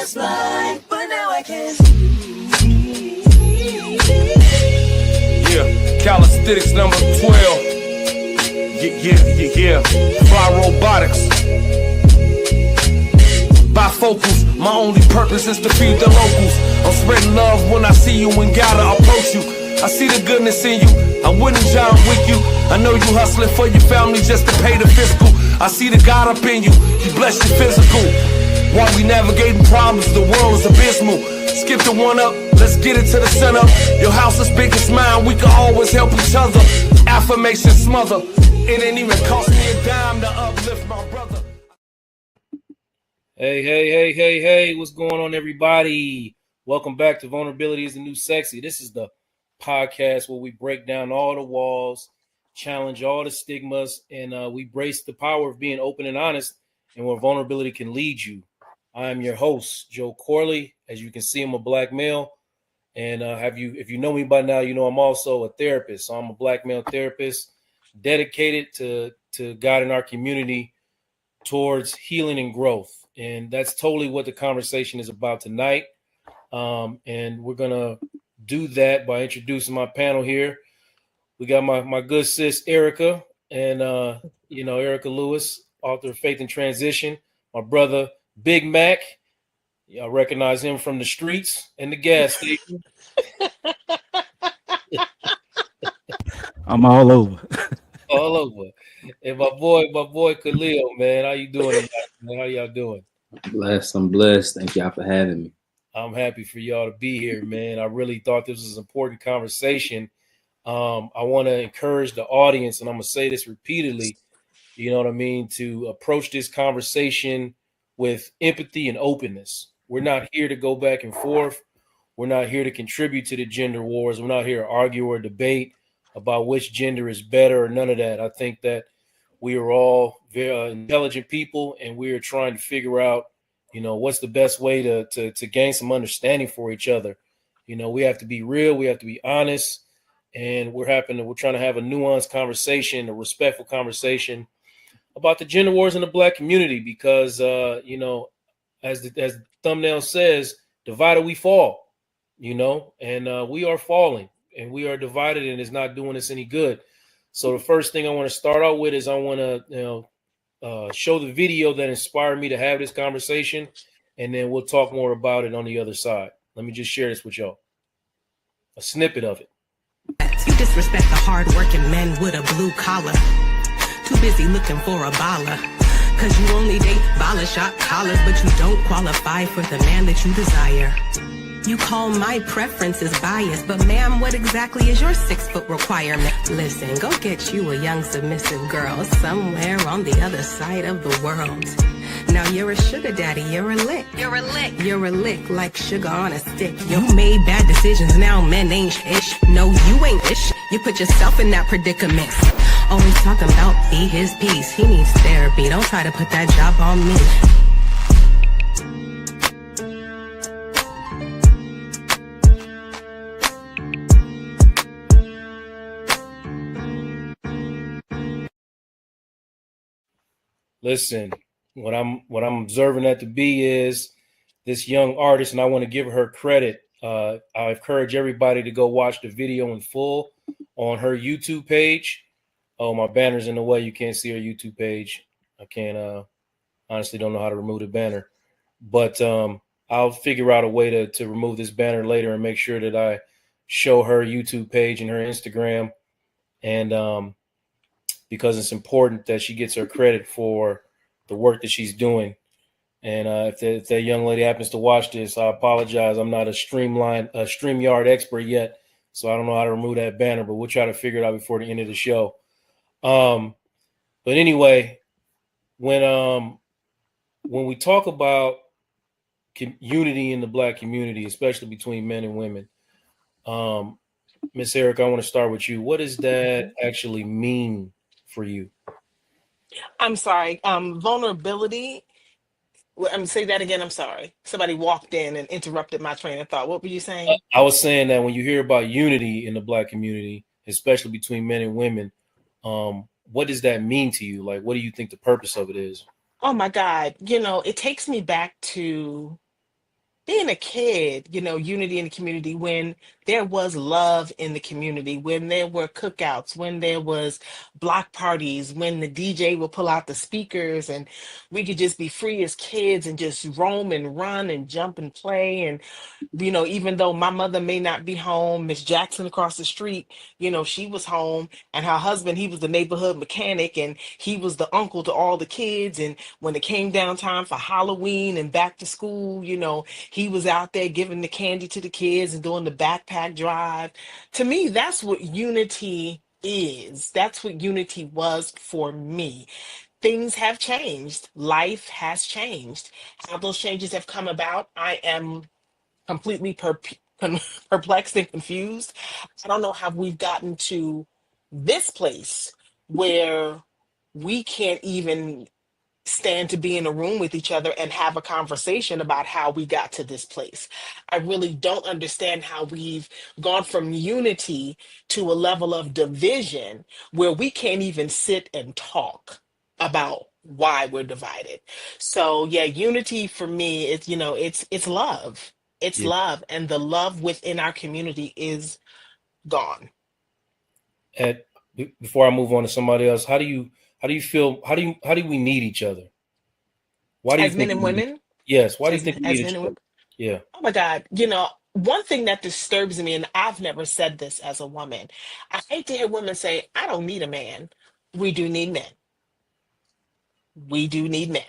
was blind, but now I can see. Yeah, calisthenics number 12. Yeah. Fly robotics. Bifocals, my only purpose is to feed the locals. I'm spreading love when I see you and gotta approach you. I see the goodness in you, I wouldn't John Wick you. I know you hustling for your family just to pay the fiscal. I see the God up in you, He bless your physical. While we navigating problems, the world is abysmal. Skip the one up, let's get it to the center. Your house is big as mine, we can always help each other. Affirmation smother, it ain't even cost me a dime to uplift my brother. Hey, what's going on, everybody? Welcome back to Vulnerability is the New Sexy. This is the podcast where we break down all the walls, challenge all the stigmas, and we brace the power of being open and honest and where vulnerability can lead you. I am your host, Joe Corley. As you can see, I'm a black male. And if you know me by now, you know I'm also a therapist. So I'm a black male therapist dedicated to guiding our community towards healing and growth. And that's totally what the conversation is about tonight. And we're going to do that by introducing my panel here. We got my good sis, Erica, and, Erica Lewis, author of Faith in Transition. My brother, Big Mac. Y'all recognize him from the streets and the gas station. I'm all over. All over. And my boy Khalil, man. How you doing tonight, man? How y'all doing? I'm blessed. Thank y'all for having me. I'm happy for y'all to be here, man. I really thought this was an important conversation. I want to encourage the audience, and I'm going to say this repeatedly, you know what I mean, to approach this conversation with empathy and openness. We're not here to go back and forth. We're not here to contribute to the gender wars. We're not here to argue or debate about which gender is better or none of that. I think that we are all very intelligent people, and we are trying to figure out, what's the best way to gain some understanding for each other. We have to be real. We have to be honest. And we're trying to have a nuanced conversation, a respectful conversation about the gender wars in the black community, because, as the thumbnail says, divided we fall, and we are falling and we are divided, and it's not doing us any good. So the first thing I want to start out with is I want to, show the video that inspired me to have this conversation, and then we'll talk more about it on the other side. Let me just share this with y'all. A snippet of it. You disrespect the hard-working men with a blue collar. Too busy looking for a baller. Cause you only date baller shot collars, but you don't qualify for the man that you desire. You call my preferences biased, but ma'am, what exactly is your 6-foot requirement? Listen, go get you a young submissive girl somewhere on the other side of the world. Now you're a sugar daddy, you're a lick. You're a lick like sugar on a stick. You made bad decisions, now men ain't ish. No, you ain't ish. You put yourself in that predicament. Always talking about be his peace. He needs therapy. Don't try to put that job on me. Listen, what I'm observing that to be is this young artist, and I want to give her credit. I encourage everybody to go watch the video in full on her YouTube page. Oh, my banner's in the way. You can't see her YouTube page. I can't, honestly don't know how to remove the banner, but I'll figure out a way to remove this banner later and make sure that I show her YouTube page and her Instagram. And because it's important that she gets her credit for the work that she's doing. And if that young lady happens to watch this, I apologize. I'm not a StreamYard expert yet, so I don't know how to remove that banner, but we'll try to figure it out before the end of the show. But anyway, when we talk about unity in the black community, especially between men and women, Miss Erica, I want to start with you. What does that actually mean for you? I'm sorry. Vulnerability. Say that again. I'm sorry. Somebody walked in and interrupted my train of thought. What were you saying? I was saying that when you hear about unity in the black community, especially between men and women, what does that mean to you? Like, what do you think the purpose of it is? Oh my God. It takes me back to being a kid, unity in the community, when there was love in the community, when there were cookouts, when there was block parties, when the DJ would pull out the speakers and we could just be free as kids and just roam and run and jump and play. And even though my mother may not be home, Miss Jackson across the street, she was home, and her husband, he was the neighborhood mechanic, and he was the uncle to all the kids. And when it came down time for Halloween and back to school, he was out there giving the candy to the kids and doing the backpack drive. To me, that's what unity is. That's what unity was for me. Things have changed. Life has changed. How those changes have come about, I am completely perplexed and confused. I don't know how we've gotten to this place where we can't even stand to be in a room with each other and have a conversation about how we got to this place. I really don't understand how we've gone from unity to a level of division where we can't even sit and talk about why we're divided. So yeah, unity for me is, it's love. It's Yeah. love, and the love within our community is gone. And before I move on to somebody else, how do you feel? How do we need each other? Why do you As men think and we need? women, Yes. Why do you as think we as need men each and other? women. Yeah. Oh my God, one thing that disturbs me, and I've never said this as a woman, I hate to hear women say, I don't need a man. We do need men. We do need men.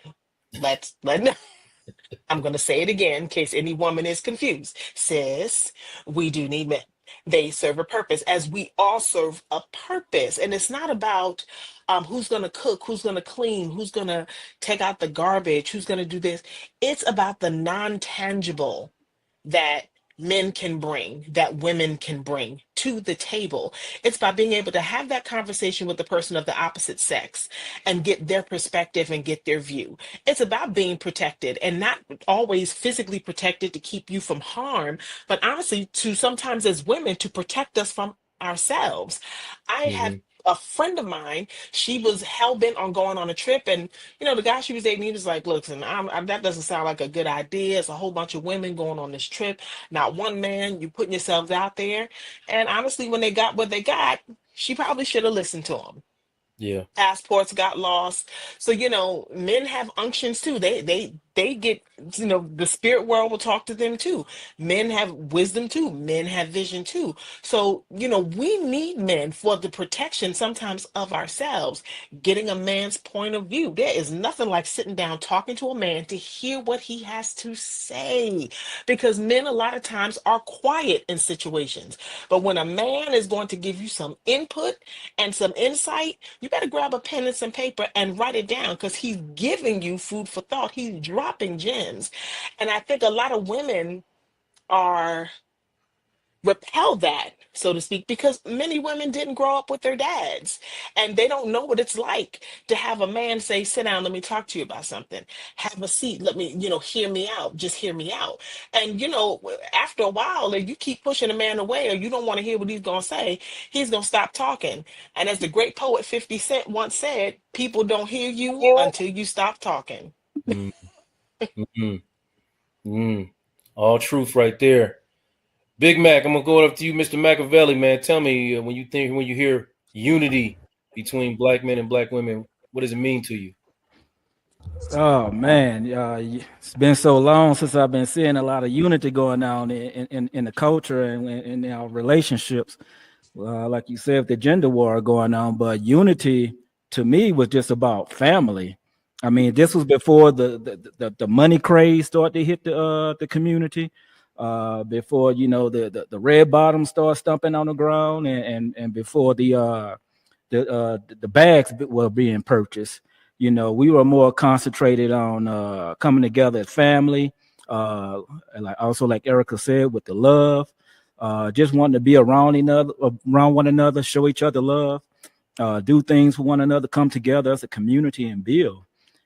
Let I'm going to say it again in case any woman is confused. Sis, we do need men. They serve a purpose, as we all serve a purpose. And it's not about who's going to cook, who's going to clean, who's going to take out the garbage, who's going to do this. It's about the non tangible that men can bring, that women can bring to the table. It's by being able to have that conversation with the person of the opposite sex and get their perspective and get their view. It's about being protected, and not always physically protected to keep you from harm, but honestly, to sometimes as women, to protect us from ourselves. I have Mm-hmm. a friend of mine, she was hell bent on going on a trip, and the guy she was dating, he was like, listen, that doesn't sound like a good idea. It's a whole bunch of women going on this trip, not one man. You putting yourselves out there. And honestly, when they got what they got, she probably should have listened to him. Yeah. Passports got lost. So men have unctions too. They get, the spirit world will talk to them too. Men have wisdom too. Men have vision too. So we need men for the protection sometimes of ourselves, getting a man's point of view. There is nothing like sitting down talking to a man to hear what he has to say, because men a lot of times are quiet in situations, but when a man is going to give you some input and some insight, you better grab a pen and some paper and write it down, because he's giving you food for thought. He's dropping gems. And I think a lot of women are repel that, so to speak, because many women didn't grow up with their dads, and they don't know what it's like to have a man say, sit down, let me talk to you about something, have a seat, let me, hear me out, just hear me out. And after a while, if you keep pushing a man away, or you don't want to hear what he's going to say, he's going to stop talking. And as the great poet 50 Cent once said, people don't hear you until you stop talking. Mm-hmm. Mm-hmm. All truth right there. Big Mac, I'm gonna go up to you, Mr. Machiavelli, man. Tell me, when you hear unity between black men and black women, what does it mean to you? Oh man, it's been so long since I've been seeing a lot of unity going on in the culture and in our relationships. Like you said, the gender war going on, but unity to me was just about family. I mean, this was before the money craze started to hit the community. Before the red bottoms start stumping on the ground, and before the bags were being purchased. We were more concentrated on coming together as family, and like Erica said, with the love, just wanting to be around one another, show each other love, do things for one another, come together as a community and build.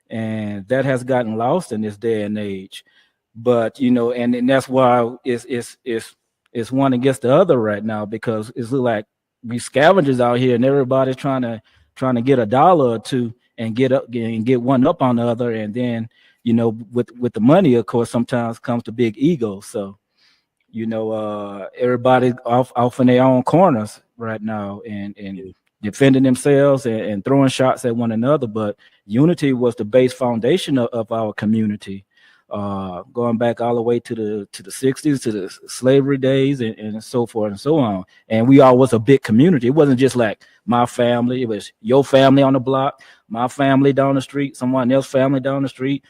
And that has gotten lost in this day and age. But and that's why it's one against the other right now, because it's like we scavengers out here, and everybody's trying to get a dollar or two and get one up on the other, and then you know, with the money, of course, sometimes comes the big ego. So, you know, everybody off in their own corners right now, and defending themselves and throwing shots at one another. But unity was the base foundation of our community, going back all the way to the 60s, to the slavery days, and so forth and so on. And we all was a big community. It wasn't just like my family; it was your family on the block, my family down the street, someone else's family down the street,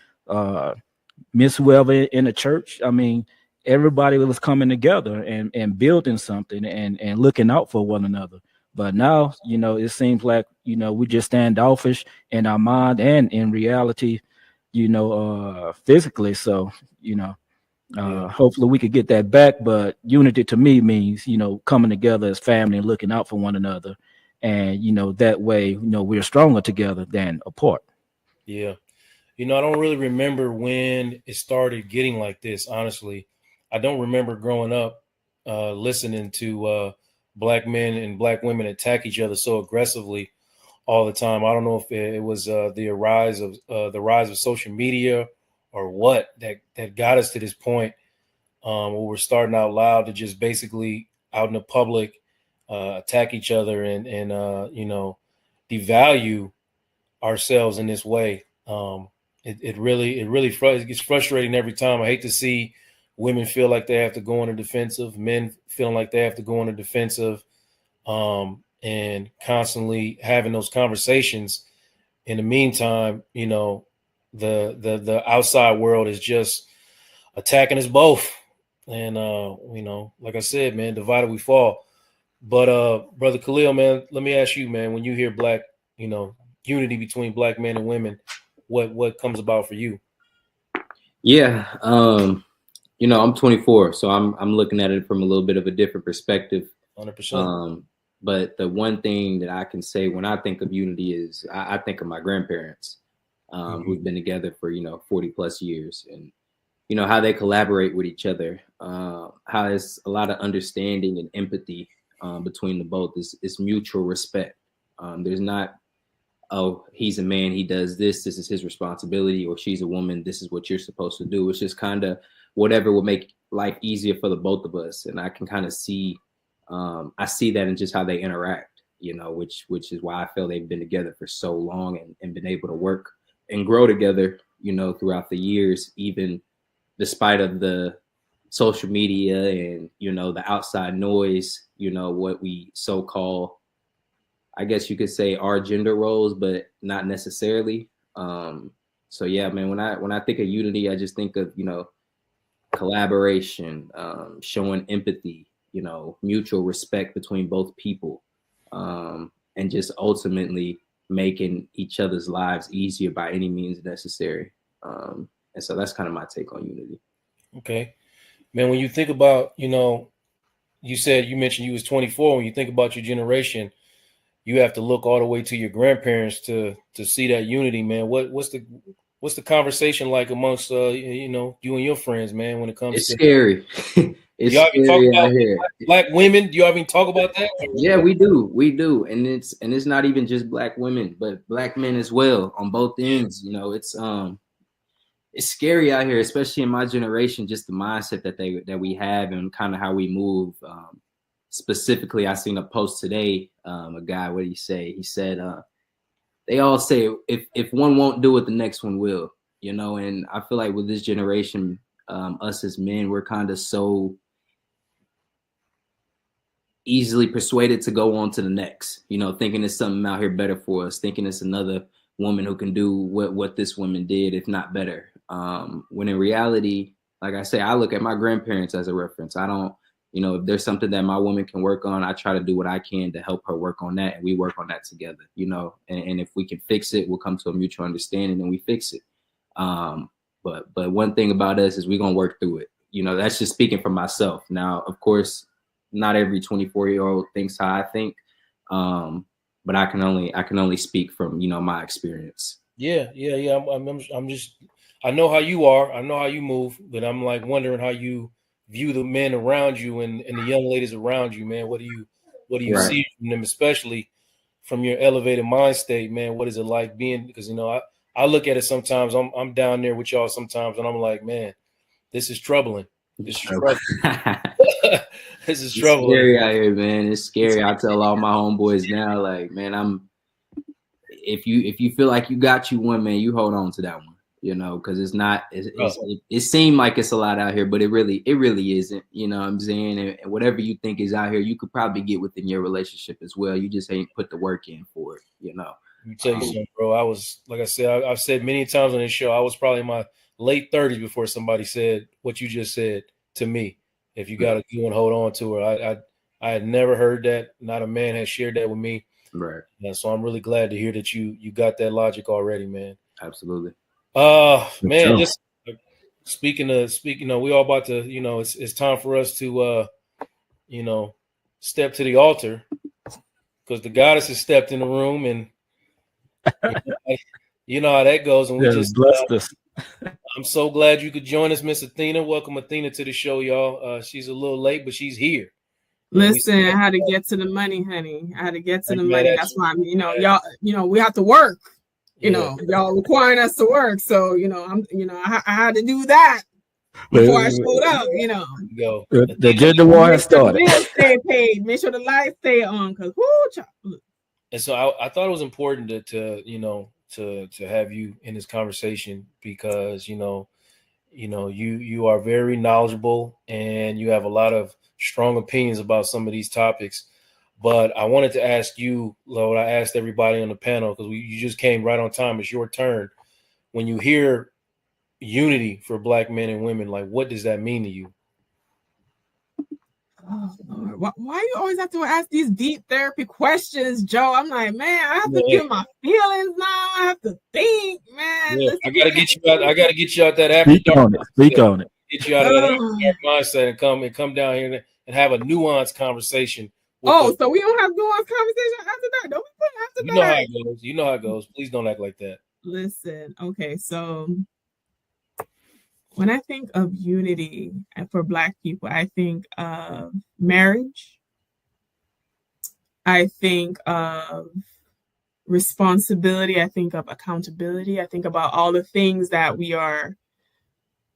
Miss whoever in the church. I mean, everybody was coming together and building something and looking out for one another. But now, you know, it seems like, you know, we just standoffish in our mind and in reality, you know, physically. So, you know, hopefully we could get that back. But unity to me means, you know, coming together as family and looking out for one another. And, you know, that way, you know, we're stronger together than apart. Yeah. You know, I don't really remember when it started getting like this, honestly. I don't remember growing up listening to black men and black women attack each other so aggressively all the time. I don't know if it was the rise of social media or what that got us to this point where we're starting out loud to just basically out in the public attack each other and you know, devalue ourselves in this way. It really it gets frustrating every time. I hate to see women feel like they have to go on the defensive, men feeling like they have to go on the defensive, and constantly having those conversations. In the meantime, you know, the outside world is just attacking us both. And you know, like I said, man, divided we fall. But brother Khalil, man, let me ask you, man, when you hear black, you know, unity between black men and women, what comes about for you? Yeah, you know, I'm 24, so I'm looking at it from a little bit of a different perspective. 100%. But the one thing that I can say when I think of unity is I think of my grandparents, who've been together for, you know, 40 plus years, and you know how they collaborate with each other, how there's a lot of understanding and empathy between the both. It's mutual respect. There's not, oh, he's a man, he does this is his responsibility, or she's a woman, this is what you're supposed to do. It's just kind of whatever will make life easier for the both of us. And I can kind of see, I see that in just how they interact, you know, which is why I feel they've been together for so long and been able to work and grow together, you know, throughout the years, even despite of the social media and, you know, the outside noise, you know, what we so-called, I guess you could say, our gender roles, but not necessarily. So yeah, man, when I think of unity, I just think of, you know, collaboration, showing empathy, you know, mutual respect between both people, and just ultimately making each other's lives easier by any means necessary. And so that's kind of my take on unity. Okay, man, when you think about, you know, you mentioned you was 24. When you think about your generation, you have to look all the way to your grandparents to see that unity, man. What's the conversation like amongst you know, you and your friends, man, when it comes It's to scary. It's y'all even talk scary about out here. black women? Do y'all even talk about that? Yeah, we do, and it's not even just black women, but black men as well on both ends. You know, it's scary out here, especially in my generation. Just the mindset that we have and kind of how we move. Specifically, I seen a post today. A guy, what did he say? He said, "They all say if one won't do it, the next one will." You know, and I feel like with this generation, us as men, we're kind of so easily persuaded to go on to the next, you know, thinking there's something out here better for us, thinking it's another woman who can do what this woman did, if not better. When in reality, like I say, I look at my grandparents as a reference. I don't, you know, if there's something that my woman can work on, I try to do what I can to help her work on that. And we work on that together, you know, and if we can fix it, we'll come to a mutual understanding and we fix it. But one thing about us is we're going to work through it. You know, that's just speaking for myself. Now, of course, not every 24-year-old thinks how I think. But I can only speak from, you know, my experience. Yeah. I'm just, I know how you are. I know how you move, but I'm like wondering how you view the men around you and the young ladies around you, man. What do you Right. see from them, especially from your elevated mind state, man? What is it like being? Because, you know, I look at it sometimes. I'm down there with y'all sometimes, and I'm like, man, this is troubling. This is troubling. This is troubling. It's scary out here, man. It's scary. I tell all my homeboys now, like, man, if you feel like you got you one, man, you hold on to that one, you know, because it seemed like it's a lot out here, but it really isn't, you know what I'm saying? And whatever you think is out here, you could probably get within your relationship as well. You just ain't put the work in for it, you know. Let me tell you something, bro. I was, like I said, I've said many times on this show, I was probably in my late 30s before somebody said what you just said to me. If you got a good one, hold on to her. I had never heard that. Not a man has shared that with me. Right. Yeah, so I'm really glad to hear that you got that logic already, man. Absolutely. Man, just speaking, we all about to, you know, it's time for us to, you know, step to the altar because the goddess has stepped in the room, and you know how that goes. And we just blessed us. I'm so glad you could join us, Miss Athena. Welcome, Athena, to the show, y'all. She's a little late, but she's here. Listen, I had to get to the money, honey. I had to get to the money. That's why, y'all, we have to work. Y'all requiring us to work. So, I had to do that before I showed up, Go. The gender war has started. Make sure the bills stay paid. Make sure the lights stay on. And so I thought it was important to have you in this conversation because, you are very knowledgeable and you have a lot of strong opinions about some of these topics. But I wanted to ask you, what I asked everybody on the panel, because you just came right on time. It's your turn. When you hear unity for Black men and women, like, what does that mean to you? Oh, Lord. Why you always have to ask these deep therapy questions, Joe? I'm like, man, I have to get my feelings now. I have to think, man. Yeah, I gotta get you out. I gotta get you out that after dark. Speak on it. Get you out of that after dark mindset and come down here and have a nuanced conversation. So we don't have nuanced conversation after that. Don't we put after that? You know how it goes. You know how it goes. Please don't act like that. Listen, okay, so when I think of unity for Black people, I think of marriage. I think of responsibility. I think of accountability. I think about all the things that we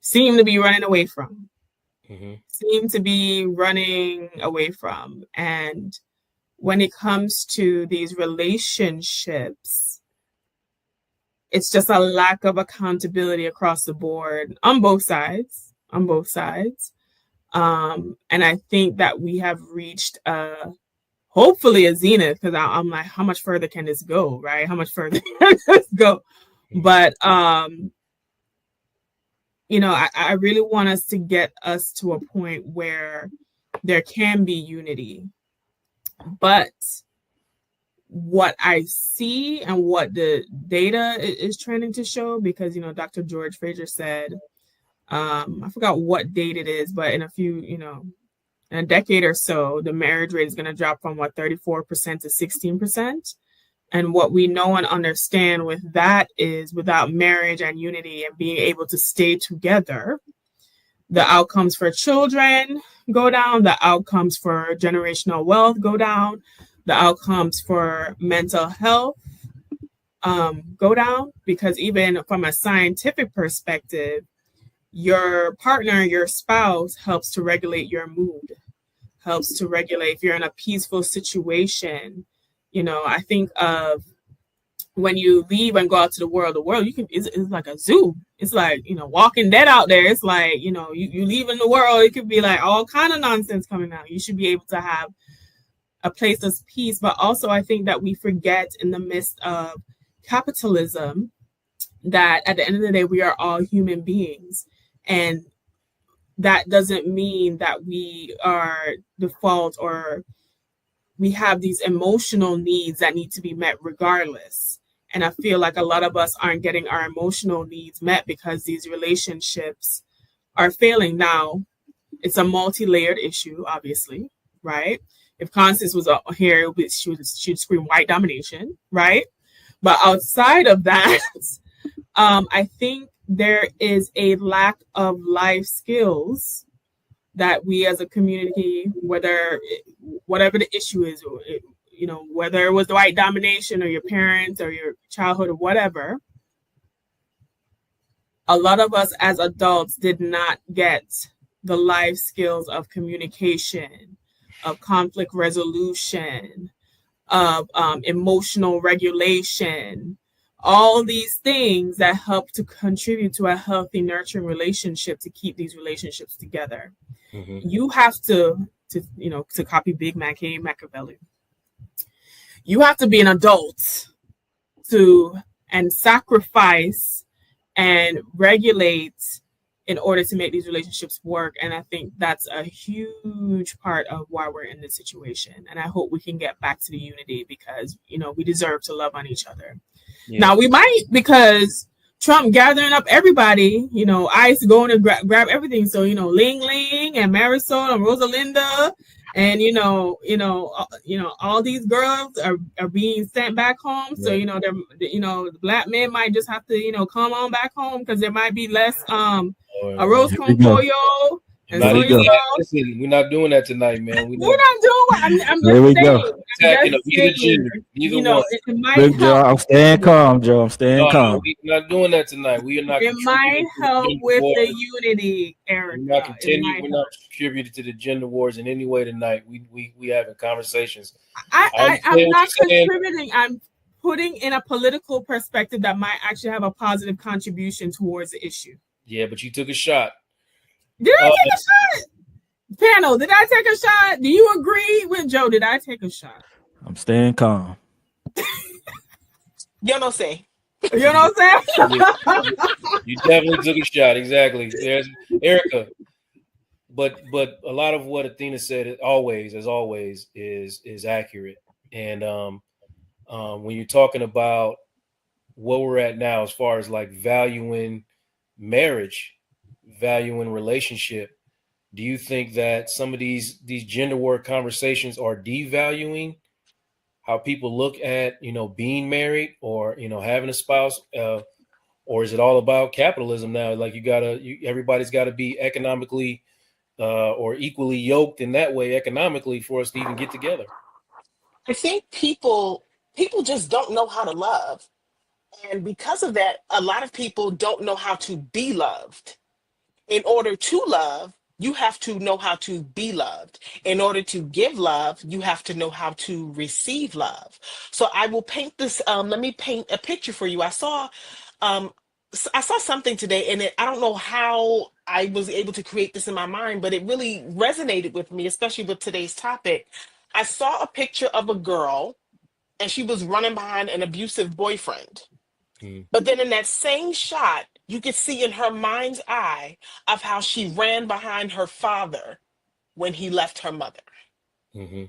seem to be running away from. And when it comes to these relationships, it's just a lack of accountability across the board on both sides. And I think that we have reached hopefully a zenith, because I'm like, how much further can this go, right? How much further can this go? But I really want us to get us to a point where there can be unity. But what I see and what the data is trending to show, because, Dr. George Fraser said, I forgot what date it is, but in a decade or so, the marriage rate is going to drop from 34% to 16%. And what we know and understand with that is without marriage and unity and being able to stay together, the outcomes for children go down, the outcomes for generational wealth go down, the outcomes for mental health go down, because even from a scientific perspective, your partner, your spouse helps to regulate your mood, helps to regulate if you're in a peaceful situation. I think of when you leave and go out to the world it's like a zoo. It's like, Walking Dead out there. It's like, you leave in the world, it could be like all kind of nonsense coming out. You should be able to have a place of peace. But also I think that we forget in the midst of capitalism that at the end of the day, we are all human beings. And that doesn't mean that we are default or we have these emotional needs that need to be met regardless. And I feel like a lot of us aren't getting our emotional needs met because these relationships are failing. Now, it's a multi-layered issue, obviously, right? If Constance was up here, she'd scream white domination, right? But outside of that, I think there is a lack of life skills that we as a community, whatever the issue is, whether it was the white domination or your parents or your childhood or whatever, a lot of us as adults did not get the life skills of communication, of conflict resolution, of emotional regulation, all these things that help to contribute to a healthy, nurturing relationship to keep these relationships together. Mm-hmm. You have to to copy Big Mac, hey Machiavelli. You have to be an adult and sacrifice and regulate in order to make these relationships work. And I think that's a huge part of why we're in this situation. And I hope we can get back to the unity because, we deserve to love on each other. Yeah. Now, we might, because Trump gathering up everybody, ICE going to grab everything. So, Ling Ling and Marisol and Rosalinda and, all these girls are being sent back home. So, the black men might just have to, come on back home because there might be less arroz con pollo. Listen, we're not doing that tonight, man. We're not doing. I'm just there we saying. Go. Either one. It might help. I'm staying calm, Joe. I'm staying calm. We're not doing that tonight. We are not. It might help with the unity, Erica. We're not contributing to the gender wars in any way tonight. We having conversations. I'm not contributing. I'm putting in a political perspective that might actually have a positive contribution towards the issue. Yeah, but you took a shot. Did I take a shot? Panel, did I take a shot? Do you agree with Joe? Did I take a shot? I'm staying calm. Yo no sé. You know what I'm saying? You definitely took a shot. Exactly. There's Erica. But a lot of what Athena said as always is accurate. And when you're talking about what we're at now as far as like valuing marriage, valuing relationship, do you think that some of these gender war conversations are devaluing how people look at being married or having a spouse, or is it all about capitalism now? Like everybody's got to be economically or equally yoked in that way economically for us to even get together? I think people just don't know how to love, and because of that, a lot of people don't know how to be loved. In order to love, you have to know how to be loved. In order to give love, you have to know how to receive love. So I will paint this. Let me paint a picture for you. I saw something today, and I don't know how I was able to create this in my mind, but it really resonated with me, especially with today's topic. I saw a picture of a girl, and she was running behind an abusive boyfriend. But then in that same shot, you could see in her mind's eye of how she ran behind her father when he left her mother. Mm-hmm.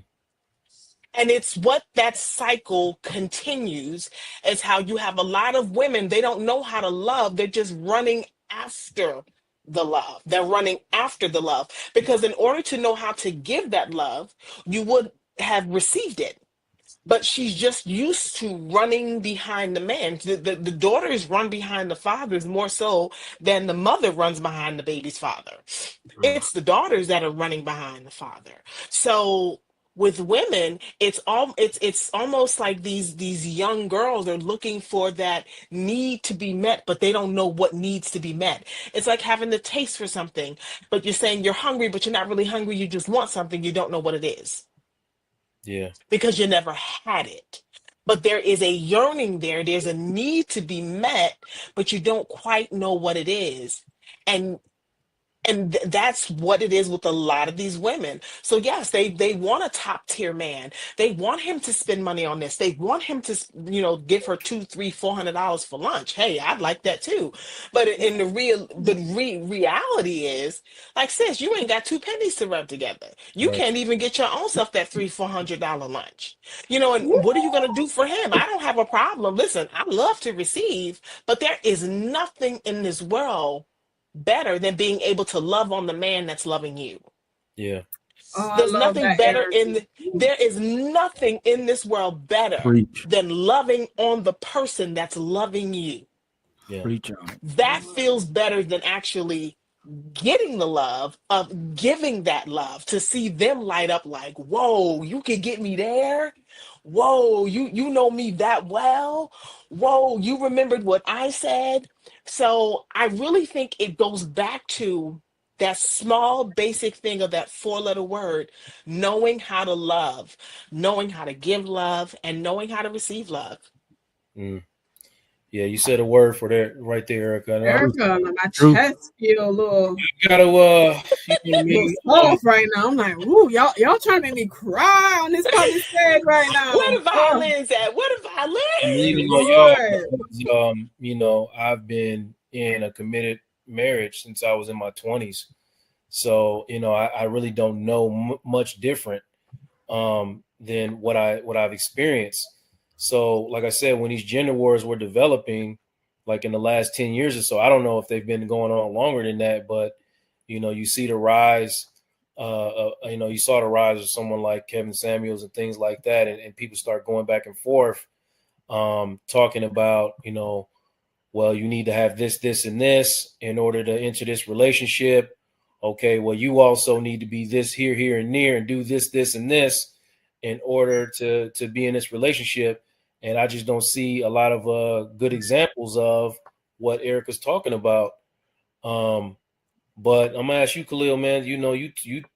And it's what that cycle continues, is how you have a lot of women, they don't know how to love. They're just running after the love. They're running after the love. Because in order to know how to give that love, you would have received it. But she's just used to running behind the man. The daughters run behind the fathers more so than the mother runs behind the baby's father. It's the daughters that are running behind the father. So with women, it's almost like these young girls are looking for that need to be met, but they don't know what needs to be met. It's like having the taste for something, but you're saying you're hungry, but you're not really hungry. You just want something. You don't know what it is. Yeah. Because you never had it. But there is a yearning there. There's a need to be met, but you don't quite know what it is. And that's what it is with a lot of these women. So yes, they want a top tier man. They want him to spend money on this. They want him to, give her $200, $300, $400 for lunch. Hey, I'd like that too. But in the reality is, like, sis, you ain't got two pennies to rub together. You can't even get your own self that $300, $400 lunch. And what are you gonna do for him? I don't have a problem. Listen, I love to receive, but there is nothing in this world better than being able to love on the man that's loving you. Yeah. There's nothing better there is nothing in this world better than loving on the person that's loving you. Yeah. That feels better than actually getting the love of giving that love, to see them light up like, whoa, you can get me there. Whoa, you know me that well. Whoa, you remembered what I said. So I really think it goes back to that small basic thing of that 4-letter word, knowing how to love, knowing how to give love, and knowing how to receive love. Mm. Yeah, you said a word for that right there, Erica. And Erica, my True. chest feel a little, I gotta, you know what I little mean? soft right now. I'm like, ooh, y'all trying to make me cry on this public stage right Where now. the violins at? Where the Leaning violins? on y'all Lord. because, you know, I've been in a committed marriage since I was in my 20s. So, you know, I really don't know much different than what I've experienced. So, like I said, when these gender wars were developing, like in the last 10 years or so, I don't know if they've been going on longer than that, but you know, you see the rise. You know, you saw the rise of someone like Kevin Samuels and things like that, and people start going back and forth, talking about, you know, well, you need to have this, this, and this in order to enter this relationship. Okay, well, you also need to be this here, here, and near, and do this, this, and this in order to be in this relationship. And I just don't see a lot of good examples of what Erica's talking about. But I'm gonna ask you, Khalil, man. You know, you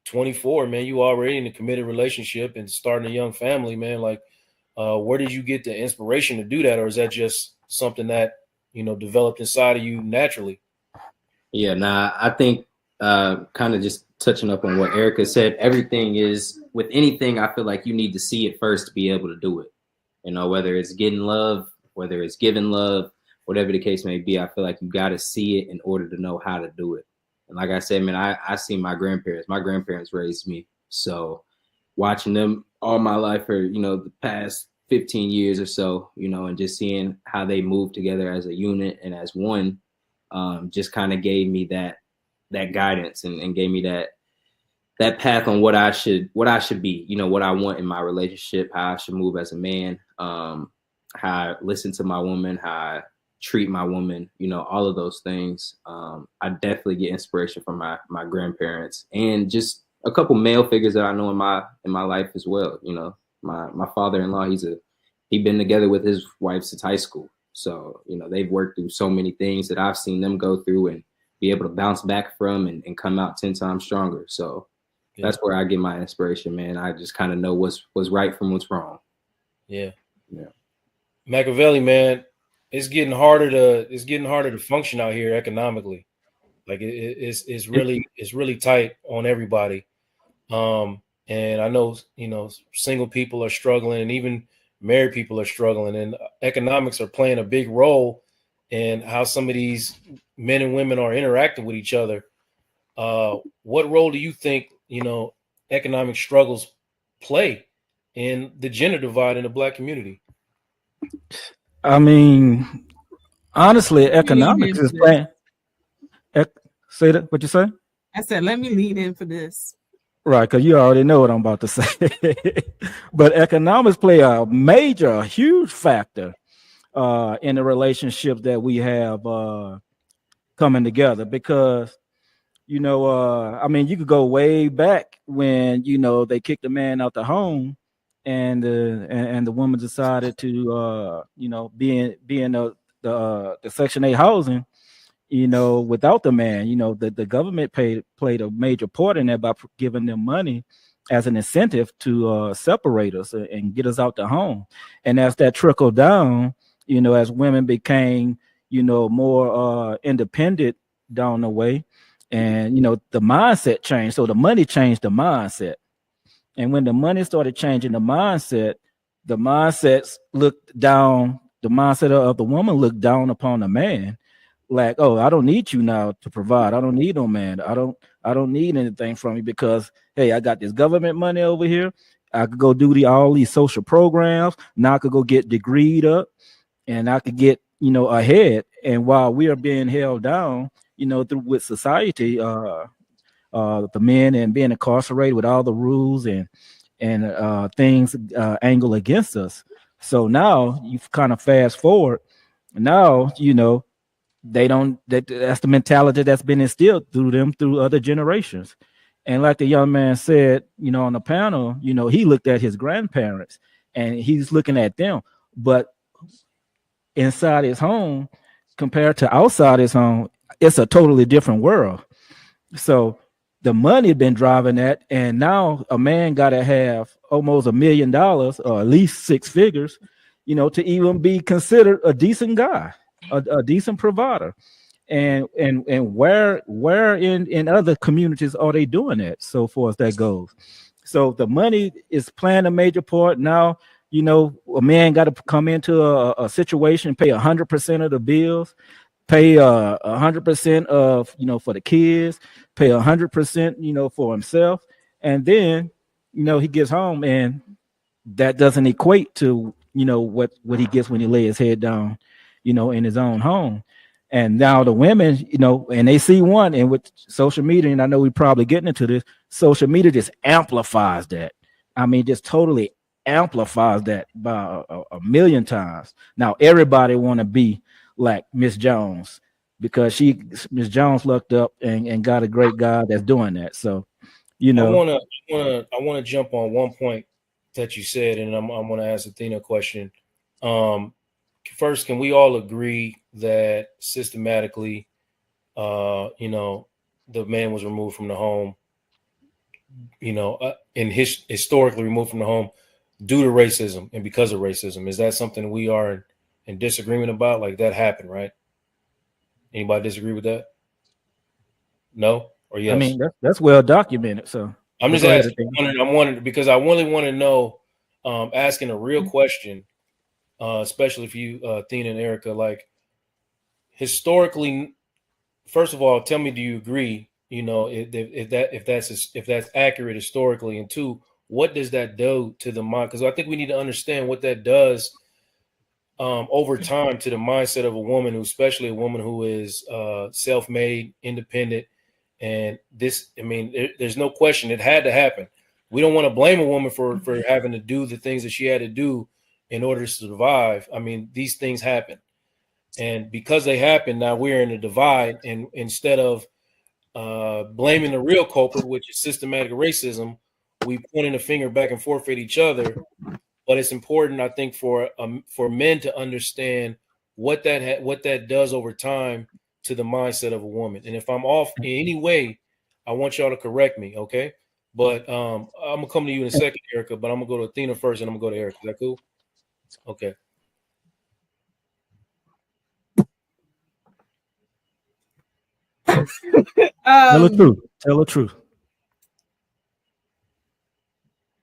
24, man. You already in a committed relationship and starting a young family, man. Like, where did you get the inspiration to do that, or is that just something that you know developed inside of you naturally? Yeah, nah, I think kind of just touching up on what Erica said, everything is with anything, I feel like you need to see it first to be able to do it. You know, whether it's getting love, whether it's giving love, whatever the case may be, I feel like you got to see it in order to know how to do it. And like I said, man, I see my grandparents raised me. So watching them all my life for, you know, the past 15 years or so, you know, and just seeing how they move together as a unit and as one, just kind of gave me that guidance and gave me that path on what I should be, you know, what I want in my relationship, how I should move as a man, how I listen to my woman, how I treat my woman, you know, all of those things. I definitely get inspiration from my grandparents and just a couple male figures that I know in my life as well. You know, my father-in-law, he's been together with his wife since high school. So, you know, they've worked through so many things that I've seen them go through and be able to bounce back from and come out 10 times stronger. So that's where I get my inspiration, man. I just kind of know what's right from what's wrong. Yeah. Yeah. Machiavelli, man, it's getting harder to function out here economically. Like it's really tight on everybody. And I know, you know, single people are struggling and even married people are struggling, and economics are playing a big role in how some of these men and women are interacting with each other. What role do you think, you know, economic struggles play in the gender divide in the Black community? I mean, honestly, Let me lead economics into is this. playing. Say that. What you say? I said, let me lead in for this. Right, because you already know what I'm about to say. But economics play a huge factor in the relationships that we have coming together. Because you know, I mean, you could go way back when you know they kicked the man out the home, and the woman decided to you know be in the Section 8 housing, you know, without the man. You know, the government played a major part in that by giving them money as an incentive to separate us and get us out the home. And as that trickled down, you know, as women became, you know, more independent down the way, and you know, the mindset changed. So the money changed the mindset. And when the money started changing the mindsets looked down, the mindset of the woman looked down upon the man, like, oh, I don't need you now to provide. I don't need no man. I don't need anything from you because hey, I got this government money over here. I could go do all these social programs. Now I could go get degreed up and I could get, you know, ahead. And while we are being held down, you know, through with society, the men and being incarcerated with all the rules and things angle against us. So now you kind of fast forward. Now, you know, that's the mentality that's been instilled through them through other generations. And like the young man said, you know, on the panel, you know, he looked at his grandparents and he's looking at them, but inside his home, compared to outside his home, it's a totally different world. So the money been driving that, and now a man got to have almost $1 million or at least 6 figures, to even be considered a decent guy, a decent provider. And where in other communities are they doing that so far as that goes? So the money is playing a major part now. A man got to come into a situation, pay 100% of the bills, pay 100% of for the kids, pay 100% for himself, and then he gets home, and that doesn't equate to what he gets when he lay his head down in his own home. And now the women, and they see one, and with social media, and I know we're probably getting into this, social media just amplifies that. I mean, just totally amplifies that by a million times. Now everybody want to be like Miss Jones, because Miss Jones looked up and got a great guy that's doing that. So, I wanna jump on one point that you said, and I'm gonna ask Athena a question. First, can we all agree that systematically, the man was removed from the home, historically removed from the home due to racism and because of racism? Is that something we are in disagreement about? Like, that happened, right? Anybody disagree with that? No or yes? I mean, that's well documented. So I'm just asking. I'm wondering because I really want to know, asking a real question, especially for you, Athena and Erica. Like, historically, first of all, tell me, do you agree? If that's accurate historically, and two, what does that do to the mind? Because I think we need to understand what that does over time to the mindset of a woman, especially a woman who is self-made, independent. And this, I mean, there's no question it had to happen. We don't want to blame a woman for having to do the things that she had to do in order to survive. I mean, these things happen. And because they happen, now we're in a divide. And instead of blaming the real culprit, which is systematic racism, we pointing a finger back and forth at each other. But it's important, I think, for men to understand what that does over time to the mindset of a woman. And if I'm off in any way, I want y'all to correct me, okay? But I'm gonna come to you in a second, Erica. But I'm gonna go to Athena first, and I'm gonna go to Erica. Is that cool? Okay. Tell the truth. Tell the truth.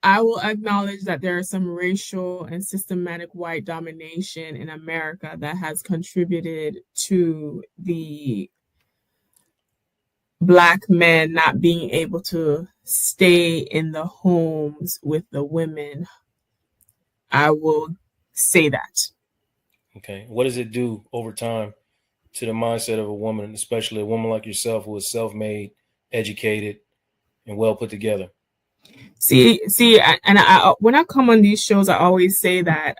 I will acknowledge that there is some racial and systematic white domination in America that has contributed to the Black men not being able to stay in the homes with the women. I will say that. Okay. What does it do over time to the mindset of a woman, especially a woman like yourself who is self-made, educated, and well put together? See, and when I come on these shows, I always say that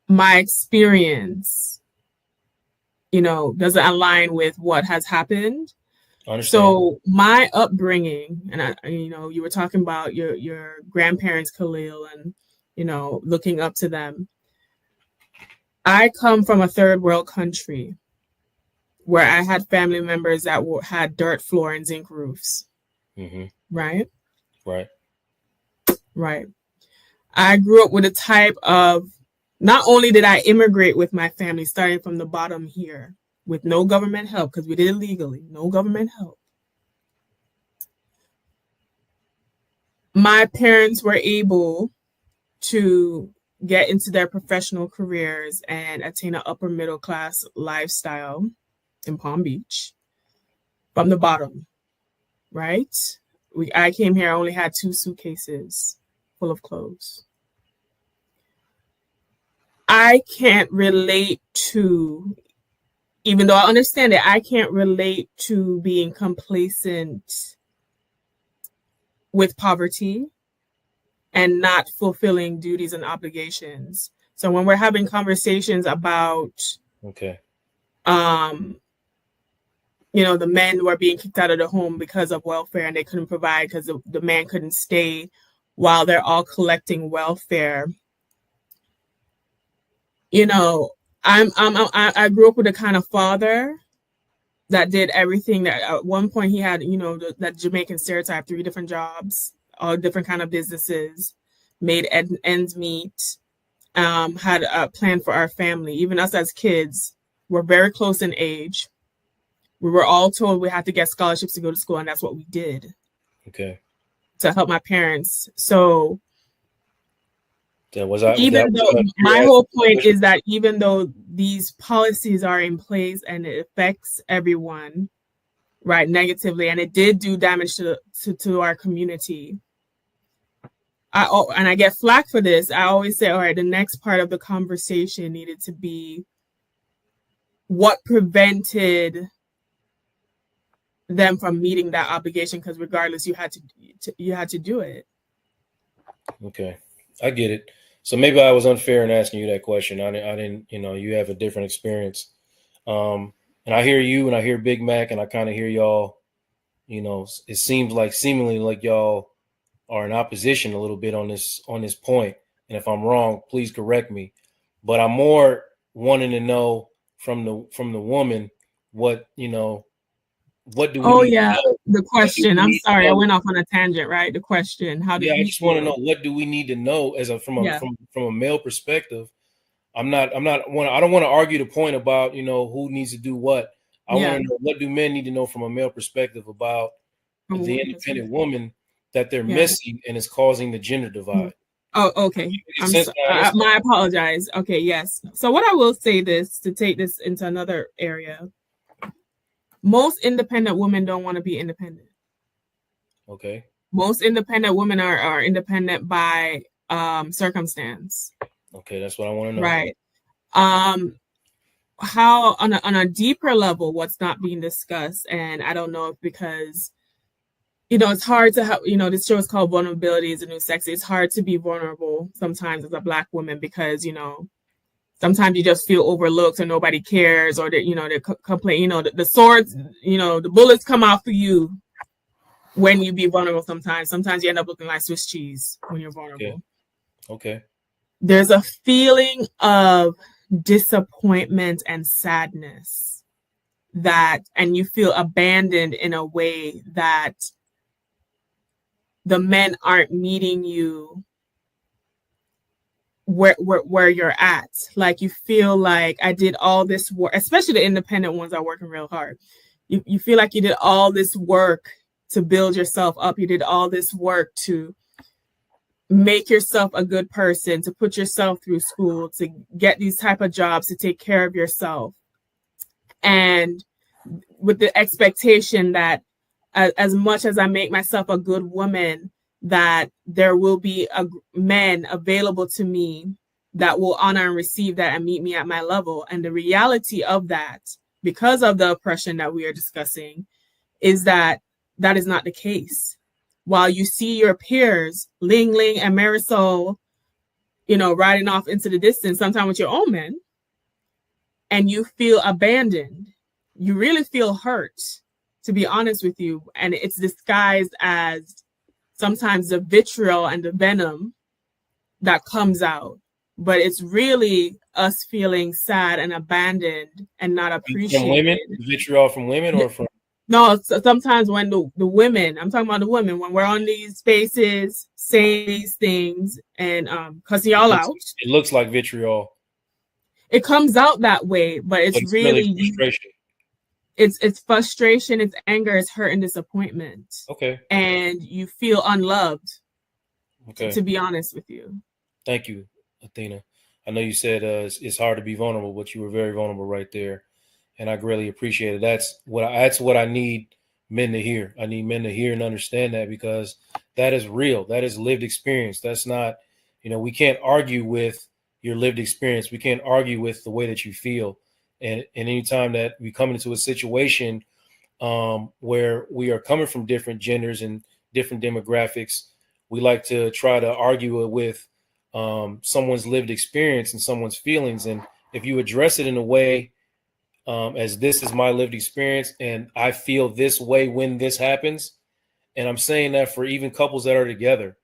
my experience, doesn't align with what has happened. So my upbringing, and you were talking about your grandparents, Khalil, and looking up to them. I come from a third world country where I had family members that had dirt floor and zinc roofs. Mm-hmm. Right. I grew up with a type of, not only did I immigrate with my family, starting from the bottom here, with no government help, because we did it legally, no government help. My parents were able to get into their professional careers and attain an upper middle class lifestyle in Palm Beach from the bottom, right? I came here, I only had 2 suitcases full of clothes. I can't relate to, even though I understand it, I can't relate to being complacent with poverty and not fulfilling duties and obligations. So when we're having conversations about, the men were being kicked out of the home because of welfare and they couldn't provide because the man couldn't stay while they're all collecting welfare. I grew up with a kind of father that did everything. That at one point he had, that Jamaican stereotype, 3 different jobs, all different kind of businesses, made ends meet, had a plan for our family. Even us as kids, we're very close in age. We were all told we had to get scholarships to go to school, and that's what we did. Okay. To help my parents. So my whole point is that even though these policies are in place and it affects everyone, right, negatively, and it did do damage to our community. I get flack for this. I always say, all right, the next part of the conversation needed to be what prevented them from meeting that obligation, because regardless, you had to do it. Okay, I get it. So maybe I was unfair in asking you that question. I didn't, you have a different experience. And I hear you and I hear Big Mac and I kind of hear y'all, it seems like seemingly like y'all are in opposition a little bit on this point. And if I'm wrong, please correct me. But I'm more wanting to know from the woman what do we need to know? The question. I'm sorry, I went off on a tangent, right? The question. How did I just want to know, what do we need to know from a male perspective? I don't want to argue the point about, who needs to do what. I want to know, what do men need to know from a male perspective about the independent woman that they're missing and is causing the gender divide. Oh, okay. My apologize. Okay, yes. So what I will say this, to take this into another area, most independent women don't want to be independent. Okay. Most independent women are independent by circumstance. Okay, that's what I want to know. Right. How on a deeper level, what's not being discussed, and I don't know if because it's hard to have, this show is called Vulnerability is the New Sexy. It's hard to be vulnerable sometimes as a Black woman because, sometimes you just feel overlooked or nobody cares, or that, they complain, the swords, the bullets come out for you when you be vulnerable sometimes. Sometimes you end up looking like Swiss cheese when you're vulnerable. Okay. There's a feeling of disappointment and sadness and you feel abandoned in a way that the men aren't meeting you where you're at. Like you feel like I did all this work, especially the independent ones are working real hard. You feel like you did all this work to build yourself up. You did all this work to make yourself a good person, to put yourself through school, to get these type of jobs, to take care of yourself. And with the expectation that as much as I make myself a good woman, that there will be men available to me that will honor and receive that and meet me at my level. And the reality of that, because of the oppression that we are discussing, is that is not the case. While you see your peers, Ling Ling and Marisol, riding off into the distance, sometimes with your own men, and you feel abandoned, you really feel hurt, to be honest with you. And it's disguised as sometimes the vitriol and the venom that comes out. But it's really us feeling sad and abandoned and not appreciated. From women? Vitriol from women or from? No, sometimes when the women, I'm talking about the women, when we're on these spaces saying these things and cussing y'all out. It looks like vitriol. It comes out that way, but it's really frustration. It's frustration, it's anger, it's hurt and disappointment. Okay. And you feel unloved. Okay. To be honest with you. Thank you, Athena. I know you said it's hard to be vulnerable, but you were very vulnerable right there. And I greatly appreciate it. That's what I need men to hear. I need men to hear and understand that, because that is real. That is lived experience. That's not, we can't argue with your lived experience. We can't argue with the way that you feel. And anytime that we come into a situation where we are coming from different genders and different demographics, we like to try to argue it with someone's lived experience and someone's feelings. And if you address it in a way as this is my lived experience and I feel this way when this happens, and I'm saying that for even couples that are together,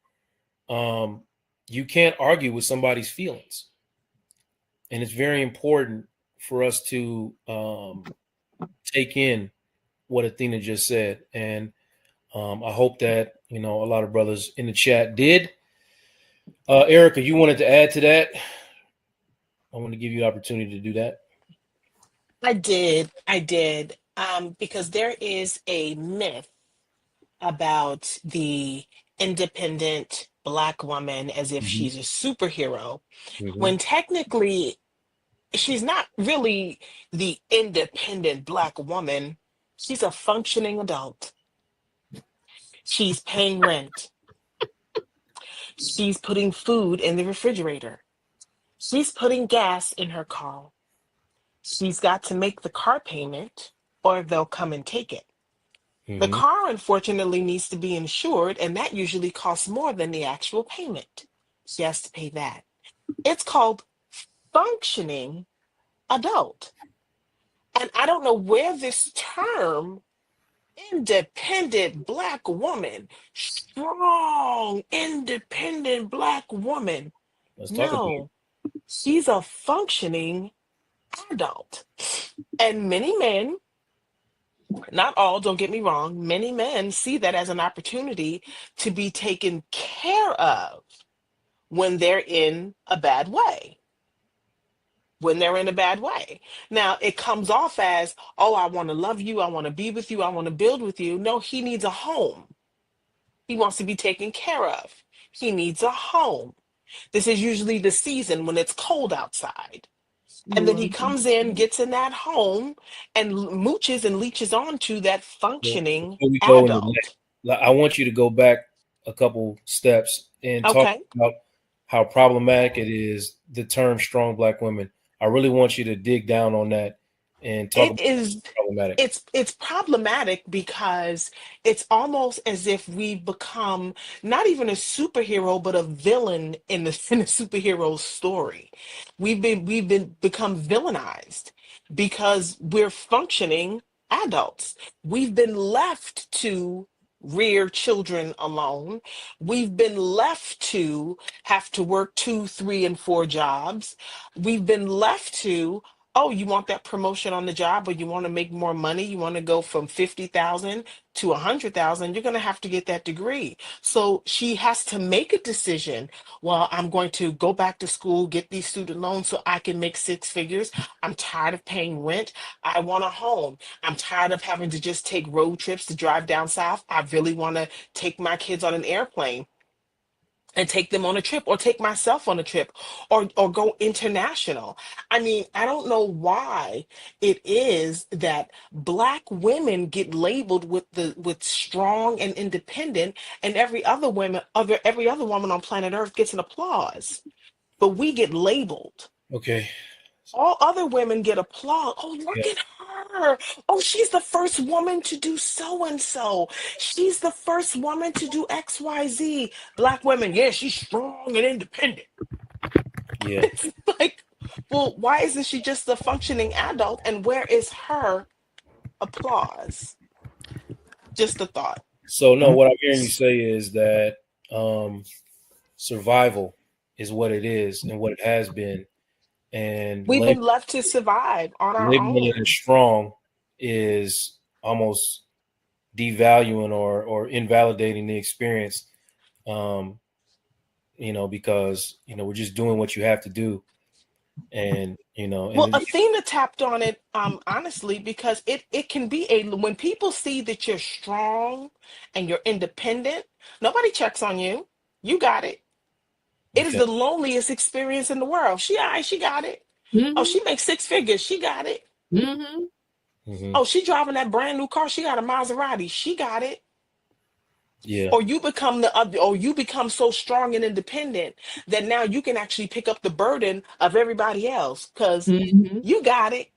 you can't argue with somebody's feelings. And it's very important for us to take in what Athena just said. And I hope that, a lot of brothers in the chat did. Erica, you wanted to add to that? I want to give you the opportunity to do that. I did. I did. Because there is a myth about the independent Black woman as if Mm-hmm. she's a superhero, Mm-hmm. when technically she's not really the independent Black woman. She's a functioning adult. She's paying rent. She's putting food in the refrigerator. She's putting gas in her car. She's got to make the car payment or they'll come and take it. The Mm-hmm. car, unfortunately, needs to be insured, and that usually costs more than the actual payment. She has to pay that. It's called functioning adult. And I don't know where this term, independent Black woman, strong, independent Black woman. Let's talk about it. No, she's a functioning adult. And many men, not all, don't get me wrong, many men see that as an opportunity to be taken care of when they're in a bad way. When they're in a bad way. Now, it comes off as, oh, I want to love you. I want to be with you. I want to build with you. No, he needs a home. He wants to be taken care of. He needs a home. This is usually the season when it's cold outside. And then he comes in, gets in that home, and mooches and leeches onto that Well, functioning before we go into adult. that, I want you to go back a couple steps and talk Okay. about how problematic it is, the term strong Black women. I really want you to dig down on that and talk It about is problematic. it's problematic because it's almost as if we've become not even a superhero but a villain in the in a superhero story. We've been become villainized because we're functioning adults. We've been left to rear children alone. We've been left to have to work 2, 3, and 4 jobs. We've been left to, oh, you want that promotion on the job, or you want to make more money, you want to go from 50,000 to 100,000, you're going to have to get that degree. So she has to make a decision. Well, I'm going to go back to school, get these student loans so I can make 6 figures. I'm tired of paying rent. I want a home. I'm tired of having to just take road trips to drive down south. I really want to take my kids on an airplane and take them on a trip, or take myself on a trip, or go international. I mean, I don't know why it is that Black women get labeled with strong and independent, and every other woman on planet Earth gets an applause, but we get labeled. Okay. All other women get applause. Oh, Yeah. look at her. Oh, she's the first woman to do so and so. She's the first woman to do XYZ. Black women, yeah, she's strong and independent. Yeah. It's like, well, why isn't she just a functioning adult? And where is her applause? Just a thought. So no, what I'm hearing you say is that survival is what it is and what it has been, and We've been left to survive on our labeling it own. as strong is almost devaluing or invalidating the experience. Because we're just doing what you have to do, and Well, Athena tapped on it, honestly, because it can be when people see that you're strong and you're independent, nobody checks on you. You got it. It is okay. the loneliest experience in the world. She all right, she got it. Oh, she makes 6 figures. She got it. Mm-hmm. Oh, she driving that brand new car. She got a Maserati. She got it. Yeah. Or you become you become so strong and independent that now you can actually pick up the burden of everybody else because you got it.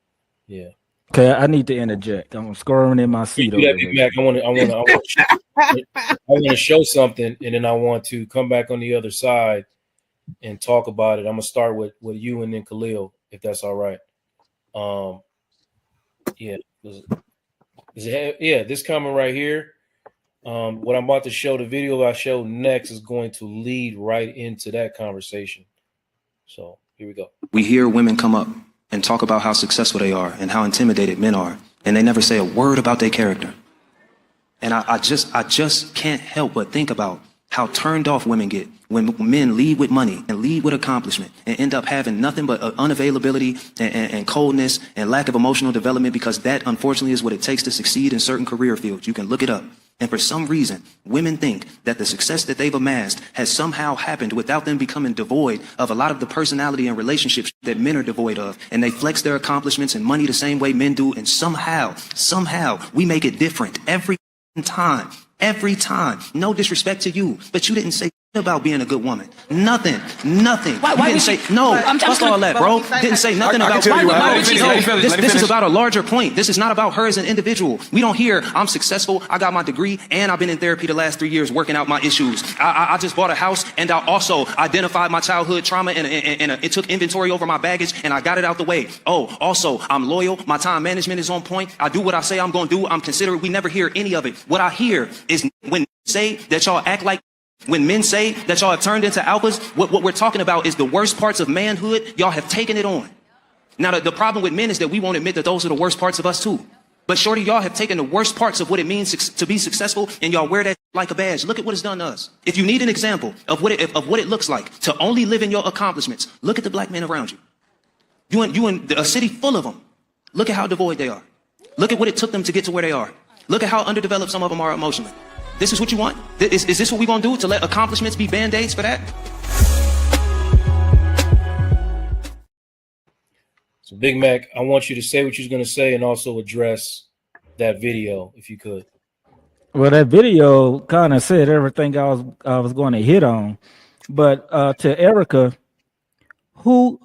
Yeah. Okay, I need to interject. I'm squirming in my seat You do over that, Big here. Mac. I want to show something, and then I want to come back on the other side and talk about it. I'm gonna start with you and then Khalil, if that's all right. Yeah. This comment right here. What I'm about to show, the video I show next, is going to lead right into that conversation. So Here we go. We hear women come up and talk about how successful they are and how intimidated men are, and they never say a word about their character. And I just can't help but think about how turned off women get when men lead with money and lead with accomplishment and end up having nothing but unavailability and coldness and lack of emotional development, because that, unfortunately, is what it takes to succeed in certain career fields. You can look it up. And for some reason, women think that the success that they've amassed has somehow happened without them becoming devoid of a lot of the personality and relationships that men are devoid of. And they flex their accomplishments and money the same way men do. And somehow, we make it different every time. Every time. No disrespect to you, but you didn't say about being a good woman. Nothing. Why You didn't say, no, fuck all that, bro. Didn't say nothing about this is about a larger point. This is not about her as an individual. We don't hear, I'm successful, I got my degree, and I've been in therapy the last 3 years working out my issues. I just bought a house, and I also identified my childhood trauma, and it took inventory over my baggage, and I got it out the way. Oh, also, I'm loyal, my time management is on point, I do what I say I'm gonna do, I'm considerate. We never hear any of it. What I hear is when say that y'all act like, when men say that y'all have turned into alphas, what we're talking about is the worst parts of manhood. Y'all have taken it on. Now, the problem with men is that we won't admit that those are the worst parts of us too. But shorty, y'all have taken the worst parts of what it means to be successful, and y'all wear that like a badge. Look at what it's done to us. If you need an example of what it looks like to only live in your accomplishments, look at the black men around you. You in a city full of them. Look at how devoid they are. Look at what it took them to get to where they are. Look at how underdeveloped some of them are emotionally. This is what you want? Is this what we're going to do, to let accomplishments be band-aids for that? So, Big Mac, I want you to say what you're going to say and also address that video, if you could. Well, that video kind of said everything I was going to hit on. But to Erica, who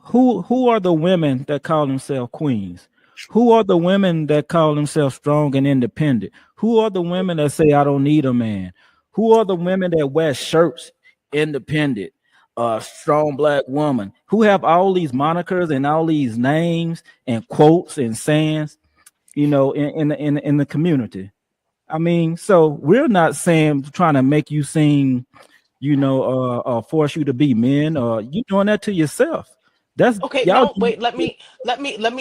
are the women that call themselves queens? Who are the women that call themselves strong and independent? Who are the women that say, I don't need a man? Who are the women that wear shirts, independent, strong black woman, who have all these monikers and all these names and quotes and sayings, you know, in the community? I mean, so we're not trying to make you sing, you know, force you to be men, or you doing that to yourself. That's okay. No, wait. Let me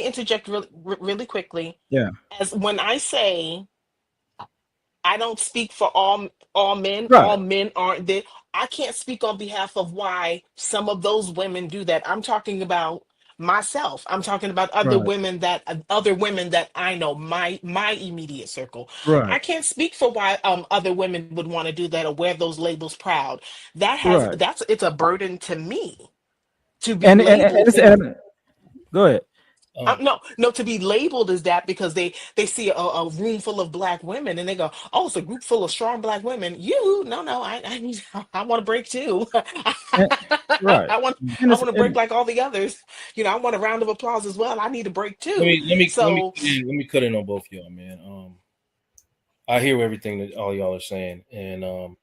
interject really quickly. Yeah. As when I say, I don't speak for all men. Right. All men aren't there. I can't speak on behalf of why some of those women do that. I'm talking about myself. I'm talking about other women that I know, my immediate circle. Right. I can't speak for why other women would want to do that or wear those labels proud. It's a burden to me. To be labeled, go ahead. No, to be labeled as that because they see a room full of black women and they go, oh, it's a group full of strong black women. I want to break too. Right. I want to break like all the others. You know, I want a round of applause as well. I need a break too. Let me cut in on both y'all, man. I hear everything that all y'all are saying, and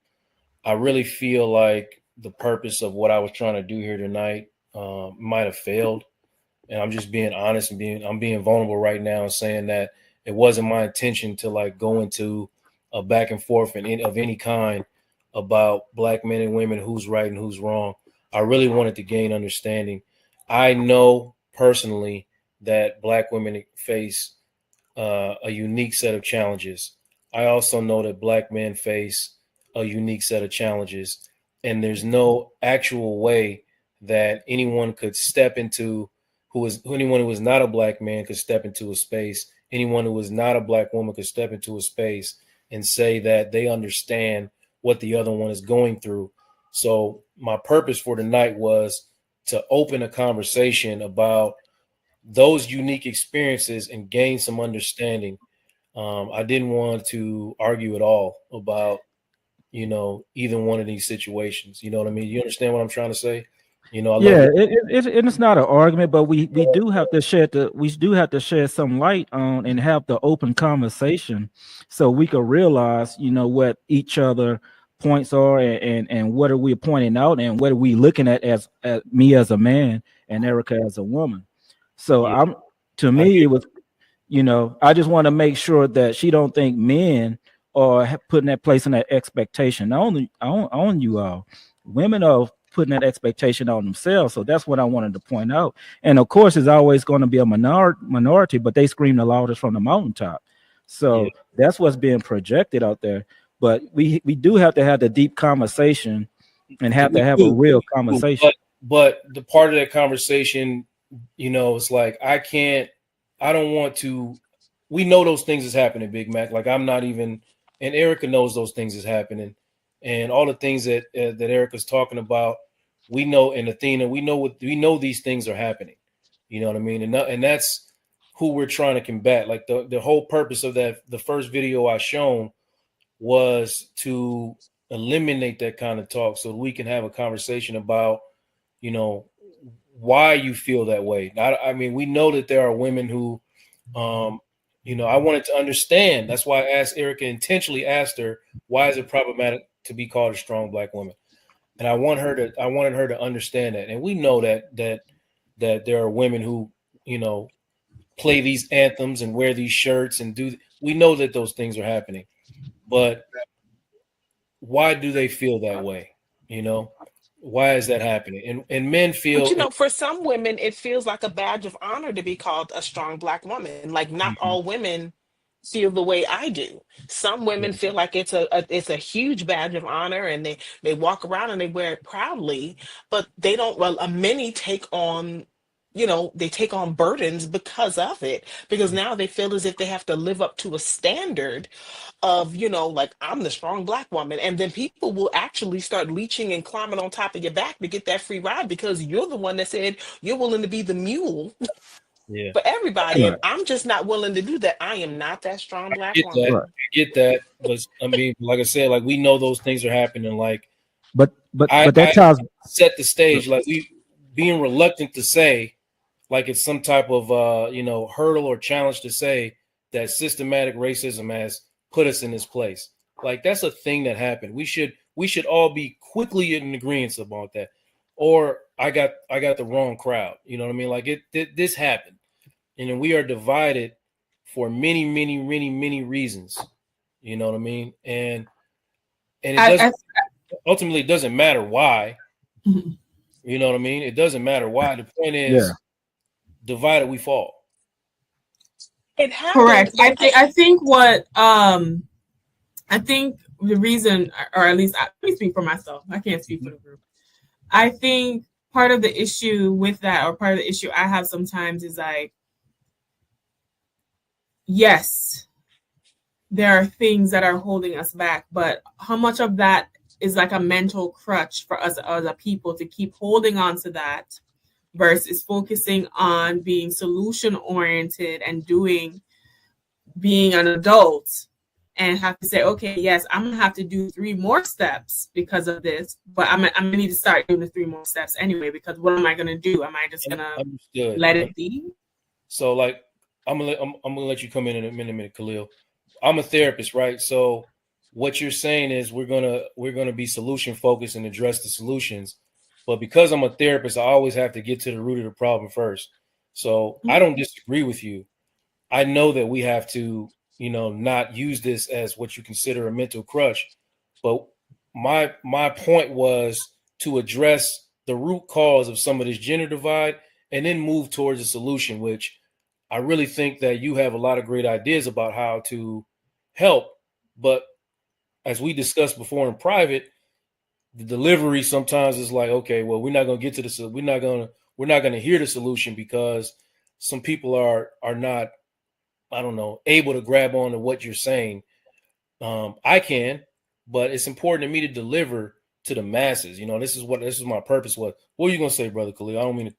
I really feel like the purpose of what I was trying to do here tonight might have failed. And I'm just being honest and I'm being vulnerable right now and saying that it wasn't my intention to like go into a back and forth of any kind about black men and women, who's right and who's wrong. I really wanted to gain understanding. I know personally that black women face a unique set of challenges. I also know that black men face a unique set of challenges, and there's no actual way that anyone could step into anyone who is not a black man could step into a space. Anyone who is not a black woman could step into a space and say that they understand what the other one is going through. So my purpose for tonight was to open a conversation about those unique experiences and gain some understanding. I didn't want to argue at all about, you know, either one of these situations. You know what I mean? You understand what I'm trying to say? You know, it's not an argument, but we do have to shed some light on and have the open conversation so we can realize, you know, what each other points are and what are we pointing out and what are we looking at as me as a man and Erica as a woman. So it was, you know, I just want to make sure that she don't think men are putting that place in that expectation. Not only on you all, women are putting that expectation on themselves. So that's what I wanted to point out. And of course, it's always going to be a minority, but they scream the loudest from the mountaintop. So that's what's being projected out there. But we do have to have the deep conversation and have to have a real conversation. But the part of that conversation, it's like I don't want to. We know those things is happening, Big Mac. Like I'm not even, and Erica knows those things is happening, and all the things that Erica's talking about, we know, and Athena, we know these things are happening. You know what I mean? And that's who we're trying to combat. Like the whole purpose of the first video I shown was to eliminate that kind of talk so we can have a conversation about, why you feel that way. I mean, we know that there are women who, I wanted to understand. That's why I asked Erica, intentionally asked her, why is it problematic to be called a strong Black woman? And I wanted her to understand that. And we know that there are women who, play these anthems and wear these shirts and we know that those things are happening, but why do they feel that way? Why is that happening? And men feel, but for some women, it feels like a badge of honor to be called a strong Black woman. Like not all women feel the way I do. Some women feel like it's a huge badge of honor, and they walk around and they wear it proudly, but they don't. Well, many take on, they take on burdens because of it, because now they feel as if they have to live up to a standard of, like I'm the strong Black woman. And then people will actually start leeching and climbing on top of your back to get that free ride because you're the one that said you're willing to be the mule for everybody. And I'm just not willing to do that. I am not that strong Black woman. I get that. But I mean, like I said, like we know those things are happening. Like, but that tells set the stage. Like we being reluctant to say, like it's some type of hurdle or challenge to say that systematic racism has put us in this place. Like that's a thing that happened. We should all be quickly in agreement about that. Or I got the wrong crowd. You know what I mean? Like this happened, and then we are divided for many, many, many, many reasons. You know what I mean? And it doesn't ultimately it doesn't matter why. You know what I mean? It doesn't matter why. The point is, divided we fall. It happens. Correct. I think the reason, or at least let me speak for myself. I can't speak for the group. I think part of the issue with that, or part of the issue I have sometimes, is like, yes, there are things that are holding us back, but how much of that is like a mental crutch for us as a people to keep holding on to that versus focusing on being solution oriented and being an adult, and have to say, okay, yes, I'm gonna have to do 3 more steps because of this, but I'm gonna need to start doing the 3 more steps anyway, because what am I gonna do? Am I just gonna let it be? So like I'm gonna let you come in a minute, Khalil. I'm a therapist, right? So what you're saying is we're gonna be solution focused and address the solutions. But because I'm a therapist, I always have to get to the root of the problem first. So I don't disagree with you. I know that we have to, not use this as what you consider a mental crutch. But my point was to address the root cause of some of this gender divide and then move towards a solution, which I really think that you have a lot of great ideas about how to help. But as we discussed before in private, the delivery sometimes is like, okay, well, we're not going to get to the, we're not going to hear the solution because some people are not, I don't know, able to grab on to what you're saying. I can, but it's important to me to deliver to the masses. This is my purpose. What are you going to say, Brother Khalil? I don't mean to,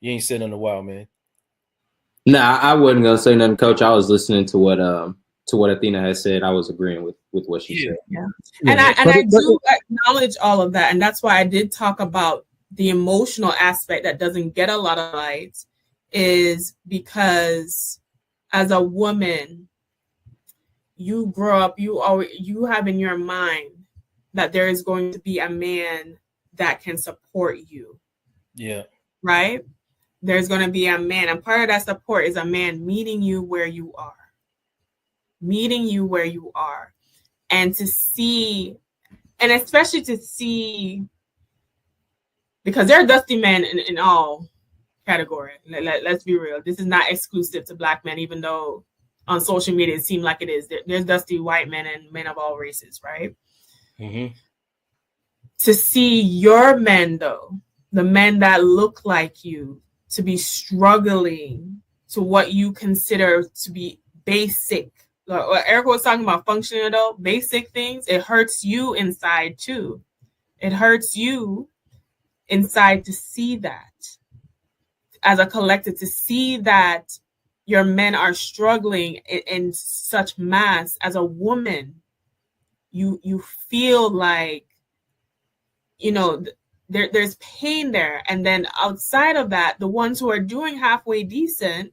you ain't said in a while, man. Nah, I wasn't going to say nothing, Coach. I was listening to what Athena has said. I was agreeing with what she said. Yeah. And I do acknowledge all of that. And that's why I did talk about the emotional aspect that doesn't get a lot of light, is because as a woman, you grow up, you have in your mind that there is going to be a man that can support you. Yeah. Right? There's going to be a man. And part of that support is a man meeting you where you are. And to see, and especially to see because there are dusty men in all category. Let's be real. This is not exclusive to Black men, even though on social media it seems like it is. There's dusty white men and men of all races, right? Mm-hmm. To see your men, though, the men that look like you, to be struggling to what you consider to be basic. What Erica was talking about, functional adult, basic things, it hurts you inside too. It hurts you inside to see that. As a collective, to see that your men are struggling in such mass. As a woman, you feel like, you know, there's pain there. And then outside of that, the ones who are doing halfway decent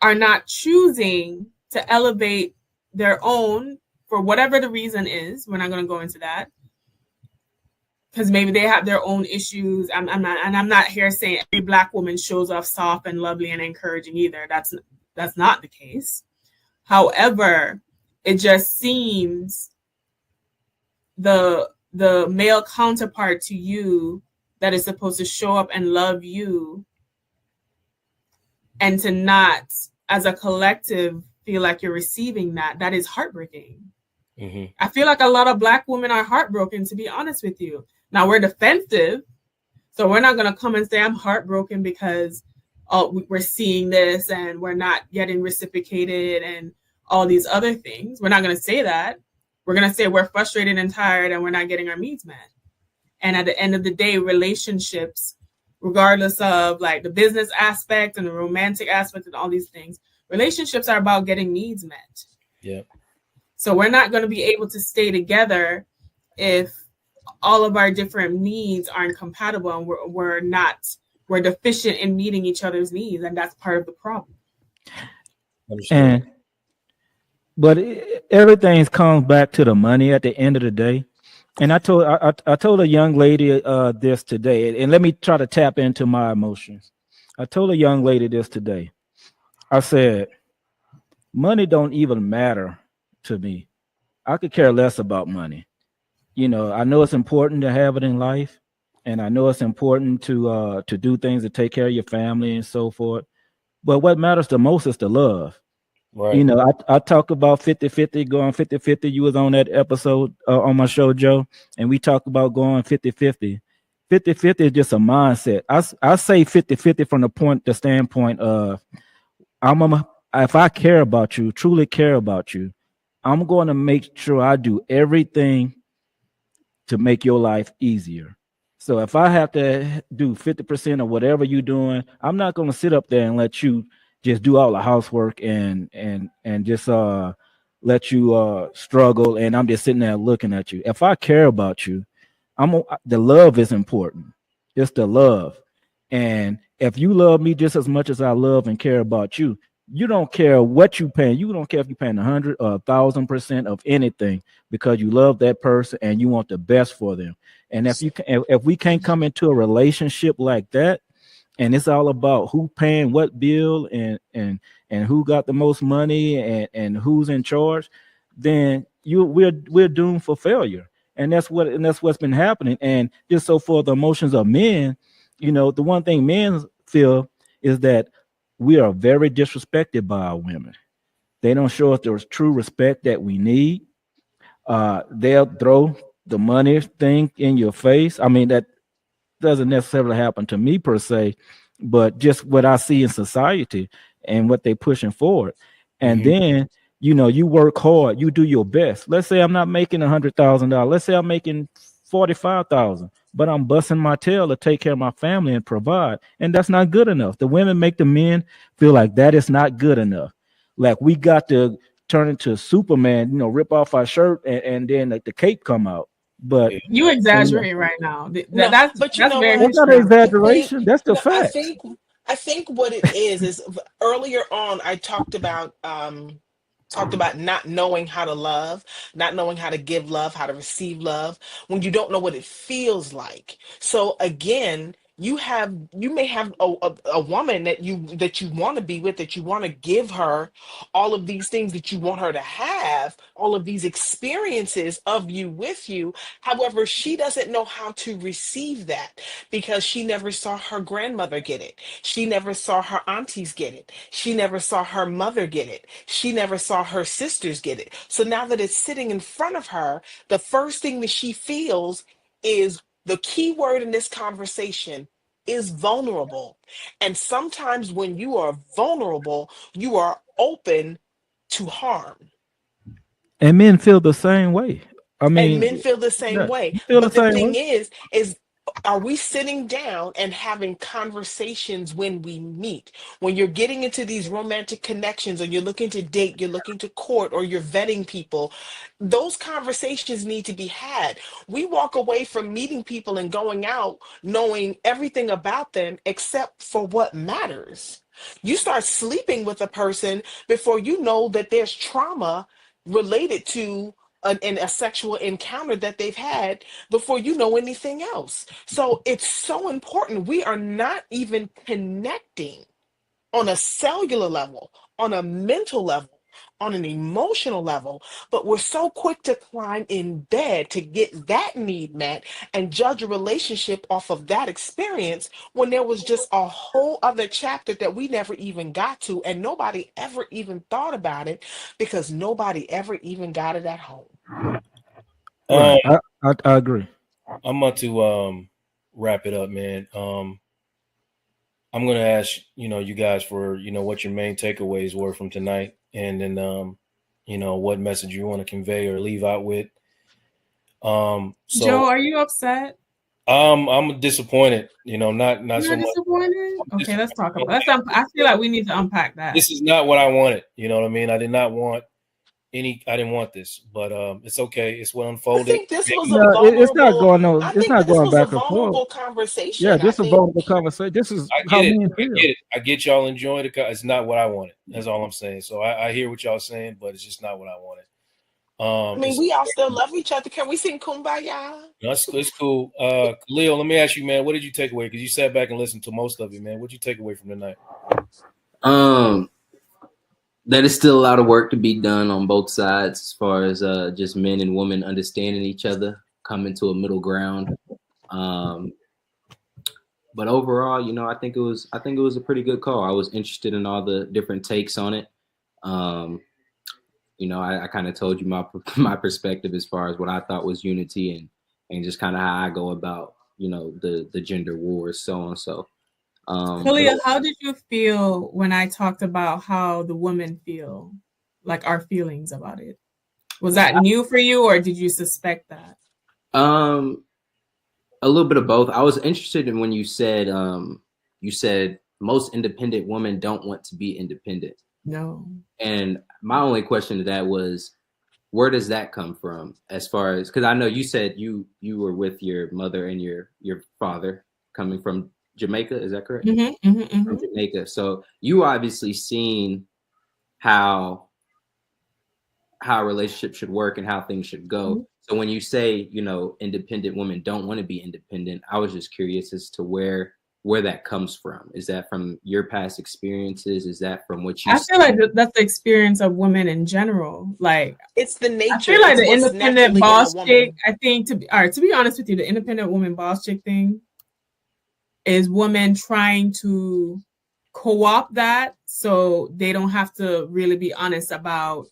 are not choosing to elevate their own for whatever the reason is. We're not going to go into that, because maybe they have their own issues. I'm not here saying every Black woman shows off soft and lovely and encouraging either. That's not the case. However, it just seems the male counterpart to you that is supposed to show up and love you, and to not, as a collective, feel like you're receiving that is heartbreaking. Mm-hmm. I feel like a lot of Black women are heartbroken, to be honest with you. Now, we're defensive, so we're not going to come and say I'm heartbroken because we're seeing this and we're not getting reciprocated and all these other things. We're not going to say that. We're going to say we're frustrated and tired and we're not getting our needs met. And at the end of the day, relationships, regardless of like the business aspect and the romantic aspect and all these things, relationships are about getting needs met. Yeah. So we're not going to be able to stay together if all of our different needs aren't compatible and we're deficient in meeting each other's needs. And that's part of the problem. But everything comes back to the money at the end of the day. And I told a young lady this today, and let me try to tap into my emotions. I told a young lady this today. I said, money don't even matter to me. I could care less about money. You know, I know it's important to have it in life, and I know it's important to do things to take care of your family and so forth. But what matters the most is the love. Right. You know, I talk about 50-50, going 50-50. You was on that episode on my show, Joe, and we talk about going 50-50. 50-50 is just a mindset. I say 50-50 from the standpoint of if I care about you, truly care about you, I'm going to make sure I do everything to make your life easier. So if I have to do 50% of whatever you're doing, I'm not going to sit up there and let you just do all the housework and just let you struggle, and I'm just sitting there looking at you. If I care about you, the love is important. It's the love. And if you love me just as much as I love and care about you, you don't care what you paying. You don't care if you're paying 100 or 1,000% of anything, because you love that person and you want the best for them. And if we can't come into a relationship like that, and it's all about who paying what bill and who got the most money and who's in charge, then we're doomed for failure. And that's what's been happening. And just so for the emotions of men, you know, the one thing men feel is that we are very disrespected by our women. They don't show us the true respect that we need. They'll throw the money thing in your face. I mean, that doesn't necessarily happen to me per se, but just what I see in society and what they're pushing forward. And then, you know, you work hard, you do your best. Let's say I'm not making $100,000. Let's say I'm making 45,000, but I'm busting my tail to take care of my family and provide. And that's not good enough. The women make the men feel like that is not good enough. Like we got to turn into Superman, you know, rip off our shirt and then like the cape come out. But you exaggerate right now. That's not an exaggeration. That's the fact. I think what it is earlier on I talked about not knowing how to love, not knowing how to give love, how to receive love when you don't know what it feels like. So again, You may have a woman that you want to be with, that you want to give her all of these things that you want her to have, all of these experiences of you with you. However, she doesn't know how to receive that because she never saw her grandmother get it. She never saw her aunties get it. She never saw her mother get it. She never saw her sisters get it. So now that it's sitting in front of her, the first thing that she feels is, the key word in this conversation is vulnerable. And sometimes when you are vulnerable, you are open to harm. And men feel the same way. I And mean, men feel the same yeah, way. you feel the But the same thing way. is, are we sitting down and having conversations when we meet? When you're getting into these romantic connections, or you're looking to date, you're looking to court, or you're vetting people, those conversations need to be had. We walk away from meeting people and going out knowing everything about them except for what matters. You start sleeping with a person before you know that there's trauma related to in a sexual encounter that they've had before you know anything else. So it's so important. We are not even connecting on a cellular level, on a mental level, on an emotional level, but we're so quick to climb in bed to get that need met and judge a relationship off of that experience, when there was just a whole other chapter that we never even got to, and nobody ever even thought about it because nobody ever even got it at home. Right. I agree. I'm about to wrap it up, man. I'm gonna ask you guys for what your main takeaways were from tonight, and then what message you want to convey or leave out with. So Joe, are you upset? I'm disappointed. Not You're so much. disappointed? Okay, let's talk about that. I feel like we need to unpack that. This is not what I wanted. You know what I mean? I didn't want this, but it's okay. It's what I unfolded. think this was a No, it's not vulnerable. going on. I It's think not this going was a back and forth. vulnerable conversation. Yeah, I just a think vulnerable conversation. This is I how get it. men I feel. get it. I get y'all enjoying it. It's not what I wanted. That's all I'm saying. So I hear what y'all saying, but it's just not what I wanted. I mean, we all still love each other. Can we sing Kumbaya? It's cool. Leo, let me ask you, man, what did you take away? Because you sat back and listened to most of it, man. What did you take away from tonight? That is still a lot of work to be done on both sides, as far as just men and women understanding each other, coming to a middle ground. But overall, I think it was a pretty good call. I was interested in all the different takes on it. I kind of told you my perspective as far as what I thought was unity, and just kind of how I go about the gender wars, so on. So Kalia, how did you feel when I talked about how the women feel, like our feelings about it? Was that new for you, or did you suspect that? A little bit of both. I was interested in when you said most independent women don't want to be independent. No. And my only question to that was, where does that come from? As far as, because I know you said you were with your mother and your father coming from Jamaica. Is that correct? From Jamaica. So you obviously seen how a relationship should work and how things should go. So when you say, independent women don't want to be independent, I was just curious as to where that comes from. Is that from your past experiences? Is that from what you I feel like that's the experience of women in general. Like, it's the nature. I feel like the independent boss chick, I think, to be honest with you, the independent woman boss chick thing is women trying to co-opt that so they don't have to really be honest about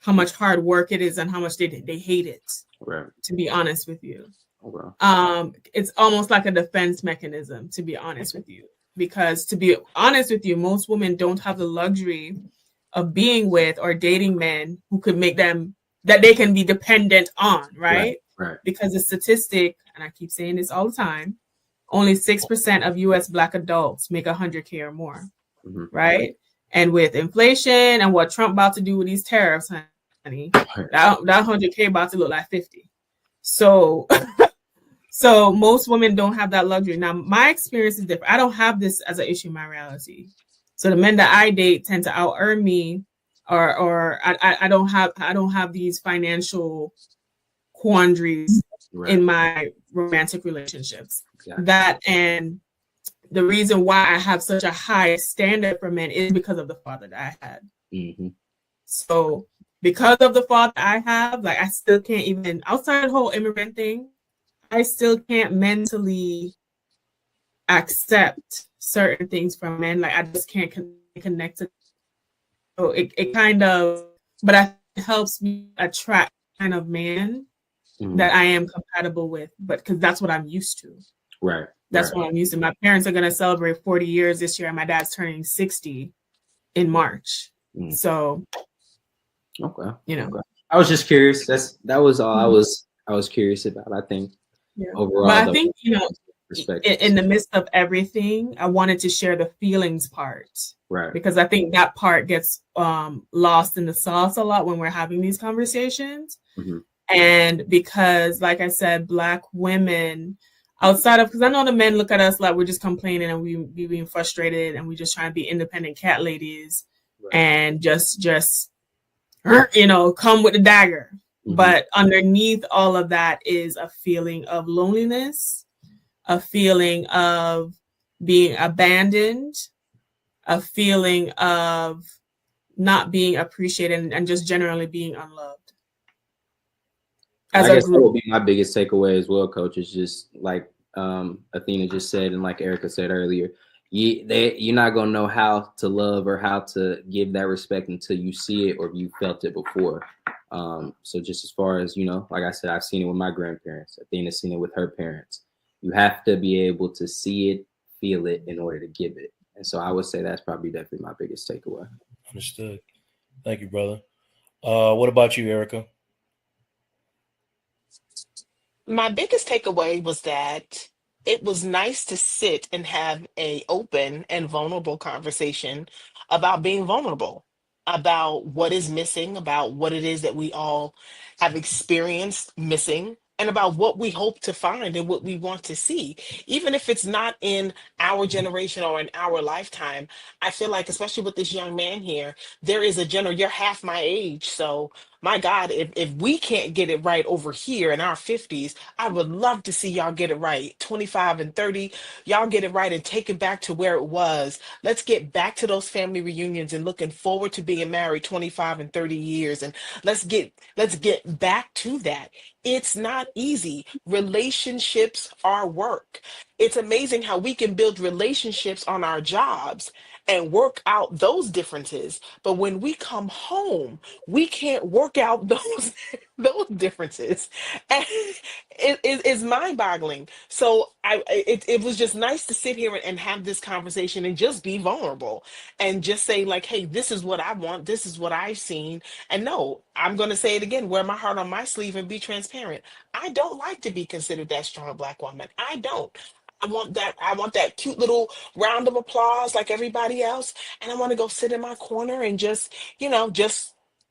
how much hard work it is and how much they hate it. Right. To be honest with you. Okay. It's almost like a defense mechanism, to be honest with you. Because to be honest with you, most women don't have the luxury of being with or dating men who could make them, that they can be dependent on, right? Right. Because the statistic, and I keep saying this all the time, only 6% of US Black adults make 100K or more, right? And with inflation and what Trump about to do with these tariffs, honey, that 100K about to look like 50. So, so most women don't have that luxury. Now, my experience is different. I don't have this as an issue in my reality. So the men that I date tend to out earn me, or I don't have these financial quandaries in my romantic relationships. That, and the reason why I have such a high standard for men is because of the father that I had. Mm-hmm. So because of the father I have, like I still can't even, outside the whole immigrant thing, I still can't mentally accept certain things from men. Like I just can't connect to. So it kind of, but it helps me attract kind of man that I am compatible with, but because that's what I'm used to. Right. That's what I'm used to. My parents are going to celebrate 40 years this year, and my dad's turning 60 in March. So, okay, you know, I was just curious. That was all I was curious about. I think overall, but I think, you know, in the midst of everything, I wanted to share the feelings part, right? Because I think that part gets lost in the sauce a lot when we're having these conversations. And because, like I said, Black women, outside of, because I know the men look at us like we're just complaining and we being frustrated and we just trying to be independent cat ladies and just you know, come with the dagger. But underneath all of that is a feeling of loneliness, a feeling of being abandoned, a feeling of not being appreciated, and just generally being unloved. I guess that would be my biggest takeaway as well, Coach. Is just like Athena just said, and like Erica said earlier, you're not gonna know how to love or how to give that respect until you see it or you felt it before. So just as far as, you know, like I said, I've seen it with my grandparents. Athena's seen it with her parents. You have to be able to see it, feel it in order to give it. And so I would say that's probably definitely my biggest takeaway. Understood. Thank you, brother. What about you, Erica? My biggest takeaway was that it was nice to sit and have a open and vulnerable conversation about being vulnerable, about what is missing, about what it is that we all have experienced missing, and about what we hope to find and what we want to see. Even if it's not in our generation or in our lifetime, I feel like, especially with this young man here, there is you're half my age. So my God, if we can't get it right over here in our 50s, I would love to see y'all get it right. 25 and 30, y'all get it right and take it back to where it was. Let's get back to those family reunions and looking forward to being married 25 and 30 years. And let's get back to that. It's not easy. Relationships are work. It's amazing how we can build relationships on our jobs and work out those differences. But when we come home, we can't work out those differences. And it's mind-boggling. So it was just nice to sit here and have this conversation and just be vulnerable and just say, like, hey, this is what I want, this is what I've seen. And no, I'm going to say it again, wear my heart on my sleeve and be transparent. I don't like to be considered that strong Black woman. I don't. I want that cute little round of applause like everybody else. And I want to go sit in my corner and just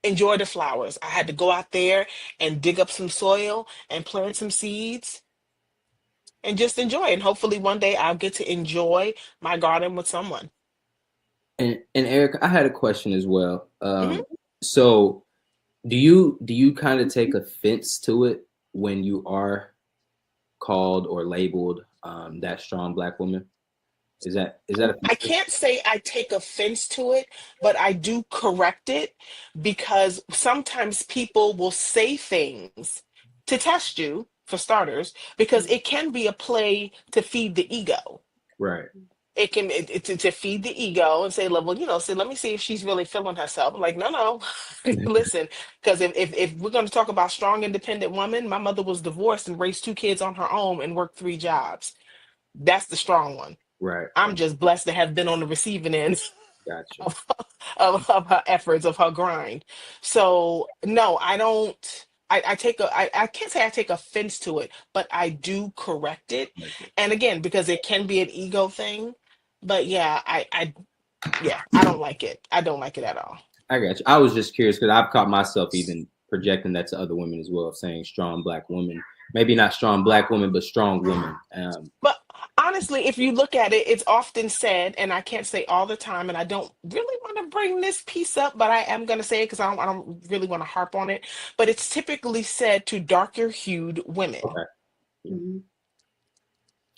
enjoy the flowers. I had to go out there and dig up some soil and plant some seeds and just enjoy. And hopefully one day I'll get to enjoy my garden with someone. And Eric, I had a question as well. So do you kind of take offense to it when you are called or labeled that strong Black woman? Is that I can't say I take offense to it, but I do correct it, because sometimes people will say things to test you, for starters, because it can be a play to feed the ego. Right. It can to feed the ego and say, well, say, let me see if she's really feeling herself. I'm like, no. Listen, because if we're going to talk about strong, independent woman, my mother was divorced and raised 2 kids on her own and worked 3 jobs. That's the strong one. Right. I'm just blessed to have been on the receiving end Gotcha. of her efforts, of her grind. So no, I don't. I can't say I take offense to it, but I do correct it. And again, because it can be an ego thing. But yeah, I don't like it. I don't like it at all. I got you. I was just curious because I've caught myself even projecting that to other women as well, saying strong Black woman. Maybe not strong Black woman, but strong woman. But honestly, if you look at it, it's often said, and I can't say all the time, and I don't really want to bring this piece up, but I am going to say it because I don't really want to harp on it. But it's typically said to darker hued women. Okay.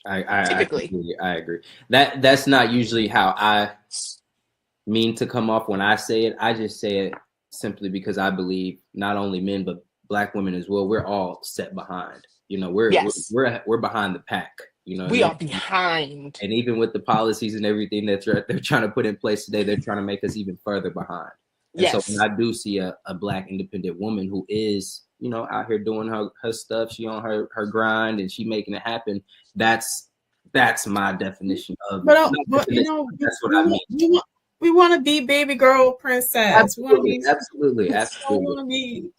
typically. I agree. That's not usually how I mean to come off when I say it. I just say it simply because I believe not only men but Black women as well. We're all set behind. You know, Yes, we're behind the pack. You know, we are behind. and even with the policies and everything that they're trying to put in place today, they're trying to make us even further behind. And so when Yes, I do see a Black independent woman who is, you know, out here doing her stuff, she on her grind and she making it happen. That's my definition of. But you know, That's what I mean. we want to be baby girl princess. We want to be Absolutely. We want to be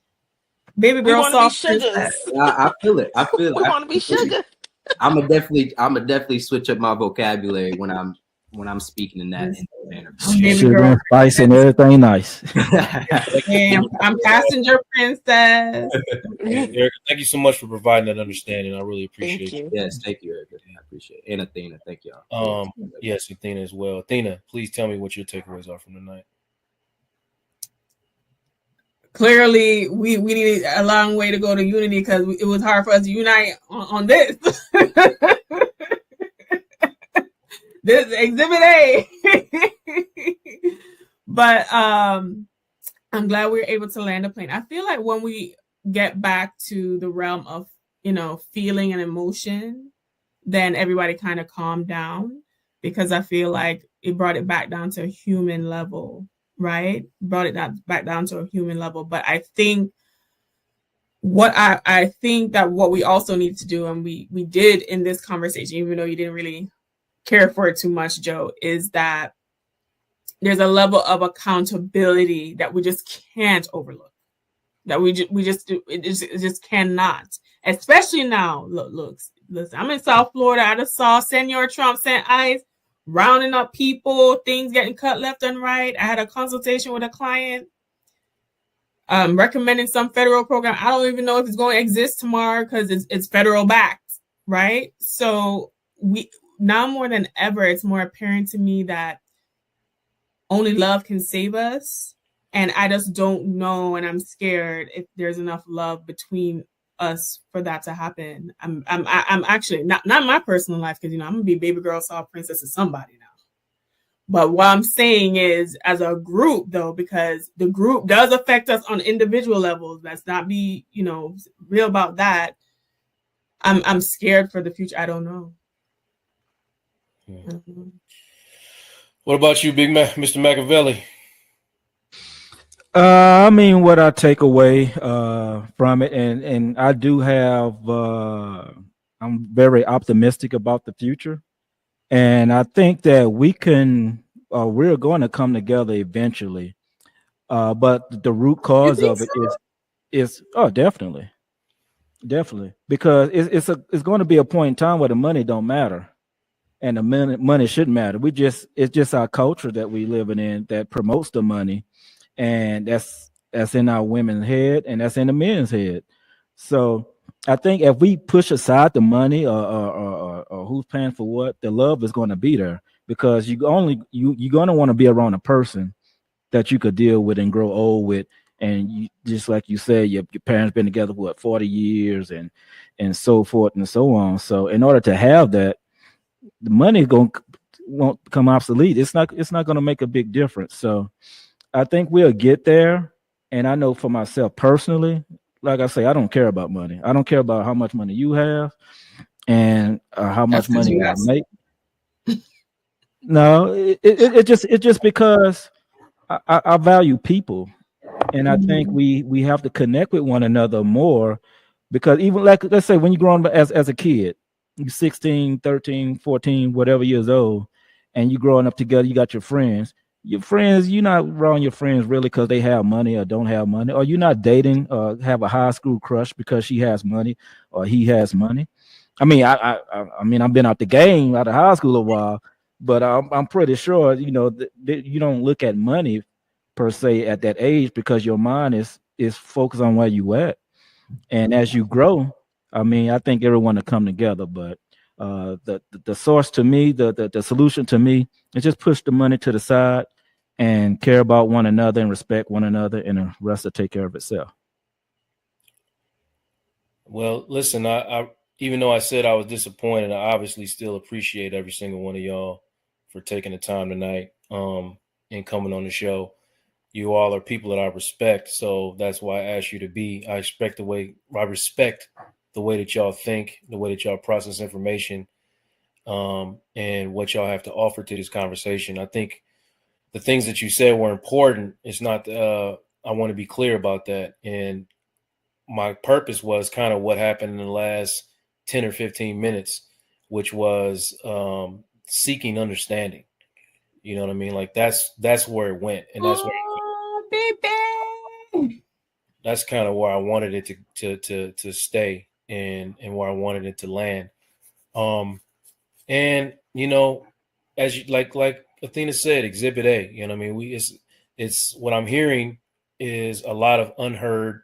baby we girl want to be soft princess. sugars. I feel it. We want to be sugar. I'm gonna definitely switch up my vocabulary when I'm speaking in that manner. Baby Sugar girl and spice and everything nice. I'm passenger princess. Erica, thank you so much for providing that understanding. I really appreciate Thank you. Yes, thank you, Erica. I appreciate it. And Athena, thank y'all. Yes, Athena as well. Athena, please tell me what your takeaways are from tonight. Clearly, we needed a long way to go to unity because it was hard for us to unite on this. This is Exhibit A. But I'm glad we were able to land a plane. I feel like when we get back to the realm of, you know, feeling and emotion, then everybody kind of calmed down, because I feel like it brought it back down to a human level, right? Brought it back down to a human level. But I think I think that what we also need to do, and we did in this conversation, even though you didn't really care for it too much, Joe, is that there's a level of accountability that we just can't overlook. That we just cannot, especially now. Listen, I'm in South Florida. I just saw Senor Trump sent ICE rounding up people, things getting cut left and right. I had a consultation with a client recommending some federal program. I don't even know if it's going to exist tomorrow because it's federal backed, right? So we now more than ever, it's more apparent to me that only love can save us. And I just don't know, and I'm scared if there's enough love between us for that to happen. I'm actually not my personal life, because, you know, I'm gonna be baby girl soft princess to somebody now. But what I'm saying is, as a group, though, because the group does affect us on individual levels. Let's not be, you know, real about that. I'm scared for the future. I don't know. What about you, Mr. Machiavelli? I mean, what I take away from it, and I do have, I'm very optimistic about the future, and I think that we're going to come together eventually. But the root cause of it is definitely, because it's going to be a point in time where the money don't matter, and the money shouldn't matter. It's just our culture that we living in that promotes the money. And that's in our women's head, and that's in the men's head. So I think if we push aside the money or who's paying for what, the love is going to be there, because you're going to want to be around a person that you could deal with and grow old with. And you, just like you said, your parents been together for 40 years and so forth and so on. So in order to have that, the money won't become obsolete. It's not going to make a big difference. So I think we'll get there. And I know for myself personally, like I say, I don't care about money. I don't care about how much money you have and how much money I make. No, it just because I value people. And I think we have to connect with one another more, because even like, let's say when you're growing up as a kid, you're 16, 13, 14, whatever years old, and you're growing up together, you got your friends. Your friends, you're not around your friends really because they have money or don't have money, or you're not dating or have a high school crush because she has money or he has money. I mean, I mean, I've been out the game out of high school a while, but I'm pretty sure, you know, that you don't look at money per se at that age, because your mind is focused on where you at. And as you grow, I mean, I think everyone will come together, but the source to me, the solution to me is just push the money to the side and care about one another and respect one another, and the rest will take care of itself. Well, listen, I even though I said I was disappointed, I obviously still appreciate every single one of y'all for taking the time tonight and coming on the show. You all are people that I respect, so that's why I asked you to be. I respect the way that y'all think, the way that y'all process information, and what y'all have to offer to this conversation. I think the things that you said were important. It's not. I want to be clear about that. And my purpose was kind of what happened in the last 10 or 15 minutes, which was seeking understanding. You know what I mean? Like that's where it went, and that's kind of where I wanted it to stay and where I wanted it to land. And you know, as you like Athena said, Exhibit A. You know what I mean? It's what I'm hearing is a lot of unheard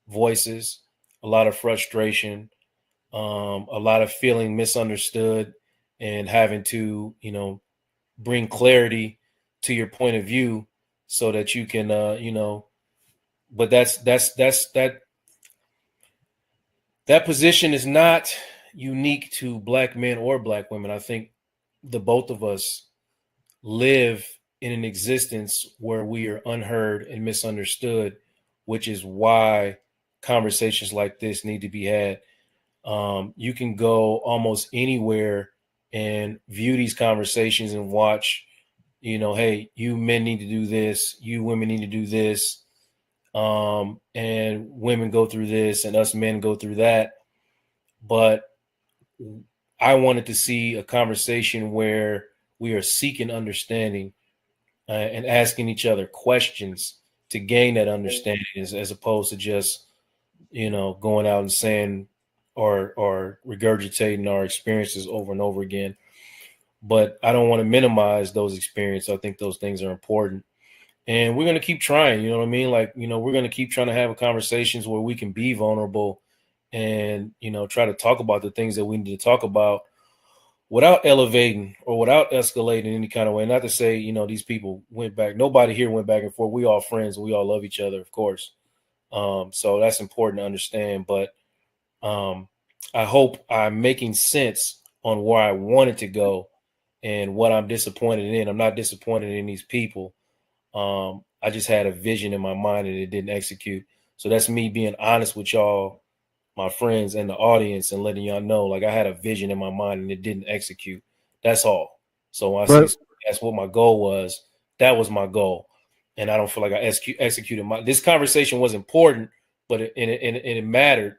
voices, a lot of frustration, a lot of feeling misunderstood, and having to, you know, bring clarity to your point of view so that you can, you know. But that position is not unique to Black men or Black women. I think the both of us live in an existence where we are unheard and misunderstood, which is why conversations like this need to be had. You can go almost anywhere and view these conversations and watch, you know, hey, you men need to do this, you women need to do this, and women go through this and us men go through that. But I wanted to see a conversation where we are seeking understanding and asking each other questions to gain that understanding, as opposed to just, you know, going out and saying or regurgitating our experiences over and over again. But I don't want to minimize those experiences. I think those things are important. And we're going to keep trying, you know what I mean? Like, you know, we're going to keep trying to have conversations where we can be vulnerable and, you know, try to talk about the things that we need to talk about without elevating or without escalating in any kind of way. Not to say, you know, these people went back. Nobody here went back and forth. We all friends. We all love each other, of course. So that's important to understand. But I hope I'm making sense on where I wanted to go and what I'm disappointed in. I'm not disappointed in these people. I just had a vision in my mind and it didn't execute. So that's me being honest with y'all, my friends and the audience, and letting y'all know, like, I had a vision in my mind and it didn't execute. That's all. So when I say that's what my goal was, that was my goal. And I don't feel like I executed this conversation was important, but it mattered,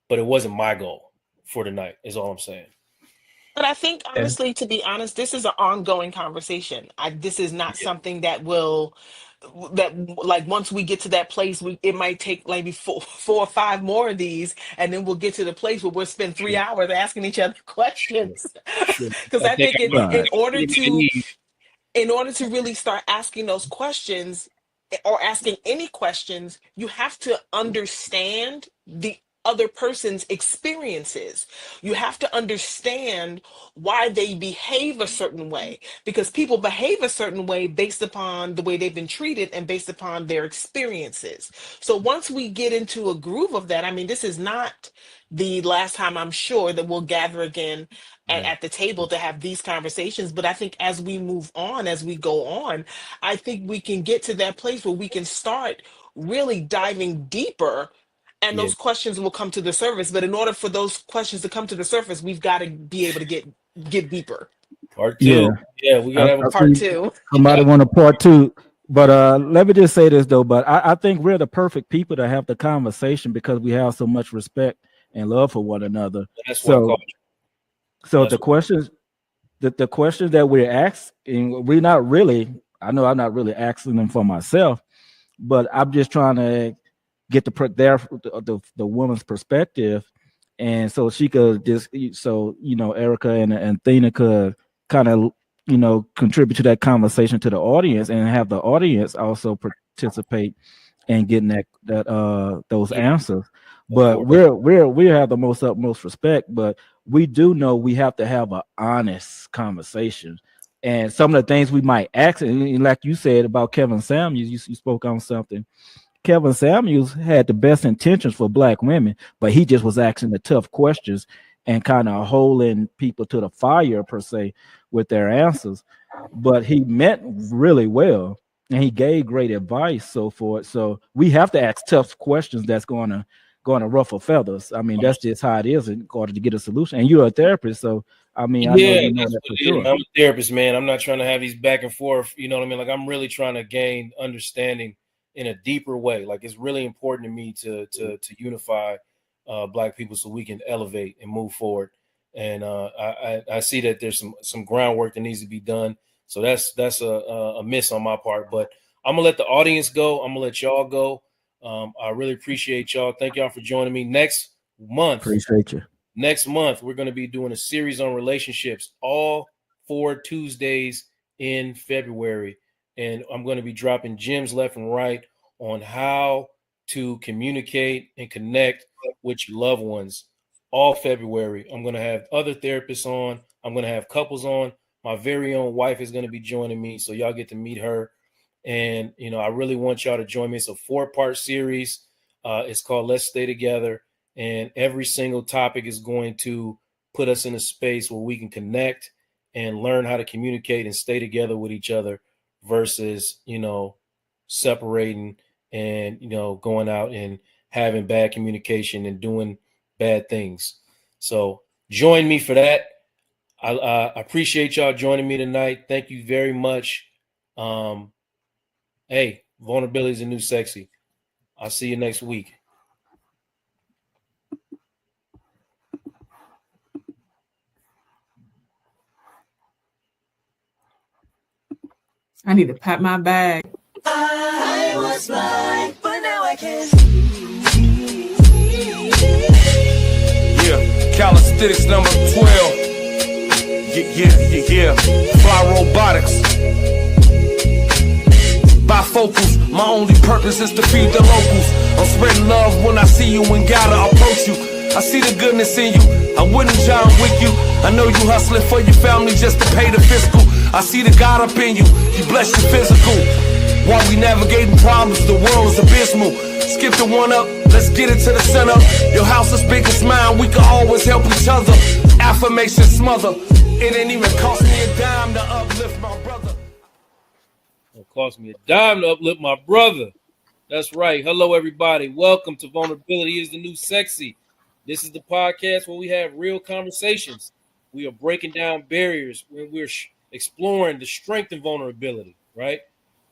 but it wasn't my goal for tonight, is all I'm saying. But I think, honestly, to be honest, this is an ongoing conversation. This is not something that like once we get to that place, it might take maybe four or five more of these, and then we'll get to the place where we'll spend 3 hours asking each other questions. Because I think in order to really start asking those questions or asking any questions, you have to understand the other person's experiences. You have to understand why they behave a certain way, because people behave a certain way based upon the way they've been treated and based upon their experiences. So once we get into a groove of that, I mean, this is not the last time, I'm sure, that we'll gather again at the table to have these conversations. But I think as we move on, as we go on, I think we can get to that place where we can start really diving deeper, and those questions will come to the surface. But in order for those questions to come to the surface, we've got to be able to get deeper. Part two. Yeah, we gotta have a part two. Somebody want a part two. But let me just say this though, but I think we're the perfect people to have the conversation because we have so much respect and love for one another. That's so the questions that we're asking, we're not really, I know I'm not really asking them for myself, but I'm just trying to get the woman's perspective, and so she could just, so, you know, Erica and Athena could kind of, you know, contribute to that conversation to the audience, and have the audience also participate in getting those answers. But we have the utmost respect, but we do know we have to have an honest conversation. And some of the things we might ask, and like you said about Kevin Samuels, you spoke on something. Kevin Samuels had the best intentions for black women, but he just was asking the tough questions and kind of holding people to the fire per se with their answers. But he meant really well and he gave great advice so forth. So we have to ask tough questions that's going to ruffle feathers. I mean, that's just how it is in order to get a solution. And you're a therapist, so I mean, I know you know that for sure. I'm a therapist, man. I'm not trying to have these back and forth. You know what I mean? Like, I'm really trying to gain understanding in a deeper way. Like, it's really important to me to unify black people so we can elevate and move forward. And I see that there's some groundwork that needs to be done. So that's a miss on my part. But I'm gonna let the audience go. I'm gonna let y'all go. I really appreciate y'all. Thank y'all for joining me. Next month, Appreciate you. Next month, we're going to be doing a series on relationships, all 4 Tuesdays in February. And I'm going to be dropping gems left and right on how to communicate and connect with your loved ones all February. I'm going to have other therapists on. I'm going to have couples on. My very own wife is going to be joining me, so y'all get to meet her. And, you know, I really want y'all to join me. It's a 4-part series. It's called Let's Stay Together. And every single topic is going to put us in a space where we can connect and learn how to communicate and stay together with each other versus, you know, separating and, you know, going out and having bad communication and doing bad things. So join me for that. I appreciate y'all joining me tonight. Thank you very much. Hey, vulnerability is the new sexy. I'll see you next week. I need to pack my bag. I was blind, but now I can see. Yeah, calisthenics number 12. Yeah. Fly robotics. Bifocals, my only purpose is to feed the locals. I'm spreading love when I see you and gotta approach you. I see the goodness in you, I wouldn't John Wick you. I know you hustling for your family just to pay the fiscal. I see the God up in you, He bless your physical. While we navigating problems, the world is abysmal. Skip the one up, let's get it to the center. Your house is big as mine, we can always help each other. Affirmation smother, it ain't even cost me a dime to uplift my brother. It cost me a dime to uplift my brother. That's right. Hello, everybody. Welcome to Vulnerability is the New Sexy. This is the podcast where we have real conversations. We are breaking down barriers when we're exploring the strength and vulnerability, right?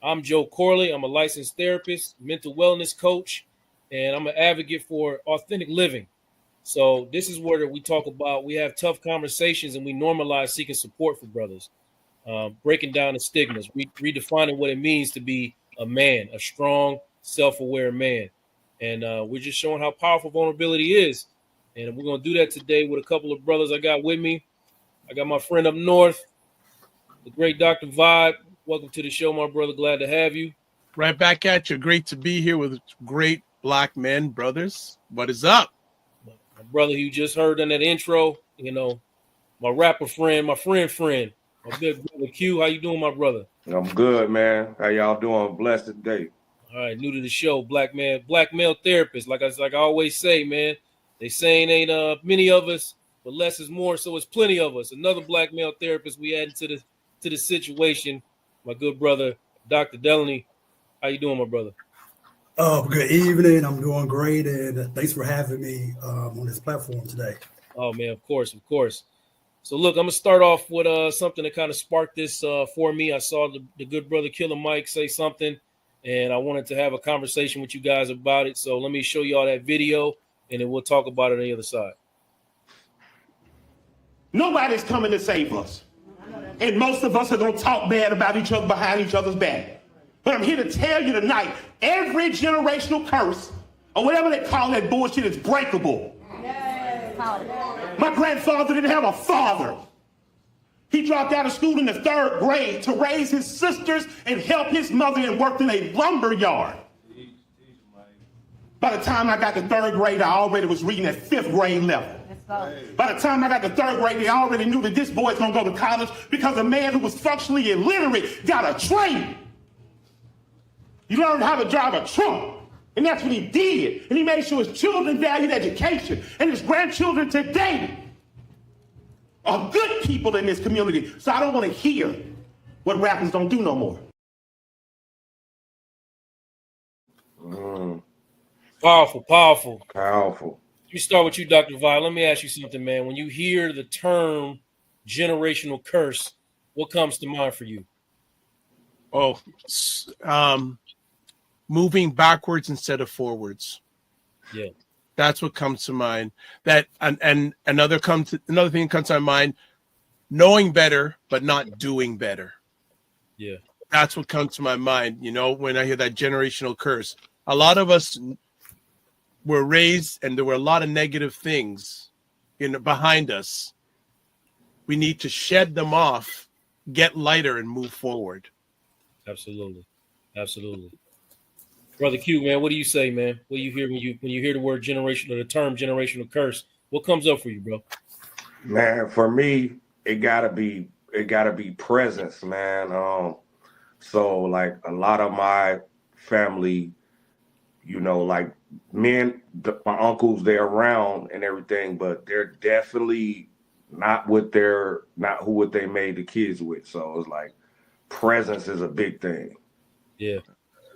I'm Joe Corley. I'm a licensed therapist, mental wellness coach, and I'm an advocate for authentic living. So this is where we talk about, we have tough conversations and we normalize seeking support for brothers, breaking down the stigmas, redefining what it means to be a man, a strong, self-aware man. And we're just showing how powerful vulnerability is. And we're going to do that today with a couple of brothers I got with me. I got my friend up north, the great Dr. Vibe. Welcome to the show, my brother. Glad to have you. Right back at you. Great to be here with great black men, brothers. What is up? My brother, you just heard in that intro, you know, my rapper friend, my friend, my big brother Q. How you doing, my brother? I'm good, man. How y'all doing? Blessed day. All right, new to the show, black male therapist. Like I always say, man, they saying ain't many of us, but less is more, so it's plenty of us. Another black male therapist we added to the situation. My good brother, Dr. Delaney. How you doing, my brother? Good evening. I'm doing great, and thanks for having me on this platform today. Oh man, of course. So look, I'm gonna start off with something that kind of sparked this for me. I saw the good brother Killer Mike say something, and I wanted to have a conversation with you guys about it. So let me show y'all that video, and then we'll talk about it on the other side. Nobody's coming to save us. And most of us are going to talk bad about each other behind each other's back. But I'm here to tell you tonight, every generational curse, or whatever they call that bullshit, is breakable. My grandfather didn't have a father. He dropped out of school in the 3rd grade to raise his sisters and help his mother and worked in a lumber yard. By the time I got to 3rd grade, I already was reading at 5th grade level. By the time I got to 3rd grade, they already knew that this boy's gonna go to college because a man who was functionally illiterate got a trade. You learned how to drive a truck. And that's what he did. And he made sure his children valued education. And his grandchildren today are good people in this community. So I don't want to hear what rappers don't do no more. Powerful, powerful. Powerful. Let me start with you, Dr. Vi. Let me ask you something, man. When you hear the term generational curse, what comes to mind for you? Oh, moving backwards instead of forwards. Yeah. That's what comes to mind. That and another thing that comes to my mind, knowing better but not doing better. Yeah. That's what comes to my mind, you know, when I hear that generational curse. A lot of us were raised and there were a lot of negative things behind us. We need to shed them off, get lighter, and move forward. Absolutely. Absolutely. Brother Q, man, what do you say, man? What do you hear when you hear the word generational, the term generational curse? What comes up for you, bro? Man, for me, it gotta be presence, man. So like a lot of my family, you know, like my uncles, they're around and everything, but they're definitely not what they made the kids with. So it's like presence is a big thing. Yeah.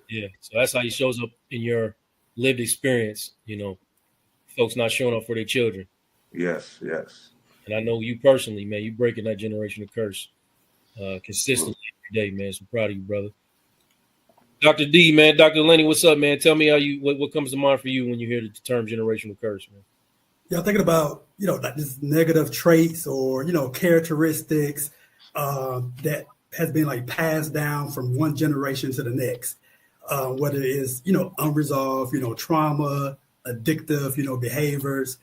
Yeah. So that's how he shows up in your lived experience, you know, folks not showing up for their children. Yes, yes. And I know you personally, man, you breaking that generational curse consistently every day, man. So proud of you, brother. Dr. D, man, Dr. Lenny, what's up, man? Tell me what comes to mind for you when you hear the term generational curse, man. Yeah, I'm thinking about, you know, like this negative traits or, you know, characteristics that has been like passed down from one generation to the next, whether it is, you know, unresolved, you know, trauma, addictive, you know, behaviors.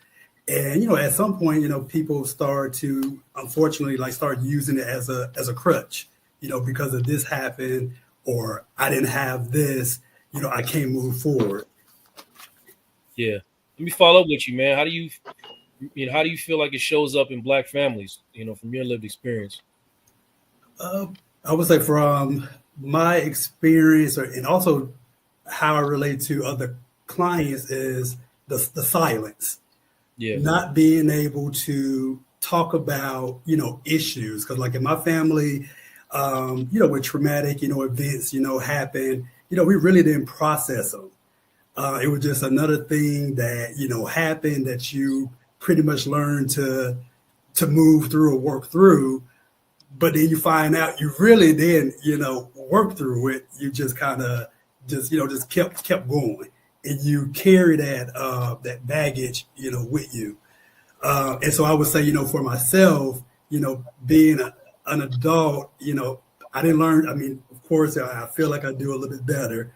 And, you know, at some point, you know, people start to, unfortunately, like start using it as a crutch, you know, because of this happened or I didn't have this, you know, I can't move forward. Yeah. Let me follow up with you, man. How do you feel like it shows up in Black families, you know, from your lived experience? I would say from my experience and also how I relate to other clients is the silence. Yeah. Not being able to talk about, you know, issues. Because like in my family, you know, with traumatic, you know, events, you know, happen, you know, we really didn't process them. It was just another thing that, you know, happened that you pretty much learned to move through or work through. But then you find out you really didn't, you know, work through it. You just kind of just kept going. And you carry that baggage, you know, with you. And so I would say, you know, for myself, you know, being an adult, you know, I didn't learn. I mean, of course, I feel like I do a little bit better,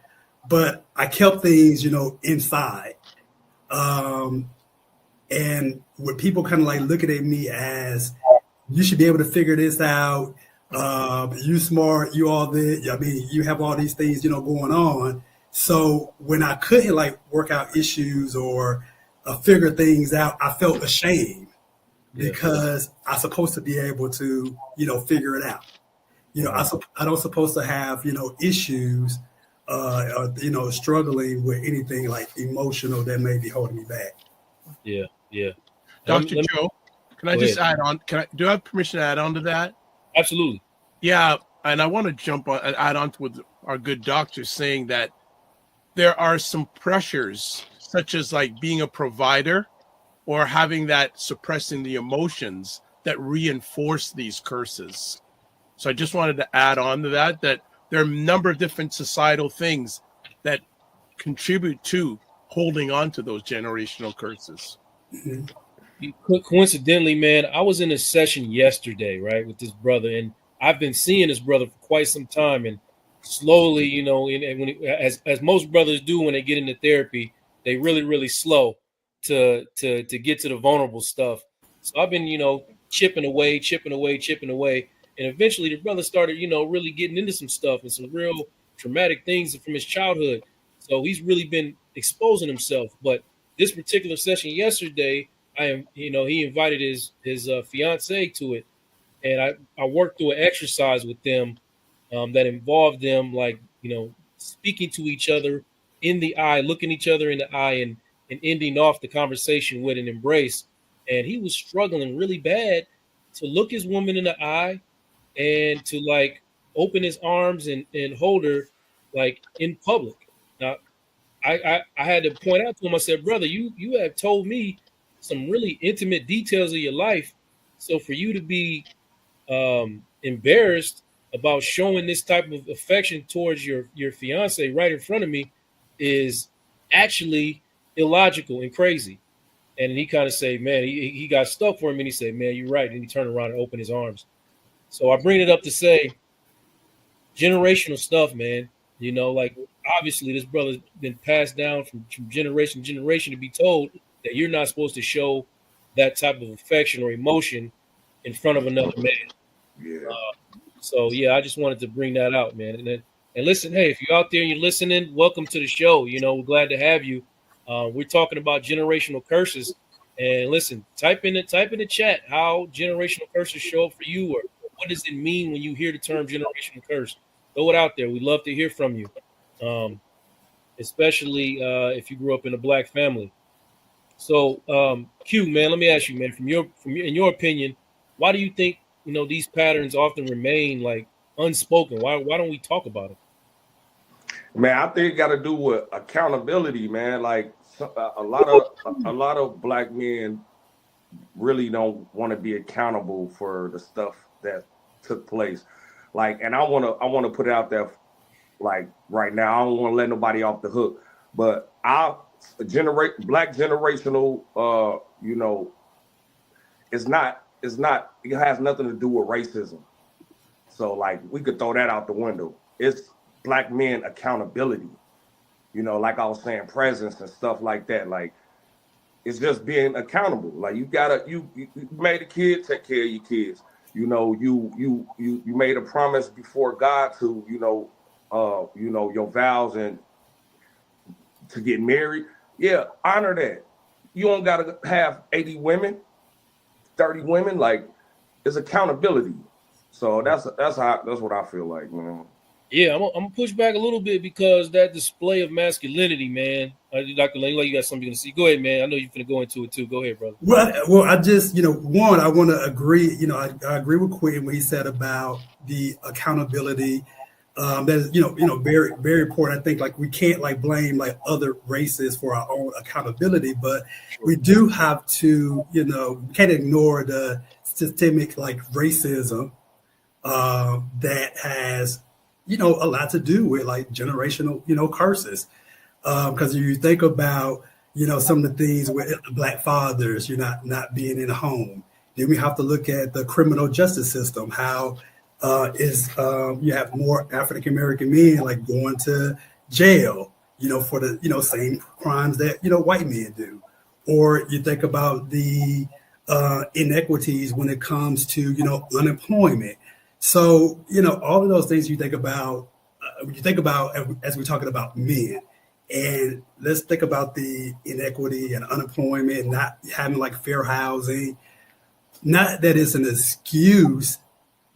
but I kept things, you know, inside. And with people kind of like looking at me as, you should be able to figure this out. You smart, you all this. I mean, you have all these things, you know, going on. So when I couldn't like work out issues or figure things out, I felt ashamed because I'm supposed to be able to, you know, figure it out. You know, I don't supposed to have, you know, issues or, you know, struggling with anything like emotional that may be holding me back. Yeah, yeah. Dr. Joe, can I just add on? Do I have permission to add on to that? Absolutely. Yeah, and I want to add on to what our good doctor saying that there are some pressures, such as like being a provider or having that suppressing the emotions that reinforce these curses. So I just wanted to add on to that there are a number of different societal things that contribute to holding on to those generational curses. Coincidentally, man, I was in a session yesterday, right, with this brother, and I've been seeing this brother for quite some time, and slowly, you know, as most brothers do when they get into therapy, they really, really slow to get to the vulnerable stuff. So I've been, you know, chipping away, and eventually the brother started, you know, really getting into some stuff and some real traumatic things from his childhood. So he's really been exposing himself. But this particular session yesterday, he invited his fiance to it, and I worked through an exercise with them that involved them, like, you know, speaking to each other in the eye, looking each other in the eye, and ending off the conversation with an embrace. And he was struggling really bad to look his woman in the eye and to like open his arms and hold her like in public. Now, I had to point out to him, I said, brother, you have told me some really intimate details of your life. So for you to be embarrassed about showing this type of affection towards your fiance right in front of me is actually illogical and crazy. And he kind of said, man, he got stuck for him, and he said, man, you're right. And he turned around and opened his arms. So I bring it up to say generational stuff, man. You know, like obviously this brother's been passed down from generation to generation to be told that you're not supposed to show that type of affection or emotion in front of another man. Yeah. So yeah, I just wanted to bring that out, man. And listen, hey, if you're out there and you're listening, welcome to the show. You know, we're glad to have you. We're talking about generational curses. And listen, type in the chat how generational curses show up for you, or what does it mean when you hear the term generational curse? Throw it out there. We'd love to hear from you, especially if you grew up in a Black family. So, Q, man, let me ask you, man, in your opinion, why do you think these patterns often remain like unspoken? Why don't we talk about it? Man, I think it got to do with accountability, man. Like a lot of Black men really don't want to be accountable for the stuff that took place. Like, and I want to put it out there, like right now. I don't want to let nobody off the hook, but Black generational, it has nothing to do with racism. So like we could throw that out the window. It's Black men accountability, like I was saying, presence and stuff like that. Like it's just being accountable. Like you made a kid, take care of your kids. You made a promise before God to, your vows and to get married. Yeah, honor that. You don't gotta have 80 women, 30 women. Like it's accountability. So that's what I feel like, man. Yeah, I'm gonna push back a little bit because that display of masculinity, man. Dr. Lane, you got something to see. Go ahead, man. I know you're gonna go into it too. Go ahead, brother. Well, I just, one, I want to agree. I agree with Quinn when he said about the accountability. That is, very, very important. I think like we can't like blame like other races for our own accountability, but we do have to, we can't ignore the systemic like racism that has, a lot to do with like generational, curses. Because you think about, some of the things with Black fathers, you're not being in a home. Then we have to look at the criminal justice system. How you have more African American men like going to jail, for the same crimes that white men do. Or you think about the inequities when it comes to unemployment. So all of those things you think about as we're talking about men. And let's think about the inequity and unemployment, not having like fair housing. Not that it's an excuse,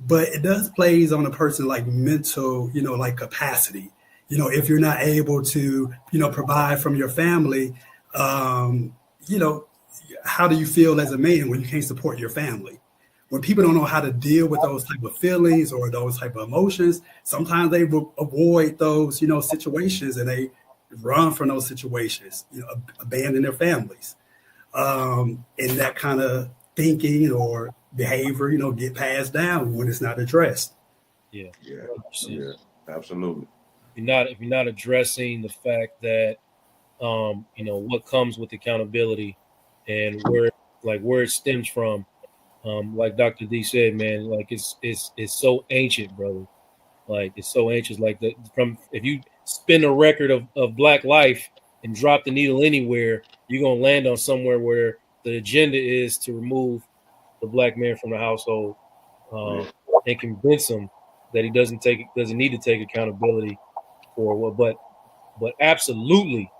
but it does plays on a person like mental, like capacity. If you're not able to, provide from your family, how do you feel as a man when you can't support your family? When people don't know how to deal with those type of feelings or those type of emotions, sometimes they will avoid those, situations, and they run from those situations, abandon their families. And that kind of thinking or behavior, get passed down when it's not addressed. Yeah, absolutely. If you're not addressing the fact that, what comes with accountability and where it stems from, like Dr. D said, man, like it's so ancient, brother. Like it's so ancient. Like if you spin a record of Black life and drop the needle anywhere, you're gonna land on somewhere where the agenda is to remove the Black man from the household, and convince him that he doesn't need to take accountability for what. But absolutely,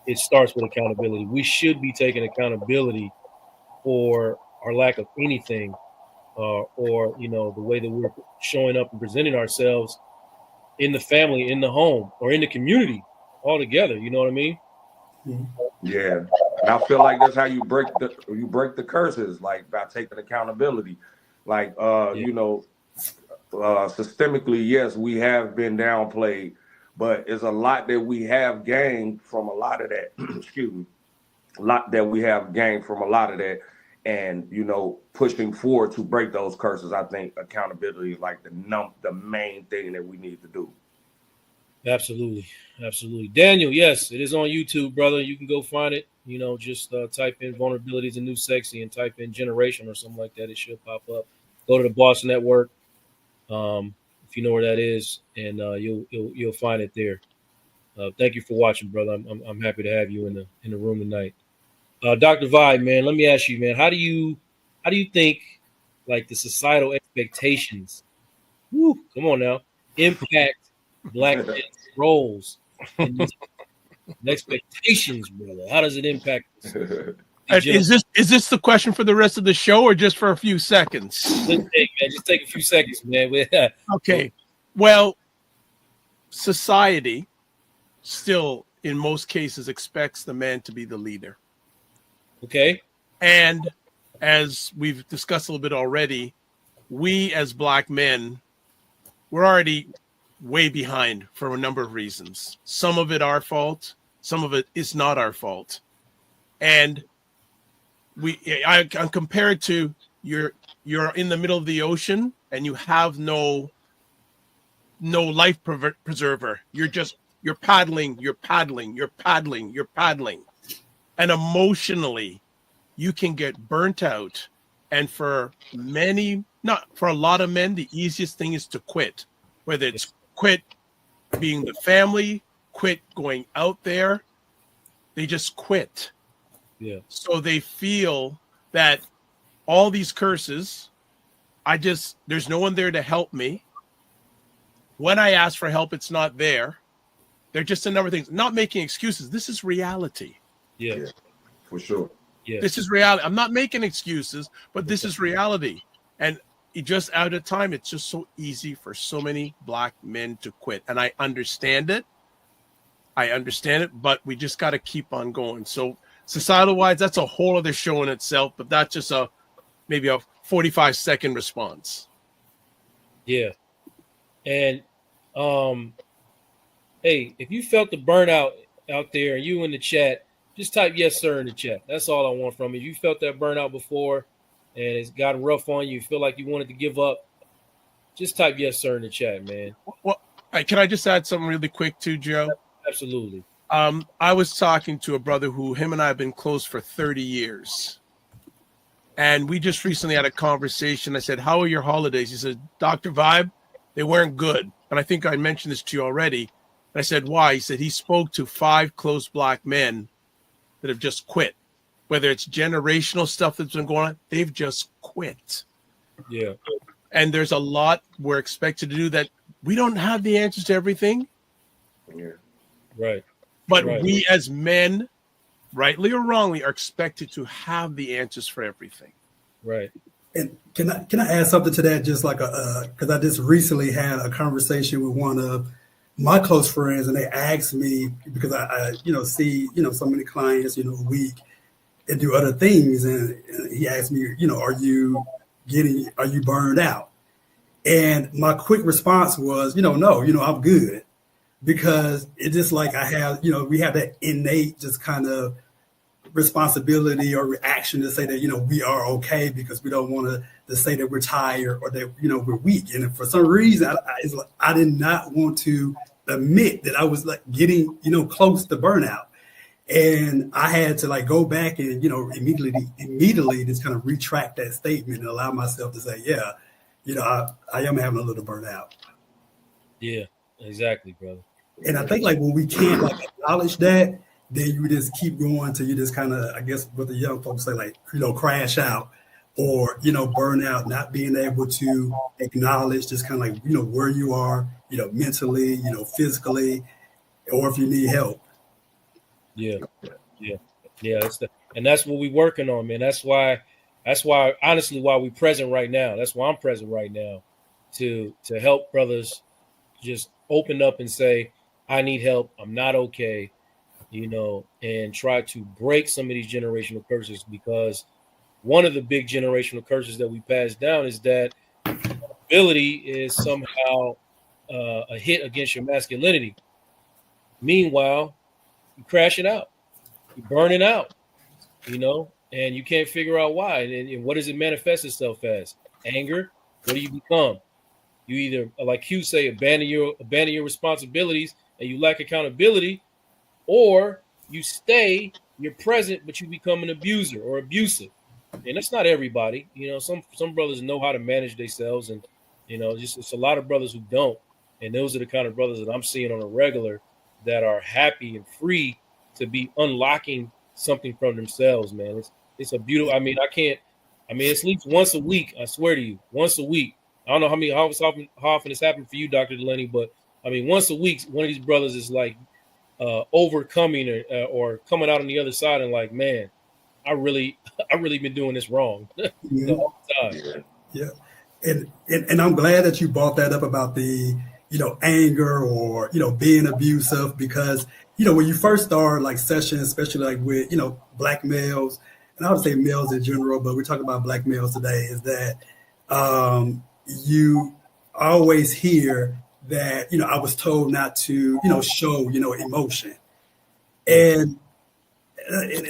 it starts with accountability. We should be taking accountability for our lack of anything, or the way that we're showing up and presenting ourselves in the family, in the home, or in the community. altogether. You know what I mean? Yeah, and I feel like that's how you break the curses, like by taking accountability. Like you know, systemically, yes, we have been downplayed, but it's a lot that we have gained from a lot of that. Excuse me, a lot that we have gained from a lot of that, and you know, pushing forward to break those curses. I think accountability is like the main thing that we need to do. Absolutely. Absolutely. Daniel, yes, it is on YouTube, brother. You can go find it. You know, just type in vulnerability is a new sexy and type in generation or something like that. It should pop up. Go to the Boss Network, if you know where that is, and you'll find it there. Thank you for watching, brother. I'm happy to have you in the room tonight. Dr. Vibe, man, let me ask you, man, how do you think like the societal expectations, come on now, impact Black men's roles and these expectations, brother? How does it impact us? Is this the question for the rest of the show or just for a few seconds? Just take a few seconds, man. Okay. Well, society still, in most cases, expects the man to be the leader. Okay. And as we've discussed a little bit already, we as Black men, we're already way behind for a number of reasons. Some of it our fault, some of it is not our fault. And I'm compared to you're in the middle of the ocean and you have no life preserver. You're paddling. And emotionally, you can get burnt out. And for a lot of men, the easiest thing is to quit. Whether it's quit being the family, quit going out there, they just quit. Yeah. So they feel that all these curses, there's no one there to help me. When I ask for help, it's not there. They're just a number of things. Not making excuses. This is reality. Yeah, for sure. Yeah. This is reality. I'm not making excuses, but this is reality. And just out of time, it's just so easy for so many Black men to quit. And I understand it. But we just got to keep on going. So societal-wise, that's a whole other show in itself, but that's just maybe a 45-second response. Yeah. And hey, if you felt the burnout out there and you in the chat, just type yes, sir, in the chat. That's all I want from you. If you felt that burnout before and it's gotten rough on you, feel like you wanted to give up, just type yes, sir, in the chat, man. Well, can I just add something really quick too, Joe? Absolutely. I was talking to a brother him and I have been close for 30 years. And we just recently had a conversation. I said, how are your holidays? He said, Dr. Vibe, they weren't good. And I think I mentioned this to you already. And I said, why? He said he spoke to 5 close Black men that have just quit. Whether it's generational stuff that's been going on, they've just quit. Yeah. And there's a lot we're expected to do that we don't have the answers to everything. Yeah. Right. But we as men, rightly or wrongly, are expected to have the answers for everything. Right. And can I add something to that? Just like because I just recently had a conversation with one of my close friends, and they asked me, because I see so many clients a week and do other things, and he asked me, are you burned out? And my quick response was, no, I'm good. Because it's just like I have, we have that innate just kind of responsibility or reaction to say that, we are okay, because we don't want to say that we're tired or that, we're weak. And for some reason, I did not want to admit that I was like getting, close to burnout. And I had to like go back and, immediately just kind of retract that statement and allow myself to say, yeah, I am having a little burnout. Yeah, exactly, brother. And I think like when we can't like acknowledge that, then you just keep going till you just kind of, I guess what the young folks say, like, crash out or, burn out, not being able to acknowledge just kind of like, where you are, mentally, physically, or if you need help. Yeah. And that's what we're working on, man. That's why honestly, why we're present right now. That's why I'm present right now to help brothers just open up and say, I need help. I'm not okay, and try to break some of these generational curses, because one of the big generational curses that we pass down is that ability is somehow a hit against your masculinity. Meanwhile, you crash it out, you burn it out, and you can't figure out why. And what does it manifest itself as? Anger. What do you become? You either, like Q say, abandon your responsibilities and you lack accountability, or you stay, you're present, but you become an abuser or abusive. And that's not everybody. Some brothers know how to manage themselves, and just it's a lot of brothers who don't. And those are the kind of brothers that I'm seeing on a regular that are happy and free to be unlocking something from themselves, man. It's a beautiful. It's at least once a week. I swear to you, once a week. I don't know how often it's happened for you, Dr. Delaney, but once a week, one of these brothers is like overcoming or coming out on the other side and like, man, I really been doing this wrong the whole time. Yeah. And I'm glad that you brought that up about the, anger or, being abusive, because, when you first start like sessions, especially like with, black males, and I would say males in general, but we're talking about black males today, is that you always hear that, I was told not to, show, emotion. And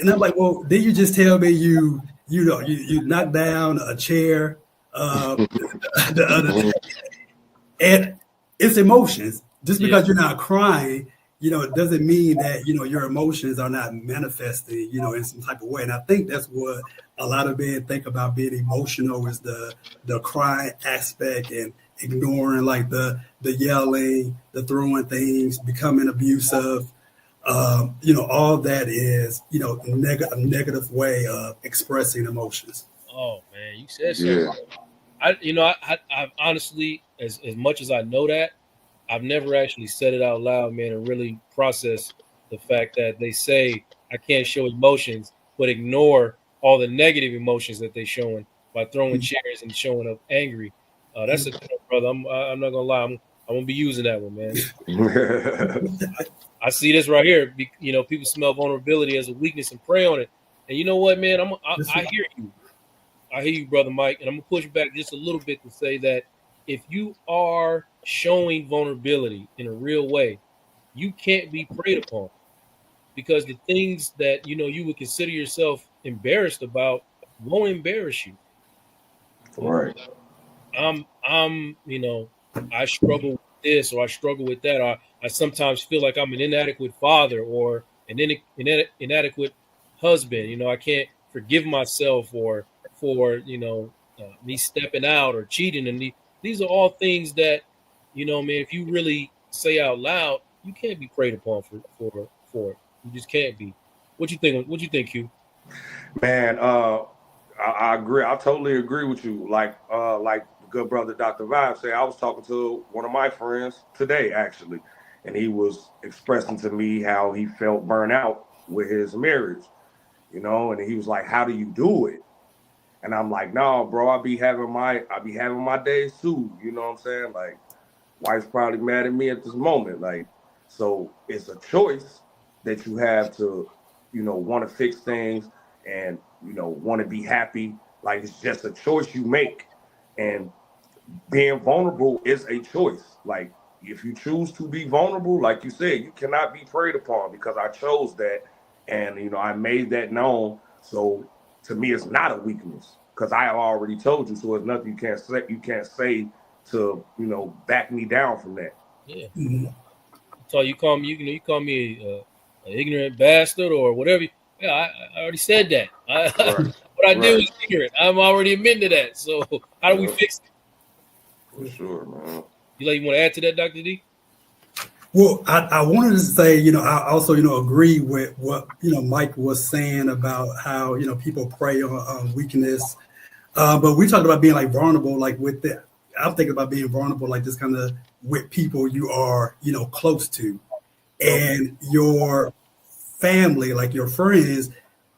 I'm like, well, did you just tell me you knocked down a chair the other day? And it's emotions. Just because you're not crying, it doesn't mean that, your emotions are not manifesting, in some type of way. And I think that's what a lot of men think about being emotional, is the crying aspect, and ignoring like the yelling, the throwing things, becoming abusive. All that is, a negative way of expressing emotions. Oh man, you said so. I honestly, as much as I know that, I've never actually said it out loud, man, and really processed the fact that they say I can't show emotions, but ignore all the negative emotions that they're showing by throwing chairs and showing up angry. That's a good one, brother. I'm not gonna lie. I'm gonna be using that one, man. I see this right here. People smell vulnerability as a weakness and prey on it. And you know what, man? I hear you. I hear you, brother Mike. And I'm gonna push back just a little bit to say that if you are showing vulnerability in a real way, you can't be preyed upon, because the things that you would consider yourself embarrassed about won't embarrass you. Right. I struggle with this, or I struggle with that, or I sometimes feel like I'm an inadequate father or an inadequate husband. I can't forgive myself for me stepping out or cheating. And these are all things that, man, if you really say out loud, you can't be preyed upon for it. You just can't be. What you think, Q? Man, I agree. I totally agree with you. Like good brother Dr. Vibe said, I was talking to one of my friends today, actually, and he was expressing to me how he felt burnt out with his marriage, and he was like, how do you do it? And I'm like, no, bro, I be having my days too. You know what I'm saying? Like, wife's probably mad at me at this moment. Like, so it's a choice that you have to, want to fix things and, want to be happy. Like, it's just a choice you make. And being vulnerable is a choice. Like, if you choose to be vulnerable, like you said, you cannot be preyed upon, because I chose that. And, I made that known. So to me, it's not a weakness, because I have already told you. So it's nothing you can't say to, back me down from that. Yeah. So you call me, you call me an ignorant bastard or whatever. Yeah, I already said that. What I did was ignorant. I'm already admitting to that. So how do we fix it? For sure, man. You want to add to that, Dr. D? Well, I wanted to say, I also, agree with what, Mike was saying about how, people prey on weakness. But we talked about being like vulnerable, like with that. I'm thinking about being vulnerable, like just kind of with people you are, close to, and your family, like your friends,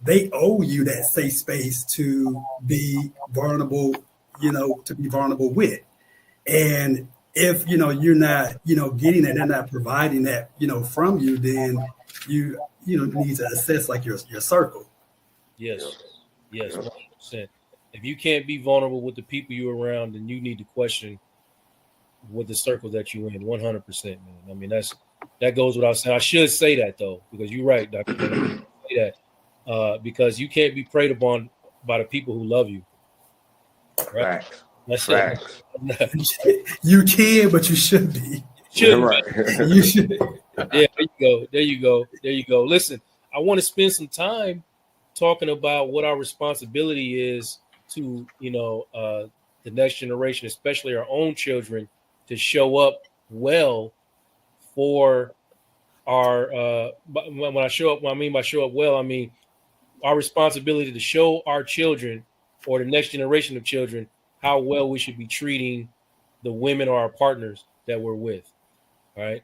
they owe you that safe space to be vulnerable, to be vulnerable with. And if you're not getting that, they're not providing that from you, then you need to assess like your circle. Yes, 100%. If you can't be vulnerable with the people you're around, then you need to question with the circle that you're in. 100%, man. I mean, that goes without saying. I should say that though, because you're right, Dr. Ben. Say that because you can't be preyed upon by the people who love you. Right? Facts. That's Facts. it. You can, but you should be. Right. You should. Yeah, there you go. Listen, I want to spend some time talking about what our responsibility is to, the next generation, especially our own children, to show up well for our. When I show up, what I mean by show up well, I mean our responsibility to show our children or the next generation of children how well we should be treating the women or our partners that we're with. All right.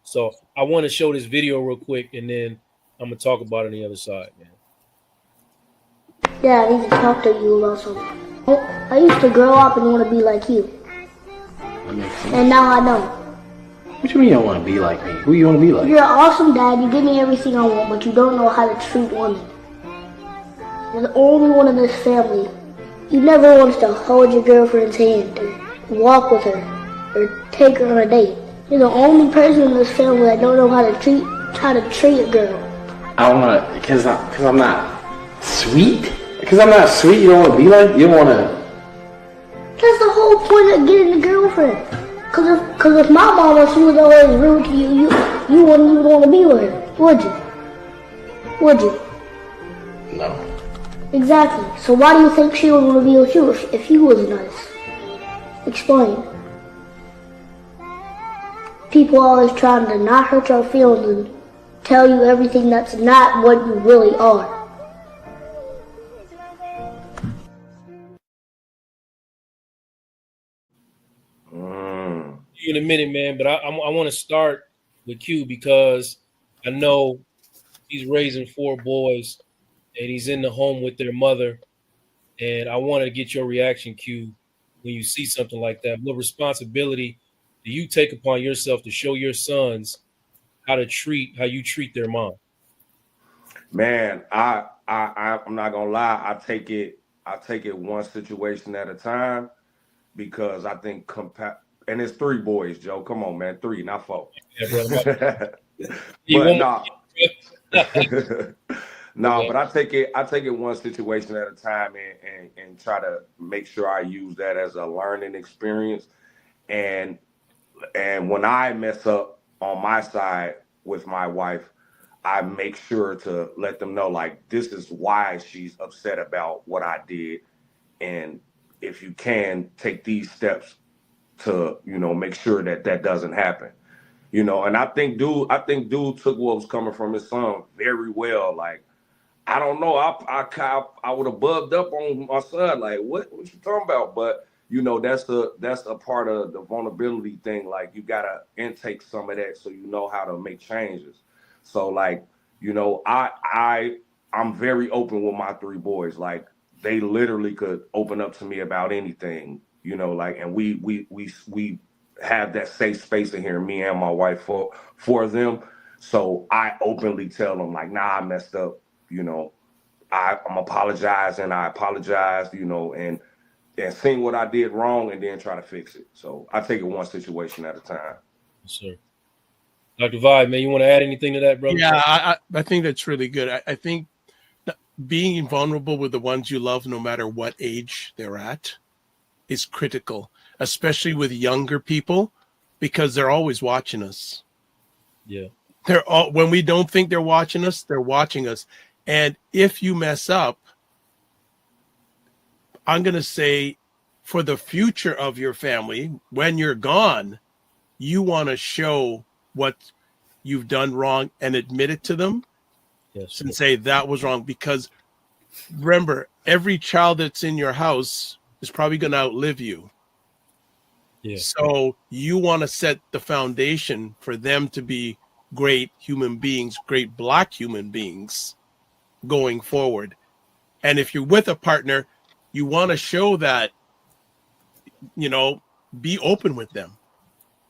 So I want to show this video real quick, and then I'm gonna talk about it on the other side, man. Yeah, I need to talk to you about something. I used to grow up and want to be like you. That makes sense. And now I don't. What you mean you don't want to be like me? Who you want to be like? You're an awesome dad. You give me everything I want, but you don't know how to treat women. You're the only one in this family. You never want to hold your girlfriend's hand or walk with her or take her on a date. You're the only person in this family that don't know how to treat a girl. I don't want to, because I'm not sweet? Because I'm not sweet, you don't want to be like? You don't want to... That's the whole point of getting a girlfriend. Because if my mama, she was always rude to you, you wouldn't even want to be with her, would you? Would you? No. Exactly. So why do you think she would want to be with you if you was nice? Explain. People always trying to not hurt your feelings and tell you everything that's not what you really are. In a minute, man, but I want to start with Q because I know he's raising 4 boys and he's in the home with their mother, and I want to get your reaction, Q, when you see something like that. What responsibility do you take upon yourself to show your sons how you treat their mom? Man, I'm not gonna lie. I take it one situation at a time because I think and it's 3 boys, Joe. Come on, man, 3, not 4. Yeah, but I take it one situation at a time and try to make sure I use that as a learning experience. And when I mess up on my side with my wife, I make sure to let them know, like, this is why she's upset about what I did. And if you can, take these steps to, make sure that doesn't happen. And I think dude took what was coming from his son very well. Like, I don't know, I would have bugged up on my son, like, what you talking about? But that's a part of the vulnerability thing. Like, you gotta intake some of that so you know how to make changes. So, like, I'm very open with my 3 boys. Like, they literally could open up to me about anything, and we have that safe space in here, me and my wife, for them. So I openly tell them, like, nah, I messed up, I'm apologizing, and seeing what I did wrong and then try to fix it. So I take it one situation at a time. Yes, sir. Dr. Vibe, man, you want to add anything to that, brother? Yeah, I think that's really good. I think being vulnerable with the ones you love, no matter what age they're at, is critical, especially with younger people, because they're always watching us. Yeah. When we don't think they're watching us, they're watching us. And if you mess up, I'm going to say, for the future of your family, when you're gone, you want to show what you've done wrong and admit it to them. Yes. And say that was wrong. Because remember, every child that's in your house is probably going to outlive you. Yeah. So you want to set the foundation for them to be great human beings, great Black human beings going forward. And if you're with a partner, you want to show that, be open with them.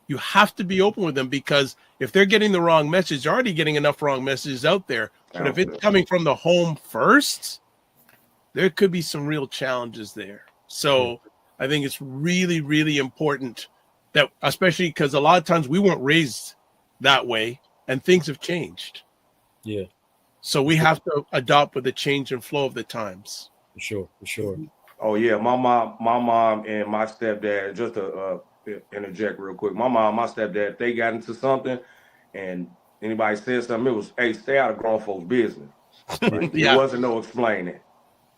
You have to be open with them, because if they're getting the wrong message, they're already getting enough wrong messages out there. But if it's coming from the home first, there could be some real challenges there. So I think it's really, really important that, especially because a lot of times we weren't raised that way and things have changed. Yeah. So we have to adopt with the change and flow of the times. For sure. For sure. Oh yeah, my mom and my stepdad, just to interject real quick. My mom, my stepdad, they got into something, and anybody said something, it was, hey, stay out of grown folks' business. Like, Yeah. It wasn't no explaining.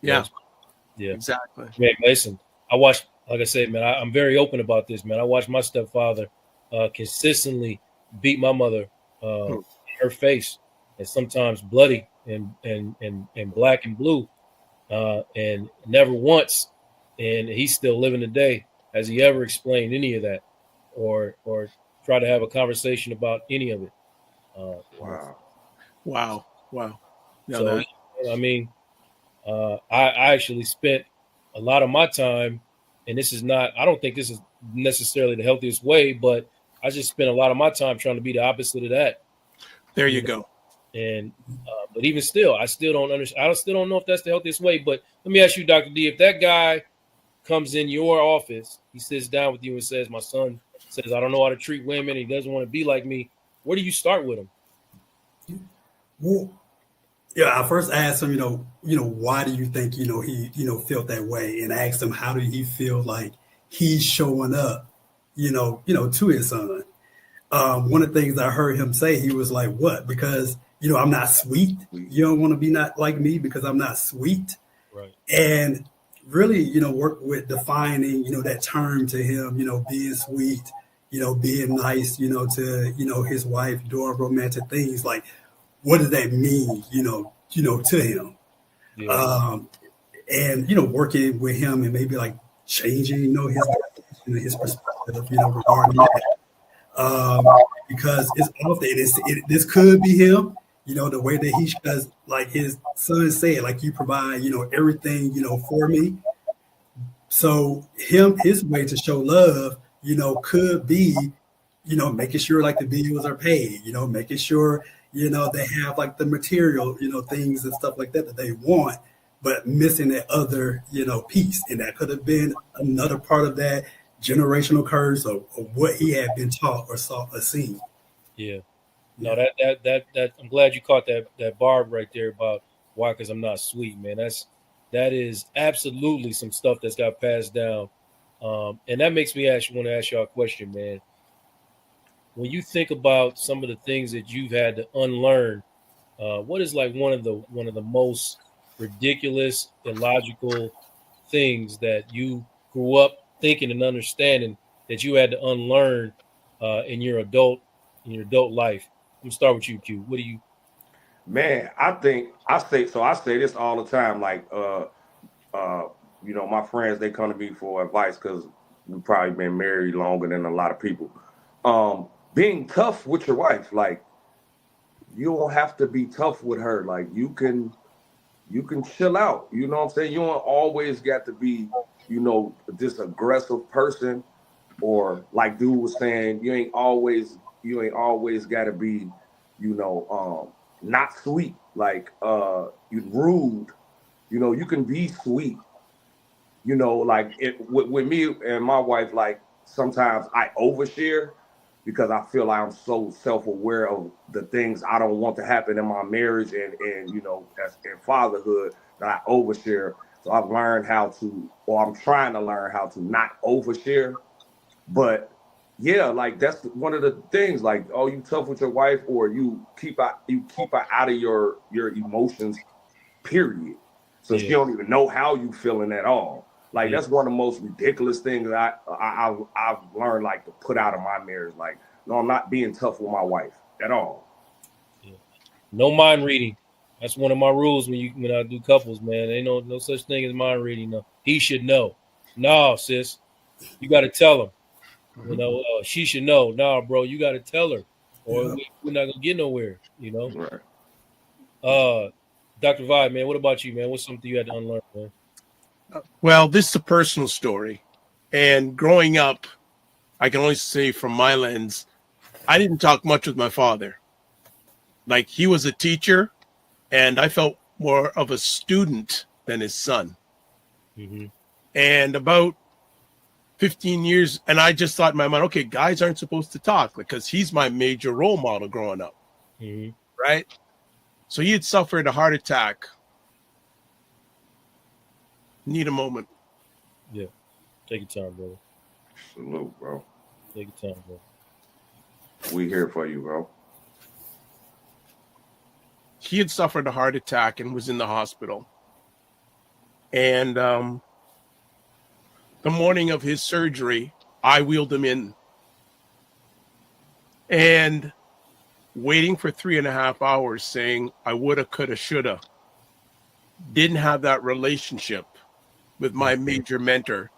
Yeah. Yeah. Exactly. Man, Mason, I watched, like I said, man, I'm very open about this, man. I watched my stepfather consistently beat my mother in her face, and sometimes bloody and black and blue, and never once, and he's still living today, has he ever explained any of that or try to have a conversation about any of it. Wow. No, So, I mean, I actually spent a lot of my time, and this is not, I don't think this is necessarily the healthiest way, but I just spent a lot of my time trying to be the opposite of that. There you go. And, but even still, I still don't understand. I still don't know if that's the healthiest way, but let me ask you, Dr. D, if that guy comes in your office, he sits down with you and says, my son says, I don't know how to treat women, he doesn't want to be like me, where do you start with him? Well, yeah, I first asked him, why do you think, he, felt that way, and asked him, how did he feel like he's showing up, to his son. One of the things I heard him say, he was like, what? Because, I'm not sweet. You don't want to be not like me because I'm not sweet. Right. And really, work with defining, that term to him, being sweet, being nice, to, his wife, doing romantic things. Like, what does that mean, to him? Yeah. And, working with him and maybe like changing, his perspective, regarding that. Because it's often, this could be him, the way that he, because like his son said, like, you provide, everything, for me. So his way to show love, could be, making sure like the bills are paid, making sure, they have like the material, things and stuff like that they want, but missing that other, piece. And that could have been another part of that generational curse of what he had been taught or saw or seen. Yeah. No, that I'm glad you caught that barb right there about why, because I'm not sweet, man. That is absolutely some stuff that's got passed down. And that makes me want to ask y'all a question, man. When you think about some of the things that you've had to unlearn, what is like one of the most ridiculous, illogical things that you grew up thinking and understanding that you had to unlearn in your adult life? I'm gonna start with you, Q. What do you? Man, I say this all the time. Like, my friends, they come to me for advice because we've probably been married longer than a lot of people. Being tough with your wife, like, you don't have to be tough with her. Like, you can chill out. You know what I'm saying? You don't always got to be, this aggressive person, or like dude was saying, you ain't always got to be, not sweet. Like, you rude. You can be sweet. Like with me and my wife, like, sometimes I overshare because I feel like I'm so self-aware of the things I don't want to happen in my marriage and as in fatherhood, that I overshare. So I've learned I'm trying to learn how to not overshare. But yeah, like, that's one of the things, like, oh, you tough with your wife, or you keep her out of your emotions, period. So she don't even know how you feeling at all. Like, that's one of the most ridiculous things that I've learned, like, to put out of my marriage. Like, no, I'm not being tough with my wife at all. Yeah. No mind reading. That's one of my rules when I do couples, man. Ain't no such thing as mind reading. No, he should know. No, sis, you got to tell him. She should know. No, bro, you got to tell her, or we're not gonna get nowhere. Right. Dr. Vibe, man, what about you, man? What's something you had to unlearn, man? Well, this is a personal story. And growing up, I can only say from my lens, I didn't talk much with my father. Like, he was a teacher, and I felt more of a student than his son. Mm-hmm. And about 15 years, and I just thought in my mind, okay, guys aren't supposed to talk because he's my major role model growing up. Mm-hmm. Right? So he had suffered a heart attack. Need a moment. Yeah. Take your time, brother. Salute, bro. Take your time, bro. We here for you, bro. He had suffered a heart attack and was in the hospital. And the morning of his surgery, I wheeled him in. And waiting for 3.5 hours saying, I woulda, coulda, shoulda. Didn't have that relationship with my major mentor,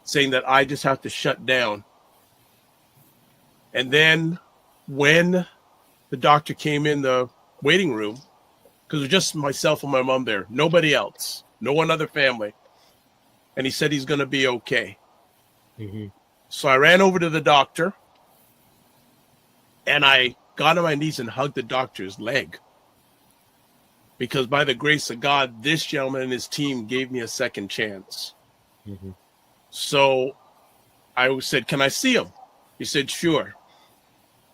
saying that I just have to shut down. And then when the doctor came in the waiting room, because it was just myself and my mom there, nobody else, no one other family. And he said he's going to be okay. Mm-hmm. So I ran over to the doctor and I got on my knees and hugged the doctor's leg. Because by the grace of God, this gentleman and his team gave me a second chance. Mm-hmm. So I said, can I see him? He said, sure.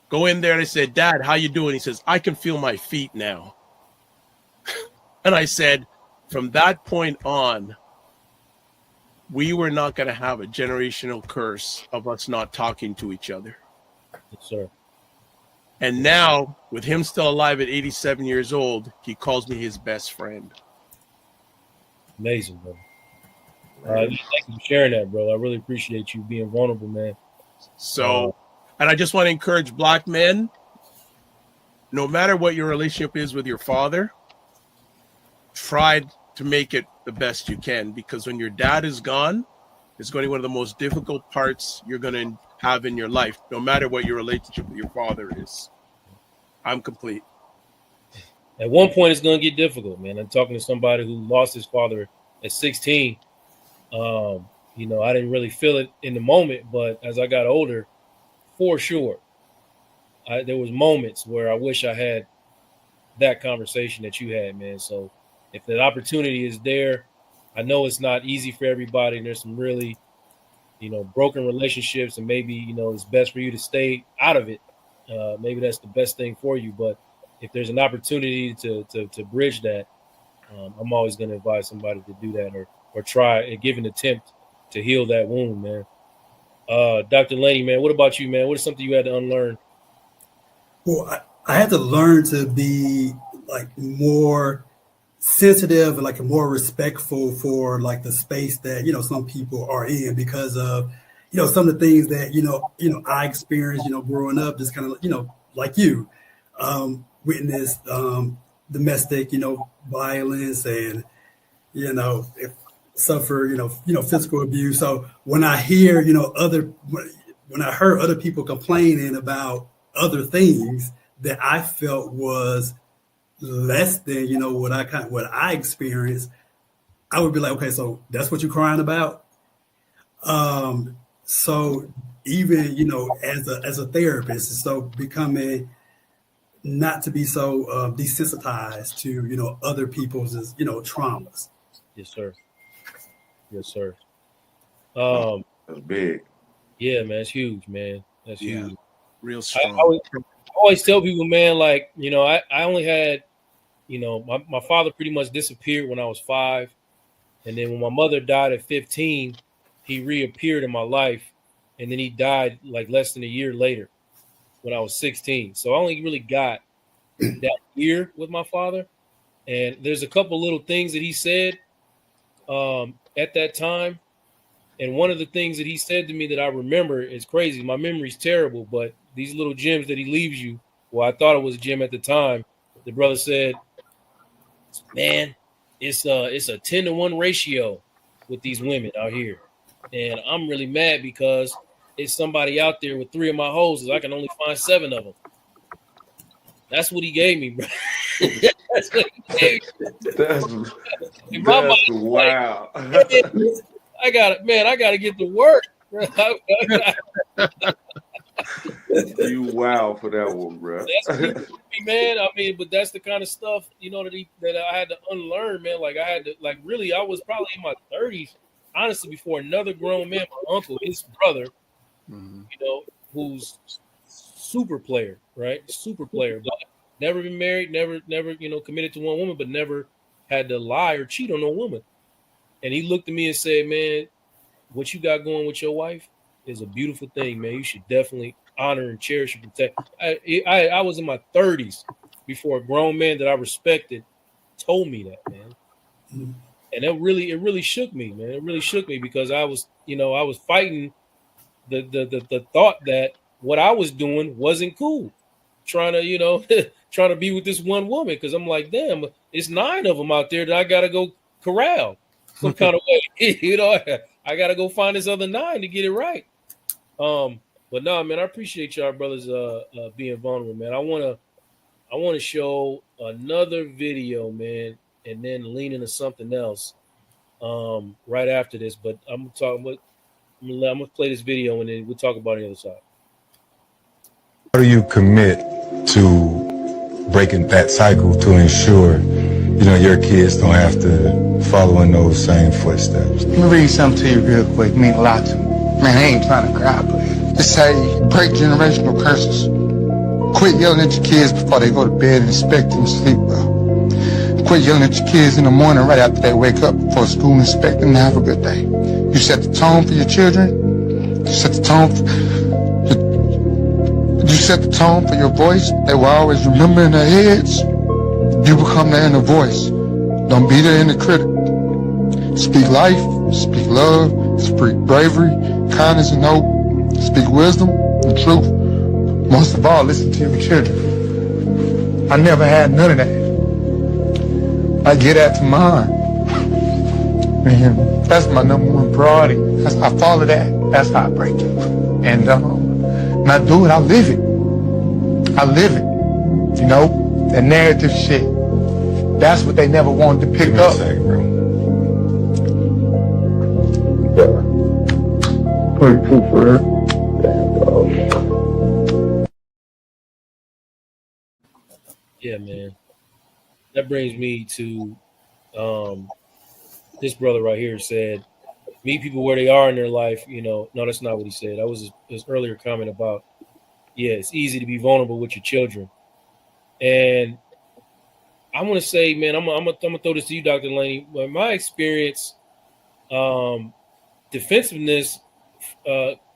Go in there and I said, Dad, how you doing? He says, I can feel my feet now. And I said, from that point on, we were not going to have a generational curse of us not talking to each other. Yes, sir. And now, with him still alive at 87 years old, he calls me his best friend. Amazing, bro. Thank you for sharing that, bro. I really appreciate you being vulnerable, man. So, and I just want to encourage Black men, no matter what your relationship is with your father, try to make it the best you can, because when your dad is gone, it's going to be one of the most difficult parts you're going to have in your life, no matter what your relationship with your father is. I'm complete. At one point, it's going to get difficult, man. I'm talking to somebody who lost his father at 16. You know, I didn't really feel it in the moment, but as I got older, for sure, there was moments where I wish I had that conversation that you had, man. So if that opportunity is there, I know it's not easy for everybody, and there's some really, you know, broken relationships, and maybe, you know, it's best for you to stay out of it. Maybe that's the best thing for you. But if there's an opportunity to bridge that, I'm always going to advise somebody to do that, or try and give an attempt to heal that wound, man. Dr. Laney, man, what about you, man? What is something you had to unlearn? Well, I had to learn to be like more sensitive and like more respectful for like the space that, you know, some people are in, because of, you know, some of the things that, you know, I experienced, you know, growing up, just kind of, you know, like you, witnessed domestic, you know, violence, and, you know, suffer, you know, physical abuse. So when I hear, you know, when I heard other people complaining about other things that I felt was less than, you know, what I experienced, I would be like, okay, so that's what you're crying about. So even, you know, as a therapist, so becoming not to be so desensitized to, you know, other people's, you know, traumas. Yes, sir. Yes, sir. That's big. Yeah, man, it's huge, man. That's huge. Real strong. I always tell people, man, like, you know, I only had, you know, my father pretty much disappeared when I was 5. And then when my mother died at 15, he reappeared in my life. And then he died like less than a year later when I was 16. So I only really got that year with my father. And there's a couple little things that he said at that time. And one of the things that he said to me that I remember is crazy. My memory's terrible, but these little gems that he leaves you, well, I thought it was a gem at the time. The brother said, man, it's a 10-to-1 ratio with these women out here. And I'm really mad because it's somebody out there with 3 of my hoses. I can only find 7 of them. That's what he gave me, bro. That's what he gave me. That's wow. I got to get to work. You wow for that one, bro. That's me, man. I mean, but that's the kind of stuff, you know, that I had to unlearn, man. Like I had to, like, really, I was probably in my 30s, honestly, before another grown man, my uncle, his brother, you know, who's super player, right? Super player, but never been married, never, you know, committed to one woman, but never had to lie or cheat on no woman. And he looked at me and said, "Man, what you got going with your wife is a beautiful thing, man. You should definitely honor and cherish and protect." I was in my 30s before a grown man that I respected told me that, man. And it really shook me, man. It really shook me because I was fighting the thought that what I was doing wasn't cool. Trying to, trying to be with this one woman, because I'm like, damn, it's 9 of them out there that I gotta go corral some kind of way. I gotta go find this other 9 to get it right. But no, man, I appreciate y'all brothers being vulnerable, man. I wanna show another video, man, and then lean into something else right after this. But I'm gonna play this video and then we'll talk about it on the other side. How do you commit to breaking that cycle to ensure, your kids don't have to follow in those same footsteps? Let me read something to you real quick. It mean a lot to me. Man, I ain't trying to cry, but it say break generational curses. Quit yelling at your kids before they go to bed and expect them to sleep well. Quit yelling at your kids in the morning right after they wake up before school and expect them to have a good day. You set the tone for your children. You set the tone for your voice. They will always remember in their heads. You become their inner voice. Don't be their inner critic. Speak life, speak love, speak bravery, kindness and hope. Speak wisdom and truth. Most of all, listen to your children. I never had none of that. I get that to mine. And that's my number one priority. I follow that. That's how I break it. And I do it, I live it. I live it. That narrative shit. That's what they never wanted to pick up. Yeah, man. That brings me to this brother right here said, meet people where they are in their life. No, that's not what he said. That was his earlier comment about, it's easy to be vulnerable with your children. And I'm going to say, man, I'm going to throw this to you, Dr. Laney. By my experience, defensiveness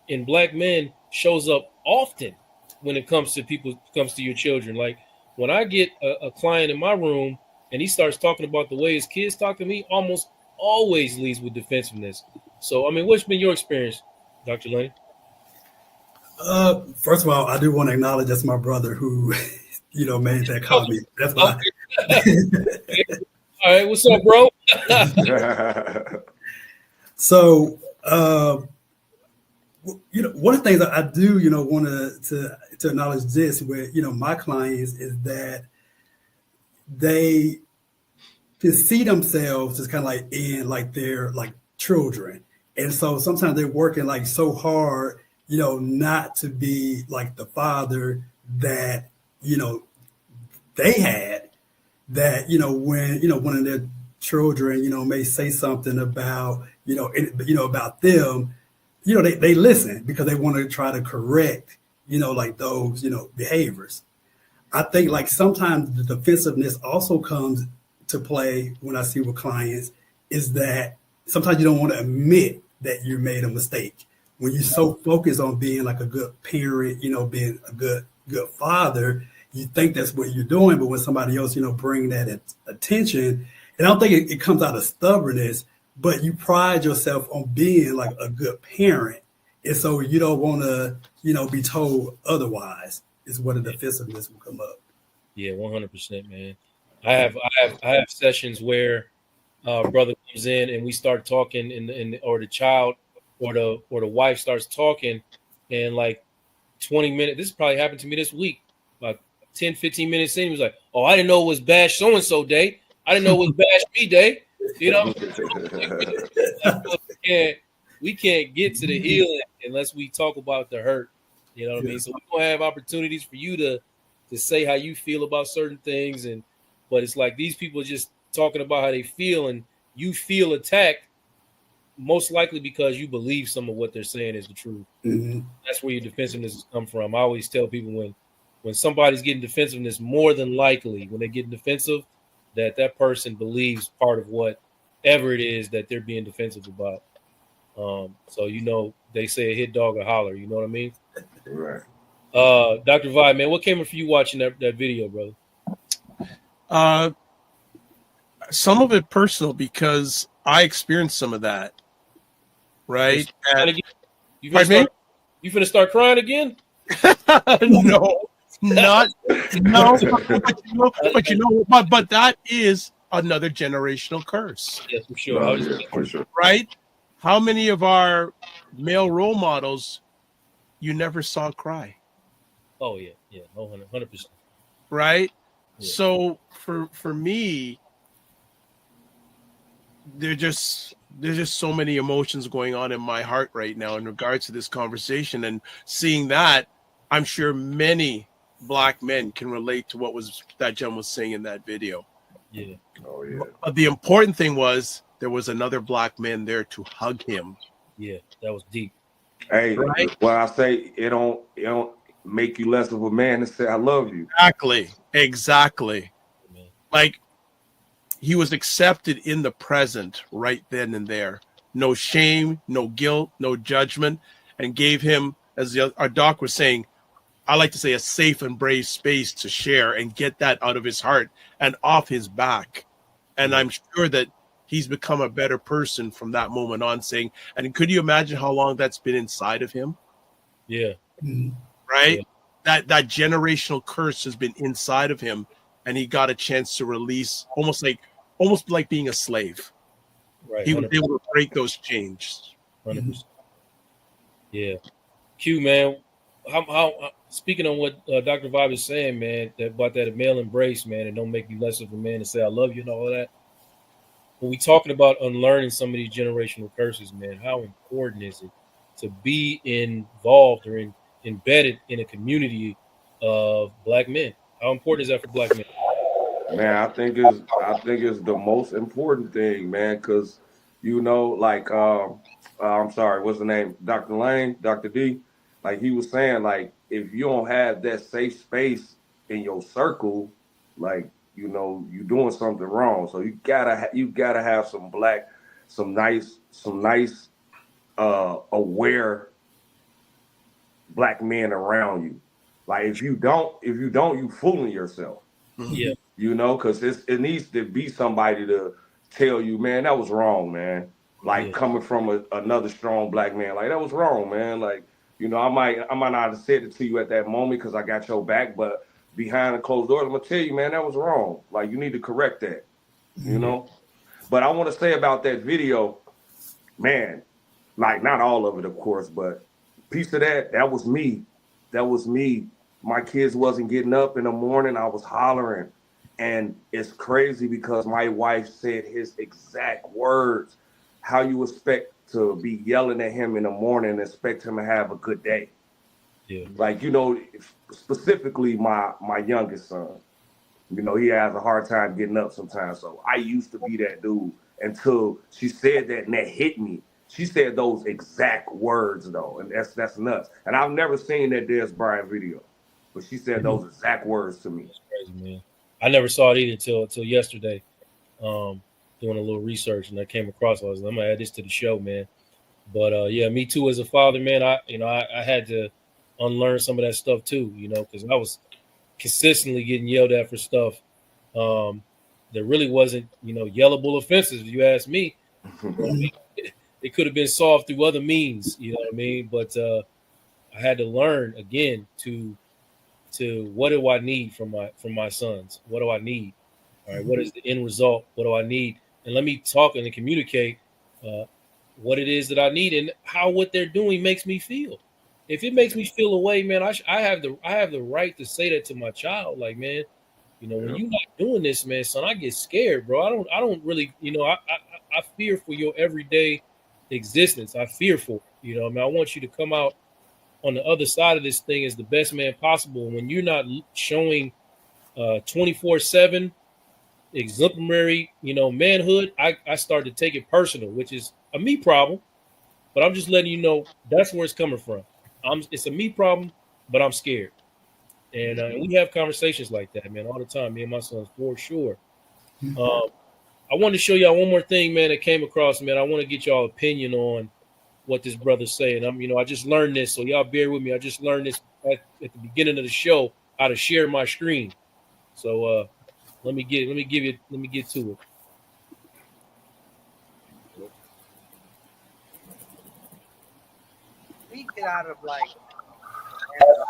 in Black men shows up often when it comes to your children. Like when I get a client in my room and he starts talking about the way his kids talk to me, almost always leads with defensiveness. So, I mean, what's been your experience, Dr. Laney? First of all, I do want to acknowledge that's my brother who, made that comment. That's why. All right, what's up, bro? So, one of the things I do, want to acknowledge this with, my clients is that they can see themselves as kind of like in like their like children. And so sometimes they're working like so hard, not to be like the father that, they had, that, when one of their children, may say something about, about them, they listen because they want to try to correct, like those, behaviors. I think like sometimes the defensiveness also comes to play when I see with clients is that sometimes you don't want to admit that you made a mistake. When you're so focused on being like a good parent, being a good father, you think that's what you're doing. But when somebody else, bring that attention, and I don't think it comes out of stubbornness, but you pride yourself on being like a good parent. And so you don't want to, be told otherwise is where the defensiveness will come up. Yeah, 100%, man. I have sessions where brother comes in and we start talking or the child or the wife starts talking, and like 20 minutes, this probably happened to me this week, like 10, 15 minutes in, he was like, "Oh, I didn't know it was Bash so-and-so day. I didn't know it was Bash me day." we can't get to the healing unless we talk about the hurt. You know what I mean? So we're gonna have opportunities for you to say how you feel about certain things, but it's like these people are just talking about how they feel, and you feel attacked, most likely because you believe some of what they're saying is the truth. That's where your defensiveness has come from. I always tell people when somebody's getting defensiveness, more than likely when they're getting defensive, that person believes part of whatever it is that they're being defensive about. So they say a hit dog or holler. You know what I mean? Right. Dr. Vibe, man, what came up for you watching that video, brother? Some of it personal because I experienced some of that. Right? You finna start crying again? No, not no. But that is another generational curse. Yeah, for sure. For sure. Right? How many of our male role models you never saw cry? Oh yeah, 100%. Right? Yeah. So for me, there's just so many emotions going on in my heart right now in regards to this conversation, and seeing that, I'm sure many Black men can relate to what that gentleman was saying in that video. Yeah. Oh yeah. But the important thing was there was another Black man there to hug him. Yeah, that was deep. Hey, right? well, I say it don't make you less of a man to say I love you. Exactly. Like, he was accepted in the present right then and there. No shame, no guilt, no judgment, and gave him, as our doc was saying, I like to say, a safe and brave space to share and get that out of his heart and off his back. And I'm sure that he's become a better person from that moment on, saying, and could you imagine how long that's been inside of him? Yeah. Right? Yeah. That generational curse has been inside of him, and he got a chance to release, almost like being a slave. Right. He was able to break those chains. 100%. Yeah. Q, man, how speaking on what Dr. Vibe is saying, man, about that male embrace, man, and don't make you less of a man and say I love you and all of that. When we talking about unlearning some of these generational curses, man, how important is it to be involved or embedded in a community of Black men? How important is that for Black men? Man, I think it's the most important thing, man, because like I'm sorry, what's the name? Dr. Lane, Dr. D, like he was saying, like if you don't have that safe space in your circle, like you're doing something wrong. So you gotta have some nice aware Black men around you. Like if you don't, you fooling yourself. Yeah. Because it needs to be somebody to tell you, man, that was wrong, man. Like coming from another strong Black man, like that was wrong, man. Like, I might not have said it to you at that moment because I got your back, but behind the closed doors, I'm gonna tell you, man, that was wrong. Like you need to correct that, But I want to say about that video, man, like not all of it, of course, but piece of that was me. That was me. My kids wasn't getting up in the morning. I was hollering. And it's crazy because my wife said his exact words. How you expect to be yelling at him in the morning and expect him to have a good day? Yeah. Like, specifically my youngest son. He has a hard time getting up sometimes. So I used to be that dude until she said that and that hit me. She said those exact words though, and that's nuts. And I've never seen that Des Bryant video, but she said those exact words to me. That's crazy, man. I never saw it either till yesterday, doing a little research, and I came across. I was like, I'm gonna add this to the show, man. But yeah, me too as a father, man. I had to unlearn some of that stuff too, because I was consistently getting yelled at for stuff that really wasn't, yellable offenses. If you ask me, it could have been solved through other means, you know what I mean? But I had to learn again to what do I need from my sons? What do I need? All right, what is the end result? What do I need? And let me talk and communicate what it is that I need and how what they're doing makes me feel. If it makes me feel away, man, I have the right to say that to my child. Like, man, when you're not doing this, man, son, I get scared, bro. I don't really, I fear for your everyday existence. I fear for it. You know, I mean, I want you to come out on the other side of this thing as the best man possible. When you're not showing 24/7 exemplary, you know, manhood, I start to take it personal, which is a me problem. But I'm just letting you know that's where it's coming from. It's a me problem, but I'm scared. And we have conversations like that, man, all the time. Me and my sons, for sure. I want to show y'all one more thing, man, that came across, man. I want to get y'all opinion on what this brother's saying. I just learned this, so y'all bear with me. I just learned this at the beginning of the show, how to share my screen. So let me get to it. We get out of like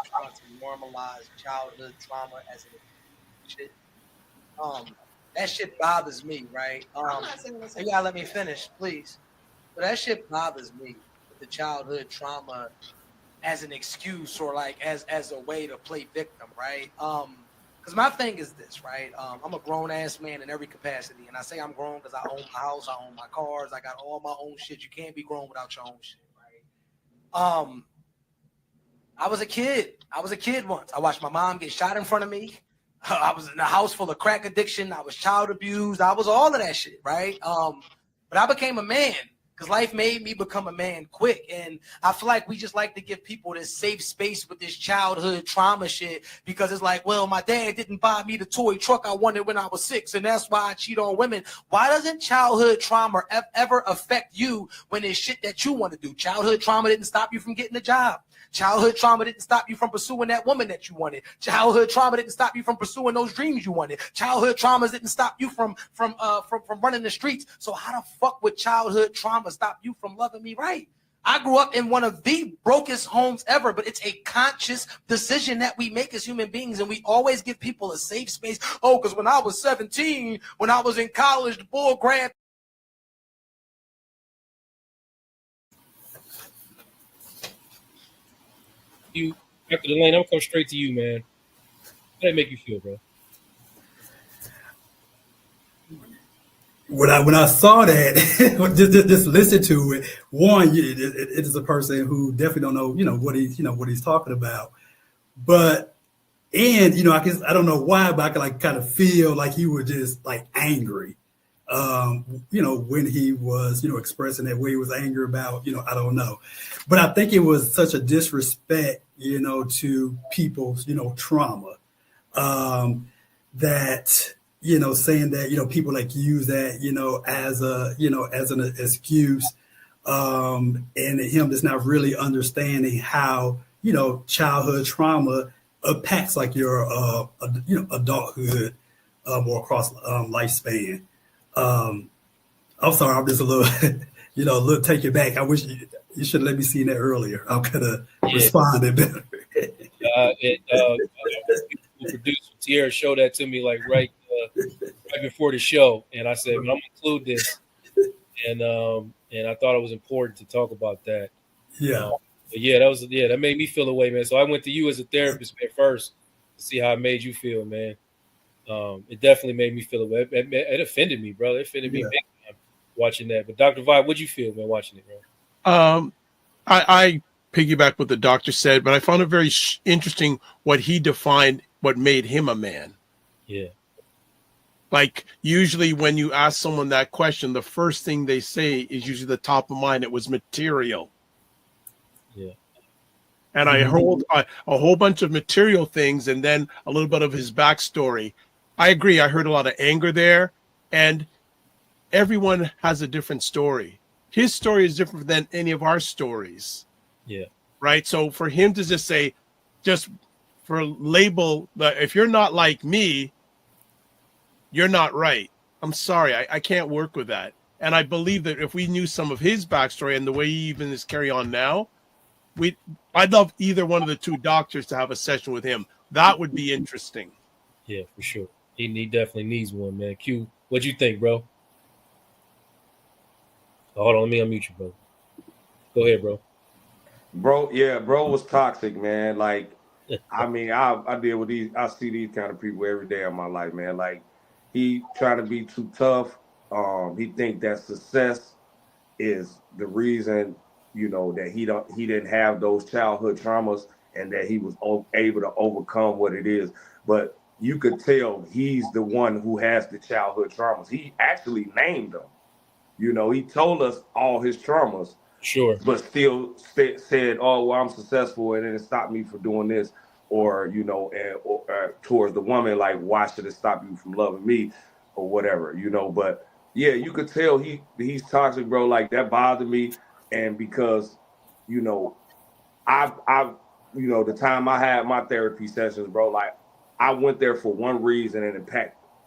trying to normalize childhood trauma as a shit. That shit bothers me, right? You gotta let me finish, please. But that shit bothers me, the childhood trauma as an excuse or like as a way to play victim, right? Because my thing is this, right? I'm a grown ass man in every capacity, and I say I'm grown because I own my house, I own my cars, I got all my own shit. You can't be grown without your own shit, right? I was a kid. I was a kid once. I watched my mom get shot in front of me. I was in a house full of crack addiction. I was child abused. I was all of that shit, right? But I became a man because life made me become a man quick. And I feel like we just like to give people this safe space with this childhood trauma shit because it's like, well, my dad didn't buy me the toy truck I wanted when I was 6, and that's why I cheat on women. Why doesn't childhood trauma ever affect you when it's shit that you want to do? Childhood trauma didn't stop you from getting a job. Childhood trauma didn't stop you from pursuing that woman that you wanted. Childhood trauma didn't stop you from pursuing those dreams you wanted. Childhood traumas didn't stop you from running the streets. So how the fuck would childhood trauma stop you from loving me right? I grew up in one of the brokest homes ever, but it's a conscious decision that we make as human beings, and we always give people a safe space. Oh, because when I was 17, when I was in college, the bull grabbed. You, Dr. Delane, I'm gonna come straight to you, man. How did it make you feel, bro? When I saw that, just listen to it. One, it is a person who definitely don't know, what he's talking about. But I don't know why, but I can like kind of feel like he was just like angry. When he was, expressing that way, he was angry about, I don't know. But I think it was such a disrespect, to people's, trauma, that, saying that, people like use that, as an excuse, and him just not really understanding how, childhood trauma impacts like your, adulthood, or across lifespan. I'm sorry, I'm just a little, a little take it back. I wish you should have let me see that earlier. I could have responded better. Producer Tierra showed that to me like right before the show, and I said, "I'm gonna include this," and I thought it was important to talk about that. Yeah, but that made me feel away, man. So I went to you as a therapist at first to see how it made you feel, man. It definitely made me feel away. It offended me, bro. It offended me big time watching that. But Dr. Vibe, what'd you feel, man, watching it, bro? I piggyback what the doctor said, but I found it very interesting what he defined what made him a man. Yeah. Like usually when you ask someone that question, the first thing they say is usually the top of mind. It was material. Yeah. And I heard a whole bunch of material things and then a little bit of his backstory. I agree. I heard a lot of anger there, and everyone has a different story. His story is different than any of our stories. Yeah. Right. So for him to just say, just for label, if you're not like me, you're not right. I'm sorry. I can't work with that. And I believe that if we knew some of his backstory and the way he even is carry on now, I'd love either one of the two doctors to have a session with him. That would be interesting. Yeah, for sure. He definitely needs one, man. Q, what'd you think, bro? Hold on, let me unmute you, bro. Go ahead, bro. Bro was toxic, man. Like, I mean, I deal with these. I see these kind of people every day in my life, man. Like, he trying to be too tough. He think that success is the reason, you know, that he didn't have those childhood traumas and that he was able to overcome what it is. But you could tell he's the one who has the childhood traumas. He actually named them. You know, he told us all his traumas, Sure. but still said, "Oh, well, I'm successful, and then it stopped me from doing this." Or, you know, towards the woman, like, why should it stop you from loving me, or whatever, you know? But yeah, you could tell he's toxic, bro. Like, that bothered me, and because, you know, I've you know, the time I had my therapy sessions, bro, like, I went there for one reason, and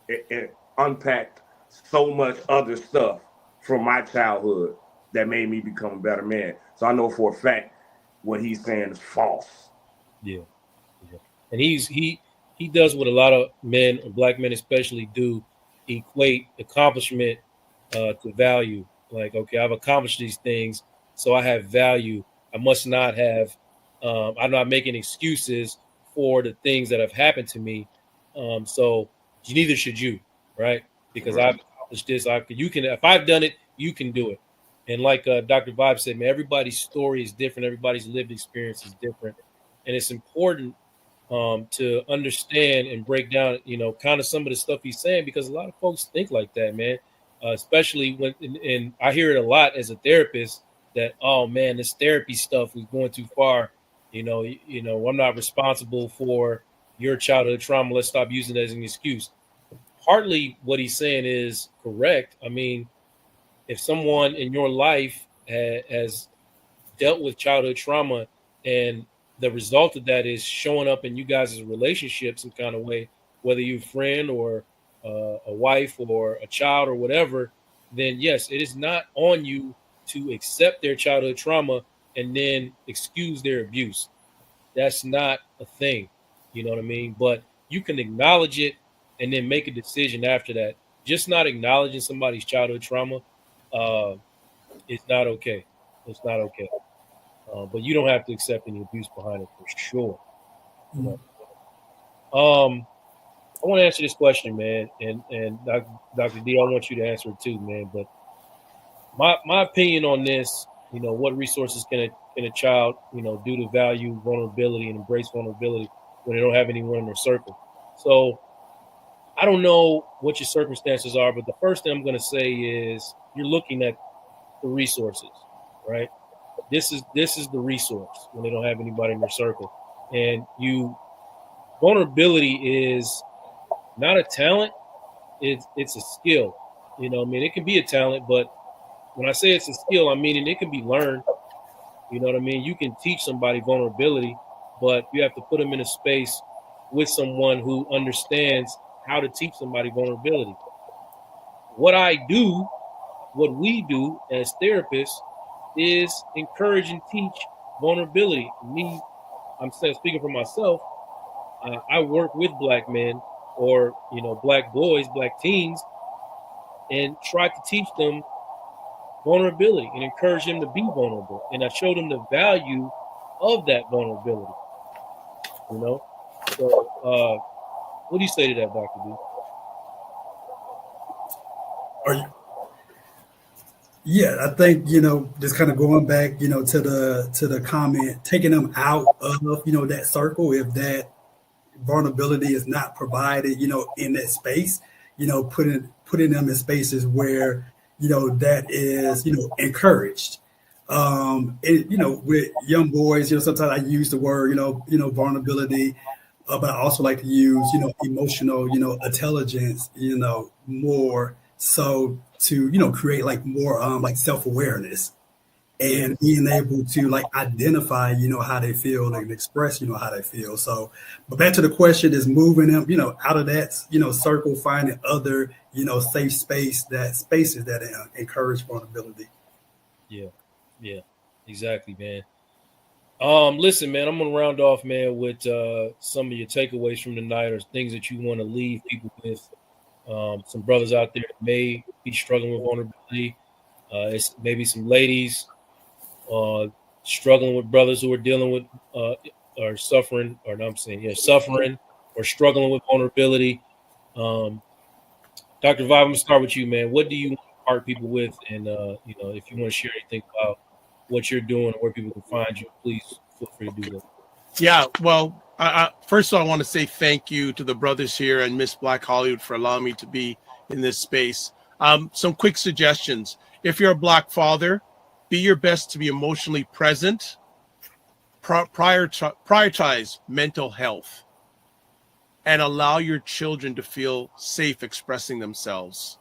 it unpacked so much other stuff from my childhood that made me become a better man. So I know for a fact what he's saying is false. Yeah. And he does what a lot of men, or black men especially, do: equate accomplishment to value. Like, okay, I've accomplished these things, so I have value. I must not have. I'm not making excuses for the things that have happened to me. So neither should you, right? Because I've accomplished this. You can. If I've done it, you can do it. And like Dr. Vibe said, man, everybody's story is different. Everybody's lived experience is different, and it's important to understand and break down, you know, kind of some of the stuff he's saying, because a lot of folks think like that, man. Especially when, and I hear it a lot as a therapist, that, oh man, this therapy stuff is going too far. You know, I'm not responsible for your childhood trauma. Let's stop using it as an excuse. Partly what he's saying is correct. I mean, if someone in your life has dealt with childhood trauma, and the result of that is showing up in you guys' relationship some kind of way, whether you're a friend or a wife or a child or whatever, then yes, it is not on you to accept their childhood trauma and then excuse their abuse. That's not a thing. You know what I mean? But you can acknowledge it and then make a decision after that. Just not acknowledging somebody's childhood trauma is not okay. It's not okay. But you don't have to accept any abuse behind it, for sure. You know? I want to answer this question, man, and Dr. D, I want you to answer it too, man. But my opinion on this, you know, what resources can a child, you know, do to value vulnerability and embrace vulnerability when they don't have anyone in their circle? So I don't know what your circumstances are, but the first thing I'm going to say is you're looking at the resources, right? This is the resource when they don't have anybody in their circle. And vulnerability is not a talent, it's a skill. You know what I mean? It can be a talent, but when I say it's a skill, I'm meaning it can be learned. You know what I mean? You can teach somebody vulnerability, but you have to put them in a space with someone who understands how to teach somebody vulnerability. What we do as therapists is encourage and teach vulnerability. Me, I'm speaking for myself. I work with black men, or, you know, black boys, black teens, and try to teach them vulnerability and encourage them to be vulnerable. And I show them the value of that vulnerability. You know, so what do you say to that, Dr. B? Yeah, I think, you know, just kind of going back, you know, to the comment, taking them out of, you know, that circle, if that vulnerability is not provided, you know, in that space, you know, putting them in spaces where, you know, that is, you know, encouraged. You know, with young boys, you know, sometimes I use the word, you know, vulnerability, but I also like to use, you know, emotional, you know, intelligence, you know, more so to, you know, create like more like self-awareness and being able to like identify, you know, how they feel and express, you know, how they feel. So, but back to the question is moving them, you know, out of that, you know, circle, finding other, you know, safe spaces that encourage vulnerability. Yeah, exactly, man. Listen, man, I'm gonna round off, man, with some of your takeaways from the night, or things that you want to leave people with. Some brothers out there may be struggling with vulnerability. It's maybe some ladies struggling with brothers who are dealing with or suffering, or no, I'm saying, yeah, suffering or struggling with vulnerability. Dr. Vibe, I'm gonna start with you, man. What do you want part people with, and if you want to share anything about what you're doing and where people can find you, please feel free to do that. Yeah, well, first of all, I want to say thank you to the brothers here and Miss Black Hollywood for allowing me to be in this space. Some quick suggestions. If you're a Black father, be your best to be emotionally present. Prioritize mental health and allow your children to feel safe expressing themselves.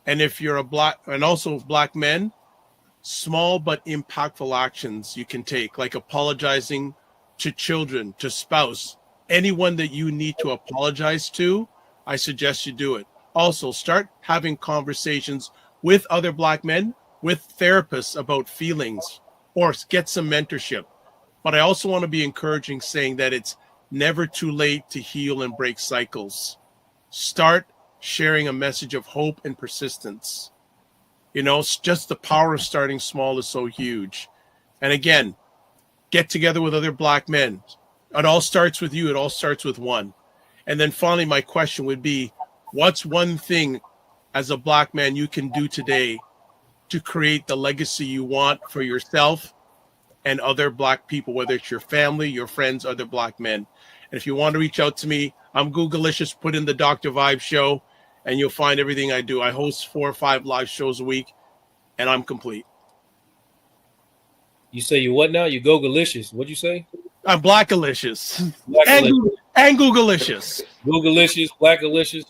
And if you're also Black men, small but impactful actions you can take, like apologizing to children, to spouse, anyone that you need to apologize to, I suggest you do it. Also, start having conversations with other Black men, with therapists about feelings, or get some mentorship. But I also want to be encouraging, saying that it's never too late to heal and break cycles. Start sharing a message of hope and persistence. It's just the power of starting small is so huge. And again, get together with other Black men. It all starts with you. It all starts with one. And then finally, my question would be, what's one thing as a Black man you can do today to create the legacy you want for yourself and other Black people, whether it's your family, your friends, other Black men? And if you want to reach out to me, I'm Googleicious. Put in the Dr. Vibe show, and you'll find everything I do. I host 4 or 5 live shows a week, and I'm complete. You say you what now? You Googleicious. What'd you say? I'm Blackalicious. Blackalicious. And Googleicious. Googleicious, Blackalicious.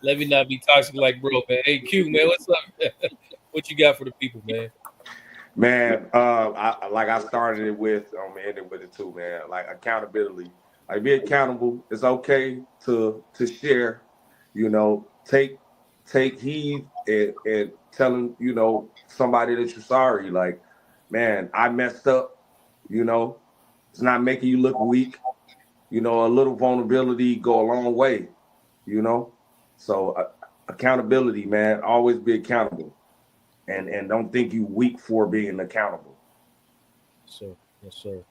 let me not be toxic like bro, man. Hey, Q, man, what's up? What you got for the people, man? Man, I started it with, I'm ending with it too, man. Like accountability, like be accountable. It's okay to share, take heed and telling, somebody that you're sorry. Like, man, I messed up, it's not making you look weak. A little vulnerability go a long way, So accountability, man, always be accountable. And don't think you weak for being accountable. Yes, sir.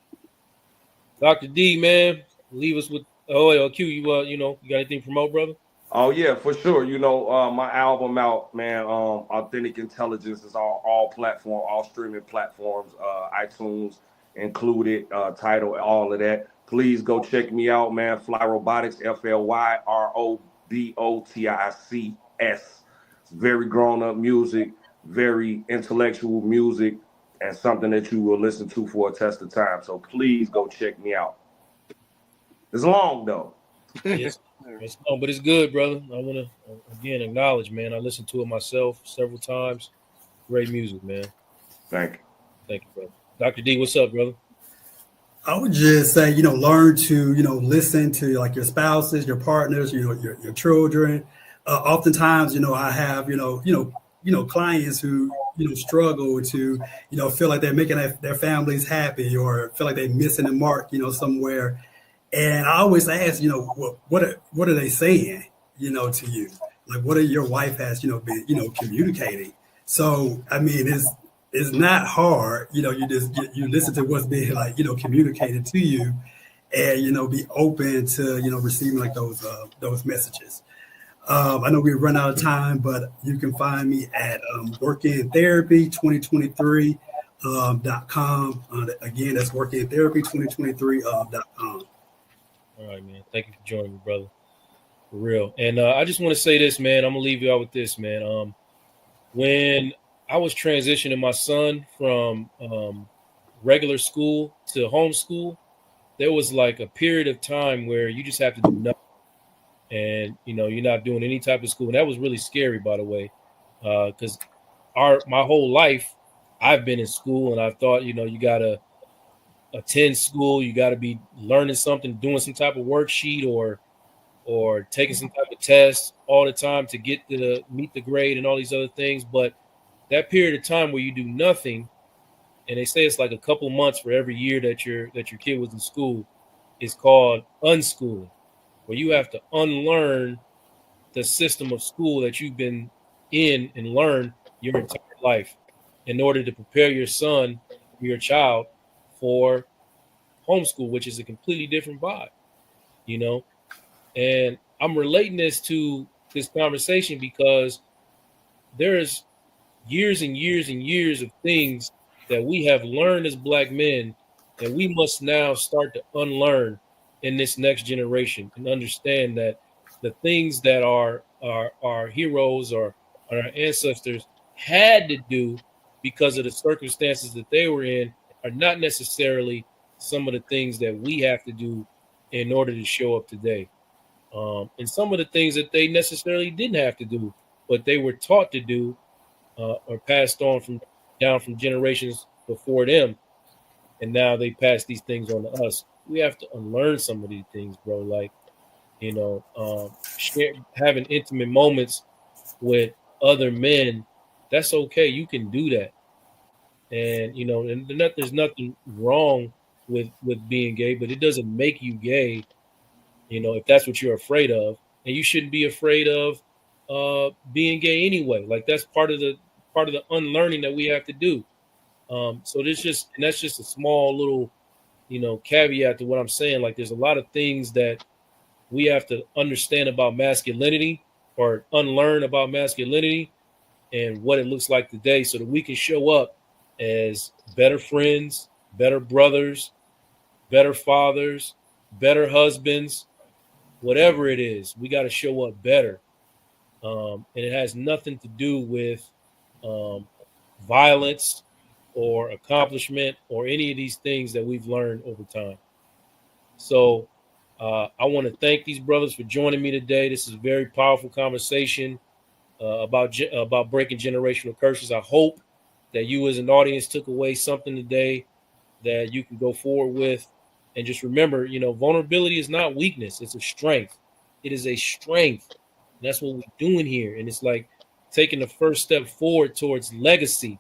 Dr. D, man, leave us with Q. You got anything to promote, brother? Oh yeah, for sure. My album out, man. Authentic Intelligence is on all streaming platforms, iTunes included, Tidal, all of that. Please go check me out, man. Fly Robotics, FLYROBOTICS. Very grown up music. Very intellectual music, and something that you will listen to for a test of time. So please go check me out. It's long though. It's long, but it's good, brother. I want to again acknowledge, man. I listened to it myself several times. Great music, man. Thank you, brother. Dr. D, what's up, brother? I would just say, learn to, listen to like your spouses, your partners, your children. Oftentimes, I have, clients who, struggle to, feel like they're making their families happy or feel like they're missing the mark, somewhere. And I always ask, what are they saying, to you? Like, what are your wife has, been, communicating? So, I mean, it's not hard, you listen to what's being like, communicated to you and, be open to, receiving like those messages. I know we run out of time, but you can find me at workintherapy2023.com. Again, that's workintherapy2023.com. All right, man. Thank you for joining me, brother. For real. And I just want to say this, man. I'm going to leave you out with this, man. When I was transitioning my son from regular school to homeschool, there was like a period of time where you just have to do nothing. And, you're not doing any type of school. And that was really scary, by the way, because my whole life I've been in school and I thought, you got to attend school. You got to be learning something, doing some type of worksheet or taking some type of test all the time to get to meet the grade and all these other things. But that period of time where you do nothing, and they say it's like a couple months for every year that your kid was in school, is called unschooling, where you have to unlearn the system of school that you've been in and learn your entire life in order to prepare your son, your child, for homeschool, which is a completely different vibe, And I'm relating this to this conversation because there's years and years and years of things that we have learned as Black men that we must now start to unlearn in this next generation and understand that the things that our heroes or our ancestors had to do because of the circumstances that they were in are not necessarily some of the things that we have to do in order to show up today. And some of the things that they necessarily didn't have to do, but they were taught to do or passed on from generations before them, and now they pass these things on to us. We have to unlearn some of these things, bro. Like, having intimate moments with other men, that's okay. You can do that, and there's nothing wrong with being gay, but it doesn't make you gay. If that's what you're afraid of, and you shouldn't be afraid of being gay anyway. Like that's part of the unlearning that we have to do. So that's just a small little, caveat to what I'm saying. Like there's a lot of things that we have to understand about masculinity or unlearn about masculinity and what it looks like today so that we can show up as better friends, better brothers, better fathers, better husbands, whatever it is. We got to show up better. And it has nothing to do with violence or accomplishment or any of these things that we've learned over time. So I want to thank these brothers for joining me today. This is a very powerful conversation about breaking generational curses. I hope that you as an audience took away something today that you can go forward with. And just remember, vulnerability is not weakness. It's a strength. It is a strength. And that's what we're doing here. And it's like taking the first step forward towards legacy,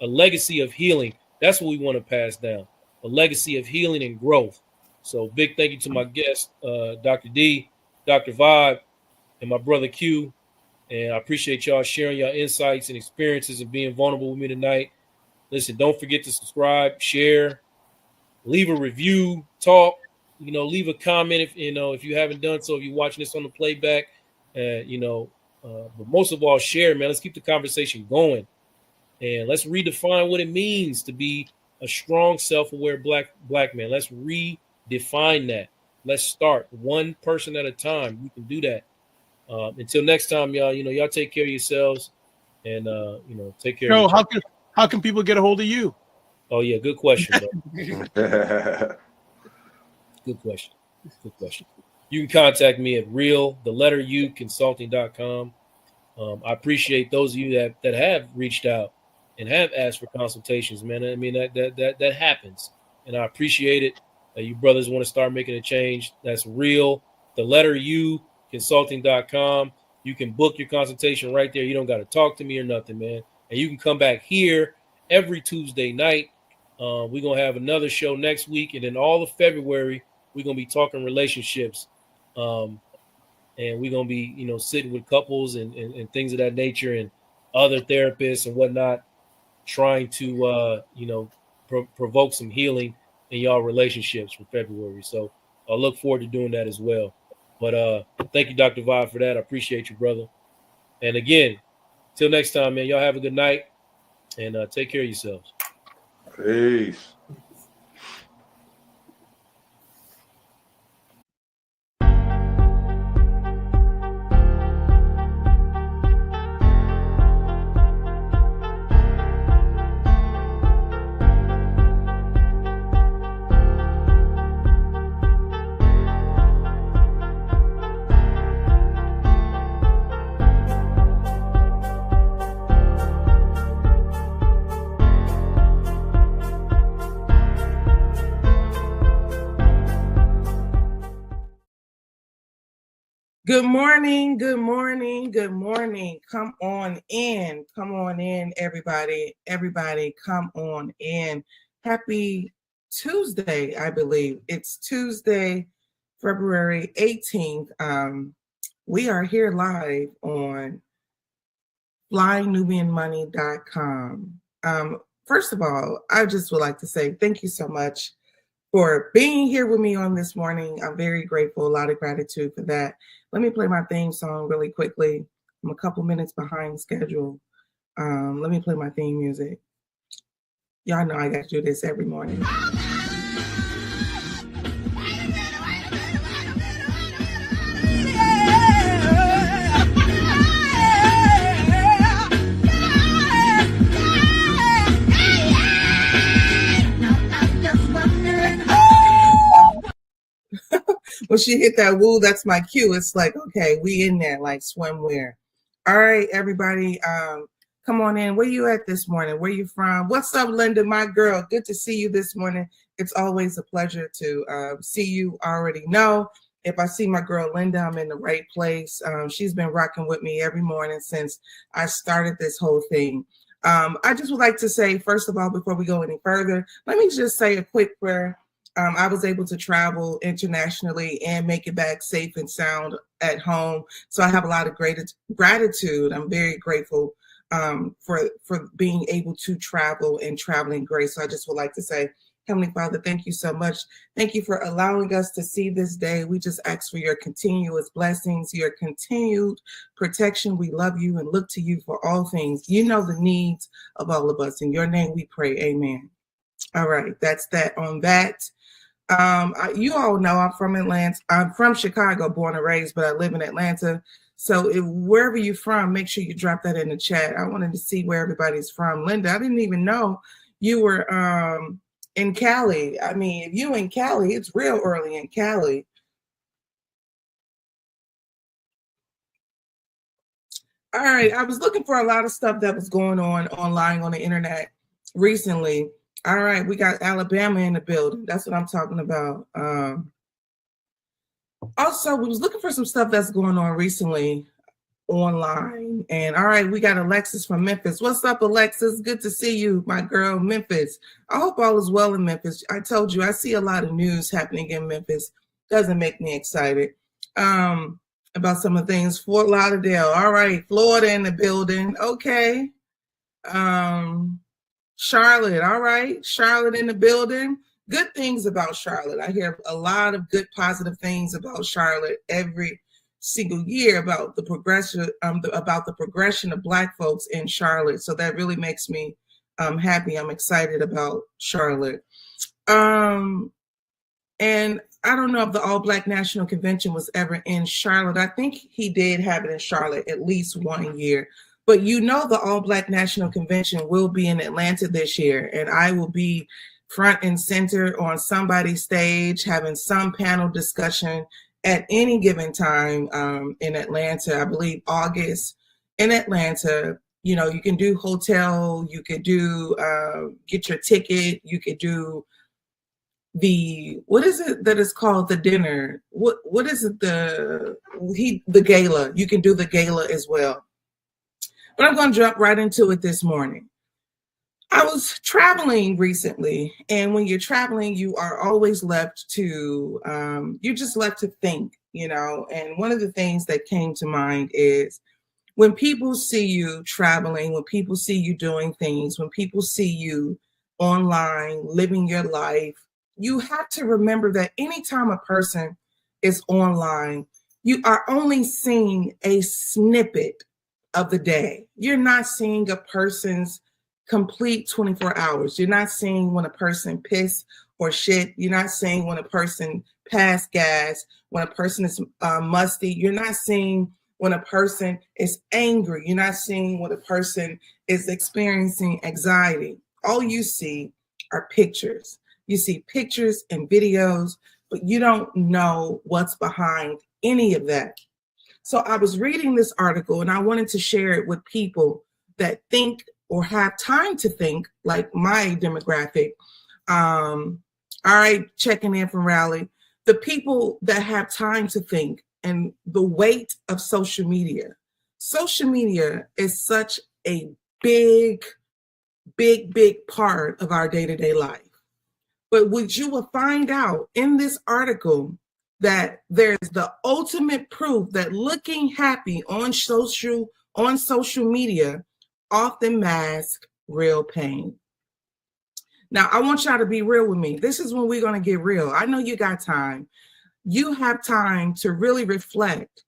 a legacy of healing. That's what we want to pass down, a legacy of healing and growth. So big thank you to my guest, Dr. D, Dr. Vibe, and my brother Q. And I appreciate y'all sharing your insights and experiences and being vulnerable with me tonight. Listen, don't forget to subscribe, share, leave a review, talk, leave a comment if you haven't done so, if you're watching this on the playback, but most of all, share, man. Let's keep the conversation going. And let's redefine what it means to be a strong, self-aware black man. Let's redefine that. Let's start one person at a time. You can do that. Until next time, y'all, y'all take care of yourselves and, take care of each other. How can people get a hold of you? Oh, yeah. Good question, bro. Good question. Good question. You can contact me at consulting.com. I appreciate those of you that have reached out and have asked for consultations, man. I mean, that happens. And I appreciate it. You brothers want to start making a change. That's consulting.com. You can book your consultation right there. You don't got to talk to me or nothing, man. And you can come back here every Tuesday night. We're going to have another show next week. And then all of February, we're going to be talking relationships. And we're going to be, sitting with couples and things of that nature and other therapists and whatnot, trying to, provoke some healing in y'all relationships for February. So I look forward to doing that as well. But thank you, Dr. Vibe, for that. I appreciate you, brother. And again, till next time, man, y'all have a good night and take care of yourselves. Peace. Good morning, good morning, good morning. Come on in, everybody. Everybody, come on in. Happy Tuesday, I believe. It's Tuesday, February 18th. We are here live on flynubianmoney.com. First of all, I just would like to say thank you so much for being here with me on this morning. I'm very grateful. A lot of gratitude for that. Let me play my theme song really quickly. I'm a couple minutes behind schedule. Let me play my theme music. Y'all know I got to do this every morning. When she hit that woo, that's my cue. It's like, okay, we in there like swimwear. All right, everybody, come on in. Where you at this morning? Where you from? What's up, Linda, my girl? Good to see you this morning. It's always a pleasure to see you. I already know. If I see my girl Linda, I'm in the right place. She's been rocking with me every morning since I started this whole thing. I just would like to say, first of all, before we go any further, let me just say a quick prayer. I was able to travel internationally and make it back safe and sound at home. So I have a lot of gratitude. I'm very grateful for being able to travel and traveling grace. So I just would like to say, Heavenly Father, thank you so much. Thank you for allowing us to see this day. We just ask for your continuous blessings, your continued protection. We love you and look to you for all things. You know the needs of all of us. In your name we pray. Amen. All right. That's that on that. You all know I'm from Atlanta. I'm from Chicago, born and raised, but I live in Atlanta. So wherever you're from, make sure you drop that in the chat. I wanted to see where everybody's from. Linda, I didn't even know you were in Cali. I mean, if you in Cali, it's real early in Cali. All right. I was looking for a lot of stuff that was going on online on the internet recently. All right, we got Alabama in the building. That's what I'm talking about. Also, we was looking for some stuff that's going on recently online. And all right, we got Alexis from Memphis. What's up, Alexis? Good to see you, my girl, Memphis. I hope all is well in Memphis. I told you, I see a lot of news happening in Memphis. Doesn't make me excited about some of the things. Fort Lauderdale. All right, Florida in the building. Okay. Charlotte, all right. Charlotte in the building. Good things about Charlotte. I hear a lot of good, positive things about Charlotte every single year about the progression, of Black folks in Charlotte. So that really makes me happy. I'm excited about Charlotte. And I don't know if the All Black National Convention was ever in Charlotte. I think he did have it in Charlotte at least one year. But you know the All Black National Convention will be in Atlanta this year, and I will be front and center on somebody's stage having some panel discussion at any given time in Atlanta. I believe August in Atlanta. You know, you can do hotel, you could do get your ticket, you could do what is it that is called the dinner? What is it the gala? You can do the gala as well. But I'm going to jump right into it this morning. I was traveling recently, and when you're traveling, you are always left to, you're just left to think, you know, and one of the things that came to mind is when people see you traveling, when people see you doing things, when people see you online, living your life, you have to remember that anytime a person is online, you are only seeing a snippet of the day. You're not seeing a person's complete 24 hours. You're not seeing when a person piss or shit. You're not seeing when a person pass gas, when a person is musty. You're not seeing when a person is angry. You're not seeing when a person is experiencing anxiety. All you see are pictures. You see pictures and videos, but you don't know what's behind any of that. So I was reading this article and I wanted to share it with people that think or have time to think, like my demographic. All right, checking in from Raleigh. The people that have time to think and the weight of social media. Social media is such a big part of our day-to-day life. But what you will find out in this article that there's the ultimate proof that looking happy on social media often masks real pain. Now, I want y'all to be real with me. This is when we're going to get real. I know you got time. You have time to really reflect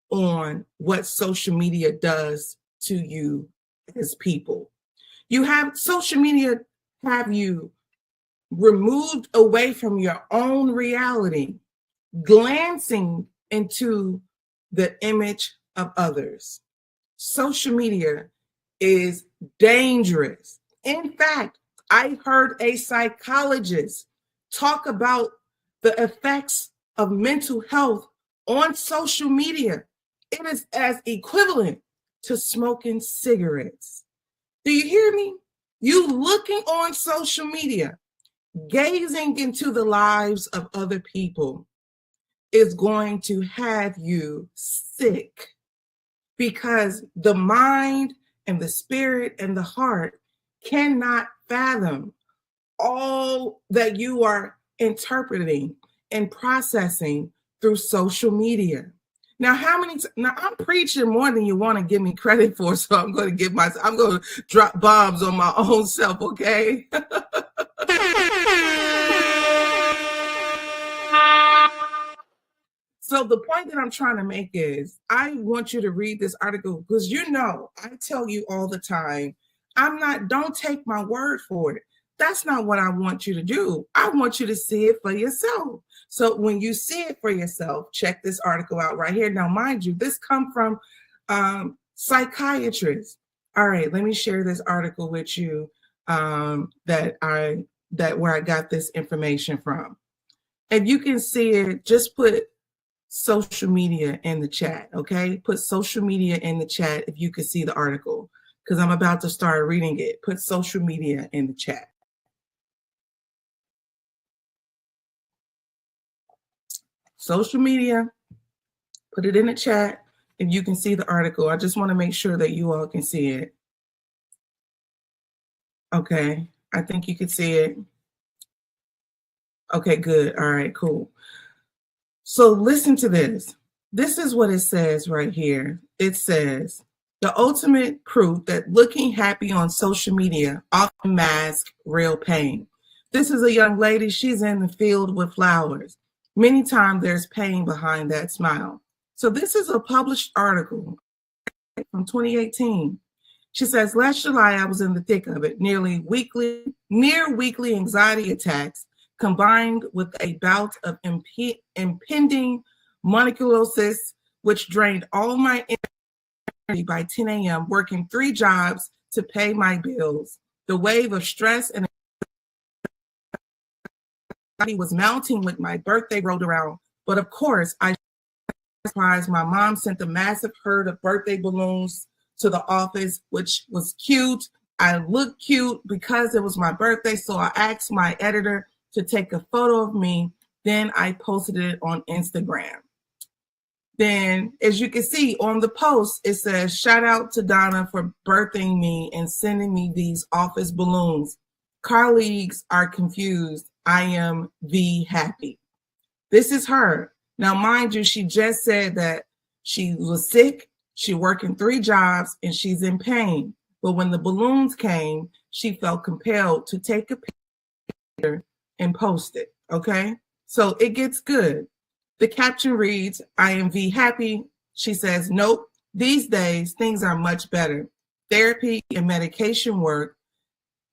on what social media does to you as people. You have social media have you removed away from your own reality, glancing into the image of others. Social media is dangerous. In fact, I heard a psychologist talk about the effects of mental health on social media. It is as equivalent to smoking cigarettes. Do you hear me? You looking on social media, gazing into the lives of other people is going to have you sick, because the mind and the spirit and the heart cannot fathom all that you are interpreting and processing through social media. Now, now I'm preaching more than you want to give me credit for, so I'm going to drop bombs on my own self, okay? So the point that I'm trying to make is I want you to read this article because I tell you all the time, don't take my word for it. That's not what I want you to do. I want you to see it for yourself. So when you see it for yourself, check this article out right here. Now, mind you, this comes from psychiatrists. All right, let me share this article with you where I got this information from. If you can see it, just put social media in the chat, okay? Put social media in the chat if you can see the article, because I'm about to start reading it. Put social media in the chat. Social media, put it in the chat if you can see the article. I just want to make sure that you all can see it. Okay, I think you can see it. Okay, good. All right, cool. So listen to this. This is what it says right here. It says, the ultimate proof that looking happy on social media often masks real pain. This is a young lady. She's in the field with flowers. Many times there's pain behind that smile. So this is a published article from 2018. She says, last July, I was in the thick of it, near weekly anxiety attacks, combined with a bout of impending monoculosis, which drained all my energy by 10 a.m., working 3 jobs to pay my bills. The wave of stress and anxiety was mounting when my birthday rolled around. But of course, I was surprised. My mom sent a massive herd of birthday balloons to the office, which was cute. I looked cute because it was my birthday, so I asked my editor to take a photo of me. Then I posted it on Instagram. Then, as you can see on the post, it says, shout out to Donna for birthing me and sending me these office balloons. Colleagues are confused. I am happy. This is her. Now, mind you, she just said that she was sick, she working 3 jobs, and she's in pain. But when the balloons came, she felt compelled to take a picture and post it, okay? So it gets good. The caption reads, I am happy. She says, nope, these days things are much better. Therapy and medication work,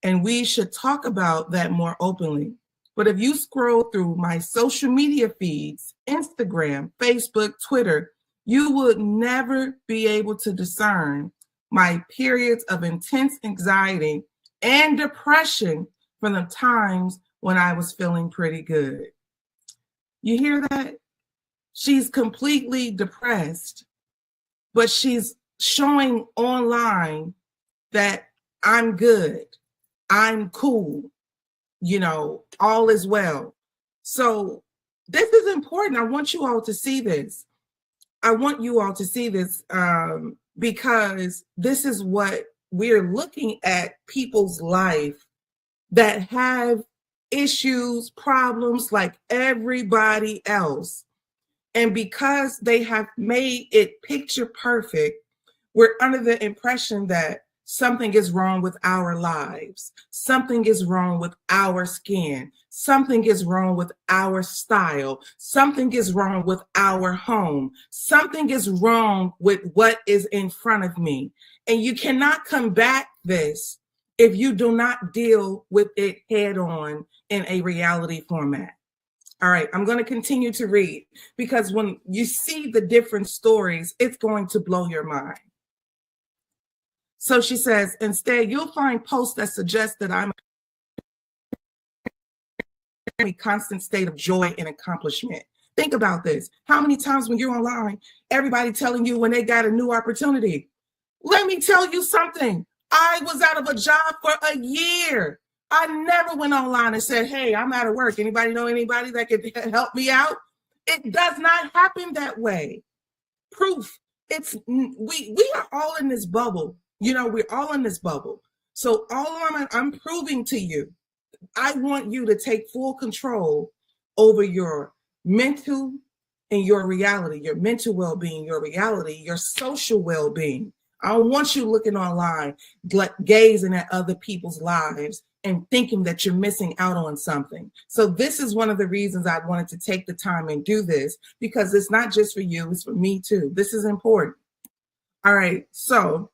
and we should talk about that more openly. But if you scroll through my social media feeds, Instagram, Facebook, Twitter, you would never be able to discern my periods of intense anxiety and depression from the times when I was feeling pretty good. You hear that? She's completely depressed, but she's showing online that I'm good, I'm cool, all is well. So this is important. I want you all to see this. Because this is what we're looking at, people's life that have issues, problems like everybody else. And because they have made it picture perfect, we're under the impression that something is wrong with our lives. Something is wrong with our skin. Something is wrong with our style. Something is wrong with our home. Something is wrong with what is in front of me. And you cannot combat this if you do not deal with it head on in a reality format. All right, I'm going to continue to read, because when you see the different stories, it's going to blow your mind. So she says, instead, you'll find posts that suggest that I'm in a constant state of joy and accomplishment. Think about this. How many times when you're online, everybody telling you when they got a new opportunity? Let me tell you something. I was out of a job for a year. I never went online and said, hey, I'm out of work. Anybody know anybody that could help me out? It does not happen that way. Proof. We are all in this bubble. You know, we're all in this bubble. So I'm proving to you, I want you to take full control over your mental and your reality, your mental well-being, your reality, your social well-being. I don't want you looking online, gazing at other people's lives and thinking that you're missing out on something. So this is one of the reasons I wanted to take the time and do this, because it's not just for you, it's for me too. This is important. All right, so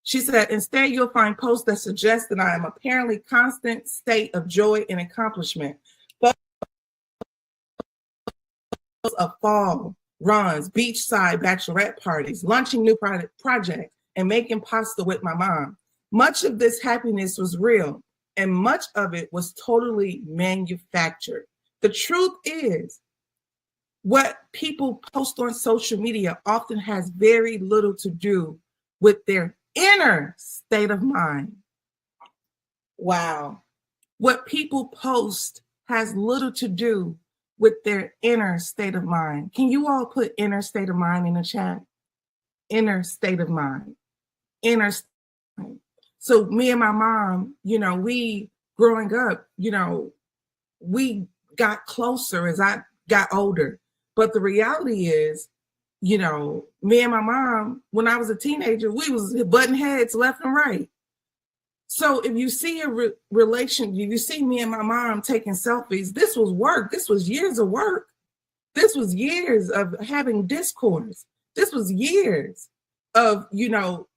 she said, instead, you'll find posts that suggest that I am apparently constant state of joy and accomplishment. But of fall runs, beachside bachelorette parties, launching new projects, and making pasta with my mom. Much of this happiness was real, and much of it was totally manufactured. The truth is, what people post on social media often has very little to do with their inner state of mind. Wow. What people post has little to do with their inner state of mind. Can you all put inner state of mind in the chat? Inner state of mind. Inner state of mind. So me and my mom, you know, we growing up, you know, we got closer as I got older. But the reality is, you know, me and my mom, when I was a teenager, we was butting heads left and right. So if you see a relation, if you see me and my mom taking selfies, this was work. This was years of work. This was years of having discourse. This was years of, you know,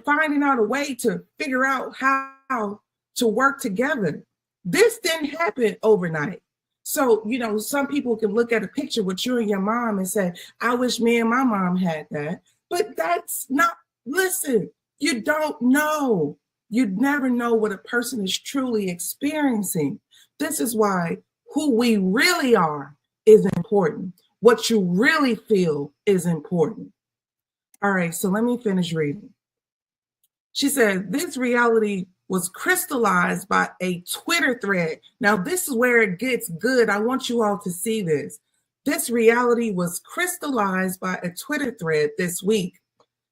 finding out a way to figure out how to work together. This didn't happen overnight. So, you know, some people can look at a picture with you and your mom and say, I wish me and my mom had that. But that's not, listen, you don't know. You'd never know what a person is truly experiencing. This is why who we really are is important. What you really feel is important. All right, so let me finish reading. She said, this reality was crystallized by a Twitter thread. Now, this is where it gets good. I want you all to see this. This reality was crystallized by a Twitter thread this week,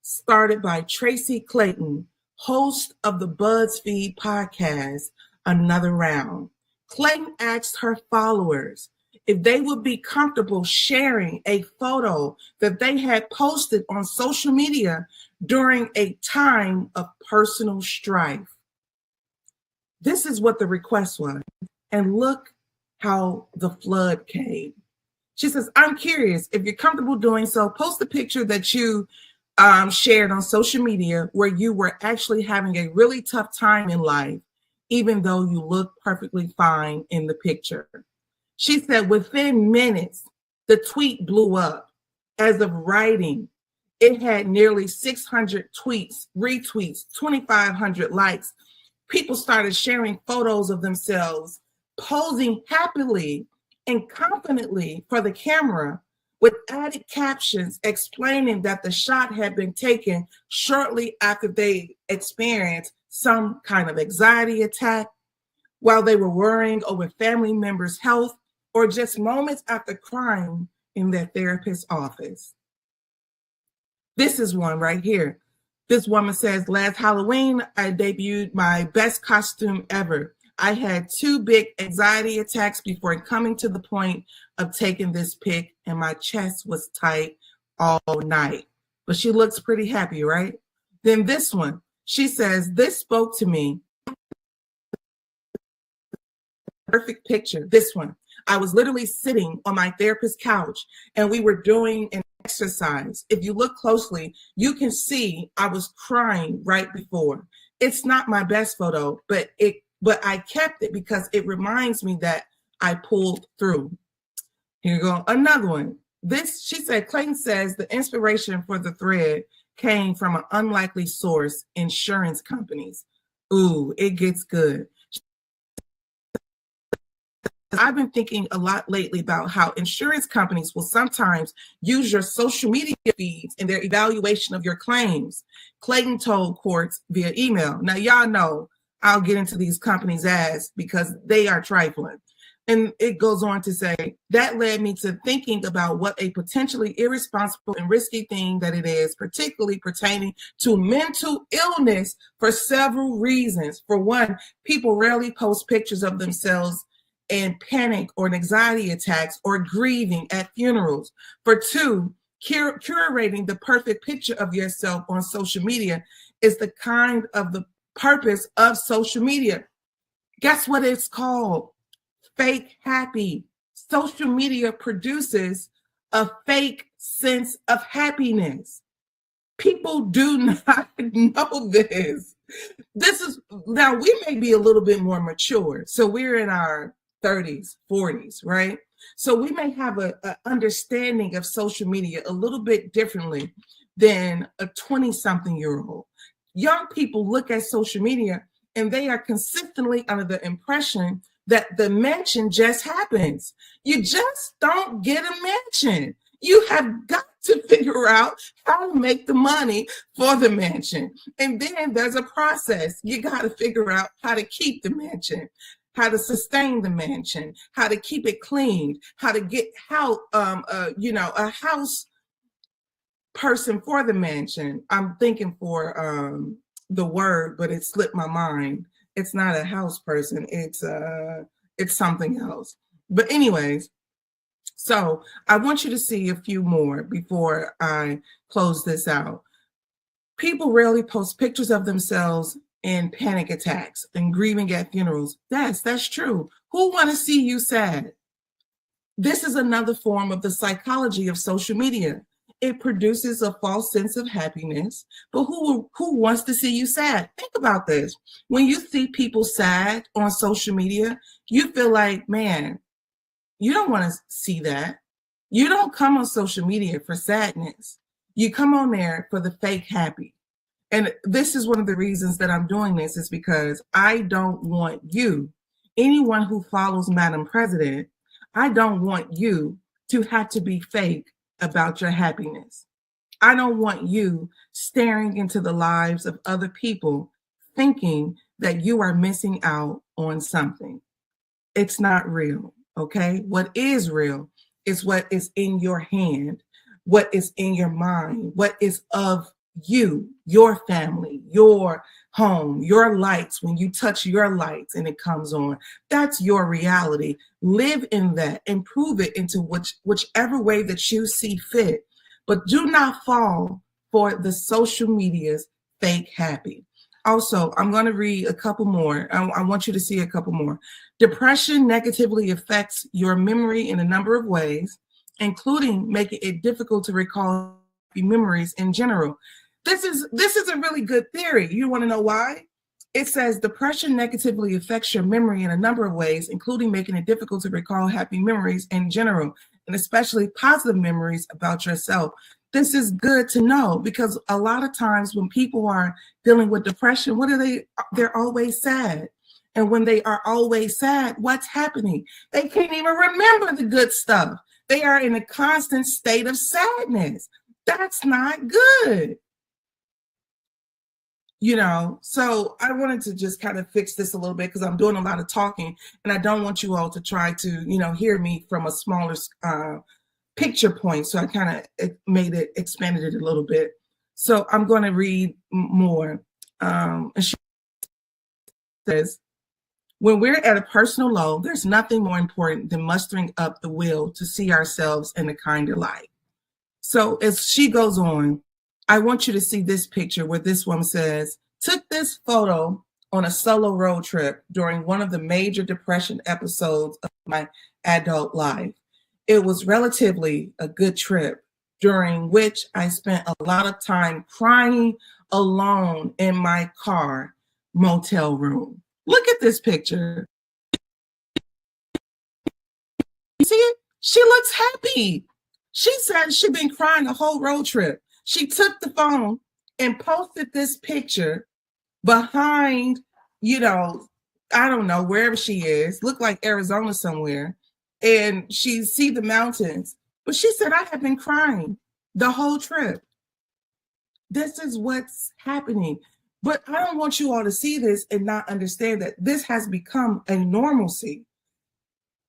started by Tracy Clayton, host of the BuzzFeed podcast, Another Round. Clayton asked her followers if they would be comfortable sharing a photo that they had posted on social media during a time of personal strife. This is what the request was. And look how the flood came. She says, I'm curious, if you're comfortable doing so, post a picture that you shared on social media where you were actually having a really tough time in life, even though you look perfectly fine in the picture. She said within minutes, the tweet blew up. As of writing, it had nearly 600 tweets, retweets, 2,500 likes. People started sharing photos of themselves posing happily and confidently for the camera with added captions explaining that the shot had been taken shortly after they experienced some kind of anxiety attack, while they were worrying over family members' health, or just moments after crying in their therapist's office. This is one right here. This woman says, last Halloween, I debuted my best costume ever. I had 2 big anxiety attacks before coming to the point of taking this pic, and my chest was tight all night. But she looks pretty happy, right? Then this one, She says, this spoke to me. Perfect picture. This one. I was literally sitting on my therapist's couch and we were doing an exercise. If you look closely, you can see I was crying right before. It's not my best photo, but I kept it because it reminds me that I pulled through. Here you go. Another one. She said, Clayton says the inspiration for the thread came from an unlikely source, insurance companies. Ooh, it gets good. I've been thinking a lot lately about how insurance companies will sometimes use your social media feeds in their evaluation of your claims. Clayton told courts via email. Now, y'all know I'll get into these companies' ass because they are trifling. And it goes on to say, that led me to thinking about what a potentially irresponsible and risky thing that it is, particularly pertaining to mental illness for several reasons. For one, people rarely post pictures of themselves in panic or anxiety attacks or grieving at funerals. For two, curating the perfect picture of yourself on social media is the kind of the purpose of social media. Guess what it's called? Fake happy. Social media produces a fake sense of happiness. People do not know this. Now we may be a little bit more mature. So we're in our 30s, 40s, right? So we may have an understanding of social media a little bit differently than a 20-something-year-old. Young people look at social media and they are consistently under the impression that the mention just happens. You just don't get a mention. You have got to figure out how to make the money for the mention. And then there's a process. You got to figure out how to keep the mention, how to sustain the mansion, how to keep it cleaned, how to get a house person for the mansion. I'm thinking for the word, but it slipped my mind. It's not a house person. It's something else. But anyways, so I want you to see a few more before I close this out. People rarely post pictures of themselves in panic attacks and grieving at funerals. That's true. Who want to see you sad? This is another form of the psychology of social media. It produces a false sense of happiness, but who wants to see you sad? Think about this. When you see people sad on social media, you feel like, man, you don't want to see that. You don't come on social media for sadness. You come on there for the fake happy. And this is one of the reasons that I'm doing this is because I don't want you, anyone who follows Madam President, I don't want you to have to be fake about your happiness. I don't want you staring into the lives of other people thinking that you are missing out on something. It's not real, okay? What is real is what is in your hand, what is in your mind, what is of you, your family, your home, your lights. When you touch your lights and it comes on, that's your reality. Live in that and prove it into whichever way that you see fit. But do not fall for the social media's fake happy. Also, I'm going to read a couple more. I want you to see a couple more. Depression negatively affects your memory in a number of ways, including making it difficult to recall memories in general. This is a really good theory. You want to know why? It says depression negatively affects your memory in a number of ways, including making it difficult to recall happy memories in general, and especially positive memories about yourself. This is good to know because a lot of times when people are dealing with depression, what are they? They're always sad. And when they are always sad, what's happening? They can't even remember the good stuff. They are in a constant state of sadness. That's not good. So I wanted to just kind of fix this a little bit because I'm doing a lot of talking and I don't want you all to try to, hear me from a smaller picture point. So I kind of expanded it a little bit. So I'm going to read more. And she says, when we're at a personal low, there's nothing more important than mustering up the will to see ourselves in a kinder light. So as she goes on, I want you to see this picture where this woman says, took this photo on a solo road trip during one of the major depression episodes of my adult life. It was relatively a good trip, during which I spent a lot of time crying alone in my car motel room. Look at this picture. You see it? She looks happy. She said she'd been crying the whole road trip. She took the phone and posted this picture behind, I don't know, wherever she is, looked like Arizona somewhere, and she see the mountains. But she said, I have been crying the whole trip. This is what's happening. But I don't want you all to see this and not understand that this has become a normalcy.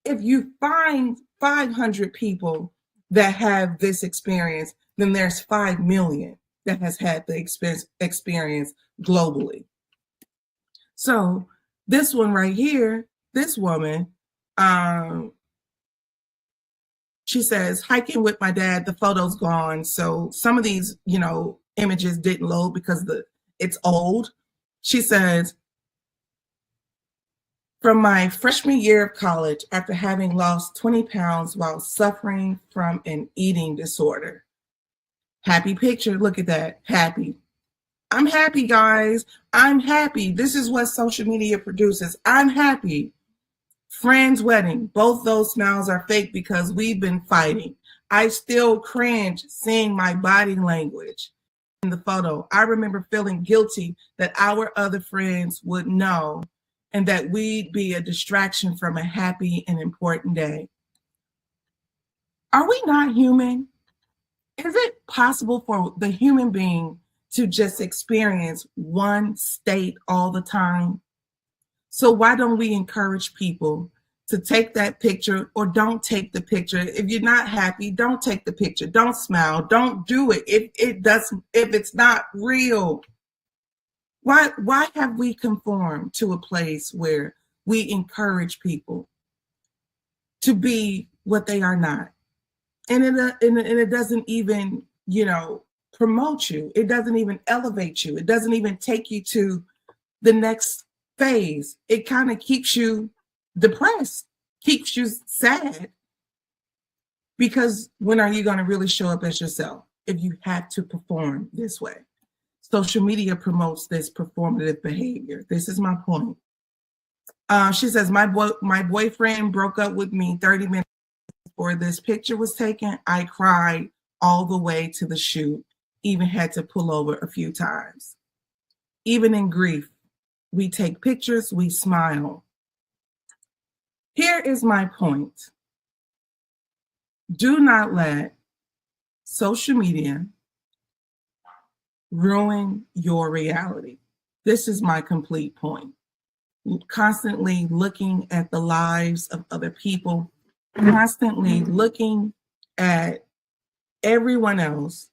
If you find 500 people that have this experience, then there's 5 million that has had the experience globally. So this one right here, this woman, she says, hiking with my dad, the photo's gone. So some of these, images didn't load because it's old. She says, from my freshman year of college, after having lost 20 pounds while suffering from an eating disorder. Happy picture. Look at that. Happy. I'm happy, guys. I'm happy. This is what social media produces. I'm happy. Friend's wedding. Both those smiles are fake because we've been fighting. I still cringe seeing my body language in the photo. I remember feeling guilty that our other friends would know and that we'd be a distraction from a happy and important day. Are we not human? Is it possible for the human being to just experience one state all the time? So why don't we encourage people to take that picture or don't take the picture? If you're not happy, don't take the picture. Don't smile. Don't do it. If it's not real. Why have we conformed to a place where we encourage people to be what they are not? And it doesn't even, promote you. It doesn't even elevate you. It doesn't even take you to the next phase. It kind of keeps you depressed, keeps you sad. Because when are you going to really show up as yourself if you have to perform this way? Social media promotes this performative behavior. This is my point. She says, my boyfriend broke up with me 30 minutes before this picture was taken. I cried all the way to the shoot, even had to pull over a few times. Even in grief, we take pictures, we smile. Here is my point. Do not let social media ruin your reality. This is my complete point. Constantly looking at the lives of other people, constantly looking at everyone else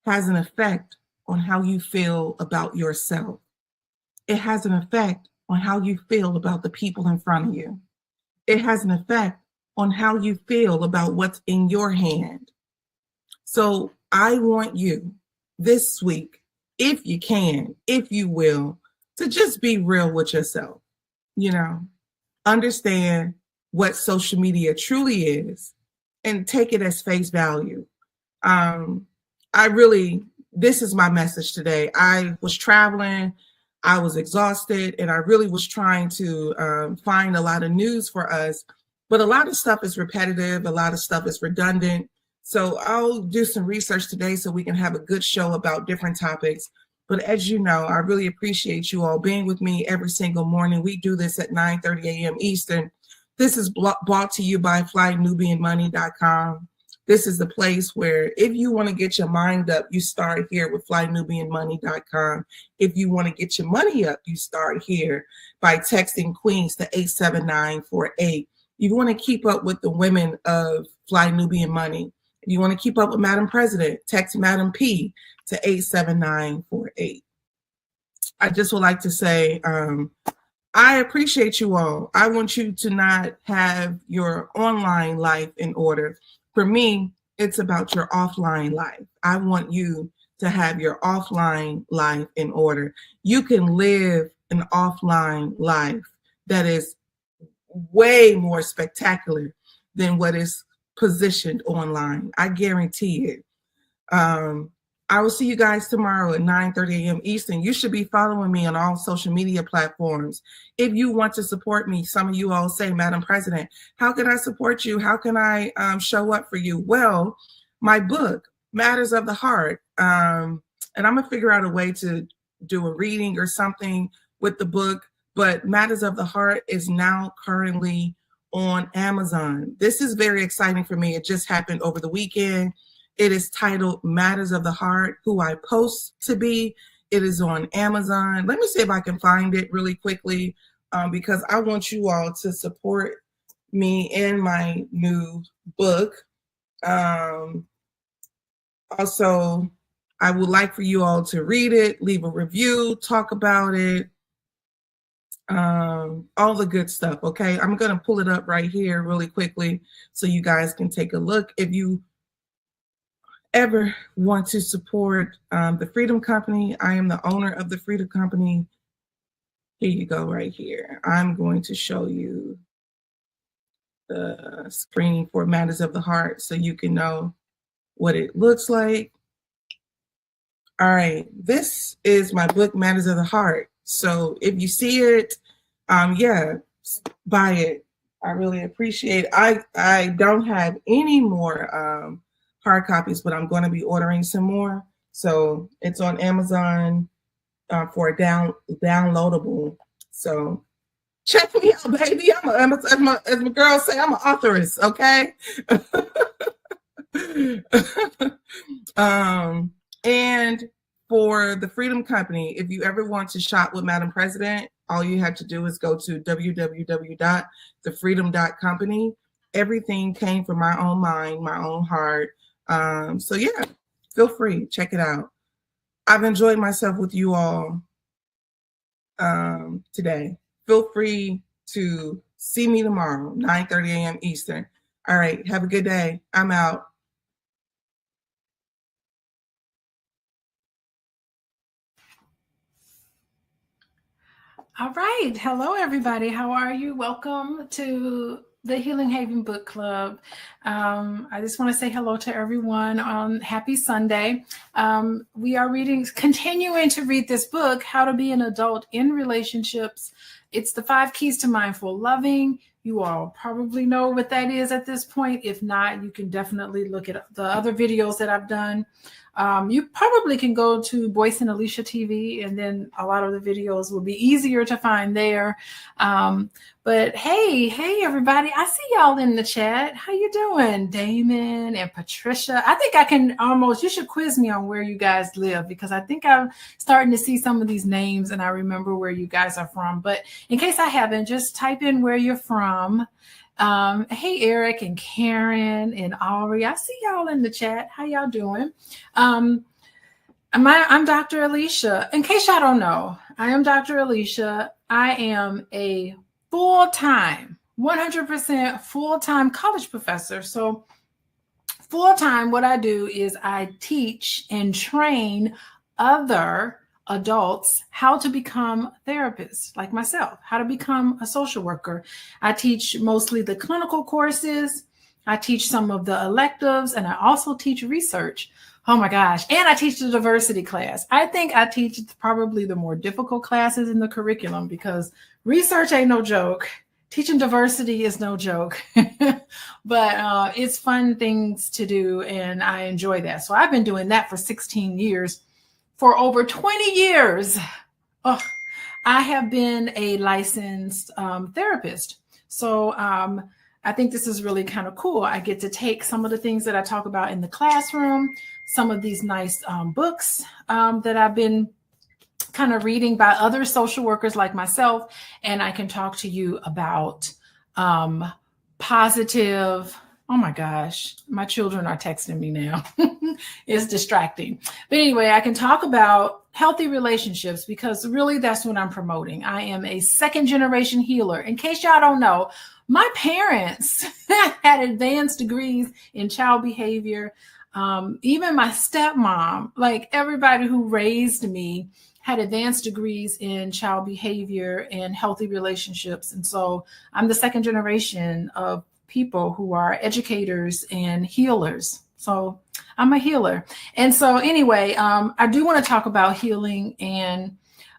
has an effect on how you feel about yourself. It has an effect on how you feel about the people in front of you. It has an effect on how you feel about what's in your hand. So I want you this week, if you can, if you will, to just be real with yourself. Understand what social media truly is and take it as face value. This is my message today. I was traveling, I was exhausted, and I really was trying to find a lot of news for us, but a lot of stuff is repetitive, a lot of stuff is redundant. So I'll do some research today so we can have a good show about different topics. But as you know, I really appreciate you all being with me every single morning. We do this at 9:30 a.m. Eastern. This is brought to you by FlyNubianMoney.com. This is the place where if you want to get your mind up, you start here with FlyNubianMoney.com. If you want to get your money up, you start here by texting Queens to 87948. You want to keep up with the women of Fly Nubian Money. If you want to keep up with Madam President, text Madam P to 87948. I just would like to say, I appreciate you all. I want you to not have your online life in order. For me, it's about your offline life. I want you to have your offline life in order. You can live an offline life that is way more spectacular than what is positioned online. I guarantee it. I will see you guys tomorrow at 9:30 a.m. Eastern. You should be following me on all social media platforms. If you want to support me, some of you all say, Madam President, how can I support you? How can I show up for you? Well, my book, Matters of the Heart, and I'm going to figure out a way to do a reading or something with the book, but Matters of the Heart is now currently on Amazon. This is very exciting for me. It just happened over the weekend. It is titled Matters of the Heart, Who I Post to Be. It is on Amazon. Let me see if I can find it really quickly because I want you all to support me in my new book. Also, I would like for you all to read it, leave a review, talk about it, all the good stuff, okay? I'm going to pull it up right here really quickly so you guys can take a look. If you ever want to support the Freedom Company, I am the owner of the Freedom Company. Here you go right here. I'm going to show you the screen for Matters of the Heart so you can know what it looks like. All right, this is my book, Matters of the Heart. So if you see it, yeah, buy it. I really appreciate it. I don't have any more hard copies, but I'm going to be ordering some more. So it's on Amazon for a downloadable. So check me out, baby. As my girls say, I'm an authoress, okay? And for the Freedom Company, if you ever want to shop with Madam President, all you have to do is go to www.thefreedom.company. Everything came from my own mind, my own heart. So yeah, feel free, check it out. I've enjoyed myself with you all today. Feel free to see me tomorrow, 9:30 a.m. Eastern. All right, have a good day. I'm out. All right. Hello, everybody. How are you? Welcome to the Healing Haven Book Club. I just want to say hello to everyone on Happy Sunday. We are continuing to read this book, How to Be an Adult in Relationships. It's the 5 Keys to Mindful Loving. You all probably know what that is at this point. If not, you can definitely look at the other videos that I've done. You probably can go to Boyce and Alicia TV, and then a lot of the videos will be easier to find there. But hey, everybody, I see y'all in the chat. How you doing? Damon and Patricia. I think I can you should quiz me on where you guys live, because I think I'm starting to see some of these names and I remember where you guys are from. But in case I haven't, just type in where you're from. Hey, Eric and Karen and Ari, I see y'all in the chat. How y'all doing? I'm Dr. Alicia. In case y'all don't know, I am Dr. Alicia. I am a full-time, 100% full-time college professor. So full-time, what I do is I teach and train other adults how to become therapists like myself, how to become a social worker. I teach mostly the clinical courses. I teach some of the electives, and I also teach research. Oh my gosh. And I teach the diversity class. I think I teach probably the more difficult classes in the curriculum, because research ain't no joke. Teaching diversity is no joke, but it's fun things to do, and I enjoy that. So I've been doing that for 16 years. For over 20 years, I have been a licensed therapist. So I think this is really kind of cool. I get to take some of the things that I talk about in the classroom, some of these nice books that I've been kind of reading by other social workers like myself, and I can talk to you about positive. Oh my gosh, my children are texting me now. It's distracting. But anyway, I can talk about healthy relationships, because really that's what I'm promoting. I am a 2nd generation healer. In case y'all don't know, my parents had advanced degrees in child behavior. Even my stepmom, like everybody who raised me, had advanced degrees in child behavior and healthy relationships. And so I'm the second generation of people who are educators and healers. So I'm a healer. And so anyway, I do want to talk about healing and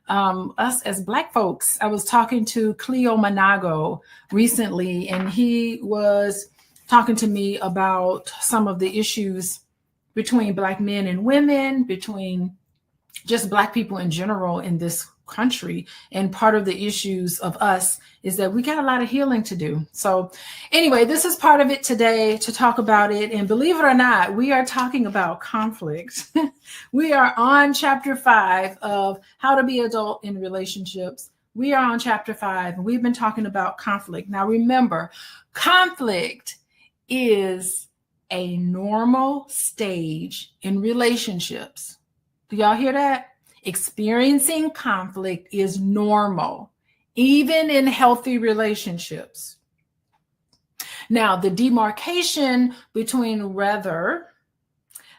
us as Black folks. I was talking to Cleo Manago recently, and he was talking to me about some of the issues between Black men and women, between just Black people in general in this country. And part of the issues of us is that we got a lot of healing to do. So anyway, this is part of it today to talk about it. And believe it or not, we are talking about conflict. We are on chapter 5 of How to Be Adult in Relationships. We are on chapter 5, and we've been talking about conflict. Now remember, conflict is a normal stage in relationships. Do y'all hear that? Experiencing conflict is normal, even in healthy relationships. Now, the demarcation between whether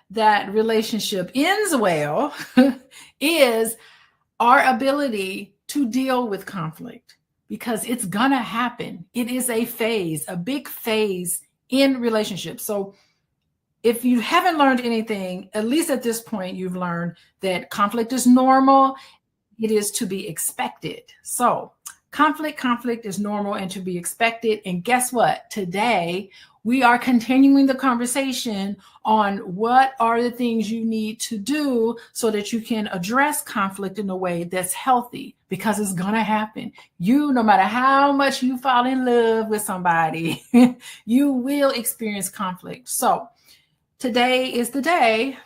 that relationship ends well is our ability to deal with conflict, because it's gonna happen. It is a phase, a big phase in relationships. So if you haven't learned anything, at least at this point, you've learned that conflict is normal. It is to be expected. So conflict is normal and to be expected. And guess what? Today, we are continuing the conversation on what are the things you need to do so that you can address conflict in a way that's healthy, because it's going to happen. No matter how much you fall in love with somebody, you will experience conflict. So today is the day.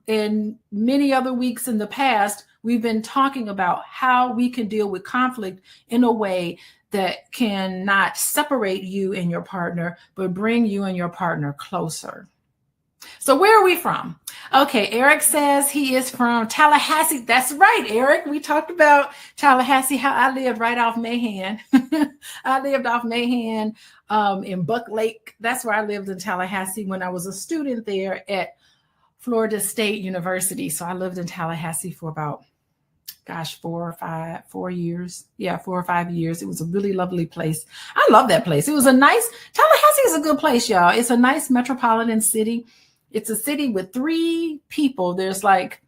In many other weeks in the past, we've been talking about how we can deal with conflict in a way that can not separate you and your partner, but bring you and your partner closer. So where are we from? Okay, Eric says he is from Tallahassee. That's right, Eric. We talked about Tallahassee, how I lived right off Mahan. I lived off Mahan in Buck Lake. That's where I lived in Tallahassee when I was a student there at Florida State University. So I lived in Tallahassee for about, 4 years. Yeah, 4 or 5 years. It was a really lovely place. I love that place. It was Tallahassee is a good place, y'all. It's a nice metropolitan city. It's a city with 3 people. There's like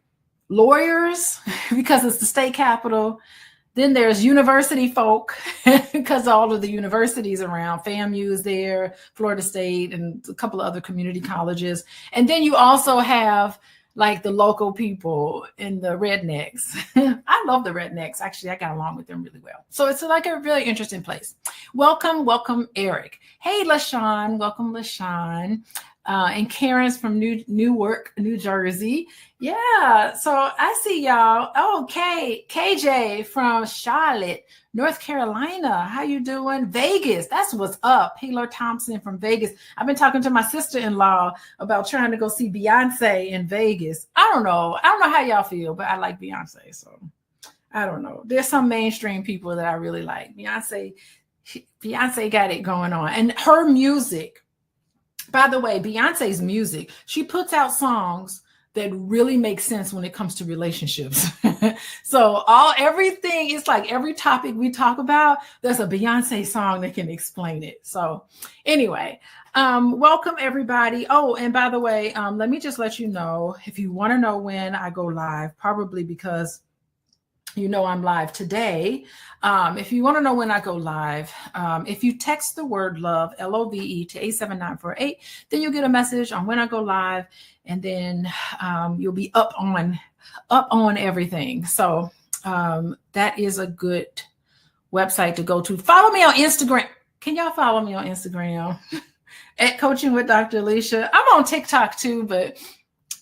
lawyers because it's the state capital. Then there's university folk because all of the universities around. FAMU is there, Florida State, and a couple of other community colleges. And then you also have like the local people and the rednecks. I love the rednecks. Actually, I got along with them really well. So it's like a really interesting place. Welcome, Eric. Hey, LaShawn. Welcome, LaShawn. And Karen's from Newark, New Jersey. Yeah, so I see y'all. Oh, KJ from Charlotte, North Carolina. How you doing? Vegas, that's what's up. Taylor Thompson from Vegas. I've been talking to my sister-in-law about trying to go see Beyonce in Vegas. I don't know how y'all feel, but I like Beyonce, so I don't know. There's some mainstream people that I really like. Beyonce got it going on. And her music, by the way, Beyonce's music, she puts out songs that really make sense when it comes to relationships. So everything, it's like every topic we talk about, there's a Beyonce song that can explain it. So anyway, welcome everybody. Oh, and by the way, let me just let you know, if you want to know when I go live, probably because I'm live today. If you want to know when I go live, if you text the word love, LOVE, to 87948, then you'll get a message on when I go live, and then you'll be up on everything. So that is a good website to go to. Follow me on Instagram. Can y'all follow me on Instagram at Coaching with Dr. Alicia? I'm on TikTok too, but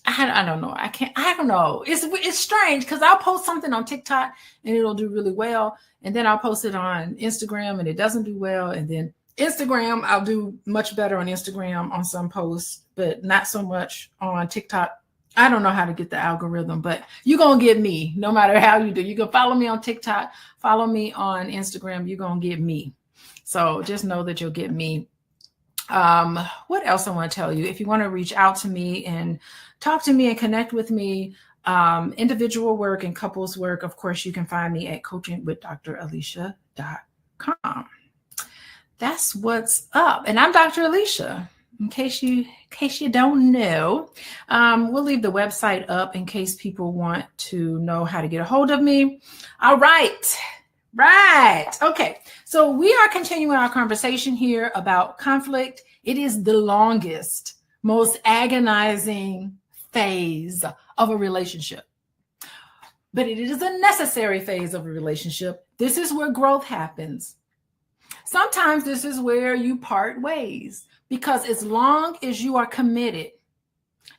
I don't know. I don't know. It's strange because I'll post something on TikTok and it'll do really well. And then I'll post it on Instagram and it doesn't do well. And then Instagram, I'll do much better on Instagram on some posts, but not so much on TikTok. I don't know how to get the algorithm, but you're going to get me no matter how you do. You can follow me on TikTok, follow me on Instagram. You're going to get me. So just know that you'll get me What else I want to tell you? If you want to reach out to me and talk to me and connect with me, individual work and couples work, of course, you can find me at coachingwithdralicia.com. That's what's up. And I'm Dr. Alicia. In case you don't know, we'll leave the website up in case people want to know how to get a hold of me. All right. Okay. So we are continuing our conversation here about conflict. It is the longest, most agonizing phase of a relationship, but it is a necessary phase of a relationship. This is where growth happens. Sometimes this is where you part ways, because as long as you are committed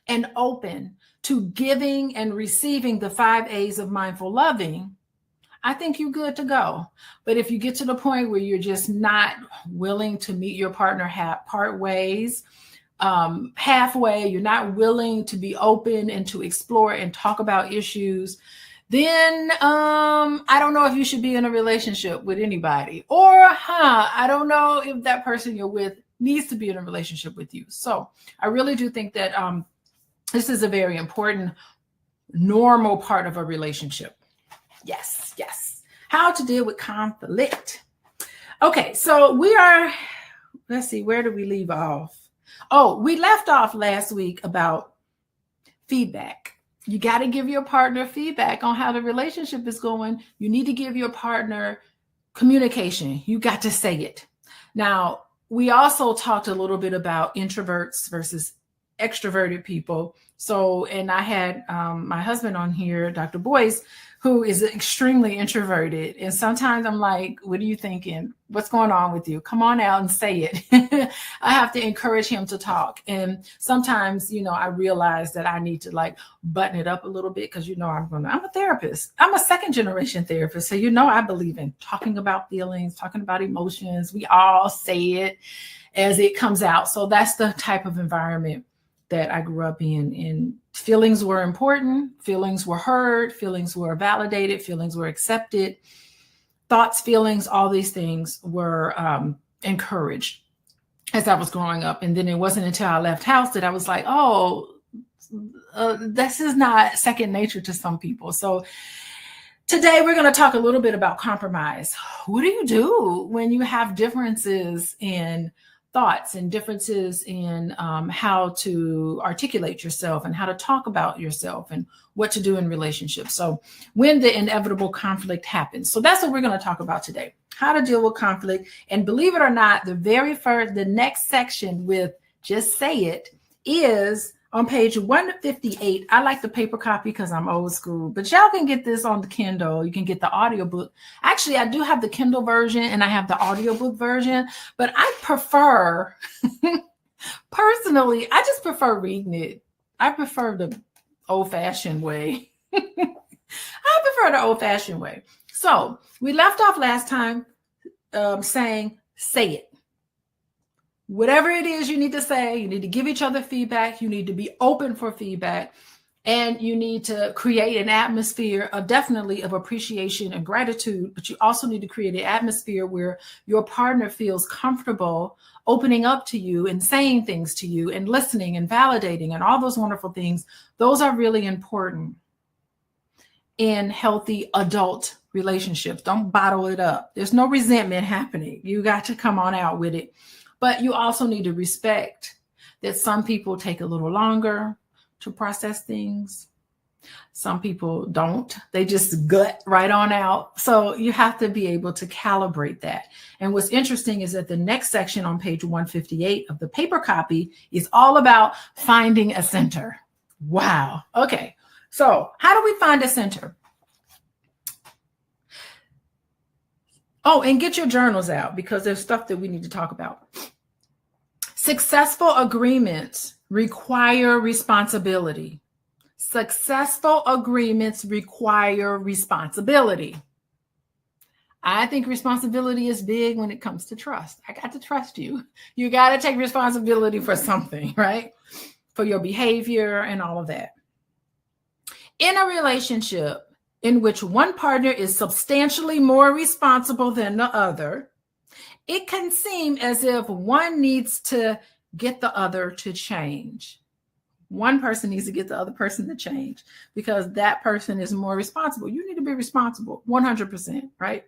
and open to giving and receiving the 5 A's of mindful loving, I think you're good to go. But if you get to the point where you're just not willing to meet your partner part ways, halfway, you're not willing to be open and to explore and talk about issues, then I don't know if you should be in a relationship with anybody. Or I don't know if that person you're with needs to be in a relationship with you. So I really do think that this is a very important, normal part of a relationship. Yes. How to deal with conflict. Okay, so let's see, where did we leave off? Oh, we left off last week about feedback. You got to give your partner feedback on how the relationship is going. You need to give your partner communication. You got to say it. Now, we also talked a little bit about introverts versus extroverted people. So, and I had my husband on here, Dr. Boyce, who is extremely introverted. And sometimes I'm like, what are you thinking? What's going on with you? Come on out and say it. I have to encourage him to talk. And sometimes, I realize that I need to button it up a little bit because, I'm a therapist. I'm a second generation therapist. So, I believe in talking about feelings, talking about emotions. We all say it as it comes out. So that's the type of environment that I grew up in. And feelings were important. Feelings were heard. Feelings were validated. Feelings were accepted. Thoughts, feelings, all these things were encouraged as I was growing up. And then it wasn't until I left house that I was like, this is not second nature to some people. So today we're going to talk a little bit about compromise. What do you do when you have differences in thoughts and differences in how to articulate yourself and how to talk about yourself and what to do in relationships? So when the inevitable conflict happens. So that's what we're going to talk about today, how to deal with conflict. And believe it or not, the next section with Just Say It is on page 158. I like the paper copy because I'm old school, but y'all can get this on the Kindle. You can get the audiobook. Actually, I do have the Kindle version and I have the audiobook version, but I prefer, personally, I just prefer reading it. I prefer the old-fashioned way. So we left off last time saying, say it. Whatever it is you need to say, you need to give each other feedback. You need to be open for feedback. And you need to create an atmosphere of appreciation and gratitude. But you also need to create an atmosphere where your partner feels comfortable opening up to you and saying things to you and listening and validating and all those wonderful things. Those are really important in healthy adult relationships. Don't bottle it up. There's no resentment happening. You got to come on out with it. But you also need to respect that some people take a little longer to process things. Some people don't. They just gut right on out. So you have to be able to calibrate that. And what's interesting is that the next section on page 158 of the paper copy is all about finding a center. Wow. Okay. So how do we find a center? Oh, and get your journals out because there's stuff that we need to talk about. Successful agreements require responsibility. Successful agreements require responsibility. I think responsibility is big when it comes to trust. I got to trust you. You got to take responsibility for something, right? For your behavior and all of that. In a relationship in which one partner is substantially more responsible than the other, It can seem as if one needs to get the other to change. One person needs to get the other person to change because that person is more responsible. You need to be responsible 100%, right?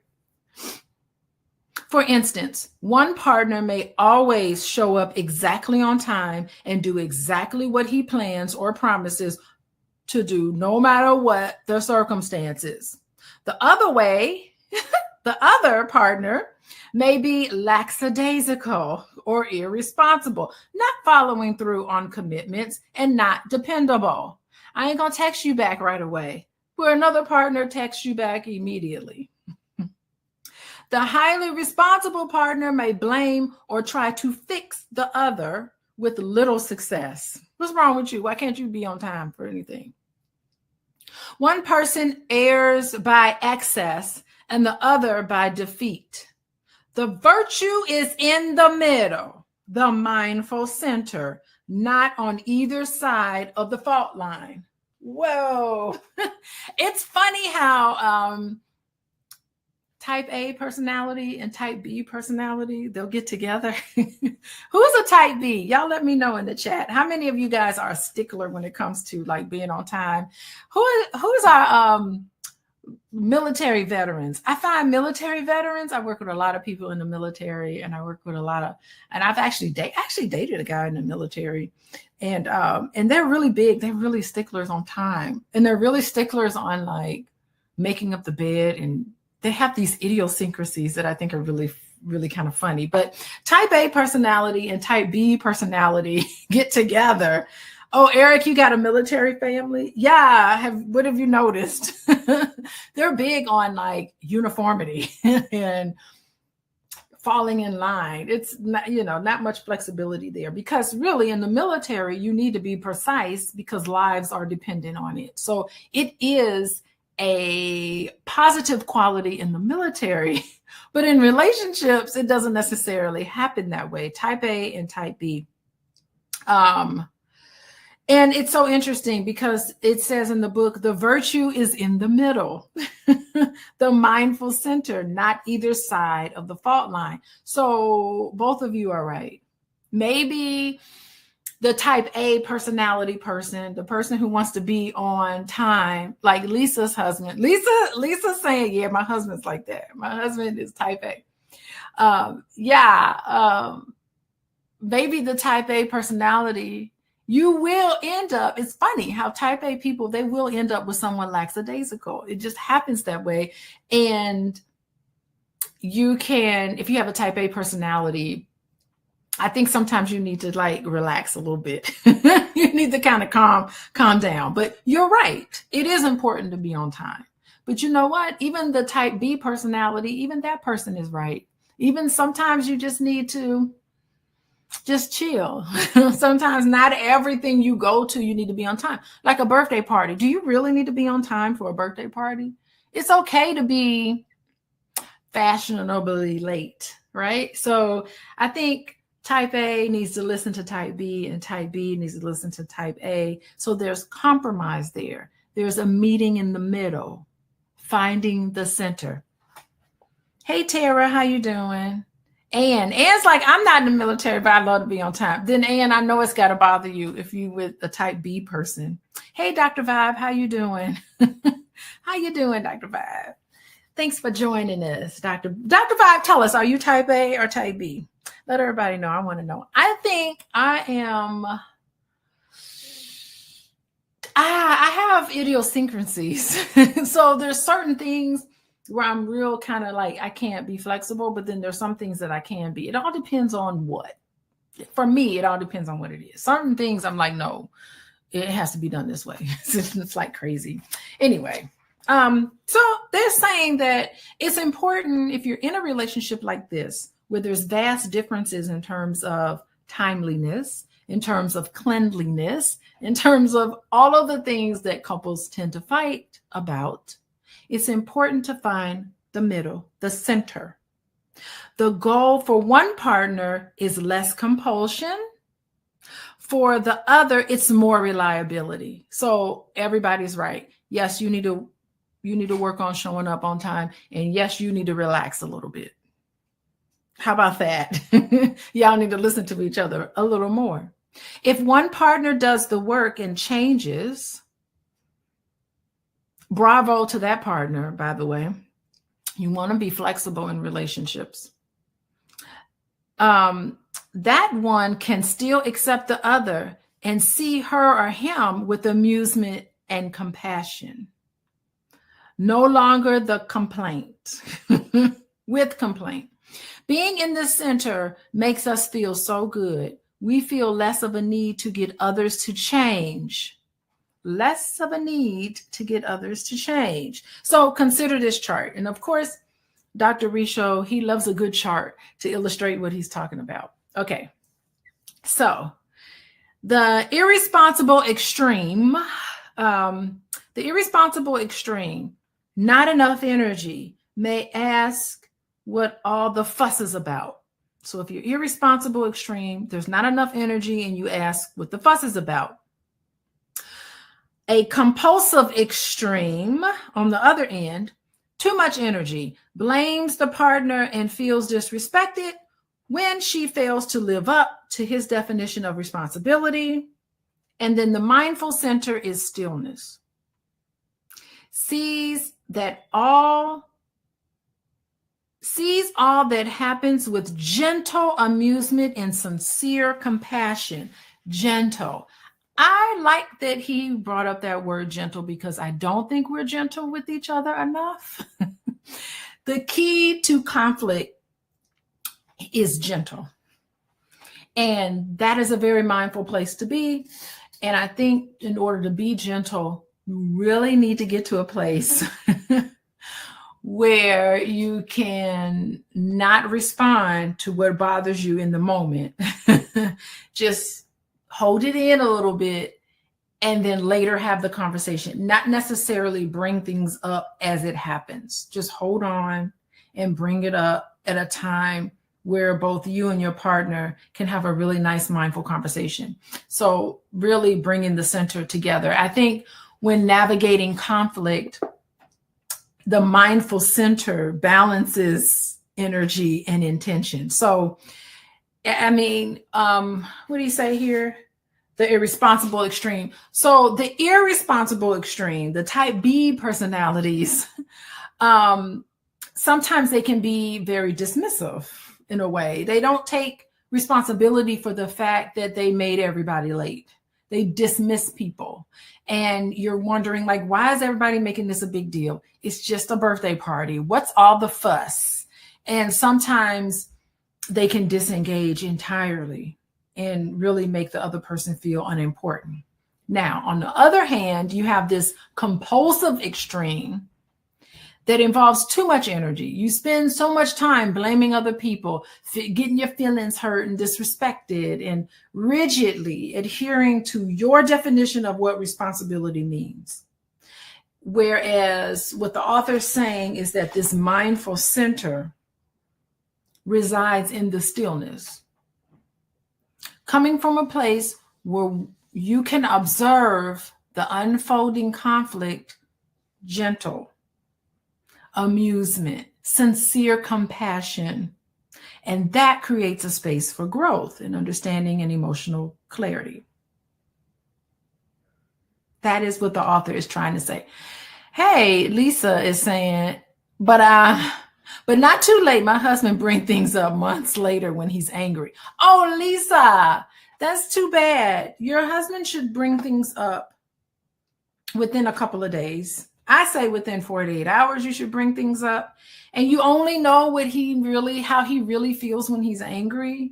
For instance, one partner may always show up exactly on time and do exactly what he plans or promises to do, no matter what the circumstances. The other way, the other partner may be lackadaisical or irresponsible, not following through on commitments and not dependable. I ain't gonna text you back right away, where another partner texts you back immediately. The highly responsible partner may blame or try to fix the other with little success. What's wrong with you? Why can't you be on time for anything? One person errs by excess and the other by defeat. The virtue is in the middle, the mindful center, not on either side of the fault line. Whoa. It's funny how type A personality and type B personality, they'll get together. Who's a type B? Y'all let me know in the chat. How many of you guys are a stickler when it comes to like being on time? Who's our military veterans? I find military veterans, I work with a lot of people in the military, and I work with a lot of, and I've actually dated a guy in the military, and they're really big. They're really sticklers on time, and they're really sticklers on like making up the bed, and they have these idiosyncrasies that I think are really, really kind of funny. But type A personality and type B personality get together. Oh, Eric, you got a military family? Yeah. What have you noticed? They're big on like uniformity and falling in line. It's not, not much flexibility there, because really in the military, you need to be precise because lives are dependent on it. So it is a positive quality in the military, but in relationships, it doesn't necessarily happen that way. Type A and type B. And it's so interesting because it says in the book, the virtue is in the middle, the mindful center, not either side of the fault line. So both of you are right. Maybe the type A personality person, the person who wants to be on time, like Lisa's husband. Lisa's saying, yeah, my husband's like that. My husband is type A. Maybe the type A personality, you will end up, it's funny how type A people, they will end up with someone lackadaisical. It just happens that way. And you can, if you have a type A personality, I think sometimes you need to like relax a little bit. You need to kind of calm down. But you're right. It is important to be on time. But you know what? Even the type B personality, even that person is right. Even sometimes you just need to just chill. Sometimes not everything you go to, you need to be on time. Like a birthday party. Do you really need to be on time for a birthday party? It's okay to be fashionably late, right? So I think type A needs to listen to type B and type B needs to listen to type A. So there's compromise there. There's a meeting in the middle, finding the center. Hey, Tara, how you doing? Ann's like, I'm not in the military, but I love to be on time. Then Ann, I know it's got to bother you if you with a type B person. Hey, Dr. Vibe, how you doing? How you doing, Dr. Vibe? Thanks for joining us, Dr. Vibe. Tell us, are you type A or type B? Let everybody know. I want to know. I think I am. I have idiosyncrasies. So there's certain things where I'm real kind of like, I can't be flexible, but then there's some things that I can be. It all depends on what. For me, it all depends on what it is. Certain things I'm like, no, it has to be done this way. It's like crazy. Anyway. So they're saying that it's important if you're in a relationship like this, where there's vast differences in terms of timeliness, in terms of cleanliness, in terms of all of the things that couples tend to fight about, it's important to find the middle, the center. The goal for one partner is less compulsion. For the other, it's more reliability. So everybody's right. Yes, you need to work on showing up on time. And yes, you need to relax a little bit. How about that? Y'all need to listen to each other a little more. If one partner does the work and changes, bravo to that partner, by the way. You want to be flexible in relationships. That one can still accept the other and see her or him with amusement and compassion. No longer the complaint, with complaint. Being in the center makes us feel so good. We feel less of a need to get others to change. Less of a need to get others to change. So consider this chart. And of course, Dr. Risho, he loves a good chart to illustrate what he's talking about. Okay. So the irresponsible extreme, not enough energy, may ask what all the fuss is about. So if you're irresponsible extreme, there's not enough energy and you ask what the fuss is about. A compulsive extreme, on the other end, too much energy, blames the partner and feels disrespected when she fails to live up to his definition of responsibility. And then the mindful center is stillness. Sees all that happens with gentle amusement and sincere compassion. Gentle. I like that he brought up that word gentle because I don't think we're gentle with each other enough. The key to conflict is gentle. And that is a very mindful place to be. And I think in order to be gentle, you really need to get to a place where you can not respond to what bothers you in the moment. Just hold it in a little bit and then later have the conversation, not necessarily bring things up as it happens. Just hold on and bring it up at a time where both you and your partner can have a really nice, mindful conversation. So really bringing the center together. I think when navigating conflict, the mindful center balances energy and intention. So, I mean, what do you say here? The irresponsible extreme. So the irresponsible extreme, the type B personalities, sometimes they can be very dismissive in a way. They don't take responsibility for the fact that they made everybody late. They dismiss people. And you're wondering, like, why is everybody making this a big deal? It's just a birthday party. What's all the fuss? And sometimes they can disengage entirely and really make the other person feel unimportant. Now, on the other hand, you have this compulsive extreme that involves too much energy. You spend so much time blaming other people, getting your feelings hurt and disrespected, and rigidly adhering to your definition of what responsibility means. Whereas what the author's saying is that this mindful center resides in the stillness, coming from a place where you can observe the unfolding conflict, gentle, amusement, sincere compassion, and that creates a space for growth and understanding and emotional clarity. That is what the author is trying to say. Hey, Lisa is saying, but not too late. My husband brings things up months later when he's angry. Oh, Lisa, that's too bad. Your husband should bring things up within a couple of days. I say within 48 hours, you should bring things up. And you only know how he really feels when he's angry.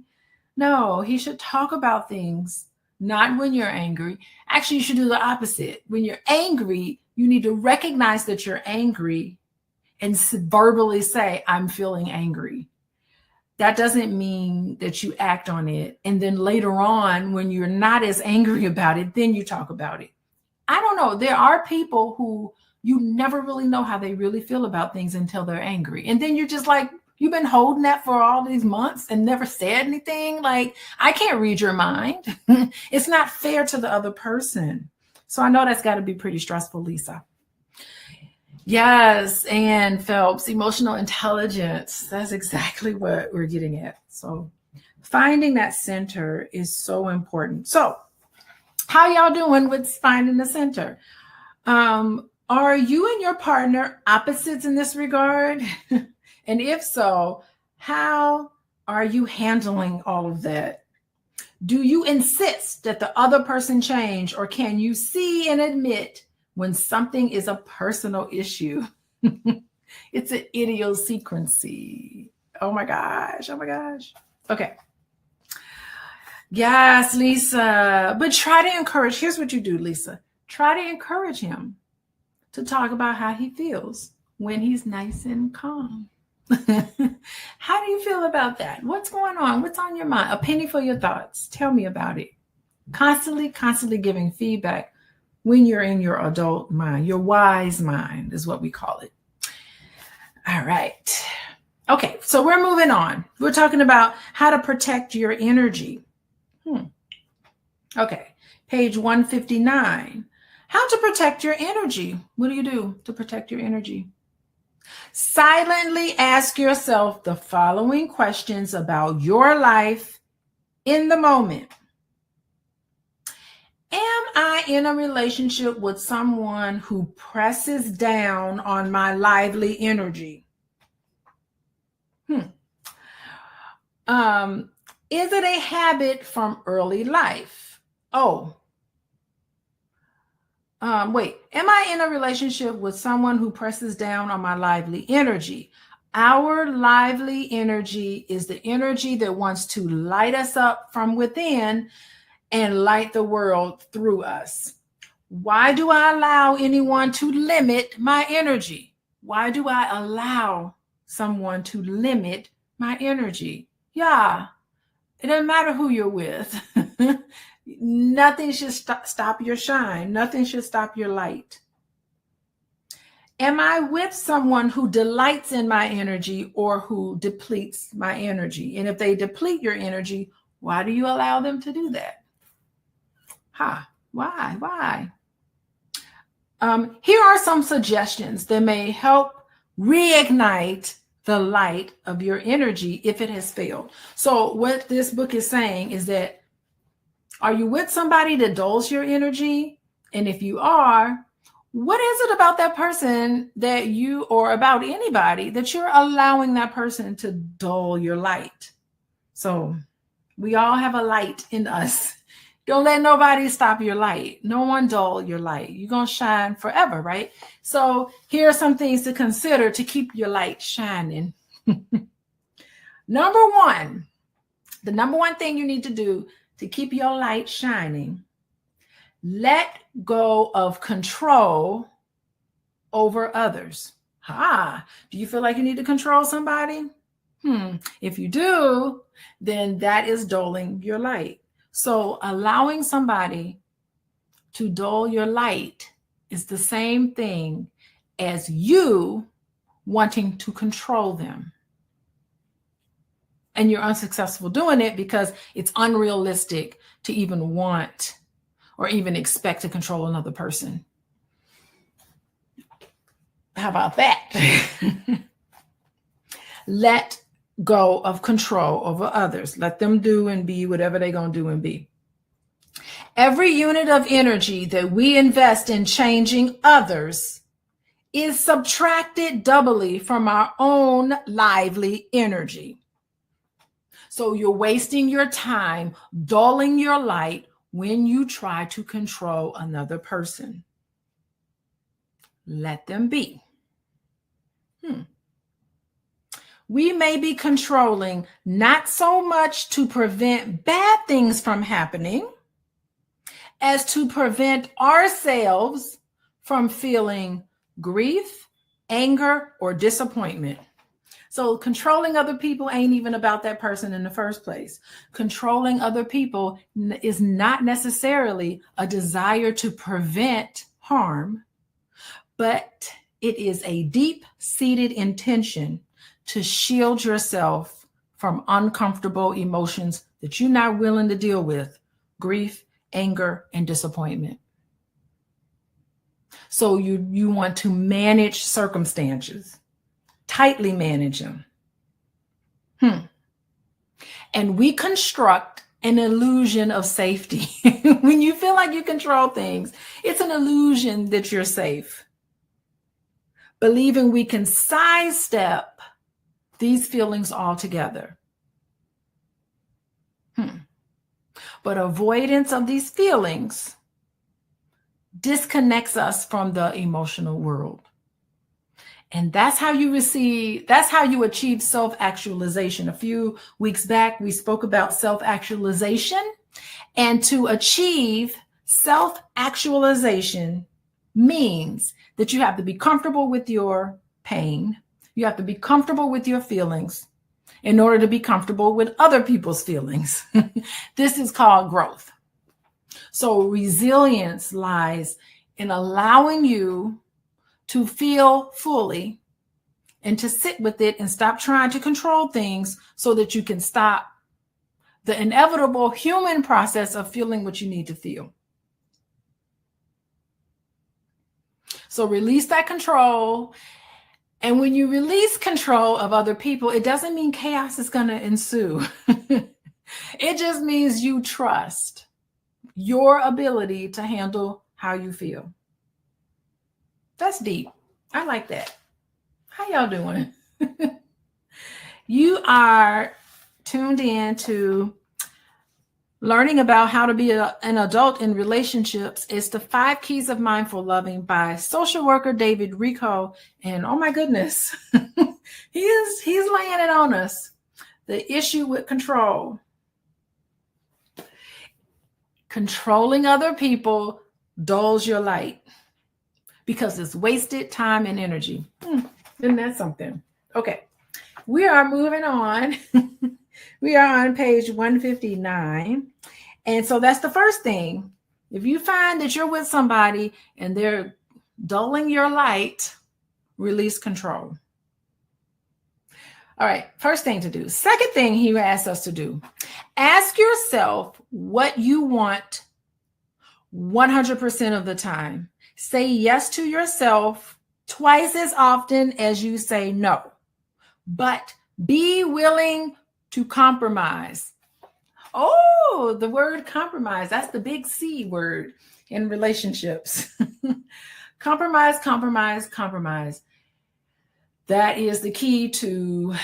No, he should talk about things, not when you're angry. Actually, you should do the opposite. When you're angry, you need to recognize that you're angry and verbally say, I'm feeling angry. That doesn't mean that you act on it. And then later on, when you're not as angry about it, then you talk about it. I don't know. There are people who you never really know how they really feel about things until they're angry. And then you're just like, you've been holding that for all these months and never said anything. Like, I can't read your mind. It's not fair to the other person. So I know that's got to be pretty stressful, Lisa. Yes, and Phelps, emotional intelligence. That's exactly what we're getting at. So finding that center is so important. So how y'all doing with finding the center? Are you and your partner opposites in this regard? And if so, how are you handling all of that? Do you insist that the other person change, or can you see and admit when something is a personal issue? It's an idiosyncrasy. Oh my gosh. Oh my gosh. Okay. Yes, Lisa. But try to encourage. Here's what you do, Lisa. Try to encourage him to talk about how he feels when he's nice and calm. How do you feel about that? What's going on? What's on your mind? A penny for your thoughts. Tell me about it. Constantly giving feedback when you're in your adult mind. Your wise mind is what we call it. All right. Okay, so we're moving on. We're talking about how to protect your energy. Okay, page 159. How to protect your energy. What do you do to protect your energy? Silently ask yourself the following questions about your life in the moment. Am I in a relationship with someone who presses down on my lively energy? Is it a habit from early life? Wait, am I in a relationship with someone who presses down on my lively energy? Our lively energy is the energy that wants to light us up from within and light the world through us. Why do I allow anyone to limit my energy? Why do I allow someone to limit my energy? Yeah, it doesn't matter who you're with. Nothing should stop your shine. Nothing should stop your light. Am I with someone who delights in my energy or who depletes my energy? And if they deplete your energy, why do you allow them to do that? Why? Here are some suggestions that may help reignite the light of your energy if it has failed. So what this book is saying is that, are you with somebody that dulls your energy? And if you are, what is it about that person that you, or about anybody, that you're allowing that person to dull your light? So we all have a light in us. Don't let nobody stop your light. No one dull your light. You're going to shine forever, right? So here are some things to consider to keep your light shining. Number one, the number one thing you need to do to keep your light shining, let go of control over others. Do you feel like you need to control somebody? If you do, then that is dulling your light. So allowing somebody to dull your light is the same thing as you wanting to control them. And you're unsuccessful doing it because it's unrealistic to even want or even expect to control another person. How about that? Let go of control over others. Let them do and be whatever they're going to do and be. Every unit of energy that we invest in changing others is subtracted doubly from our own lively energy. So you're wasting your time, dulling your light when you try to control another person. Let them be. We may be controlling not so much to prevent bad things from happening as to prevent ourselves from feeling grief, anger, or disappointment. So controlling other people ain't even about that person in the first place. Controlling other people is not necessarily a desire to prevent harm, but it is a deep-seated intention to shield yourself from uncomfortable emotions that you're not willing to deal with: grief, anger, and disappointment. So you want to manage circumstances, tightly manage them. And we construct an illusion of safety. When you feel like you control things, it's an illusion that you're safe. Believing we can sidestep these feelings altogether. But avoidance of these feelings disconnects us from the emotional world. And that's how you achieve self-actualization. A few weeks back, we spoke about self-actualization. And to achieve self-actualization means that you have to be comfortable with your pain. You have to be comfortable with your feelings in order to be comfortable with other people's feelings. This is called growth. So resilience lies in allowing you to feel fully and to sit with it and stop trying to control things so that you can stop the inevitable human process of feeling what you need to feel. So release that control. And when you release control of other people, it doesn't mean chaos is going to ensue. It just means you trust your ability to handle how you feel. That's deep. I like that. How y'all doing? You are tuned in to learning about how to be an adult in relationships. It's the 5 Keys of Mindful Loving by social worker David Rico. And oh my goodness, he's laying it on us. The issue with control. Controlling other people dulls your light because it's wasted time and energy. Isn't that something? Okay, we are moving on. We are on page 159. And so that's the first thing. If you find that you're with somebody and they're dulling your light, release control. All right, first thing to do. Second thing he asks us to do, ask yourself what you want 100% of the time. Say yes to yourself twice as often as you say no, but be willing to compromise. Oh, the word compromise, that's the big C word in relationships. Compromise, compromise, compromise. That is the key to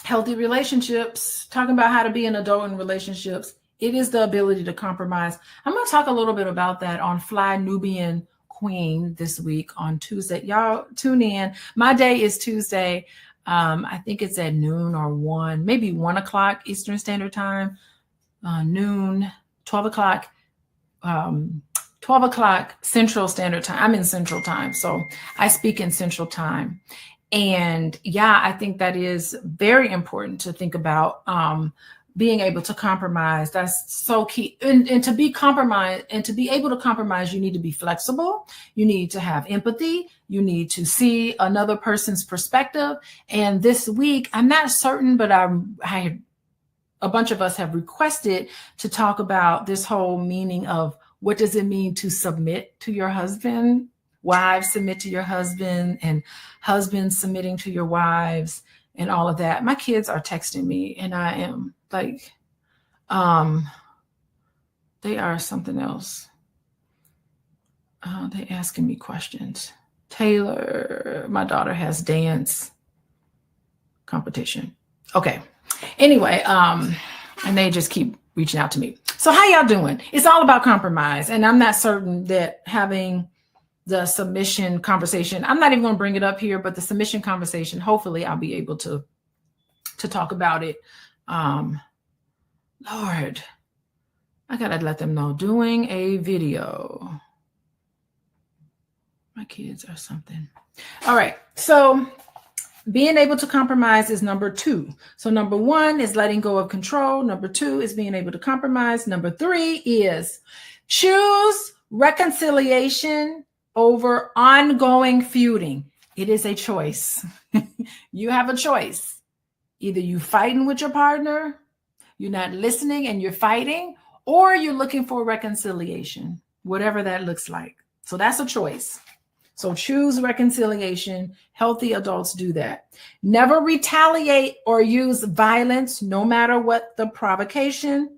healthy relationships. Talking about how to be an adult in relationships, it is the ability to compromise. I'm going to talk a little bit about that on Fly Nubian Queen this week on Tuesday. Y'all tune in. My day is Tuesday. I think it's at noon or 1, maybe 1 o'clock Eastern Standard Time, noon, 12 o'clock, 12 o'clock Central Standard Time. I'm in Central Time, so I speak in Central Time. And yeah, I think that is very important to think about, being able to compromise. That's so key. And to be compromised and to be able to compromise, you need to be flexible. You need to have empathy. You need to see another person's perspective. And this week, I'm not certain, but a bunch of us have requested to talk about this whole meaning of what does it mean to submit to your husband? Wives submit to your husband, and husbands submitting to your wives, and all of that. My kids are texting me, and I am like, they are something else. They're asking me questions. Taylor, my daughter, has dance competition. Okay. Anyway, and they just keep reaching out to me. So how y'all doing? It's all about compromise. And I'm not certain that having the submission conversation, I'm not even going to bring it up here, but the submission conversation, hopefully I'll be able to talk about it. Lord, I got to let them know. Doing a video. My kids are something. All right. So being able to compromise is number 2. So number 1 is letting go of control. Number 2 is being able to compromise. Number 3 is choose reconciliation over ongoing feuding. It is a choice. You have a choice. Either you fighting with your partner, you're not listening and you're fighting, or you're looking for reconciliation, whatever that looks like. So that's a choice. So choose reconciliation. Healthy adults do that. Never retaliate or use violence, no matter what the provocation.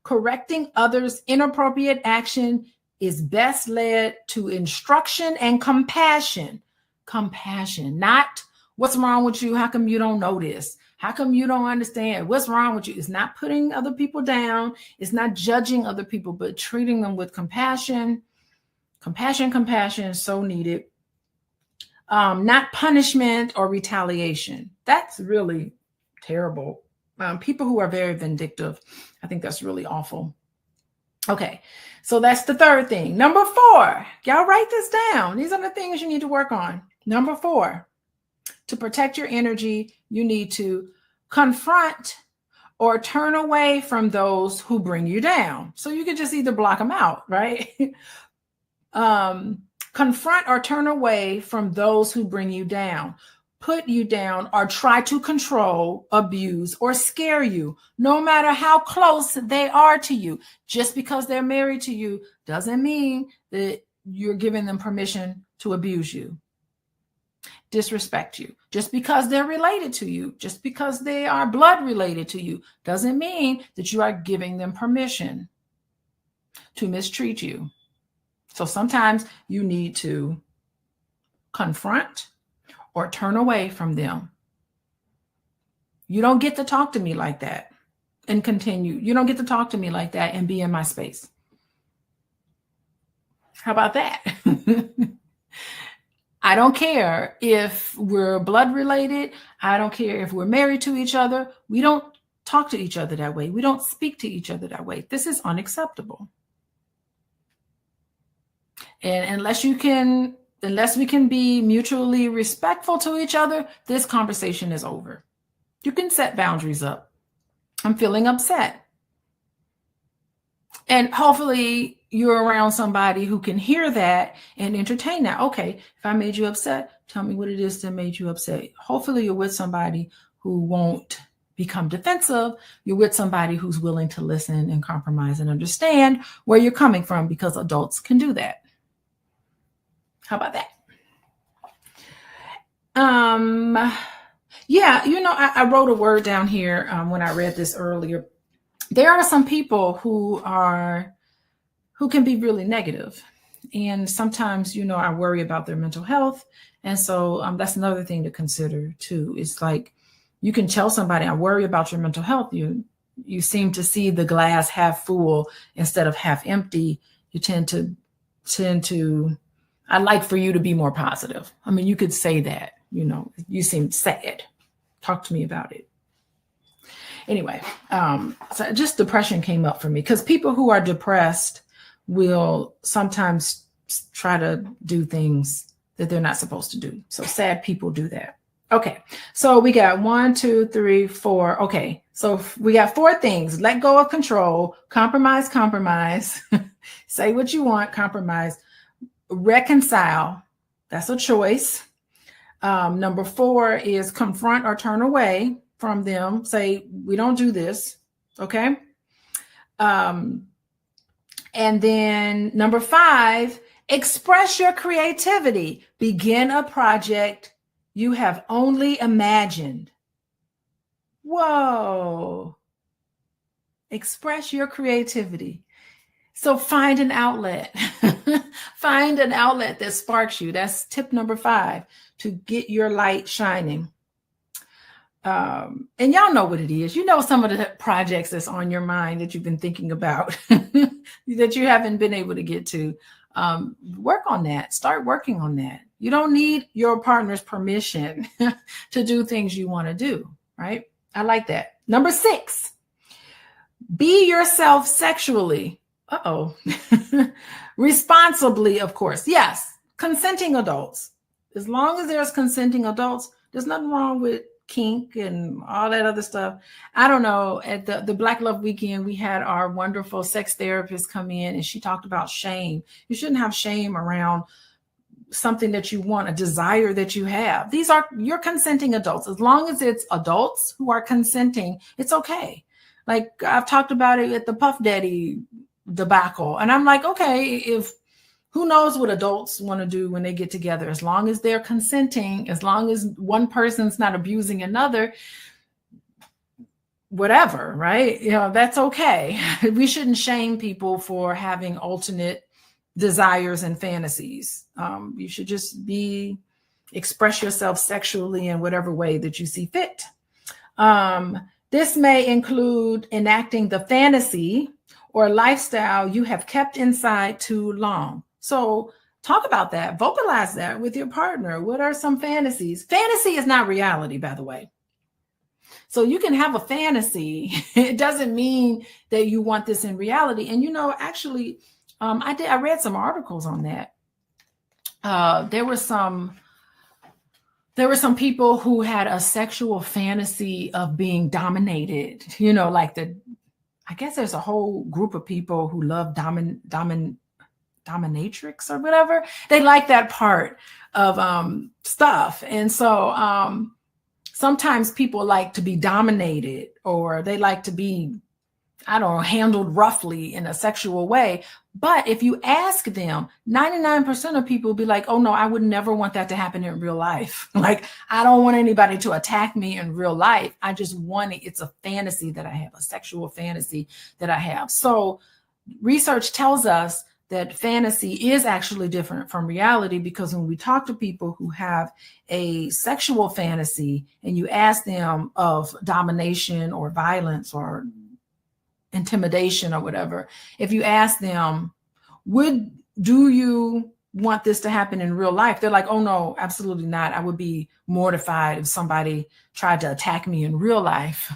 Correcting others' inappropriate action is best led to instruction and compassion. Compassion, not what's wrong with you? How come you don't know this? How come you don't understand? What's wrong with you? It's not putting other people down. It's not judging other people, but treating them with compassion. Compassion is so needed. Not punishment or retaliation. That's really terrible. People who are very vindictive, I think that's really awful. Okay, so that's the third thing. Number 4, y'all write this down. These are the things you need to work on. Number 4, to protect your energy, you need to confront or turn away from those who bring you down. So you could just either block them out, right? Confront or turn away from those who bring you down, put you down, or try to control, abuse, or scare you, no matter how close they are to you. Just because they're married to you doesn't mean that you're giving them permission to abuse you, disrespect you. Just because they're related to you, just because they are blood related to you, doesn't mean that you are giving them permission to mistreat you. So sometimes you need to confront or turn away from them. You don't get to talk to me like that and continue. You don't get to talk to me like that and be in my space. How about that? I don't care if we're blood related. I don't care if we're married to each other. We don't talk to each other that way. We don't speak to each other that way. This is unacceptable. And unless we can be mutually respectful to each other, this conversation is over. You can set boundaries up. I'm feeling upset. And hopefully you're around somebody who can hear that and entertain that. Okay, if I made you upset, tell me what it is that made you upset. Hopefully you're with somebody who won't become defensive. You're with somebody who's willing to listen and compromise and understand where you're coming from, because adults can do that. How about that? Yeah, I wrote a word down here when I read this earlier. There are some people who can be really negative. And sometimes, I worry about their mental health. And so that's another thing to consider too. It's like, you can tell somebody, I worry about your mental health. You seem to see the glass half full instead of half empty. You tend to, I'd like for you to be more positive. I mean, you could say that, you seem sad. Talk to me about it. Anyway, so just depression came up for me, because people who are depressed will sometimes try to do things that they're not supposed to do. So sad people do that. Okay, so we got 1, 2, 3, 4. Okay, so we got 4 things. Let go of control, compromise, say what you want, compromise, reconcile. That's a choice. Number 4 is confront or turn away from them. Say, we don't do this. Okay. And then number 5, express your creativity. Begin a project you have only imagined. Whoa. Express your creativity. So find an outlet. Find an outlet that sparks you. That's tip number 5, to get your light shining. And y'all know what it is. Some of the projects that's on your mind that you've been thinking about that you haven't been able to get to. Work on that. Start working on that. You don't need your partner's permission to do things you want to do, right? I like that. Number 6, be yourself sexually. Responsibly, of course. Yes, consenting adults. As long as there's consenting adults, there's nothing wrong with kink and all that other stuff. I don't know. At the Black Love Weekend, we had our wonderful sex therapist come in, and she talked about shame. You shouldn't have shame around something that you want, a desire that you have. These are your consenting adults. As long as it's adults who are consenting, it's okay. Like I've talked about it at the Puff Daddy debacle. And I'm like, okay, if who knows what adults want to do when they get together? As long as they're consenting, as long as one person's not abusing another, whatever, right? That's okay. We shouldn't shame people for having alternate desires and fantasies. You should just express yourself sexually in whatever way that you see fit. This may include enacting the fantasy or lifestyle you have kept inside too long. So talk about that, vocalize that with your partner. What are some fantasies? Fantasy is not reality, by the way. So you can have a fantasy. It doesn't mean that you want this in reality. And, actually, I read some articles on that. There were some people who had a sexual fantasy of being dominated, I guess there's a whole group of people who love dominatrix or whatever. They like that part of stuff. And so sometimes people like to be dominated, or they like to be, handled roughly in a sexual way. But if you ask them, 99% of people will be like, oh no, I would never want that to happen in real life. Like, I don't want anybody to attack me in real life. I just want it. It's a fantasy that I have, a sexual fantasy that I have. So research tells us that fantasy is actually different from reality, because when we talk to people who have a sexual fantasy and you ask them of domination or violence or intimidation or whatever, if you ask them, do you want this to happen in real life? They're like, oh no, absolutely not. I would be mortified if somebody tried to attack me in real life.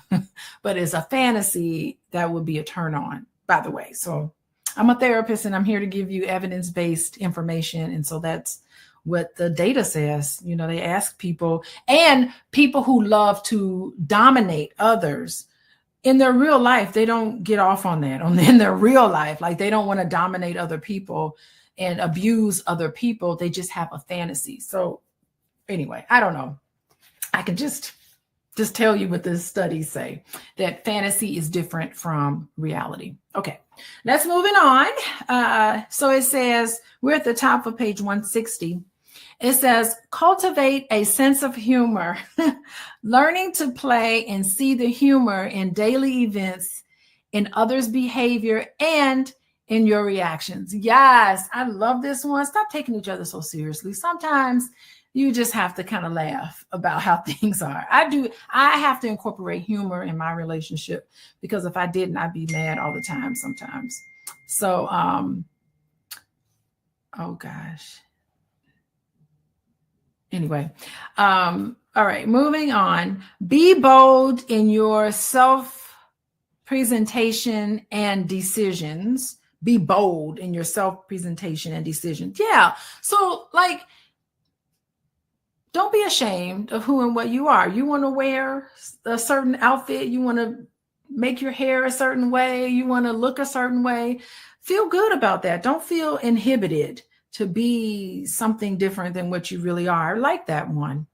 But as a fantasy, that would be a turn on, by the way. So I'm a therapist and I'm here to give you evidence-based information. And so that's what the data says. They ask people, and people who love to dominate others in their real life, they don't get off on that. In their real life, like, they don't want to dominate other people and abuse other people. They just have a fantasy. So anyway, I don't know. I can just tell you what the studies say, that fantasy is different from reality. Okay, let's move on. So it says, we're at the top of page 160. It says, cultivate a sense of humor, learning to play and see the humor in daily events, in others' behavior, and in your reactions. Yes, I love this one. Stop taking each other so seriously. Sometimes you just have to kind of laugh about how things are. I have to incorporate humor in my relationship, because if I didn't, I'd be mad all the time sometimes. So, oh gosh. Anyway, all right, moving on. Be bold in your self-presentation and decisions. Be bold in your self-presentation and decisions. Yeah, so like, don't be ashamed of who and what you are. You want to wear a certain outfit. You want to make your hair a certain way. You want to look a certain way. Feel good about that. Don't feel inhibited to be something different than what you really are. I like that one.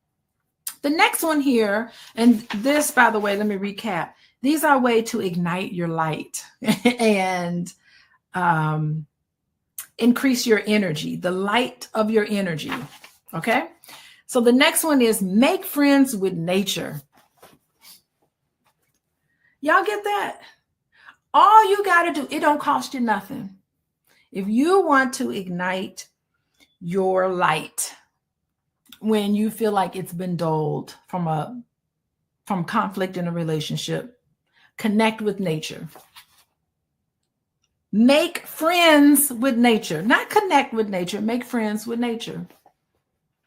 The next one here, and this, by the way, let me recap. These are a way to ignite your light and increase your energy, the light of your energy. Okay. So the next one is make friends with nature. Y'all get that? All you got to do, it don't cost you nothing. If you want to ignite your light when you feel like it's been dulled from conflict in a relationship, connect with nature. Make friends with nature, not connect with nature, make friends with nature.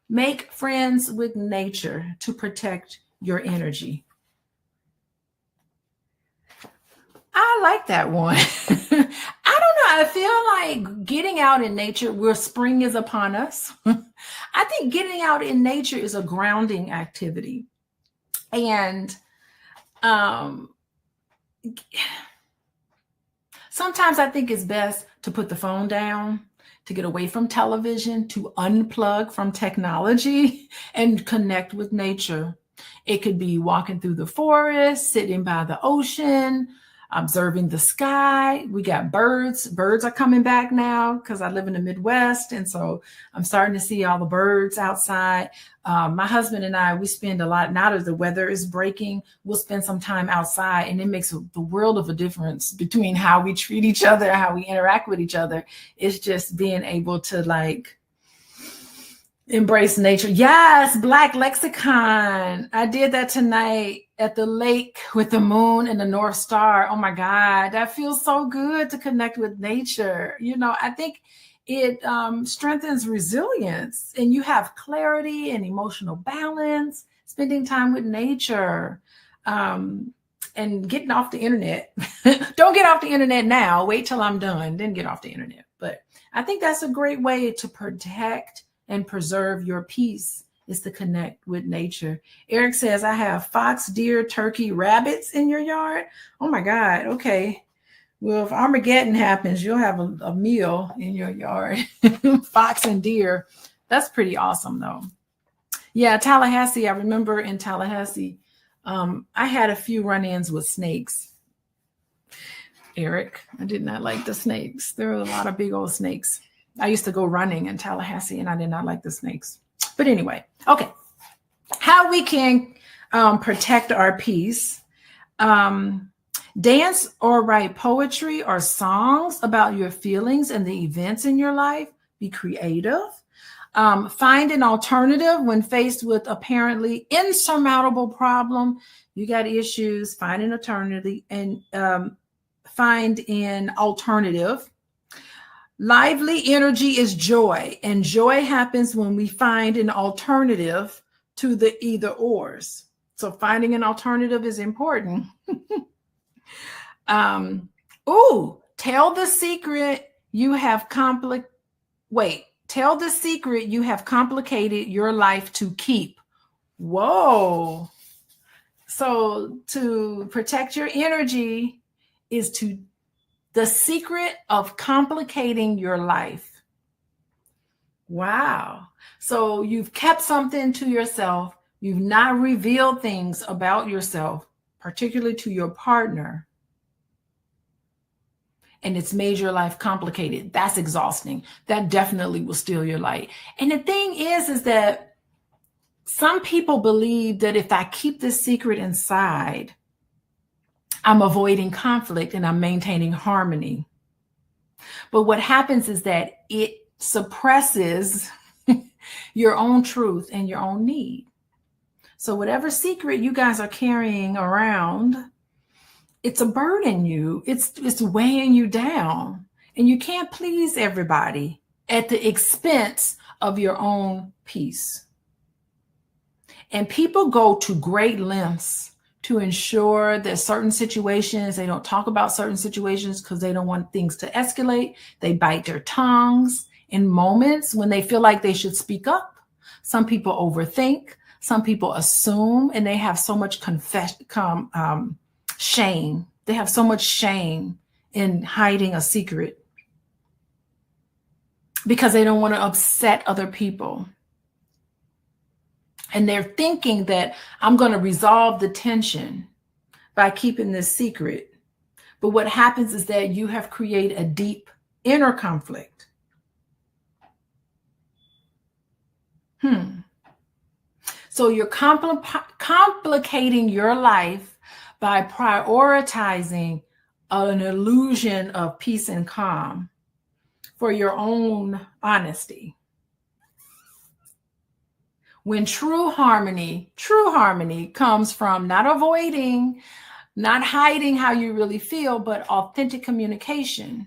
Make friends with nature to protect your energy. I like that one. I don't know. I feel like getting out in nature where spring is upon us. I think getting out in nature is a grounding activity. And sometimes I think it's best to put the phone down, to get away from television, to unplug from technology and connect with nature. It could be walking through the forest, sitting by the ocean, observing the sky. We got birds. Birds are coming back now because I live in the Midwest. And so I'm starting to see all the birds outside. My husband and I, we spend a lot, now that the weather is breaking, we'll spend some time outside, and it makes the world of a difference between how we treat each other, how we interact with each other. It's just being able to like embrace nature. Yes, Black Lexicon. I did that tonight at the lake with the moon and the North Star. Oh my God, that feels so good to connect with nature. You know, I think it strengthens resilience, and you have clarity and emotional balance, spending time with nature, and getting off the internet. Don't get off the internet now. Wait till I'm done, then get off the internet. But I think that's a great way to protect and preserve your peace, is to connect with nature. Eric says, I have fox, deer, turkey, rabbits in your yard. Oh my God. Okay. Well, if Armageddon happens, you'll have a meal in your yard. Fox and deer. That's pretty awesome though. Yeah. Tallahassee. I remember in Tallahassee, I had a few run-ins with snakes. Eric, I did not like the snakes. There were a lot of big old snakes. I used to go running in Tallahassee, and I did not like the snakes. But anyway, okay. How we can protect our peace. Dance or write poetry or songs about your feelings and the events in your life. Be creative. Find an alternative when faced with apparently insurmountable problem. You got issues, find an alternative and find an alternative. Lively energy is joy, and joy happens when we find an alternative to the either ors. So finding an alternative is important. Tell the secret you have tell the secret you have complicated your life to keep. Whoa. So to protect your energy is the secret of complicating your life. Wow. So you've kept something to yourself. You've not revealed things about yourself, particularly to your partner. And it's made your life complicated. That's exhausting. That definitely will steal your light. And the thing is that some people believe that if I keep this secret inside, I'm avoiding conflict and I'm maintaining harmony. But what happens is that it suppresses your own truth and your own need. So whatever secret you guys are carrying around, it's a burden you. It's weighing you down. And you can't please everybody at the expense of your own peace. And people go to great lengths to ensure that certain situations, they don't talk about certain situations because they don't want things to escalate. They bite their tongues in moments when they feel like they should speak up. Some people overthink. Some people assume, and they have so much shame. They have so much shame in hiding a secret because they don't want to upset other people. And they're thinking that I'm going to resolve the tension by keeping this secret. But what happens is that you have created a deep inner conflict. So you're complicating your life by prioritizing an illusion of peace and calm for your own honesty. When true harmony comes from not avoiding, not hiding how you really feel, but authentic communication.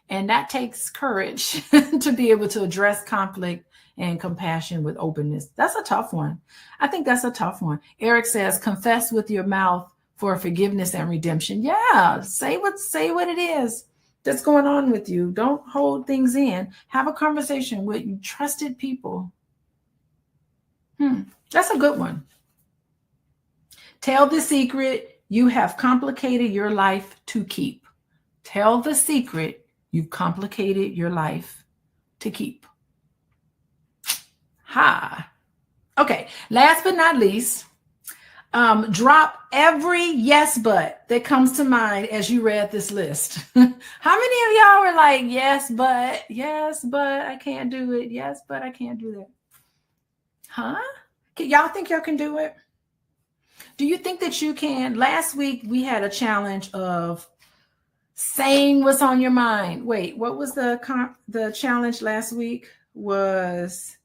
And that takes courage to be able to address conflict and compassion with openness. That's a tough one. I think that's a tough one. Eric says, confess with your mouth for forgiveness and redemption. Yeah, say what it is that's going on with you. Don't hold things in. Have a conversation with trusted people. That's a good one. Tell the secret you have complicated your life to keep. Tell the secret you've complicated your life to keep. Okay, last but not least, Drop every yes but that comes to mind as you read this list. How many of y'all were like, yes, but I can't do it. Yes, but I can't do that. Huh? Y'all think y'all can do it? Do you think that you can? Last week we had a challenge of saying what's on your mind. Wait, what was the challenge last week? Was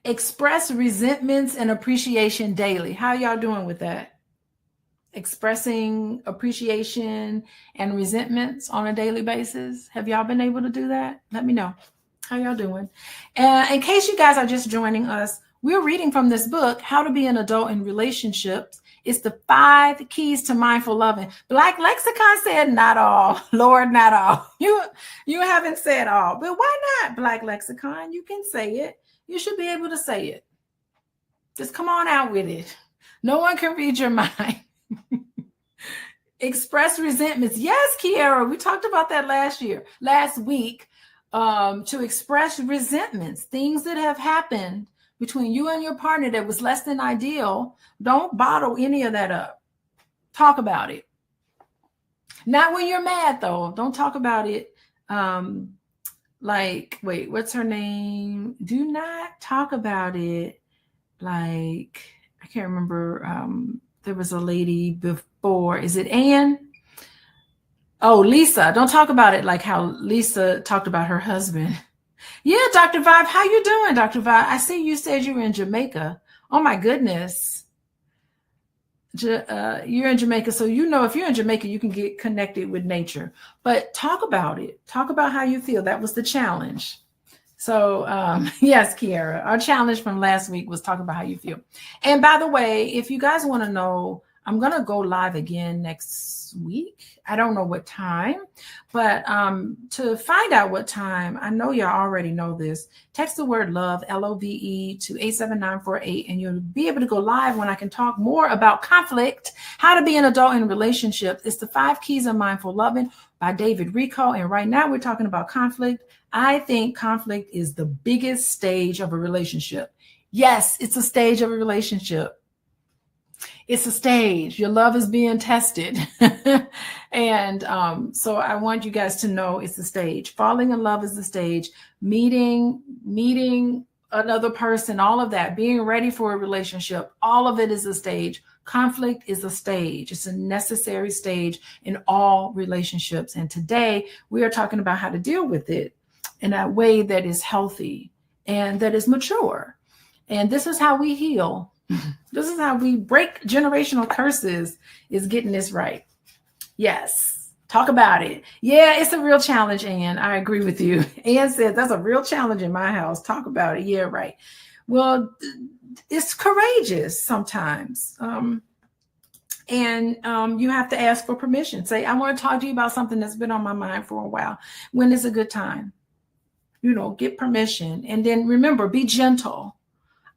express resentments and appreciation daily. How y'all doing with that? Expressing appreciation and resentments on a daily basis. Have y'all been able to do that? Let me know. How y'all doing? In case you guys are just joining us, we're reading from this book, How to Be an Adult in Relationships. It's the 5 keys to mindful loving. Black Lexicon said not all. Lord, not all. You haven't said all, but why not, Black Lexicon? You can say it. You should be able to say it. Just come on out with it. No one can read your mind. Express resentments. Yes, Kiara, we talked about that last week. To express resentments, things that have happened between you and your partner that was less than ideal. Don't bottle any of that up. Talk about it. Not when you're mad, though. Don't talk about it. Like, wait, what's her name? Do not talk about it. Like, I can't remember. There was a lady before. Is it Anne? Oh, Lisa. Don't talk about it like how Lisa talked about her husband. Yeah, Dr. Vibe. How you doing, Dr. Vibe? I see you said you were in Jamaica. Oh, my goodness. You're in Jamaica. So, you know, if you're in Jamaica, you can get connected with nature. But talk about it. Talk about how you feel. That was the challenge. So, yes, Kiara, our challenge from last week was talk about how you feel. And by the way, if you guys want to know, I'm going to go live again next week. I don't know what time, but to find out what time, I know y'all already know this. Text the word love, LOVE, to 87948, and you'll be able to go live when I can talk more about conflict, how to be an adult in relationships. It's the 5 keys of mindful loving by David Rico. And right now we're talking about conflict. I think conflict is the biggest stage of a relationship. Yes, it's a stage of a relationship. It's a stage. Your love is being tested. And so I want you guys to know it's a stage. Falling in love is the stage. Meeting another person, all of that, being ready for a relationship, all of it is a stage. Conflict is a stage. It's a necessary stage in all relationships. And today we are talking about how to deal with it in a way that is healthy and that is mature. And this is how we heal. This is how we break generational curses, is getting this right. Yes. Talk about it. Yeah, it's a real challenge, Ann. I agree with you. Ann said that's a real challenge in my house. Talk about it. Yeah, right. Well, it's courageous sometimes. And you have to ask for permission. Say, I want to talk to you about something that's been on my mind for a while. When is a good time? You know, get permission. And then remember, be gentle.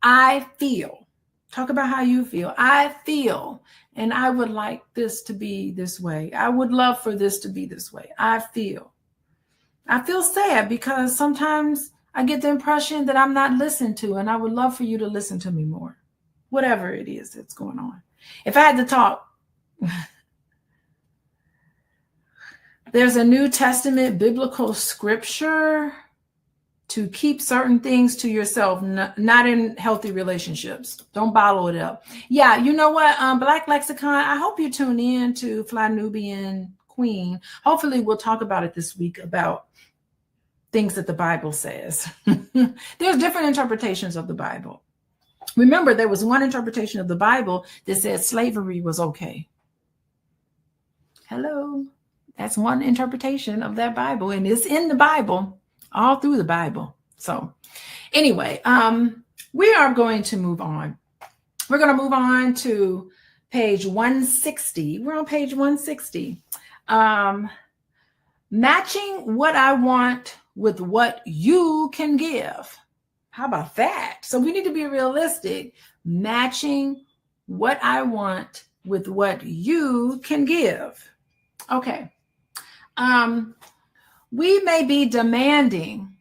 I feel. Talk about how you feel. I feel, and I would like this to be this way. I would love for this to be this way. I feel sad because sometimes I get the impression that I'm not listened to, and I would love for you to listen to me more. Whatever it is that's going on. If I had to talk, there's a New Testament biblical scripture to keep certain things to yourself, not in healthy relationships. Don't bottle it up. Yeah, you know what, Black Lexicon, I hope you tune in to Fly Nubian Queen. Hopefully we'll talk about it this week, about things that the Bible says. There's different interpretations of the Bible. Remember, there was one interpretation of the Bible that said slavery was okay. Hello. That's one interpretation of that Bible, and it's in the Bible. All through the Bible. So anyway, we are going to move on. We're going to move on to page 160. We're on page 160. Matching what I want with what you can give. How about that? So we need to be realistic. Matching what I want with what you can give. Okay. We may be demanding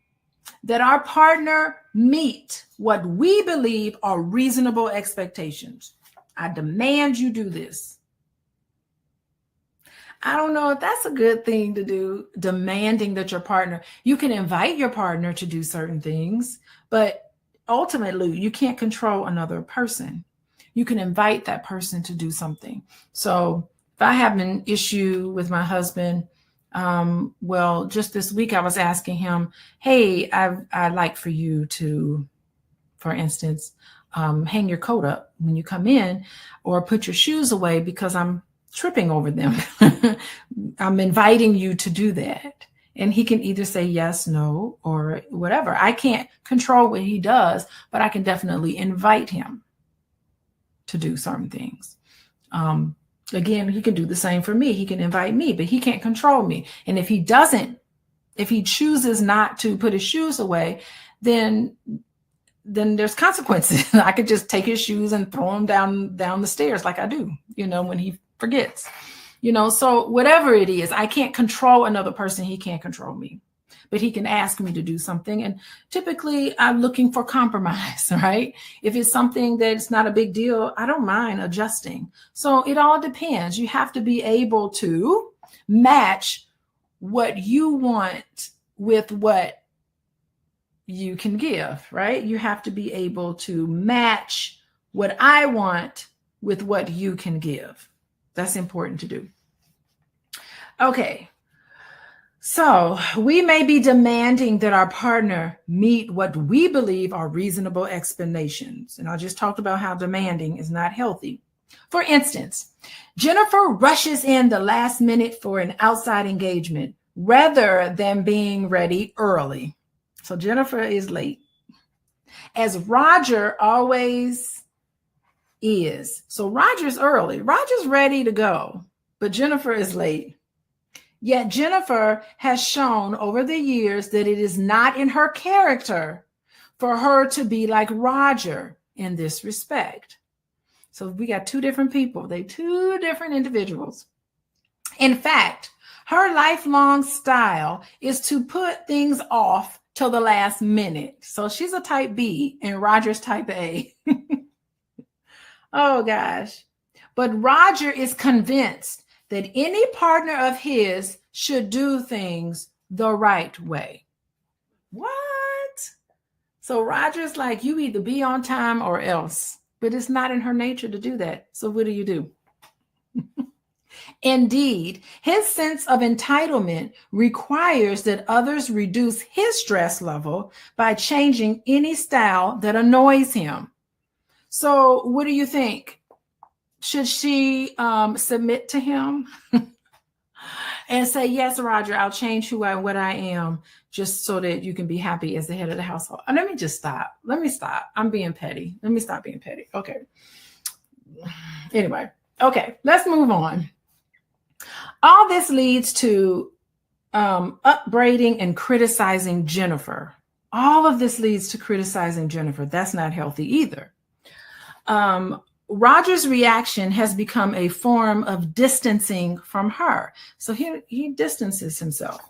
that our partner meet what we believe are reasonable expectations. I demand you do this. I don't know if that's a good thing to do, demanding that your partner, you can invite your partner to do certain things, but ultimately you can't control another person. You can invite that person to do something. So if I have an issue with my husband, well, just this week I was asking him, hey, I'd like for you to, for instance, hang your coat up when you come in, or put your shoes away because I'm tripping over them. I'm inviting you to do that. And he can either say yes, no, or whatever. I can't control what he does, but I can definitely invite him to do certain things. Again, he can do the same for me. He can invite me, but he can't control me. And if he chooses not to put his shoes away, then there's consequences. I could just take his shoes and throw them down the stairs like I do, when he forgets, so whatever it is, I can't control another person. He can't control me, but he can ask me to do something. And typically I'm looking for compromise, right? If it's something that's not a big deal, I don't mind adjusting. So it all depends. You have to be able to match what you want with what you can give, right? You have to be able to match what I want with what you can give. That's important to do. Okay. So we may be demanding that our partner meet what we believe are reasonable explanations. And I just talked about how demanding is not healthy. For instance, Jennifer rushes in the last minute for an outside engagement rather than being ready early. So Jennifer is late, as Roger always is. So Roger's early. Roger's ready to go, but Jennifer is late. Yet Jennifer has shown over the years that it is not in her character for her to be like Roger in this respect. So we got two different people. They're two different individuals. In fact, her lifelong style is to put things off till the last minute. So she's a type B and Roger's type A. Oh gosh. But Roger is convinced that any partner of his should do things the right way. What? So Roger's like, you either be on time or else, but it's not in her nature to do that. So what do? Indeed, his sense of entitlement requires that others reduce his stress level by changing any style that annoys him. So what do you think? Should she submit to him and say, yes, Roger, I'll change what I am just so that you can be happy as the head of the household? And let me just stop. Let me stop. I'm being petty. Let me stop being petty. Okay. Anyway. Okay. Let's move on. All this leads to upbraiding and criticizing Jennifer. All of this leads to criticizing Jennifer. That's not healthy either. Roger's reaction has become a form of distancing from her. So he distances himself.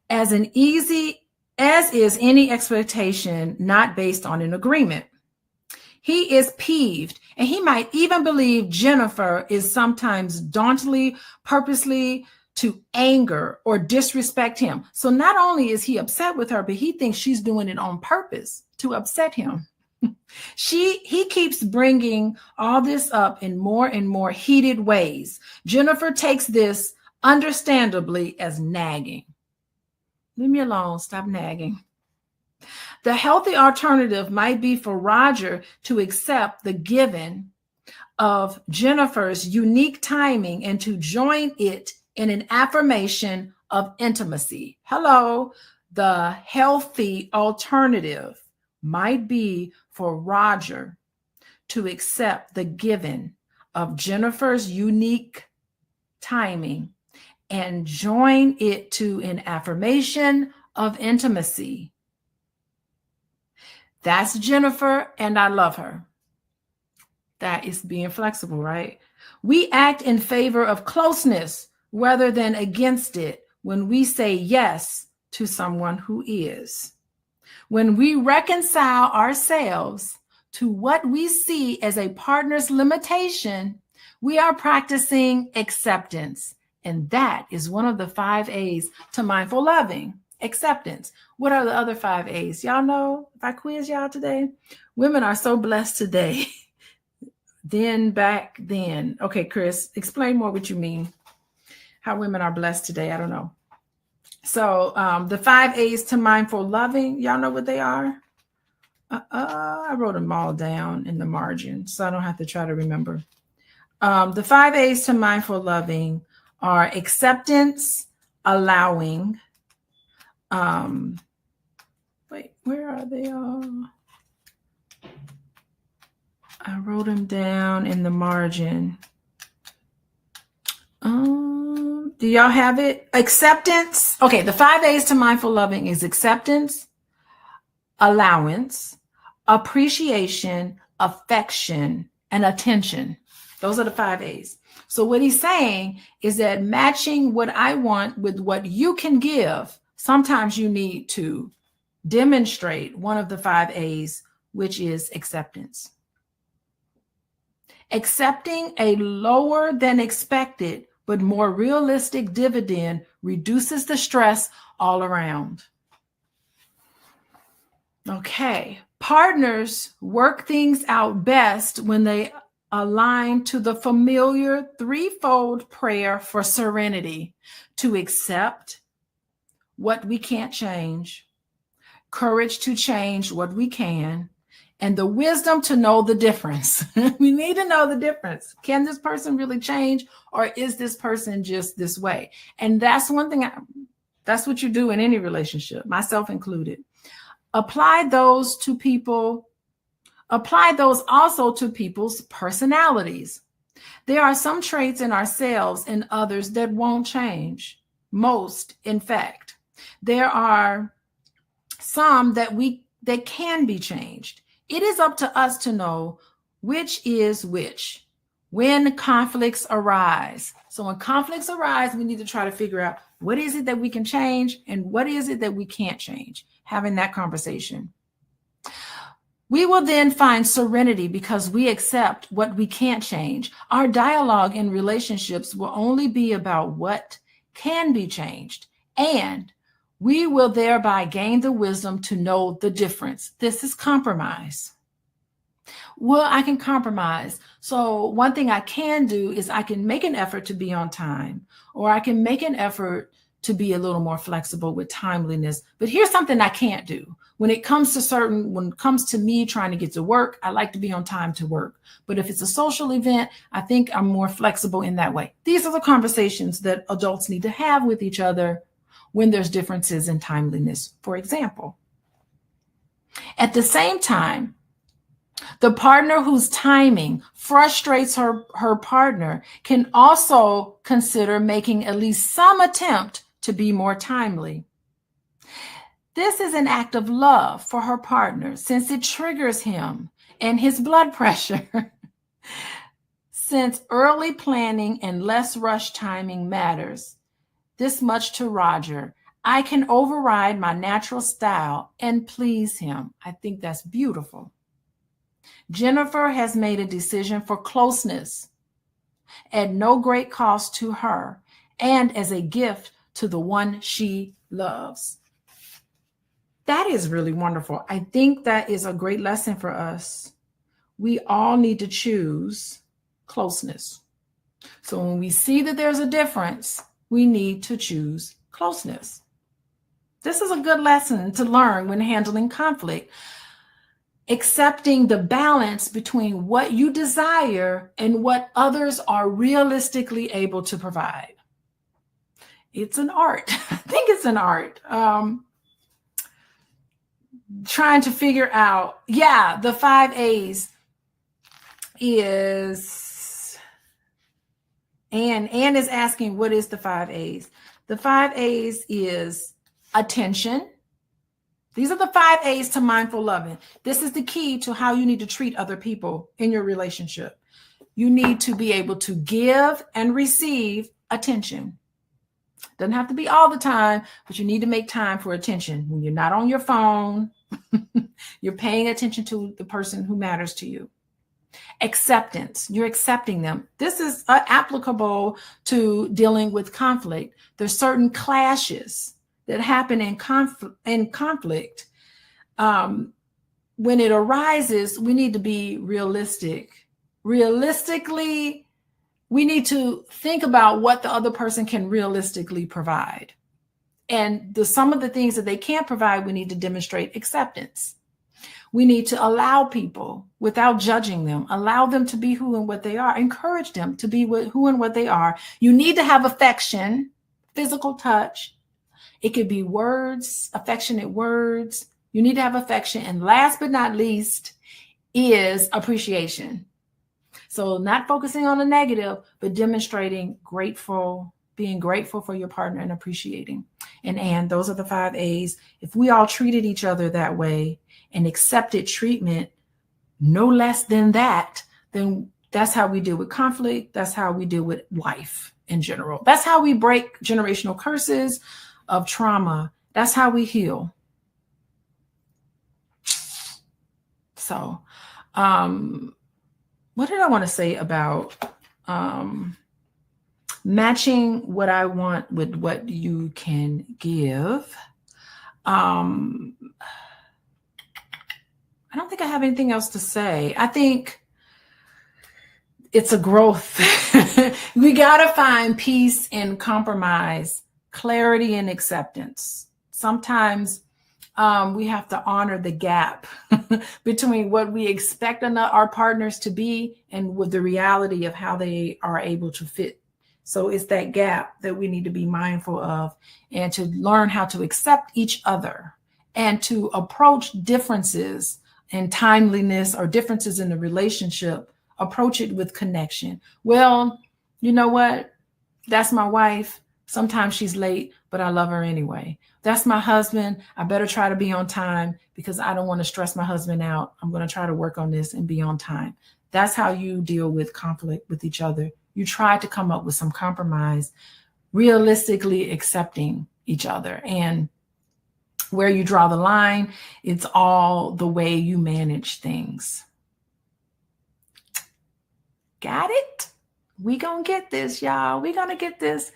As is any expectation not based on an agreement. He is peeved, and he might even believe Jennifer is sometimes dauntingly, purposely to anger or disrespect him. So not only is he upset with her, but he thinks she's doing it on purpose to upset him. He keeps bringing all this up in more and more heated ways. Jennifer takes this understandably as nagging. Leave me alone. Stop nagging. The healthy alternative might be for Roger to accept the given of Jennifer's unique timing and to join it in an affirmation of intimacy. Hello. The healthy alternative might be for Roger to accept the given of Jennifer's unique timing and join it to an affirmation of intimacy. That's Jennifer, and I love her. That is being flexible, right? We act in favor of closeness rather than against it when we say yes to someone who is. When we reconcile ourselves to what we see as a partner's limitation, we are practicing acceptance. And that is one of the 5 A's to mindful loving. Acceptance. What are the other 5 A's? Y'all know if I quiz y'all today? Women are so blessed today. Back then. Okay, Chris, explain more what you mean. How women are blessed today. I don't know. So the 5 A's to mindful loving, y'all know what they are? I wrote them all down in the margin, so I don't have to try to remember. The 5 A's to mindful loving are acceptance, allowing. Wait, where are they all? I wrote them down in the margin. Do y'all have it? Acceptance. Okay, the 5 A's to mindful loving is acceptance, allowance, appreciation, affection, and attention. Those are the 5 A's. So what he's saying is that matching what I want with what you can give, sometimes you need to demonstrate one of the 5 A's, which is acceptance. Accepting a lower than expected but more realistic dividend reduces the stress all around. Okay, partners work things out best when they align to the familiar 3-fold prayer for serenity: to accept what we can't change, courage to change what we can, and the wisdom to know the difference. We need to know the difference. Can this person really change, or is this person just this way? And that's one thing, that's what you do in any relationship, myself included. Apply those also to people's personalities. There are some traits in ourselves and others that won't change. Most, in fact. There are some that can be changed. It is up to us to know which is which when conflicts arise. So when conflicts arise, we need to try to figure out what is it that we can change and what is it that we can't change. Having that conversation. We will then find serenity because we accept what we can't change. Our dialogue in relationships will only be about what can be changed, and we will thereby gain the wisdom to know the difference. This is compromise. Well, I can compromise. So one thing I can do is I can make an effort to be on time, or I can make an effort to be a little more flexible with timeliness. But here's something I can't do. When it comes to me trying to get to work, I like to be on time to work. But if it's a social event, I think I'm more flexible in that way. These are the conversations that adults need to have with each other when there's differences in timeliness, for example. At the same time, the partner whose timing frustrates her partner can also consider making at least some attempt to be more timely. This is an act of love for her partner since it triggers him and his blood pressure. Since early planning and less rush timing matters this much to Roger, I can override my natural style and please him. I think that's beautiful. Jennifer has made a decision for closeness at no great cost to her and as a gift to the one she loves. That is really wonderful. I think that is a great lesson for us. We all need to choose closeness. So when we see that there's a difference, we need to choose closeness. This is a good lesson to learn when handling conflict. Accepting the balance between what you desire and what others are realistically able to provide. It's an art. I think it's an art. Trying to figure out, the 5 A's is, Anne is asking, what is the 5 A's? The 5 A's is attention. These are the 5 A's to mindful loving. This is the key to how you need to treat other people in your relationship. You need to be able to give and receive attention. Doesn't have to be all the time, but you need to make time for attention. When you're not on your phone, You're paying attention to the person who matters to you. Acceptance. You're accepting them. This is applicable to dealing with conflict. There's certain clashes that happen in conflict. When it arises, we need to be realistic. Realistically, we need to think about what the other person can realistically provide. And some of the things that they can't provide, we need to demonstrate acceptance. We need to allow people without judging them, allow them to be who and what they are, encourage them to be who and what they are. You need to have affection, physical touch. It could be words, affectionate words. You need to have affection. And last but not least is appreciation. So not focusing on the negative, but demonstrating being grateful for your partner and appreciating. And those are the 5 A's. If we all treated each other that way and accepted treatment no less than that, then that's how we deal with conflict. That's how we deal with life in general. That's how we break generational curses of trauma. That's how we heal. So, what did I want to say about matching what I want with what you can give? I don't think I have anything else to say. I think it's a growth. We got to find peace and compromise, clarity and acceptance. Sometimes we have to honor the gap between what we expect our partners to be and with the reality of how they are able to fit. So it's that gap that we need to be mindful of, and to learn how to accept each other and to approach differences and timeliness or differences in the relationship, approach it with connection. Well, you know what? That's my wife. Sometimes she's late, but I love her anyway. That's my husband. I better try to be on time because I don't want to stress my husband out. I'm going to try to work on this and be on time. That's how you deal with conflict with each other. You try to come up with some compromise, realistically accepting each other. And where you draw the line, it's all the way you manage things. Got it? We gonna get this, y'all. We gonna get this.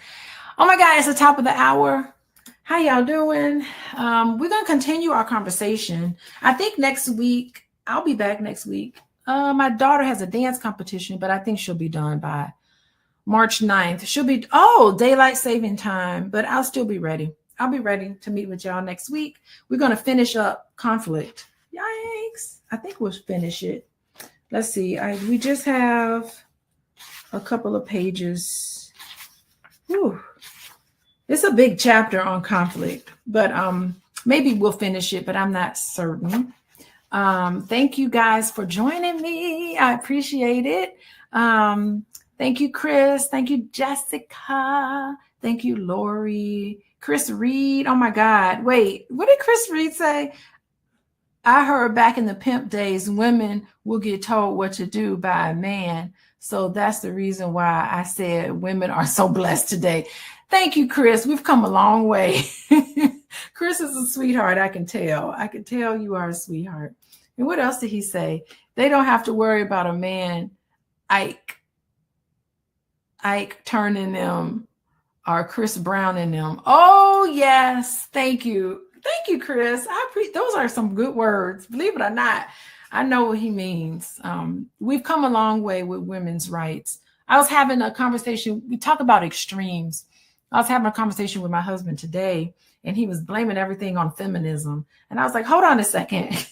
Oh my God, it's the top of the hour. How y'all doing? We're gonna continue our conversation. I think next week, I'll be back next week. My daughter has a dance competition, but I think she'll be done by March 9th. She'll be, daylight saving time, but I'll still be ready. I'll be ready to meet with y'all next week. We're going to finish up conflict. Yikes. I think we'll finish it. Let's see. We just have a couple of pages. Whew. It's a big chapter on conflict, but maybe we'll finish it, but I'm not certain. Thank you guys for joining me. I appreciate it. Thank you, Chris. Thank you, Jessica. Thank you, Lori. Chris Reed. Oh my God. Wait, what did Chris Reed say? I heard back in the pimp days, women will get told what to do by a man. So that's the reason why I said women are so blessed today. Thank you, Chris. We've come a long way. Chris is a sweetheart. I can tell. I can tell you are a sweetheart. And what else did he say? They don't have to worry about a man, Ike turning them, or Chris Brown in them. Oh, yes. Thank you. Thank you, Chris. Those are some good words. Believe it or not, I know what he means. We've come a long way with women's rights. I was having a conversation. We talk about extremes. I was having a conversation with my husband today, and he was blaming everything on feminism. And I was like, hold on a second.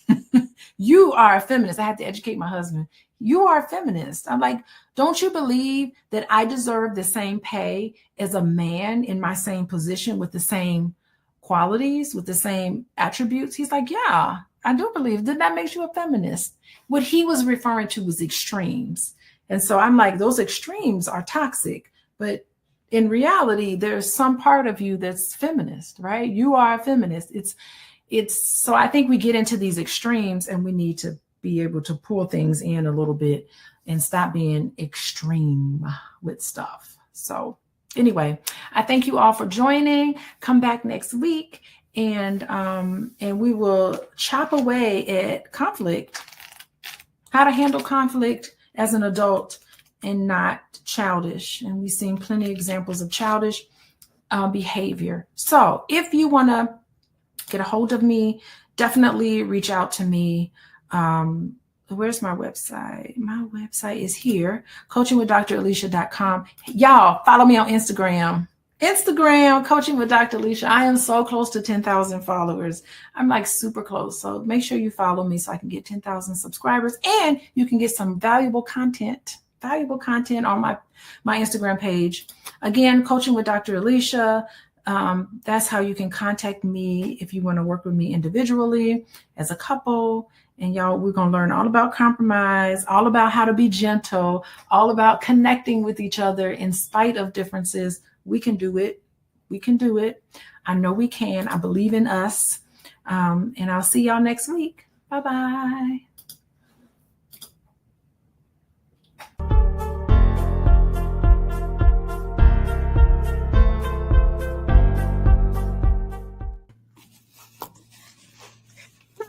You are a feminist. I had to educate my husband. You are a feminist. I'm like, don't you believe that I deserve the same pay as a man in my same position with the same qualities, with the same attributes? He's like, yeah, I do believe. Then that makes you a feminist. What he was referring to was extremes. And so I'm like, those extremes are toxic. But in reality, there's some part of you that's feminist, right? You are a feminist. So I think we get into these extremes, and we need to be able to pull things in a little bit and stop being extreme with stuff. So anyway, I thank you all for joining. Come back next week. and we will chop away at conflict, how to handle conflict as an adult and not childish. And we've seen plenty of examples of childish behavior. So if you want to get a hold of me, definitely reach out to me. Where's my website? My website is here, coachingwithdralicia.com. Y'all follow me on Instagram, Coaching with Dr. Alicia. I am so close to 10,000 followers. I'm like super close. So make sure you follow me so I can get 10,000 subscribers, and you can get some valuable content on my Instagram page. Again, Coaching with Dr. Alicia. That's how you can contact me if you want to work with me individually, as a couple. And y'all, we're going to learn all about compromise, all about how to be gentle, all about connecting with each other in spite of differences. We can do it. We can do it. I know we can. I believe in us. And I'll see y'all next week. Bye-bye.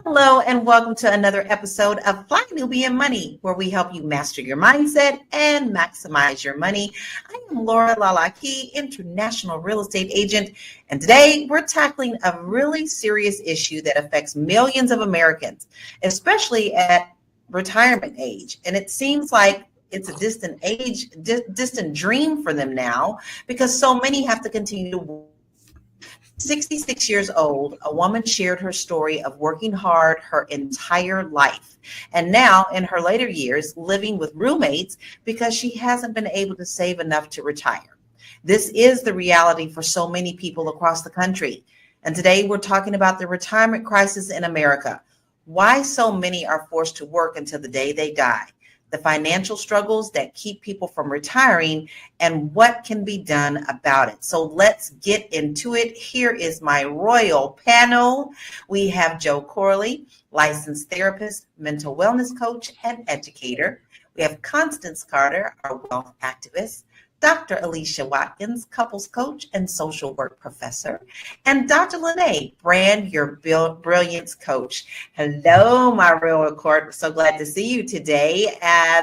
Hello, and welcome to another episode of Fly Nubian Money, where we help you master your mindset and maximize your money. I am Laura Lalaki, international real estate agent, and today we're tackling a really serious issue that affects millions of Americans, especially at retirement age. And it seems like it's a distant dream for them now, because so many have to continue to work. 66 years old, a woman shared her story of working hard her entire life, and now in her later years living with roommates because she hasn't been able to save enough to retire. This is the reality for so many people across the country. And today we're talking about the retirement crisis in America, why so many are forced to work until the day they die, the financial struggles that keep people from retiring, and what can be done about it. So let's get into it. Here is my royal panel. We have Joe Corley, licensed therapist, mental wellness coach, and educator. We have Constance Carter, our wealth activist, Dr. Alicia Watkins, couples coach and social work professor, and Dr. Lene, brand your brilliance coach. Hello, my royal court. So glad to see you today.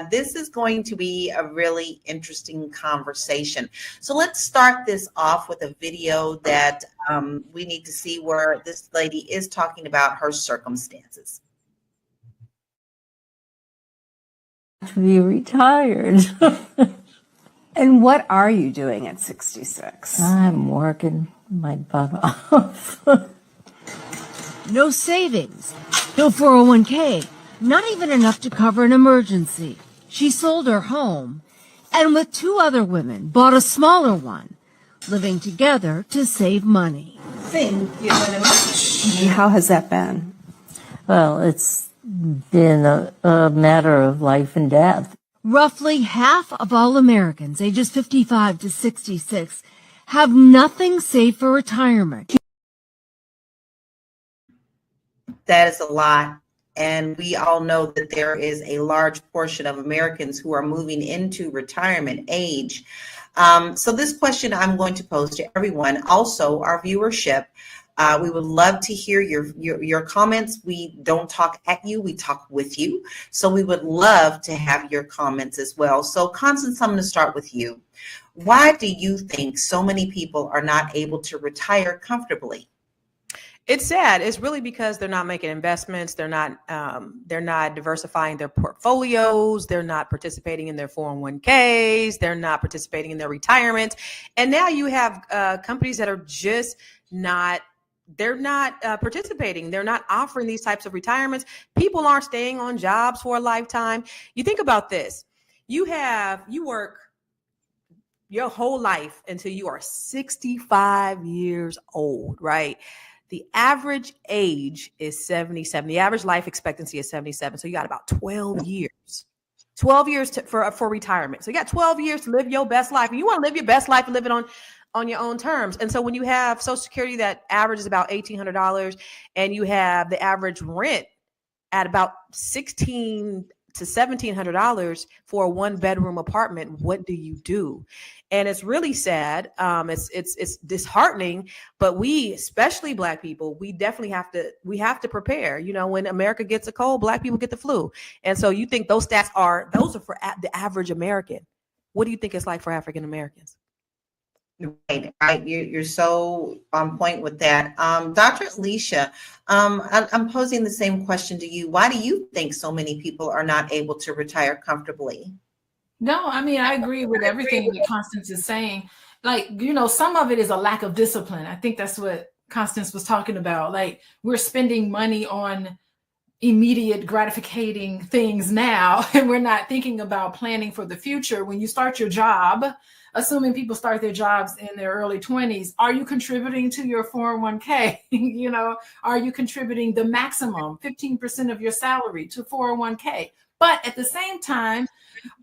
This is going to be a really interesting conversation. So let's start this off with a video that we need to see, where this lady is talking about her circumstances. To be retired. And what are you doing at 66? I'm working my butt off. No savings, no 401k, not even enough to cover an emergency. She sold her home and with two other women bought a smaller one, living together to save money. Thank you very much. And how has that been? Well, it's been a matter of life and death. Roughly half of all Americans ages 55 to 66 have nothing saved for retirement. That is a lot. And we all know that there is a large portion of Americans who are moving into retirement age. So this question I'm going to pose to everyone, also our viewership. We would love to hear your comments. We don't talk at you, we talk with you. So we would love to have your comments as well. So Constance, I'm going to start with you. Why do you think so many people are not able to retire comfortably? It's sad. It's really because they're not making investments. They're not diversifying their portfolios. They're not participating in their 401ks. They're not participating in their retirement. And now you have companies that are just not participating. They're not offering these types of retirements. People aren't staying on jobs for a lifetime. You think about this. You work your whole life until you are 65 years old, right? The average age is 77. The average life expectancy is 77. So you got about 12 years. 12 years for retirement. So you got 12 years to live your best life. And you want to live your best life and live it on your own terms. And so when you have Social Security that averages about $1,800, and you have the average rent at about $16 to $1,700 for a 1-bedroom apartment, what do you do? And it's really sad. It's disheartening, but we, especially Black people, we definitely have to prepare. You know, when America gets a cold, Black people get the flu. And so you think those stats are for the average American. What do you think it's like for African Americans? Right. You're so on point with that. Dr. Alicia, I'm posing the same question to you. Why do you think so many people are not able to retire comfortably? No, I mean, I agree with everything that Constance is saying. Like, you know, some of it is a lack of discipline. I think that's what Constance was talking about. Like, we're spending money on immediate gratificating things now, and we're not thinking about planning for the future. When you start your job, assuming people start their jobs in their early 20s, are you contributing to your 401k? You know, are you contributing the maximum 15% of your salary to 401k? But at the same time,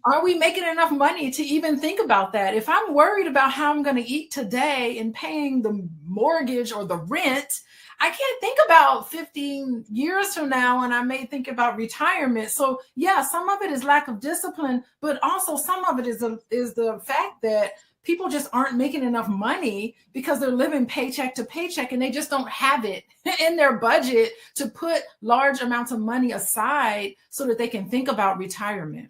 are we making enough money to even think about that? If I'm worried about how I'm going to eat today and paying the mortgage or the rent, I can't think about 15 years from now, and I may think about retirement. So yeah, some of it is lack of discipline, but also some of it is the fact that people just aren't making enough money because they're living paycheck to paycheck, and they just don't have it in their budget to put large amounts of money aside so that they can think about retirement.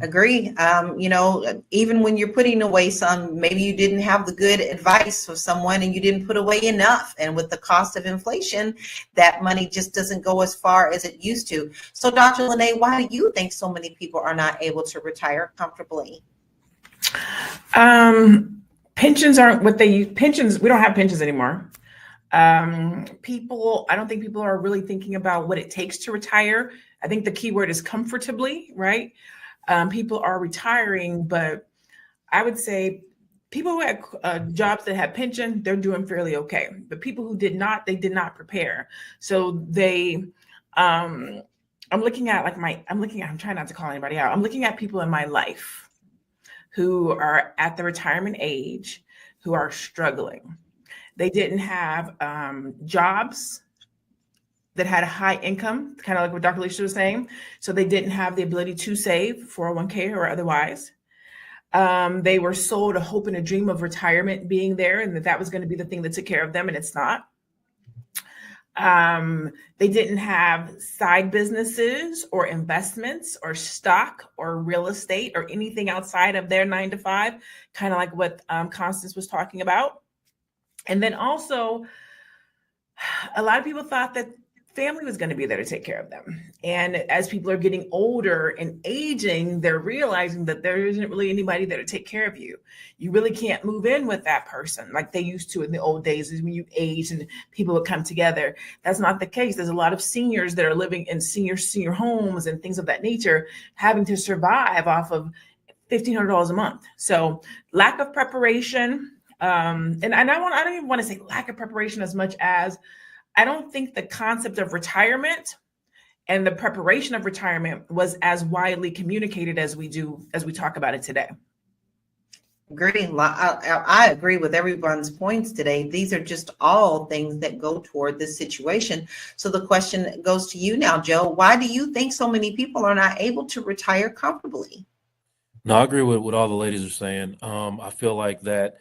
Agree. You know, even when you're putting away some, maybe you didn't have the good advice for someone and you didn't put away enough. And with the cost of inflation, that money just doesn't go as far as it used to. So Dr. Lene, why do you think so many people are not able to retire comfortably? Pensions aren't what they use. Pensions, we don't have pensions anymore. I don't think people are really thinking about what it takes to retire. I think the key word is comfortably, right? People are retiring, but I would say people who had jobs that had pension, they're doing fairly okay. But people who did not, they did not prepare. So they, I'm trying not to call anybody out. I'm looking at people in my life who are at the retirement age, who are struggling. They didn't have jobs that had a high income, kind of like what Dr. Alicia was saying. So they didn't have the ability to save 401k or otherwise. They were sold a hope and a dream of retirement being there and that was going to be the thing that took care of them, and it's not. They didn't have side businesses or investments or stock or real estate or anything outside of their 9 to 5, kind of like what Constance was talking about. And then also, a lot of people thought that family was going to be there to take care of them. And as people are getting older and aging, they're realizing that there isn't really anybody there to take care of you. You really can't move in with that person like they used to in the old days when you age and people would come together. That's not the case. There's a lot of seniors that are living in senior homes and things of that nature, having to survive off of $1,500 a month. So lack of preparation. I don't even want to say lack of preparation as much as I don't think the concept of retirement and the preparation of retirement was as widely communicated as we talk about it today. Agree. I agree with everyone's points today. These are just all things that go toward this situation. So the question goes to you now, Joe. Why do you think so many people are not able to retire comfortably? No, I agree with what all the ladies are saying. I feel like that,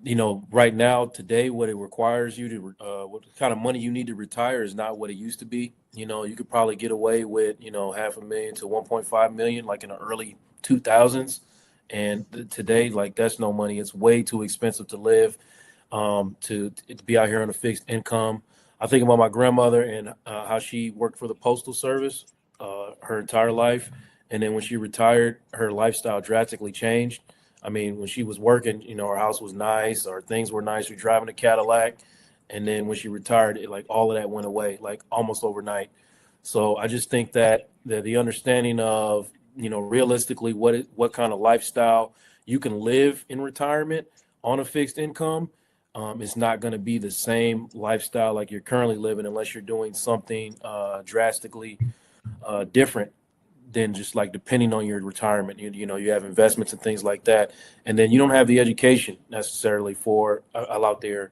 you know, right now, today, what it requires you to, what kind of money you need to retire is not what it used to be. You know, you could probably get away with, you know, $500,000 to 1.5 million, like in the early 2000s. And today, like, that's no money. It's way too expensive to live, to be out here on a fixed income. I think about my grandmother and how she worked for the Postal Service her entire life. And then when she retired, her lifestyle drastically changed. I mean, when she was working, you know, her house was nice or things were nice. She was driving a Cadillac. And then when she retired, all of that went away, like almost overnight. So I just think that the understanding of, you know, realistically what kind of lifestyle you can live in retirement on a fixed income is not going to be the same lifestyle like you're currently living unless you're doing something drastically different than just like depending on your retirement. You know, you have investments and things like that. And then you don't have the education necessarily for out there.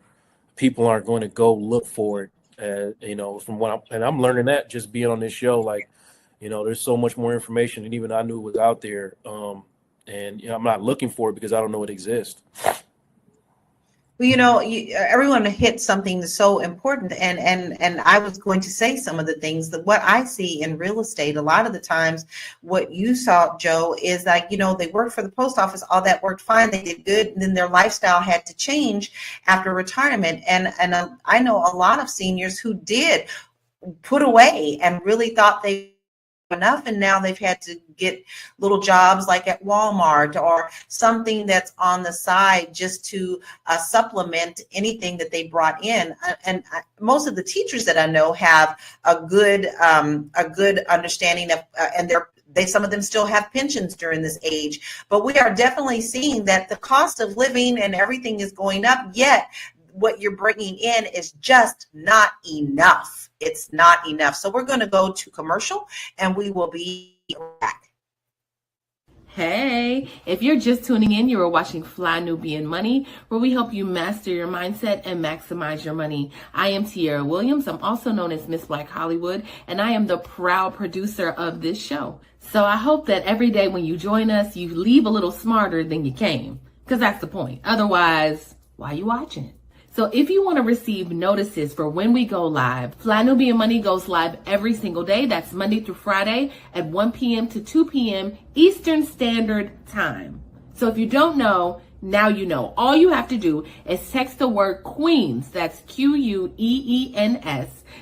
People aren't going to go look for it you know, from what I'm learning that just being on this show, like, you know, there's so much more information than even I knew was out there. And you know, I'm not looking for it because I don't know it exists. Well, you know, everyone hit something so important, and I was going to say some of the things that what I see in real estate. A lot of the times, what you saw, Joe, is like, you know, they worked for the post office, all that worked fine, they did good, and then their lifestyle had to change after retirement. And I know a lot of seniors who did put away and really thought they enough, and now they've had to get little jobs like at Walmart or something that's on the side just to supplement anything that they brought in. And most of the teachers that I know have a good understanding of, and some of them still have pensions during this age. But we are definitely seeing that the cost of living and everything is going up, yet what you're bringing in is just not enough. It's not enough. So we're going to go to commercial and we will be back. Hey, if you're just tuning in, you are watching Fly Nubian Money, where we help you master your mindset and maximize your money. I am Tiara Williams. I'm also known as Miss Black Hollywood, and I am the proud producer of this show. So I hope that every day when you join us, you leave a little smarter than you came, because that's the point. Otherwise, why are you watching? So if you want to receive notices for when we go live, Fly Nubian Money goes live every single day. That's Monday through Friday at 1 p.m. to 2 p.m. Eastern Standard Time. So if you don't know, now you know. All you have to do is text the word Queens, that's Queens,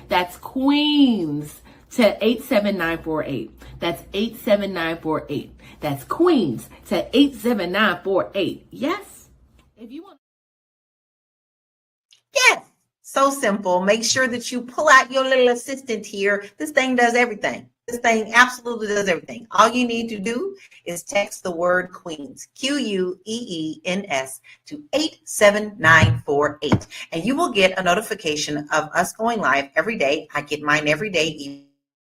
that's Queens, to 87948. That's 87948. That's Queens to 87948. Yes? If you want. Yes, so simple. Make sure that you pull out your little assistant here. This thing does everything. This thing absolutely does everything. All you need to do is text the word Queens, Queens, to 87948. And you will get a notification of us going live every day. I get mine every day.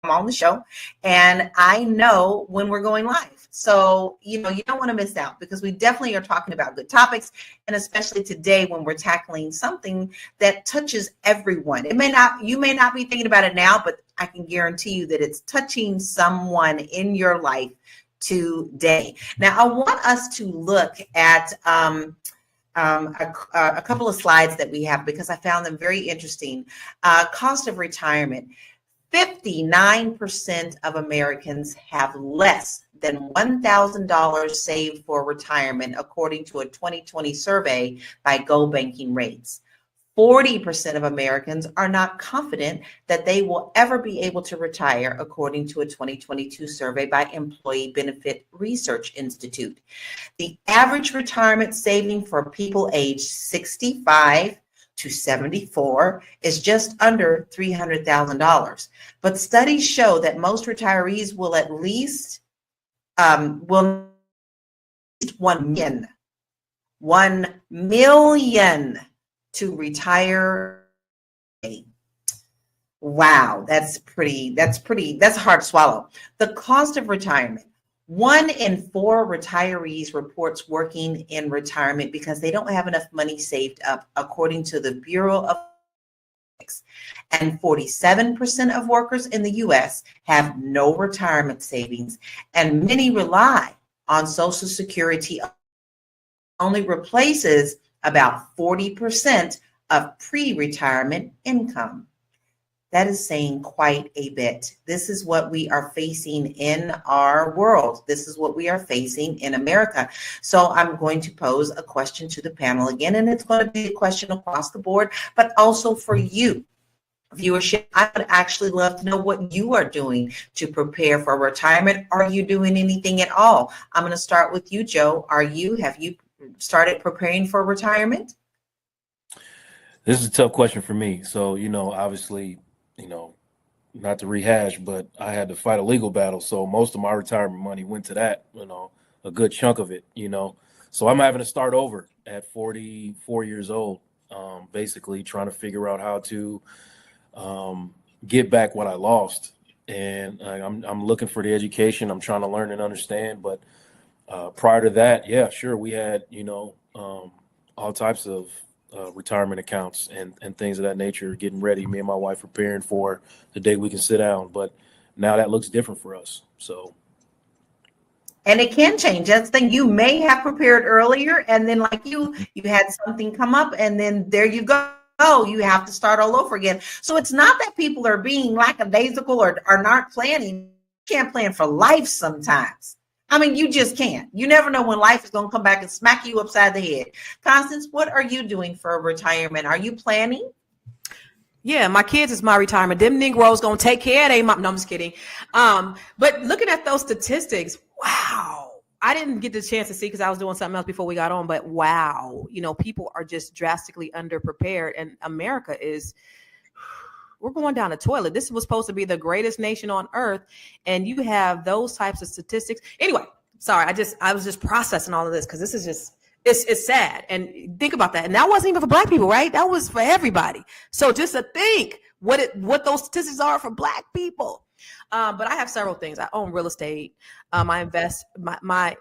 I'm on the show, and I know when we're going live. So, you know, you don't want to miss out, because we definitely are talking about good topics, and especially today when we're tackling something that touches everyone. You may not be thinking about it now, but I can guarantee you that it's touching someone in your life today. Now, I want us to look at a couple of slides that we have, because I found them very interesting. Cost of retirement. 59% of Americans have less than $1,000 saved for retirement, according to a 2020 survey by Go Banking Rates. 40% of Americans are not confident that they will ever be able to retire, according to a 2022 survey by Employee Benefit Research Institute. The average retirement saving for people aged 65 to 74 is just under $300,000. But studies show that most retirees will at least $1 million to retire. Wow, that's hard to swallow. The cost of retirement. 1 in 4 retirees reports working in retirement because they don't have enough money saved up, according to the Bureau of Statistics. And 47% of workers in the U.S. have no retirement savings, and many rely on Social Security. Only replaces about 40% of pre-retirement income. That is saying quite a bit. This is what we are facing in our world. This is what we are facing in America. So I'm going to pose a question to the panel again, and it's going to be a question across the board, but also for you, viewership. I would actually love to know what you are doing to prepare for retirement. Are you doing anything at all? I'm going to start with you, Joe. Have you started preparing for retirement? This is a tough question for me. So, you know, obviously, you know, not to rehash, but I had to fight a legal battle. So most of my retirement money went to that, you know, a good chunk of it, you know. So I'm having to start over at 44 years old, basically trying to figure out how to get back what I lost. And I'm looking for the education. I'm trying to learn and understand. But prior to that, yeah, sure, we had, you know, all types of retirement accounts and things of that nature, getting ready. Me and my wife preparing for the day we can sit down. But now that looks different for us. So. And it can change. That's the thing. You may have prepared earlier, and then like you had something come up, and then there you go. You have to start all over again. So it's not that people are being lackadaisical or are not planning. You can't plan for life sometimes. I mean, you just can't. You never know when life is going to come back and smack you upside the head. Constance, what are you doing for retirement? Are you planning? Yeah, my kids is my retirement. Them Negroes gonna take care of they mom. No, I'm just kidding. But looking at those statistics, wow. I didn't get the chance to see because I was doing something else before we got on, but wow, people are just drastically underprepared, and America we're going down the toilet. This was supposed to be the greatest nation on earth, and you have those types of statistics. Anyway, sorry, I was just processing all of this because this is just it's sad. And think about that. And that wasn't even for Black people, right? That was for everybody. So just to think what those statistics are for Black people. But I have several things. I own real estate. I invest my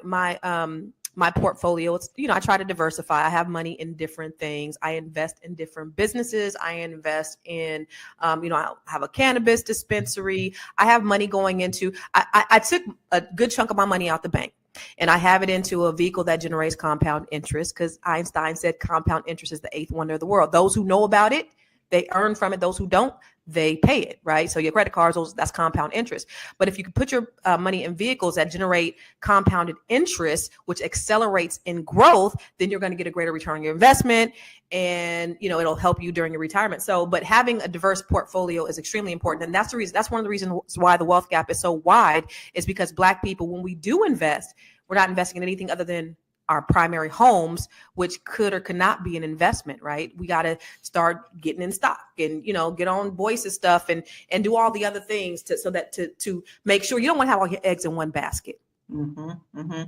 portfolio. It's, I try to diversify. I have money in different things. I invest in different businesses. I invest in, I have a cannabis dispensary. I have money going into, I took a good chunk of my money out the bank and I have it into a vehicle that generates compound interest because Einstein said compound interest is the eighth wonder of the world. Those who know about it, they earn from it. Those who don't, they pay it, right? So your credit cards, that's compound interest. But if you can put your money in vehicles that generate compounded interest, which accelerates in growth, then you're going to get a greater return on your investment, and it'll help you during your retirement. So, but having a diverse portfolio is extremely important, and that's the reason. That's one of the reasons why the wealth gap is so wide, is because Black people, when we do invest, we're not investing in anything other than our primary homes, which could or could not be an investment, right? We got to start getting in stock and, get on Boyce's stuff and do all the other things to make sure you don't want to have all your eggs in one basket. Mm-hmm, mm-hmm.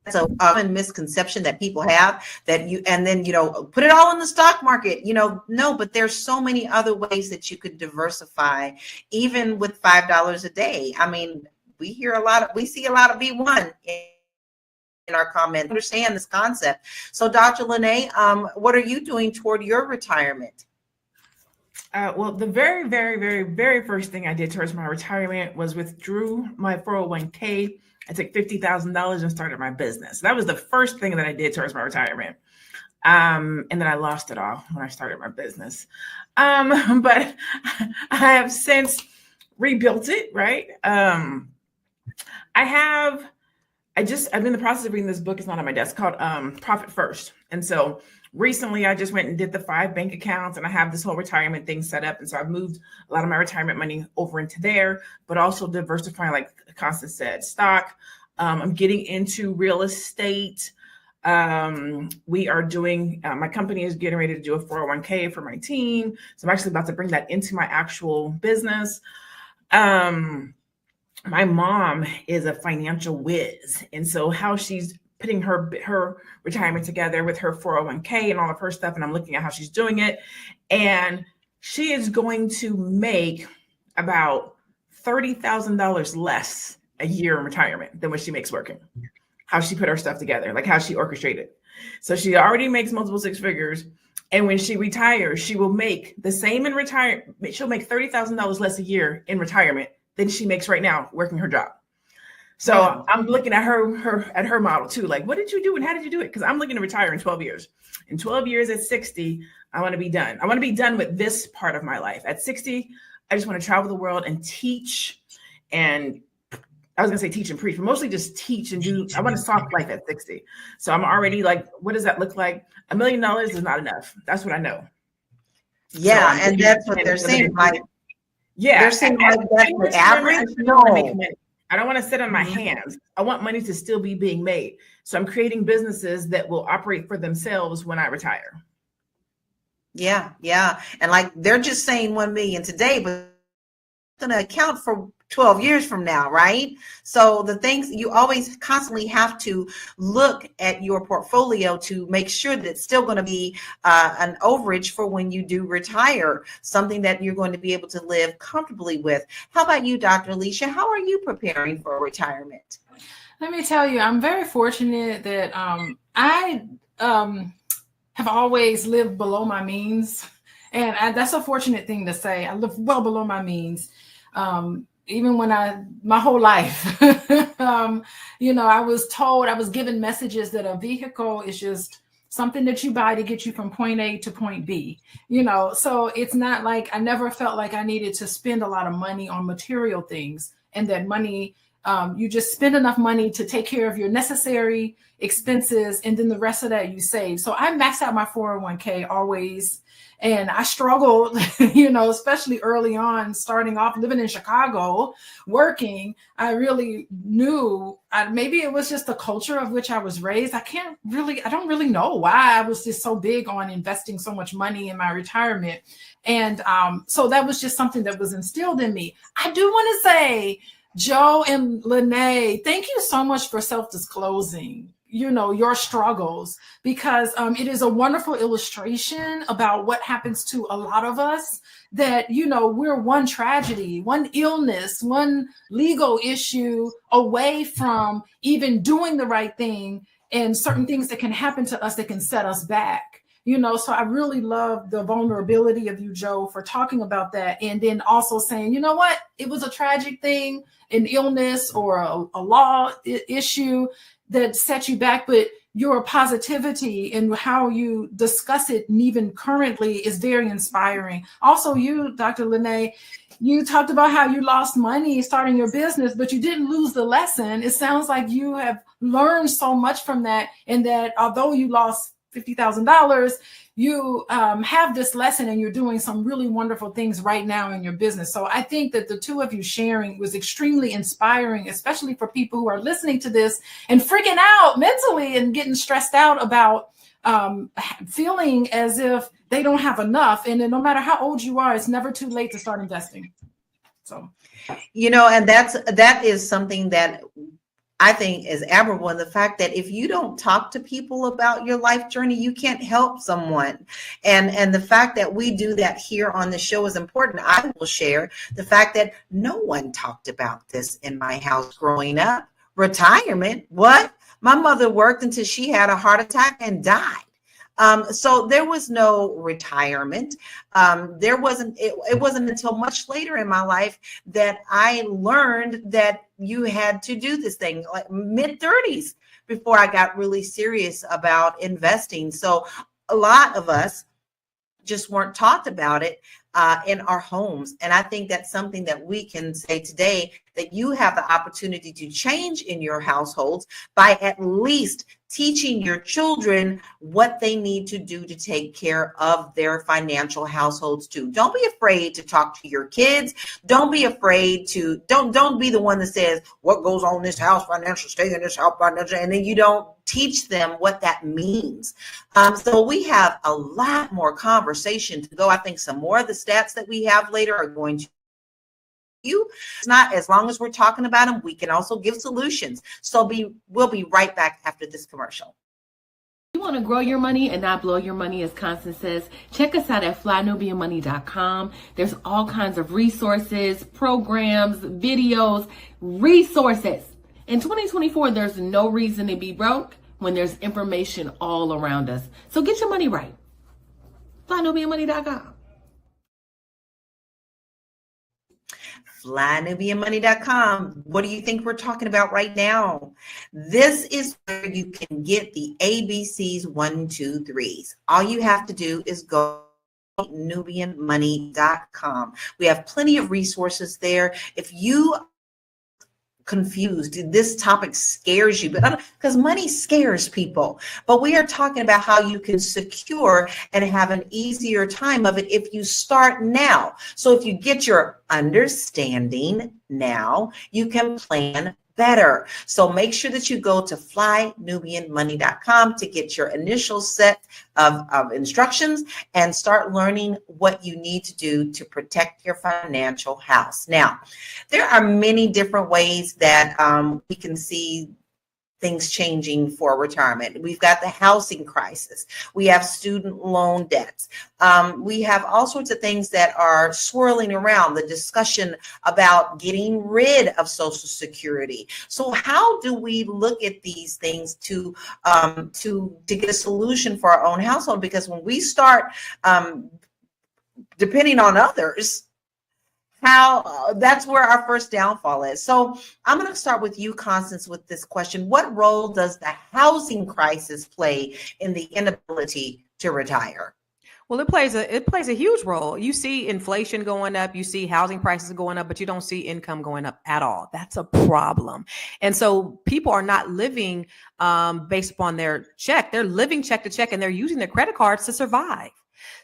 That's a common misconception that people have, that put it all in the stock market, no, but there's so many other ways that you could diversify, even with $5 a day. I mean, we see a lot of B1 in our comment, understand this concept. So Dr. Lene, what are you doing toward your retirement? Well, the very, very, very, very first thing I did towards my retirement was withdrew my 401k. I took $50,000 and started my business. That was the first thing that I did towards my retirement. And then I lost it all when I started my business. But I have since rebuilt it, right? I'm in the process of reading this book. It's not on my desk, called Profit First. And so recently I just went and did the 5 bank accounts, and I have this whole retirement thing set up. And so I've moved a lot of my retirement money over into there, but also diversifying, like Constance said, stock. I'm getting into real estate. We are doing, my company is getting ready to do a 401k for my team. So I'm actually about to bring that into my actual business. My mom is a financial whiz. And so how she's putting her retirement together with her 401k and all of her stuff, and I'm looking at how she's doing it. And she is going to make about $30,000 less a year in retirement than what she makes working. How she put her stuff together, like how she orchestrated. So she already makes multiple 6 figures. And when she retires, she will make the same in retirement. She'll make $30,000 less a year in retirement than she makes right now working her job. So I'm looking at her model too. Like, what did you do and how did you do it? Because I'm looking to retire in 12 years. In 12 years at 60, I want to be done. I want to be done with this part of my life. At 60, I just want to travel the world and teach. And I was going to say teach and preach, but mostly just teach and do. I want a soft life at 60. So I'm already like, what does that look like? $1 million is not enough. That's what I know. Yeah. So and that's what they're saying. Like, yeah, they're saying like that's the average. No, I don't want to sit on my hands. I want money to still be being made. So I'm creating businesses that will operate for themselves when I retire. Yeah, yeah. And like they're just saying 1 million today, but it's going to account for 12 years from now, right? So the things you always constantly have to look at your portfolio to make sure that it's still going to be an overage for when you do retire, something that you're going to be able to live comfortably with. How about you, Dr. Alicia? How are you preparing for retirement? Let me tell you, I'm very fortunate that have always lived below my means. And that's a fortunate thing to say. I live well below my means. Even when my whole life, I was told, I was given messages that a vehicle is just something that you buy to get you from point A to point B, so it's not like I never felt like I needed to spend a lot of money on material things, and that money, you just spend enough money to take care of your necessary expenses, and then the rest of that you save. So I maxed out my 401k always. And I struggled, especially early on, starting off living in Chicago, working. I really knew, maybe it was just the culture of which I was raised. I don't really know why I was just so big on investing so much money in my retirement. And so that was just something that was instilled in me. I do want to say, Joe and Lene, thank you so much for self-disclosing your struggles, because it is a wonderful illustration about what happens to a lot of us, that we're one tragedy, one illness, one legal issue away from even doing the right thing, and certain things that can happen to us that can set us back. So I really love the vulnerability of you, Joe, for talking about that, and then also saying, what, it was a tragic thing, an illness or a law issue that set you back, but your positivity and how you discuss it, and even currently, is very inspiring. Also, you, Dr. Lene, you talked about how you lost money starting your business, but you didn't lose the lesson. It sounds like you have learned so much from that, and that although you lost $50,000, you have this lesson, and you're doing some really wonderful things right now in your business. So I think that the two of you sharing was extremely inspiring, especially for people who are listening to this and freaking out mentally and getting stressed out about feeling as if they don't have enough. And then no matter how old you are, it's never too late to start investing. So, and that is something that I think is admirable, in the fact that if you don't talk to people about your life journey, you can't help someone. And the fact that we do that here on the show is important. I will share the fact that no one talked about this in my house growing up. Retirement, what? My mother worked until she had a heart attack and died. So there was no retirement. It wasn't until much later in my life that I learned that you had to do this thing, like mid-30s, before I got really serious about investing. So a lot of us just weren't taught about it in our homes. And I think that's something that we can say today, that you have the opportunity to change in your households by at least teaching your children what they need to do to take care of their financial households too. Don't be afraid to talk to your kids. Don't be afraid to, don't be the one that says, what goes on in this house financial, stay in this house financial, and then you don't teach them what that means. So we have a lot more conversation to go. I think some more of the stats that we have later are going to it's not, as long as we're talking about them, we can also give solutions. So we'll be right back after this commercial. You want to grow your money and not blow your money, as Constance says, check us out at flynubianmoney.com. There's all kinds of resources, programs, videos, resources. In 2024, there's no reason to be broke when there's information all around us. So get your money right. flynubianmoney.com. flynubianmoney.com. What do you think we're talking about right now? This is where you can get the ABCs 1, 2, 3s. All you have to do is go to nubianmoney.com. We have plenty of resources there. If you confused, this topic scares you, but because money scares people, but we are talking about how you can secure and have an easier time of it if you start now. So if you get your understanding now, you can plan better. So make sure that you go to flynubianmoney.com to get your initial set of instructions and start learning what you need to do to protect your financial house. Now, there are many different ways that we can see things changing for retirement. We've got the housing crisis. We have student loan debts. We have all sorts of things that are swirling around, the discussion about getting rid of Social Security. So how do we look at these things to get a solution for our own household? Because when we start depending on others, that's where our first downfall is. So I'm going to start with you, Constance, with this question. What role does the housing crisis play in the inability to retire? Well, it plays a huge role. You see inflation going up, you see housing prices going up, but you don't see income going up at all. That's a problem. And so people are not living based upon their check. They're living check to check, and they're using their credit cards to survive.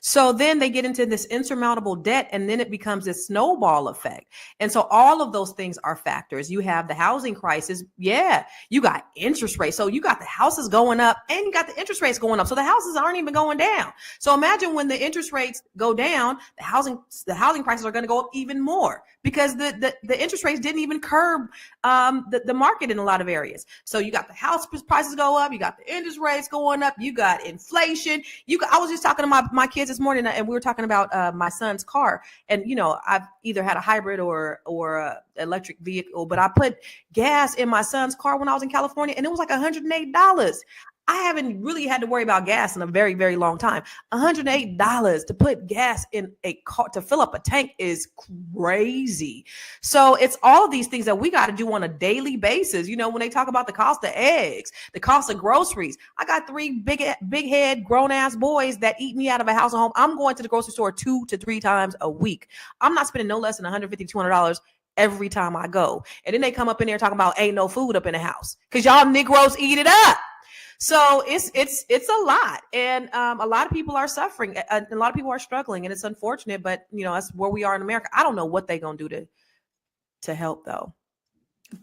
So then they get into this insurmountable debt, and then it becomes this snowball effect. And so all of those things are factors. You have the housing crisis. Yeah, you got interest rates. So you got the houses going up and you got the interest rates going up. So the houses aren't even going down. So imagine when the interest rates go down, the housing prices are going to go up even more, because the interest rates didn't even curb the market in a lot of areas. So you got the house prices go up, you got the interest rates going up, you got inflation. I was just talking to my kids this morning, and we were talking about my son's car. And I've either had a hybrid or a electric vehicle, but I put gas in my son's car when I was in California, and it was like $108. I haven't really had to worry about gas in a very, very long time. $108 to put gas in a car, to fill up a tank, is crazy. So it's all of these things that we got to do on a daily basis. When they talk about the cost of eggs, the cost of groceries, I got 3 big head grown ass boys that eat me out of a house and home. I'm going to the grocery store 2 to 3 times a week. I'm not spending no less than $150, $200 every time I go. And then they come up in there talking about ain't no food up in the house because y'all Negroes eat it up. So it's a lot, and a lot of people are suffering. A lot of people are struggling, and it's unfortunate. But that's where we are in America. I don't know what they're gonna do to help, though.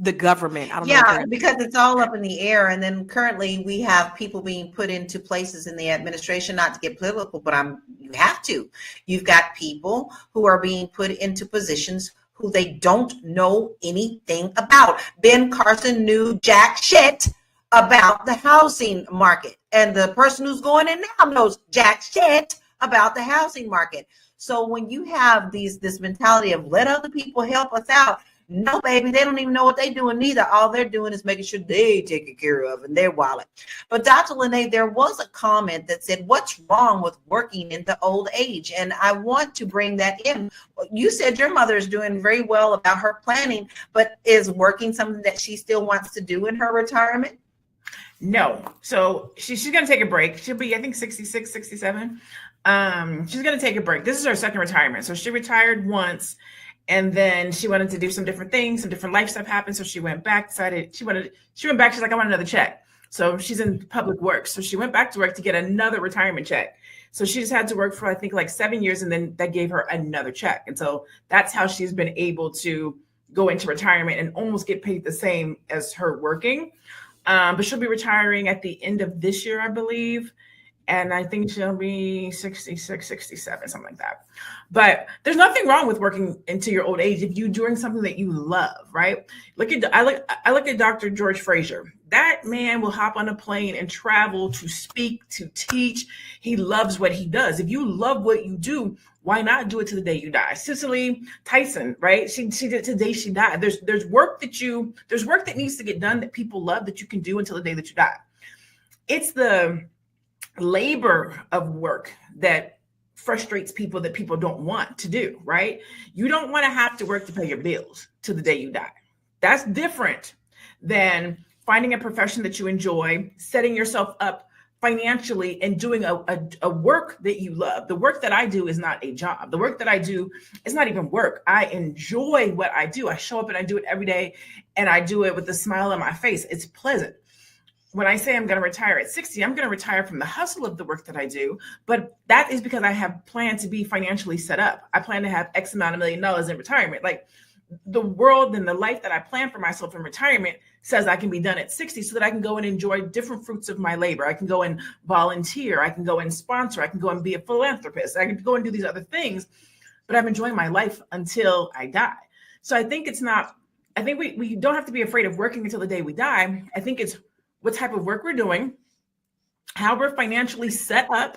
The government, I don't know. Yeah, because it's all up in the air. And then currently we have people being put into places in the administration, not to get political, but you have to. You've got people who are being put into positions who they don't know anything about. Ben Carson knew jack shit about the housing market, and the person who's going in now knows jack shit about the housing market. So when you have this mentality of let other people help us out, no, baby, they don't even know what they're doing neither. All they're doing is making sure they take it care of in their wallet. But Dr. Lene, there was a comment that said, what's wrong with working into old age? And I want to bring that in. You said your mother is doing very well about her planning, but is working something that she still wants to do in her retirement? No. So she's going to take a break. She'll be, I think, 66, 67. She's going to take a break. This is her second retirement. So she retired once, and then she wanted to do some different things. Some different life stuff happened. So she went back, she went back. She's like, I want another check. So she's in public work. So she went back to work to get another retirement check. So she just had to work for, I think, like 7 years. And then that gave her another check. And so that's how she's been able to go into retirement and almost get paid the same as her working. But she'll be retiring at the end of this year, I believe. And I think she'll be 66, 67, something like that. But there's nothing wrong with working into your old age if you're doing something that you love, right? I look at Dr. George Fraser. That man will hop on a plane and travel to speak, to teach. He loves what he does. If you love what you do, why not do it to the day you die? Cicely Tyson, right? She did it to the day she died. There's work that needs to get done that people love that you can do until the day that you die. It's the labor of work that frustrates people, that people don't want to do, right? You don't want to have to work to pay your bills to the day you die. That's different than finding a profession that you enjoy, setting yourself up financially, and doing a work that you love. The work that I do is not a job. The work that I do is not even work. I enjoy what I do. I show up and I do it every day, and I do it with a smile on my face. It's pleasant. When I say I'm going to retire at 60, I'm going to retire from the hustle of the work that I do. But that is because I have planned to be financially set up. I plan to have X amount of $1 million in retirement. Like, the world and the life that I plan for myself in retirement says I can be done at 60 so that I can go and enjoy different fruits of my labor. I can go and volunteer. I can go and sponsor. I can go and be a philanthropist. I can go and do these other things, but I'm enjoying my life until I die. So I think we don't have to be afraid of working until the day we die. I think it's what type of work we're doing, how we're financially set up,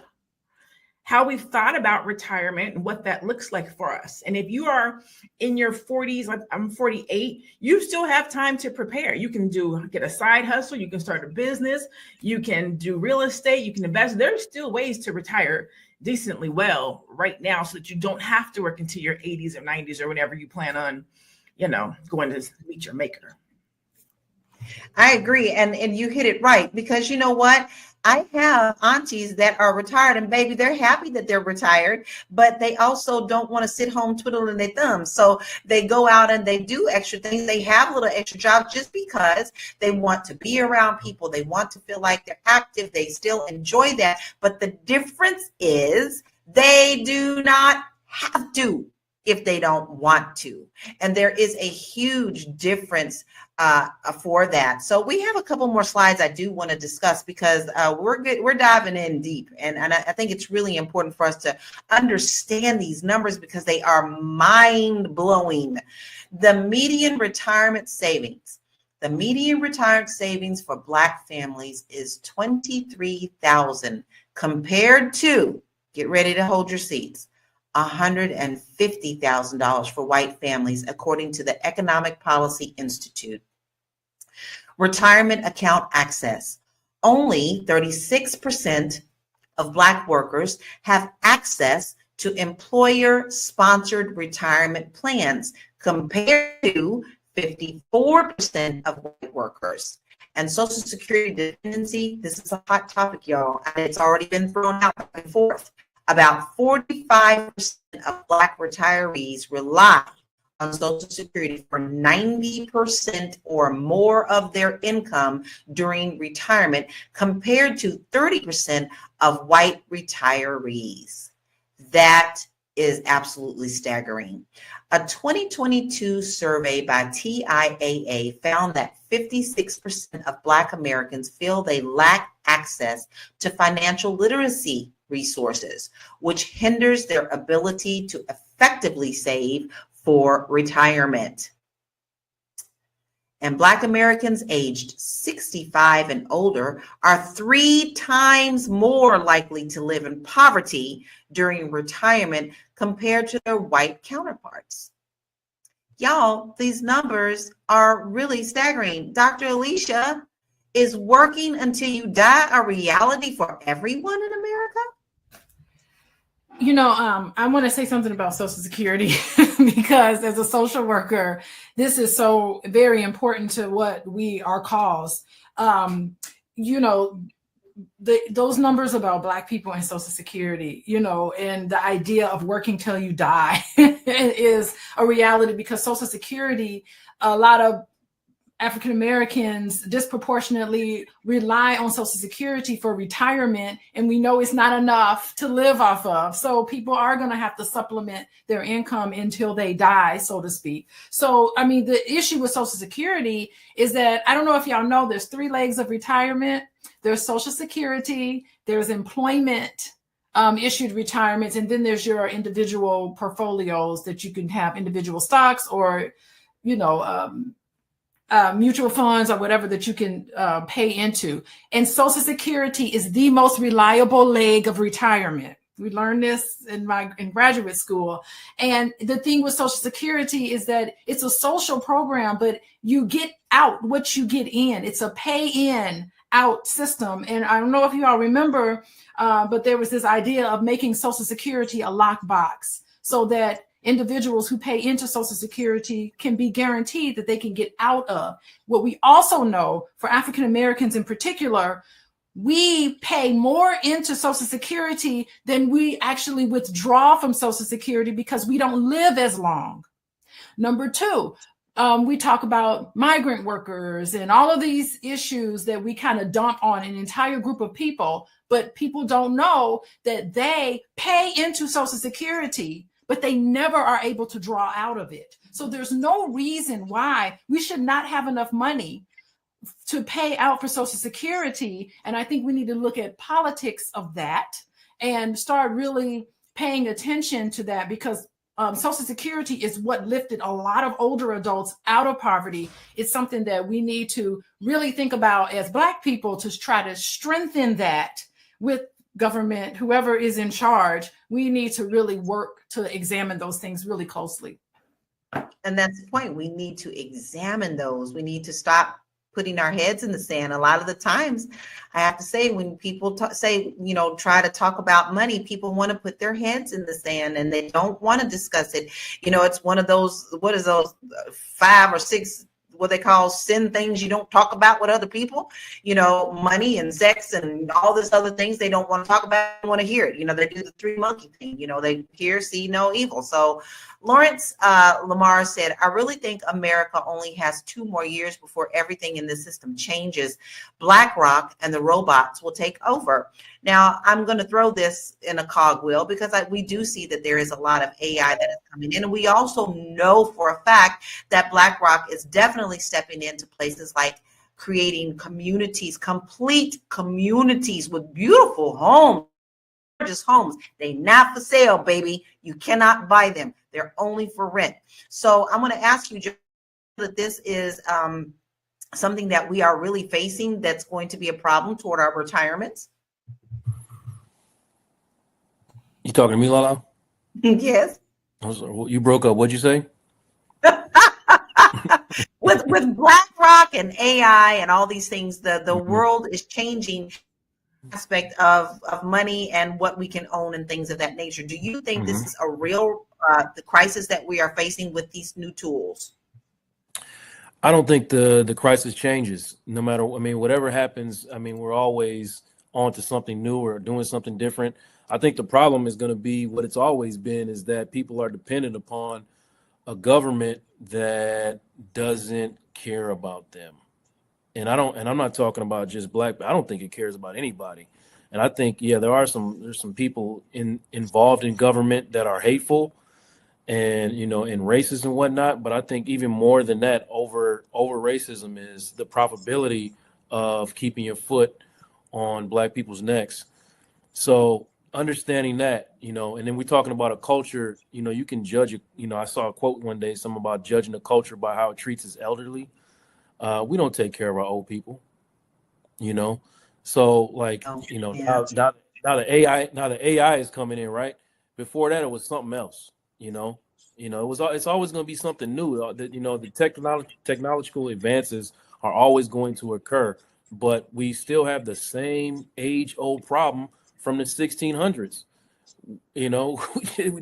how we've thought about retirement and what that looks like for us. And if you are in your 40s, like I'm 48, you still have time to prepare. You can get a side hustle, you can start a business, you can do real estate, you can invest. There's still ways to retire decently well right now so that you don't have to work until your 80s or 90s or whenever you plan on, going to meet your maker. I agree. And you hit it right, because you know what? I have aunties that are retired, and baby, they're happy that they're retired, but they also don't want to sit home twiddling their thumbs. So they go out and they do extra things. They have little extra jobs just because they want to be around people. They want to feel like they're active. They still enjoy that. But the difference is they do not have to if they don't want to. And there is a huge difference for that. So we have a couple more slides I do want to discuss, because we're diving in deep. And I think it's really important for us to understand these numbers because they are mind blowing. The median retirement savings for Black families is $23,000 compared to, get ready to hold your seats, $150,000 for white families, according to the Economic Policy Institute. Retirement account access. Only 36% of Black workers have access to employer-sponsored retirement plans, compared to 54% of white workers. And Social Security dependency, this is a hot topic, y'all, and it's already been thrown out back and forth. About 45% of Black retirees rely on Social Security for 90% or more of their income during retirement, compared to 30% of white retirees. That is absolutely staggering. A 2022 survey by TIAA found that 56% of Black Americans feel they lack access to financial literacy resources, which hinders their ability to effectively save for retirement. And Black Americans aged 65 and older are 3 times more likely to live in poverty during retirement compared to their white counterparts. Y'all, these numbers are really staggering. Dr. Alicia, is working until you die a reality for everyone in America? I want to say something about Social Security because as a social worker, this is so very important to what we are cause. Those numbers about Black people and Social Security, and the idea of working till you die is a reality, because Social Security, a lot of African Americans disproportionately rely on Social Security for retirement, and we know it's not enough to live off of. So people are going to have to supplement their income until they die, so to speak. So, the issue with Social Security is that, I don't know if y'all know, there's 3 legs of retirement. There's Social Security, there's employment issued retirements, and then there's your individual portfolios that you can have, individual stocks or, mutual funds or whatever that you can pay into. And Social Security is the most reliable leg of retirement. We learned this in graduate school. And the thing with Social Security is that it's a social program, but you get out what you get in. It's a pay in out system. And I don't know if you all remember, but there was this idea of making Social Security a lockbox so that individuals who pay into Social Security can be guaranteed that they can get out of. What we also know, for African Americans in particular, we pay more into Social Security than we actually withdraw from Social Security because we don't live as long. Number 2, we talk about migrant workers and all of these issues that we kind of dump on an entire group of people, but people don't know that they pay into Social Security, but they never are able to draw out of it. So there's no reason why we should not have enough money to pay out for Social Security. And I think we need to look at politics of that and start really paying attention to that, because Social Security is what lifted a lot of older adults out of poverty. It's something that we need to really think about as Black people to try to strengthen that with government, whoever is in charge. We need to really work to examine those things really closely. And that's the point. We need to examine those. We need to stop putting our heads in the sand. A lot of the times, I have to say, when people try to talk about money, people want to put their heads in the sand and they don't want to discuss it. It's one of those, 5 or 6, what they call sin things you don't talk about with other people, money and sex and all this other things they don't want to talk about, want to hear it. They do the 3 monkey thing, they hear, see no evil. So Lawrence Lamar said, I really think America only has 2 more years before everything in the system changes. BlackRock and the robots will take over. Now, I'm going to throw this in a cogwheel because we do see that there is a lot of AI that is coming in. And we also know for a fact that BlackRock is definitely stepping into places like creating communities, complete communities with beautiful homes. Gorgeous homes. They not for sale, baby. You cannot buy them. They're only for rent. So I'm going to ask you, that this is something that we are really facing that's going to be a problem toward our retirements. You talking to me, Lala? Yes. You broke up. What'd you say? With BlackRock and AI and all these things, the world is changing. Aspect of money and what we can own and things of that nature. Do you think this is a real the crisis that we are facing with these new tools? I don't think the crisis changes. No matter, whatever happens, we're always on to something new or doing something different. I think the problem is going to be what it's always been, is that people are dependent upon a government that doesn't care about them. And I'm not talking about just Black, but I don't think it cares about anybody. And I think, there's some people involved in government that are hateful and, and racist and whatnot. But I think even more than that, over racism is the probability of keeping your foot on Black people's necks. So understanding that, and then we're talking about a culture, you can judge it. I saw a quote one day, something about judging a culture by how it treats its elderly. We don't take care of our old people, So now the AI is coming in, right? Before that, it was something else, it's always going to be something new. The technological advances are always going to occur, but we still have the same age-old problem from the 1600s. We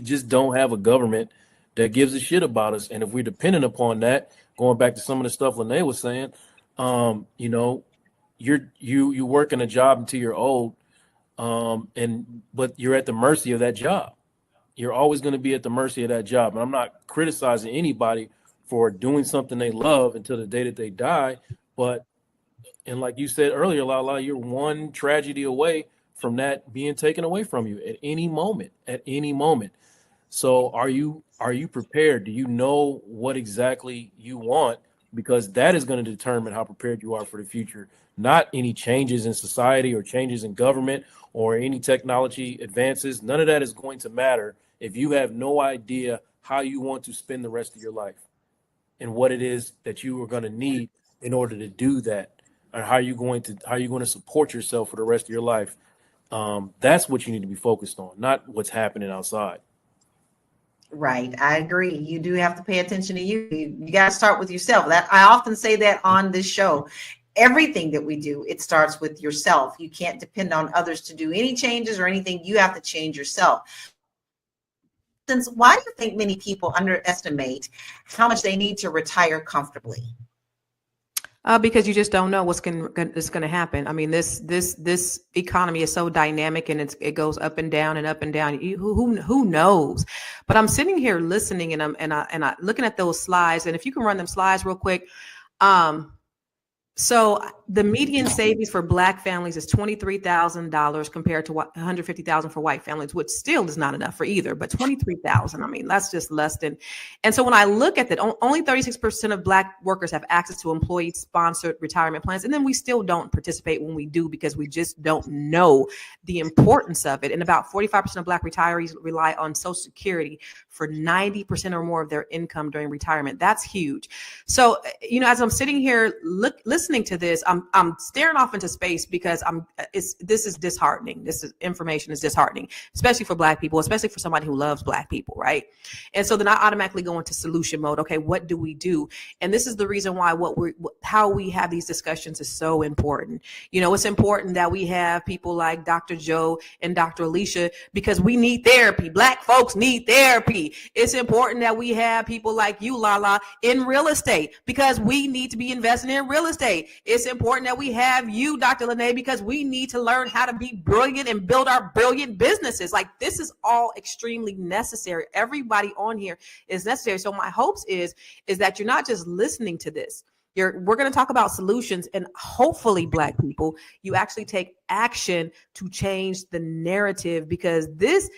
just don't have a government that gives a shit about us, and if we're dependent upon that. Going back to some of the stuff Lene was saying, you working a job until you're old, but you're at the mercy of that job. You're always going to be at the mercy of that job. And I'm not criticizing anybody for doing something they love until the day that they die. And like you said earlier, Lala, you're one tragedy away from that being taken away from you at any moment. So are you prepared? Do you know what exactly you want? Because that is going to determine how prepared you are for the future, not any changes in society or changes in government or any technology advances. None of that is going to matter if you have no idea how you want to spend the rest of your life and what it is that you are going to need in order to do that, or how you're going to support yourself for the rest of your life. That's what you need to be focused on, not what's happening outside. Right. I agree. You do have to pay attention to you. You got to start with yourself. That I often say that on this show. Everything that we do, it starts with yourself. You can't depend on others to do any changes or anything. You have to change yourself. Why do you think many people underestimate how much they need to retire comfortably? Because you just don't know what's going to happen. This economy is so dynamic, and it goes up and down and up and down. Who knows? But I'm sitting here listening, and I'm looking at those slides. And if you can run them slides real quick. So the median savings for Black families is $23,000 compared to $150,000 for white families, which still is not enough for either. But $23,000, I mean, that's just less than. And so when I look at that, only 36% of Black workers have access to employee-sponsored retirement plans, and then we still don't participate when we do because we just don't know the importance of it. And about 45% of Black retirees rely on Social Security for 90% or more of their income during retirement. That's huge. So, as I'm sitting here listening to this, I'm staring off into space because this is disheartening. Information is disheartening, especially for Black people, especially for somebody who loves Black people, right? And so then I automatically go into solution mode. Okay, what do we do? And this is the reason why how we have these discussions is so important. It's important that we have people like Dr. Joe and Dr. Alicia because we need therapy. Black folks need therapy. It's important that we have people like you, Lala, in real estate because we need to be investing in real estate. It's important that we have you, Dr. Lene, because we need to learn how to be brilliant and build our brilliant businesses. Like, this is all extremely necessary. Everybody on here is necessary. So my hopes is that you're not just listening to this. We're going to talk about solutions, and hopefully, Black people, you actually take action to change the narrative because these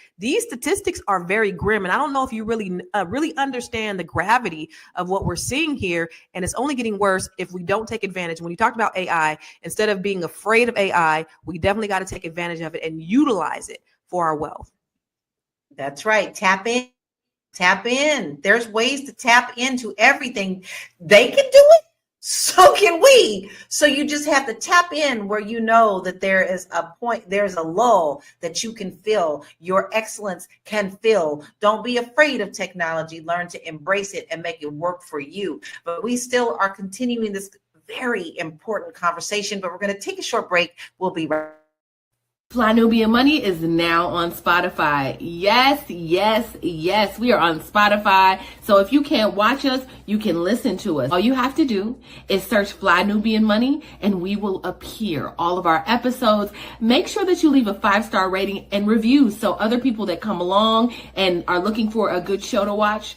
statistics are very grim, and I don't know if you really understand the gravity of what we're seeing here, and it's only getting worse if we don't take advantage. When you talked about AI, instead of being afraid of AI, we definitely got to take advantage of it and utilize it for our wealth. That's right. Tap in. Tap in. There's ways to tap into everything. They can do it. So can we. So you just have to tap in where you know that there is a point, there's a lull that you can fill. Your excellence can fill. Don't be afraid of technology. Learn to embrace it and make it work for you. But we still are continuing this very important conversation, but we're going to take a short break. We'll be right back. Fly Nubian Money is now on Spotify. Yes. We are on Spotify. So if you can't watch us, you can listen to us. All you have to do is search Fly Nubian Money and we will appear. All of our episodes. Make sure that you leave a 5-star rating and review so other people that come along and are looking for a good show to watch,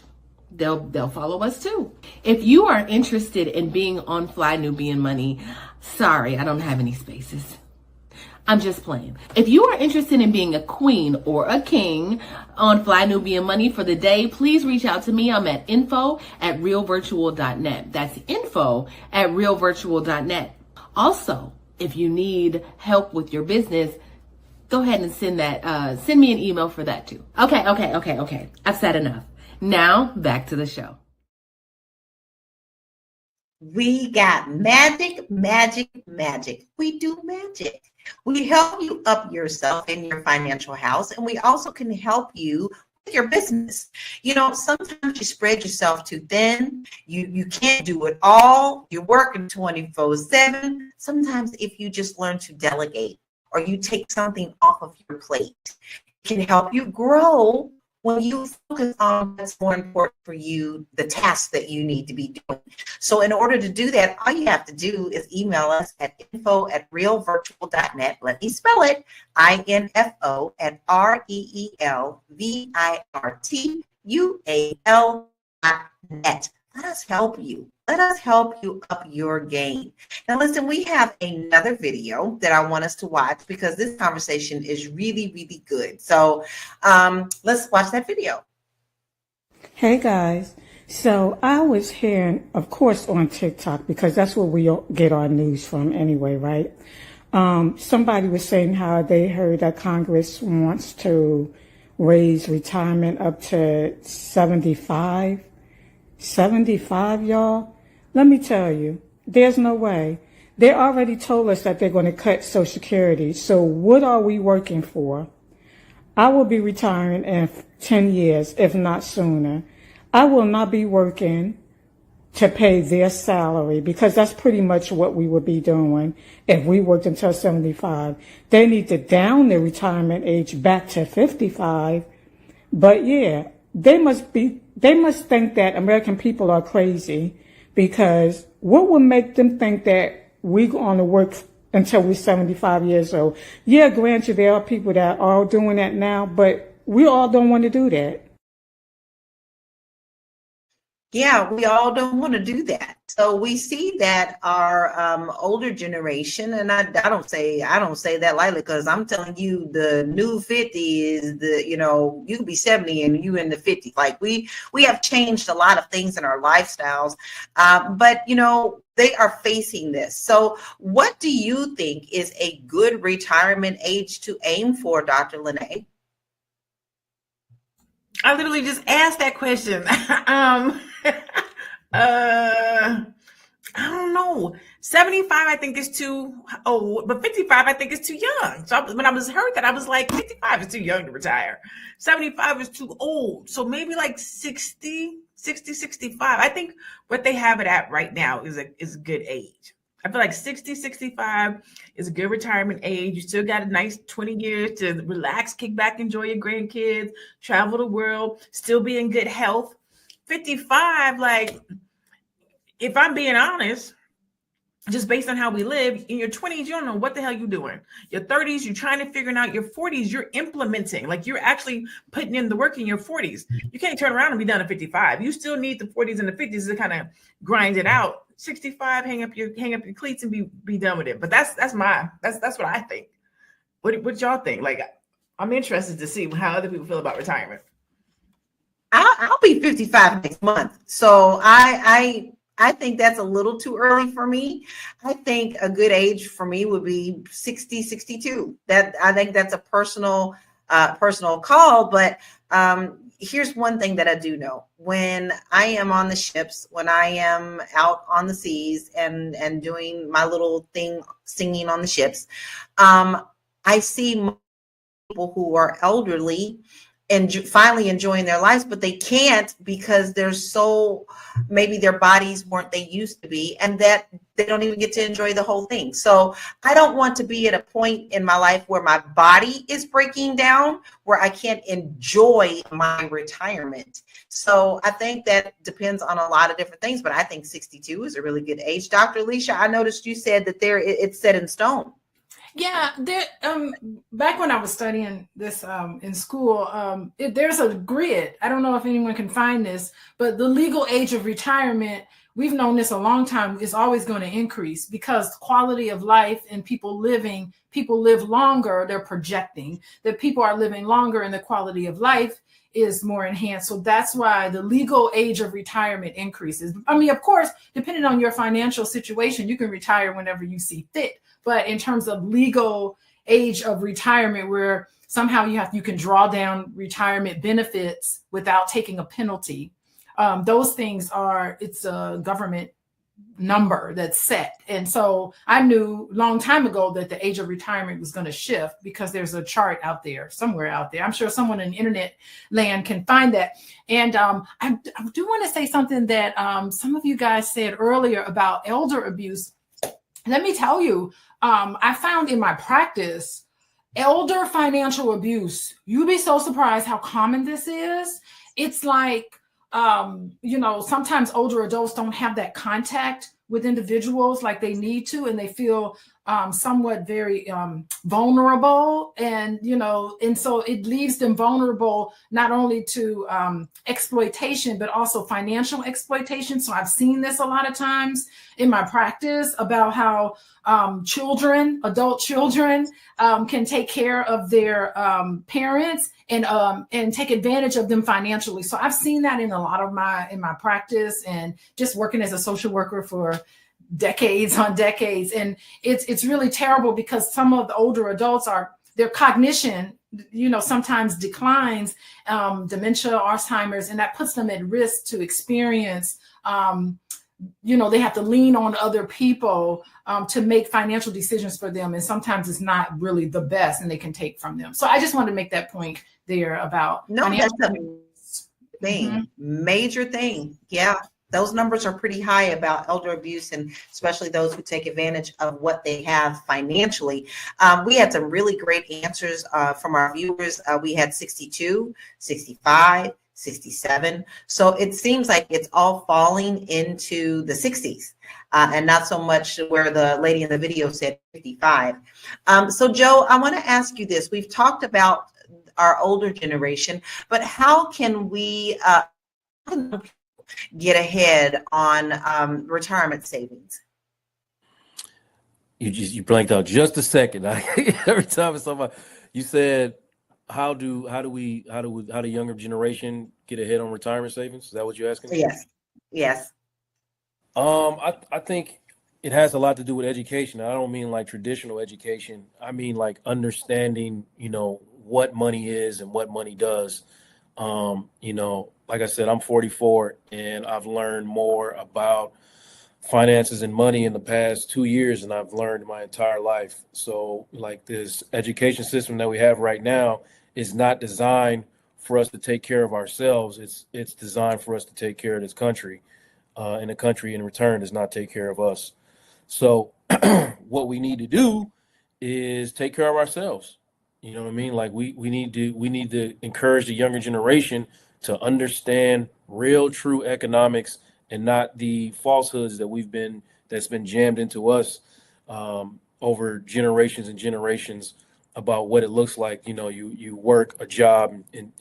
they'll follow us too. If you are interested in being on Fly Nubian Money, sorry, I don't have any spaces. I'm just playing. If you are interested in being a queen or a king on Fly Nubian Money for the day, please reach out to me. I'm at info@realvirtual.net. That's info@realvirtual.net. Also, if you need help with your business, go ahead and send me an email for that too. Okay. I've said enough. Now back to the show. We got magic. We do magic. We help you up yourself in your financial house, and we also can help you with your business. Sometimes you spread yourself too thin. You can't do it all. You're working 24/7. Sometimes if you just learn to delegate or you take something off of your plate, it can help you grow when you focus on what's more important for you, the tasks that you need to be doing. So in order to do that, all you have to do is email us at info@realvirtual.net. Let me spell it, info@realvirtual.net. Let us help you. Let us help you up your game. Now, listen, we have another video that I want us to watch because this conversation is really, really good. So let's watch that video. Hey, guys. So I was hearing, of course, on TikTok, because that's where we get our news from anyway, right? Somebody was saying how they heard that Congress wants to raise retirement up to 75. 75, y'all. Let me tell you, there's no way. They already told us that they're going to cut Social Security. So what are we working for? I will be retiring in 10 years, if not sooner. I will not be working to pay their salary because that's pretty much what we would be doing if we worked until 75. They need to down the retirement age back to 55. But yeah, they must think that American people are crazy, because what would make them think that we're going to work until we're 75 years old? Yeah, granted, there are people that are doing that now, but we all don't want to do that. Yeah, we all don't want to do that. So we see that our older generation, and I don't say that lightly, because I'm telling you, the new 50 is you could be 70 and you in the 50s. Like we have changed a lot of things in our lifestyles, but they are facing this. So what do you think is a good retirement age to aim for, Dr. Lene? I literally just asked that question. I don't know. 75, I think, is too old, but 55, I think, is too young. So when I heard that, I was like, 55 is too young to retire. 75 is too old. So maybe like 60, 65. I think what they have it at right now is a good age. I feel like 60, 65 is a good retirement age. You still got a nice 20 years to relax, kick back, enjoy your grandkids, travel the world, still be in good health. 55, like, if I'm being honest, just based on how we live, in your 20s, you don't know what the hell you're doing. Your 30s, you're trying to figure it out. Your 40s, you're implementing. Like, you're actually putting in the work in your 40s. You can't turn around and be done at 55. You still need the 40s and the 50s to kind of grind it out. 65, hang up your cleats and be done with it. But that's what I think. What y'all think? Like, I'm interested to see how other people feel about retirement. I'll be 55 next month. So I think that's a little too early for me. I think a good age for me would be 60, 62. I think that's a personal call. But here's one thing that I do know. When I am on the ships, when I am out on the seas and doing my little thing, singing on the ships, I see people who are elderly and finally enjoying their lives, but they can't because maybe their bodies weren't they used to be, and that they don't even get to enjoy the whole thing. So I don't want to be at a point in my life where my body is breaking down, where I can't enjoy my retirement. So I think that depends on a lot of different things, but I think 62 is a really good age. Dr. Alicia, I noticed you said that it's set in stone. Yeah, back when I was studying this in school, there's a grid. I don't know if anyone can find this, but the legal age of retirement, we've known this a long time, is always going to increase because quality of life and people live longer. They're projecting that people are living longer and the quality of life is more enhanced. So that's why the legal age of retirement increases. I mean, of course, depending on your financial situation, you can retire whenever you see fit. But in terms of legal age of retirement, where somehow you can draw down retirement benefits without taking a penalty, those things it's a government number that's set. And so I knew a long time ago that the age of retirement was going to shift because there's a chart out there, somewhere out there. I'm sure someone in internet land can find that. And I do want to say something that some of you guys said earlier about elder abuse. Let me tell you, I found in my practice, elder financial abuse, you'd be so surprised how common this is. It's like, sometimes older adults don't have that contact with individuals like they need to, and they feel somewhat very vulnerable, and so it leaves them vulnerable not only to exploitation but also financial exploitation. So I've seen this a lot of times in my practice about how adult children can take care of their parents and take advantage of them financially. So I've seen that in a lot of my practice and just working as a social worker for decades on decades. And it's really terrible because some of the older adults their cognition, sometimes declines, dementia, Alzheimer's, and that puts them at risk to experience, they have to lean on other people to make financial decisions for them. And sometimes it's not really the best and they can take from them. So I just want to make that point there about that's a thing, major thing. Yeah. Those numbers are pretty high about elder abuse, and especially those who take advantage of what they have financially. We had some really great answers from our viewers. We had 62, 65, 67. So it seems like it's all falling into the 60s and not so much where the lady in the video said 55. So Joe, I want to ask you this. We've talked about our older generation, but how can we get ahead on retirement savings? You blanked out just a second. Every time it's somebody, you said, how do younger generation get ahead on retirement savings? Is that what you're asking? Yes. Yes. I think it has a lot to do with education. I don't mean like traditional education. I mean like understanding, what money is and what money does. Like I said, I'm 44 and I've learned more about finances and money in the past 2 years than I've learned my entire life. So like this education system that we have right now is not designed for us to take care of ourselves. It's designed for us to take care of this country. And the country in return does not take care of us. So what we need to do is take care of ourselves. You know what I mean? Like we need to encourage the younger generation to understand real, true economics and not the falsehoods that's been jammed into us over generations and generations about what it looks like. You work a job and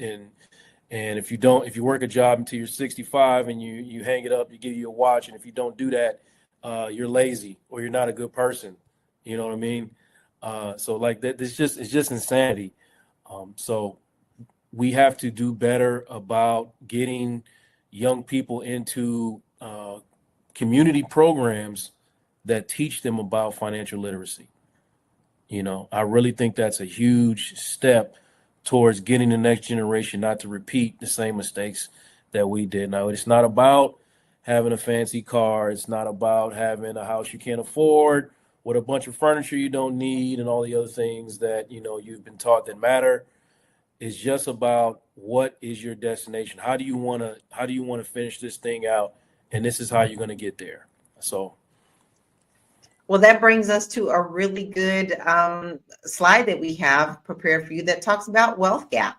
if you work a job until you're 65 and you hang it up, you give you a watch, and if you don't do that, you're lazy or you're not a good person. You know what I mean? So like that, it's just insanity. So we have to do better about getting young people into community programs that teach them about financial literacy. I really think that's a huge step towards getting the next generation not to repeat the same mistakes that we did. Now, it's not about having a fancy car. It's not about having a house you can't afford with a bunch of furniture you don't need and all the other things that, you've been taught that matter. It's just about what is your destination? How do you want to finish this thing out? And this is how you're going to get there. So. Well, that brings us to a really good slide that we have prepared for you that talks about wealth gap.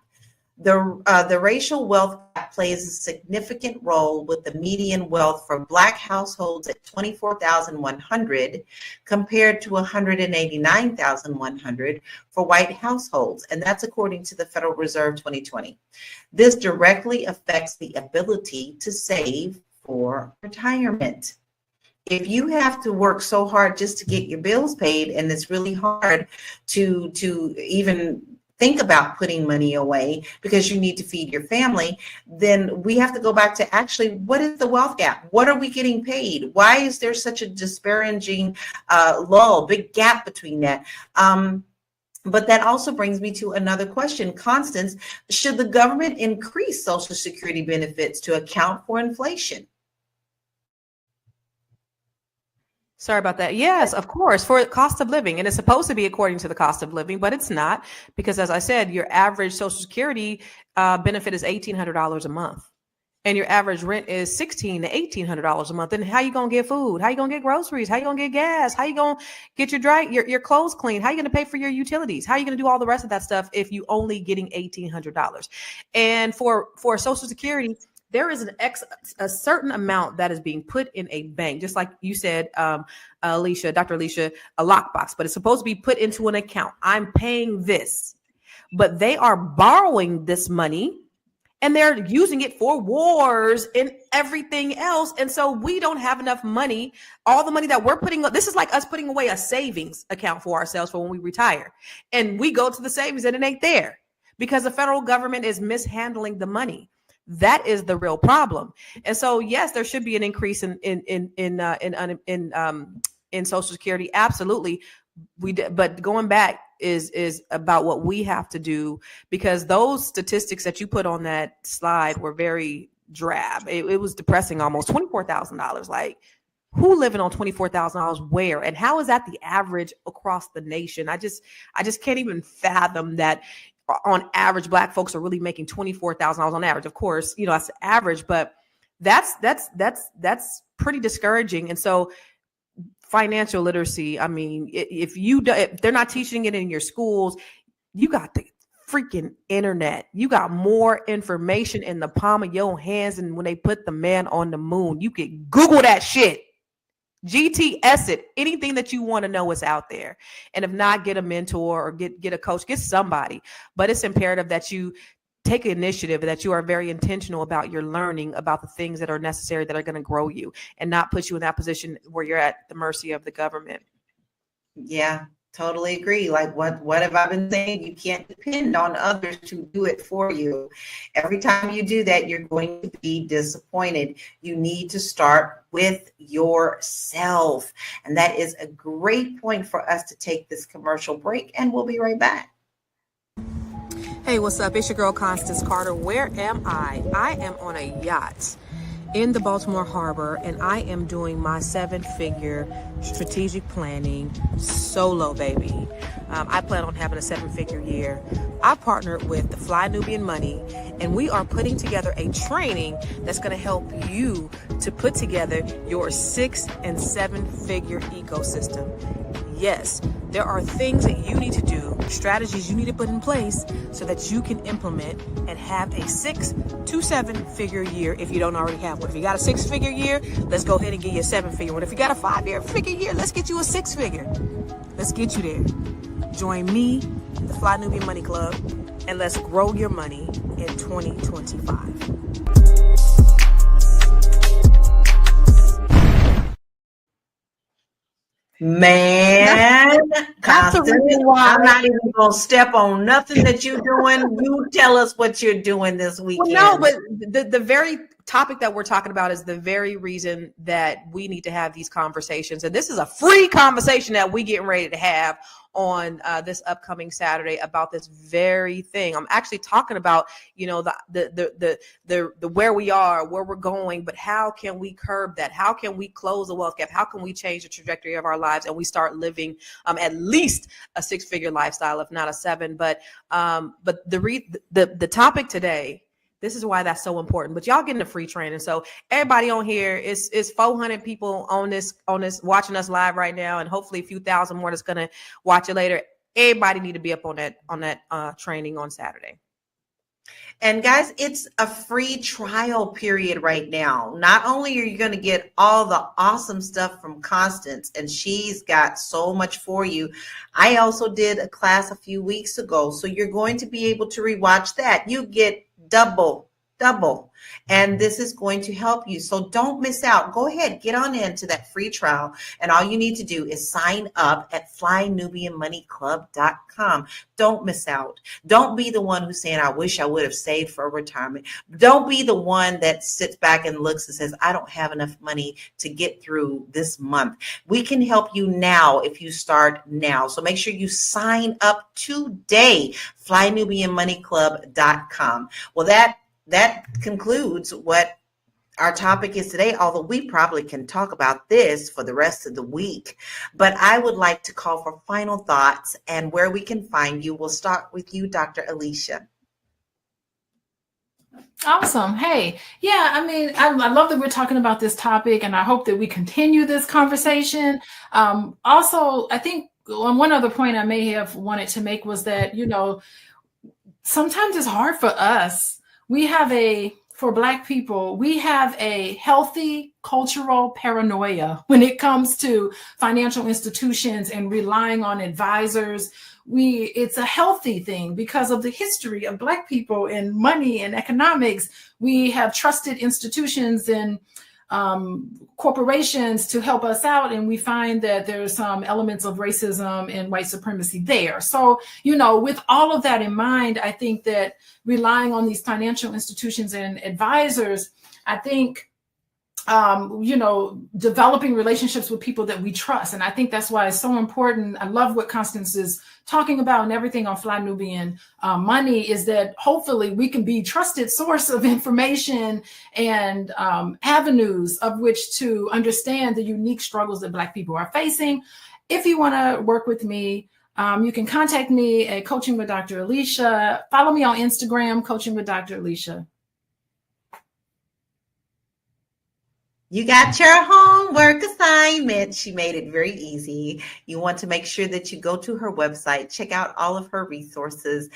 The racial wealth gap plays a significant role with the median wealth for Black households at $24,100 compared to $189,100 for white households, and that's according to the Federal Reserve 2020. This directly affects the ability to save for retirement. If you have to work so hard just to get your bills paid, and it's really hard to even think about putting money away because you need to feed your family, then we have to go back to actually, what is the wealth gap? What are we getting paid? Why is there such a disparaging big gap between that? But that also brings me to another question. Constance, should the government increase Social Security benefits to account for inflation? Sorry about that. Yes, of course, for cost of living. And it's supposed to be according to the cost of living, but it's not, because as I said, your average Social Security benefit is $1,800 a month. And your average rent is $1,600 to $1,800 a month. And how you going to get food? How you going to get groceries? How you going to get gas? How you going to get your clothes clean? How you going to pay for your utilities? How you going to do all the rest of that stuff if you only getting $1,800? And for Social Security, there is a certain amount that is being put in a bank, just like you said, Dr. Alicia, a lockbox, but it's supposed to be put into an account. I'm paying this, but they are borrowing this money and they're using it for wars and everything else. And so we don't have enough money. All the money that we're this is like us putting away a savings account for ourselves for when we retire. And we go to the savings and it ain't there because the federal government is mishandling the money. That is the real problem. And so, yes, there should be an increase in Social Security. Absolutely. But going back is about what we have to do, because those statistics that you put on that slide were very drab. It was depressing, almost $24,000. Like, who living on $24,000 where? And how is that the average across the nation? I just can't even fathom that. On average, Black folks are really making $24,000 on average. Of course, that's the average, but that's pretty discouraging. And so financial literacy, I mean, if they're not teaching it in your schools, you got the freaking internet. You got more information in the palm of your hands than when they put the man on the moon. You can Google that shit. GTS it. Anything that you want to know is out there. And if not, get a mentor or get a coach, get somebody. But it's imperative that you take initiative, that you are very intentional about your learning about the things that are necessary, that are going to grow you and not put you in that position where you're at the mercy of the government. Yeah, totally agree. Like what have I been saying? You can't depend on others to do it for you. Every time you do that, you're going to be disappointed. You need to start with yourself. And that is a great point for us to take this commercial break, and we'll be right back. Hey, what's up? It's your girl, Constance Carter. Where am I? I am on a yacht in the Baltimore Harbor, and I am doing my 7-figure strategic planning solo, baby. I plan on having a 7-figure year. I partnered with the Fly Nubian Money, and we are putting together a training that's going to help you to put together your 6- and 7-figure ecosystem. Yes, there are things that you need to do, strategies you need to put in place so that you can implement and have a 6 to 7-figure year if you don't already have one. If you got a 6-figure year, let's go ahead and get you a 7-figure one. If you got a 5-figure year, let's get you a 6-figure. Let's get you there. Join me, the Fly Nubian Money Club, and let's grow your money in 2025. Man, That's the Constance, reason why I'm not even gonna step on nothing that you're doing. You tell us what you're doing this weekend. Well, no, but the very topic that we're talking about is the very reason that we need to have these conversations. And this is a free conversation that we getting ready to have on this upcoming Saturday about this very thing. I'm actually talking about, you know, the where we are, where we're going, but how can we curb that? How can we close the wealth gap? How can we change the trajectory of our lives and we start living at least a 6-figure lifestyle, if not a 7? But the topic today, this is why that's so important. But y'all getting a free training. So everybody on here is 400 people on this watching us live right now, and hopefully a few thousand more that's gonna watch it later. Everybody need to be up on that training on Saturday. And guys, it's a free trial period right now. Not only are you going to get all the awesome stuff from Constance, and she's got so much for you. I also did a class a few weeks ago, so you're going to be able to rewatch that. You get double. And this is going to help you. So don't miss out. Go ahead, get on into that free trial. And all you need to do is sign up at flynubianmoneyclub.com. Don't miss out. Don't be the one who's saying, I wish I would have saved for retirement. Don't be the one that sits back and looks and says, I don't have enough money to get through this month. We can help you now if you start now. So make sure you sign up today, flynubianmoneyclub.com. Well, that concludes what our topic is today, although we probably can talk about this for the rest of the week. But I would like to call for final thoughts and where we can find you. We'll start with you, Dr. Alicia. Awesome. Hey, yeah, I mean, I love that we're talking about this topic, and I hope that we continue this conversation. Also, I think one other point I may have wanted to make was that, you know, sometimes it's hard for us. For Black people, we have a healthy cultural paranoia when it comes to financial institutions and relying on advisors. It's a healthy thing because of the history of Black people in money and economics. We have trusted institutions and corporations to help us out, and we find that there's some elements of racism and white supremacy there. So, you know, with all of that in mind, I think that relying on these financial institutions and advisors, I think, you know, developing relationships with people that we trust. And I think that's why it's so important. I love what Constance is talking about, and everything on Fly Nubian Money is that hopefully we can be trusted source of information and avenues of which to understand the unique struggles that Black people are facing. If you want to work with me, you can contact me at Coaching with Dr. Alicia. Follow me on Instagram, Coaching with Dr. Alicia. You got your homework assignment. She made it very easy. You want to make sure that you go to her website, check out all of her resources,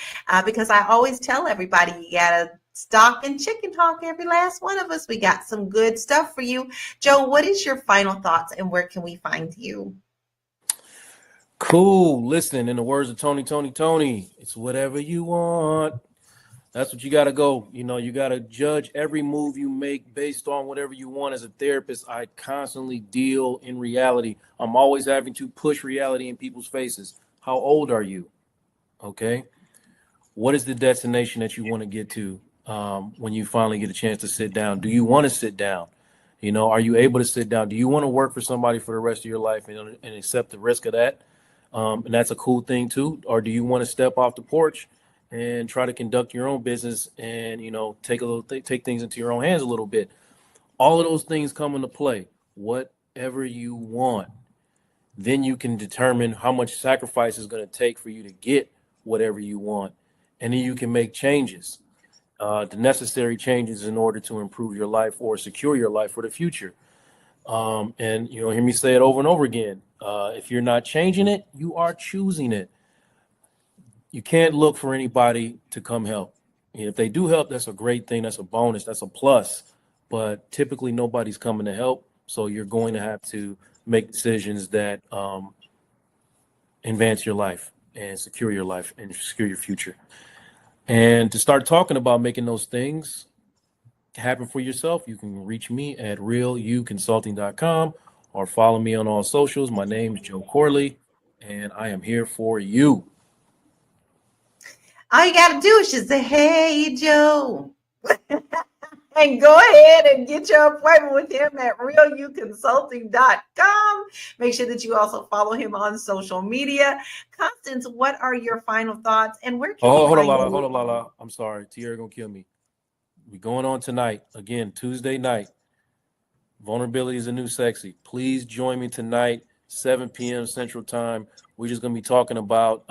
because I always tell everybody you got to stock and chicken talk, every last one of us. We got some good stuff for you. Joe, what is your final thoughts and where can we find you? Cool. Listen, in the words of Tony, it's whatever you want. That's what you got to go. You got to judge every move you make based on whatever you want. As a therapist, I constantly deal in reality. I'm always having to push reality in people's faces. How old are you? Okay. What is the destination that you want to get to when you finally get a chance to sit down? Do you want to sit down? Are you able to sit down? Do you want to work for somebody for the rest of your life and accept the risk of that? And that's a cool thing too. Or do you want to step off the porch and try to conduct your own business and, take things into your own hands a little bit? All of those things come into play. Whatever you want, then you can determine how much sacrifice is going to take for you to get whatever you want. And then you can make changes, the necessary changes in order to improve your life or secure your life for the future. And hear me say it over and over again. If you're not changing it, you are choosing it. You can't look for anybody to come help. And if they do help, that's a great thing. That's a bonus. That's a plus. But typically nobody's coming to help. So you're going to have to make decisions that advance your life and secure your life and secure your future. And to start talking about making those things happen for yourself, you can reach me at realuconsulting.com or follow me on all socials. My name is Joe Corley, and I am here for you. All you got to do is just say, hey, Joe. And go ahead and get your appointment with him at realuconsulting.com. Make sure that you also follow him on social media. Constance, what are your final thoughts? And where can hold on, Lala. I'm sorry. Tierra gonna kill me. We're going on tonight. Again, Tuesday night. Vulnerability is a new sexy. Please join me tonight, 7 p.m. Central Time. We're just gonna be talking about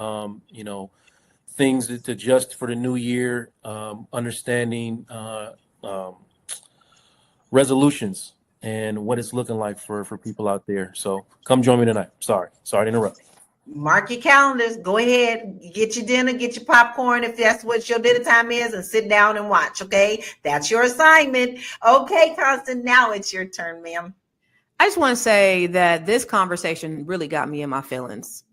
things to adjust for the new year, understanding resolutions and what it's looking like for people out there. So come join me tonight. Sorry to interrupt. Mark your calendars. Go ahead, get your dinner, get your popcorn if that's what your dinner time is, and sit down and watch. Okay, that's your assignment. Okay, Constance, now it's your turn, ma'am. I just want to say that this conversation really got me in my feelings.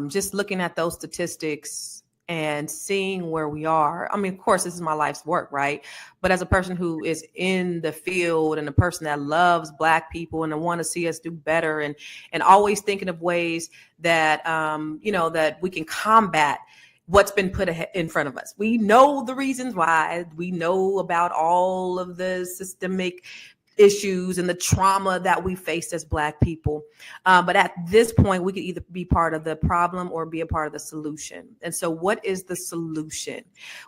Just looking at those statistics and seeing where we are. I mean, of course, this is my life's work, right? But as a person who is in the field and a person that loves Black people and I want to see us do better and always thinking of ways that, that we can combat what's been put in front of us. We know the reasons why. We know about all of the systemic issues and the trauma that we faced as Black people. But at this point, we could either be part of the problem or be a part of the solution. And so what is the solution?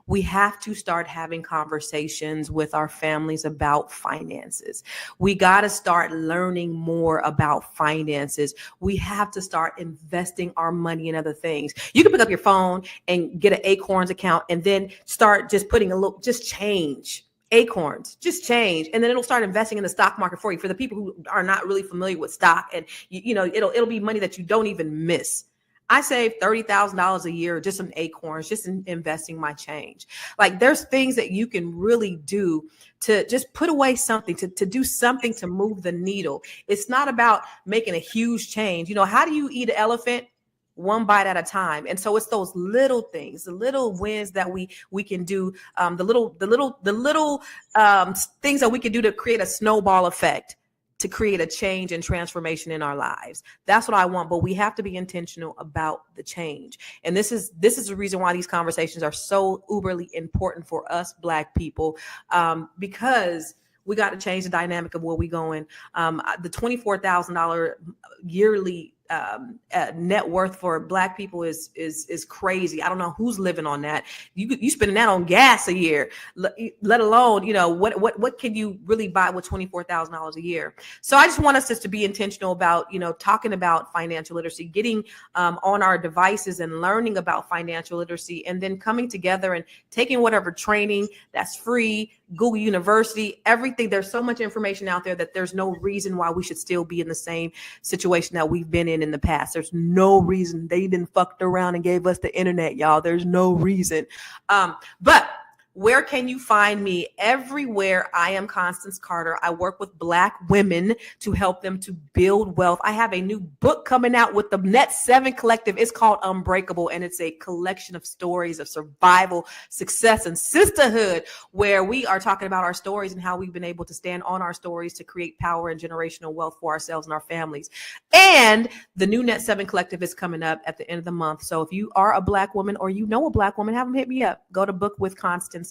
We have to start having conversations with our families about finances. We got to start learning more about finances. We have to start investing our money in other things. You can pick up your phone and get an Acorns account and then start just putting just change. Acorns, just change, and then it'll start investing in the stock market for you. For the people who are not really familiar with stock, and it'll be money that you don't even miss. I save $30,000 a year just in Acorns, just in investing my change. Like there's things that you can really do to just put away something, to do something to move the needle. It's not about making a huge change. How do you eat an elephant? One bite at a time. And so it's those little things, the little wins that we can do, the little things that we can do to create a snowball effect, to create a change and transformation in our lives. That's what I want, but we have to be intentional about the change. And this is the reason why these conversations are so uberly important for us Black people, because we got to change the dynamic of where we're going. The $24,000 yearly net worth for Black people is crazy. I don't know who's living on that. You spending that on gas a year, let alone what can you really buy with $24,000 a year? So I just want us just to be intentional about talking about financial literacy, getting on our devices and learning about financial literacy, and then coming together and taking whatever training that's free, Google University, everything. There's so much information out there that there's no reason why we should still be in the same situation that we've been in the past. There's no reason. They didn't fucked around and gave us the internet, y'all. There's no reason. But Where can you find me? Everywhere. I am Constance Carter. I work with Black women to help them to build wealth. I have a new book coming out with the Net 7 Collective. It's called Unbreakable, and it's a collection of stories of survival, success, and sisterhood, where we are talking about our stories and how we've been able to stand on our stories to create power and generational wealth for ourselves and our families. And the new Net 7 Collective is coming up at the end of the month. So if you are a Black woman or you know a Black woman, have them hit me up. Go to bookwithconstance.com.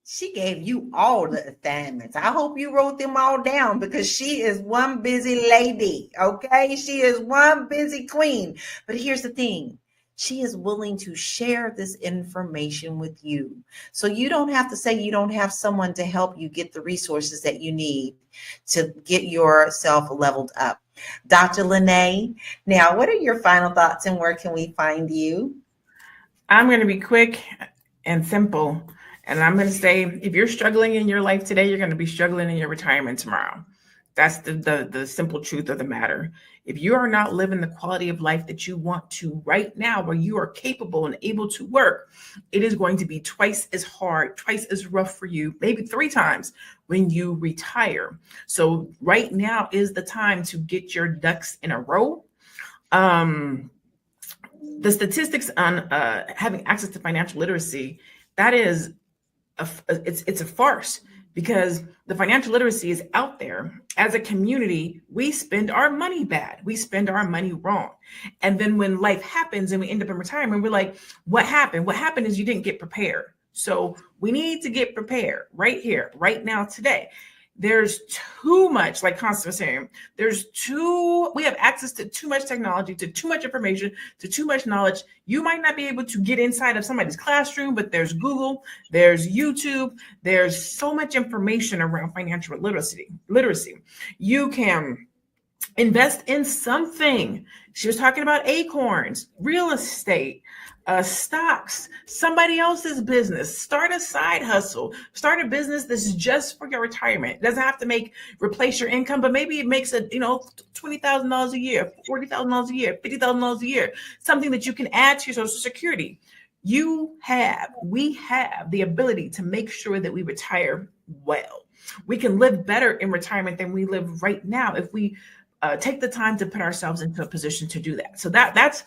She gave you all the assignments. I hope you wrote them all down, because she is one busy lady, okay? She is one busy queen. But here's the thing. She is willing to share this information with you. So you don't have to say you don't have someone to help you get the resources that you need to get yourself leveled up. Dr. Lene, now what are your final thoughts and where can we find you? I'm going to be quick and simple. And I'm going to say, if you're struggling in your life today, you're going to be struggling in your retirement tomorrow. That's the simple truth of the matter. If you are not living the quality of life that you want to right now, where you are capable and able to work, it is going to be twice as hard, twice as rough for you, maybe 3 times when you retire. So right now is the time to get your ducks in a row. The statistics on having access to financial literacy, that is it's a farce, because the financial literacy is out there. As a community, we spend our money bad. We spend our money wrong. And then when life happens and we end up in retirement, we're like, what happened? What happened is you didn't get prepared. So we need to get prepared right here, right now, today. There's too much, like Constance was saying, we have access to too much technology, to too much information, to too much knowledge. You might not be able to get inside of somebody's classroom, but there's Google, there's YouTube, there's so much information around financial literacy. You can invest in something. She was talking about acorns, real estate, stocks, somebody else's business. Start a side hustle. Start a business that's just for your retirement. It doesn't have to replace your income, but maybe it makes $20,000 a year, $40,000 a year, $50,000 a year. Something that you can add to your Social Security. We have the ability to make sure that we retire well. We can live better in retirement than we live right now if we take the time to put ourselves into a position to do that. So that's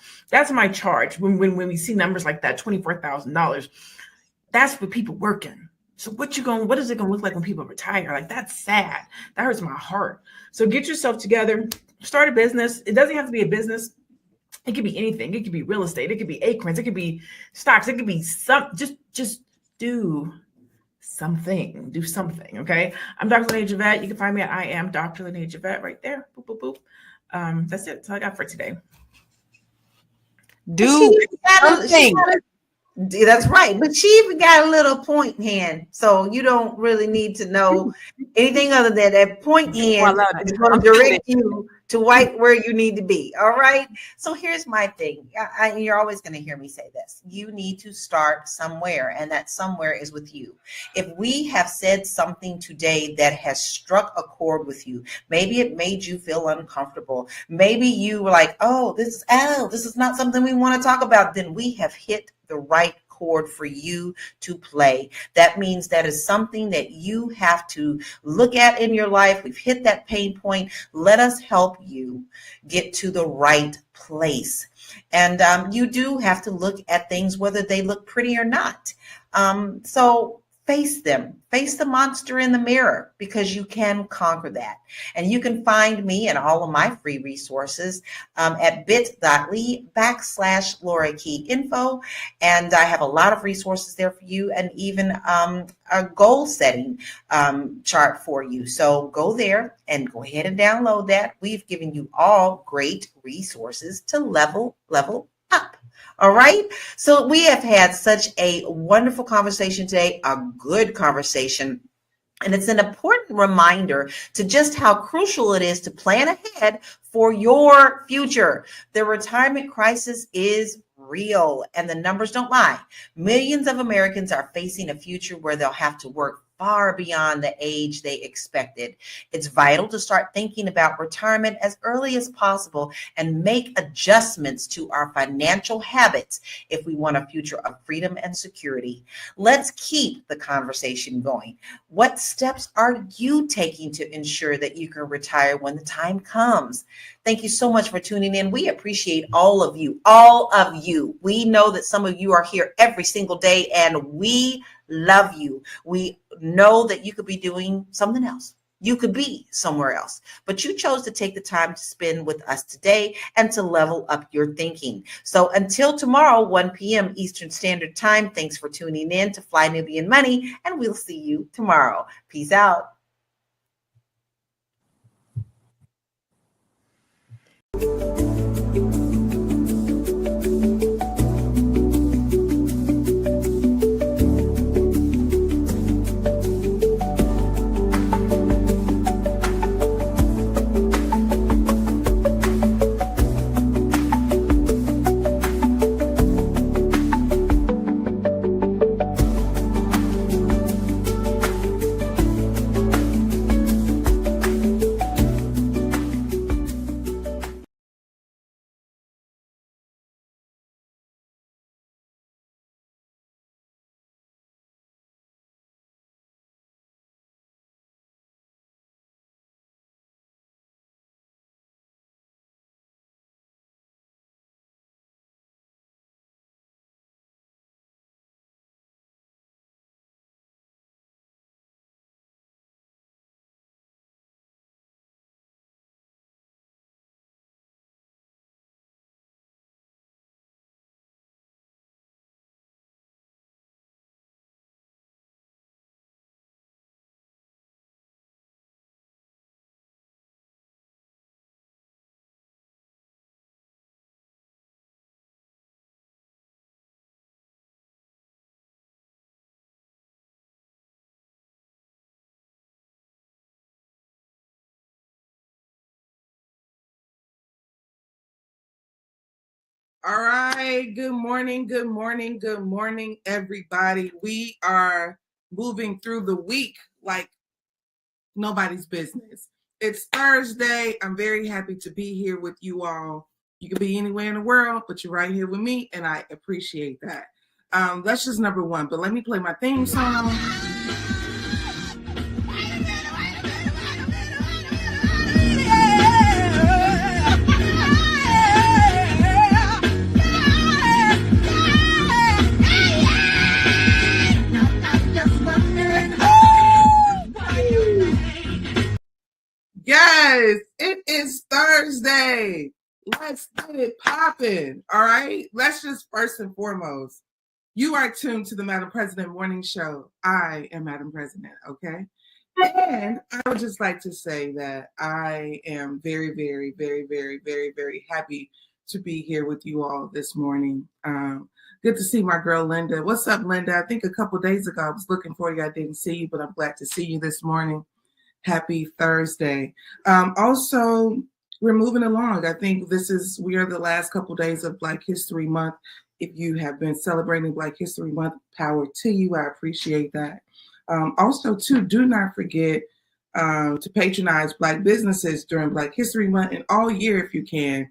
my charge. When we see numbers like that, $24,000, that's for people working. So what is it gonna look like when people retire? Like, that's sad. That hurts my heart. So get yourself together, start a business. It doesn't have to be a business. It could be anything. It could be real estate. It could be acorns. It could be stocks. It could be just do something. Do something. Okay. I'm Dr. Lene Javette. You can find me at I am Dr. Lene Javette right there. Boop, boop, boop. That's it. That's all I got for today. Do something. That's right. But she even got a little point hand. So you don't really need to know anything other than that point hand is going to direct you to where you need to be. All right. So here's my thing. You're always going to hear me say this. You need to start somewhere, and that somewhere is with you. If we have said something today that has struck a chord with you, maybe it made you feel uncomfortable. Maybe you were like, this is not something we want to talk about. Then we have hit the right chord for you to play. That means that is something that you have to look at in your life. We've hit that pain point. Let us help you get to the right place. And you do have to look at things, whether they look pretty or not. So face them. Face the monster in the mirror, because you can conquer that. And you can find me and all of my free resources at bit.ly/Laura Key Info. And I have a lot of resources there for you, and even a goal setting chart for you. So go there and go ahead and download that. We've given you all great resources to level up. All right. So we have had such a wonderful conversation today, a good conversation. And it's an important reminder to just how crucial it is to plan ahead for your future. The retirement crisis is real, and the numbers don't lie. Millions of Americans are facing a future where they'll have to work far beyond the age they expected. It's vital to start thinking about retirement as early as possible and make adjustments to our financial habits if we want a future of freedom and security. Let's keep the conversation going. What steps are you taking to ensure that you can retire when the time comes? Thank you so much for tuning in. We appreciate all of you, all of you. We know that some of you are here every single day, and we love you. We know that you could be doing something else. You could be somewhere else, but you chose to take the time to spend with us today and to level up your thinking. So until tomorrow, 1 p.m. Eastern Standard Time, thanks for tuning in to Fly Nubian Money, and we'll see you tomorrow. Peace out. All right. Good morning. Good morning. Good morning, everybody. We are moving through the week like nobody's business. It's Thursday. I'm very happy to be here with you all. You could be anywhere in the world, but you're right here with me, and I appreciate that. That's just number one. But let me play my theme song. Yes, it is Thursday. Let's get it popping. All right. Let's just first and foremost, you are tuned to the Madam President Morning Show. I am Madam President. Okay. And I would just like to say that I am very, very, very, very, very, very happy to be here with you all this morning. Good to see my girl, Linda. What's up, Linda? I think a couple days ago I was looking for you. I didn't see you, but I'm glad to see you this morning. Happy Thursday. Also, we're moving along. I think we are the last couple days of Black History Month. If you have been celebrating Black History Month, power to you. I appreciate that. Also, too, do not forget to patronize Black businesses during Black History Month and all year if you can.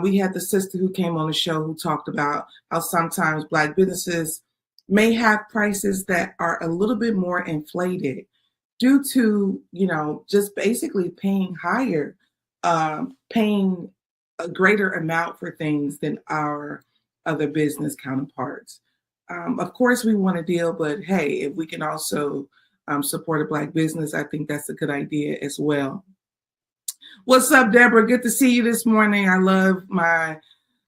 We had the sister who came on the show who talked about how sometimes Black businesses may have prices that are a little bit more inflated due to, just basically paying higher, paying a greater amount for things than our other business counterparts. Of course, we want to deal, but hey, if we can also support a Black business, I think that's a good idea as well. What's up, Deborah? Good to see you this morning. I love my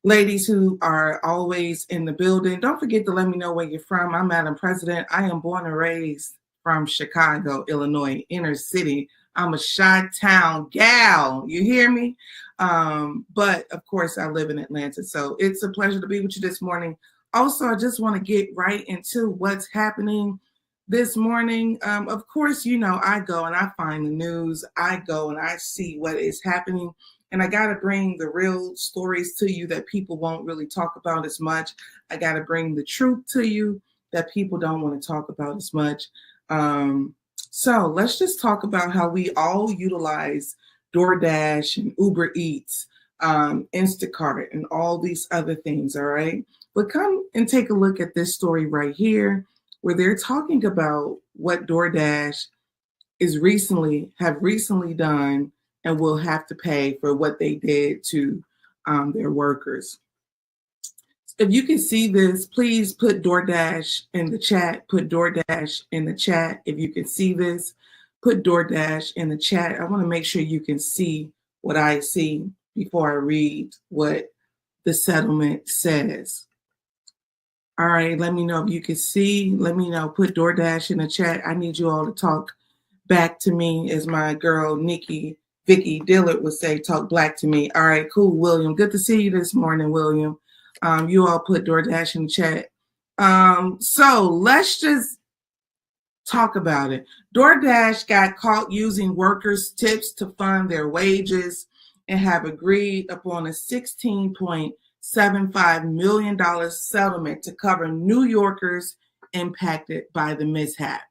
ladies who are always in the building. Don't forget to let me know where you're from. I'm Madam President. I am born and raised from Chicago, Illinois, inner city. I'm a Chi-Town gal. You hear me? But of course, I live in Atlanta. So it's a pleasure to be with you this morning. Also, I just want to get right into what's happening this morning. Of course, I go and I find the news. I go and I see what is happening. And I got to bring the real stories to you that people won't really talk about as much. I got to bring the truth to you that people don't want to talk about as much. So let's just talk about how we all utilize DoorDash and Uber Eats, Instacart, and all these other things, all right? But come and take a look at this story right here, where they're talking about what DoorDash have recently done and will have to pay for what they did to their workers. If you can see this, please put DoorDash in the chat. Put DoorDash in the chat. If you can see this, put DoorDash in the chat. I want to make sure you can see what I see before I read what the settlement says. All right, let me know if you can see. Let me know. Put DoorDash in the chat. I need you all to talk back to me, as my girl Vicky Dillard would say, talk black to me. All right, cool, William. Good to see you this morning, William. You all put DoorDash in the chat. So let's just talk about it. DoorDash got caught using workers' tips to fund their wages and have agreed upon a $16.75 million settlement to cover New Yorkers impacted by the mishap.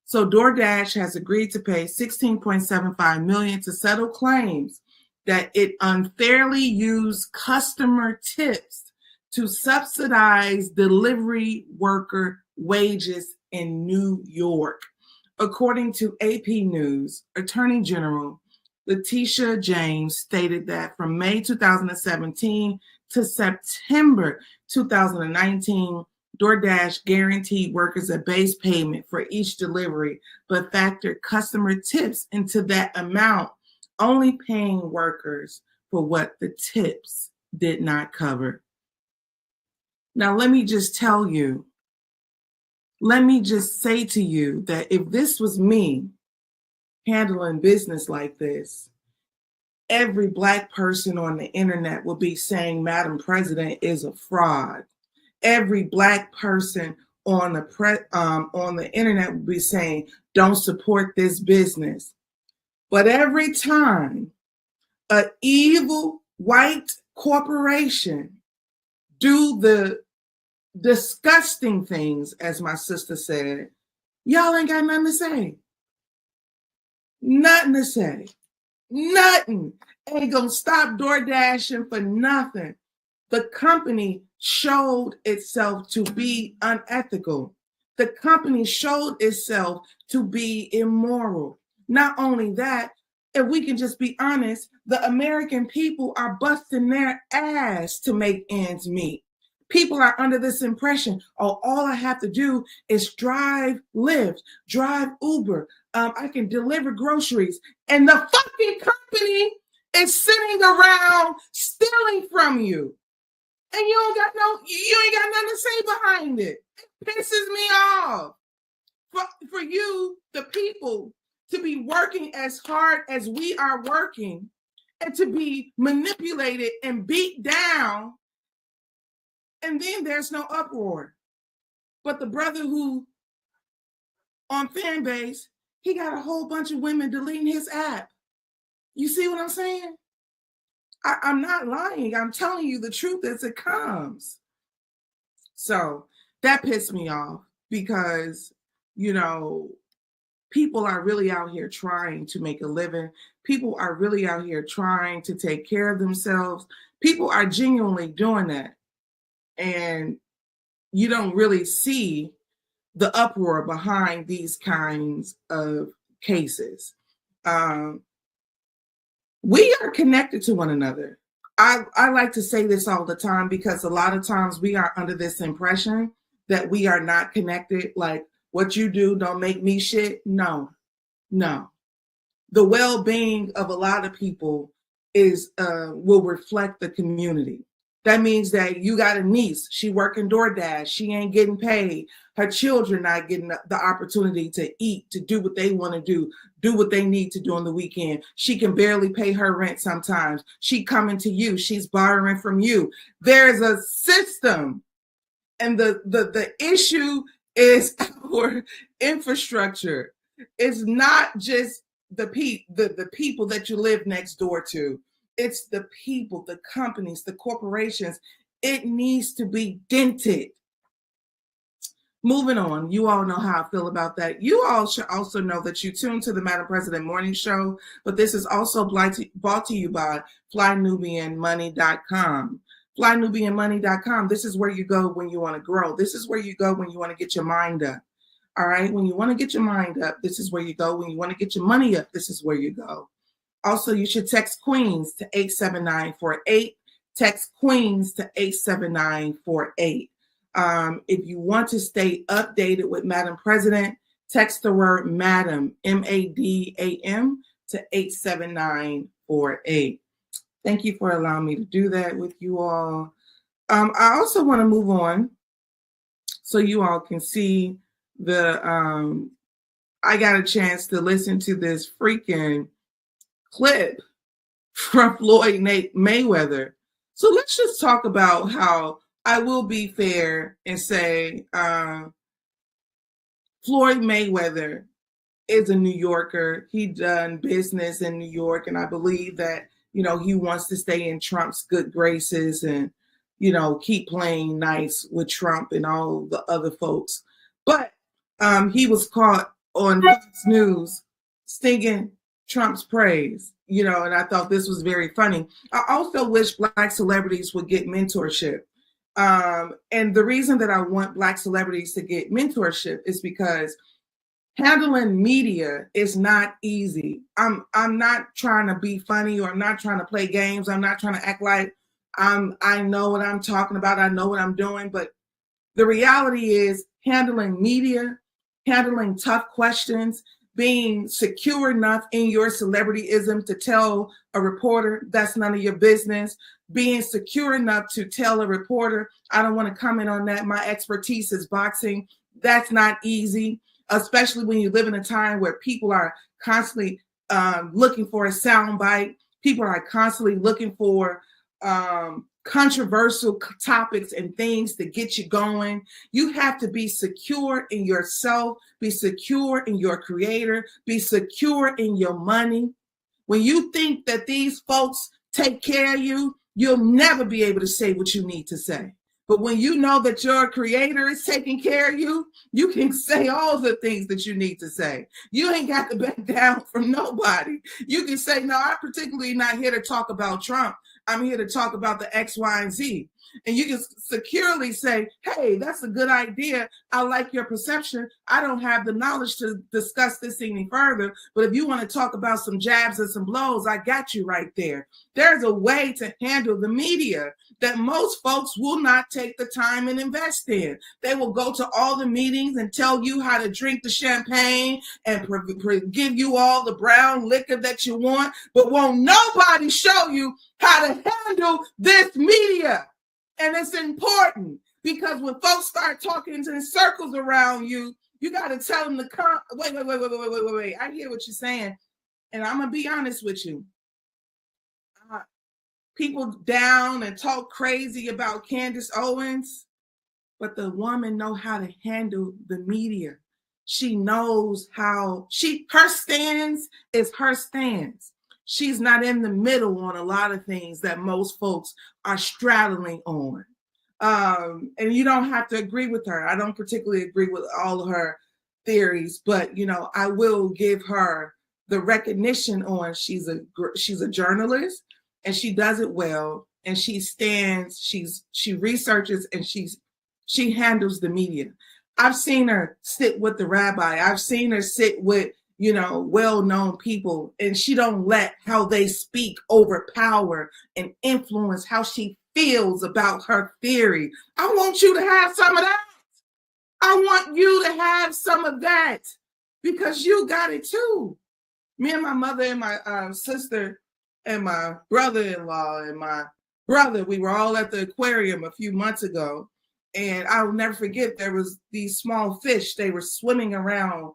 So DoorDash has agreed to pay $16.75 million to settle claims that it unfairly used customer tips to subsidize delivery worker wages in New York. According to AP News, Attorney General Letitia James stated that from May 2017 to September 2019, DoorDash guaranteed workers a base payment for each delivery, but factored customer tips into that amount, only paying workers for what the tips did not cover. Now, let me just say to you that if this was me handling business like this, every Black person on the internet will be saying Madam President is a fraud. Every Black person on the internet will be saying, don't support this business. But every time an evil white corporation do the disgusting things, as my sister said, y'all ain't got nothing to say. Nothing to say. Nothing. Ain't gonna stop DoorDashing for nothing. The company showed itself to be unethical. The company showed itself to be immoral. Not only that, if we can just be honest, the American people are busting their ass to make ends meet. People are under this impression, oh, all I have to do is drive Lyft, drive Uber. I can deliver groceries. And the fucking company is sitting around stealing from you. And you ain't got nothing to say behind it. It pisses me off. For you, the people, to be working as hard as we are working and to be manipulated and beat down, and then there's no uproar. But the brother who on Fanbase, he got a whole bunch of women deleting his app. You see what I'm saying? I'm not lying. I'm telling you the truth as it comes. So that pissed me off because, people are really out here trying to make a living. People are really out here trying to take care of themselves. People are genuinely doing that. And you don't really see the uproar behind these kinds of cases. We are connected to one another. I like to say this all the time because a lot of times we are under this impression that we are not connected. Like, what you do don't make me shit. No. The well-being of a lot of people will reflect the community. That means that you got a niece, she working DoorDash, she ain't getting paid. Her children not getting the opportunity to eat, to do what they want to do what they need to do on the weekend. She can barely pay her rent sometimes. She coming to you, she's borrowing from you. There's a system. And the issue is our infrastructure. It's not just the people that you live next door to. It's the people, the companies, the corporations. It needs to be dented. moving on. You all know how I feel about that. You all should also know that you tune to the Madam President Morning Show, but this is also brought to you by FlyNubianMoney.com. FlyNubianMoney.com. This is where you go when you want to grow. This is where you go when you want to get your mind up. All right. When you want to get your mind up, this is where you go. When you want to get your money up, this is where you go. Also, you should text Queens to 87948. Text Queens to 87948. If you want to stay updated with Madam President, text the word Madam, MADAM, to 87948. Thank you for allowing me to do that with you all. I also want to move on so you all can see I got a chance to listen to this freaking clip from Floyd Mayweather. So let's just talk about how I will be fair and say Floyd Mayweather is a New Yorker. He done business in New York, and I believe that, you know, he wants to stay in Trump's good graces and, you know, keep playing nice with Trump and all the other folks. But he was caught on Fox News singing Trump's praise, you know, and I thought this was very funny. I also wish Black celebrities would get mentorship. And the reason that I want Black celebrities to get mentorship is because handling media is not easy. I'm not trying to be funny, or I'm not trying to play games. I'm not trying to act like I know what I'm talking about. I know what I'm doing. But the reality is handling media, handling tough questions, being secure enough in your celebrityism to tell a reporter that's none of your business, being secure enough to tell a reporter, I don't want to comment on that. My expertise is boxing. That's not easy, especially when you live in a time where people are constantly looking for a soundbite. People are constantly looking for controversial topics and things to get you going. You have to be secure in yourself, be secure in your creator, be secure in your money. When you think that these folks take care of you, you'll never be able to say what you need to say. But when you know that your creator is taking care of you, you can say all the things that you need to say. You ain't got to back down from nobody. You can say, no, I'm particularly not here to talk about Trump. I'm here to talk about the X, Y, and Z. And you can securely say, hey, that's a good idea. I like your perception. I don't have the knowledge to discuss this any further. But if you want to talk about some jabs and some blows, I got you right there. There's a way to handle the media that most folks will not take the time and invest in. They will go to all the meetings and tell you how to drink the champagne and give you all the brown liquor that you want, but won't nobody show you how to handle this media. And it's important because when folks start talking in circles around you, you got to tell them to come. Wait. I hear what you're saying. And I'm going to be honest with you. People down and talk crazy about Candace Owens, but the woman know how to handle the media. She knows how her stance is her stance. She's not in the middle on a lot of things that most folks are straddling on. And you don't have to agree with her. I don't particularly agree with all of her theories, but, you know, I will give her the recognition on she's a journalist and she does it well. And she researches and she handles the media. I've seen her sit with the rabbi. I've seen her sit with, you know, well-known people, and she don't let how they speak overpower and influence how she feels about her theory. I want you to have some of that. I want you to have some of that because you got it too. Me and my mother and my sister and my brother-in-law and my brother, we were all at the aquarium a few months ago, and I'll never forget, there was these small fish. They were swimming around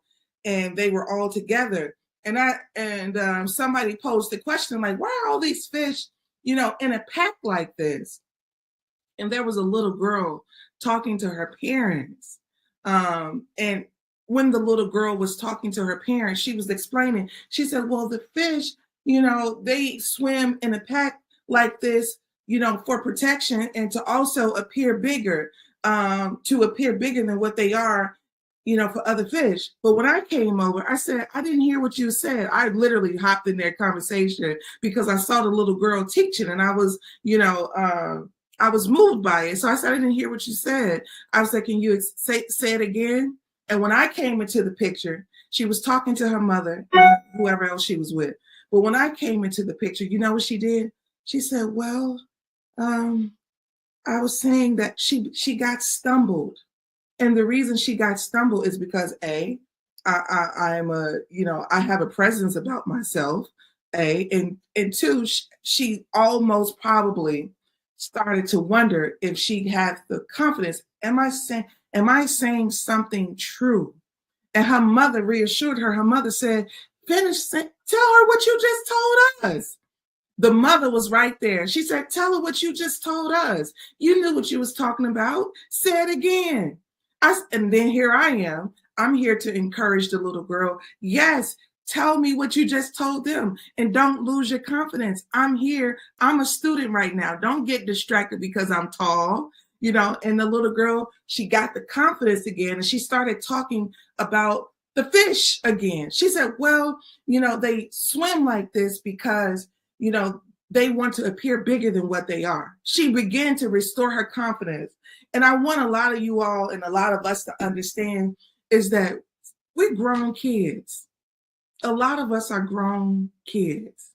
and they were all together. And somebody posed a question like, why are all these fish, you know, in a pack like this? And there was a little girl talking to her parents. And when the little girl was talking to her parents, she was explaining, she said, well, the fish, you know, they swim in a pack like this, you know, for protection and to also appear bigger. to appear bigger than what they are, for other fish. But when I came over, I said, I didn't hear what you said. I literally hopped in their conversation because I saw the little girl teaching, and I was, I was moved by it. So I said, I didn't hear what you said. I was like, can you say it again? And when I came into the picture, she was talking to her mother and whoever else she was with. But when I came into the picture, you know what she did? She said, well, I was saying that she got stumbled. And the reason she got stumbled is because I'm I have a presence about myself, and two, she almost probably started to wonder if she had the confidence. Am I saying something true? And her mother reassured her. Her mother said, tell her what you just told us. The mother was right there. She said, tell her what you just told us. You knew what you was talking about. Say it again. And then here I am. I'm here to encourage the little girl. Yes, tell me what you just told them. And don't lose your confidence. I'm here. I'm a student right now. Don't get distracted because I'm tall. And the little girl, she got the confidence again. And she started talking about the fish again. She said, well, they swim like this because they want to appear bigger than what they are. She began to restore her confidence. And I want a lot of you all and a lot of us to understand is that we're grown kids. A lot of us are grown kids.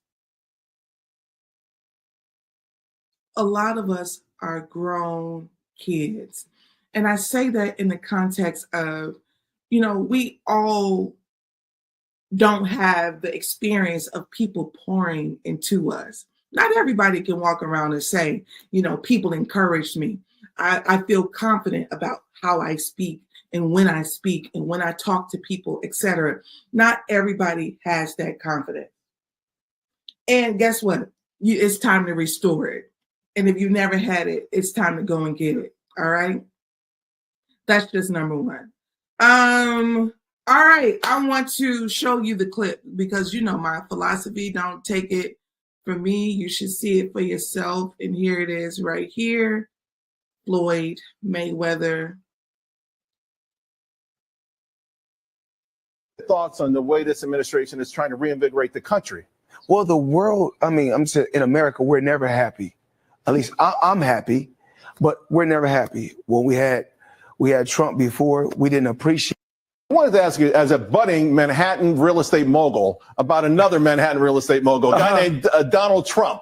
A lot of us are grown kids. And I say that in the context of, we all don't have the experience of people pouring into us. Not everybody can walk around and say, people encouraged me. I feel confident about how I speak and when I talk to people, etc. Not everybody has that confidence. And guess what? It's time to restore it. And if you never had it, it's time to go and get it. All right. That's just number one. All right, I want to show you the clip because my philosophy, don't take it from me. You should see it for yourself. And here it is right here. Floyd Mayweather. Thoughts on the way this administration is trying to reinvigorate the country? Well, the world, I'm saying in America, we're never happy. At least I'm happy, but we're never happy. When we had Trump before, we didn't appreciate. I wanted to ask you, as a budding Manhattan real estate mogul, about another Manhattan real estate mogul, a guy named Donald Trump.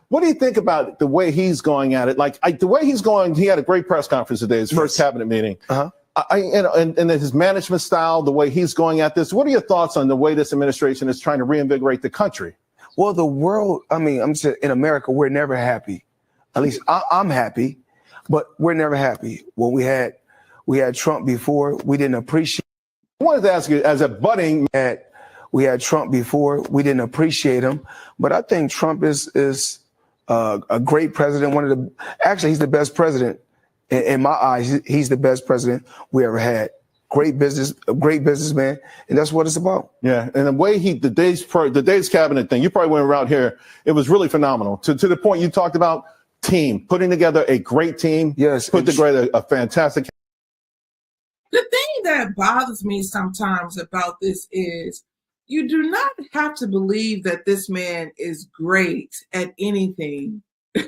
What do you think about the way he's going at it? The way he's going, he had a great press conference today, his first cabinet meeting. And his management style, the way he's going at this. What are your thoughts on the way this administration is trying to reinvigorate the country? Well, the world, I'm saying in America, we're never happy. At least I'm happy, but we're never happy. When we had Trump before, we didn't appreciate. I wanted to ask you, as a budding, we had Trump before, we didn't appreciate him, but I think Trump is a great president. Actually, he's the best president in my eyes. He's the best president we ever had. Great businessman, and that's what it's about. Yeah, and the way the day's cabinet thing, you probably went around here. It was really phenomenal. To the point you talked about team, putting together a great team. Yes, put together a fantastic. The thing that bothers me sometimes about this is you do not have to believe that this man is great at anything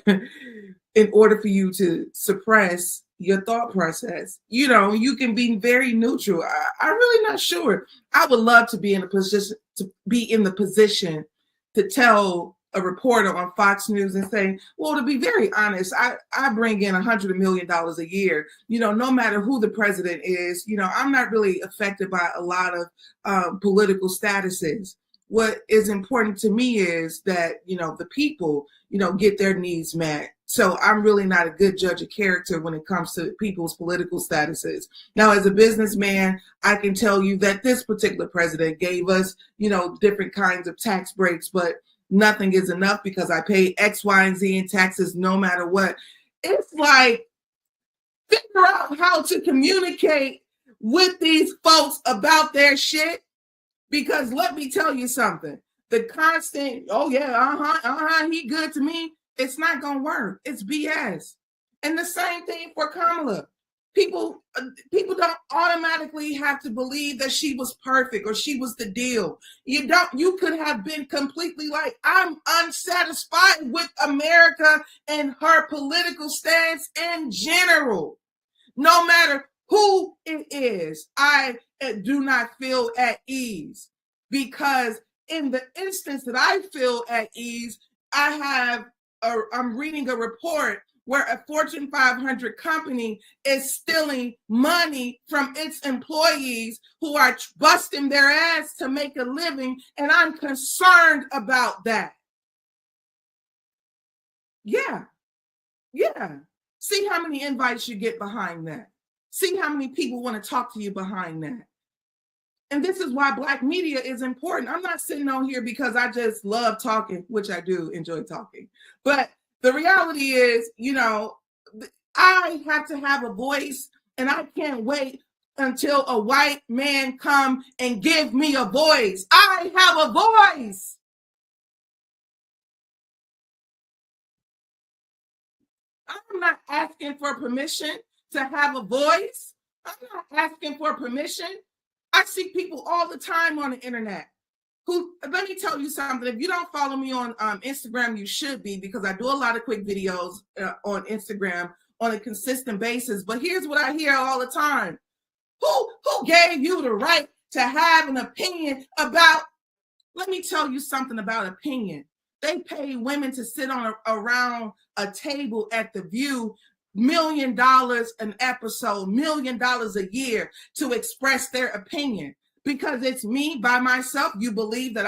in order for you to suppress your thought process. You can be very neutral. I'm really not sure. I would love to be in the position to tell a reporter on Fox News and say, well, to be very honest, I bring in $100 million a year. No matter who the president is, I'm not really affected by a lot of political statuses. What is important to me is that, the people, get their needs met. So I'm really not a good judge of character when it comes to people's political statuses. Now, as a businessman, I can tell you that this particular president gave us, different kinds of tax breaks, but nothing is enough because I pay X, Y, and Z in taxes no matter what. It's like, figure out how to communicate with these folks about their shit, because let me tell you something. The constant, oh yeah, he good to me, it's not going to work. It's BS. And the same thing for Kamala. People don't automatically have to believe that she was perfect or she was the deal. You could have been completely like, I'm unsatisfied with America and her political stance in general. No matter who it is, I do not feel at ease, because in the instance that I feel at ease, I'm reading a report where a Fortune 500 company is stealing money from its employees who are busting their ass to make a living, and I'm concerned about that. Yeah. See how many invites you get behind that. See how many people want to talk to you behind that. And this is why Black media is important. I'm not sitting on here because I just love talking, which I do enjoy talking. But the reality is, I have to have a voice, and I can't wait until a white man come and give me a voice. I have a voice. I'm not asking for permission to have a voice. I'm not asking for permission. I see people all the time on the internet who, let me tell you something. If you don't follow me on Instagram, you should be, because I do a lot of quick videos on Instagram on a consistent basis. But here's what I hear all the time. Who gave you the right to have an opinion about, let me tell you something about opinion. They pay women to sit around a table at The View, $1 million an episode, $1 million a year, to express their opinion. Because it's me by myself. You believe that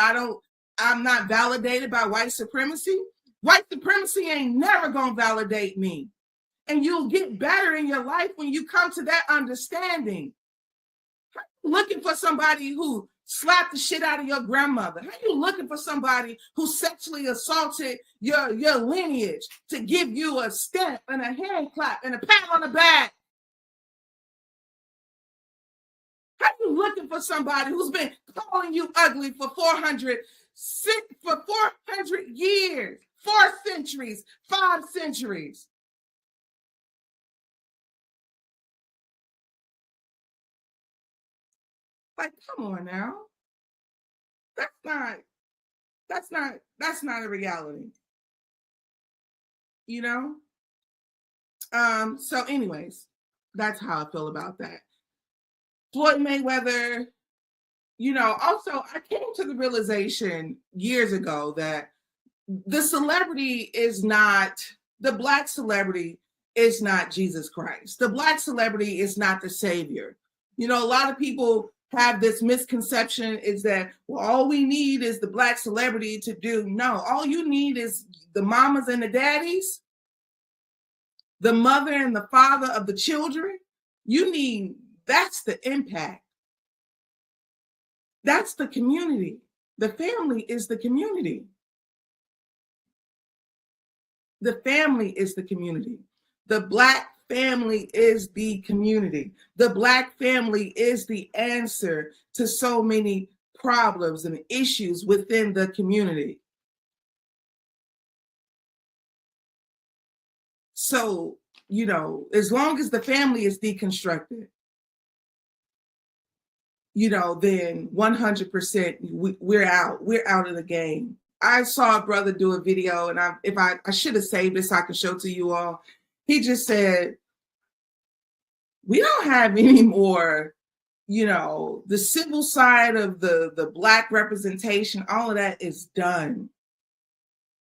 I'm not validated by white supremacy? White supremacy ain't never gonna validate me. And you'll get better in your life when you come to that understanding. Looking for somebody who slapped the shit out of your grandmother? How you looking for somebody who sexually assaulted your lineage to give you a stamp and a hand clap and a pat on the back? How you looking for somebody who's been calling you ugly for 400 years, 4 centuries, 5 centuries? Like, come on now. That's not a reality. So anyways, that's how I feel about that. Floyd Mayweather, also I came to the realization years ago that the Black celebrity is not Jesus Christ. The Black celebrity is not the savior. A lot of people have this misconception is that, well, all we need is the Black celebrity to do. No, all you need is the mamas and the daddies, the mother and the father of the children. That's the impact. That's the community. The family is the community. The family is the community. The Black family is the community. The Black family is the answer to so many problems and issues within the community. So, as long as the family is deconstructed, then 100% we're out of the game. I saw a brother do a video, and I should have saved this so I can show to you all. He just said, we don't have any more, the civil side of the Black representation, all of that is done.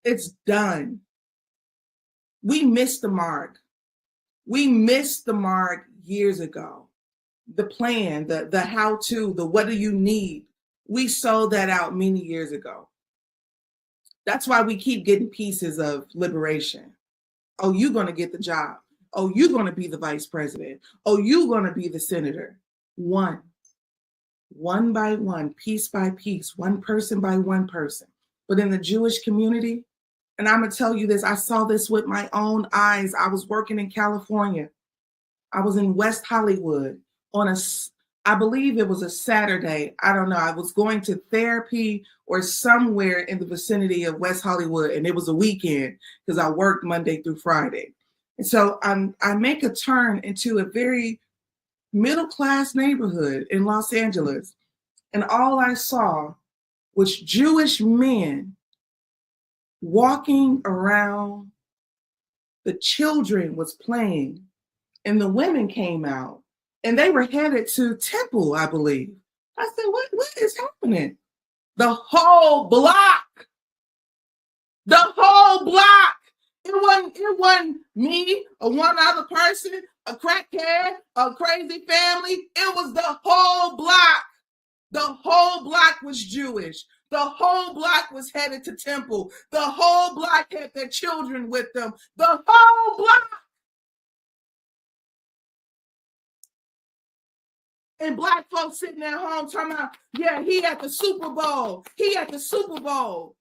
It's done. We missed the mark. We missed the mark years ago. The plan, the how-to, the what do you need, we sold that out many years ago. That's why we keep getting pieces of liberation. Oh, you're going to get the job. Oh, you're going to be the vice president. Oh, you're going to be the senator. One by one, piece by piece, one person by one person. But in the Jewish community, and I'm going to tell you this, I saw this with my own eyes. I was working in California. I was in West Hollywood on I believe it was a Saturday. I don't know. I was going to therapy or somewhere in the vicinity of West Hollywood, and it was a weekend because I worked Monday through Friday. And so I make a turn into a very middle-class neighborhood in Los Angeles. And all I saw was Jewish men walking around. The children was playing, and the women came out, and they were headed to Temple, I believe. I said, what is happening? The whole block. It wasn't me or one other person, a crackhead, a crazy family. It was the whole block. The whole block was Jewish. The whole block was headed to Temple. The whole block had their children with them. The whole block. And Black folks sitting at home talking about, yeah, he at the Super Bowl. He at the Super Bowl.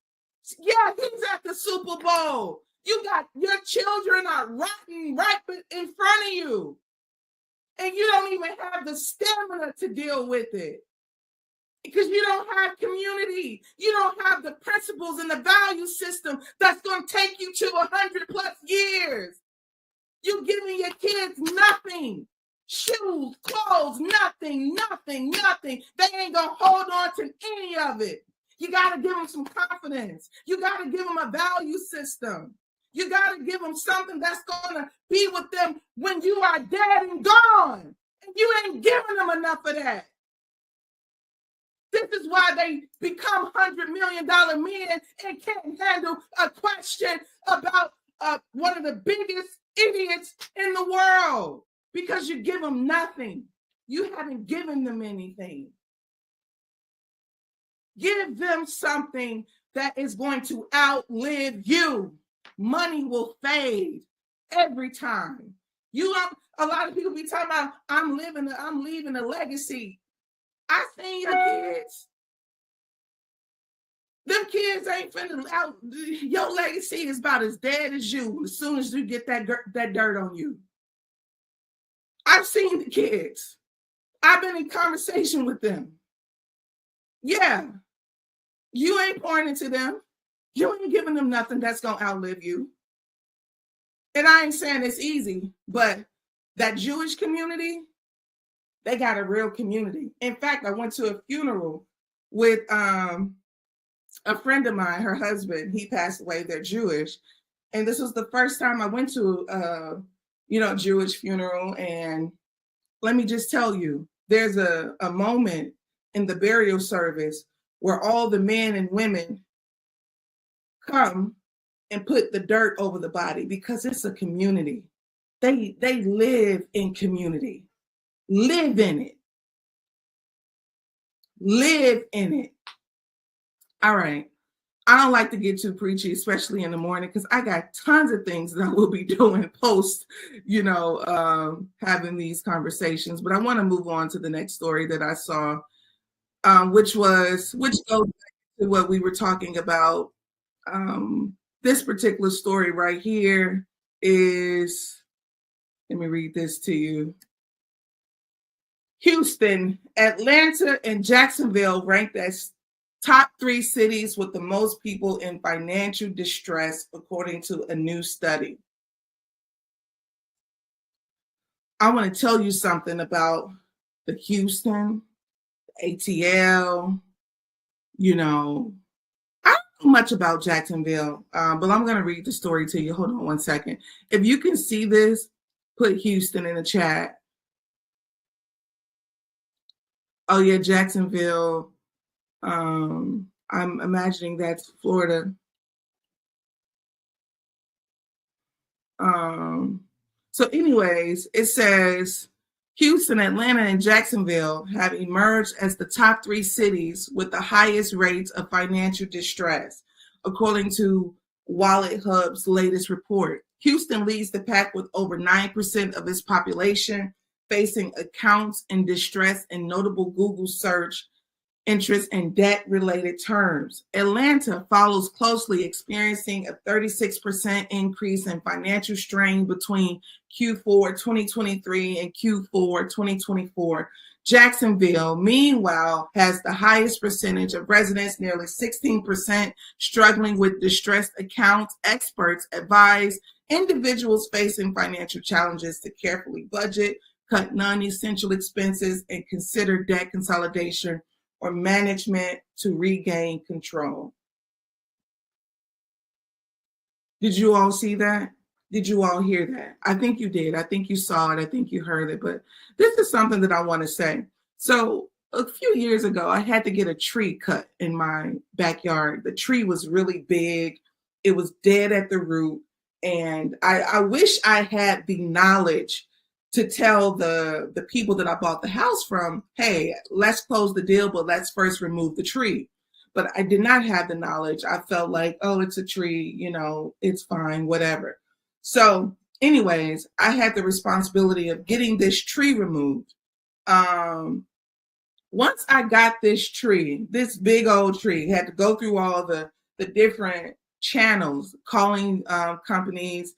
Yeah, he's at the Super Bowl. You got your children are rotting right in front of you. And you don't even have the stamina to deal with it. Because you don't have community. You don't have the principles and the value system that's going to take you to 100+ years. You're giving your kids nothing. Shoes, clothes, nothing. They ain't going to hold on to any of it. You got to give them some confidence. You got to give them a value system. You got to give them something that's going to be with them when you are dead and gone. And you ain't giving them enough of that. This is why they become $100 million men and can't handle a question about one of the biggest idiots in the world. Because you give them nothing. You haven't given them anything. Give them something that is going to outlive you. Money will fade every time. A lot of people be talking about, I'm leaving a legacy. I seen your kids. Them kids ain't finna out. Your legacy is about as dead as you as soon as you get that dirt on you. I've seen the kids. I've been in conversation with them. Yeah. You ain't pouring into them. You ain't giving them nothing that's going to outlive you. And I ain't saying it's easy, but that Jewish community, they got a real community. In fact, I went to a funeral with a friend of mine, her husband. He passed away. They're Jewish. And this was the first time I went to a Jewish funeral. And let me just tell you, there's a moment in the burial service where all the men and women come and put the dirt over the body because it's a community. They live in community. Live in it. Live in it. All right. I don't like to get too preachy, especially in the morning, because I got tons of things that I will be doing post, having these conversations. But I want to move on to the next story that I saw, which goes back to what we were talking about. This particular story right here is, let me read this to you. Houston, Atlanta, and Jacksonville ranked as top 3 cities with the most people in financial distress, according to a new study. I want to tell you something about the Houston, ATL, I don't know much about Jacksonville, but I'm going to read the story to you. Hold on one second. If you can see this, put Houston in the chat. Oh yeah, Jacksonville. I'm imagining that's Florida. So anyways, it says Houston, Atlanta, and Jacksonville have emerged as the top 3 cities with the highest rates of financial distress, according to Wallet Hub's latest report. Houston leads the pack with over 9% of its population facing accounts in distress in notable Google search interest and debt-related terms. Atlanta follows closely, experiencing a 36% increase in financial strain between Q4 2023 and Q4 2024. Jacksonville, meanwhile, has the highest percentage of residents, nearly 16%, struggling with distressed accounts. Experts advise individuals facing financial challenges to carefully budget, cut non-essential expenses, and consider debt consolidation or management to regain control. Did you all see that? Did you all hear that? I think you did. I think you saw it. I think you heard it. But this is something that I want to say. So a few years ago, I had to get a tree cut in my backyard. The tree was really big. It was dead at the root. And I wish I had the knowledge to tell the people that I bought the house from, hey, let's close the deal, but let's first remove the tree. But I did not have the knowledge. I felt like, oh, it's a tree, you know, it's fine, whatever. So anyways, I had the responsibility of getting this tree removed. Once I got this tree, this big old tree, had to go through all the different channels, calling companies.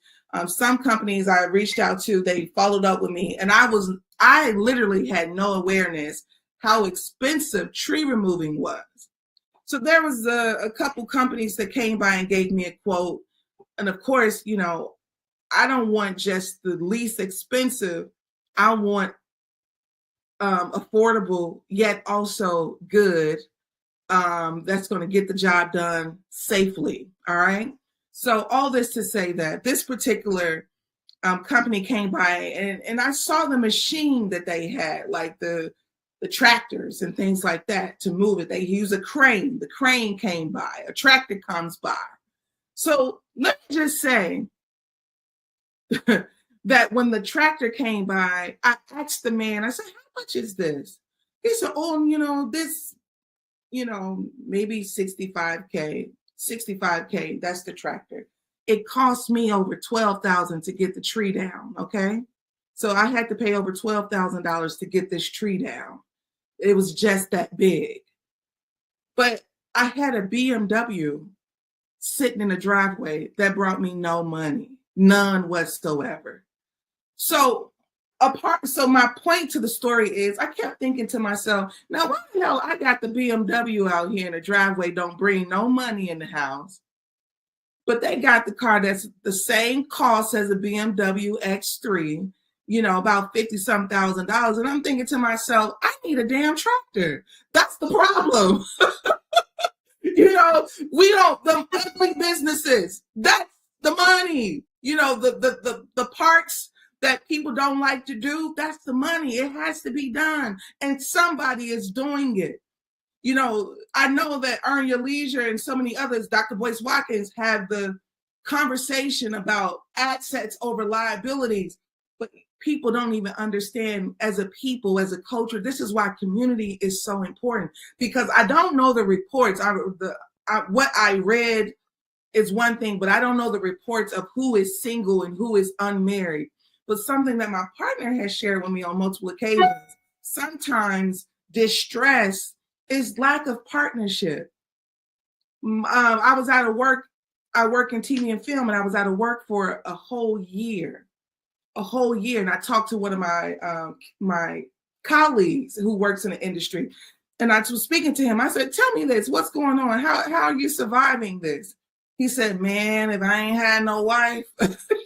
Some companies I reached out to, they followed up with me, and I literally had no awareness how expensive tree removing was. So there was a couple companies that came by and gave me a quote. And of course, you know, I don't want just the least expensive. I want affordable, yet also good. That's going to get the job done safely. All right. So all this to say that this particular company came by and I saw the machine that they had, like the tractors and things like that to move it. They use a crane. The crane came by. A tractor comes by. So let me just say that when the tractor came by, I asked the man, I said, how much is this? He said, oh, you know, this, you know, maybe 65K, that's the tractor. It cost me over $12,000 to get the tree down, okay? So I had to pay over $12,000 to get this tree down. It was just that big. But I had a BMW sitting in the driveway that brought me no money, none whatsoever. So my point to the story is I kept thinking to myself, now why the hell I got the BMW out here in the driveway, don't bring no money in the house, but they got the car that's the same cost as a BMW X3, you know, about $50-some thousand. And I'm thinking to myself, I need a damn tractor. That's the problem. You know, we don't, the ugly businesses, that's the money. You know, the parts that people don't like to do, that's the money. It has to be done. And somebody is doing it. You know, I know that Earn Your Leisure and so many others, Dr. Boyce Watkins, have the conversation about assets over liabilities, but people don't even understand as a people, as a culture. This is why community is so important, because I don't know the reports. What I read is one thing, but I don't know the reports of who is single and who is unmarried. But something that my partner has shared with me on multiple occasions, sometimes distress is lack of partnership. I was out of work. I work in TV and film, and I was out of work for a whole year. And I talked to one of my colleagues who works in the industry, and I was speaking to him. I said, tell me this, what's going on? How are you surviving this? He said, man, if I ain't had no wife,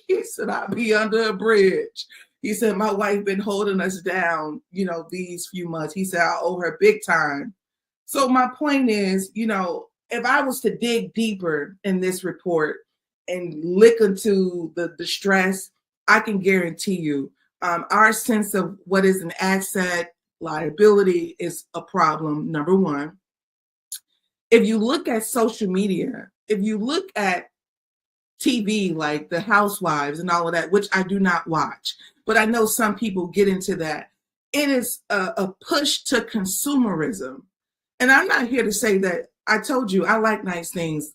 he said, I'd be under a bridge. He said, my wife been holding us down, you know, these few months. He said, I owe her big time. So my point is, you know, if I was to dig deeper in this report and look into the stress, I can guarantee you our sense of what is an asset, liability is a problem, number one. If you look at social media, if you look at TV, like the Housewives and all of that, which I do not watch, but I know some people get into that, it is a push to consumerism. And I'm not here to say that, I told you, I like nice things.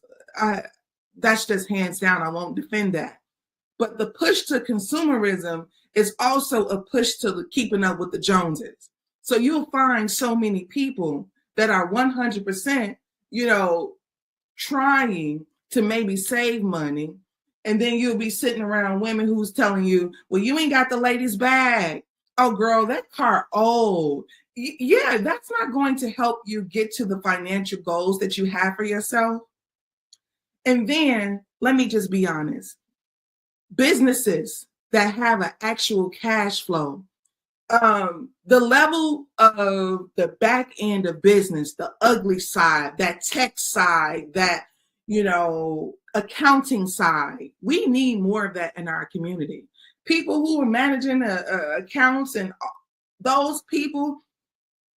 That's just hands down, I won't defend that. But the push to consumerism is also a push to keeping up with the Joneses. So you'll find so many people that are 100%, you know, trying to maybe save money. And then you'll be sitting around women who's telling you, well, you ain't got the latest bag. Oh, girl, that car old. yeah, that's not going to help you get to the financial goals that you have for yourself. And then let me just be honest. Businesses that have an actual cash flow, the level of the back end of business, the ugly side, that tech side, that, accounting side, we need more of that in our community. People who are managing accounts and those people,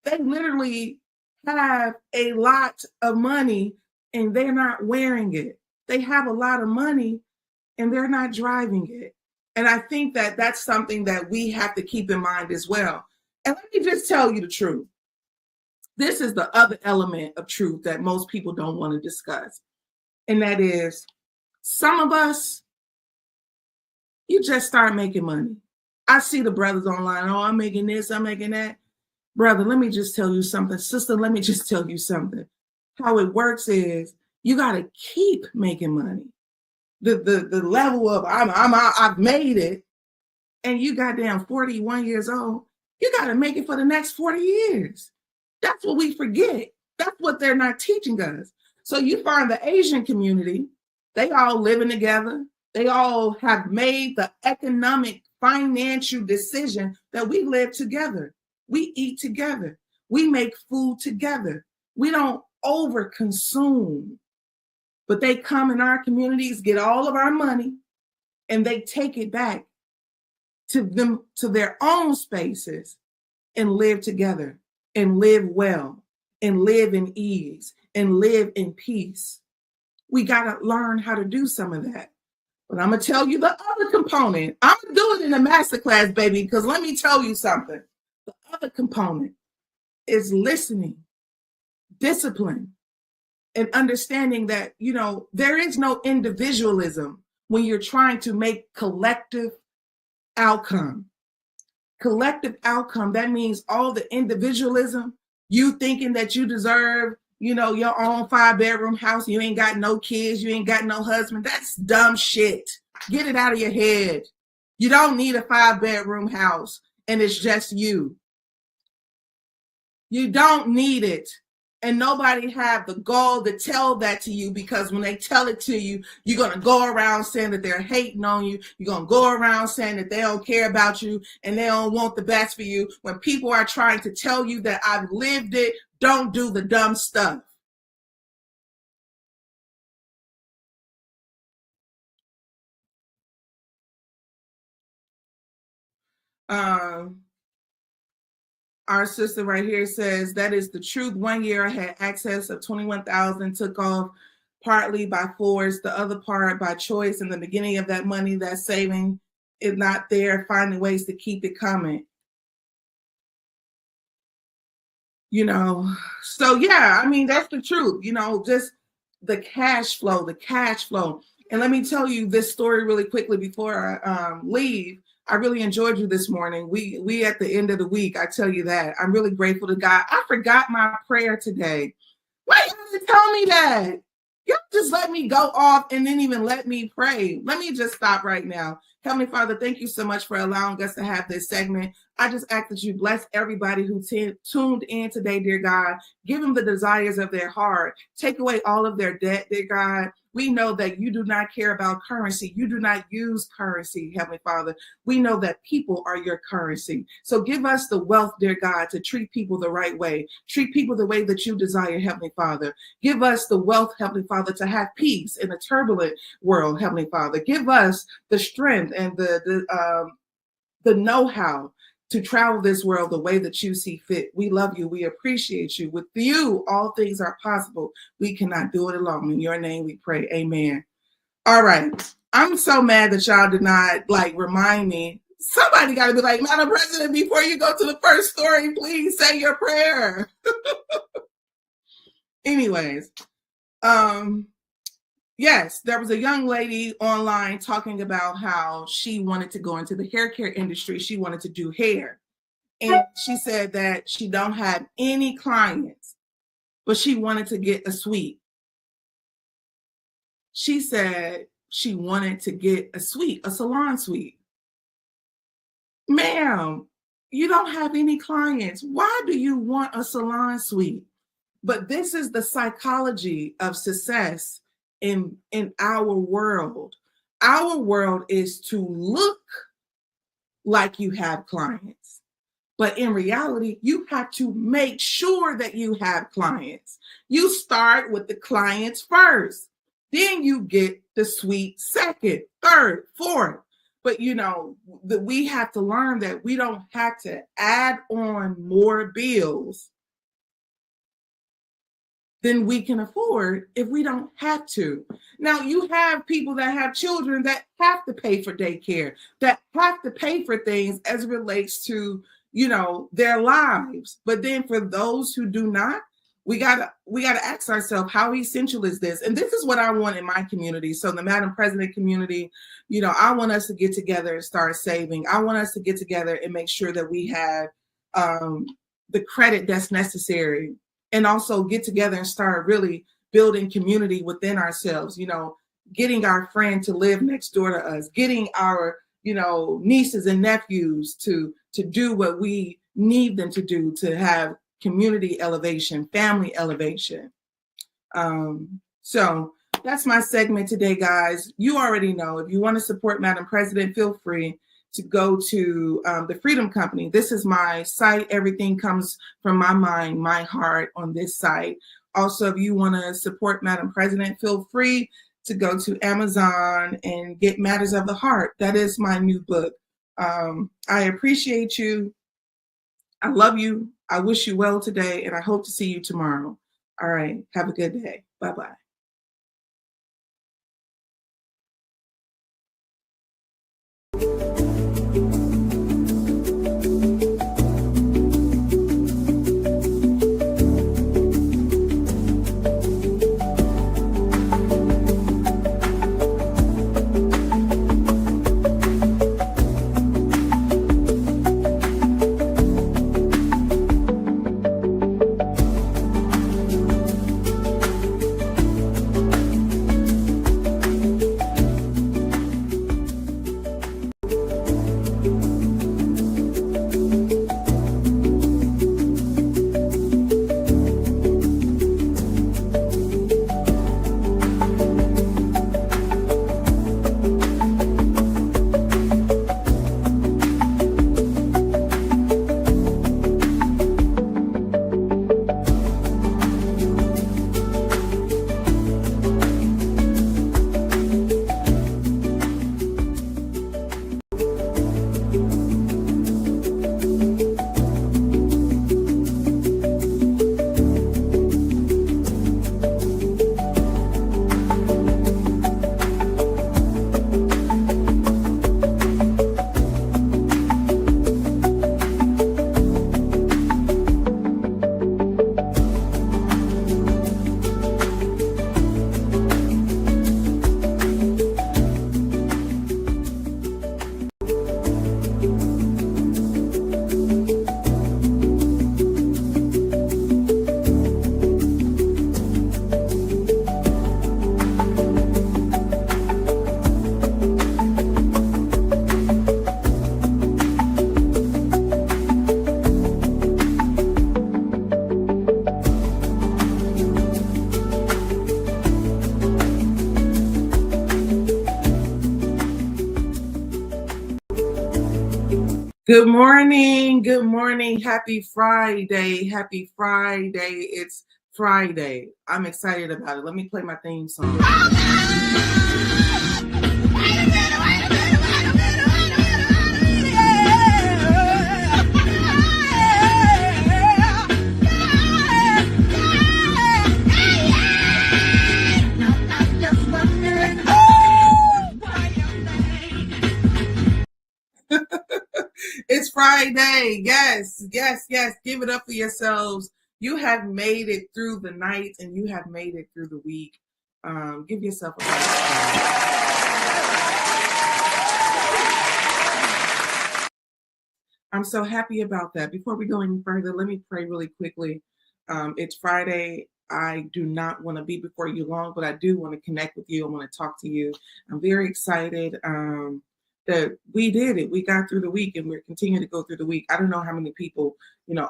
they literally have a lot of money and they're not wearing it. They have a lot of money and they're not driving it. And I think that that's something that we have to keep in mind as well. And let me just tell you the truth. This is the other element of truth that most people don't want to discuss. And that is, some of us, you just start making money. I see the brothers online, oh, I'm making this, I'm making that. Brother, let me just tell you something. Sister, let me just tell you something. How it works is you got to keep making money. The level of I've made it, and you goddamn 41 years old, you got to make it for the next 40 years. That's what we forget. That's what they're not teaching us. So you find the Asian community, they all living together. They all have made the economic, financial decision that we live together. We eat together. We make food together. We don't overconsume. But they come in our communities, get all of our money, and they take it back to them, to their own spaces, and live together, and live well, and live in ease, and live in peace. We got to learn how to do some of that. But I'm going to tell you the other component. I'm going to do it in a masterclass, baby, because let me tell you something. The other component is listening, discipline, and understanding that, there is no individualism when you're trying to make collective outcome. Collective outcome, that means all the individualism, you thinking that you deserve, your own 5-bedroom house, you ain't got no kids, you ain't got no husband. That's dumb shit. Get it out of your head. You don't need a 5-bedroom house and it's just you. You don't need it. And nobody have the gall to tell that to you, because when they tell it to you, you're going to go around saying that they're hating on you. You're going to go around saying that they don't care about you and they don't want the best for you. When people are trying to tell you that I've lived it, don't do the dumb stuff. Our sister right here says, that is the truth. 1 year I had access of 21,000, took off partly by force, the other part by choice. In the beginning of that money, that saving is not there, finding ways to keep it coming. So yeah, I mean, that's the truth, just the cash flow. And let me tell you this story really quickly before I leave. I really enjoyed you this morning. We at the end of the week, I tell you that. I'm really grateful to God. I forgot my prayer today. Why you didn't tell me that? You just let me go off and didn't even let me pray. Let me just stop right now. Heavenly Father, thank you so much for allowing us to have this segment. I just ask that you bless everybody who tuned in today, dear God. Give them the desires of their heart. Take away all of their debt, dear God. We know that you do not care about currency. You do not use currency, Heavenly Father. We know that people are your currency. So give us the wealth, dear God, to treat people the right way. Treat people the way that you desire, Heavenly Father. Give us the wealth, Heavenly Father, to have peace in a turbulent world, Heavenly Father. Give us the strength and the know-how to travel this world the way that you see fit. We love you. We appreciate you. With you, all things are possible. We cannot do it alone. In your name we pray. Amen. All right. I'm so mad that y'all did not remind me. Somebody got to be like, Madam President, before you go to the first story, please say your prayer. Anyways, yes, there was a young lady online talking about how she wanted to go into the hair care industry. She wanted to do hair. And she said that she don't have any clients, but she wanted to get a suite. She said she wanted to get a suite, a salon suite. Ma'am, you don't have any clients. Why do you want a salon suite? But this is the psychology of success in our world. Our world is to look like you have clients. But in reality, you have to make sure that you have clients. You start with the clients first. Then you get the suite second, third, fourth. But we have to learn that we don't have to add on more bills than we can afford if we don't have to. Now, you have people that have children that have to pay for daycare, that have to pay for things as it relates to, their lives. But then for those who do not, we gotta ask ourselves, how essential is this? And this is what I want in my community. So the Madam President community, I want us to get together and start saving. I want us to get together and make sure that we have the credit that's necessary, and also get together and start really building community within ourselves, getting our friend to live next door to us, getting our, nieces and nephews to do what we need them to do, to have community elevation, family elevation. So that's my segment today, guys. You already know, if you want to support Madam President, feel free to go to the Freedom Company. This is my site. Everything comes from my mind, my heart on this site. Also, if you want to support Madam President, feel free to go to Amazon and get Matters of the Heart. That is my new book. I appreciate you. I love you. I wish you well today, and I hope to see you tomorrow. All right. Have a good day. Bye-bye. Good morning. Good morning. Happy Friday. Happy Friday. It's Friday. I'm excited about it. Let me play my theme song. It's Friday. Yes, yes, yes. Give it up for yourselves. You have made it through the night and you have made it through the week. Give yourself a I'm so happy about that. Before we go any further, let me pray really quickly. It's Friday. I do not want to be before you long, but I do want to connect with you. I want to talk to you. I'm very excited that we did it. We got through the week, and we're continuing to go through the week. I don't know how many people,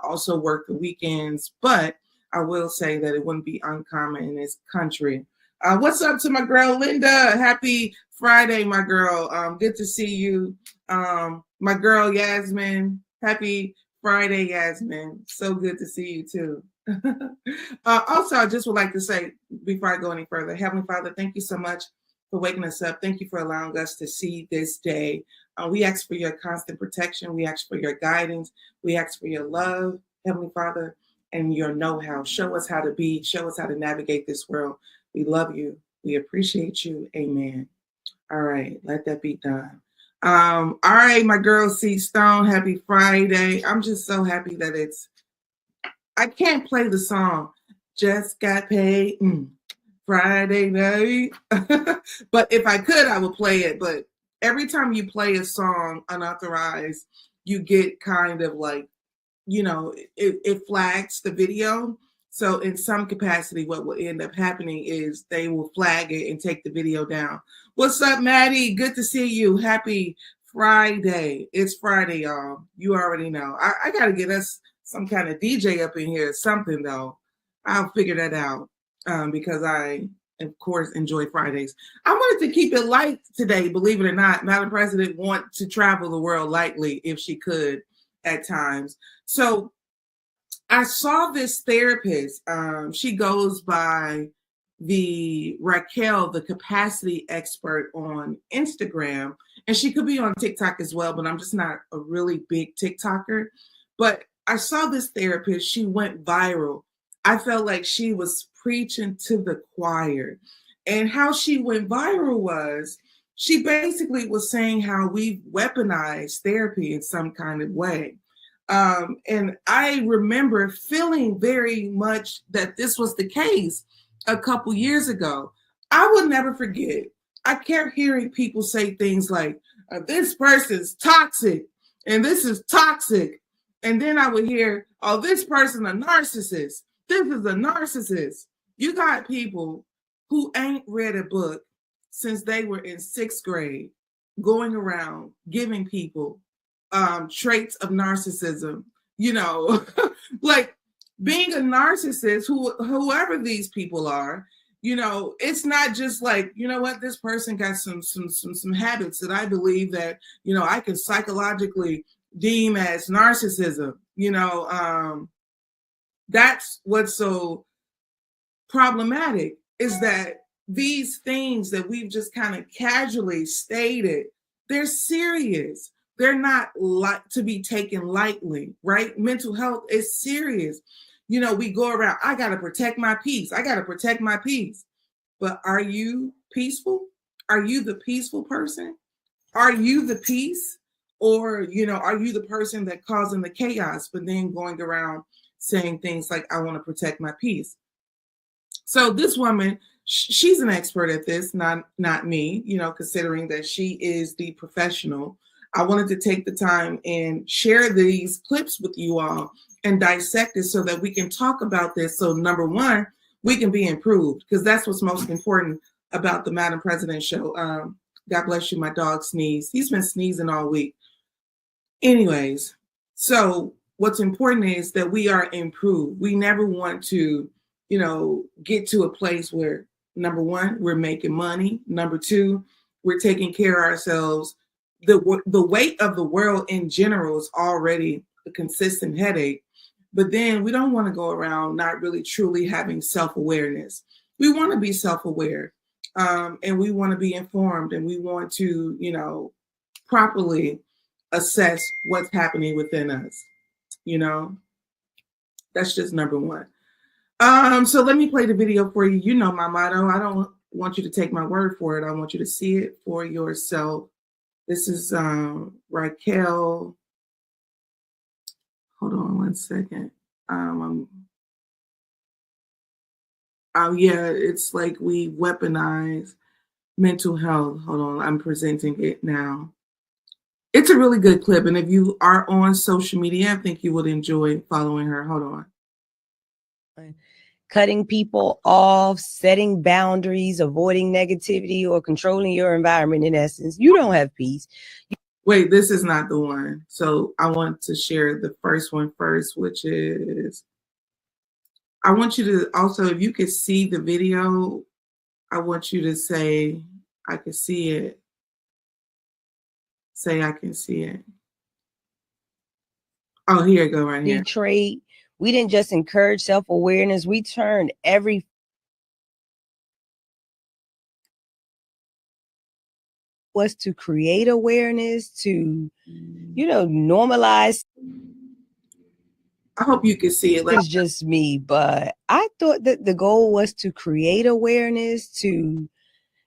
also work the weekends, but I will say that it wouldn't be uncommon in this country. What's up to my girl, Linda? Happy Friday, my girl. Good to see you. My girl, Yasmin. Happy Friday, Yasmin. So good to see you too. Also, I just would like to say, before I go any further, Heavenly Father, thank you so much for waking us up. Thank you for allowing us to see this day. We ask for your constant protection. We ask for your guidance. We ask for your love, Heavenly Father, and your know-how. Show us how to be. Show us how to navigate this world. We love you. We appreciate you. Amen. All right, let that be done. All right, my girl C Stone, happy Friday. I'm just so happy that I can't play the song. Just got paid Friday night. But if I could, I would play it. But every time you play a song unauthorized, you get kind of like, it flags the video. So in some capacity, what will end up happening is they will flag it and take the video down. What's up, Maddie? Good to see you. Happy Friday. It's Friday, y'all. You already know. I got to get us some kind of DJ up in here, something though. I'll figure that out because I, of course, enjoy Fridays. I wanted to keep it light today, believe it or not. Madam President wants to travel the world lightly if she could at times. So I saw this therapist. She goes by the Raquel, the capacity expert on Instagram, and she could be on TikTok as well, but I'm just not a really big TikToker. But I saw this therapist. She went viral. I felt like she was preaching to the choir. And how she went viral was she basically was saying how we've weaponized therapy in some kind of way. And I remember feeling very much that this was the case a couple years ago. I will never forget. I kept hearing people say things like, this person's toxic and this is toxic. And then I would hear, oh, this person a narcissist. This is a narcissist. You got people who ain't read a book since they were in 6th grade going around giving people traits of narcissism, like being a narcissist, whoever these people are, it's not just like, what, this person got some habits that I believe that, I can psychologically deem as narcissism. That's what's so problematic is that these things that we've just kind of casually stated, they're serious. They're not like to be taken lightly, right? Mental health is serious. We go around, I got to protect my peace. I got to protect my peace. But are you peaceful? Are you the peaceful person? Are you the peace? Or, are you the person that causing the chaos, but then going around saying things like, I want to protect my peace? So this woman, she's an expert at this, not me, considering that she is the professional. I wanted to take the time and share these clips with you all and dissect it so that we can talk about this. So number one, we can be improved because that's what's most important about the Madam President show. God bless you, my dog sneezed. He's been sneezing all week. Anyways, so what's important is that we are improved. We never want to, get to a place where, number one, we're making money. Number two, we're taking care of ourselves. The weight of the world in general is already a consistent headache. But then we don't want to go around not really truly having self-awareness. We want to be self-aware and we want to be informed and we want to, properly assess what's happening within us. That's just number one. So let me play the video for you. You know my motto. I don't want you to take my word for it. I want you to see it for yourself. This is Raquel. Hold on one second. Yeah, it's like we weaponize mental health. Hold on, I'm presenting it now. It's a really good clip, and if you are on social media, I think you would enjoy following her. Hold on. cutting people off, setting boundaries, avoiding negativity, or controlling your environment, in essence, you don't have peace. Wait, this is not the one. So I want to share the first one first, which is, I want you to also, if you could see the video, I want you to say, I can see it. Say, I can see it. Oh, here you go, right here. Trait. We didn't just encourage self-awareness. We turned every was to create awareness, to, normalize. I hope you can see it. It's just me, but I thought that the goal was to create awareness, to,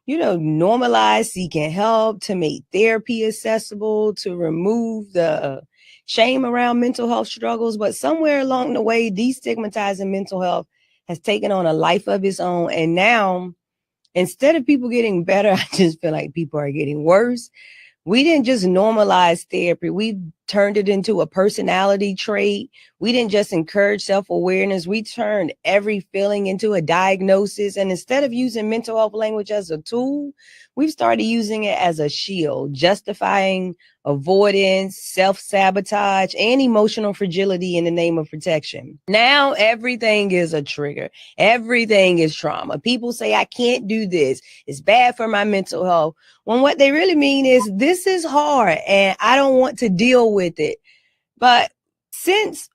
normalize seeking help, to make therapy accessible, to remove the shame around mental health struggles. But somewhere along the way, destigmatizing mental health has taken on a life of its own. And now, instead of people getting better, I just feel like people are getting worse. We didn't just normalize therapy. We turned it into a personality trait. We didn't just encourage self-awareness. We turned every feeling into a diagnosis. And instead of using mental health language as a tool, we've started using it as a shield, justifying avoidance, self-sabotage, and emotional fragility in the name of protection. Now everything is a trigger. Everything is trauma. People say, I can't do this. It's bad for my mental health. When what they really mean is, this is hard and I don't want to deal with it. But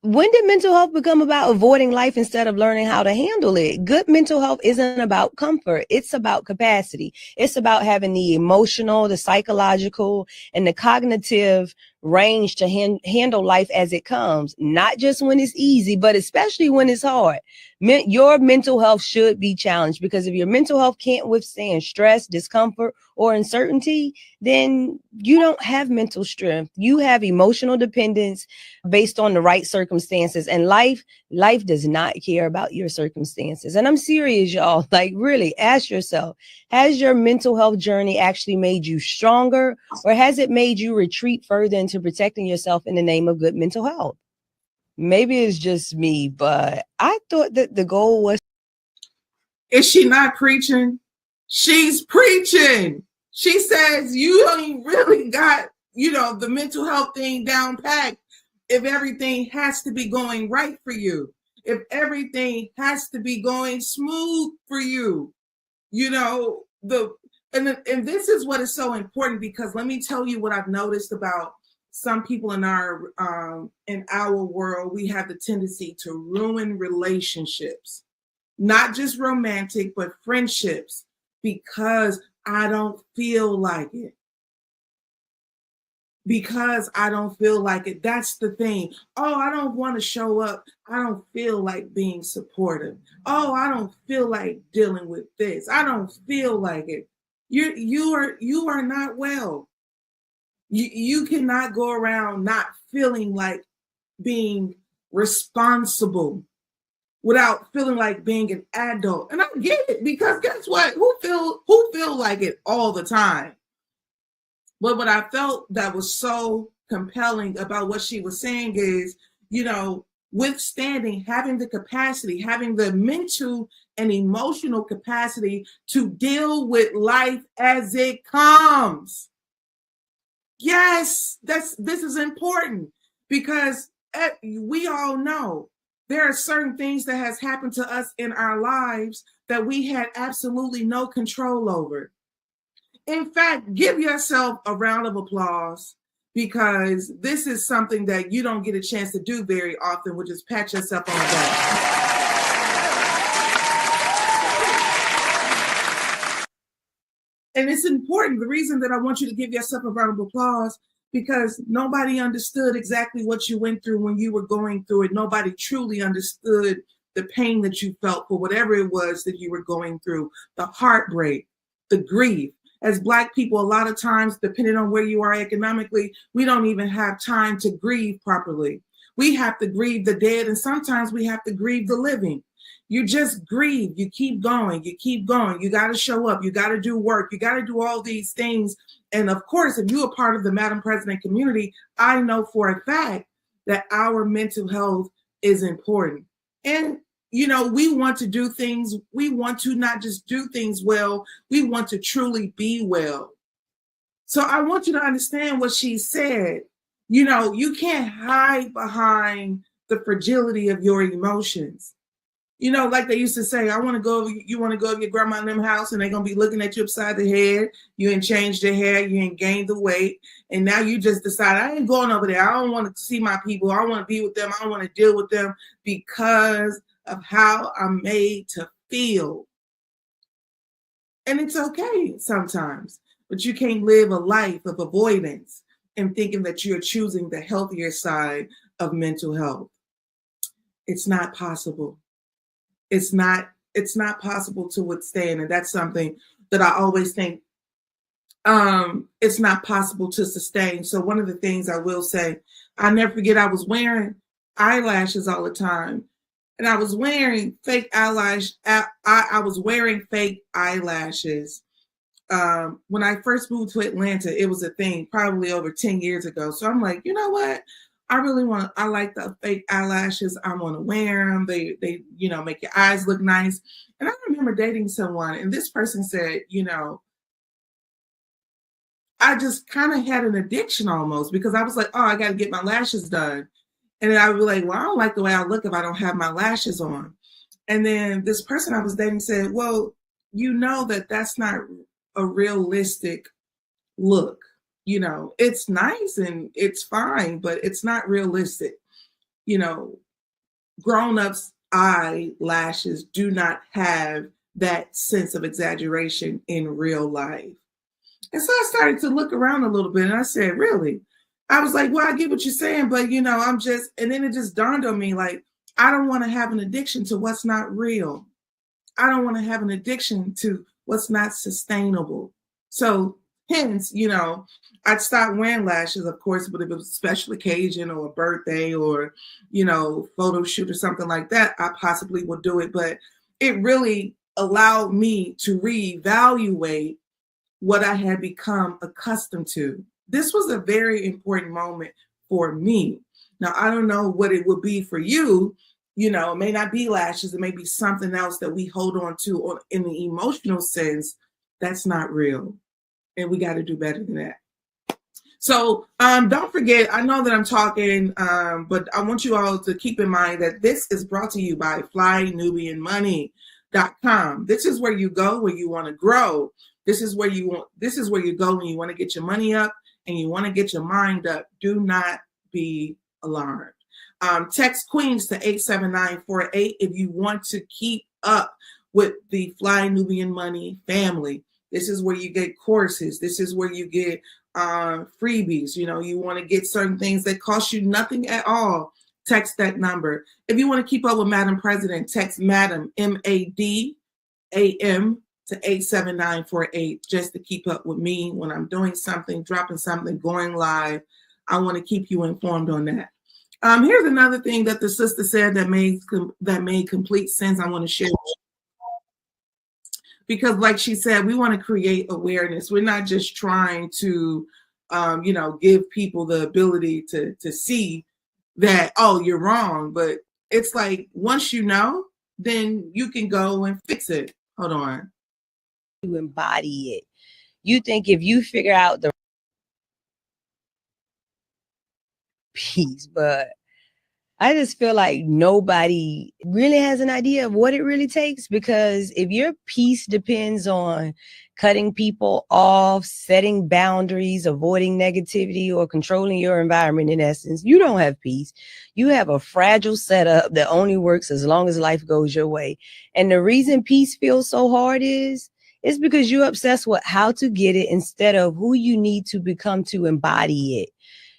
when did mental health become about avoiding life instead of learning how to handle it? Good mental health isn't about comfort. It's about capacity. It's about having the emotional, the psychological, and the cognitive range to handle life as it comes, not just when it's easy, but especially when it's hard. Your mental health should be challenged, because if your mental health can't withstand stress, discomfort, or uncertainty, then you don't have mental strength. You have emotional dependence based on the right circumstances. And life does not care about your circumstances. And I'm serious, y'all. Like, really, ask yourself, has your mental health journey actually made you stronger, or has it made you retreat further into protecting yourself in the name of good mental health? Maybe it's just me, but I thought that the goal was. Is she not preaching? She's preaching. She says you ain't really got, the mental health thing down packed if everything has to be going right for you, if everything has to be going smooth for you, and this is what is so important, because let me tell you what I've noticed about some people in our world. We have the tendency to ruin relationships, not just romantic, but friendships, because I don't feel like it. Because I don't feel like it. That's the thing. Oh, I don't want to show up. I don't feel like being supportive. Oh, I don't feel like dealing with this. I don't feel like it. You are not well. You cannot go around not feeling like being responsible without feeling like being an adult. And I get it, because guess what? Who feel like it all the time? But what I felt that was so compelling about what she was saying is, withstanding, having the capacity, having the mental and emotional capacity to deal with life as it comes. Yes, this is important, because we all know there are certain things that has happened to us in our lives that we had absolutely no control over. In fact, give yourself a round of applause, because this is something that you don't get a chance to do very often, which is pat yourself on the back. And it's important. The reason that I want you to give yourself a round of applause, because nobody understood exactly what you went through when you were going through it. Nobody truly understood the pain that you felt for whatever it was that you were going through, the heartbreak, the grief. As Black people, a lot of times, depending on where you are economically, we don't even have time to grieve properly. We have to grieve the dead, and sometimes we have to grieve the living. You just grieve. You keep going. You keep going. You got to show up. You got to do work. You got to do all these things. And of course, if you're a part of the Madam President community, I know for a fact that our mental health is important. And you know, we want to do things. We want to not just do things well, we want to truly be well. So I want you to understand what she said. You know, you can't hide behind the fragility of your emotions. You know, like they used to say, you want to go over your grandma and them house and they're going to be looking at you upside the head. You ain't changed your hair. You ain't gained the weight. And now you just decide, I ain't going over there. I don't want to see my people. I don't want to be with them. I don't want to deal with them because of how I'm made to feel. And it's okay sometimes, but you can't live a life of avoidance and thinking that you're choosing the healthier side of mental health. It's not possible. It's not possible to withstand. And that's something that I always think it's not possible to sustain. So one of the things I will say, I never forget, I was wearing eyelashes all the time. And I was wearing fake eyelashes. I was wearing fake eyelashes. When I first moved to Atlanta, it was a thing probably over 10 years ago. So I'm like, you know what? I like the fake eyelashes. I want to wear them. They, you know, make your eyes look nice. And I remember dating someone and this person said, you know, I just kind of had an addiction almost because I was like, oh, I got to get my lashes done. And then I would be like, well, I don't like the way I look if I don't have my lashes on. And then this person I was dating said, well, you know that that's not a realistic look. You know, it's nice and it's fine, but it's not realistic. You know, grown-ups' eyelashes do not have that sense of exaggeration in real life. And so I started to look around a little bit and I said, really? I was like, well, I get what you're saying, but you know, and then it just dawned on me, like, I don't want to have an addiction to what's not real. I don't want to have an addiction to what's not sustainable. So hence, you know, I'd stop wearing lashes, of course, but if it was a special occasion or a birthday or, you know, photo shoot or something like that, I possibly would do it. But it really allowed me to reevaluate what I had become accustomed to. This was a very important moment for me. Now, I don't know what it would be for you. You know, it may not be lashes. It may be something else that we hold on to in the emotional sense that's not real. And we got to do better than that. So don't forget, I know that I'm talking, but I want you all to keep in mind that this is brought to you by FlyNubianMoney.com. This is where you go when you want to grow. This is where you go when you want to get your money up and you want to get your mind up. Do not be alarmed. Text Queens to 87948 if you want to keep up with the Fly Nubian Money family. This is where you get courses. This is where you get freebies. You know, you want to get certain things that cost you nothing at all. Text that number. If you want to keep up with Madam President, text Madam, MADAM, to 87948 just to keep up with me when I'm doing something, dropping something, going live. I want to keep you informed on that. Here's another thing that the sister said that made complete sense. I want to share. Because like she said, we want to create awareness. We're not just trying to, you know, give people the ability to see that, oh, you're wrong. But it's like, once you know, then you can go and fix it. Hold on. You embody it. You think if you figure out the piece, but I just feel like nobody really has an idea of what it really takes, because if your peace depends on cutting people off, setting boundaries, avoiding negativity, or controlling your environment, in essence, you don't have peace. You have a fragile setup that only works as long as life goes your way. And the reason peace feels so hard is because you're obsessed with how to get it instead of who you need to become to embody it.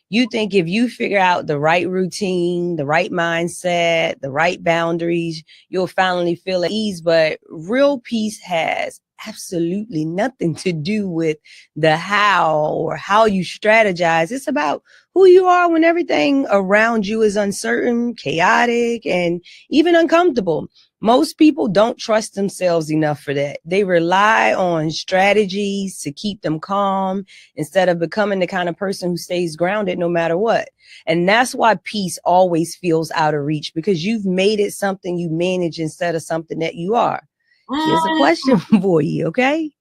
You think if you figure out the right routine, the right mindset, the right boundaries, you'll finally feel at ease. But real peace has absolutely nothing to do with the how or how you strategize. It's about who you are when everything around you is uncertain, chaotic, and even uncomfortable. Most people don't trust themselves enough for that. They rely on strategies to keep them calm instead of becoming the kind of person who stays grounded no matter what. And that's why peace always feels out of reach, because you've made it something you manage instead of something that you are. Here's a question for you, okay?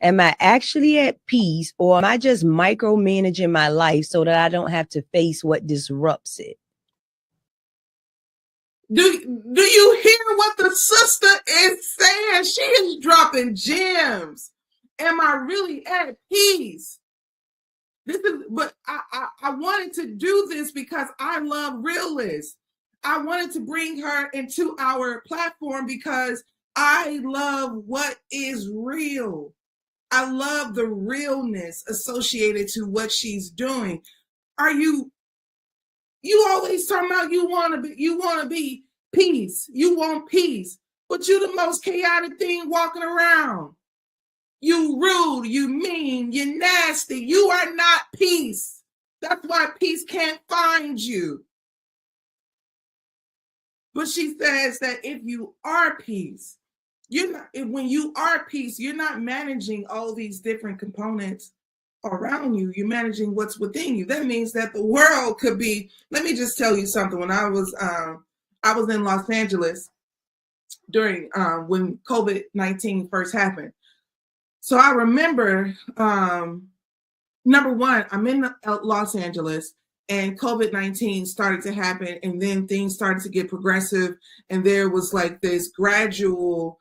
Am I actually at peace, or am I just micromanaging my life so that I don't have to face what disrupts it? Do you hear what the sister is saying? She is dropping gems. Am I really at peace? But I wanted to do this because I love realists. I wanted to bring her into our platform because I love what is real. I love the realness associated to what she's doing. You always talking about you want to be peace. You want peace, but you the most chaotic thing walking around. You rude, you mean, you nasty. You are not peace. That's why peace can't find you. But she says that if you are peace, when you are peace, you're not managing all these different components around you. You're managing what's within you. That means that the world could be. Let me just tell you something. When I was in Los Angeles during when COVID-19 first happened. So I remember, number one, I'm in Los Angeles and COVID-19 started to happen, and then things started to get progressive, and there was like this gradual,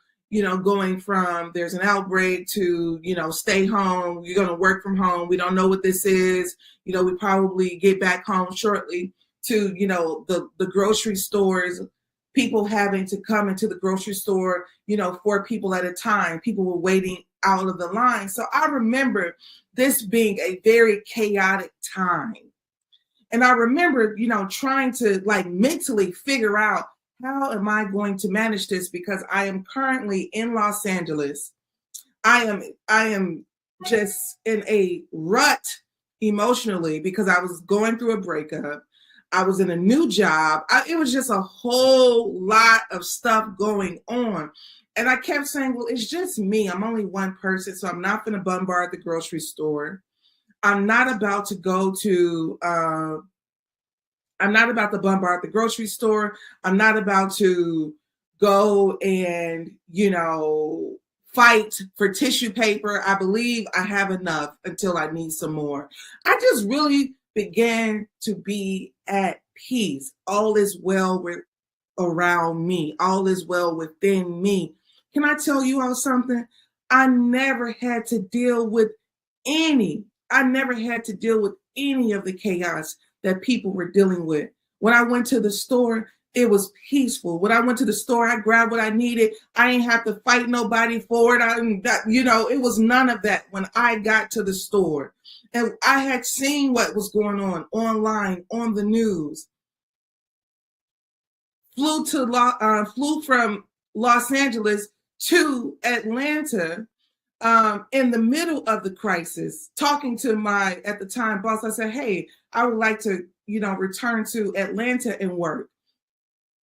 going from there's an outbreak to, stay home, you're going to work from home, we don't know what this is, we probably get back home shortly, to, the grocery stores, people having to come into the grocery store, 4 people at a time. People were waiting out of the line. So I remember this being a very chaotic time. And I remember, trying to mentally figure out, how am I going to manage this? Because I am currently in Los Angeles. I am just in a rut emotionally because I was going through a breakup. I was in a new job. It was just a whole lot of stuff going on. And I kept saying, well, it's just me. I'm only one person, so I'm not going to bombard the grocery store. I'm not about to bombard the grocery store. I'm not about to go and, fight for tissue paper. I believe I have enough until I need some more. I just really began to be at peace. All is well around me. All is well within me. Can I tell you all something? I never had to deal with any of the chaos that people were dealing with. When I went to the store, it was peaceful. When I went to the store, I grabbed what I needed. I didn't have to fight nobody for it. It was none of that when I got to the store. And I had seen what was going on online, on the news. Flew from Los Angeles to Atlanta in the middle of the crisis, talking to my, at the time, boss. I said, hey, I would like to, return to Atlanta and work.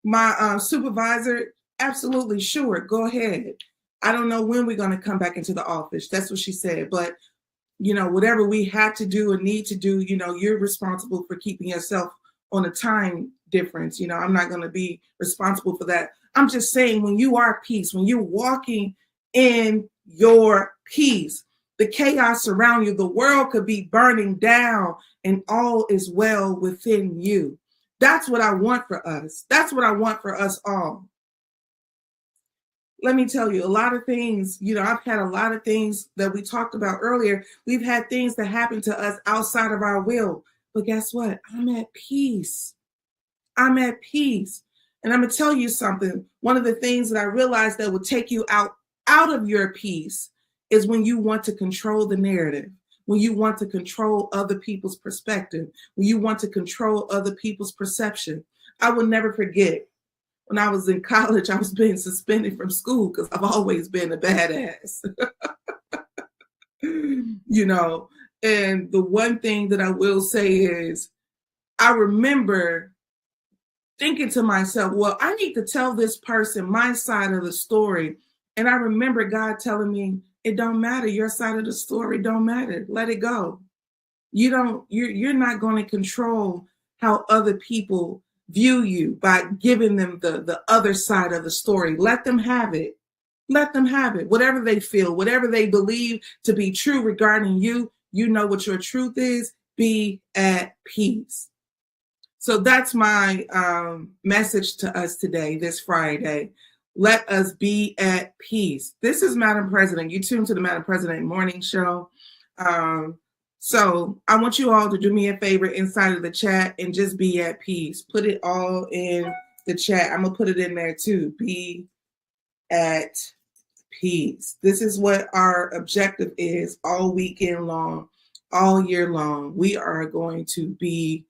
My supervisor, absolutely sure, go ahead. I don't know when we're going to come back into the office. That's what she said. But, whatever we had to do and need to do, you're responsible for keeping yourself on a time difference. I'm not going to be responsible for that. I'm just saying, when you are peace, when you're walking in your peace, the chaos around you, the world could be burning down and all is well within you. That's what I want for us. That's what I want for us all. Let me tell you, a lot of things, I've had a lot of things that we talked about earlier. We've had things that happen to us outside of our will. But guess what? I'm at peace. I'm at peace. And I'm going to tell you something. One of the things that I realized that will take you out of your peace is when you want to control the narrative, when you want to control other people's perspective, when you want to control other people's perception. I will never forget when I was in college, I was being suspended from school because I've always been a badass. You know, and the one thing that I will say is I remember thinking to myself, well, I need to tell this person my side of the story. And I remember God telling me, it don't matter. Your side of the story don't matter. Let it go. You're not going to control how other people view you by giving them the other side of the story. Let them have it. Let them have it. Whatever they feel, whatever they believe to be true regarding you, you know what your truth is. Be at peace. So that's my message to us today, this Friday. Let us be at peace. This is Madam President. You tune to the Madam President Morning Show. So I want you all to do me a favor inside of the chat and just be at peace. Put it all in the chat. I'm going to put it in there too. Be at peace. This is what our objective is all weekend long, all year long. We are going to be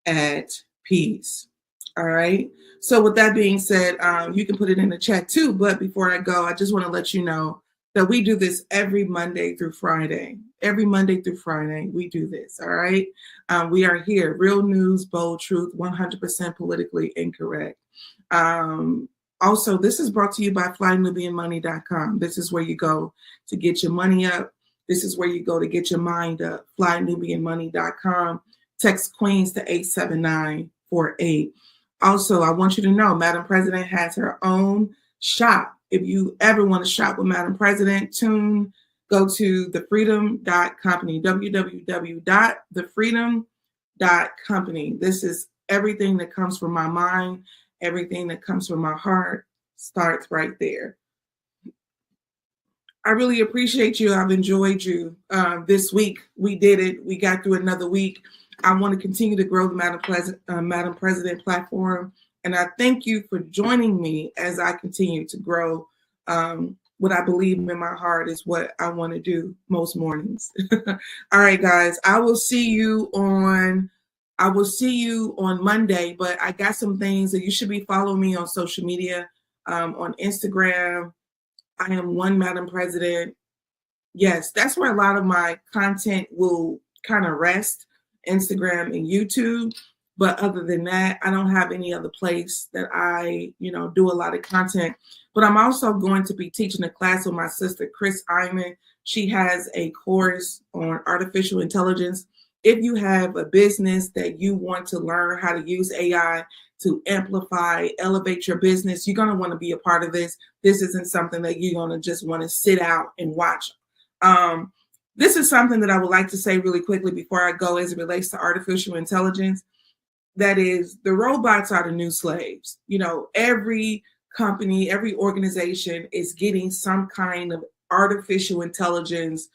at peace. All right. So with that being said, you can put it in the chat too. But before I go, I just want to let you know that we do this every Monday through Friday. Every Monday through Friday, we do this. All right. We are here. Real news, bold truth, 100% politically incorrect. Also, this is brought to you by FlyNubianMoney.com. This is where you go to get your money up. This is where you go to get your mind up. FlyNubianMoney.com. Text Queens to 87948. Also, I want you to know Madam President has her own shop. If you ever want to shop with Madam President, go to thefreedom.company, www.thefreedom.company. This is everything that comes from my mind, everything that comes from my heart starts right there. I really appreciate you. I've enjoyed you this week. We did it. We got through another week. I want to continue to grow the Madam President platform. And I thank you for joining me as I continue to grow. What I believe in my heart is what I want to do most mornings. All right, guys, I will see you on Monday, but I got some things that you should be following me on social media, on Instagram. I am one Madam President. Yes, that's where a lot of my content will kind of rest, Instagram and YouTube. But other than that, I don't have any other place that I, do a lot of content. But I'm also going to be teaching a class with my sister, Chris Iman. She has a course on artificial intelligence. If you have a business that you want to learn how to use AI to amplify, elevate your business, you're going to want to be a part of this. This isn't something that you're going to just want to sit out and watch. This is something that I would like to say really quickly before I go as it relates to artificial intelligence. That is, the robots are the new slaves. Every company, every organization is getting some kind of artificial intelligence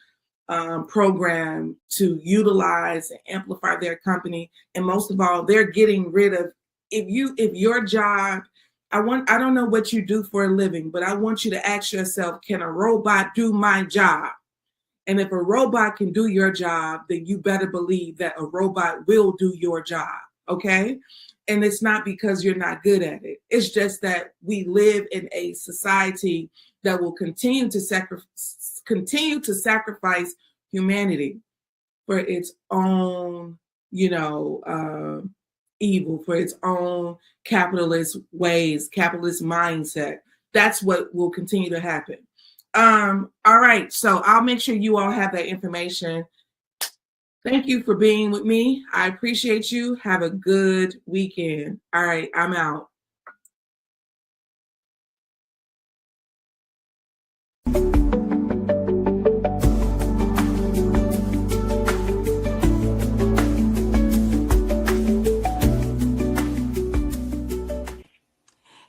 program to utilize and amplify their company. And most of all, they're getting rid of, if your job, I don't know what you do for a living, but I want you to ask yourself, can a robot do my job? And if a robot can do your job, then you better believe that a robot will do your job. Okay. And it's not because you're not good at it. It's just that we live in a society that will continue to sacrifice humanity for its own, evil, for its own capitalist ways, capitalist mindset. That's what will continue to happen. All right. So I'll make sure you all have that information. Thank you for being with me. I appreciate you. Have a good weekend. All right, I'm out.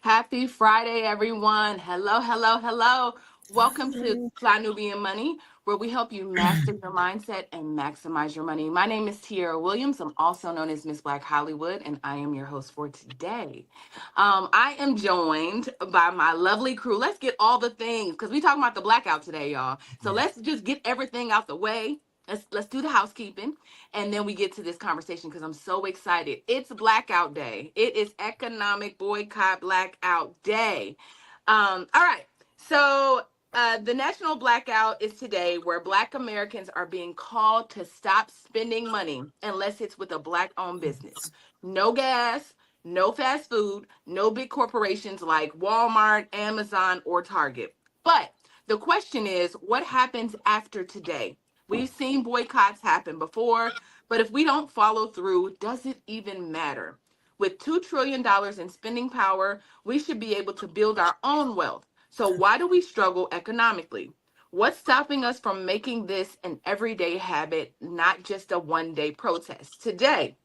Happy Friday, everyone. Hello, hello, hello. Welcome to Fly Nubian Money, where we help you master your mindset and maximize your money. My name is Tiara Williams. I'm also known as Miss Black Hollywood, and I am your host for today. I am joined by my lovely crew. Let's get all the things, because we're talking about the blackout today, y'all. So let's just get everything out the way. let's do the housekeeping, and then we get to this conversation because I'm so excited. It's Blackout Day. It is Economic Boycott Blackout Day. All right. So the national blackout is today, where Black Americans are being called to stop spending money unless it's with a Black-owned business. No gas, no fast food, no big corporations like Walmart, Amazon, or Target. But the question is, what happens after today? We've seen boycotts happen before, but if we don't follow through, does it even matter? With $2 trillion in spending power, we should be able to build our own wealth. So why do we struggle economically? What's stopping us from making this an everyday habit, not just a one-day protest? Today,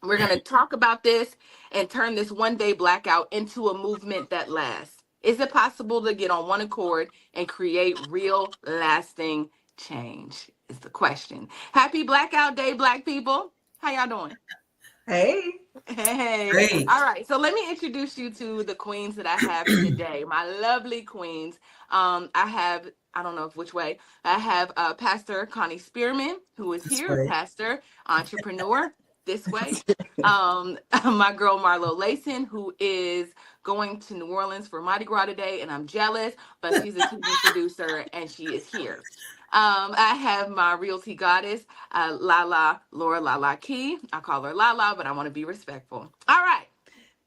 we're going to talk about this and turn this one-day blackout into a movement that lasts. Is it possible to get on one accord and create real, lasting change? Is the question. Happy Blackout Day, Black people. How y'all doing? Hey. Hey. Great. All right. So let me introduce you to the queens that I have today. My lovely queens. I don't know which way. I have Pastor Connie Spearman, who is here. right. Pastor, entrepreneur, this way. My girl Marlo Layson, who is going to New Orleans for Mardi Gras today, and I'm jealous, but she's a TV producer and she is here. I have my realty goddess, Laura Lala Key. I call her Lala, but I want to be respectful. All right.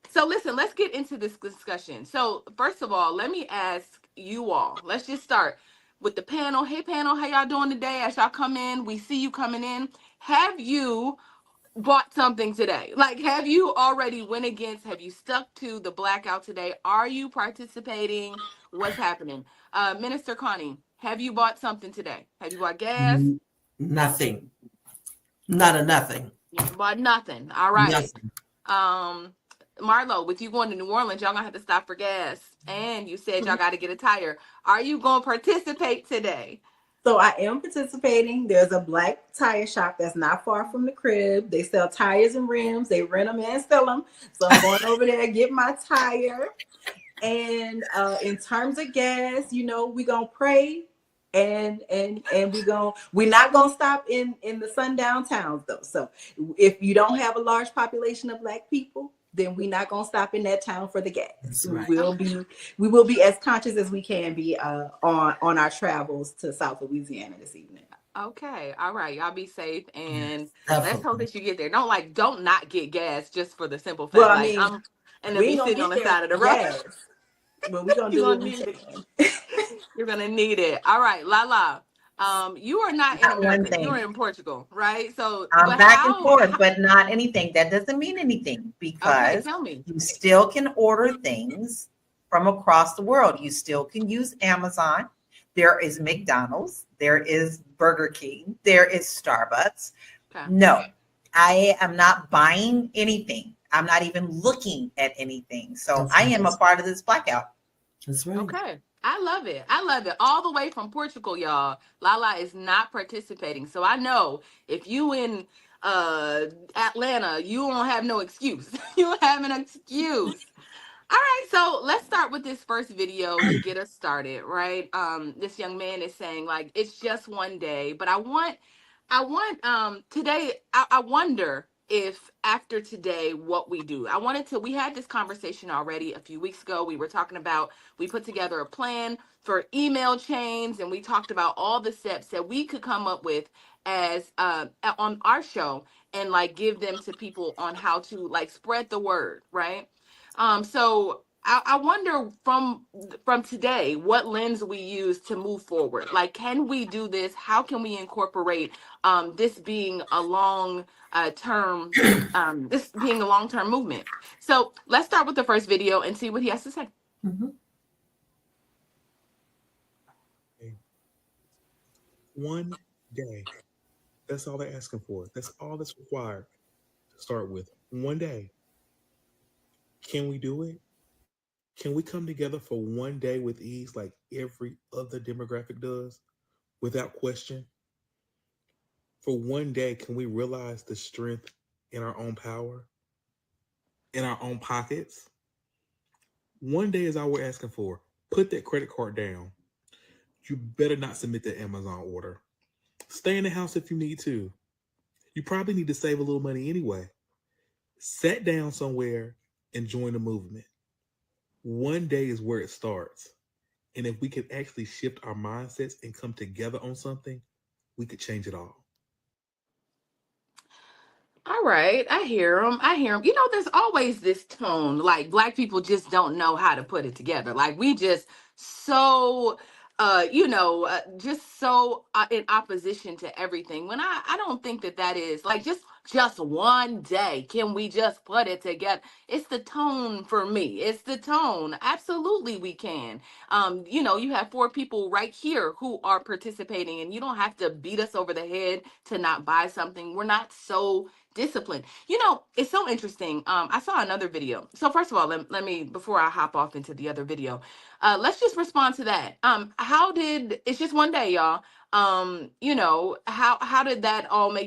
So listen, let's get into this discussion. So first of all, let me ask you all. Let's just start with the panel. Hey panel, how y'all doing today? As y'all come in, we see you coming in. Have you bought something today? Like, have you already have you stuck to the blackout today? Are you participating? What's happening? Minister Connie, have you bought something today? Have you bought gas? Nothing. Not a nothing. You bought nothing. All right. Nothing. Marlo, with you going to New Orleans, y'all gonna have to stop for gas. And you said y'all got to get a tire. Are you gonna participate today? So I am participating. There's a black tire shop that's not far from the crib. They sell tires and rims. They rent them and sell them. So I'm going over there to get my tire. And in terms of gas, you know, we're gonna pray and we're not gonna stop in the sundown towns though. So if you don't have a large population of Black people, then we're not gonna stop in that town for the gas. Right. We will be as conscious as we can be on our travels to South Louisiana this evening. Okay, all right, y'all be safe, and Definitely. let's hope that you get there. Don't not get gas just for the simple fact. Well, I like mean, I'm and then we be ain't gonna sitting on get the there side of the for road. gas, but we're gonna do what we can. You're gonna need it. All right, Lala. You are not in Not one America. You are thing. in Portugal, right? So, I'm but back and how? forth, but not anything. That doesn't mean anything Okay, because tell me. you still can order things from across the world. You still can use Amazon. There is McDonald's. There is Burger King. There is Starbucks. Okay. No, I am not buying anything. I'm not even looking at anything. So I am a part of this blackout. That's right. Okay. I love it. I love it. All the way from Portugal, y'all. Lala is not participating. So I know if you in Atlanta, you don't have no excuse. You don't have an excuse. All right, so let's start with this first video to get us started, right? This young man is saying like it's just one day, but I want today I wonder if after today what we do. We had this conversation already a few weeks ago. We were talking about, we put together a plan for email chains, and we talked about all the steps that we could come up with as on our show, and like give them to people on how to like spread the word, right? So I wonder from today, what lens we use to move forward. Like, can we do this? How can we incorporate this being a long term, this being a long-term movement? So let's start with the first video and see what he has to say. Mm-hmm. One day. That's all they're asking for. That's all that's required to start with. One day. Can we do it? Can we come together for one day with ease like every other demographic does without question? For one day, can we realize the strength in our own power, in our own pockets? One day is all we're asking for. Put that credit card down. You better not submit that Amazon order. Stay in the house if you need to. You probably need to save a little money anyway. Sit down somewhere and join the movement. One day is where it starts. And if we can actually shift our mindsets and come together on something, we could change it all. All right, I hear him. I hear him. You know, there's always this tone, like Black people just don't know how to put it together. Like we just so, just so in opposition to everything. When I don't think that is like just one day. Can we just put it together? It's the tone for me. It's the tone. Absolutely, we can. You have 4 people right here who are participating, and you don't have to beat us over the head to not buy something. We're not so discipline. It's so interesting. I saw another video. So first of all, let me, before I hop off into the other video, let's just respond to that. It's just one day, y'all. How did that all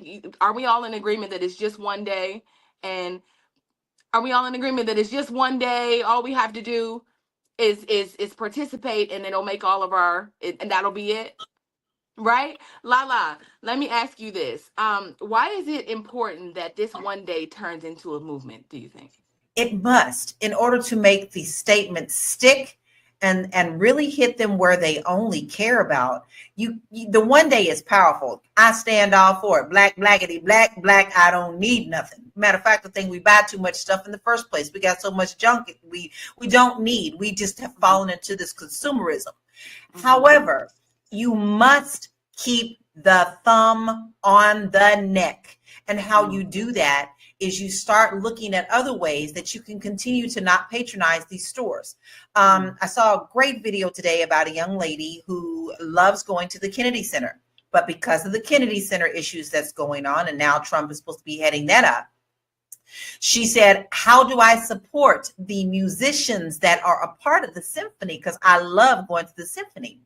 are we all in agreement that it's just one day? And are we all in agreement that it's just one day? All we have to do is participate, and it'll make all of and that'll be it. Right? Lala, let me ask you this. Why is it important that this one day turns into a movement, do you think? It must, in order to make the statement stick and really hit them where they only care about. The one day is powerful. I stand all for it. Black, blackity, black, I don't need nothing. Matter of fact, the thing, we buy too much stuff in the first place. We got so much junk we don't need. We just have fallen into this consumerism. Mm-hmm. However, you must keep the thumb on the neck. And how you do that is you start looking at other ways that you can continue to not patronize these stores. I saw a great video today about a young lady who loves going to the Kennedy Center, but because of the Kennedy Center issues that's going on, and now Trump is supposed to be heading that up, she said, how do I support the musicians that are a part of the symphony? Because I love going to the symphony.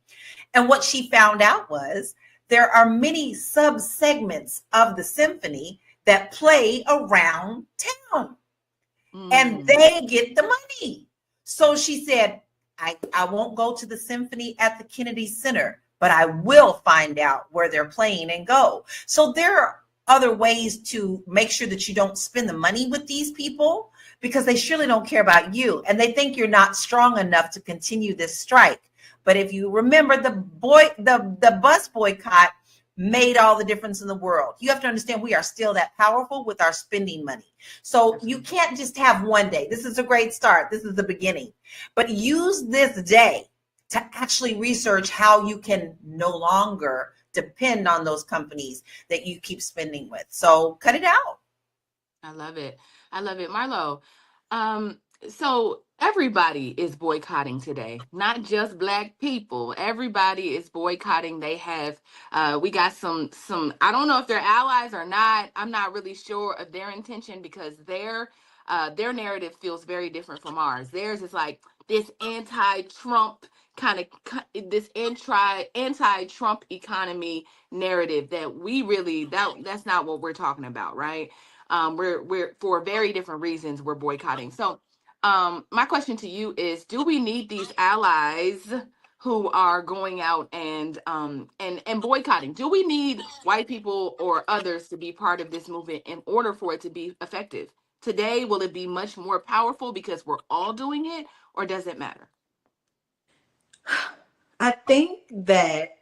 And what she found out was there are many sub-segments of the symphony that play around town, and they get the money. So she said, I won't go to the symphony at the Kennedy Center, but I will find out where they're playing and go. So there are other ways to make sure that you don't spend the money with these people, because they surely don't care about you, and they think you're not strong enough to continue this strike. But if you remember, the bus boycott made all the difference in the world. You have to understand we are still that powerful with our spending money. So you can't just have one day. This is a great start. This is the beginning. But use this day to actually research how you can no longer depend on those companies that you keep spending with. So cut it out. I love it. Marlo, so everybody is boycotting today, not just Black people. Everybody is boycotting. They have, we got some, I don't know if they're allies or not. I'm not really sure of their intention, because their narrative feels very different from ours. Theirs is like this anti-Trump this anti-Trump economy narrative that we really, that's not what we're talking about, right? We're for very different reasons we're boycotting. So my question to you is, do we need these allies who are going out and boycotting? Do we need white people or others to be part of this movement in order for it to be effective? Today, will it be much more powerful because we're all doing it, or does it matter? I think that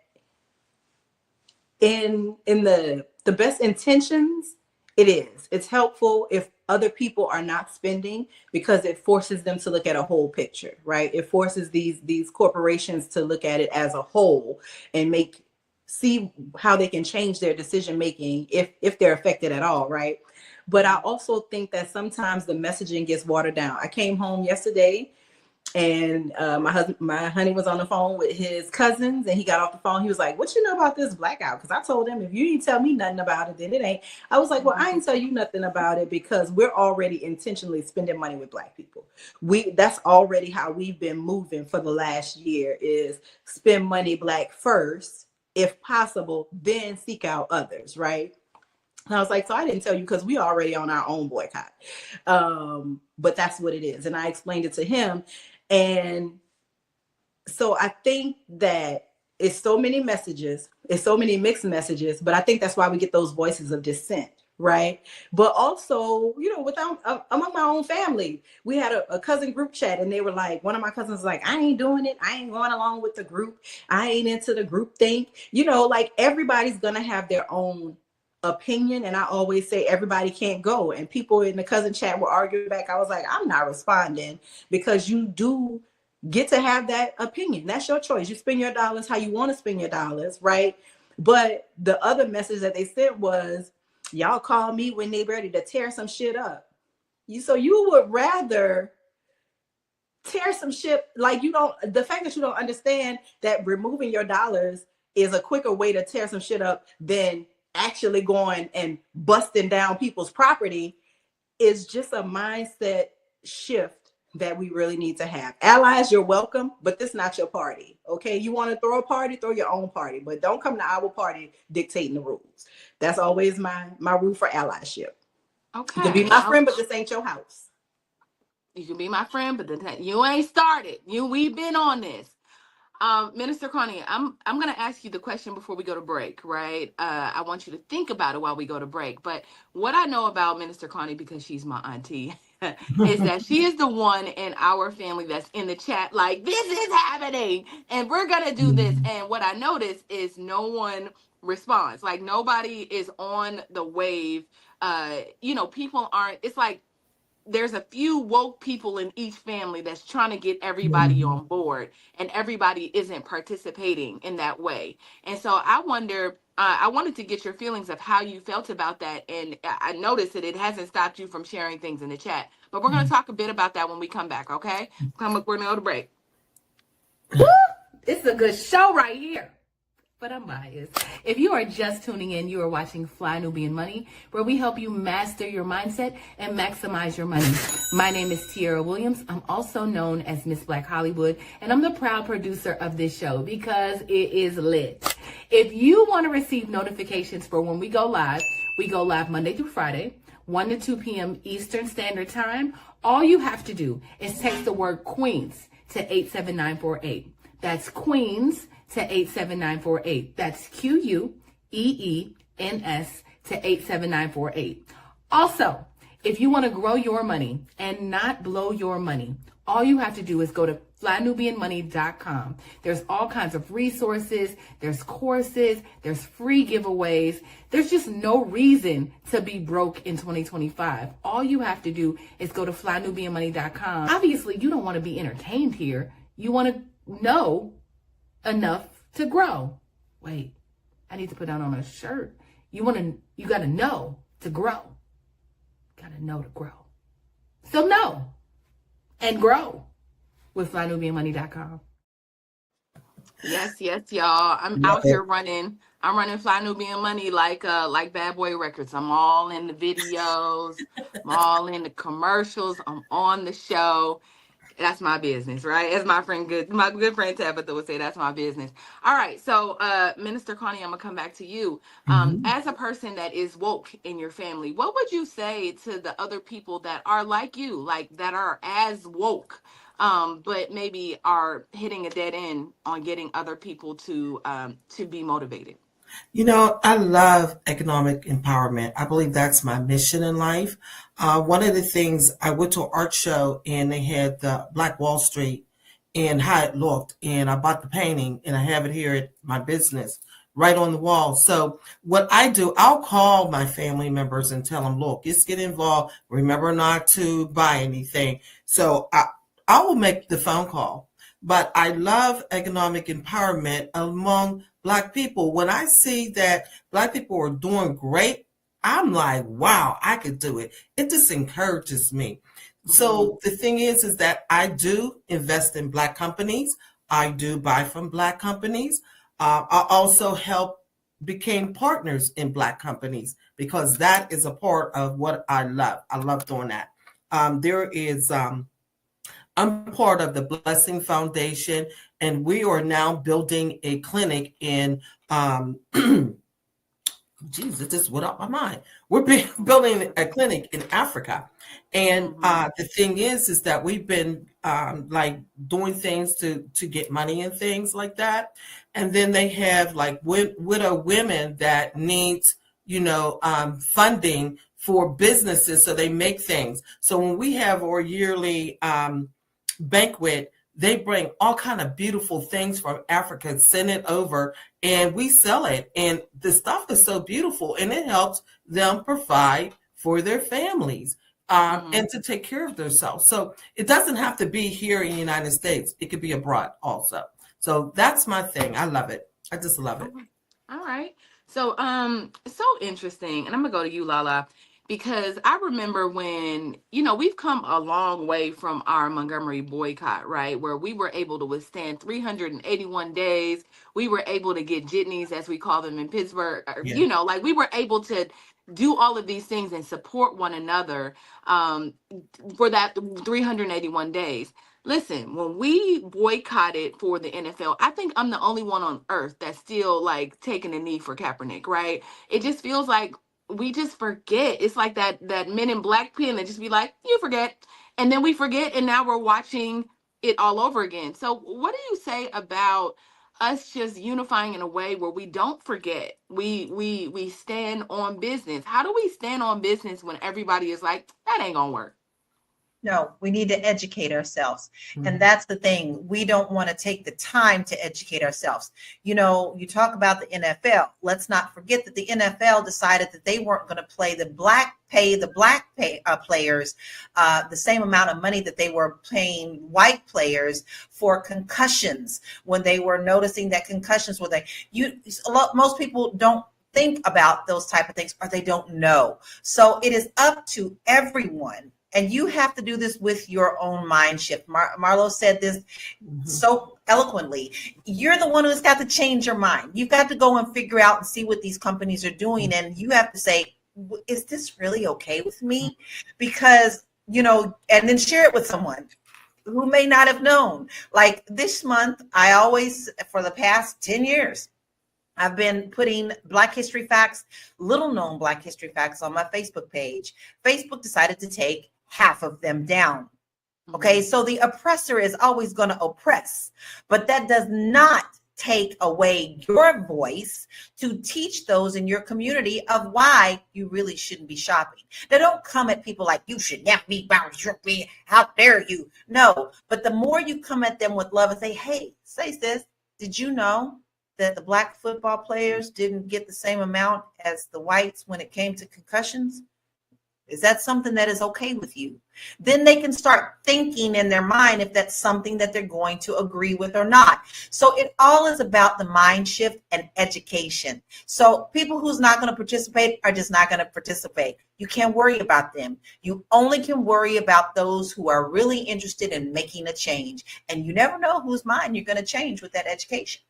in the best intentions, it's helpful if other people are not spending, because it forces them to look at a whole picture, right? It forces these corporations to look at it as a whole and see how they can change their decision making if they're affected at all, right? But I also think that sometimes the messaging gets watered down. I came home yesterday, and my honey was on the phone with his cousins, and he got off the phone. He was like, what you know about this blackout? Because I told him, if you didn't tell me nothing about it, then it ain't. I was like, well, I didn't tell you nothing about it, because we're already intentionally spending money with Black people. That's already how we've been moving for the last year, is spend money Black first, if possible, then seek out others, right? And I was like, so I didn't tell you because we already on our own boycott. But that's what it is. And I explained it to him. And so I think that it's so many messages, it's so many mixed messages, but I think that's why we get those voices of dissent, right? But also, you know, among my own family, we had a cousin group chat, and they were like, one of my cousins was like, I ain't doing it, I ain't going along with the group, I ain't into the group think, you know, like everybody's gonna have their own opinion. And I always say everybody can't go. And people in the cousin chat were arguing back. I was like, I'm not responding, because you do get to have that opinion. That's your choice. You spend your dollars how you want to spend your dollars, right? But the other message that they sent was, y'all call me when they ready to tear some shit up. So you would rather tear some shit, like the fact that you don't understand that removing your dollars is a quicker way to tear some shit up than actually going and busting down people's property is just a mindset shift that we really need to have. Allies, you're welcome, but this is not your party. Okay, you want to throw a party, throw your own party, but don't come to our party dictating the rules. That's always my rule for allyship. Okay. You can be my friend, but this ain't your house. You can be my friend, but you ain't started. We've been on this. Minister Connie, I'm going to ask you the question before we go to break, right? I want you to think about it while we go to break. But what I know about Minister Connie, because she's my auntie, is that she is the one in our family that's in the chat like, this is happening, and we're going to do this. And what I notice is no one responds. Like, nobody is on the wave. People aren't, it's like, there's a few woke people in each family that's trying to get everybody on board, and everybody isn't participating in that way. And so I wonder, I wanted to get your feelings of how you felt about that. And I noticed that it hasn't stopped you from sharing things in the chat, but we're going to talk a bit about that when we come back. Okay. We're going to go to break. Woo! This is a good show right here. But I'm biased. If you are just tuning in, you are watching Fly Nubian Money, where we help you master your mindset and maximize your money. My name is Tiara Williams. I'm also known as Miss Black Hollywood, and I'm the proud producer of this show because it is lit. If you want to receive notifications for when we go live Monday through Friday, 1 to 2 p.m. Eastern Standard Time. All you have to do is text the word Queens to 87948. That's Queens to 87948. That's QUEENS to 87948. Also, if you want to grow your money and not blow your money, all you have to do is go to flynubianmoney.com. There's all kinds of resources, there's courses, there's free giveaways. There's just no reason to be broke in 2025. All you have to do is go to flynubianmoney.com. Obviously, you don't want to be entertained here. You want to know enough to grow. Wait, I need to put that on a shirt. You got to know to grow. Got to know to grow. So know and grow with flynubianmoney.com. Yes, y'all. I'm out here running. I'm running Fly Nubian Money like Bad Boy Records. I'm all in the videos. I'm all in the commercials. I'm on the show. That's my business, right? As my good friend Tabitha would say, that's my business. All right. So, Minister Connie, I'm gonna come back to you. As a person that is woke in your family, what would you say to the other people that are like you, like that are as woke, but maybe are hitting a dead end on getting other people to be motivated? You know, I love economic empowerment. I believe that's my mission in life. One of the things, I went to an art show and they had the Black Wall Street and how it looked. And I bought the painting and I have it here at my business right on the wall. So what I do, I'll call my family members and tell them, look, just get involved. Remember not to buy anything. So I will make the phone call. But I love economic empowerment among Black people. When I see that Black people are doing great, I'm like, wow, I could do it. It just encourages me. So the thing is that I do invest in Black companies. I do buy from Black companies. I also became partners in Black companies because that is a part of what I love. I love doing that. I'm part of the Blessing Foundation, and we are now building a clinic in Jesus, this went up my mind. We're building a clinic in Africa. And the thing is that we've been like doing things to get money and things like that. And then they have like widow women that needs, funding for businesses. So they make things. So when we have our yearly banquet, they bring all kind of beautiful things from Africa, send it over, and we sell it. And the stuff is so beautiful, and it helps them provide for their families and to take care of themselves. So it doesn't have to be here in the United States. It could be abroad also. So that's my thing. I love it. I just love it. All right. So, so interesting. And I'm gonna go to you, Lala, because I remember when, we've come a long way from our Montgomery boycott, right? Where we were able to withstand 381 days. We were able to get jitneys, as we call them in Pittsburgh. Yeah. Like we were able to do all of these things and support one another for that 381 days. Listen, when we boycotted for the NFL, I think I'm the only one on earth that's still like taking a knee for Kaepernick, right? It just feels like we just forget. It's like that Men in Black pin that just be like, you forget. And then we forget, and now we're watching it all over again. So what do you say about us just unifying in a way where we don't forget? We stand on business. How do we stand on business when everybody is like, that ain't gonna work? No, we need to educate ourselves. And that's the thing. We don't want to take the time to educate ourselves. You talk about the NFL. Let's not forget that the NFL decided that they weren't going to pay the black players the same amount of money that they were paying white players for concussions, when they were noticing that concussions were most people don't think about those type of things, or they don't know. So it is up to everyone. And you have to do this with your own mind shift. Marlo said this so eloquently. You're the one who's got to change your mind. You've got to go and figure out and see what these companies are doing. And you have to say, is this really okay with me? Because, and then share it with someone who may not have known. Like this month, I always, for the past 10 years, I've been putting Black History Facts, little known Black History Facts on my Facebook page. Facebook decided to take half of them down. Okay, so the oppressor is always going to oppress, but that does not take away your voice to teach those in your community of why you really shouldn't be shopping. Now, don't come at people like, you should never be bound, how dare you? No, but the more you come at them with love and say, hey, sis, did you know that the black football players didn't get the same amount as the whites when it came to concussions? Is that something that is okay with you? Then they can start thinking in their mind if that's something that they're going to agree with or not. So it all is about the mind shift and education. So people who's not going to participate are just not going to participate. You can't worry about them. You only can worry about those who are really interested in making a change. And you never know whose mind you're going to change with that education.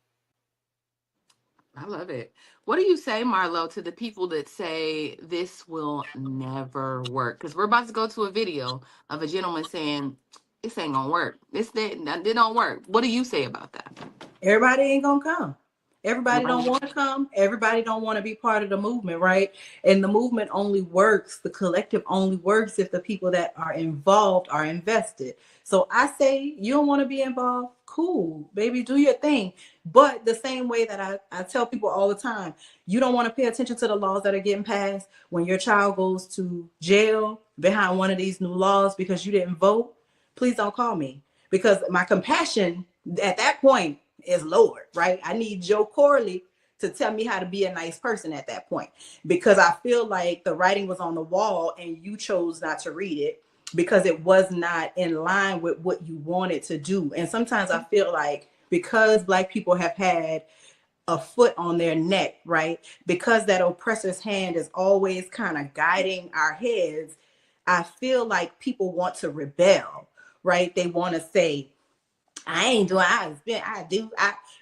I love it. What do you say, Marlo, to the people that say this will never work? Because we're about to go to a video of a gentleman saying, this ain't going to work. It don't work. What do you say about that? Everybody ain't going to come. Everybody don't want to come. Everybody don't want to be part of the movement, right? And the movement only works, the collective only works if the people that are involved are invested. So I say, you don't want to be involved? Cool, baby, do your thing. But the same way that I tell people all the time, you don't want to pay attention to the laws that are getting passed when your child goes to jail behind one of these new laws because you didn't vote, please don't call me. Because my compassion at that point is lowered, right? I need Joe Corley to tell me how to be a nice person at that point, because I feel like the writing was on the wall and you chose not to read it because it was not in line with what you wanted to do. And sometimes I feel like because Black people have had a foot on their neck, right? Because that oppressor's hand is always kind of guiding our heads, I feel like people want to rebel, right? They want to say, I ain't doing,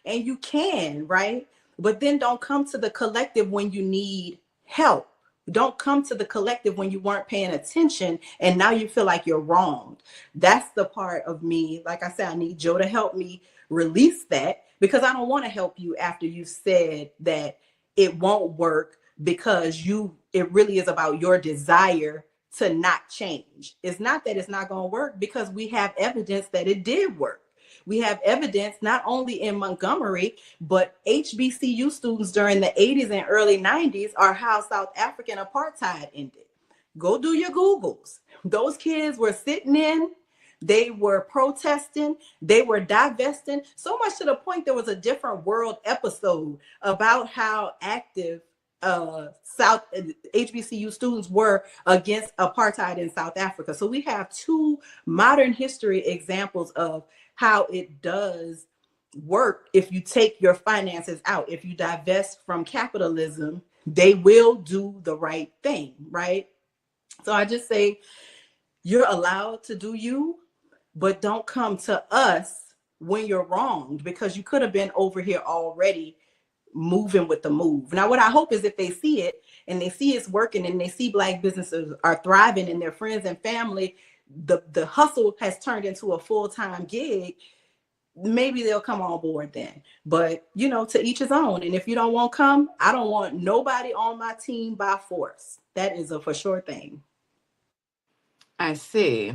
and you can, right? But then don't come to the collective when you need help. Don't come to the collective when you weren't paying attention and now you feel like you're wronged. That's the part of me. Like I said, I need Joe to help me release that, because I don't want to help you after you said that it won't work because it really is about your desire to not change. It's not that it's not going to work, because we have evidence that it did work. We have evidence not only in Montgomery, but HBCU students during the 80s and early 90s are how South African apartheid ended. Go do your Googles. Those kids were sitting in, they were protesting, they were divesting, so much to the point there was a Different World episode about how active South HBCU students were against apartheid in South Africa. So we have two modern history examples of how it does work. If you take your finances out, if you divest from capitalism, they will do the right thing, right? So I just say, you're allowed to do you, but don't come to us when you're wronged, because you could have been over here already moving with the move. Now, what I hope is if they see it and they see it's working and they see Black businesses are thriving and their friends and family, the hustle has turned into a full-time gig, maybe they'll come on board then. But, to each his own. And if you don't want to come, I don't want nobody on my team by force. That is a for sure thing. I see.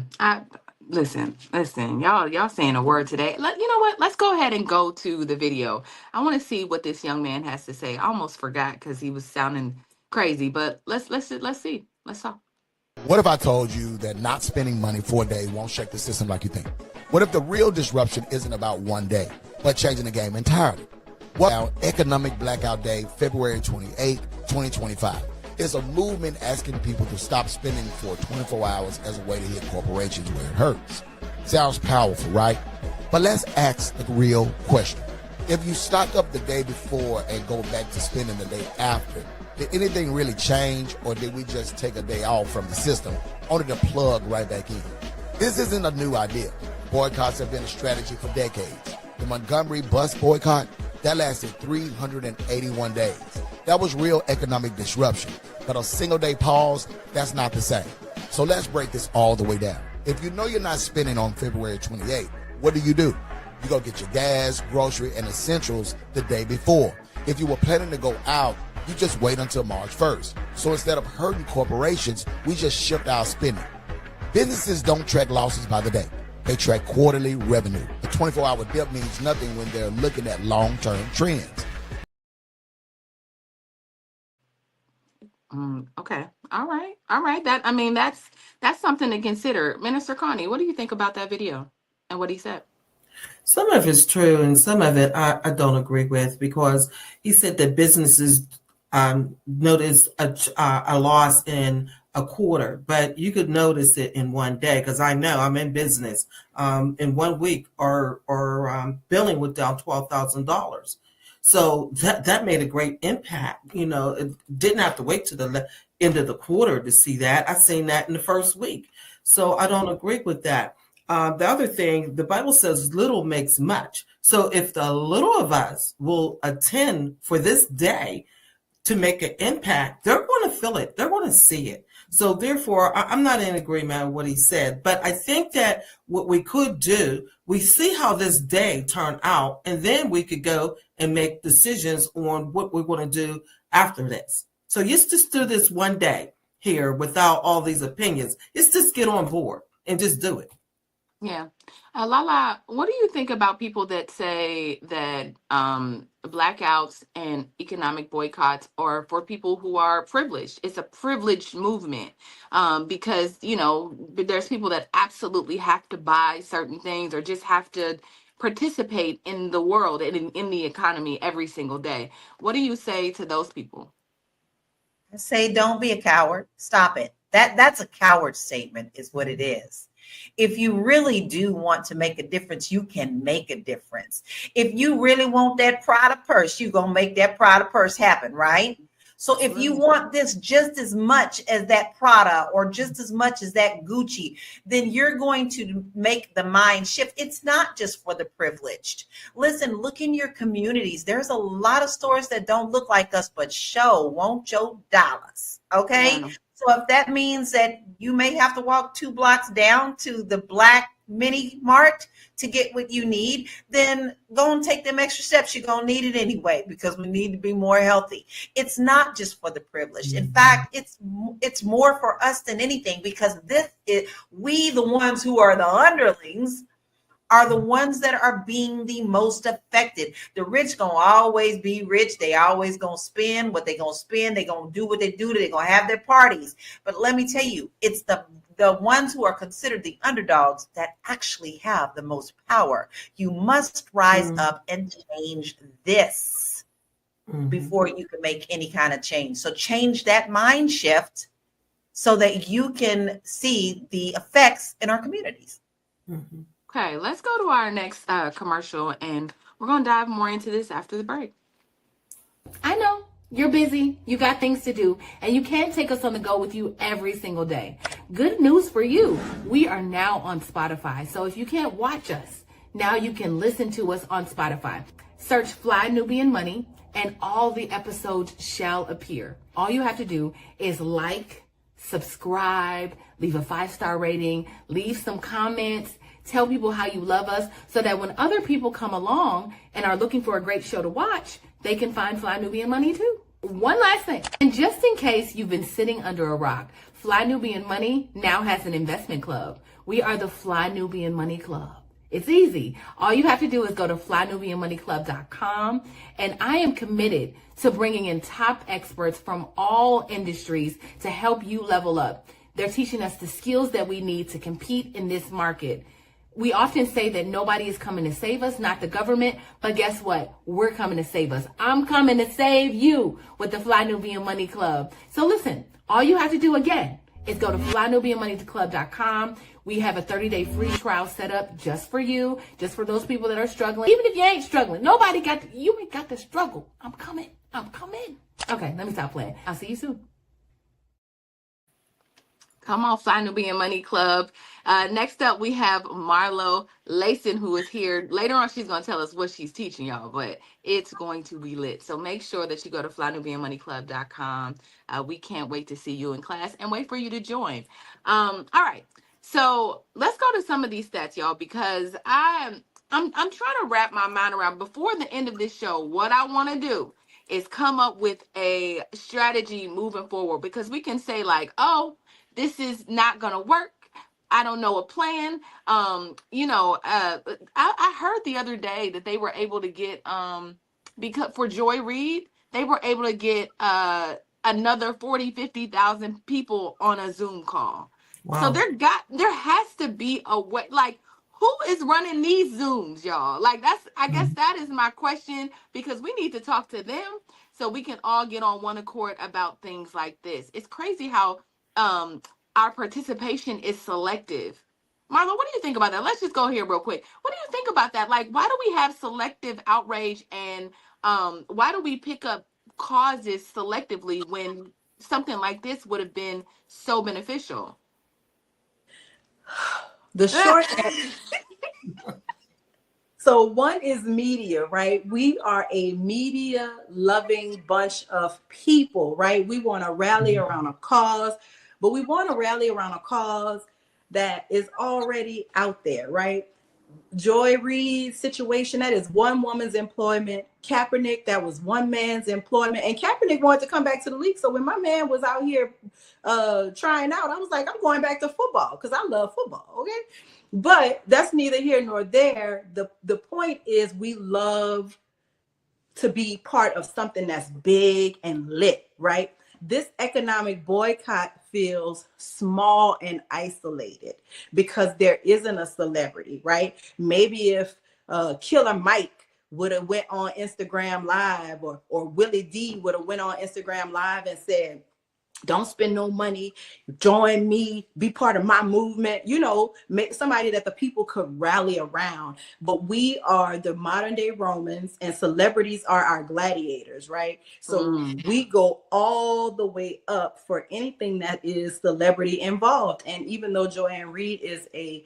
Listen, y'all saying a word today. You know what? Let's go ahead and go to the video. I want to see what this young man has to say. I almost forgot because he was sounding crazy, but let's see. Let's talk. What if I told you that not spending money for a day won't shake the system like you think? What if the real disruption isn't about one day, but changing the game entirely? What about Economic Blackout Day, February 28, 2025? It's a movement asking people to stop spending for 24 hours as a way to hit corporations where it hurts. Sounds powerful, right? But let's ask the real question. If you stock up the day before and go back to spending the day after, did anything really change, or did we just take a day off from the system only to plug right back in? This isn't a new idea. Boycotts have been a strategy for decades. The Montgomery bus boycott, that lasted 381 days. That was real economic disruption. But a single day pause, that's not the same. So let's break this all the way down. If you know you're not spending on February 28th, what do? You go get your gas, grocery, and essentials the day before. If you were planning to go out, you just wait until March 1st. So instead of hurting corporations, we just shift our spending. Businesses don't track losses by the day. They track quarterly revenue. A 24-hour dip means nothing when they're looking at long-term trends. Okay. All right. That's something to consider. Minister Connie, what do you think about that video and what he said? Some of it's true and some of it I don't agree with, because he said that businesses notice a loss in a quarter, but you could notice it in one day, because I know I'm in business. In 1 week, our billing went down $12,000. So that made a great impact. It didn't have to wait to the end of the quarter to see that. I seen that in the first week. So I don't agree with that. The other thing, the Bible says little makes much. So if the little of us will attend for this day to make an impact, they're going to feel it. They're going to see it. So therefore, I'm not in agreement with what he said. But I think that what we could do, we see how this day turned out, and then we could go and make decisions on what we're going to do after this. So let's just do this one day here without all these opinions. Let's just get on board and just do it. Yeah. Lala, what do you think about people that say that blackouts and economic boycotts are for people who are privileged? It's a privileged movement because, there's people that absolutely have to buy certain things or just have to participate in the world and in the economy every single day. What do you say to those people? I say, don't be a coward. Stop it. That's a coward statement is what it is. If you really do want to make a difference, you can make a difference. If you really want that Prada purse, you're going to make that Prada purse happen, right? So if you want this just as much as that Prada or just as much as that Gucci, then you're going to make the mind shift. It's not just for the privileged. Listen, look in your communities. There's a lot of stores that don't look like us, but want your dollars. Okay. Yeah. So if that means that you may have to walk 2 blocks down to the Black mini mart to get what you need, then go and take them extra steps. You're going to need it anyway, because we need to be more healthy. It's not just for the privileged. In fact, it's more for us than anything, because we, the ones who are the underlings, are the ones that are being the most affected. The rich gonna always be rich. They always gonna spend what they gonna spend. They gonna do what they do. They gonna have their parties. But let me tell you, it's the ones who are considered the underdogs that actually have the most power. You must rise up and change this before you can make any kind of change. So change that mind shift so that you can see the effects in our communities. Okay, let's go to our next commercial, and we're going to dive more into this after the break. I know you're busy, you got things to do, and you can't take us on the go with you every single day. Good news for you. We are now on Spotify. So if you can't watch us, now you can listen to us on Spotify. Search Fly Nubian Money, and all the episodes shall appear. All you have to do is like, subscribe, leave a 5-star rating, leave some comments, tell people how you love us, so that when other people come along and are looking for a great show to watch, they can find Fly Nubian Money too. One last thing, and just in case you've been sitting under a rock, Fly Nubian Money now has an investment club. We are the Fly Nubian Money Club. It's easy. All you have to do is go to flynubianmoneyclub.com, and I am committed to bringing in top experts from all industries to help you level up. They're teaching us the skills that we need to compete in this market. We often say that nobody is coming to save us, not the government, but guess what? We're coming to save us. I'm coming to save you with the Fly Nubian Money Club. So listen, all you have to do again is go to flynubianmoneyclub.com. We have a 30-day free trial set up just for you, just for those people that are struggling. Even if you ain't struggling, you ain't got to struggle. I'm coming. Okay, let me stop playing. I'll see you soon. Come on, Fly Nubian Money Club. Next up, we have Marlo Layson, who is here. Later on, she's going to tell us what she's teaching y'all, but it's going to be lit. So make sure that you go to flynubianmoneyclub.com. We can't wait to see you in class and wait for you to join. All right, so let's go to some of these stats, y'all, because I'm trying to wrap my mind around, before the end of this show, what I want to do is come up with a strategy moving forward, because we can say like, oh, this is not going to work. I don't know a plan. I heard the other day that they were able to get, because for Joy Reid, they were able to get another 50,000 people on a Zoom call. Wow. So there has to be a way, like, who is running these Zooms, y'all? Like, I guess that is my question, because we need to talk to them so we can all get on one accord about things like this. It's crazy how our participation is selective. Marlo, what do you think about that? Let's just go here real quick. What do you think about that? Like, why do we have selective outrage, and why do we pick up causes selectively when something like this would have been so beneficial? The short answer. So one is media, right? We are a media loving bunch of people, right? We want to rally around a cause, but we want to rally around a cause that is already out there, right? Joy Reid's situation, that is one woman's employment. Kaepernick, that was one man's employment. And Kaepernick wanted to come back to the league. So when my man was out here trying out, I was like, I'm going back to football because I love football, okay? But that's neither here nor there. The point is, we love to be part of something that's big and lit, right? This economic boycott feels small and isolated because there isn't a celebrity, right? Maybe if Killer Mike would have went on Instagram Live, or Willie D would have went on Instagram Live and said, don't spend no money, join me, be part of my movement, make somebody that the people could rally around. But we are the modern day Romans, and celebrities are our gladiators, right? So we go all the way up for anything that is celebrity involved. And even though Joanne Reid is a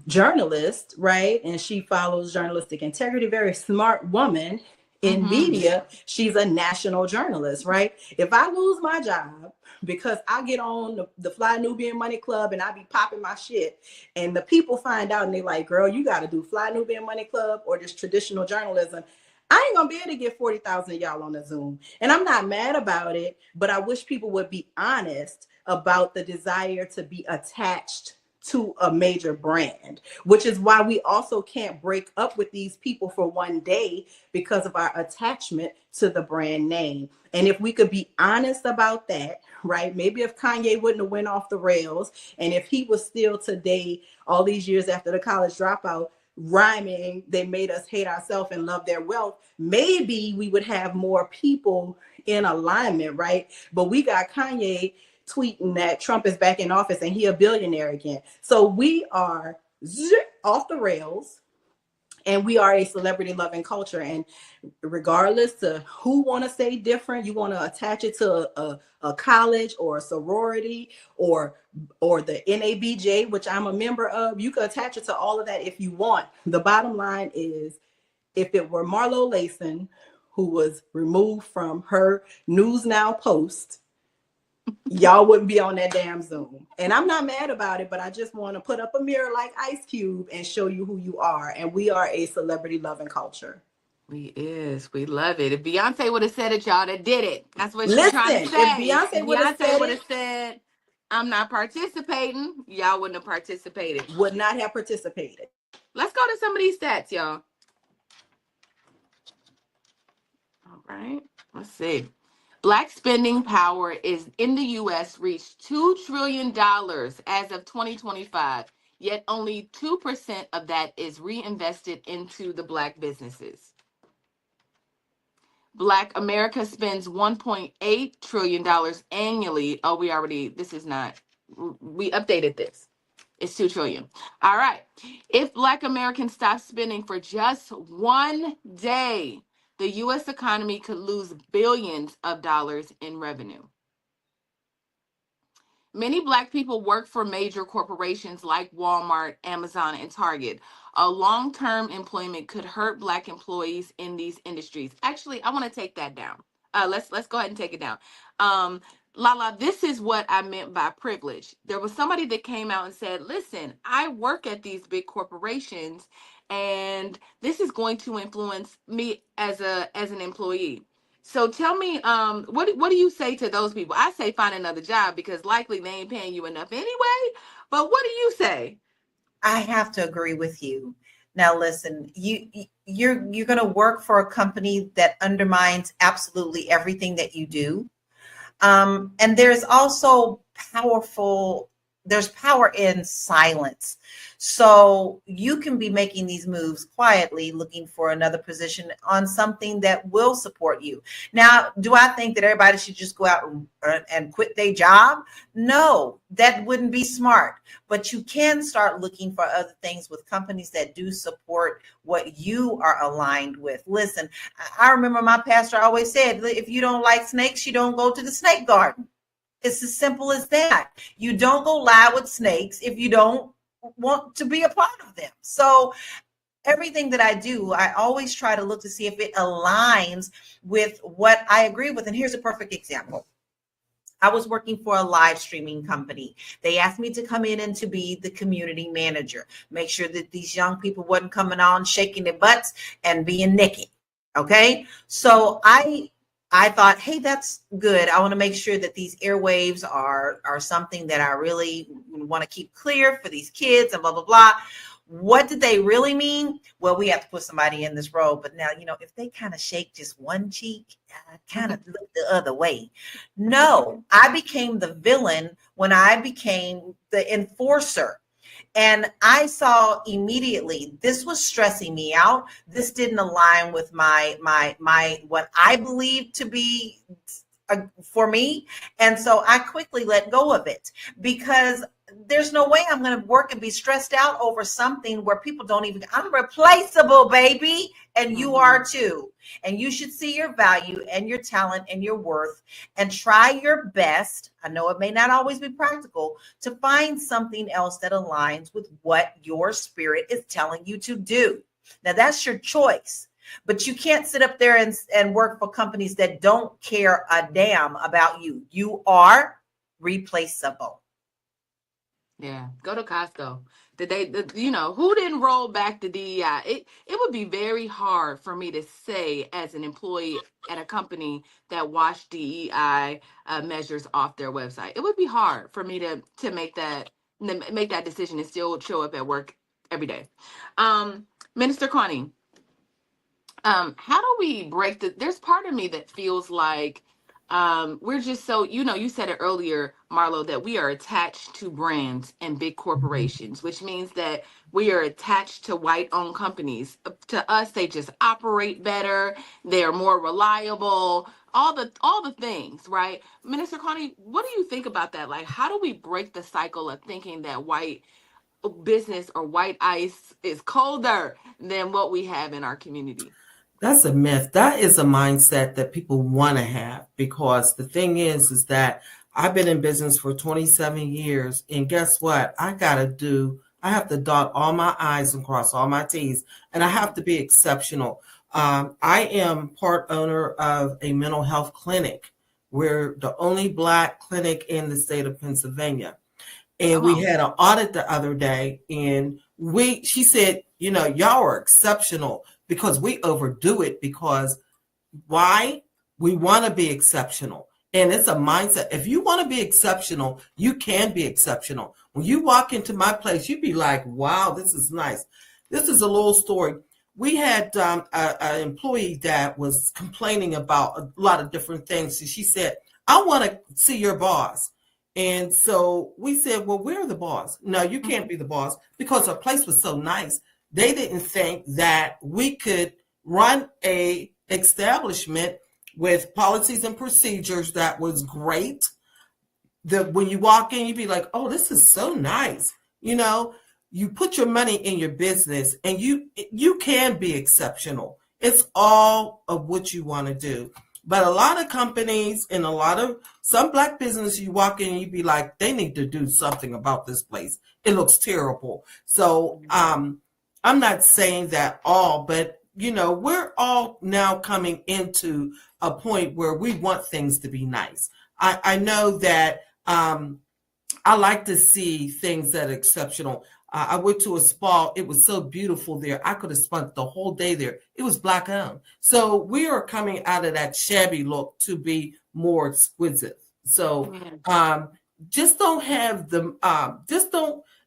journalist, right, and she follows journalistic integrity, very smart woman, In media, she's a national journalist, right? If I lose my job because I get on the Fly Nubian Money Club and I be popping my shit, and the people find out and they like, girl, you got to do Fly Nubian Money Club or just traditional journalism, I ain't gonna be able to get 40,000 of y'all on the Zoom. And I'm not mad about it, but I wish people would be honest about the desire to be attached to a major brand, which is why we also can't break up with these people for one day because of our attachment to the brand name. And if we could be honest about that, right? Maybe if Kanye wouldn't have went off the rails, and if he was still today, all these years after the college dropout, rhyming, they made us hate ourselves and love their wealth, maybe we would have more people in alignment, right? But we got Kanye tweeting that Trump is back in office and he a billionaire again. So we are off the rails, and we are a celebrity loving culture. And regardless to who want to say different, you want to attach it to a college or a sorority or the NABJ, which I'm a member of, you can attach it to all of that if you want. The bottom line is, if it were Marlo Layson, who was removed from her News Now post, y'all wouldn't be on that damn Zoom. And I'm not mad about it, but I just want to put up a mirror like Ice Cube and show you who you are. And we are a celebrity loving culture. We love it. If Beyonce would have said it, y'all, that did it. That's what she's trying to say. If Beyonce would have said, I'm not participating, y'all wouldn't have participated. Would not have participated. Let's go to some of these stats, y'all. All right, let's see. Black spending power is in the U.S. reached $2 trillion as of 2025, yet only 2% of that is reinvested into the Black businesses. Black America spends $1.8 trillion annually. Oh, we updated this. It's $2 trillion. All right. If Black Americans stop spending for just one day, the U.S. economy could lose billions of dollars in revenue. Many Black people work for major corporations like Walmart, Amazon, and Target. A long-term employment could hurt Black employees in these industries. Actually, I want to take that down. Let's go ahead and take it down. Lala, this is what I meant by privilege. There was somebody that came out and said, listen, I work at these big corporations, and this is going to influence me as an employee. So tell me, what do you say to those people? I say find another job because likely they ain't paying you enough anyway. But what do you say? I have to agree with you. Now, listen, you're going to work for a company that undermines absolutely everything that you do. And there's also there's power in silence. So you can be making these moves quietly, looking for another position on something that will support you. Now, do I think that everybody should just go out and quit their job? No, that wouldn't be smart. But you can start looking for other things with companies that do support what you are aligned with. Listen, I remember my pastor always said, if you don't like snakes, you don't go to the snake garden. It's as simple as that. You don't go lie with snakes if you don't want to be a part of them. So everything that I do, I always try to look to see if it aligns with what I agree with. And here's a perfect example. I was working for a live streaming company. They asked me to come in and to be the community manager, make sure that these young people wasn't coming on, shaking their butts and being naked. Okay. So I thought, hey, that's good. I want to make sure that these airwaves are something that I really want to keep clear for these kids and blah, blah, blah. What did they really mean? Well, we have to put somebody in this role. But now, if they kind of shake just one cheek, kind of look the other way. No, I became the villain when I became the enforcer. And I saw immediately this was stressing me out. This didn't align with my what I believed to be for me. And so I quickly let go of it because there's no way I'm going to work and be stressed out over something where people don't even, I'm replaceable, baby. And you are too. And you should see your value and your talent and your worth and try your best. I know it may not always be practical to find something else that aligns with what your spirit is telling you to do. Now that's your choice. But you can't sit up there and work for companies that don't care a damn about you. You are replaceable. Yeah, go to Costco. Who didn't roll back the DEI? It would be very hard for me to say as an employee at a company that washed DEI measures off their website. It would be hard for me to make that decision and still show up at work every day. Minister Connie, how do we break there's part of me that feels like we're just so, you said it earlier, Marlo, that we are attached to brands and big corporations, which means that we are attached to white owned companies. To us, they just operate better, they're more reliable, all the things, right? Minister Connie, what do you think about that? Like, how do we break the cycle of thinking that white business or white ice is colder than what we have in our community? That's a myth. That is a mindset that people want to have, because the thing is that I've been in business for 27 years, and guess what? I have to dot all my I's and cross all my T's, and I have to be exceptional. I am part owner of a mental health clinic. We're the only Black clinic in the state of Pennsylvania. And we had an audit the other day, and she said, y'all are exceptional because we overdo it. Because why? We want to be exceptional. And it's a mindset. If you want to be exceptional, you can be exceptional. When you walk into my place, you'd be like, wow, this is nice. This is a little story. We had an employee that was complaining about a lot of different things. And she said, I want to see your boss. And so we said, well, we're the boss. No, you can't be the boss, because our place was so nice. They didn't think that we could run a establishment with policies and procedures that was great. That when you walk in, you'd be like, oh, this is so nice. You put your money in your business, and you can be exceptional. It's all of what you want to do. But a lot of companies and some Black business, you walk in and you be like, they need to do something about this place. It looks terrible. So I'm not saying that all, but we're all now coming into a point where we want things to be nice. I know that I like to see things that are exceptional. I went to a spa. It was so beautiful there. I could have spent the whole day there. It was Black owned. So we are coming out of that shabby look to be more exquisite. So just don't have the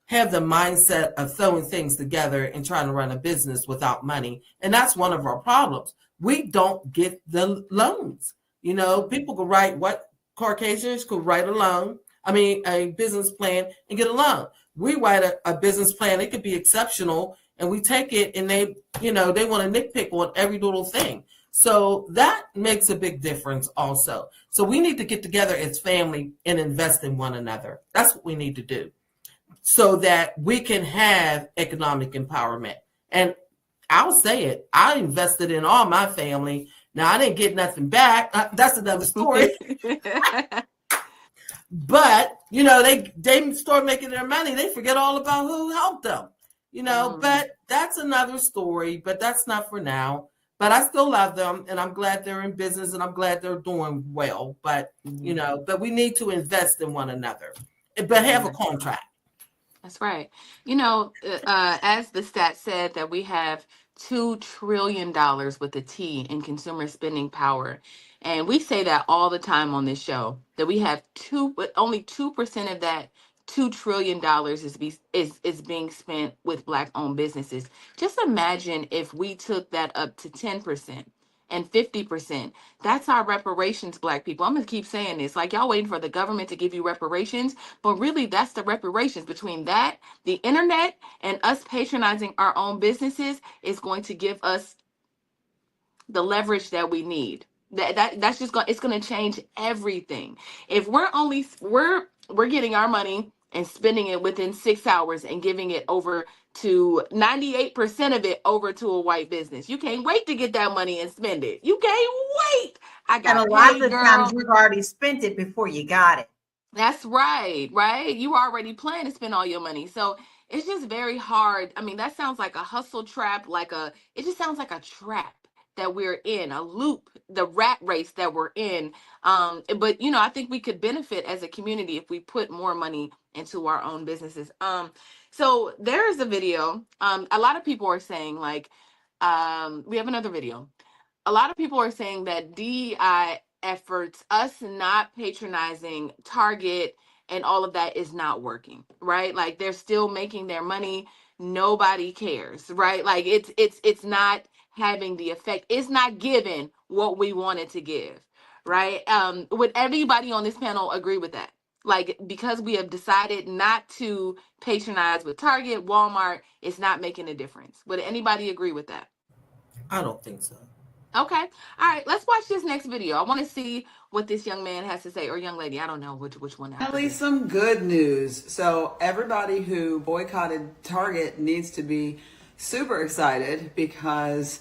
mindset of throwing things together and trying to run a business without money. And that's one of our problems. We don't get the loans. People could write Caucasians could write a business plan and get a loan. We write a business plan. It could be exceptional, and we take it, and they want to nitpick on every little thing. So that makes a big difference also. So we need to get together as family and invest in one another. That's what we need to do, so that we can have economic empowerment. And I'll say it, I invested in all my family. Now, I didn't get nothing back. That's another story. But, they start making their money. They forget all about who helped them, but that's another story. But that's not for now. But I still love them, and I'm glad they're in business, and I'm glad they're doing well. But, but we need to invest in one another, but have a contract. That's right. As the stat said, that we have $2 trillion with a T in consumer spending power. And we say that all the time on this show, that we have only 2% of that $2 trillion is being spent with Black owned businesses. Just imagine if we took that up to 10% and 50%. That's our reparations, Black people. I'm going to keep saying this. Like, y'all waiting for the government to give you reparations, but really that's the reparations. Between that, the internet, and us patronizing our own businesses is going to give us the leverage that we need. That's just it's going to change everything. If we're getting our money and spending it within 6 hours and giving it over to 98% of it over to a white business, you can't wait to get that money and spend it. You can't wait. And a lot of the times you've already spent it before you got it. That's right. You already plan to spend all your money. So it's just very hard. I mean, that sounds like a hustle trap, it just sounds like a trap. that we're in, a loop, the rat race that we're in. But I think we could benefit as a community if we put more money into our own businesses. So there is a video. A lot of people are saying like, we have another video. A lot of people are saying that DEI efforts, us not patronizing Target and all of that, is not working, right? Like they're still making their money. Nobody cares, right? Like it's not having the effect. It's not giving what we wanted to give, right? Would everybody on this panel agree with that? Like, because we have decided not to patronize with Target, Walmart, it's not making a difference. Would anybody agree with that? I don't think so. Okay. All right. Let's watch this next video. I want to see what this young man has to say, or young lady. I don't know which one. At least some good news. So everybody who boycotted Target needs to be super excited, because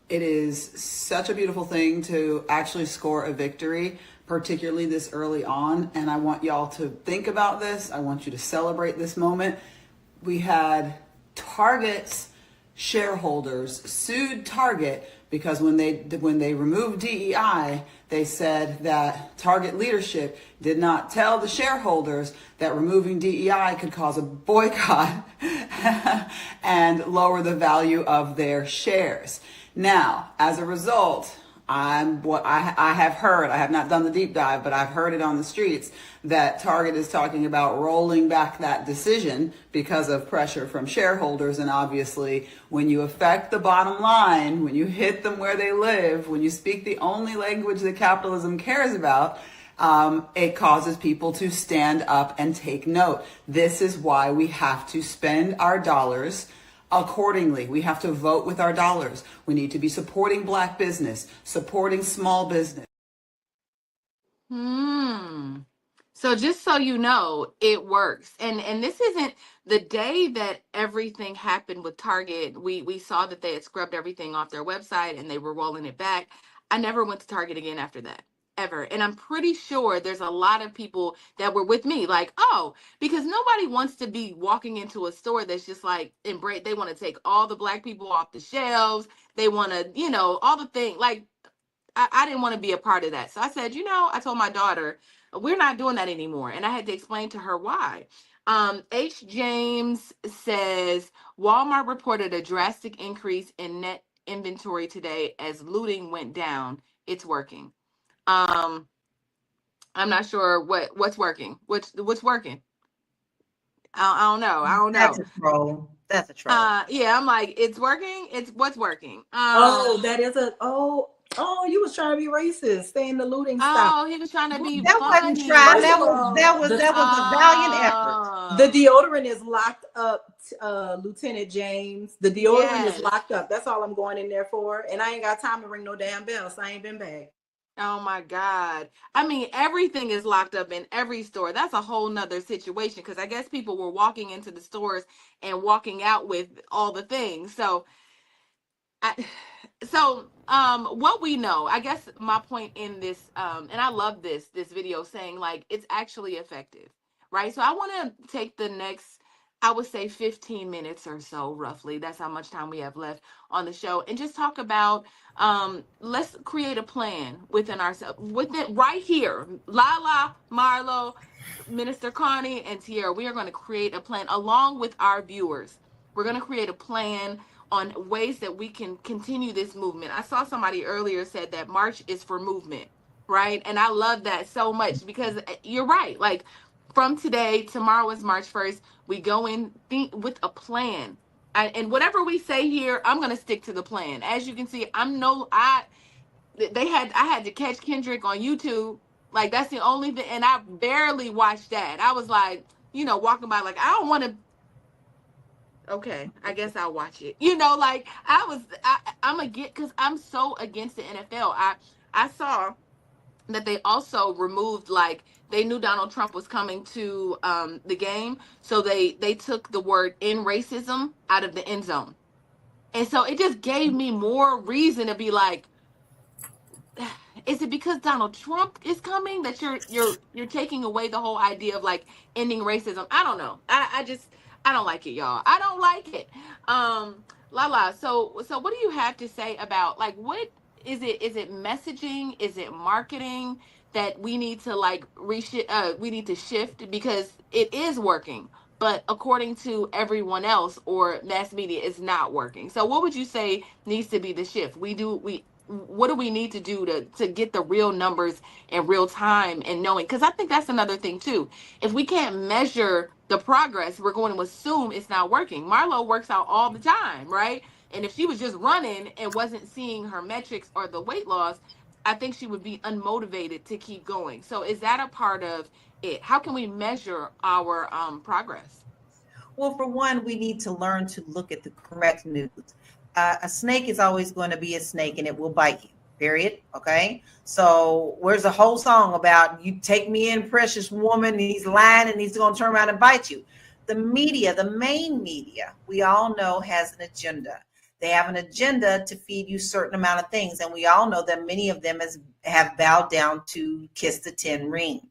it is such a beautiful thing to actually score a victory, particularly this early on. And I want y'all to think about this. I want you to celebrate this moment. We had Target's shareholders sued Target because when they removed DEI, they said that Target leadership did not tell the shareholders that removing DEI could cause a boycott and lower the value of their shares. Now, as a result, I have heard, I have not done the deep dive, but I've heard it on the streets that Target is talking about rolling back that decision because of pressure from shareholders. And obviously, when you affect the bottom line, when you hit them where they live, when you speak the only language that capitalism cares about, it causes people to stand up and take note. This is why we have to spend our dollars accordingly. We have to vote with our dollars. We need to be supporting Black business, supporting small business. So just so you know, it works. And this isn't the day that everything happened with Target. We saw that they had scrubbed everything off their website and they were rolling it back. I never went to Target again after that, ever. And I'm pretty sure there's a lot of people that were with me, like, oh, because nobody wants to be walking into a store that's just like embrace. They want to take all the Black people off the shelves. They want to, all the things. Like, I didn't want to be a part of that. So I said, I told my daughter, we're not doing that anymore. And I had to explain to her why. H. James says, Walmart reported a drastic increase in net inventory today as looting went down. It's working. I'm not sure what's working. What's working? I don't know. That's a troll. That's a troll. Yeah, I'm like, it's working. It's what's working. That is you was trying to be racist, saying the looting stop. Oh, he was trying to be that funny. wasn't trying. That was a valiant effort. The deodorant is locked up, Lieutenant James. The deodorant is locked up. That's all I'm going in there for. And I ain't got time to ring no damn bell, so I ain't been back. Oh my God. I mean, everything is locked up in every store. That's a whole nother situation, because I guess people were walking into the stores and walking out with all the things. So what we know, I guess my point in this, and I love this video saying like, it's actually effective, right? So I want to take the next, I would say 15 minutes or so, roughly. That's how much time we have left on the show. And just talk about, let's create a plan within ourselves, within right here. Lala, Marlo, Minister Connie, and Tierra, we are going to create a plan along with our viewers. We're going to create a plan on ways that we can continue this movement. I saw somebody earlier said that March is for movement, right? And I love that so much, because you're right. Like, from today, tomorrow is March 1st. We go in with a plan. And whatever we say here, I'm going to stick to the plan. As you can see, I had to catch Kendrick on YouTube. Like, that's the only thing. And I barely watched that. I was like, walking by, like, I don't want to. Okay, I guess I'll watch it. I'm against, because I'm so against the NFL. I saw that they also removed, like, they knew Donald Trump was coming to the game, so they took the word "in racism" out of the end zone, and so it just gave me more reason to be like, is it because Donald Trump is coming that you're taking away the whole idea of like ending racism? I don't know. I don't like it, y'all. I don't like it. Lala, so what do you have to say about, like, what is it? Is it messaging? Is it marketing that we need to like we need to shift, because it is working, but according to everyone else or mass media, it's not working. So what would you say needs to be the shift? We what do we need to do to get the real numbers in real time and knowing? Because I think that's another thing too. If we can't measure the progress, we're going to assume it's not working. Marlo works out all the time, right? And if she was just running and wasn't seeing her metrics or the weight loss, I think she would be unmotivated to keep going. So is that a part of it? How can we measure our progress? Well, for one, we need to learn to look at the correct news. A snake is always going to be a snake and it will bite you, period. Okay. So where's the whole song about you take me in, precious woman? And he's lying and he's going to turn around and bite you. The media, the main media, we all know has an agenda. They have an agenda to feed you certain amount of things. And we all know that many of them have bowed down to kiss the 10 ring.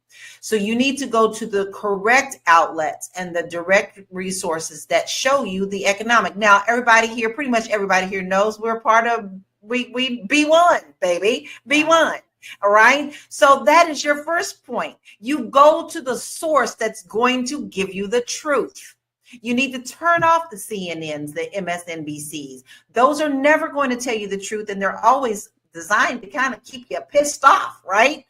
So you need to go to the correct outlets and the direct resources that show you the economic. Now, everybody here, pretty much everybody here knows we're part of, we B1, baby, B1. All right. So that is your first point. You go to the source that's going to give you the truth. You need to turn off the CNNs, the MSNBCs. Those are never going to tell you the truth, and they're always designed to kind of keep you pissed off, right?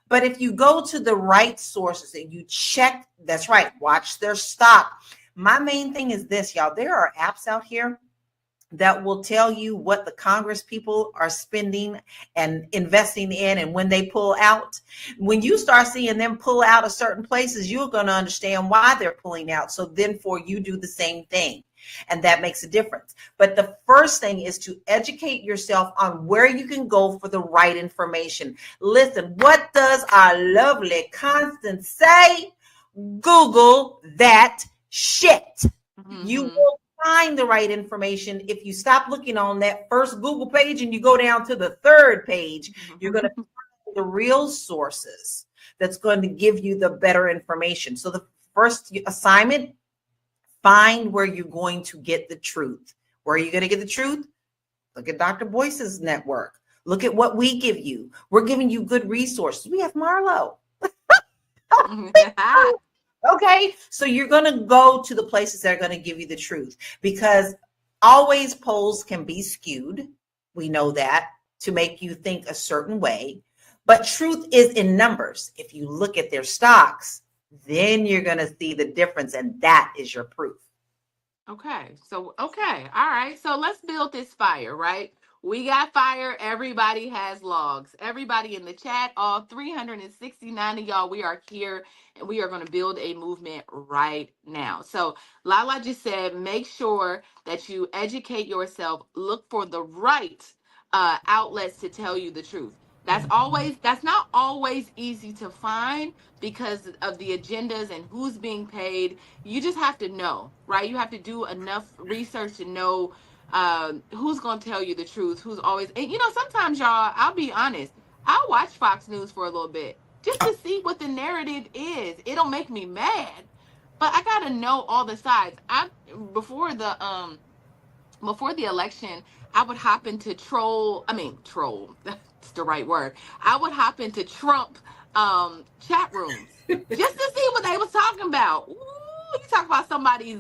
But if you go to the right sources and you check, that's right, watch their stock. My main thing is this, y'all. There are apps out here that will tell you what the Congress people are spending and investing in and when they pull out. When you start seeing them pull out of certain places, you're going to understand why they're pulling out. So then for you do the same thing. And that makes a difference. But the first thing is to educate yourself on where you can go for the right information. Listen, what does our lovely Constance say? Google that shit. Mm-hmm. You will find the right information if you stop looking on that first Google page and you go down to the third page. You're going to find the real sources that's going to give you the better information. So the first assignment, find where you're going to get the truth. Where are you going to get the truth? Look at Dr. Boyce's network. Look at what we give you. We're giving you good resources. We have Marlo. Okay, so you're going to go to the places that are going to give you the truth, because always polls can be skewed. We know that, to make you think a certain way, but truth is in numbers. If you look at their stocks, then you're going to see the difference, and that is your proof. Okay, so, okay, all right, so let's build this fire, right? We got fire. Everybody has logs. Everybody in the chat, all 369 of y'all, we are here and we are going to build a movement right now. So Lala just said, make sure that you educate yourself. Look for the right outlets to tell you the truth. That's not always easy to find because of the agendas and who's being paid. You just have to know, right? You have to do enough research to know who's gonna tell you the truth, who's always, and sometimes, y'all, I'll be honest, I'll watch Fox News for a little bit just to see what the narrative is. It'll make me mad, but I gotta know all the sides. Before the election, I would hop into troll, that's the right word, I would hop into Trump chat rooms just to see what they was talking about. Ooh, you talk about somebody's,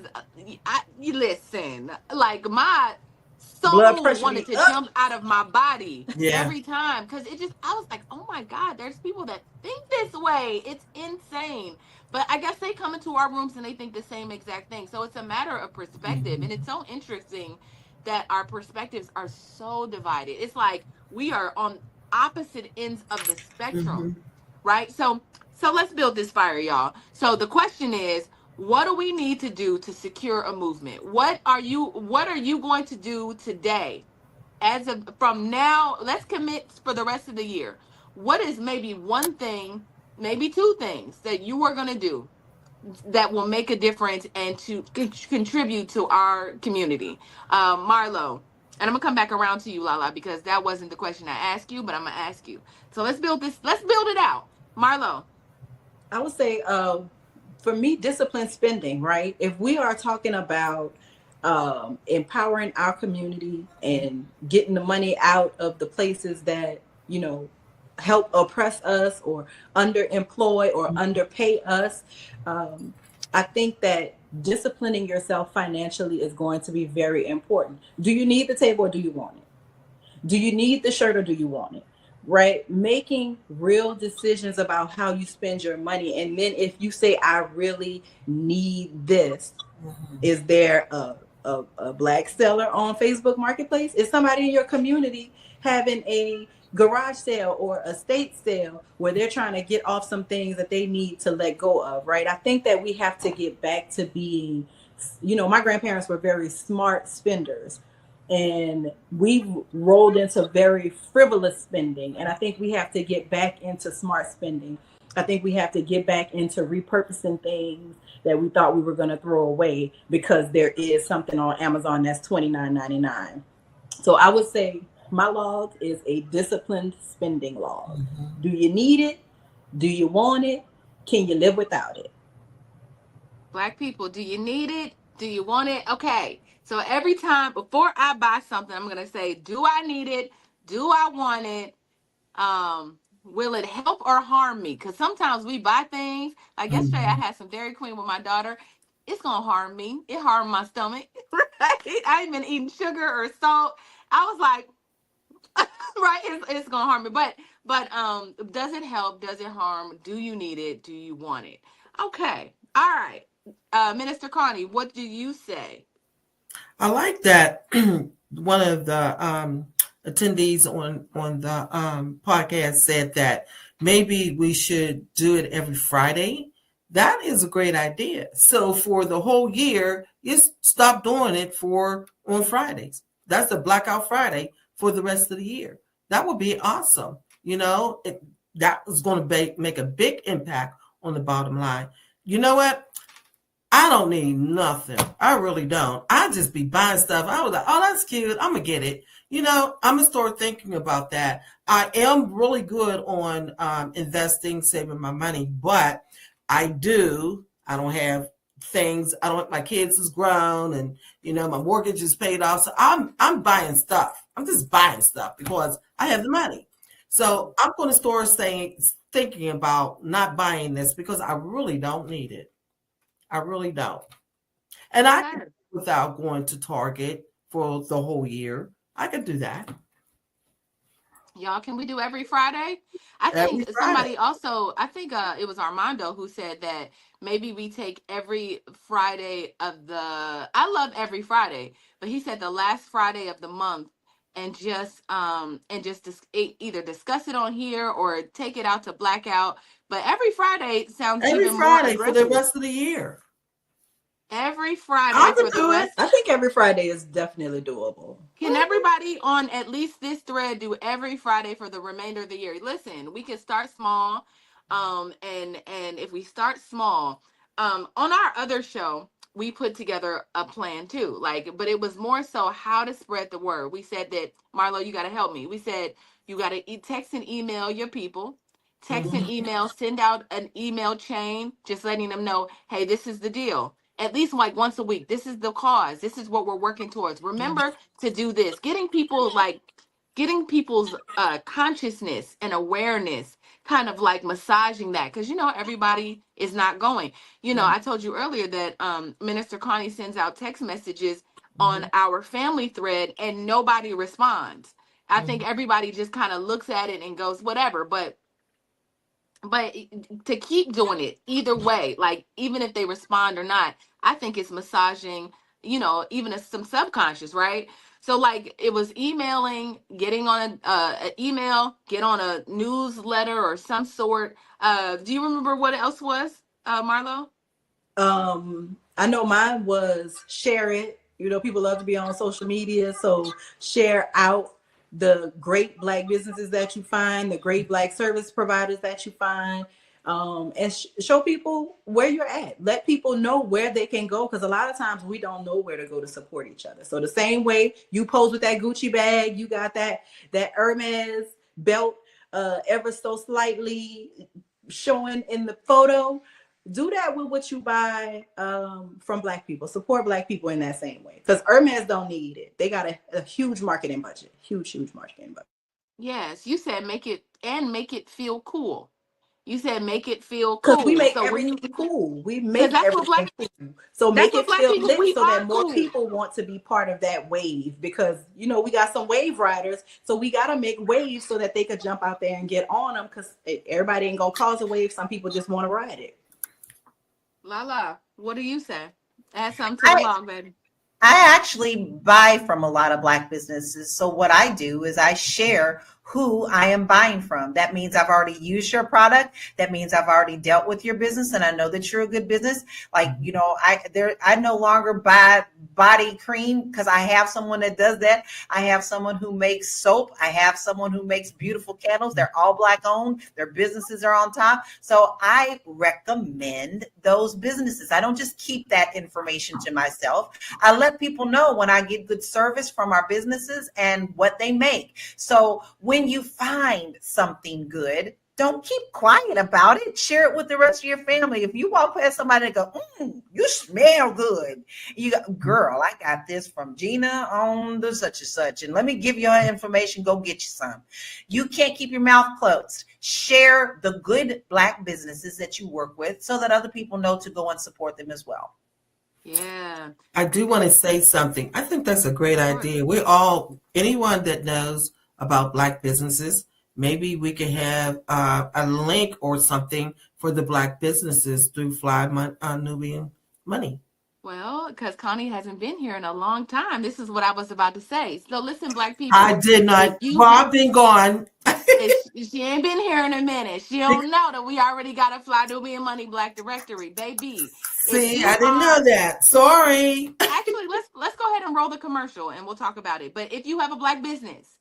you listen, like my soul wanted to jump out of my body every time, because I was like, oh my God, there's people that think this way. It's insane. But I guess they come into our rooms and they think the same exact thing. So it's a matter of perspective. Mm-hmm. And it's so interesting that our perspectives are so divided. It's like we are on opposite ends of the spectrum, right? So let's build this fire, y'all. So the question is, what do we need to do to secure a movement? What are you going to do today? From now, let's commit for the rest of the year. What is maybe one thing, maybe two things that you are going to do that will make a difference and to contribute to our community? Marlo, and I'm gonna come back around to you, Lala, because that wasn't the question I asked you, but I'm gonna ask you. So let's build it out. Marlo. I would say, for me, disciplined spending, right? If we are talking about empowering our community and getting the money out of the places that, you know, help oppress us or underemploy or underpay us. I think that disciplining yourself financially is going to be very important. Do you need the table or do you want it? Do you need the shirt or do you want it? Right? Making real decisions about how you spend your money. And then if you say, I really need this, is there a black seller on Facebook Marketplace? Is somebody in your community having a garage sale or estate sale where they're trying to get off some things that they need to let go of, right? I think that we have to get back to being, you know, my grandparents were very smart spenders and we rolled into very frivolous spending. And I think we have to get back into smart spending. I think we have to get back into repurposing things that we thought we were going to throw away because there is something on Amazon that's $29.99. So I would say my log is a disciplined spending log. Do you need it? Do you want it? Can you live without it? Black people, do you need it? Do you want it? Okay. So every time before I buy something, I'm going to say, do I need it? Do I want it? Will it help or harm me? Because sometimes we buy things. Like yesterday, I had some Dairy Queen with my daughter. It's going to harm me. It harmed my stomach. Right? I ain't been eating sugar or salt. I was like, right, it's going to harm me. But does it help? Does it harm? Do you need it? Do you want it? Okay. All right. Minister Connie, what do you say? I like that one of the attendees on the podcast said that maybe we should do it every Friday. That is a great idea. So for the whole year, you stop doing it on Fridays. That's a Blackout Friday for the rest of the year. That would be awesome. You know, that is going to make a big impact on the bottom line. You know what? I don't need nothing. I really don't. I just be buying stuff. I was like, oh, that's cute. I'm going to get it. You know, I'm going to start thinking about that. I am really good on investing, saving my money, but I don't have things. My kids is grown and, you know, my mortgage is paid off. So I'm buying stuff. I'm just buying stuff because I have the money. So I'm going to start thinking about not buying this because I really don't need it. I really don't. And I can do it without going to Target for the whole year. I could do that. Y'all, can we do every Friday? I think somebody also, it was Armando who said that maybe we take every Friday I love every Friday, but he said the last Friday of the month and just either discuss it on here or take it out to Blackout. But every Friday sounds even more aggressive. For the rest of the year. Every Friday I for could the do rest. it. I think every Friday is definitely doable. Can everybody on at least this thread do every Friday for the remainder of the year? Listen, we can start small. And if we start small, on our other show, we put together a plan too. But it was more so how to spread the word. We said that, Marlo, you got to help me. We said you got to text and email your people. Text and email, send out an email chain, just letting them know, hey, this is the deal. At least like once a week. This is the cause. This is what we're working towards. Remember to do this. Getting people's consciousness and awareness, kind of like massaging that. Because, you know, everybody is not going. You know, I told you earlier that Minister Connie sends out text messages on our family thread and nobody responds. I think everybody just kind of looks at it and goes, whatever. But to keep doing it either way, like even if they respond or not, I think it's massaging, you know, even some subconscious, right? So like it was emailing, getting on an email, get on a newsletter or some sort. Do you remember what else was, Marlo? I know mine was share it. You know, people love to be on social media, so share out the great Black businesses that you find, the great Black service providers that you find, and show people where you're at. Let people know where they can go, because a lot of times we don't know where to go to support each other. So the same way you pose with that Gucci bag, you got that Hermes belt ever so slightly showing in the photo. do that with what you buy from Black people. Support Black people in that same way, because Hermes don't need it. They got a huge marketing budget, huge marketing budget. Yes, you said make it feel cool. You said make it feel Because we cool. make So when everything you, cool. We because make that's what everything black cool. So that's make what it black feel people, lit we so are that more cool. people want to be part of that wave. Because, we got some wave riders. So we got to make waves so that they could jump out there and get on them, because everybody ain't going to cause a wave. Some people just want to ride it. Lala, what do you say? Add something to the log, baby. I actually buy from a lot of Black businesses. So what I do is I share who I am buying from. That means I've already used your product. That means I've already dealt with your business and I know that you're a good business. Like, I no longer buy body cream because I have someone that does that. I have someone who makes soap. I have someone who makes beautiful candles. They're all Black owned. Their businesses are on top. So I recommend those businesses. I don't just keep that information to myself. I let people know when I get good service from our businesses and what they make. So when you find something good, don't keep quiet about it. Share it with the rest of your family. If you walk past somebody and go, you smell good. You go, girl, I got this from Gina on the such and such. And let me give you her information. Go get you some. You can't keep your mouth closed. Share the good Black businesses that you work with so that other people know to go and support them as well. Yeah. I do want to say something. I think that's a great idea. Anyone that knows about Black businesses, maybe we could have a link or something for the Black businesses through Nubian Money. Well, because Connie hasn't been here in a long time. This is what I was about to say. So listen, Black people. I did not. I've been gone. She ain't been here in a minute. She don't know that we already got a Fly Nubian Money Black directory, baby. See, I didn't know that. Sorry. Actually, let's go ahead and roll the commercial and we'll talk about it. But if you have a Black business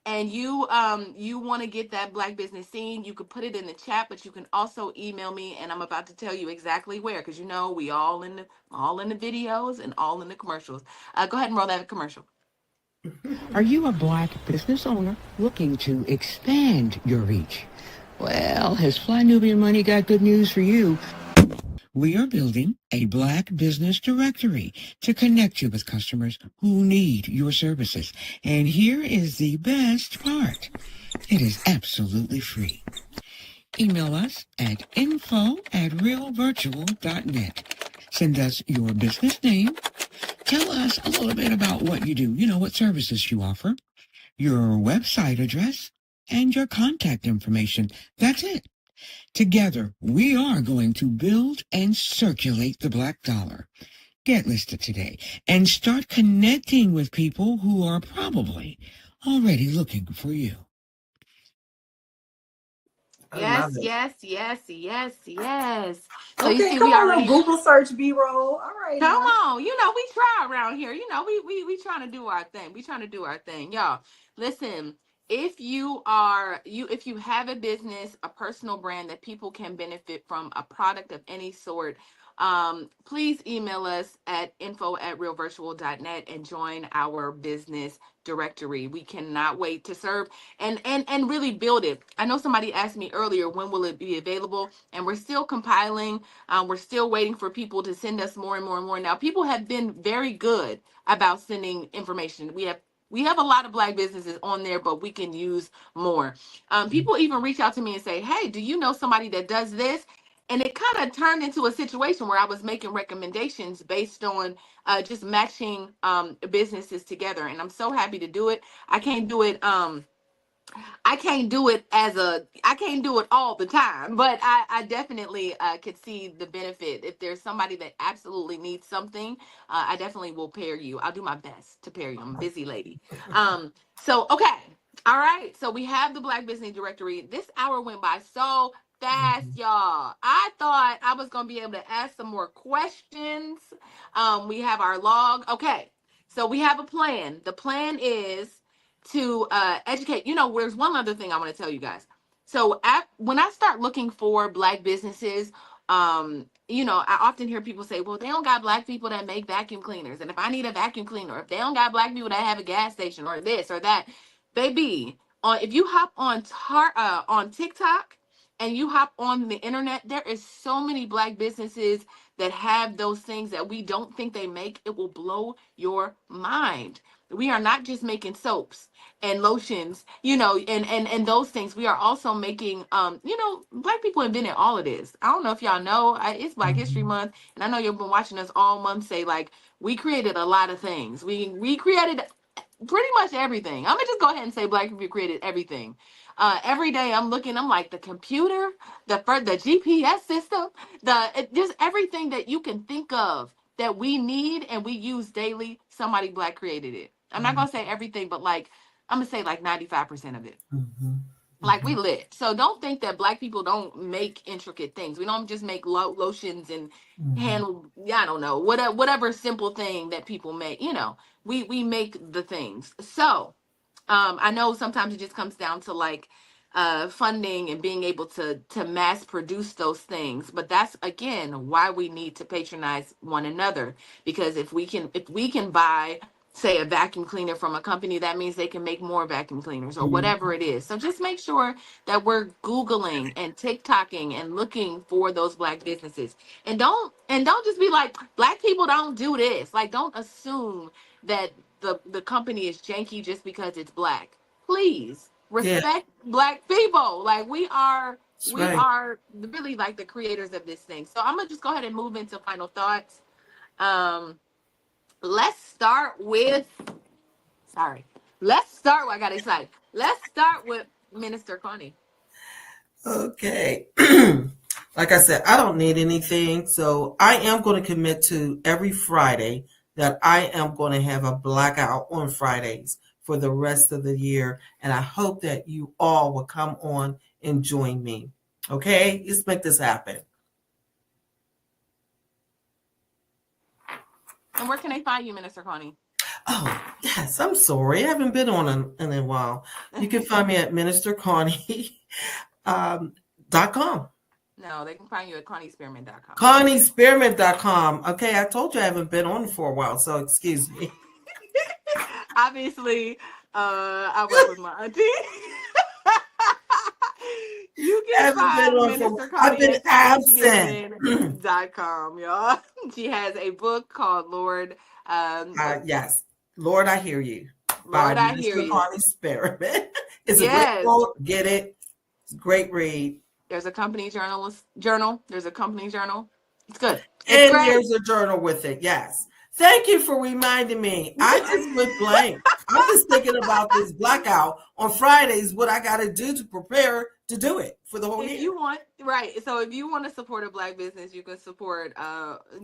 and you want to get that Black business seen, you could put it in the chat, but you can also email me, and I'm about to tell you exactly where, because we all in the videos and all in the commercials. Go ahead and roll that commercial. Are you a Black business owner looking to expand your reach? Well, has Fly Nubian Money got good news for you? We are building a Black business directory to connect you with customers who need your services. And here is the best part. It is absolutely free. Email us at info@realvirtual.net. Send us your business name. Tell us a little bit about what you do, what services you offer, your website address, and your contact information. That's it. Together, we are going to build and circulate the Black dollar. Get listed today and start connecting with people who are probably already looking for you. Yes. So you Okay, see, come we on, already little Google search B-roll. All right, come now. on. We try around here. We trying to do our thing. We trying to do our thing, y'all. Listen, if you have a business, a personal brand that people can benefit from, a product of any sort, please email us at info@realvirtual.net and join our business directory. We cannot wait to serve and really build it. I know somebody asked me earlier, when will it be available? And we're still compiling. We're still waiting for people to send us more and more and more. Now, people have been very good about sending information. We have a lot of Black businesses on there, but we can use more. People even reach out to me and say, hey, do you know somebody that does this? And it kind of turned into a situation where I was making recommendations based on just matching businesses together. And I'm so happy to do it. I can't do it I can't do it all the time, but I definitely could see the benefit. If there's somebody that absolutely needs something, I definitely will pair you. I'll do my best to pair you. I'm a busy lady. So, okay. All right. So we have the Black Business Directory. This hour went by so fast, y'all. I thought I was going to be able to ask some more questions. We have our log. Okay. So we have a plan. The plan is to educate. There's one other thing I want to tell you guys. So when I start looking for Black businesses, I often hear people say, well, they don't got Black people that make vacuum cleaners. And if I need a vacuum cleaner, if they don't got Black people that have a gas station or this or that, baby, if you hop on TikTok and you hop on the internet, there is so many Black businesses that have those things that we don't think they make. It will blow your mind. We are not just making soaps and lotions, and those things. We are also making, Black people invented all of this. I don't know if y'all know, it's Black History Month, and I know you've been watching us all month say, like, we created a lot of things. We created pretty much everything. I'm gonna just go ahead and say Black people created everything. Every day I'm looking, I'm like, the computer, the GPS system, just everything that you can think of that we need and we use daily, somebody Black created it. I'm not gonna say everything, but like I'm gonna say like 95% of it. Like, we lit. So don't think that Black people don't make intricate things. We don't just make lotions and hand, I don't know, whatever simple thing that people make, we make the things. So I know sometimes it just comes down to like funding and being able to mass produce those things, but that's again why we need to patronize one another, because if we can buy, say, a vacuum cleaner from a company, that means they can make more vacuum cleaners or whatever it is. So just make sure that we're Googling and TikToking and looking for those Black businesses, and don't just be like, Black people don't do this. Like, don't assume that the company is janky just because it's Black. Please respect Black people. Like, we are really like the creators of this thing. So I'm gonna just go ahead and move into final thoughts. Let's start with I got excited. Let's start with Minister Connie. Okay. Like I said, I don't need anything. So I am going to commit to every Friday that I am going to have a blackout on Fridays for the rest of the year. And I hope that you all will come on and join me. Okay? Let's make this happen. And where can they find you, Minister Connie? Oh, yes. I'm sorry. I haven't been on in a while. You can find me at ministerconnie.com. No, they can find you at ConnieSpearman.com. ConnieSpearman.com. Okay, I told you I haven't been on for a while, so excuse me. Obviously, I work with my auntie. You can find Minister Connie at ConnieSpearman.com, y'all. She has a book called Lord. Yes, Lord, I Hear You. Lord, I Hear You. Connie Spearman. It's a great book. Get it. It's a great read. There's a company journal. There's a company journal. It's good. And there's a journal with it. Yes. Thank you for reminding me. I just went blank. I'm just thinking about this blackout on Fridays, what I got to do to prepare to do it for the whole year. You want, right. So if you want to support a Black business, you can support,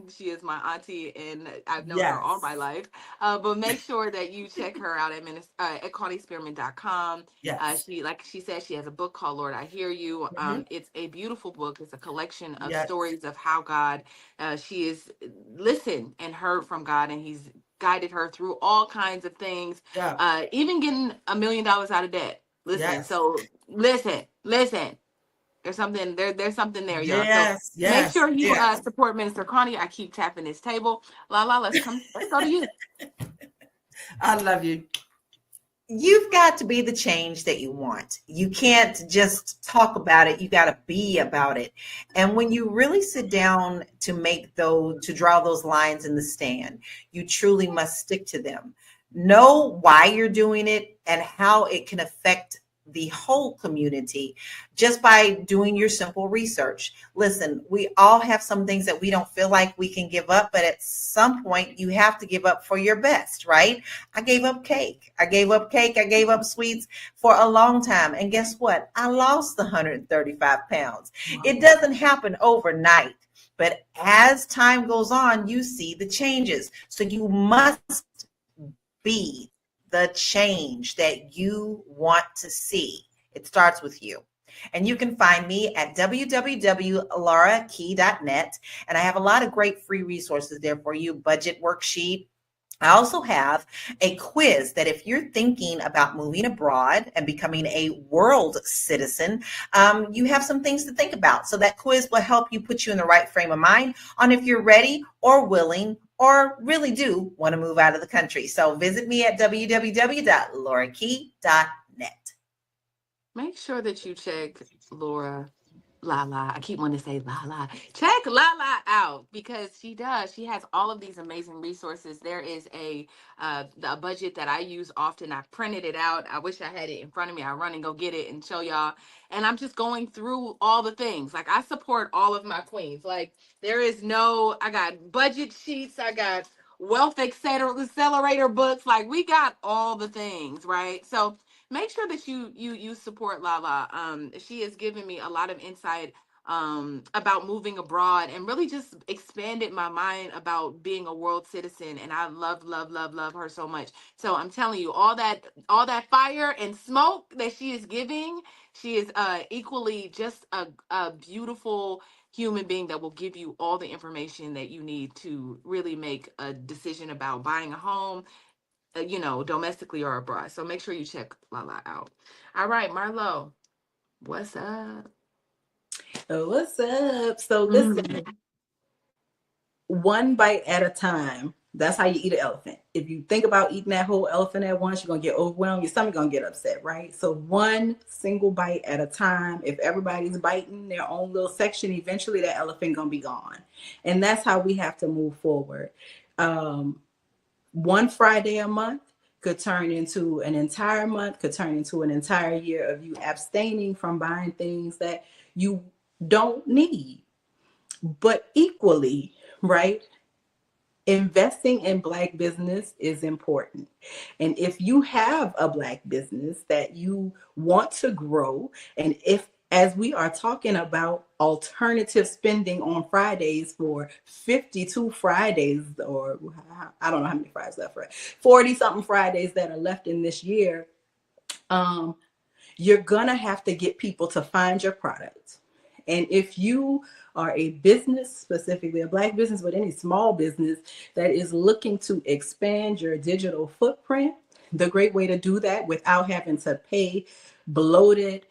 she is my auntie and I've known her all my life. But make sure that you check her out at ConnieSpearman.com. Yes. Like she said, she has a book called Lord, I Hear You. It's a beautiful book. It's a collection of stories of how God, she is listened and heard from God, and he's guided her through all kinds of things, even getting $1 million out of debt. So listen. There's something there. There's something there, y'all. So make sure you support Minister Connie. I keep tapping this table. Let's go to you. I love you. You've got to be the change that you want. You can't just talk about it. You got to be about it. And when you really sit down to draw those lines in the sand, you truly must stick to them. Know why you're doing it and how it can affect the whole community just by doing your simple research. Listen, we all have some things that we don't feel like we can give up, but at some point you have to give up for your best, right? I gave up cake. I gave up sweets for a long time. And guess what? I lost the 135 pounds. It doesn't happen overnight, but as time goes on, you see the changes. So you must be the change that you want to see. It starts with you. And you can find me at www.laurakey.net. And I have a lot of great free resources there for you. Budget worksheet. I also have a quiz that if you're thinking about moving abroad and becoming a world citizen, you have some things to think about. So that quiz will help you put you in the right frame of mind on if you're ready or willing or really do want to move out of the country. So visit me at www.laurakey.net. Make sure that you check Laura Lala. I keep wanting to say Lala. Check Lala out because she does. She has all of these amazing resources. There is a budget that I use often. I printed it out. I wish I had it in front of me. I run and go get it and show y'all. And I'm just going through all the things. Like I support all of my queens. Like there is no. I got budget sheets. I got wealth accelerator books. Like we got all the things, right? So make sure that you support Lala. She has given me a lot of insight about moving abroad and really just expanded my mind about being a world citizen. And I love her so much. So I'm telling you, all that fire and smoke that she is giving, she is equally just a beautiful human being that will give you all the information that you need to really make a decision about buying a home, domestically or abroad. So make sure you check Lala out. All right, Marlo, what's up? What's up? So listen, one bite at a time. That's how you eat an elephant. If you think about eating that whole elephant at once, you're going to get overwhelmed. Your stomach going to get upset, right? So one single bite at a time. If everybody's biting their own little section, eventually that elephant going to be gone. And that's how we have to move forward. One Friday a month could turn into an entire month, could turn into an entire year of you abstaining from buying things that you don't need. But equally, right? Investing in Black business is important. And if you have a Black business that you want to grow, and if, as we are talking about alternative spending on Fridays for 52 Fridays, or I don't know how many Fridays left, right? 40 something Fridays that are left in this year, you're gonna have to get people to find your product. And if you are a business, specifically a Black business, but any small business that is looking to expand your digital footprint, the great way to do that without having to pay bloated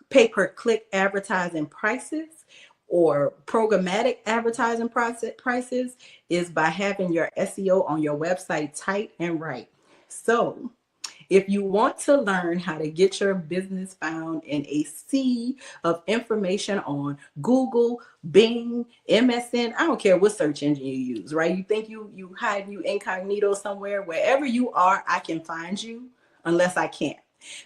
pay-per-click advertising prices or programmatic advertising prices is by having your SEO on your website tight and right. So if you want to learn how to get your business found in a sea of information on Google, Bing, MSN, I don't care what search engine you use, right? You think you hide you incognito somewhere, wherever you are, I can find you unless I can't.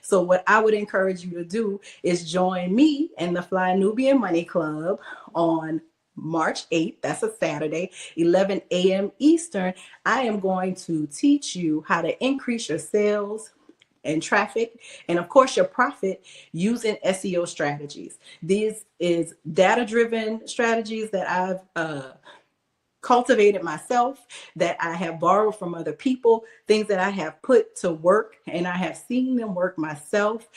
So what I would encourage you to do is join me in the Fly Nubian Money Club on March 8th, that's a Saturday, 11 a.m. Eastern. I am going to teach you how to increase your sales and traffic, and of course your profit using SEO strategies. These is data-driven strategies that I've cultivated myself, that I have borrowed from other people, things that I have put to work, and I have seen them work myself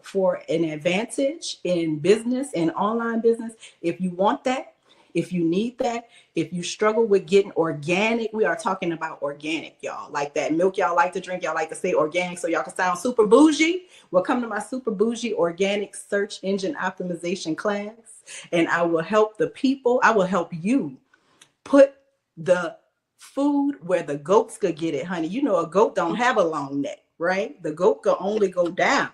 for an advantage in business and online business. If you want that, if you need that, if you struggle with getting organic, we are talking about organic, y'all. Like that milk y'all like to drink, y'all like to say organic so y'all can sound super bougie. Well, come to my super bougie organic search engine optimization class, and I will help the people. I will help you put the food where the goats could get it, honey. You know, a goat don't have a long neck, right? The goat can only go down.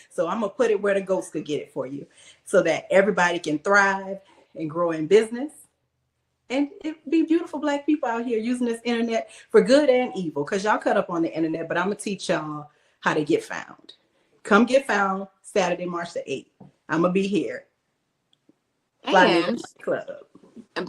So I'm gonna put it where the goats could get it for you so that everybody can thrive and grow in business. And it be beautiful Black people out here using this internet for good and evil, because y'all cut up on the internet, but I'm gonna teach y'all how to get found. Come get found Saturday, March the 8th. I'm gonna be here. And Club.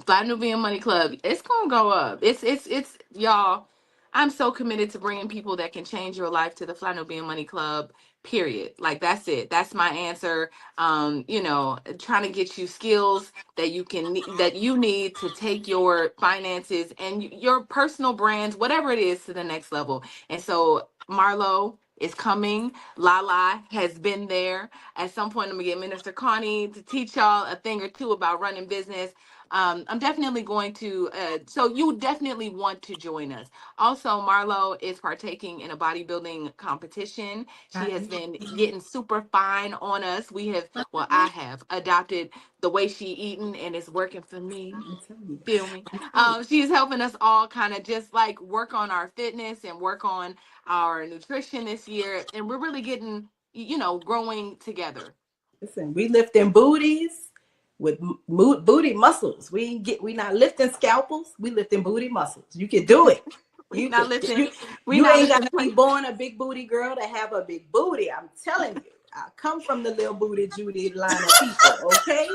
Fly Nubian Money Club, it's gonna go up. It's y'all. I'm so committed to bringing people that can change your life to the Fly Nubian Money Club. Period. Like that's it. That's my answer. Trying to get you skills that you need to take your finances and your personal brands, whatever it is, to the next level. And so Marlo is coming. Lala has been there. At some point, I'm gonna get Minister Connie to teach y'all a thing or two about running business. I'm definitely going to, so you definitely want to join us. Also, Marlo is partaking in a bodybuilding competition. She has been getting super fine on us. I have adopted the way she eating and it's working for me. Feel me? She's helping us all kind of just like work on our fitness and work on our nutrition this year. And we're really getting, growing together. Listen, we lifting booties with booty muscles. We not lifting scalpels. We lifting booty muscles. You can do it. We You not can. lifting. You ain't got to be born a big booty girl to have a big booty. I'm telling you. I come from the little booty Judy line of people, okay?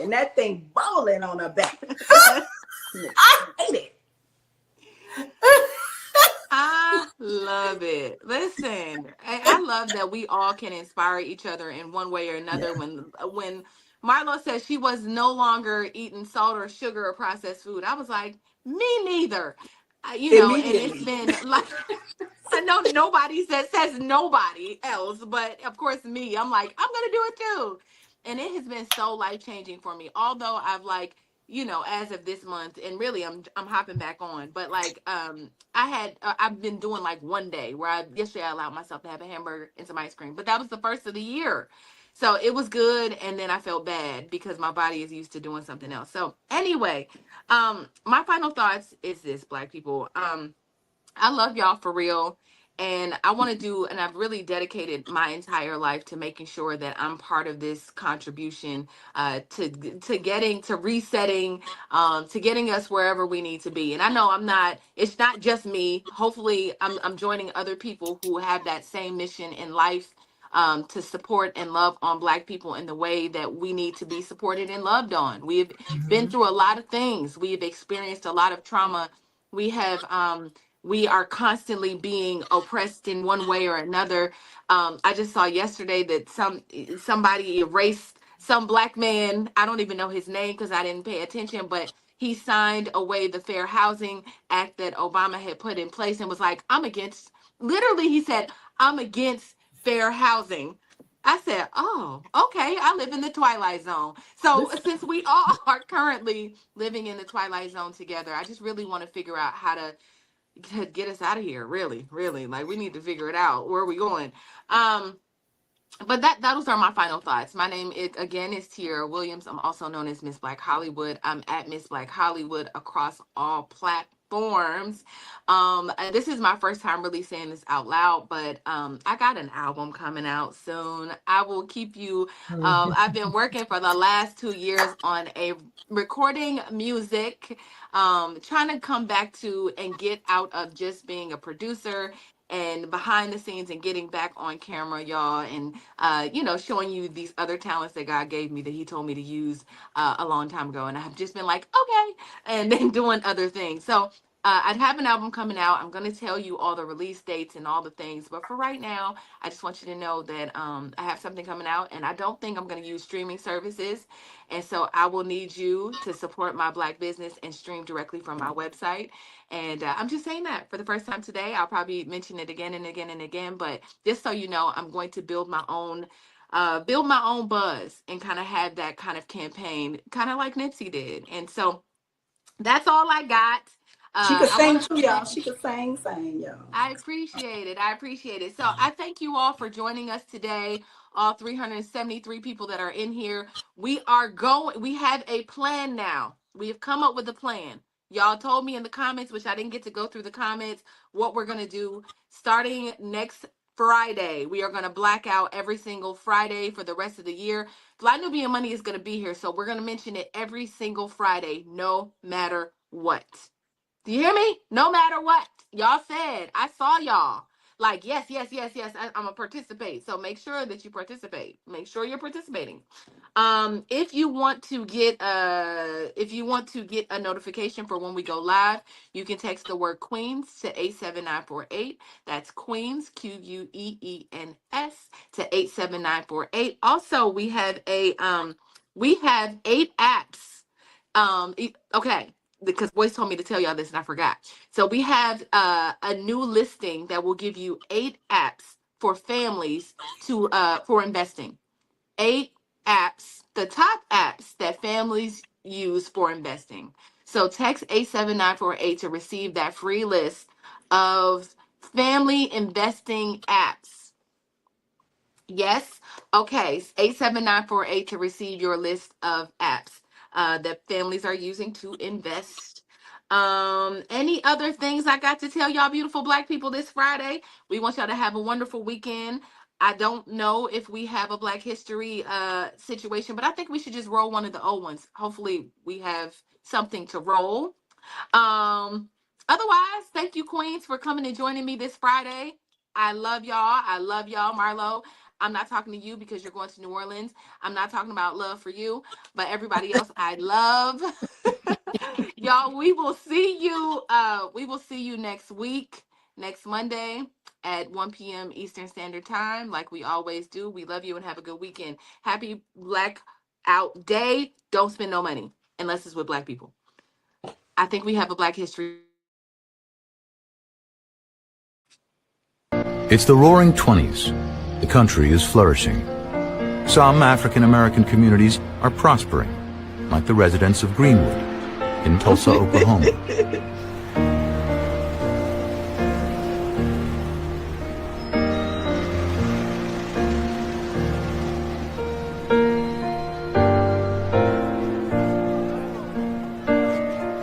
And that thing balling on her back. I hate it. I love it. Listen, I love that we all can inspire each other in one way or another. Yeah. When Marlo said she was no longer eating salt or sugar or processed food, I was like, me neither. And it's been like, I know nobody says nobody else, but of course me, I'm like, I'm gonna do it too. And it has been so life changing for me. Although I've like, as of this month, and really I'm hopping back on, but like I've been doing like one day where yesterday I allowed myself to have a hamburger and some ice cream, but that was the first of the year. So it was good, and then I felt bad because my body is used to doing something else. So anyway, my final thoughts is this, Black people. I love y'all for real. And I want to and I've really dedicated my entire life to making sure that I'm part of this contribution to resetting, to getting us wherever we need to be. And I know it's not just me. Hopefully I'm joining other people who have that same mission in life, to support and love on Black people in the way that we need to be supported and loved on. We have been through a lot of things. We have experienced a lot of trauma. We are constantly being oppressed in one way or another. I just saw yesterday that somebody erased some Black man. I don't even know his name because I didn't pay attention, but he signed away the Fair Housing Act that Obama had put in place and was like, literally he said, I'm against fair housing. I said, oh, okay, I live in the Twilight Zone. So since we all are currently living in the Twilight Zone together, I just really want to figure out how to get us out of here. Really, like we need to figure it out. Where are we going? But those are my final thoughts. My name is Tiara Williams. I'm also known as Miss Black Hollywood. I'm at Miss Black Hollywood across all platforms. This is my first time really saying this out loud, but I got an album coming out soon. I will keep you. I've been working for the last 2 years on a recording music, trying to come back to and get out of just being a producer and behind the scenes and getting back on camera, y'all, and showing you these other talents that God gave me that he told me to use a long time ago. And I have just been like, okay, and then doing other things. So I'd have an album coming out. I'm going to tell you all the release dates and all the things. But for right now, I just want you to know that I have something coming out, and I don't think I'm going to use streaming services. And so I will need you to support my Black business and stream directly from my website. And I'm just saying that for the first time today. I'll probably mention it again and again and again. But just so you know, I'm going to build my own buzz and kind of have that kind of campaign, kind of like Nipsey did. And so that's all I got. She could sing too, y'all. She could sing, y'all. I appreciate it. So I thank you all for joining us today. All 373 people that are in here. We have a plan now. We have come up with a plan. Y'all told me in the comments, which I didn't get to go through the comments, what we're going to do starting next Friday. We are going to black out every single Friday for the rest of the year. Fly Nubian Money is going to be here, so we're going to mention it every single Friday, no matter what. Do you hear me? No matter what. Y'all said, I saw y'all. Like, yes, I'm gonna participate. So make sure that you participate. Make sure you're participating. If you want to get a notification for when we go live, you can text the word Queens to 87948. That's Queens, Queens, to 87948. Also, we have 8 apps. Okay, because Boyce told me to tell y'all this and I forgot. So we have a new listing that will give you 8 apps for families for investing. 8 apps, the top apps that families use for investing. So text 87948 to receive that free list of family investing apps. Yes. Okay. 87948 to receive your list of apps that families are using to invest. Any other things I got to tell y'all beautiful Black people this Friday? We want y'all to have a wonderful weekend. I don't know if we have a Black History situation, but I think we should just roll one of the old ones. Hopefully we have something to roll. Otherwise, thank you, Queens, for coming and joining me this Friday. I love y'all. I love y'all, Marlo. I'm not talking to you because you're going to New Orleans. I'm not talking about love for you, but everybody else I love. Y'all, we will see you. We will see you next week, next Monday at 1 p.m. Eastern Standard Time, like we always do. We love you and have a good weekend. Happy Blackout Day. Don't spend no money unless it's with Black people. I think we have a Black History. It's the Roaring 20s. The country is flourishing. Some African American communities are prospering, like the residents of Greenwood in Tulsa, Oklahoma.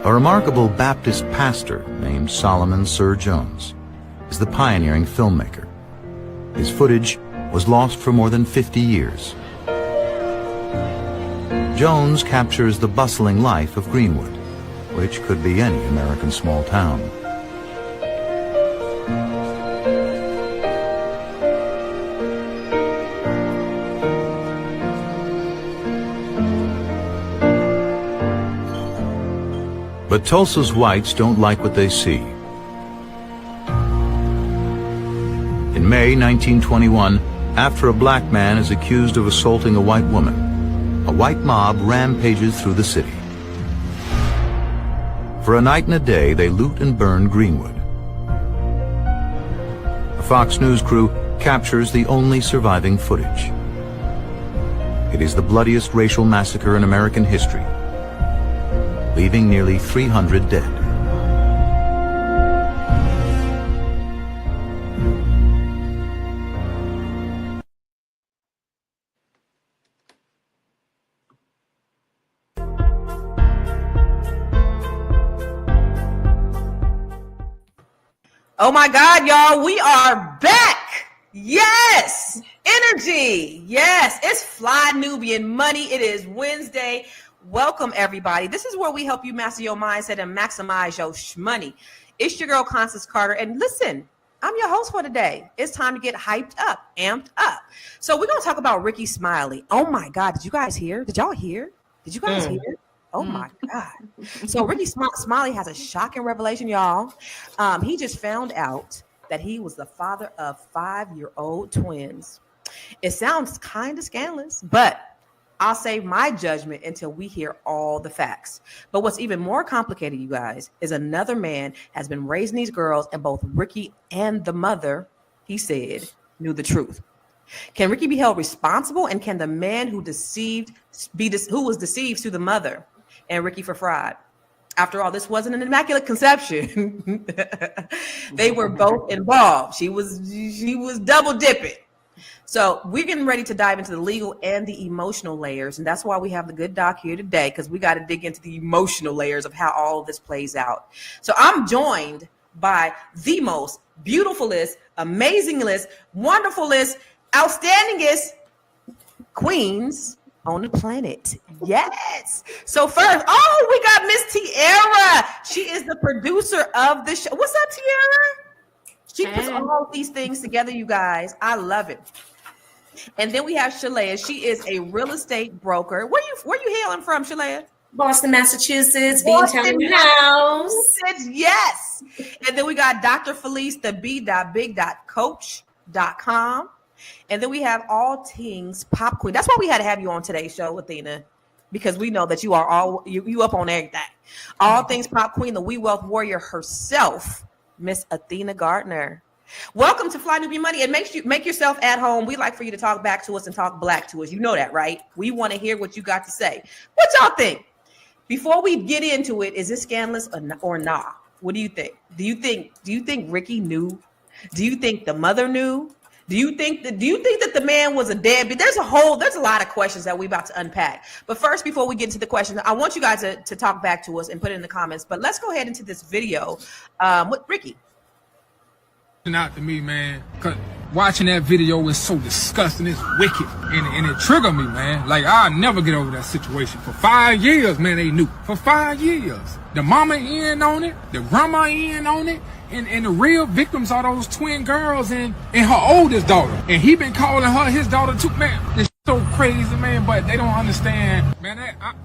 A remarkable Baptist pastor named Solomon Sir Jones is the pioneering filmmaker. His footage was lost for more than 50 years. Jones captures the bustling life of Greenwood, which could be any American small town. But Tulsa's whites don't like what they see. In May 1921, after a black man is accused of assaulting a white woman, a white mob rampages through the city. For a night and a day, they loot and burn Greenwood. The Fox News crew captures the only surviving footage. It is the bloodiest racial massacre in American history, leaving nearly 300 dead. Oh my God, y'all, we are back. Yes, energy. Yes, it's Fly Nubian Money. It is Wednesday. Welcome, everybody. This is where we help you master your mindset and maximize your money. It's your girl, Constance Carter. And listen, I'm your host for today. It's time to get hyped up, amped up. So we're going to talk about Ricky Smiley. Oh my God, did you guys hear? Did y'all hear? Did you guys hear? Oh my God. So Ricky Smiley has a shocking revelation, y'all. He just found out that he was the father of 5-year-old twins. It sounds kind of scandalous, but I'll save my judgment until we hear all the facts. But what's even more complicated, you guys, is another man has been raising these girls, and both Ricky and the mother, he said, knew the truth. Can Ricky be held responsible, and can the man who was deceived sue the mother and Ricky for fraud? After all, this wasn't an immaculate conception. They were both involved. She was double dipping. So we're getting ready to dive into the legal and the emotional layers. And that's why we have the good doc here today, because we got to dig into the emotional layers of how all of this plays out. So I'm joined by the most beautifulest, amazingest, wonderfulest, outstandingest queens on the planet. Yes. So first, we got Miss Tiara. She is the producer of the show. What's up, Tiara? She puts all these things together, you guys. I love it. And then we have Shalea. She is a real estate broker. Where you hailing from, Shalea? Boston, Massachusetts, Beantown House. Yes. And then we got Dr. Felice, the b.big.coach.com. And then we have all things pop queen. That's why we had to have you on today's show, Athena, because we know that you are you up on everything. All things pop queen, the We Wealth warrior herself, Miss Athena Gardner. Welcome to Fly Nubian Money. And make yourself at home. We like for you to talk back to us and talk black to us. You know that, right? We want to hear what you got to say. What y'all think? Before we get into it, is this scandalous or nah? What do you think? Do you think Ricky knew? Do you think the mother knew? Do you think that the man was a deadbeat? There's a lot of questions that we're about to unpack. But first, before we get into the questions, I want you guys to talk back to us and put it in the comments. But let's go ahead into this video with Ricky. Out to me, man, because watching that video was so disgusting. It's wicked. And it triggered me, man. Like, I'll never get over that situation. For 5 years, man, they knew. For 5 years. The mama in on it. The grandma in on it. And the real victims are those twin girls and her oldest daughter. And he been calling her his daughter too. Man, it's so crazy, man. But they don't understand. Man,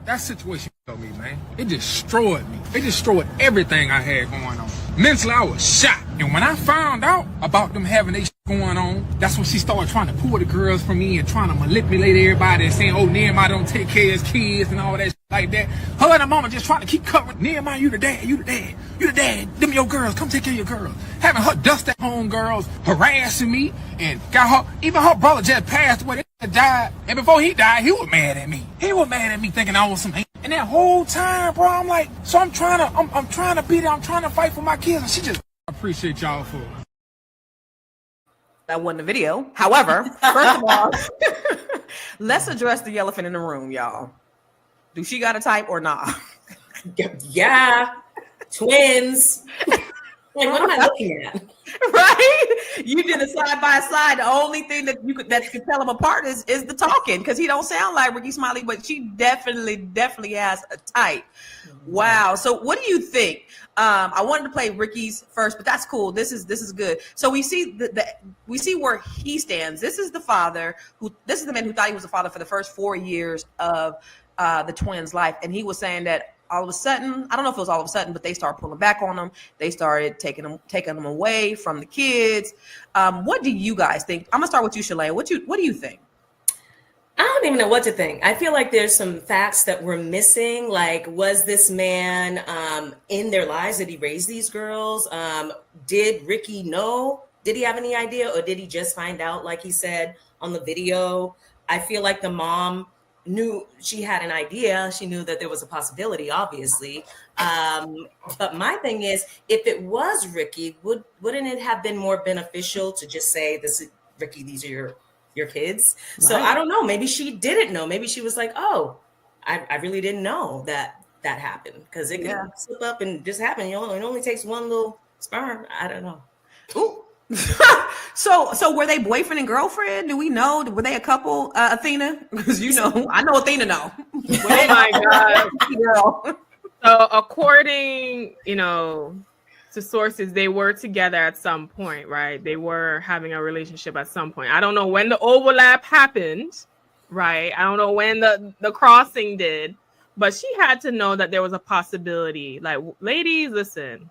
that situation killed me, man. It destroyed me. It destroyed everything I had going on. Mentally, I was shot. And when I found out about them having their going on, that's when she started trying to pull the girls from me and trying to manipulate everybody and saying, oh, Nehemiah don't take care of his kids and all that like that. Her and her mama just trying to keep covering. Nehemiah, you the dad, you the dad, you the dad. Them your girls, come take care of your girls. Having her dust at home girls, harassing me, and got her, even her brother just passed away, they died. And before he died, he was mad at me. He was mad at me thinking I was some hate. And that whole time, bro, I'm like, so I'm trying to be there, I'm trying to fight for my kids. And she just, I appreciate y'all for it. That wasn't a video. However, first of all, let's address the elephant in the room, y'all. Do she got a type or not? Yeah. Twins. Like, what am I looking at? Right? You did a side by side. The only thing that could tell them apart is the talking, because he don't sound like Ricky Smiley, but she definitely has a type. Wow. So what do you think? I wanted to play Ricky's first, but that's cool. This is good. So we see we see where he stands. This is the father this is the man who thought he was a father for the first 4 years of the twins' life, and he was saying that all of a sudden, I don't know if it was all of a sudden, but they started pulling back on him. They started taking them away from the kids. What do you guys think? I'm gonna start with you, Shalane. What do you think? I don't even know what to think. I feel like there's some facts that we're missing. Like, was this man in their lives? Did he raise these girls? Did Ricky know? Did he have any idea? Or did he just find out, like he said on the video? I feel like the mom knew, she had an idea. She knew that there was a possibility, obviously. But my thing is, if it was Ricky, wouldn't it have been more beneficial to just say, "This is Ricky, these are your kids"? Right. So I don't know. Maybe she didn't know. Maybe she was like, "Oh, I really didn't know that happened," because it can slip up and just happen. It only takes one little sperm. I don't know. Ooh. So were they boyfriend and girlfriend? Do we know? Were they a couple, Athena? Because I know Athena know. Oh my God. Girl. So according, to sources, they were together at some point, right? They were having a relationship at some point. I don't know when the overlap happened, right? I don't know when the crossing did, but she had to know that there was a possibility. Like, ladies, listen,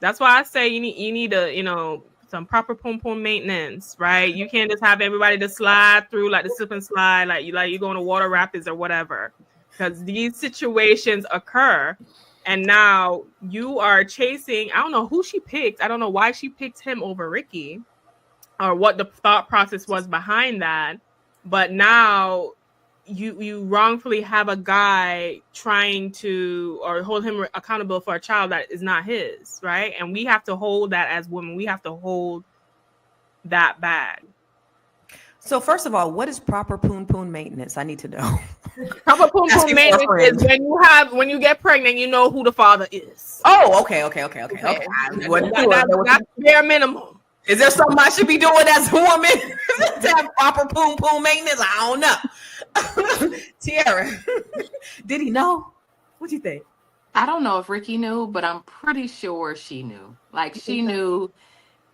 that's why I say you need to, some proper pom-pom maintenance, right? You can't just have everybody to slide through like the slip and slide, like you're going to water rapids or whatever, because these situations occur. And now you are chasing, I don't know who she picked. I don't know why she picked him over Ricky or what the thought process was behind that. But now you wrongfully have a guy trying to, or hold him accountable for a child that is not his, right? And we have to hold that as women. We have to hold that bag. So first of all, what is proper poon maintenance? I need to know. Proper poon maintenance is when you get pregnant, you know who the father is. Oh, okay. That's bare minimum. Is there something I should be doing as a woman to have proper poon maintenance? I don't know. Tiara, did he know? What do you think? I don't know if Ricky knew, but I'm pretty sure she knew. Like, she knew.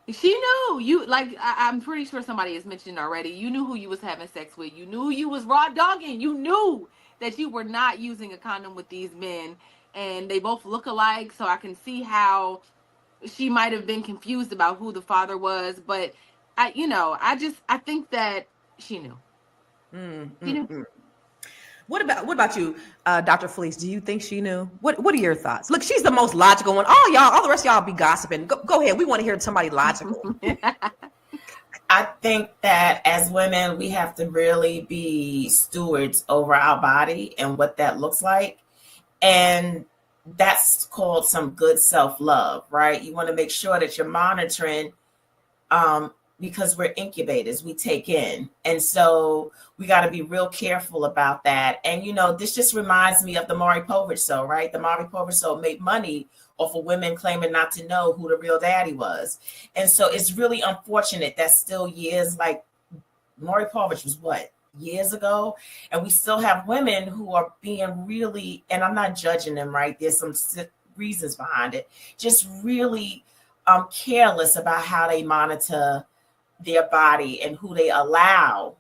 You, like, I'm pretty sure somebody has mentioned already. You knew who you was having sex with. You knew you was raw dogging. You knew that you were not using a condom with these men, and they both look alike. So I can see how she might have been confused about who the father was. But I think that she knew. She knew. What about you, Dr. Felice? Do you think she knew? What are your thoughts? Look, she's the most logical one. All the rest of y'all be gossiping. Go ahead. We want to hear somebody logical. I think that as women, we have to really be stewards over our body and what that looks like. And that's called some good self-love, right? You want to make sure that you're monitoring, because we're incubators, we take in. And so we got to be real careful about that. And, this just reminds me of the Maury Povich show, right? The Maury Povich show made money or for women claiming not to know who the real daddy was. And so it's really unfortunate that still years, like Maury Povich was what, years ago, and we still have women who are being really, and I'm not judging them, right? There's some reasons behind it, just really careless about how they monitor their body and who they allow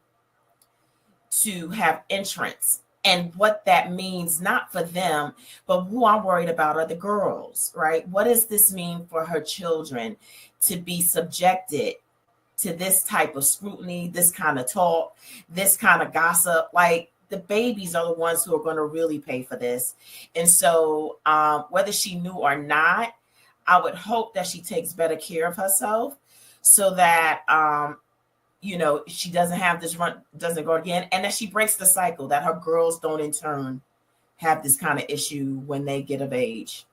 to have entrance, and what that means, not for them, but who I'm worried about are the girls, right? What does this mean for her children to be subjected to this type of scrutiny, this kind of talk, this kind of gossip? Like, the babies are the ones who are going to really pay for this. And so whether she knew or not, I would hope that she takes better care of herself so that, she doesn't have this run, doesn't go again, and that she breaks the cycle, that her girls don't in turn have this kind of issue when they get of age.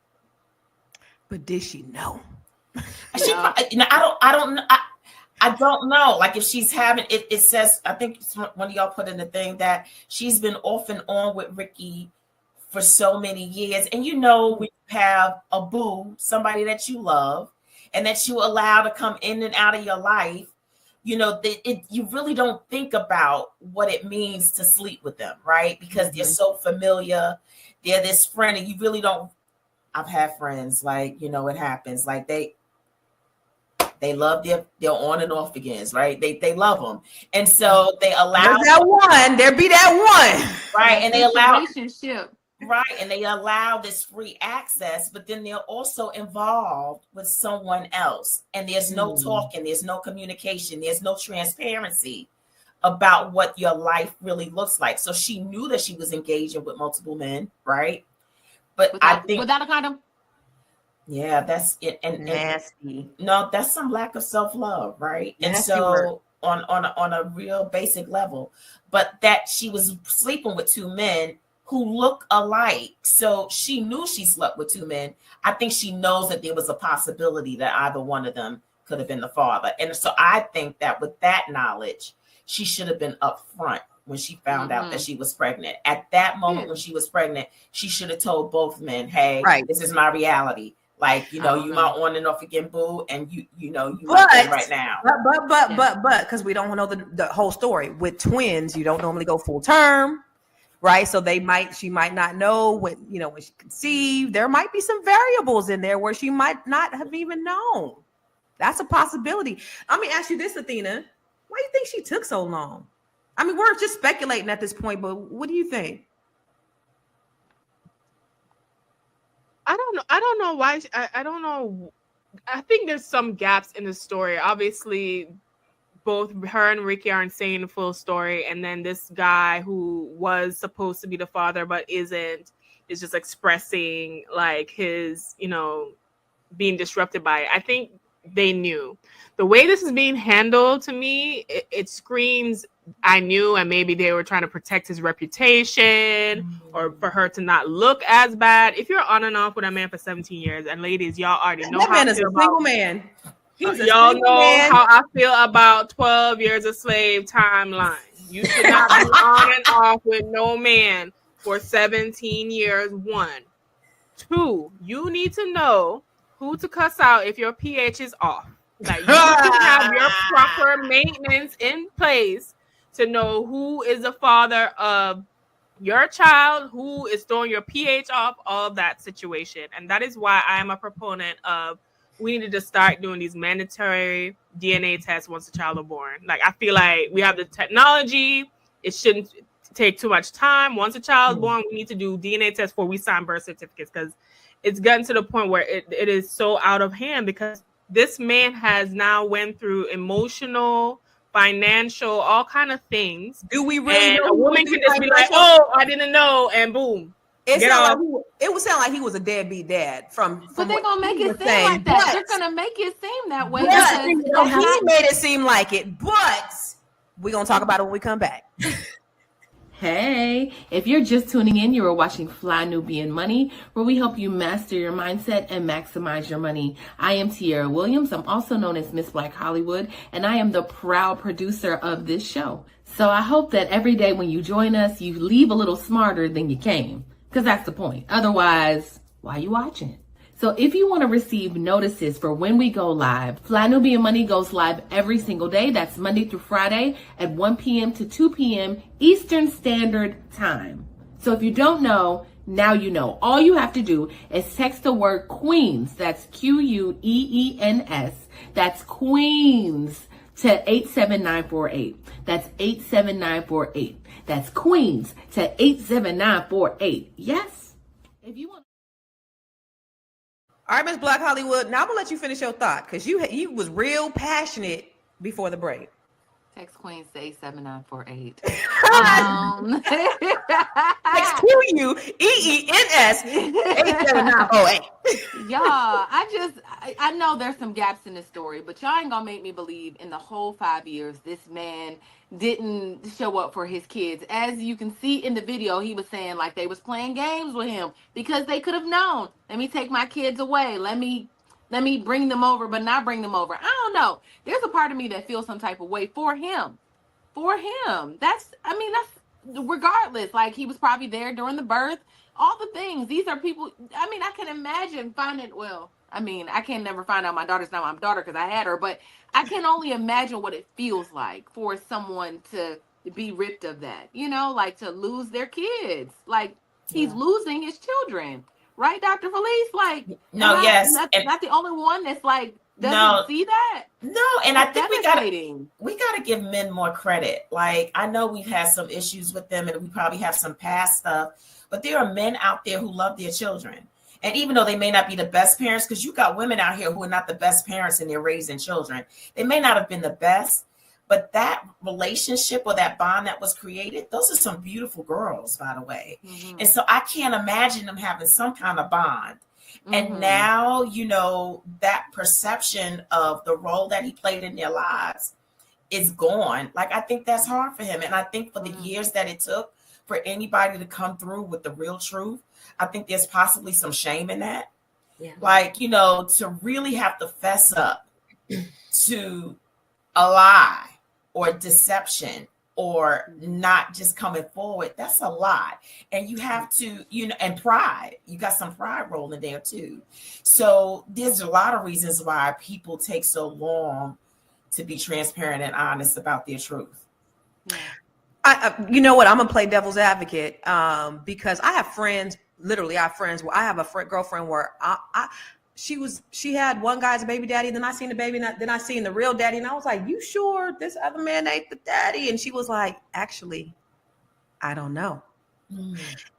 But did she know? I don't know. Like, if she's having it, it says, I think one of y'all put in the thing that she's been off and on with Ricky for so many years. And when you have a boo, somebody that you love and that you allow to come in and out of your life, you really don't think about what it means to sleep with them, right? Because they're so familiar. They're this friend, and you really don't. I've had friends, like, it happens. Like, they love their on and off agains, right? They love them. And so they allow there be that one. Right. And they allow relationship. Right. And they allow this free access, but then they're also involved with someone else. And there's no talking, there's no communication, there's no transparency about what your life really looks like. So she knew that she was engaging with multiple men, right? But I think without a condom. Yeah, that's it. And nasty. No, that's some lack of self-love, right? Nasty and so work. on a real basic level, but that she was sleeping with two men who look alike. So she knew she slept with two men. I think she knows that there was a possibility that either one of them could have been the father. And so I think that with that knowledge, she should have been upfront when she found out that she was pregnant. At that moment when she was pregnant, she should have told both men, hey, this is my reality. Like, you my on and off again boo, and you like right now. But because we don't know the whole story. With twins, you don't normally go full term, right? So she might not know when she conceived. There might be some variables in there where she might not have even known. That's a possibility. Let me ask you this, Athena. Why do you think she took so long? I mean, we're just speculating at this point, but what do you think? I don't know. I don't know why. I don't know. I think there's some gaps in the story. Obviously, both her and Ricky aren't saying the full story. And then this guy who was supposed to be the father but isn't is just expressing like his, being disrupted by it. I think they knew. The way this is being handled, to me, it screams, I knew, and maybe they were trying to protect his reputation or for her to not look as bad. If you're on and off with a man for 17 years, and ladies, y'all already know that how man I is feel a about, single man. Y'all know how I feel about 12 years a slave timeline. You should not be on and off with no man for 17 years, 1. 2, you need to know who to cuss out if your pH is off. Like, you should have your proper maintenance in place to know who is the father of your child, who is throwing your pH off, all of that situation. And that is why I am a proponent of we need to start doing these mandatory DNA tests once the child is born. Like, I feel like we have the technology. It shouldn't take too much time. Once a child is born, we need to do DNA tests before we sign birth certificates, because it's gotten to the point where it is so out of hand, because this man has now went through emotional, financial, all kind of things. Do we really know? A woman can just be like, oh, I didn't know, and boom. It would sound like he was a deadbeat dad but they're gonna make it seem like that. They're gonna make it seem that way. He made it seem like it, but we're gonna talk about it when we come back. Hey, if you're just tuning in, you are watching Fly Nubian Money, where we help you master your mindset and maximize your money. I am Tiara Williams. I'm also known as Miss Black Hollywood, and I am the proud producer of this show. So I hope that every day when you join us, you leave a little smarter than you came, because that's the point. Otherwise, why are you watching? So if you want to receive notices for when we go live, Fly Nubian Money goes live every single day. That's Monday through Friday at 1 p.m. to 2 p.m. Eastern Standard Time. So if you don't know, now you know. All you have to do is text the word Queens, that's Queens, that's Queens, to 87948. That's 87948. That's Queens to 87948. Yes? If you want. All right, Miss Black Hollywood. Now I'm gonna let you finish your thought because you was real passionate before the break. Text Queens to 87948. Text Queens 87948. Y'all, I know there's some gaps in this story, but y'all ain't gonna make me believe in the whole 5 years this man didn't show up for his kids. As you can see in the video, he was saying like they was playing games with him because they could have known. Let me take my kids away. Let me bring them over, but not bring them over. I don't know. There's a part of me that feels some type of way for him. That's regardless. Like, he was probably there during the birth, all the things. These are people, I can imagine I can never find out my daughter's not my daughter because I had her, but I can only imagine what it feels like for someone to be ripped of that, like to lose their kids. Like, he's losing his children. Right, Dr. Felice? Like, no, yes. Not the only one that's like, doesn't see that. No, and I think we gotta give men more credit. Like, I know we've had some issues with them and we probably have some past stuff, but there are men out there who love their children. And even though they may not be the best parents, because you got women out here who are not the best parents and they're raising children. They may not have been the best, but that relationship or that bond that was created, those are some beautiful girls, by the way. Mm-hmm. And so I can't imagine them having some kind of bond. Mm-hmm. And now, that perception of the role that he played in their lives is gone. Like, I think that's hard for him. And I think for the years that it took for anybody to come through with the real truth, I think there's possibly some shame in that. Yeah. Like, to really have to fess up to a lie or deception or not just coming forward, that's a lot. And you have to, and pride, you got some pride rolling there too. So there's a lot of reasons why people take so long to be transparent and honest about their truth. You know what? I'm gonna play devil's advocate because I have friends. Literally, I have friends where I have a girlfriend where she had one guy's baby daddy, then I seen the baby, then I seen the real daddy, and I was like, "You sure this other man ain't the daddy?" And she was like, "Actually, I don't know."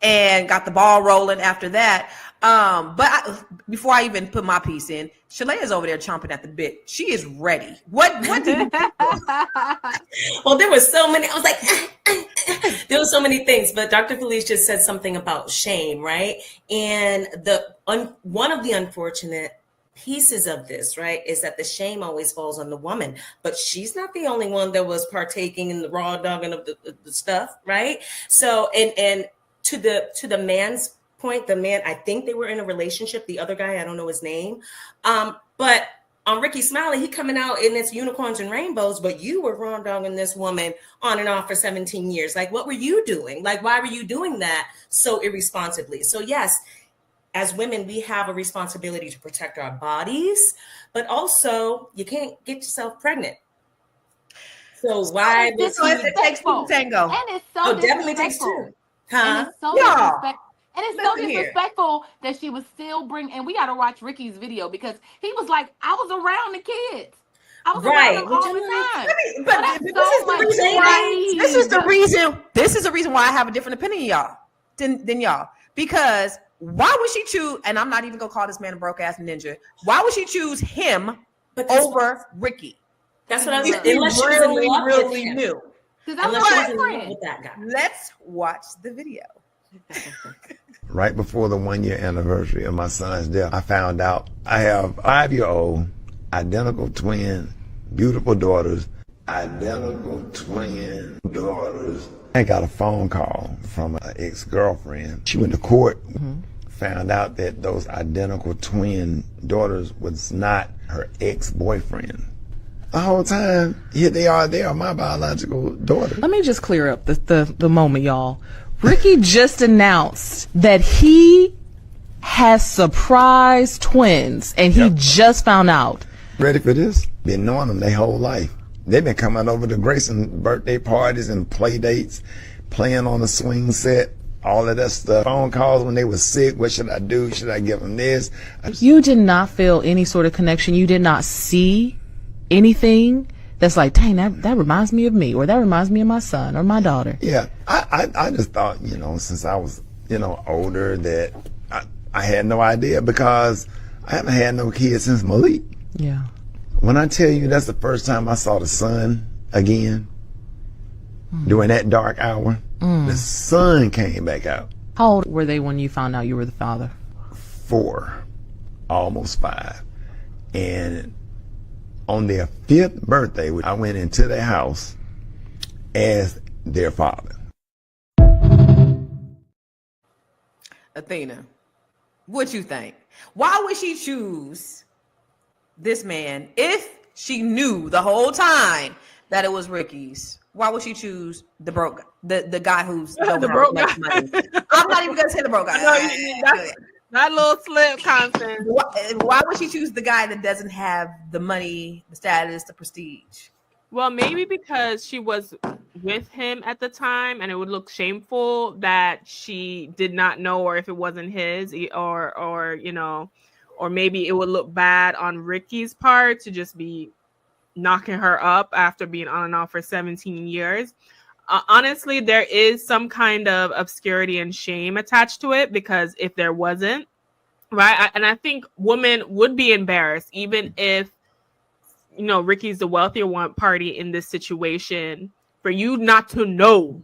And got the ball rolling after that. Before I even put my piece in, Shalea's over there chomping at the bit. She is ready. What did you think? Well, there were so many. I was like, there were so many things. But Dr. Felice just said something about shame, right? And one of the unfortunate pieces of this, right, is that the shame always falls on the woman. But she's not the only one that was partaking in the raw dogging of the stuff, right? So, and to the man's point, the man, I think they were in a relationship. The other guy, I don't know his name, but on Ricky Smiley, he coming out in its unicorns and rainbows, but you were raw dogging this woman on and off for 17 years. Like, what were you doing? Like, why were you doing that so irresponsibly? So yes, as women, we have a responsibility to protect our bodies, but also you can't get yourself pregnant. So why this? It takes two to tango. And it's so disrespectful. And it's so disrespectful. And it's so disrespectful that she was still and we got to watch Ricky's video because he was like, I was around the kids. I was around them all the time. This is the reason why I have a different opinion than y'all. Because why would she choose, and I'm not even going to call this man a broke ass ninja. Why would she choose him over Ricky? That's what I was saying. Unless she really knew. Unless she was in love with that guy. Let's watch the video. Right before the 1 year anniversary of my son's death, I found out I have 5-year-old identical twin, beautiful daughters, I got a phone call from an ex-girlfriend. She went to court, found out that those identical twin daughters was not her ex-boyfriend. The whole time, here they are my biological daughters. Let me just clear up the moment, y'all. Ricky just announced that he has surprise twins, and he just found out. Ready for this? Been knowing them their whole life. They've been coming over to Grayson birthday parties and play dates, playing on the swing set, all of that stuff. Phone calls when they were sick. What should I do? Should I give them this? You did not feel any sort of connection. You did not see anything that's like, dang, that reminds me of me, or that reminds me of my son or my daughter. Yeah, I just thought, since I was, older, that I had no idea, because I haven't had no kids since Malik. Yeah. When I tell you that's the first time I saw the sun again, during that dark hour, the sun came back out. How old were they when you found out you were the father? 4, almost 5. And on their 5th birthday, I went into their house as their father. Athena, what you think? Why would she choose this man if she knew the whole time that it was Ricky's? Why would she choose the broke, the guy who's the broke guy? Money? I'm not even gonna say the broke guy. That little slip, Constance. Why would she choose the guy that doesn't have the money, the status, the prestige? Well, maybe because she was with him at the time, and it would look shameful that she did not know, or if it wasn't his, or maybe it would look bad on Ricky's part to just be knocking her up after being on and off for 17 years. Honestly, there is some kind of obscurity and shame attached to it, because if there wasn't, right, and I think women would be embarrassed, even if Ricky's the wealthier one party in this situation, for you not to know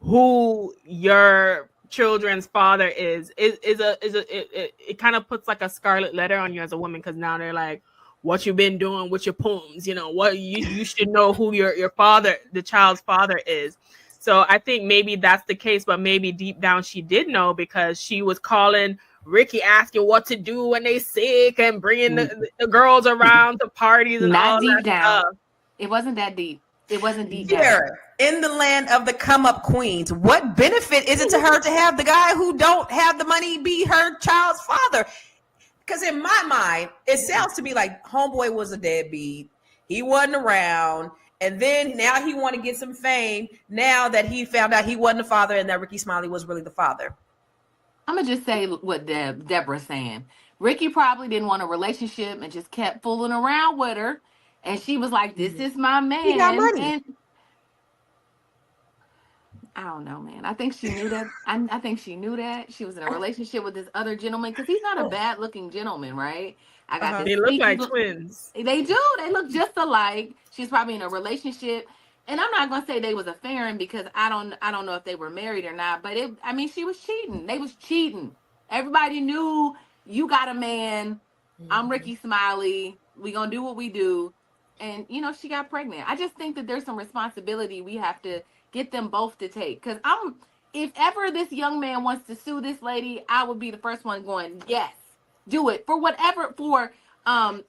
who your children's father is it kind of puts like a scarlet letter on you as a woman, because now they're like, what you been doing with your poems, what you should know who your father, the child's father, is. So I think maybe that's the case, but maybe deep down she did know, because she was calling Ricky, asking what to do when they sick, and bringing the girls around to parties and Not all deep that down. stuff. It wasn't that deep. It wasn't deep down. Here, in the land of the come up queens, what benefit is it to her to have the guy who don't have the money be her child's father? Because in my mind, it sounds to me like homeboy was a deadbeat. He wasn't around. And then now he want to get some fame now that he found out he wasn't the father, and that Ricky Smiley was really the father. I'm going to just say what Deborah's saying. Ricky probably didn't want a relationship and just kept fooling around with her. And she was like, this is my man. He got money. And I don't know, man. I think she knew that. I think she knew that. She was in a relationship with this other gentleman, because he's not a bad looking gentleman, right? I got They look like twins. They do. They look just alike. She's probably in a relationship. And I'm not gonna say they was affaring, because I don't know if they were married or not. But she was cheating. They was cheating. Everybody knew, you got a man. I'm Ricky Smiley. We gonna do what we do. And she got pregnant. I just think that there's some responsibility we have to get them both to take. Because if ever this young man wants to sue this lady, I would be the first one going, yes, do it for whatever, for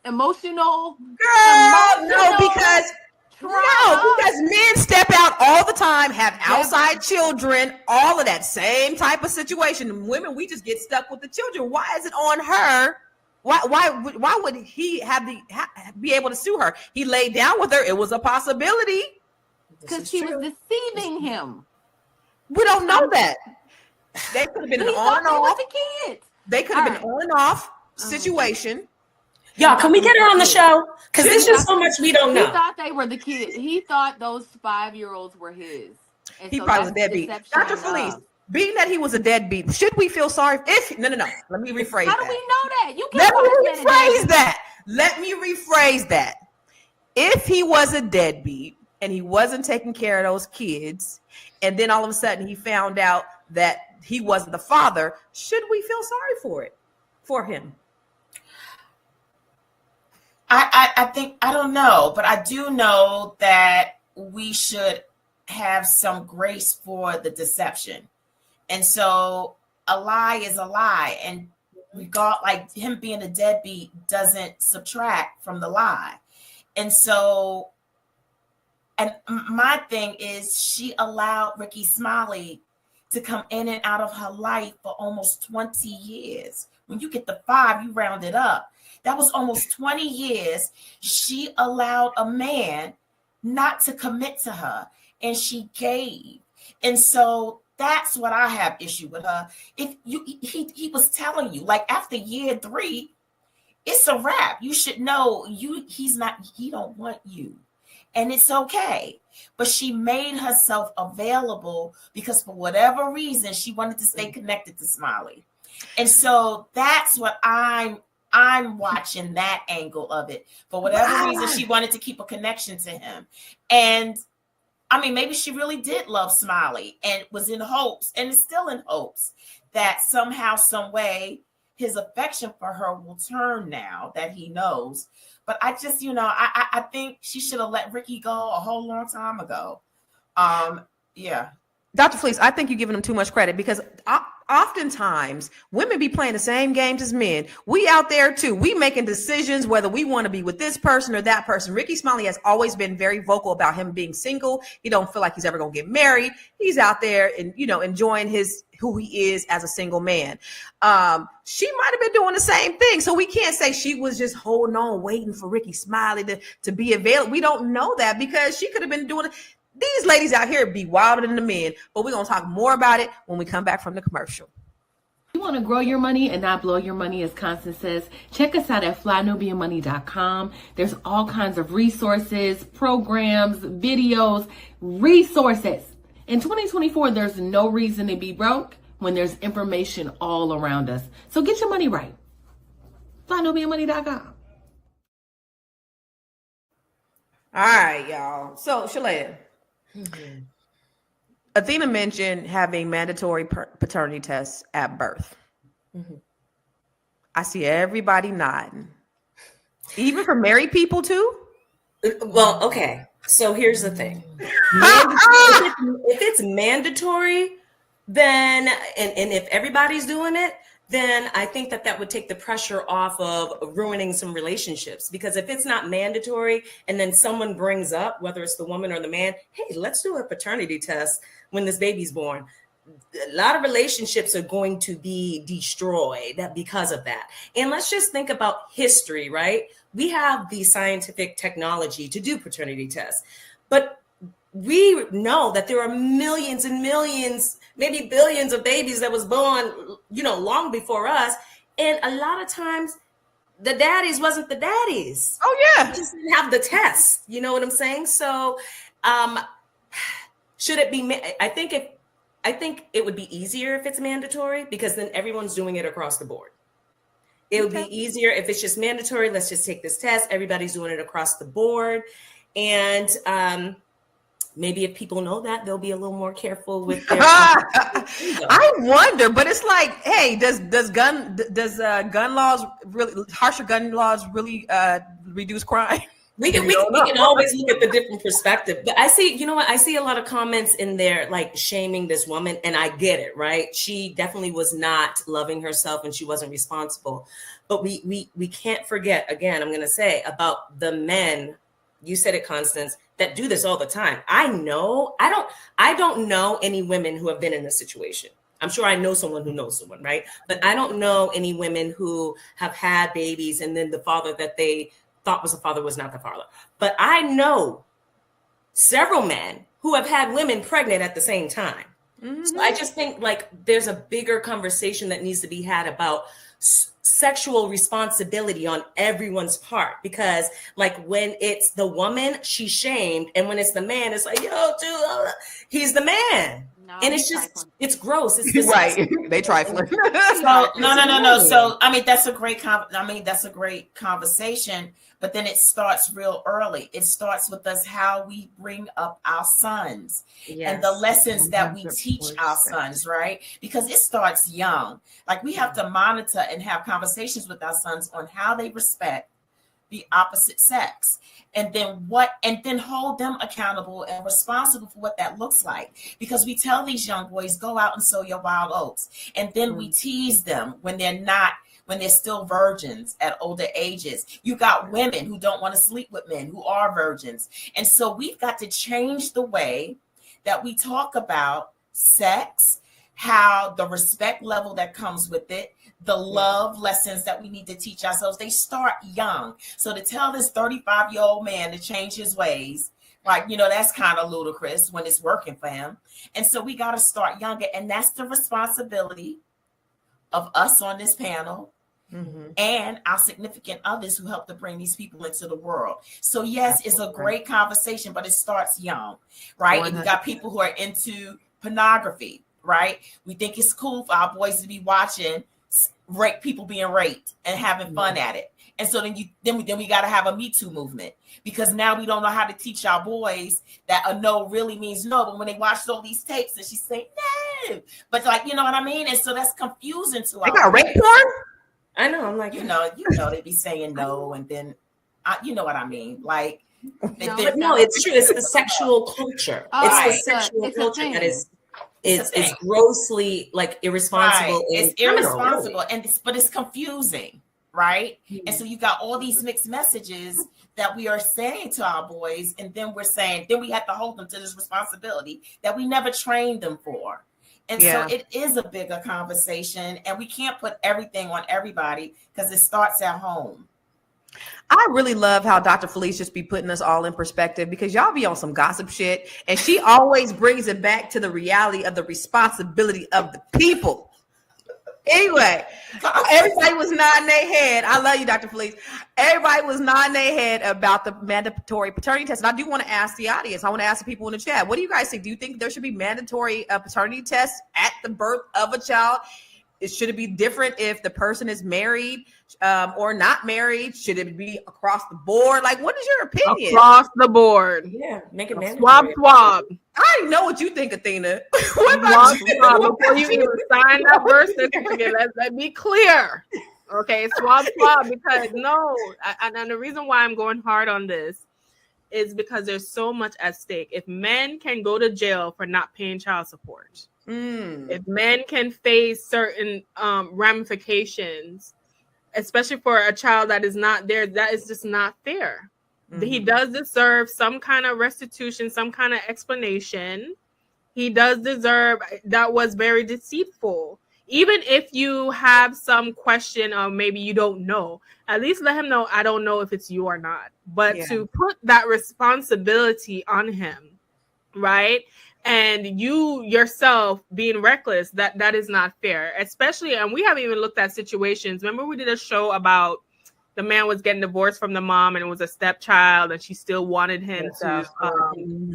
emotional. No, because men step out all the time, have outside children, all of that same type of situation. Women, we just get stuck with the children. Why is it on her? Why would he be able to sue her? He laid down with her. It was a possibility. Because she was deceiving him. We don't know that. They could have been an on and off. They could have been on and off situation. Y'all, can we get her on the show? Because there's just so much we don't know. He thought they were the kids. He thought those 5-year-olds were his. And He so probably was a that's deadbeat. deception Dr. and Felice, love. being that he was a deadbeat, should we feel sorry? No. Let me rephrase How that. do we know that? You Let can't me rephrase that. Let me rephrase that. If he was a deadbeat and he wasn't taking care of those kids, and then all of a sudden he found out that he wasn't the father, should we feel sorry for him? I think, I don't know, but I do know that we should have some grace for the deception. And so a lie is a lie, and like him being a deadbeat doesn't subtract from the lie. And so, and my thing is, she allowed Ricky Smiley to come in and out of her life for almost 20 years. When you get the 5, you round it up. That was almost 20 years. She allowed a man not to commit to her, and she gave. And so that's what I have issue with her. If he was telling you, like, after year 3, it's a wrap. You should know he don't want you. And it's okay. But she made herself available because for whatever reason, she wanted to stay connected to Smiley. And so that's what I'm watching, that angle of it. For whatever reason, she wanted to keep a connection to him. And I mean, maybe she really did love Smiley and was in hopes, and is still in hopes, that somehow, some way, his affection for her will turn now that he knows. But I just, I think she should have let Ricky go a whole long time ago. Yeah. Dr. Fleece, I think you're giving them too much credit, because oftentimes women be playing the same games as men. We out there too. We making decisions whether we want to be with this person or that person. Ricky Smiley has always been very vocal about him being single. He don't feel like he's ever going to get married. He's out there and, enjoying who he is as a single man. She might have been doing the same thing. So we can't say she was just holding on, waiting for Ricky Smiley to be available. We don't know that, because she could have been doing it. These ladies out here be wilder than the men, but we're going to talk more about it when we come back from the commercial. You want to grow your money and not blow your money, as Constance says, check us out at flynubianmoney.com. There's all kinds of resources, programs, videos, resources. In 2024, there's no reason to be broke when there's information all around us. So get your money right. flynubianmoney.com. All right, y'all. So, Shalea. Mm-hmm. Athena mentioned having mandatory paternity tests at birth. Mm-hmm. I see everybody nodding. Even for married people too? Well, okay. So here's the thing. If it's mandatory, then, and if everybody's doing it, then I think that would take the pressure off of ruining some relationships. Because if it's not mandatory and then someone brings up, whether it's the woman or the man, hey, let's do a paternity test when this baby's born, a lot of relationships are going to be destroyed because of that. And let's just think about history, right? We have the scientific technology to do paternity tests, but we know that there are millions and millions, maybe billions of babies that was born, long before us. And a lot of times the daddies wasn't the daddies. Oh yeah. They just didn't have the test. You know what I'm saying? So should it be, I think it would be easier if it's mandatory, because then everyone's doing it across the board. It would be easier if it's just mandatory. Let's just take this test. Everybody's doing it across the board. And, maybe if people know that, they'll be a little more careful with their. I wonder, but it's like, hey, does gun laws really, harsher gun laws really reduce crime? We can always look at the different perspective. But I see, I see a lot of comments in there like shaming this woman, and I get it, right? She definitely was not loving herself and she wasn't responsible. But we can't forget, again, I'm going to say, about the men, you said it, Constance, that do this all the time. I don't know any women who have been in this situation. I'm sure I know someone who knows someone, right? But I don't know any women who have had babies and then the father that they thought was the father was not the father. But I know several men who have had women pregnant at the same time. Mm-hmm. So I just think like there's a bigger conversation that needs to be had about sexual responsibility on everyone's part, because like when it's the woman, she's shamed, and when it's the man, it's like, yo, dude, he's the man. No, and it's just, it's gross. It's right. They trifling. So, no. So, I mean, that's a great conversation, but then it starts real early. It starts with us, how we bring up our sons and the lessons that we teach our sons, right? Because it starts young. Like we have to monitor and have conversations with our sons on how they respect the opposite sex. And then hold them accountable and responsible for what that looks like. Because we tell these young boys, go out and sow your wild oats. And then we tease them when they're still virgins at older ages. You got women who don't want to sleep with men who are virgins. And so we've got to change the way that we talk about sex, how the respect level that comes with it, the love lessons that we need to teach ourselves, they start young. So to tell this 35-year-old man to change his ways, like, that's kind of ludicrous when it's working for him. And so we got to start younger. And that's the responsibility of us on this panel and our significant others who help to bring these people into the world. So yes, it's a great conversation, but it starts young, right? And you got people who are into pornography, right? We think it's cool for our boys to be watching people being raped and having fun at it. And so then we got to have a Me Too movement, because now we don't know how to teach our boys that a no really means no. But when they watched all these tapes and she's saying no, but like, you know what I mean? And so that's confusing to They got rape porn? I know. I'm like, they be saying no, and then you know what I mean? Like, but no, it's true. It's the sexual culture. It's the sexual culture that is grossly like irresponsible. Right. It's irresponsible, but it's confusing, right? And so you got all these mixed messages that we are saying to our boys, and then we have to hold them to this responsibility that we never trained them for. And so it is a bigger conversation, and we can't put everything on everybody because it starts at home. I really love how Dr. Felice just be putting us all in perspective, because y'all be on some gossip shit, and she always brings it back to the reality of the responsibility of the people. Anyway, everybody was nodding their head. I love you, Dr. Felice. Everybody was nodding their head about the mandatory paternity test. And I do want to ask the audience, I want to ask the people in the chat, what do you guys think? Do you think there should be mandatory paternity tests at the birth of a child? Should it be different if the person is married or not married? Should it be across the board? Like, what is your opinion? Across the board. Yeah, make it mandatory. Swab. I already know what you think, Athena. What about swab before you even sign that birth certificate? Let's be clear. Okay, swab, because and the reason why I'm going hard on this is because there's so much at stake. If men can go to jail for not paying child support, if men can face certain ramifications, especially for a child that is not there, that is just not fair. He does deserve some kind of restitution, some kind of explanation. He does deserve, that was very deceitful. Even if you have some question or maybe you don't know, at least let him know, I don't know if it's you or not. But to put that responsibility on him, right? And you yourself being reckless, that is not fair. Especially, and we haven't even looked at situations. Remember we did a show about the man was getting divorced from the mom, and it was a stepchild, and she still wanted him to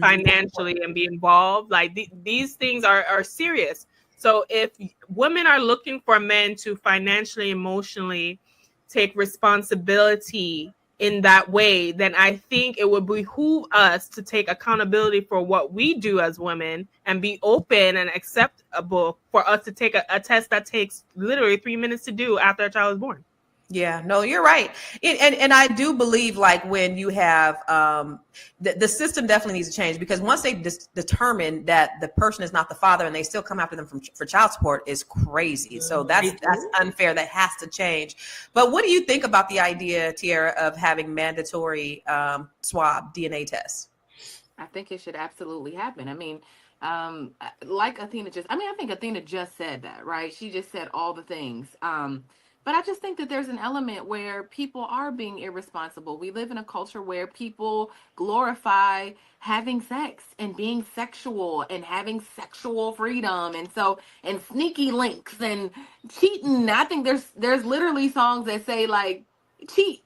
financially and be involved. Like these things are serious. So if women are looking for men to financially, emotionally take responsibility in that way, then I think it would behoove us to take accountability for what we do as women and be open and acceptable for us to take a test that takes literally 3 minutes to do after a child is born. Yeah, no, you're right. And I do believe, like, when you have the system definitely needs to change, because once they determine that the person is not the father and they still come after them for child support is crazy. So that's unfair. That has to change. But what do you think about the idea, Tiara, of having mandatory swab DNA tests? I think it should absolutely happen. I mean, like Athena I think Athena just said that, right? She just said all the things. But I just think that there's an element where people are being irresponsible. We live in a culture where people glorify having sex and being sexual and having sexual freedom. And sneaky links and cheating. I think there's literally songs that say, like, cheat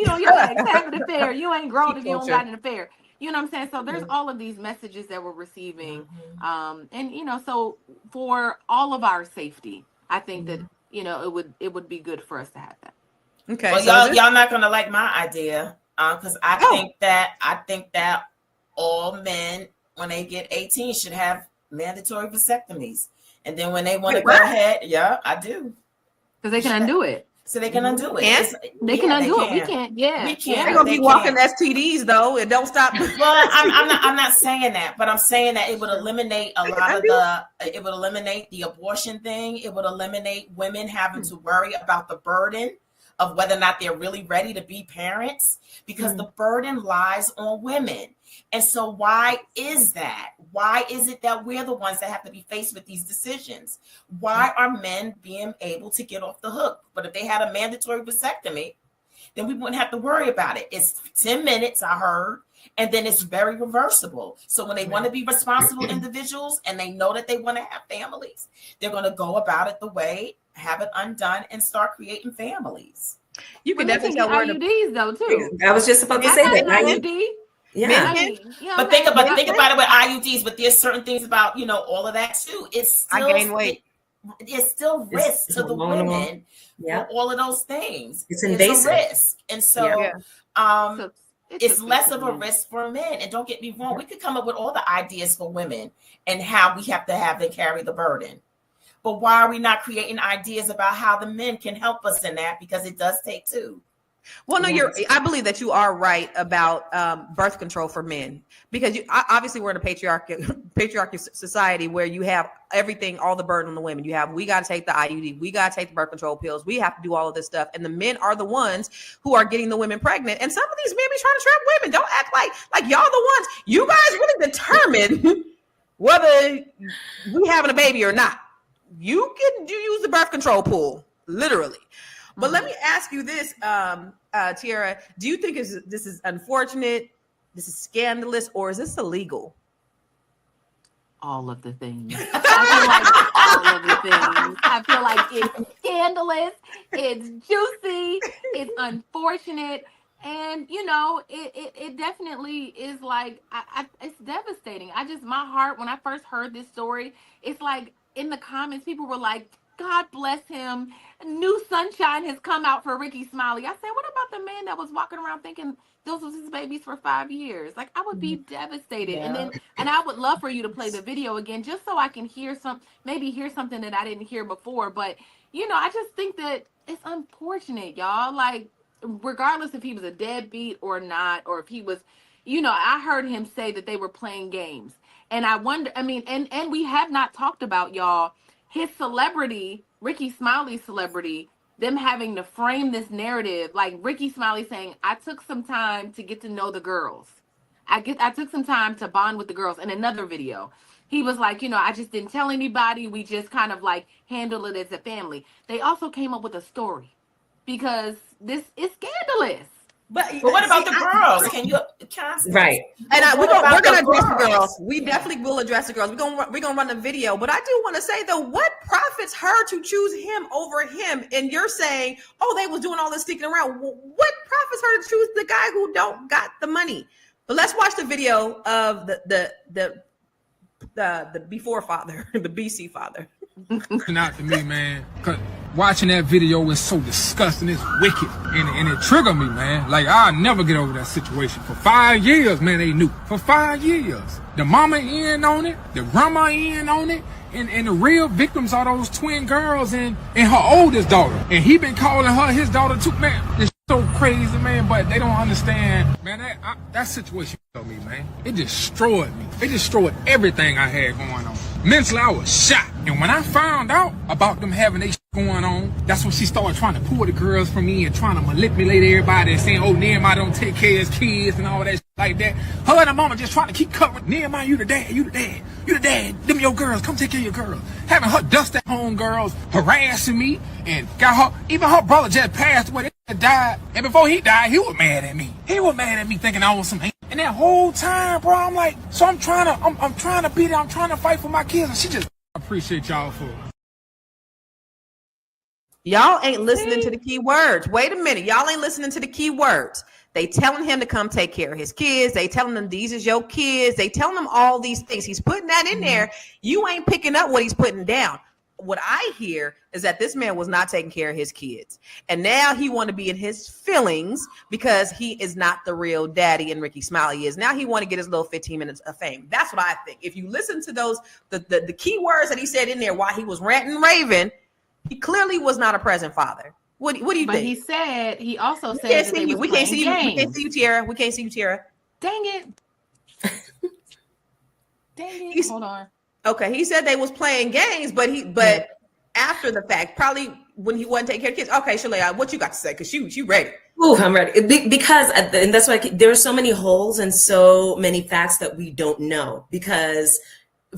on your ex, have an affair. You ain't grown if you don't got an affair. You know what I'm saying? So there's all of these messages that we're receiving. So for all of our safety, I think that, it would be good for us to have that. Okay. Well, y'all not gonna like my idea, because I think that all men, when they get 18, should have mandatory vasectomies, and then when they want to go ahead, I do, because they can undo it. So they can undo it. They can undo it. We can't. Yeah, we can't. They're gonna be walking STDs though. It don't stop. Well, I'm not saying that, but I'm saying that it would eliminate a lot of it would eliminate the abortion thing. It would eliminate women having to worry about the burden of whether or not they're really ready to be parents, because the burden lies on women. And so why is that? Why is it that we're the ones that have to be faced with these decisions? Why are men being able to get off the hook? But if they had a mandatory vasectomy, then we wouldn't have to worry about it. It's 10 minutes, I heard, and then it's very reversible. So when they want to be responsible individuals and they know that they want to have families, they're going to go about it the way, have it undone, and start creating families. You can definitely tell IUDs though too. I was just about to say that. IUD. Yeah. But think about it with IUDs, but there's certain things about, all of that too. It's still, I gain weight. It's still risk to the women for all of those things. It's a risk. And so, So it's less of a risk for men. And don't get me wrong, we could come up with all the ideas for women and how we have to have them carry the burden. But why are we not creating ideas about how the men can help us in that? Because it does take two. Well, no, I believe that you are right about birth control for men, because obviously we're in a patriarchal society where you have everything, all the burden on the women. We got to take the IUD, we got to take the birth control pills, we have to do all of this stuff, and the men are the ones who are getting the women pregnant. And some of these men be trying to trap women. Don't act like y'all the ones. You guys really determine whether we having a baby or not. You use the birth control pool, literally. But let me ask you this, Tiara, do you think this is unfortunate, this is scandalous, or is this illegal? All of the things. I feel like all of the things. I feel like it's scandalous, it's juicy, it's unfortunate, and it definitely is like it's devastating. My heart, when I first heard this story, it's like in the comments people were like, God bless him. New sunshine has come out for Ricky Smiley. I said, what about the man that was walking around thinking those was his babies for 5 years? Like, I would be devastated. Yeah. And I would love for you to play the video again, just so I can hear something that I didn't hear before. But, I just think that it's unfortunate, y'all. Like, regardless if he was a deadbeat or not, or if he was, I heard him say that they were playing games. And I wonder, and we have not talked about, y'all, his celebrity, Ricky Smiley's celebrity, them having to frame this narrative, like Ricky Smiley saying, I took some time to get to know the girls. I took some time to bond with the girls. In another video, he was like, I just didn't tell anybody. We just kind of like handle it as a family. They also came up with a story because this is scandalous. But what about the girls? Can you right? And we're gonna address the girls. We definitely will address the girls. We're gonna run the video. But I do want to say though, what profits her to choose him over him? And you're saying, oh, they was doing all this sticking around. What profits her to choose the guy who don't got the money? But let's watch the video of the before father, the BC father. Not to me, man. Cause watching that video was so disgusting. It's wicked, and it triggered me, man. Like, I'll never get over that situation. For 5 years, man, they knew. For 5 years, the mama in on it, the grandma in on it, and the real victims are those twin girls and her oldest daughter. And he been calling her his daughter too, man. It's so crazy, man. But they don't understand, man. That situation killed me, man. It destroyed me. It destroyed everything I had going on. Mentally, I was shot. And when I found out about them having their going on, that's when she started trying to pull the girls from me and trying to manipulate everybody and saying, oh, Nehemiah don't take care of his kids and all that like that. Her and her mama just trying to keep covering. Nehemiah, you the dad, you the dad, you the dad. Them your girls, come take care of your girls. Having her dust at home girls, harassing me, and got her, even her brother just passed away, they died. And before he died, he was mad at me. He was mad at me thinking I was some hate. And that whole time, bro, I'm like, so I'm trying to be there, I'm trying to fight for my kids, and she just, I appreciate y'all for it. Y'all ain't listening to the key words. Wait a minute. Y'all ain't listening to the key words. They telling him to come take care of his kids. They telling him these is your kids. They telling him all these things. He's putting that in there. You ain't picking up what he's putting down. What I hear is that this man was not taking care of his kids. And now he want to be in his feelings because he is not the real daddy and Ricky Smiley is. Now he want to get his little 15 minutes of fame. That's what I think. If you listen to those, the key words that he said in there while he was ranting and raving, he clearly was not a present father. What do you think? He also said we can't see you. We can't see you, Tiara. We can't see you, Tiara. Dang it. Dang it. Hold on. Okay, he said they was playing games, but after the fact, probably when he wasn't taking care of kids. Okay, Shalea, what you got to say? Because she ready. Ooh, I'm ready. Because, and that's why there are so many holes and so many facts that we don't know. Because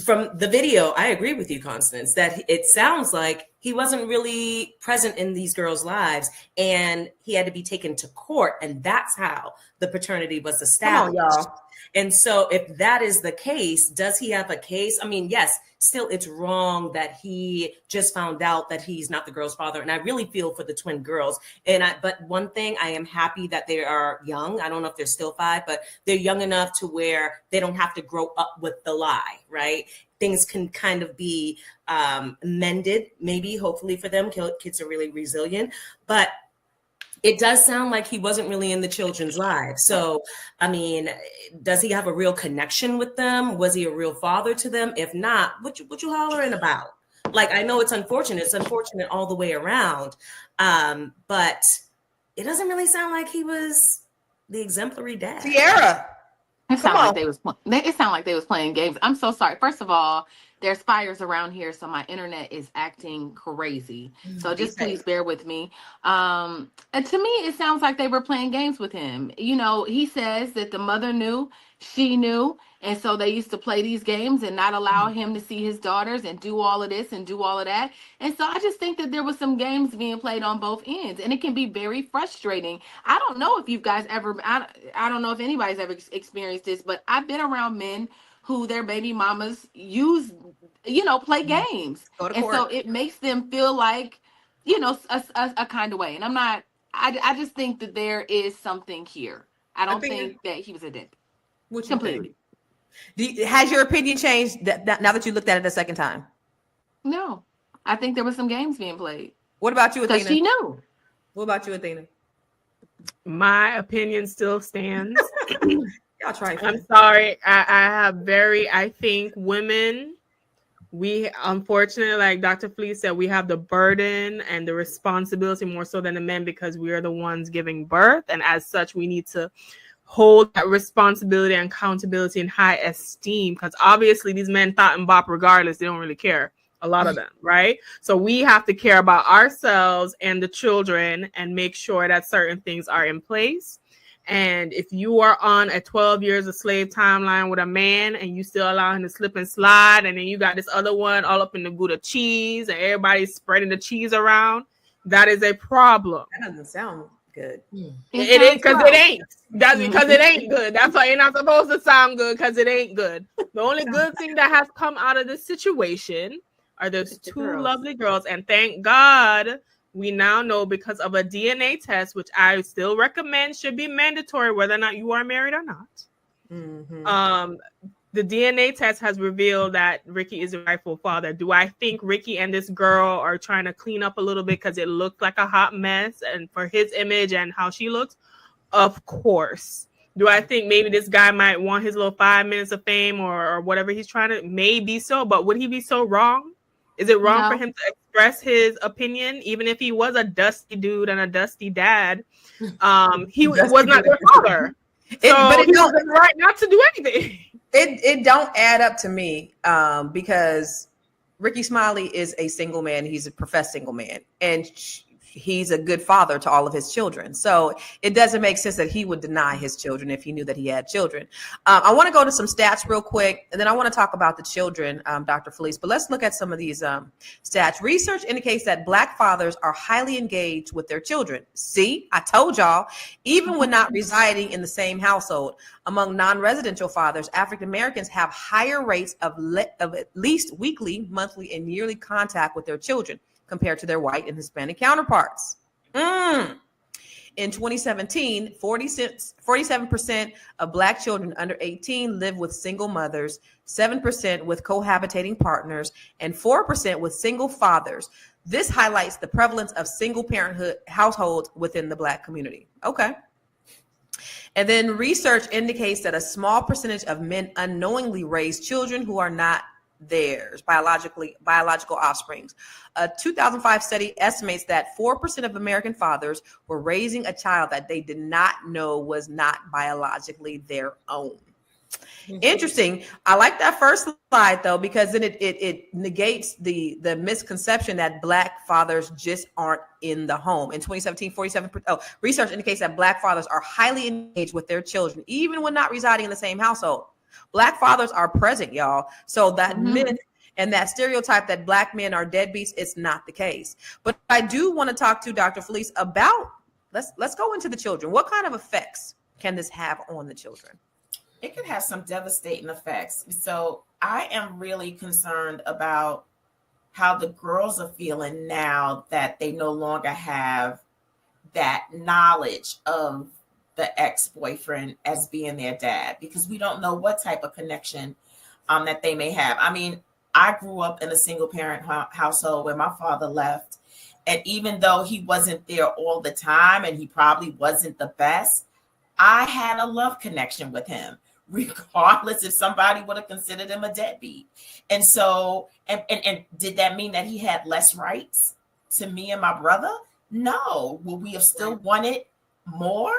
from the video, I agree with you, Constance, that it sounds like he wasn't really present in these girls' lives, and he had to be taken to court, and that's how the paternity was established. Come on, y'all. And so if that is the case, does he have a case? I mean, yes, still it's wrong that he just found out that he's not the girl's father. And I really feel for the twin girls. But one thing, I am happy that they are young. I don't know if they're still 5, but they're young enough to where they don't have to grow up with the lie, right? Things can kind of be mended, maybe, hopefully for them. Kids are really resilient. But it does sound like he wasn't really in the children's lives. So, I mean, does he have a real connection with them? Was he a real father to them? If not, what you hollering about? Like, I know it's unfortunate. It's unfortunate all the way around. But it doesn't really sound like he was the exemplary dad. Tiara. It sounded like they was playing games. I'm so sorry. First of all, there's fires around here, so my internet is acting crazy. So just please bear with me. And to me, it sounds like they were playing games with him. You know, he says that the mother knew, she knew, and so they used to play these games and not allow him to see his daughters and do all of this and do all of that. And so I just think that there was some games being played on both ends, and it can be very frustrating. I don't know if you guys ever, I don't know if anybody's ever experienced this, but I've been around men who their baby mamas use, play games. Go to and court. So it makes them feel like, a kind of way. And I just think that there is something here. I don't think that he was a dick. What you completely. Think? Has your opinion changed now that you looked at it a second time? No, I think there was some games being played. What about you, Athena? Because she knew. What about you, Athena? My opinion still stands. Y'all try. I'm sorry. I think women, we unfortunately, like Dr. Fleece said, we have the burden and the responsibility more so than the men because we are the ones giving birth. And as such, we need to hold that responsibility and accountability in high esteem because obviously these men thought and bop regardless. They don't really care. A lot of them, right? So we have to care about ourselves and the children and make sure that certain things are in place. And if you are on a 12 years of slave timeline with a man and you still allow him to slip and slide, and then you got this other one all up in the Gouda cheese and everybody's spreading the cheese around, that is a problem. That doesn't sound good. It is because it ain't. That's because it ain't good. That's why you're not supposed to sound good because it ain't good. The only good thing that has come out of this situation are those two lovely girls. And thank God we now know because of a DNA test, which I still recommend should be mandatory, whether or not you are married or not. Mm-hmm. The DNA test has revealed that Ricky is the rightful father. Do I think Ricky and this girl are trying to clean up a little bit because it looked like a hot mess and for his image and how she looks? Of course. Do I think maybe this guy might want his little 5 minutes of fame or whatever he's trying to? Maybe so, but would he be so wrong? Is it wrong for him to express his opinion, even if he was a dusty dude and a dusty dad? He was not their father. But he was right not to do anything. It don't add up to me because Ricky Smiley is a single man. He's a professed single man. And he's a good father to all of his children. So it doesn't make sense that he would deny his children if he knew that he had children. I want to go to some stats real quick, and then I want to talk about the children, Dr. Felice. But let's look at some of these stats. Research indicates that Black fathers are highly engaged with their children. See, I told y'all, even when not residing in the same household. Among non-residential fathers, African Americans have higher rates of at least weekly, monthly, and yearly contact with their children compared to their white and Hispanic counterparts. In 2017, 47% of Black children under 18 live with single mothers, 7% with cohabitating partners, and 4% with single fathers. This highlights the prevalence of single parenthood households within the Black community. Okay. And then research indicates that a small percentage of men unknowingly raise children who are not theirs, biological offsprings. A 2005 study estimates that 4% of American fathers were raising a child that they did not know was not biologically their own. Interesting. I like that first slide though, because then it negates the misconception that Black fathers just aren't in the home. In 2017, 47% research indicates that Black fathers are highly engaged with their children, even when not residing in the same household. Black fathers are present, y'all. So that myth and that stereotype that Black men are deadbeats, it's not the case. But I do want to talk to Dr. Felice about, let's go into the children. What kind of effects can this have on the children? It could have some devastating effects. So I am really concerned about how the girls are feeling now that they no longer have that knowledge of the ex-boyfriend as being their dad, because we don't know what type of connection that they may have. I mean, I grew up in a single parent household where my father left. And even though he wasn't there all the time and he probably wasn't the best, I had a love connection with him, regardless if somebody would have considered him a deadbeat. And so, and did that mean that he had less rights to me and my brother? No. Will we have still wanted more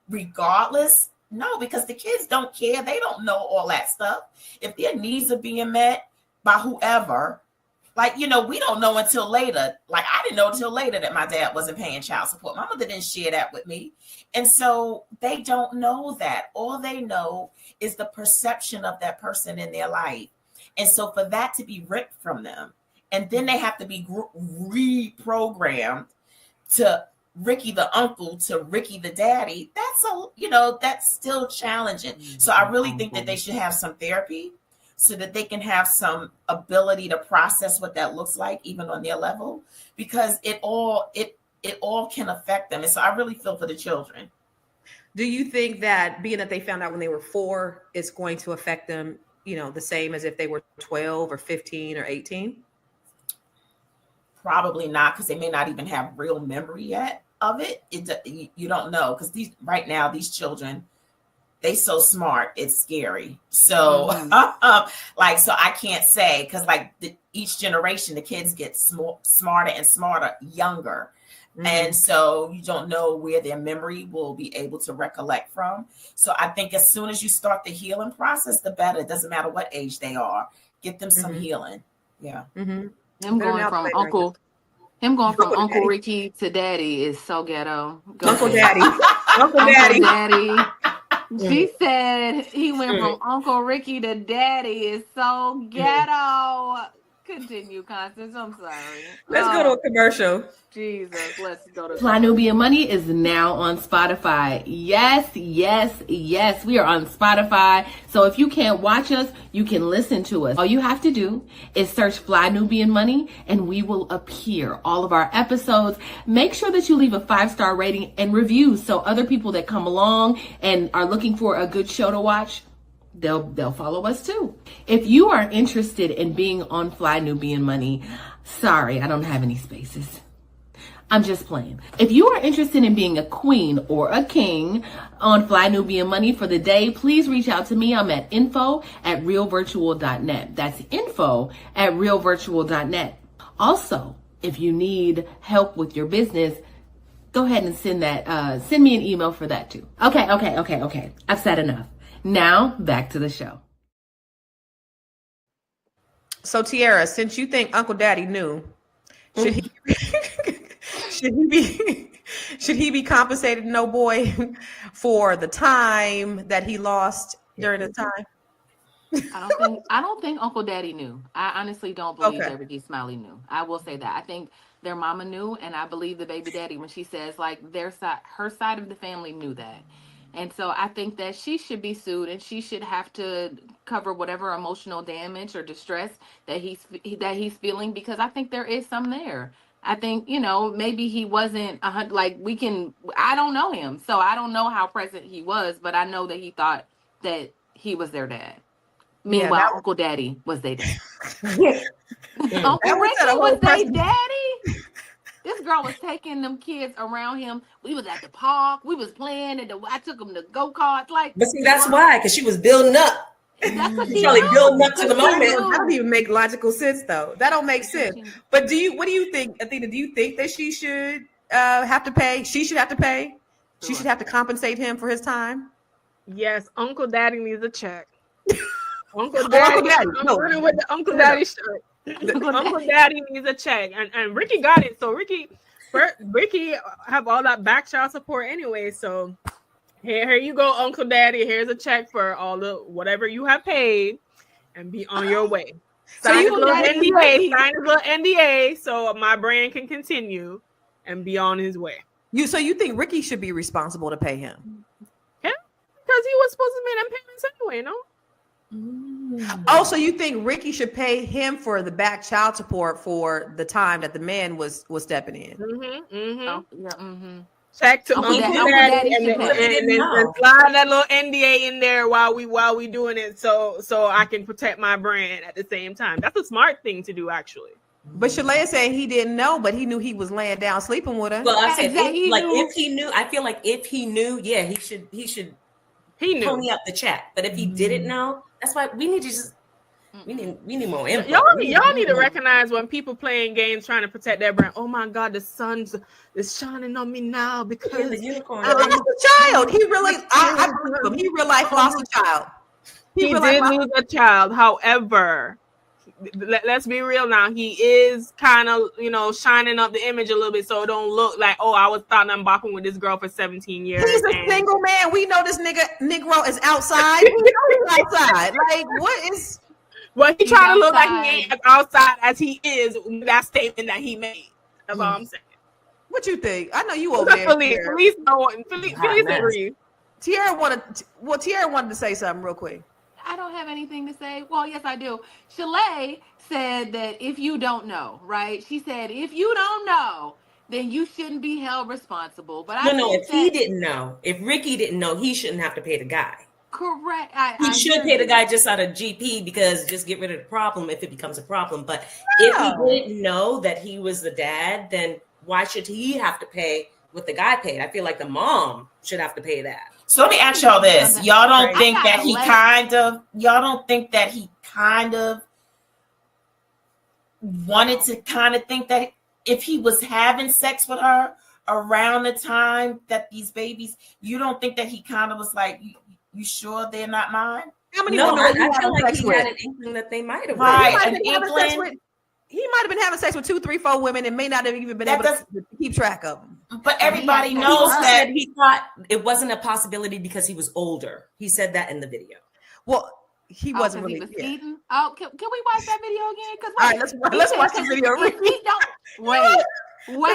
regardless? No, because the kids don't care. They don't know all that stuff. If their needs are being met by whoever, like, you know, we don't know until later. Like, I didn't know until later that my dad wasn't paying child support. My mother didn't share that with me. And so they don't know that. All they know is the perception of that person in their life. And so for that to be ripped from them, and then they have to be reprogrammed to Ricky the uncle to Ricky the daddy, that's still challenging. So I really think that they should have some therapy so that they can have some ability to process what that looks like, even on their level, because it all can affect them. And so I really feel for the children. Do you think that being that they found out when they were 4, it's going to affect them, the same as if they were 12 or 15 or 18? Probably not, because they may not even have real memory yet of it. You don't know, because these children, they so smart, it's scary. So so I can't say, because each generation, the kids get smarter and smarter younger. And so you don't know where their memory will be able to recollect from. So I think as soon as you start the healing process, the better. It doesn't matter what age they are. Get them some healing. Yeah. Him going from Uncle Ricky to Daddy is so ghetto. Uncle Daddy. Uncle Daddy. She said he went from Uncle Ricky to Daddy is so ghetto. Continue, Constance. I'm sorry. Let's go to a commercial. Jesus, let's go to Fly Nubian Money is now on Spotify. Yes. We are on Spotify. So if you can't watch us, you can listen to us. All you have to do is search Fly Nubian Money and we will appear. All of our episodes. Make sure that you leave a 5-star rating and review so other people that come along and are looking for a good show to watch, they'll follow us too. If you are interested in being on Fly Nubian Money, sorry, I don't have any spaces. I'm just playing. If you are interested in being a queen or a king on Fly Nubian Money for the day, please reach out to me. I'm at info@realvirtual.net. That's info@realvirtual.net. Also, if you need help with your business, go ahead and send me an email for that too. Okay. I've said enough. Now back to the show. So Tiara, since you think Uncle Daddy knew, should he be compensated, no boy, for the time that he lost during the time? I don't think Uncle Daddy knew. I honestly don't believe that Ricky Smiley knew. I will say that. I think their mama knew, and I believe the baby daddy when she says her side of the family knew that. And so I think that she should be sued and she should have to cover whatever emotional damage or distress that he's feeling, because I think there is some there. I think, maybe he wasn't I don't know him. So I don't know how present he was, but I know that he thought that he was their dad. Meanwhile, Uncle Daddy was their dad. Uncle Ricky was their daddy. This girl was taking them kids around him. We was at the park. We was playing, and I took them to go-karts. But see, that's why, because she was building up. That's what she building up to the moment. That don't even make logical sense, though. That don't make sense. But what do you think, Athena? Do you think that she should have to pay? She should have to pay. She should have to compensate him for his time. Yes, Uncle Daddy needs a check. Uncle Daddy. Uncle Daddy. I'm No. running with the Uncle Daddy shirt. Uncle Daddy needs a check, and Ricky got it. So Ricky have all that back child support anyway. So here you go, Uncle Daddy. Here's a check for all the whatever you have paid, and be on your way. Sign a little NDA. Sign a little NDA so my brand can continue and be on his way. So you think Ricky should be responsible to pay him? Yeah, because he was supposed to make them payments anyway, no? Oh, so you think Ricky should pay him for the back child support for the time that the man was stepping in? Check to Uncle Daddy and then slide that little NDA in there while we doing it, so I can protect my brand at the same time. That's a smart thing to do, actually. But Shalea said he didn't know, but he knew he was laying down sleeping with her. Well, I said if he knew, I feel like if he knew, yeah, he should pony up the check. But if he didn't know, that's why we need to just we need more info. Y'all need to recognize when people playing games trying to protect their brand. Oh my God, the sun is shining on me now because the unicorn. I lost a child. He really, I believe him. He real life lost a child. He did lose a child. However, let's be real now. He is kind of, shining up the image a little bit, so it don't look like, oh, I was thought I'm bopping with this girl for 17 years. He's a single man. We know this Negro is outside. We know he's outside. Like, what is? Well, he trying to look like he ain't as outside as he is with that statement that he made. That's all I'm saying. What you think? I know you over there. Police agree. Tierra wanted to say something real quick. I don't have anything to say. Well, yes, I do. Shalea said that if you don't know, right? She said, if you don't know, then you shouldn't be held responsible. But if he didn't know, if Ricky didn't know, he shouldn't have to pay the guy. Correct. He should pay the guy just out of GP because just get rid of the problem if it becomes a problem. But if he didn't know that he was the dad, then why should he have to pay what the guy paid? I feel like the mom should have to pay that. So let me ask y'all this. Y'all don't think that he kind of wanted to kind of think that if he was having sex with her around the time that these babies, you don't think that he kind of was like, you sure they're not mine? How many women I feel like he had an inkling that they might have. Right, he might have been having sex with 2, 3, 4 women and may not have even been able to keep track of them. But everybody knows that he thought it wasn't a possibility because he was older. He said that in the video. Well, he wasn't really. He was eating. Oh, can we watch that video again? Because all right, let's watch the video. Wait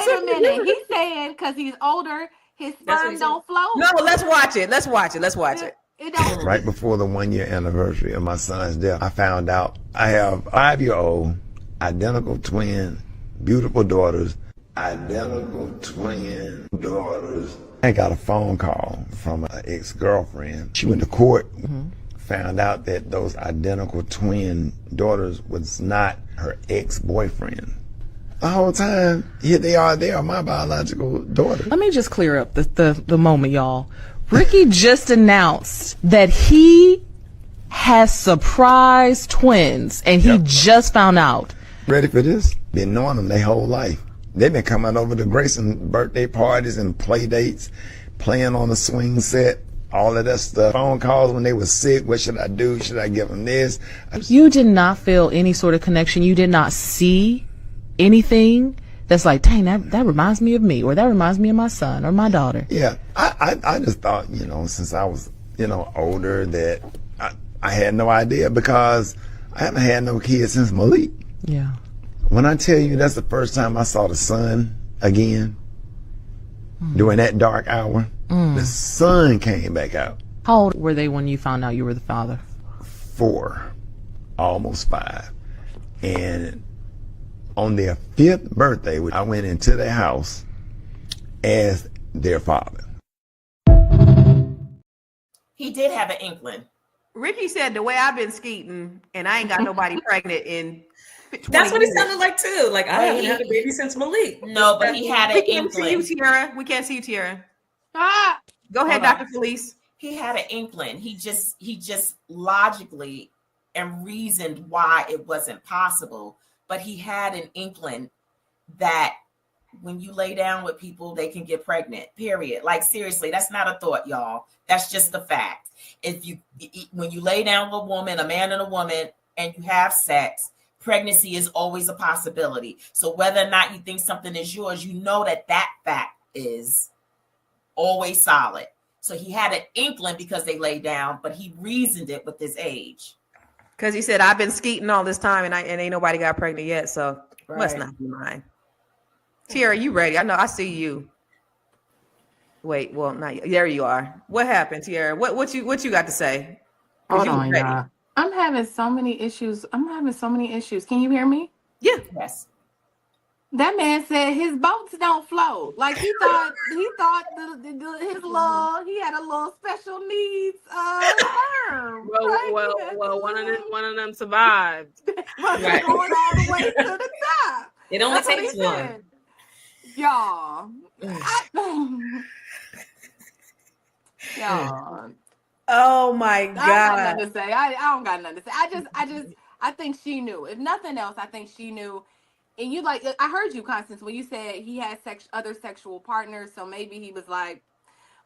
a minute. He's saying because he's older, his sperm don't flow. No, let's watch it. Let's watch it. It don't. Right before the 1-year anniversary of my son's death, I found out I have 5-year-old, identical twin, beautiful daughters. I got a phone call from an ex-girlfriend. She went to court, found out that those identical twin daughters was not her ex-boyfriend. The whole time, here they are my biological daughters. Let me just clear up the moment, y'all. Ricky just announced that he has surprise twins, and he just found out. Ready for this? Been knowing them their whole life. They've been coming over to Grayson birthday parties and play dates, playing on the swing set, all of that stuff. Phone calls when they were sick. What should I do? Should I give them this? You did not feel any sort of connection. You did not see anything that's like, dang, that reminds me of me, or that reminds me of my son or my daughter. Yeah, I just thought, since I was, older, that I had no idea, because I haven't had no kids since Malik. Yeah. When I tell you that's the first time I saw the sun again, during that dark hour, the sun came back out. How old were they when you found out you were the father? 4, almost 5. And on their 5th birthday, I went into their house as their father. He did have an inkling. Ricky said, the way I've been skeeting and I ain't got nobody pregnant in 20 That's what years. it sounded like too. Like, I haven't had a baby since Malik. No, but he had an inkling. We can't see you, Tiara. We can't see you, Tiara. Go ahead, Hold on. Dr. Felice. He had an inkling. He just logically and reasoned why it wasn't possible. But he had an inkling that when you lay down with people, they can get pregnant, period. Like, seriously, that's not a thought, y'all. That's just a fact. When you lay down with a woman, a man and a woman, and you have sex, pregnancy is always a possibility. So whether or not you think something is yours, you know that fact is always solid. So he had an inkling because they laid down, but he reasoned it with his age. Because he said, I've been skeeting all this time and ain't nobody got pregnant yet. So must not be mine. Tiara, you ready? I know I see you. Wait, well, not yet. There you are. What happened, Tiara? What you got to say? Hold on, y'all. I'm having so many issues. Can you hear me? Yeah. Yes. That man said his boats don't float. Like he thought he had a little special needs sperm. Well, one of them survived. Right. Going all the way to the top. It only takes one. Y'all. Y'all. Oh my God. I don't got nothing to say. I don't got nothing to say. I think she knew. If nothing else, I think she knew. And you I heard you, Constance, when you said he had other sexual partners, so maybe he was like,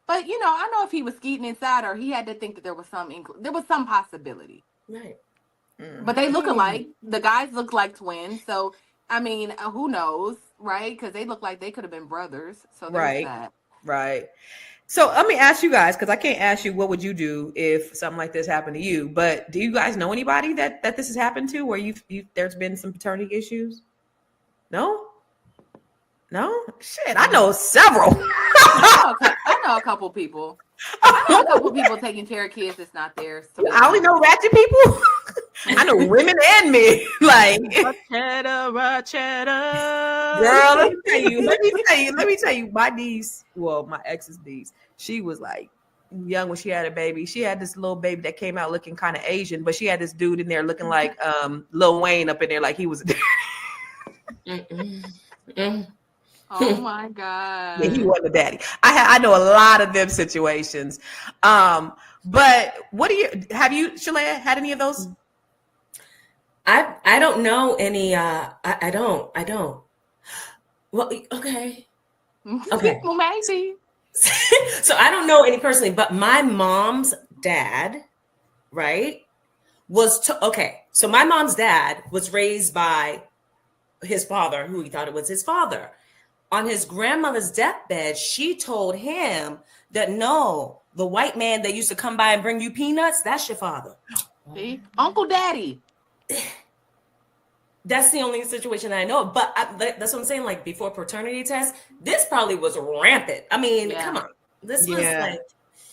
but I know if he was skeeting inside her, he had to think that there was some possibility. Right. But they look alike. The guys look like twins, so I mean, who knows, right? Because they look like they could have been brothers. So there's that. Right. So let me ask you guys, because I can't ask you what would you do if something like this happened to you. But do you guys know anybody that this has happened to, where there's been some paternity issues? No? Shit, I know several. I know a couple people. I know a couple people taking care of kids that's not theirs. I only know ratchet people. I know women and men. Like Rachetta. Girl, let me tell you, my niece, well, my ex's niece, she was like young when she had a baby. She had this little baby that came out looking kind of Asian, but she had this dude in there looking like Lil Wayne up in there, like he was. Oh my God. Yeah, he wasn't a daddy. I know a lot of them situations. But what do you Shalea, had any of those? I don't know any. I don't. Well, okay. Well, maybe. So I don't know any personally, but my mom's dad, right, so my mom's dad was raised by his father, who he thought it was his father. On his grandmother's deathbed, she told him that no, the white man that used to come by and bring you peanuts, that's your father. See? Uncle Daddy. That's the only situation I know of. But that's what I'm saying. Like, before paternity test, this probably was rampant. I mean, come on. This was like,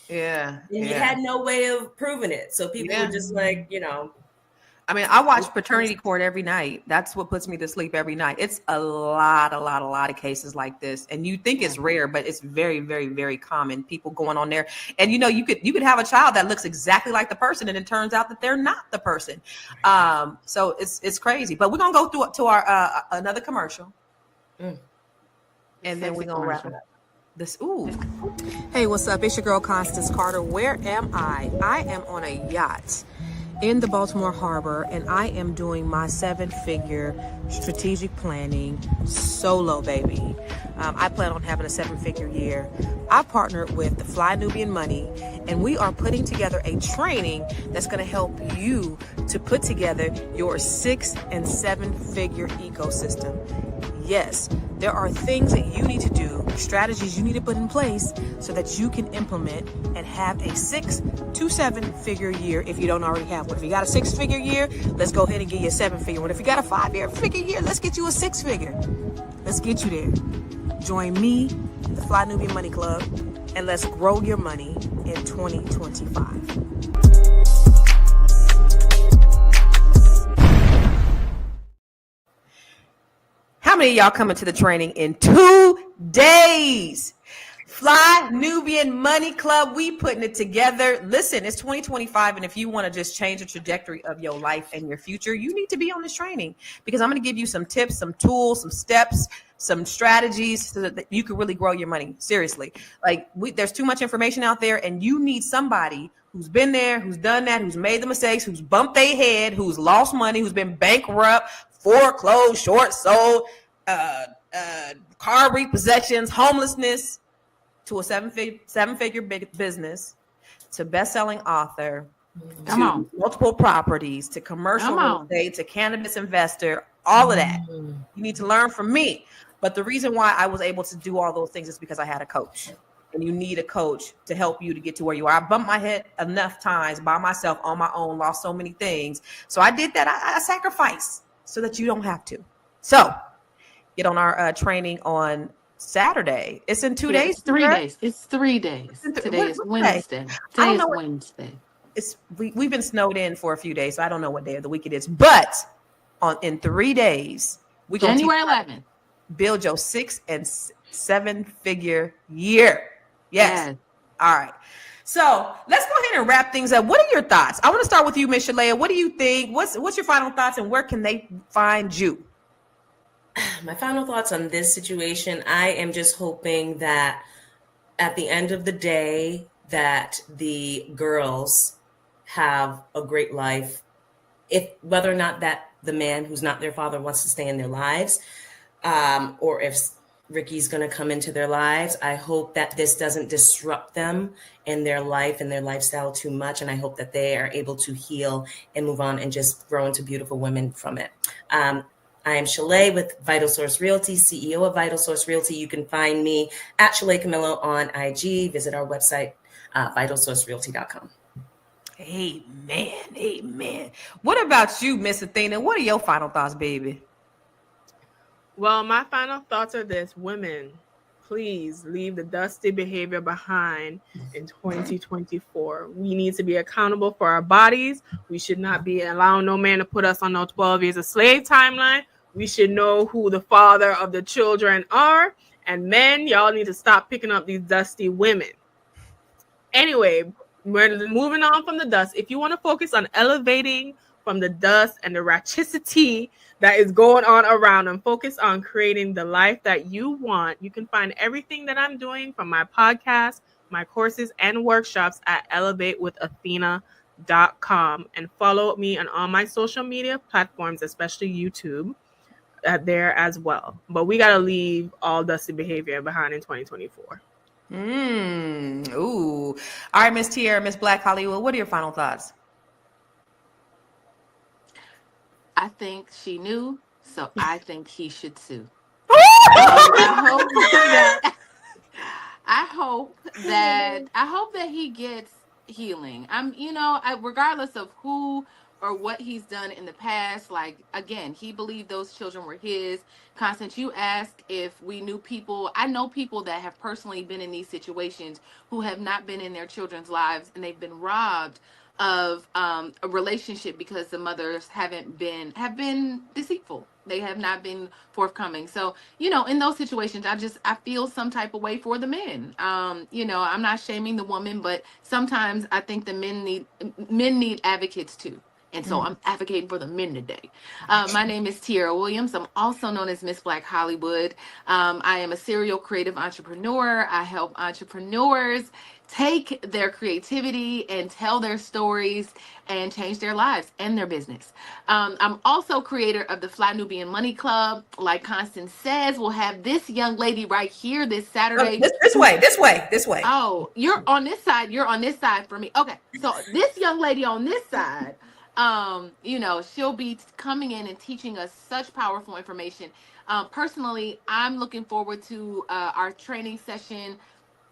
and you had no way of proving it. So people were just like, I mean, I watch Paternity Court every night. That's what puts me to sleep every night. It's a lot of cases like this. And you think it's rare, but it's very, very, very common. People going on there. And you could have a child that looks exactly like the person, and it turns out that they're not the person. So it's crazy. But we're gonna go through to our another commercial. And then we're gonna wrap it up. Hey, what's up? It's your girl Constance Carter. Where am I? I am on a yacht in the Baltimore Harbor, and I am doing my 7-figure strategic planning solo, baby. I plan on having a 7-figure year. I partnered with the Fly Nubian Money, and we are putting together a training that's going to help you to put together your 6- and 7-figure ecosystem. Yes, there are things that you need to do, strategies you need to put in place so that you can implement and have a 6 to 7-figure year if you don't already have one. If you got a 6-figure year, let's go ahead and get you a 7-figure one. If you got a 5-figure year, let's get you a 6-figure. Let's get you there. Join me, the Fly Nubian Money Club, and let's grow your money in 2025. How many of y'all coming to the training in 2 days? Fly Nubian Money Club, we putting it together. Listen, it's 2025, and if you want to just change the trajectory of your life and your future, you need to be on this training, because I'm going to give you some tips, some tools, some steps, some strategies so that you can really grow your money. Seriously, there's too much information out there, and you need somebody who's been there, who's done that, who's made the mistakes, who's bumped their head, who's lost money, who's been bankrupt, foreclosed, short sold, car repossessions, homelessness, to a seven-figure big business, to best-selling author, Come to on. multiple properties, to commercial Come real on. estate, to cannabis investor, all of that. You need to learn from me. But the reason why I was able to do all those things is because I had a coach. And you need a coach to help you to get to where you are. I bumped my head enough times by myself on my own, lost so many things. So I did that. I sacrificed so that you don't have to. So get on our training on Saturday. It's in 2 days. It's 3 right? days. It's 3 days. Today is What day? Wednesday. I don't Today know is what- Wednesday. We've been snowed in for a few days, so I don't know what day of the week it is. But in 3 days, we're gonna January 11th. build your 6 and 7 figure year. Yes. All right. So let's go ahead and wrap things up. What are your thoughts? I want to start with you, Miss Shalea. What do you think? What's your final thoughts, and where can they find you? My final thoughts on this situation, I am just hoping that at the end of the day that the girls have a great life, if whether or not that the man who's not their father wants to stay in their lives, or if Ricky's going to come into their lives. I hope that this doesn't disrupt them in their life and their lifestyle too much. And I hope that they are able to heal and move on and just grow into beautiful women from it. I am Shalay with Vital Source Realty, CEO of Vital Source Realty. You can find me at Shalay Camillo on IG. Visit our website, vitalsourcerealty.com. Amen. Amen. What about you, Miss Athena? What are your final thoughts, baby? Well, my final thoughts are this: women, please leave the dusty behavior behind in 2024. We need to be accountable for our bodies. We should not be allowing no man to put us on no 12 years of slave timeline. We should know who the father of the children are. And men, y'all need to stop picking up these dusty women. Anyway, we're moving on from the dust. If you want to focus on elevating from the dust and the ratchicity that is going on around and focus on creating the life that you want, you can find everything that I'm doing from my podcast, my courses, and workshops at elevatewithathena.com, and follow me on all my social media platforms, especially YouTube, there as well. But we got to leave all dusty behavior behind in 2024. Ooh. All right, Miss Tiara, Miss Black Hollywood, what are your final thoughts? I think she knew, so I think he should sue. I hope that he gets healing. Regardless of who or what he's done in the past, like, again, he believed those children were his. Constance, you asked if we knew people. I know people that have personally been in these situations who have not been in their children's lives, and they've been robbed of a relationship because the mothers have been deceitful. They have not been forthcoming. So, in those situations, I feel some type of way for the men. I'm not shaming the woman, but sometimes I think the men need advocates too. And so I'm advocating for the men today. My name is Tiara Williams. I'm also known as Miss Black Hollywood. I am a serial creative entrepreneur. I help entrepreneurs take their creativity and tell their stories and change their lives and their business. I'm also creator of the Fly Nubian Money Club. Like Constance says, we'll have this young lady right here this Saturday. This way. Oh, you're on this side. You're on this side for me. Okay. So this young lady on this side, she'll be coming in and teaching us such powerful information. Personally, I'm looking forward to our training session.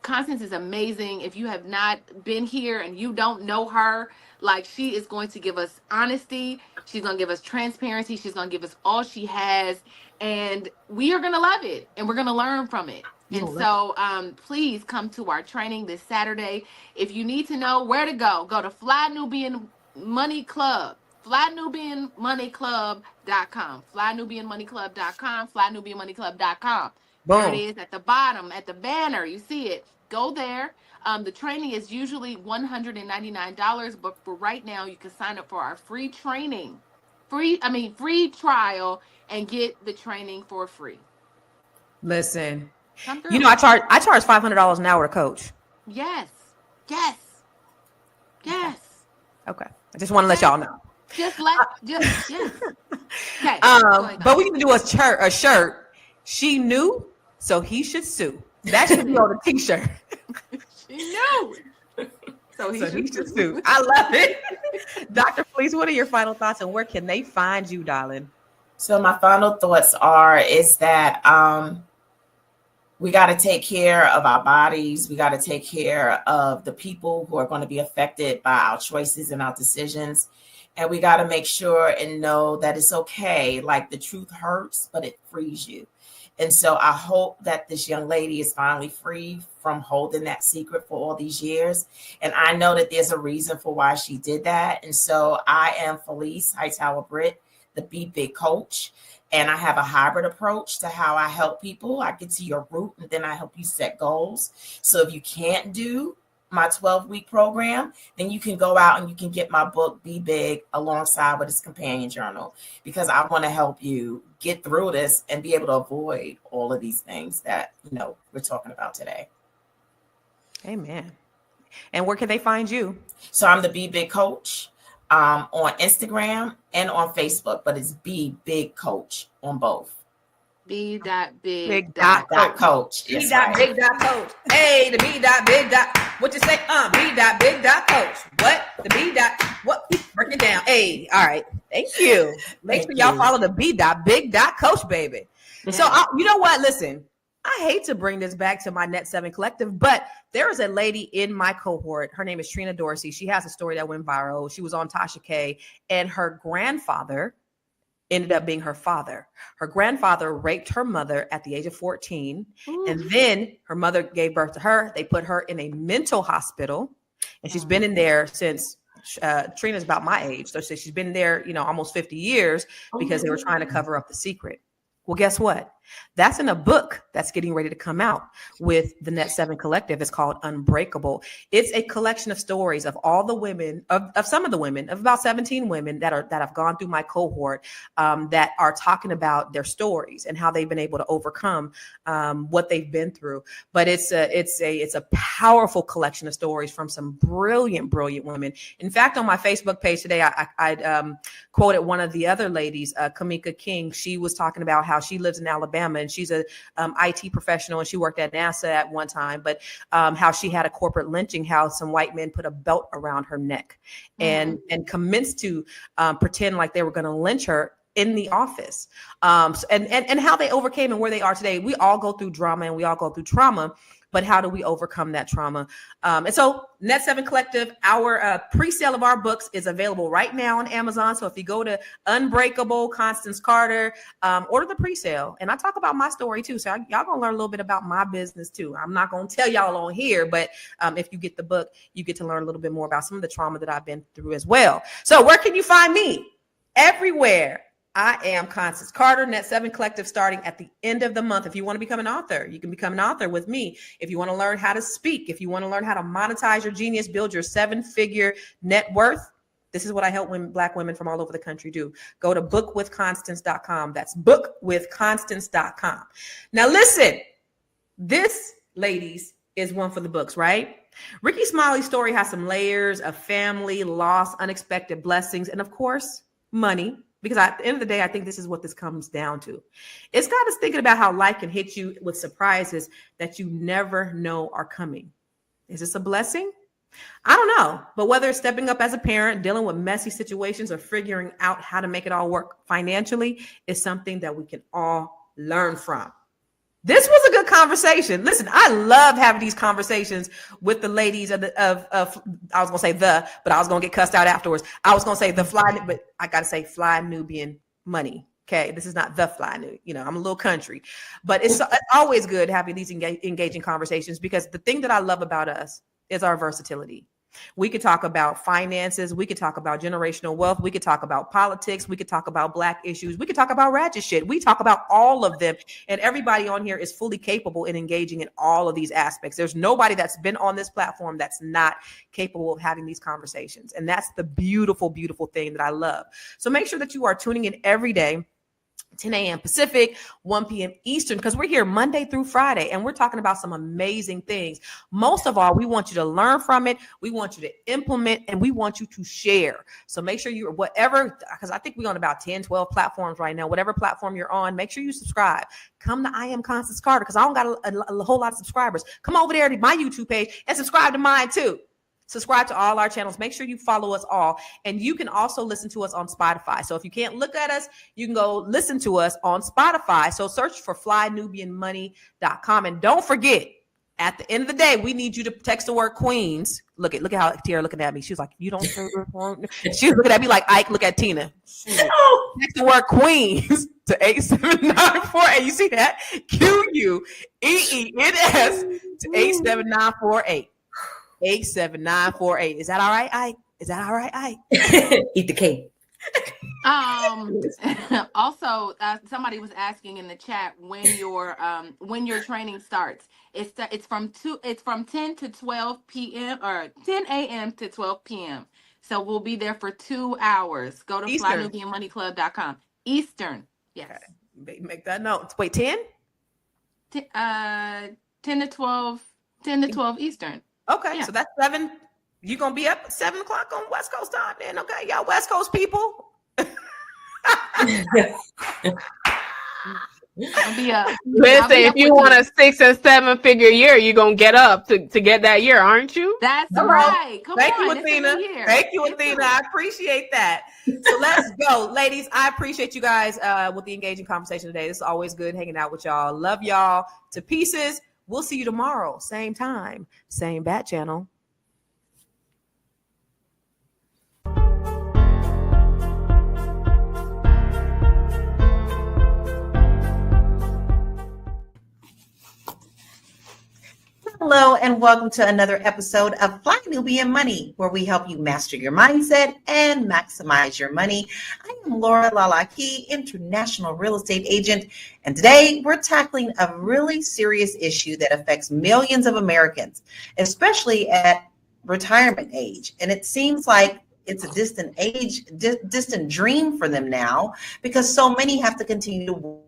Constance is amazing. If you have not been here and you don't know her, like, she is going to give us honesty. She's going to give us transparency. She's going to give us all she has. And we are going to love it. And we're going to learn from it. And so please come to our training this Saturday. If you need to know where to go to Fly Nubian Money Club. FlyNubianMoneyClub.com. FlyNubianMoneyClub.com. FlyNubianMoneyClub.com. There it is at the bottom, at the banner. You see it. Go there. The training is usually $199, but for right now, you can sign up for our free training, free trial, and get the training for free. Listen, I charge $500 an hour to coach. Yes. Okay, I just want to let y'all know. Yes. Okay. But we can do a shirt. She knew, so he should sue. That should be on a t-shirt. She knew. So he should sue. I love it. Dr. Felice, what are your final thoughts and where can they find you, darling? So my final thoughts is that we got to take care of our bodies. We got to take care of the people who are going to be affected by our choices and our decisions. And we got to make sure and know that it's okay. Like, the truth hurts, but it frees you. And so I hope that this young lady is finally free from holding that secret for all these years. And I know that there's a reason for why she did that. And so I am Felice Hightower Britt, the Be Big coach. And I have a hybrid approach to how I help people. I get to your root and then I help you set goals. So if you can't do my 12-week program, then you can go out and you can get my book, Be Big, alongside with its companion journal, because I want to help you get through this and be able to avoid all of these things that, we're talking about today. Amen. And where can they find you? So I'm the Be Big coach on Instagram and on Facebook, but it's Be Big Coach on both. B.big. Coach. B.big coach. Hey, the B.big. What you say? B.big coach. What? The B. What? Break it down. Hey, all right. Thank you. Make sure y'all follow the B.big coach, baby. Yeah. So you know what? Listen, I hate to bring this back to my Net 7 Collective, but there is a lady in my cohort. Her name is Trina Dorsey. She has a story that went viral. She was on Tasha K, and her grandfather ended up being her father. Her grandfather raped her mother at the age of 14. And then her mother gave birth to her. They put her in a mental hospital, and she's been in there since Trina's about my age. So she's been there, almost 50 years because they were trying to cover up the secret. Well, guess what? That's in a book that's getting ready to come out with the Net 7 Collective. It's called Unbreakable. It's a collection of stories of all the women, of some of the women, of about 17 women that have gone through my cohort, that are talking about their stories and how they've been able to overcome what they've been through. But it's a powerful collection of stories from some brilliant women. In fact, on my Facebook page today, I quoted one of the other ladies, Kamika King. She was talking about how she lives in Alabama, and she's a IT professional, and she worked at NASA at one time, but how she had a corporate lynching, how some white men put a belt around her neck and commenced to pretend like they were going to lynch her in the office, and how they overcame and where they are today. We all go through drama and we all go through trauma, but how do we overcome that trauma? And so Net 7 Collective, our pre-sale of our books is available right now on Amazon. So if you go to Unbreakable, Constance Carter, order the pre-sale. And I talk about my story too. So y'all gonna learn a little bit about my business too. I'm not gonna tell y'all on here, but if you get the book, you get to learn a little bit more about some of the trauma that I've been through as well. So where can you find me? Everywhere. I am Constance Carter, Net 7 Collective, starting at the end of the month. If you want to become an author, you can become an author with me. If you want to learn how to speak, if you want to learn how to monetize your genius, build your 7-figure net worth, this is what I help Black women from all over the country do. Go to bookwithconstance.com. That's bookwithconstance.com. Now listen, this, ladies, is one for the books, right? Ricky Smiley's story has some layers of family, loss, unexpected blessings, and of course, money. Because at the end of the day, I think this is what this comes down to. It's got us thinking about how life can hit you with surprises that you never know are coming. Is this a blessing? I don't know. But whether it's stepping up as a parent, dealing with messy situations, or figuring out how to make it all work financially is something that we can all learn from. This was a good conversation. Listen, I love having these conversations with the ladies of I was gonna say but I was gonna get cussed out afterwards. I was gonna say but I gotta say Fly Nubian Money. Okay, this is not the Fly New. I'm a little country, but it's always good having these engaging conversations, because the thing that I love about us is our versatility. We could talk about finances. We could talk about generational wealth. We could talk about politics. We could talk about Black issues. We could talk about ratchet shit. We talk about all of them. And everybody on here is fully capable in engaging in all of these aspects. There's nobody that's been on this platform that's not capable of having these conversations. And that's the beautiful, beautiful thing that I love. So make sure that you are tuning in every day 10 a.m. Pacific, 1 p.m. Eastern, because we're here Monday through Friday, and we're talking about some amazing things. Most of all, we want you to learn from it. We want you to implement, and we want you to share. So make sure you, whatever, because I think we're on about 10, 12 platforms right now. Whatever platform you're on, make sure you subscribe. Come to I Am Constance Carter, because I don't got a whole lot of subscribers. Come over there to my YouTube page and subscribe to mine too. Subscribe to all our channels. Make sure you follow us all. And you can also listen to us on Spotify. So if you can't look at us, you can go listen to us on Spotify. So search for flynubianmoney.com. And don't forget, at the end of the day, we need you to text the word Queens. Look at how Tiara looking at me. She was like, you don't. She's looking at me like Ike. Look at Tina. Text the word Queens to 87948. You see that? QUEENS to 87948. 87948. Is that all right, Ike? Is that all right, Ike? Eat the cake. Also, somebody was asking in the chat when your training starts. It's from 10 to 12 p.m. or 10 a.m. to 12 p.m. So we'll be there for 2 hours. Go to flynubianmoneyclub.com. Eastern. Yes. Okay. Make that note. Wait, 10? 10 to 12 Eastern. Okay, so that's 7. You're going to be up at 7 o'clock on West Coast time then, okay? Y'all West Coast people. Listen, if you want a 6 and 7 figure year, you're going to get up to get that year, aren't you? That's right. Thank you, Athena. Thank you, Athena. I appreciate that. So let's go. Ladies, I appreciate you guys with the engaging conversation today. It's always good hanging out with y'all. Love y'all to pieces. We'll see you tomorrow. Same time, same bat channel. Hello and welcome to another episode of Fly Nubian Money, where we help you master your mindset and maximize your money. I am Laura Lalaki, international real estate agent, and today we're tackling a really serious issue that affects millions of Americans, especially at retirement age. And it seems like it's a distant dream for them now, because so many have to continue to work.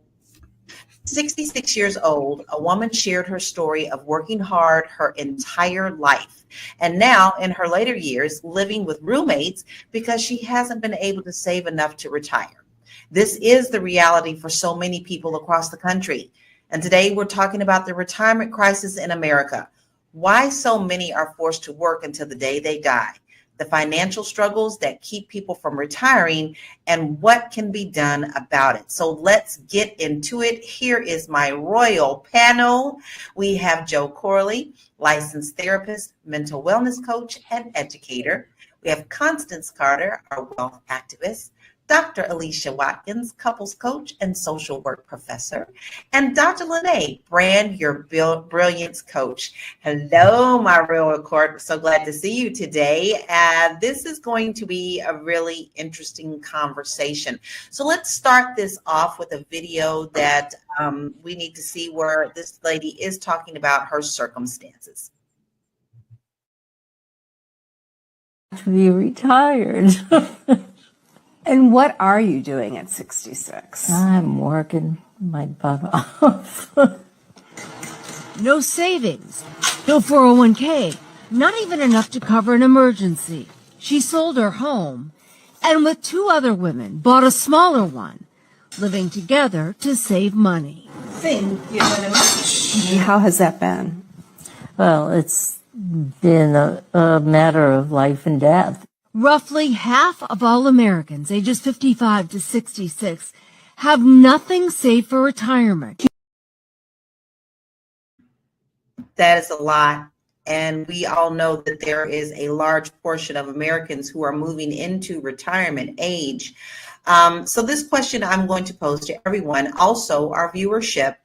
66 years old, a woman shared her story of working hard her entire life, and now in her later years living with roommates because she hasn't been able to save enough to retire. This is the reality for so many people across the country. And today we're talking about the retirement crisis in America, why so many are forced to work until the day they die, the financial struggles that keep people from retiring, and what can be done about it. So let's get into it. Here is my royal panel. We have Joe Corley, licensed therapist, mental wellness coach, and educator. We have Constance Carter, our wealth activist, Dr. Alicia Watkins, couples coach and social work professor, and Dr. Lene, brand your brilliance coach. Hello, my royal court. So glad to see you today. This is going to be a really interesting conversation. So let's start this off with a video that we need to see where this lady is talking about her circumstances. To be retired. And what are you doing at 66? I'm working my butt off. No savings, no 401k, not even enough to cover an emergency. She sold her home and with 2 other women bought a smaller one, living together to save money. Thank you very much. How has that been? Well, it's been a matter of life and death. Roughly half of all Americans ages 55 to 66 have nothing saved for retirement. That is a lot. And we all know that there is a large portion of Americans who are moving into retirement age. So this question I'm going to pose to everyone, also our viewership.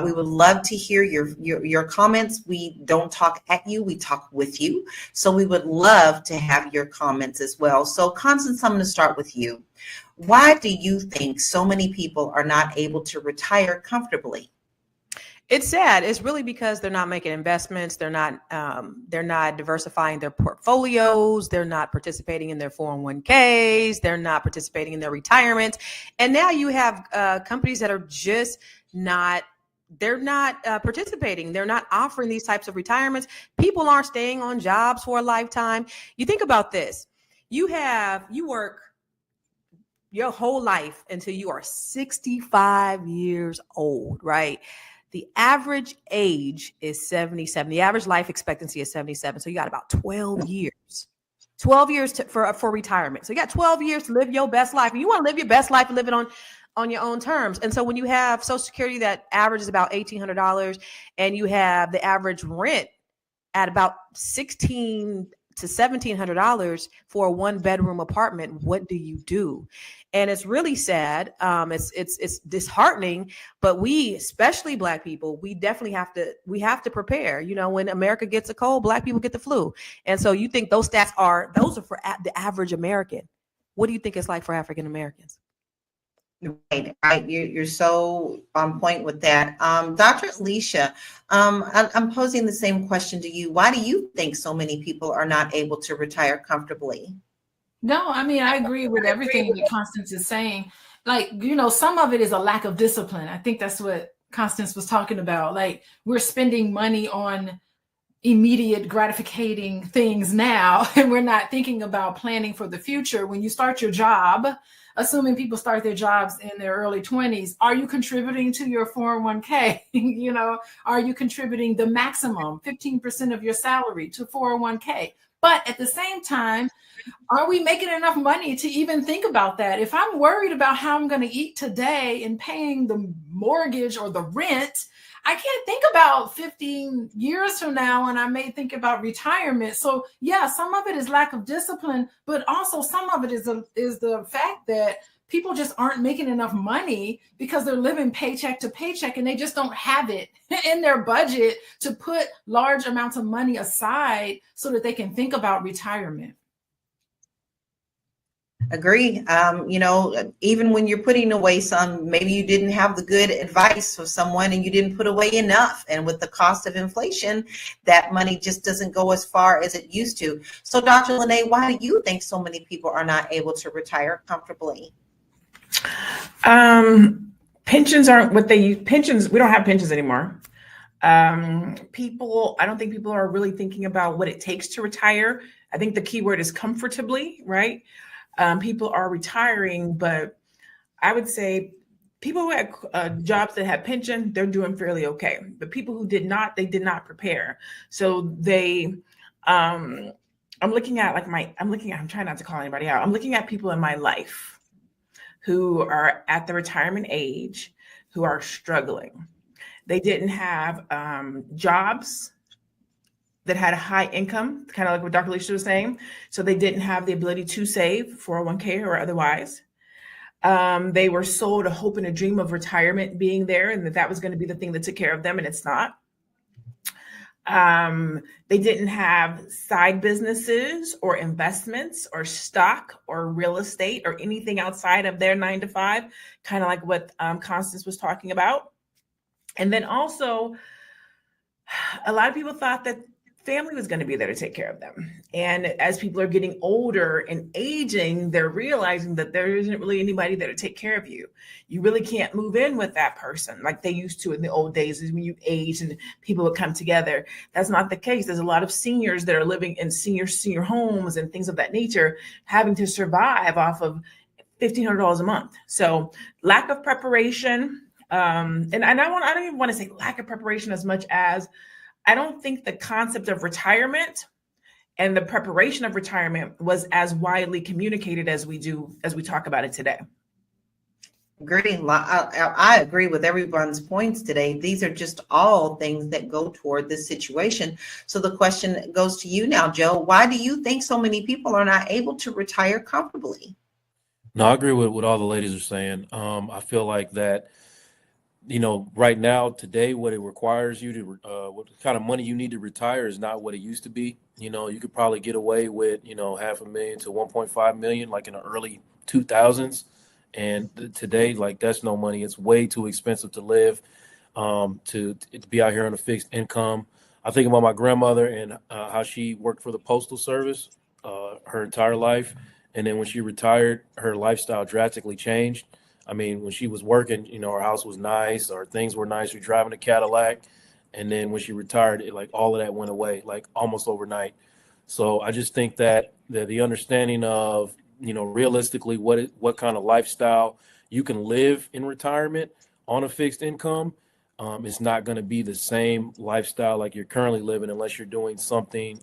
We would love to hear your comments. We don't talk at you, we talk with you. So we would love to have your comments as well. So Constance, I'm going to start with you. Why do you think so many people are not able to retire comfortably? It's sad. It's really because they're not making investments. They're not diversifying their portfolios. They're not participating in their 401ks. They're not participating in their retirement. And now you have companies that are just not, they're not participating. They're not offering these types of retirements. People aren't staying on jobs for a lifetime. You think about this. You work your whole life until you are 65 years old, right? The average age is 77. The average life expectancy is 77. So you got about 12 years. 12 years for retirement. So you got 12 years to live your best life. And you want to live your best life and live it on your own terms. And so when you have Social Security that averages about $1,800 and you have the average rent at about $1,600 to $1,700 for a 1-bedroom apartment, what do you do? And it's really sad. It's disheartening, but we, especially Black people, we definitely have to prepare. You know, when America gets a cold, Black people get the flu. And so you think those stats are for the average American. What do you think it's like for African Americans? Right. You're so on point with that. Dr. Alicia, I'm posing the same question to you. Why do you think so many people are not able to retire comfortably? No, I mean, I agree with everything that Constance is saying. Like, you know, some of it is a lack of discipline. I think that's what Constance was talking about. Like, we're spending money on immediate gratifying things now, and we're not thinking about planning for the future. When you start your job, assuming people start their jobs in their early 20s, are you contributing to your 401k? You know, are you contributing the maximum 15% of your salary to 401k? But at the same time, are we making enough money to even think about that? If I'm worried about how I'm going to eat today and paying the mortgage or the rent, I can't think about 15 years from now, and I may think about retirement. So yeah, some of it is lack of discipline, but also some of it is the fact that people just aren't making enough money because they're living paycheck to paycheck and they just don't have it in their budget to put large amounts of money aside so that they can think about retirement. Agree. You know, even when you're putting away some, maybe you didn't have the good advice of someone and you didn't put away enough. And with the cost of inflation, that money just doesn't go as far as it used to. So Dr. Lene, why do you think so many people are not able to retire comfortably? Pensions aren't what they use. Pensions, we don't have pensions anymore. I don't think people are really thinking about what it takes to retire. I think the key word is comfortably, right? People are retiring, but I would say people who had jobs that had pension, they're doing fairly okay. But people who did not, they did not prepare. So they, I'm trying not to call anybody out. I'm looking at people in my life who are at the retirement age, who are struggling. They didn't have jobs that had a high income, kind of like what Dr. Alicia was saying. So they didn't have the ability to save 401k or otherwise. They were sold a hope and a dream of retirement being there and that was going to be the thing that took care of them, and it's not. They didn't have side businesses or investments or stock or real estate or anything outside of their 9 to 5, kind of like what Constance was talking about. And then also, a lot of people thought that family was going to be there to take care of them. And as people are getting older and aging, they're realizing that there isn't really anybody there to take care of you. You really can't move in with that person like they used to in the old days when you age and people would come together. That's not the case. There's a lot of seniors that are living in senior homes and things of that nature, having to survive off of $1,500 a month. So lack of preparation. And I don't even want to say lack of preparation as much as I don't think the concept of retirement and the preparation of retirement was as widely communicated as we talk about it today. Agree. I agree with everyone's points today. These are just all things that go toward this situation. So the question goes to you now, Joe. Why do you think so many people are not able to retire comfortably? No, I agree with what all the ladies are saying. I feel like that, you know, right now, today, what it requires you to, what kind of money you need to retire is not what it used to be. You know, you could probably get away with, you know, $500,000 to 1.5 million, like in the early 2000s. And today, like, that's no money. It's way too expensive to live. to be out here on a fixed income. I think about my grandmother and how she worked for the Postal Service her entire life. And then when she retired, her lifestyle drastically changed. I mean, when she was working, you know, her house was nice, or things were nice. She was driving a Cadillac. And then when she retired, it, like, all of that went away, like, almost overnight. So I just think that the understanding of, you know, realistically what kind of lifestyle you can live in retirement on a fixed income, is not going to be the same lifestyle like you're currently living unless you're doing something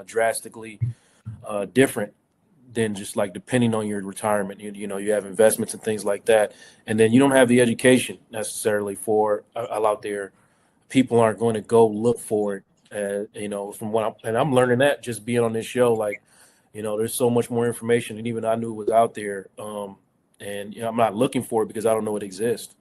drastically different than just like depending on your retirement. You know, you have investments and things like that, and then you don't have the education necessarily for out there. People aren't going to go look for it. You know, from what I'm learning that just being on this show, like, you know, there's so much more information than even I knew was out there. And you know, I'm not looking for it because I don't know it exists.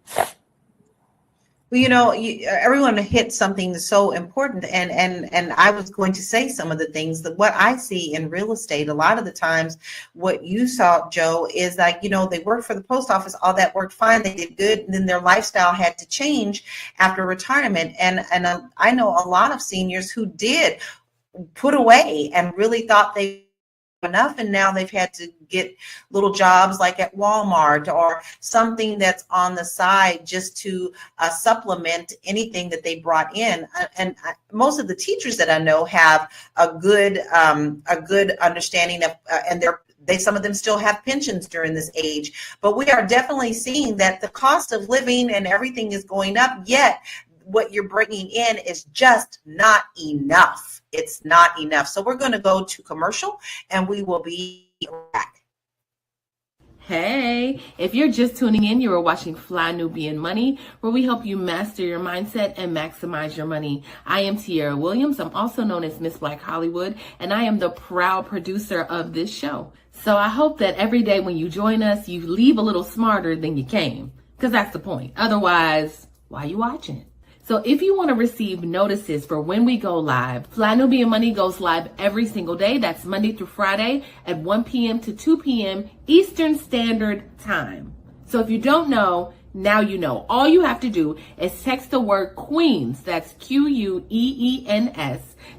Well, you know, everyone hit something so important, and I was going to say some of the things that what I see in real estate. A lot of the times, what you saw, Joe, is like, you know, they worked for the post office, all that worked fine, they did good, and then their lifestyle had to change after retirement. And I know a lot of seniors who did put away and really thought they enough, and now they've had to get little jobs like at Walmart or something that's on the side just to supplement anything that they brought in. And most of the teachers that I know have a good understanding of, and some of them still have pensions during this age. But we are definitely seeing that the cost of living and everything is going up, yet what you're bringing in is just not enough. It's not enough. So we're going to go to commercial and we will be back. Hey, if you're just tuning in, you are watching Fly Nubian Money, where we help you master your mindset and maximize your money. I am Tierra Williams. I'm also known as Miss Black Hollywood, and I am the proud producer of this show. So I hope that every day when you join us, you leave a little smarter than you came, because that's the point. Otherwise, why are you watching? So if you want to receive notices for when we go live, Fly Nubian Money goes live every single day. That's Monday through Friday at 1 p.m. to 2 p.m. Eastern Standard Time. So if you don't know, now you know. All you have to do is text the word Queens, that's Queens,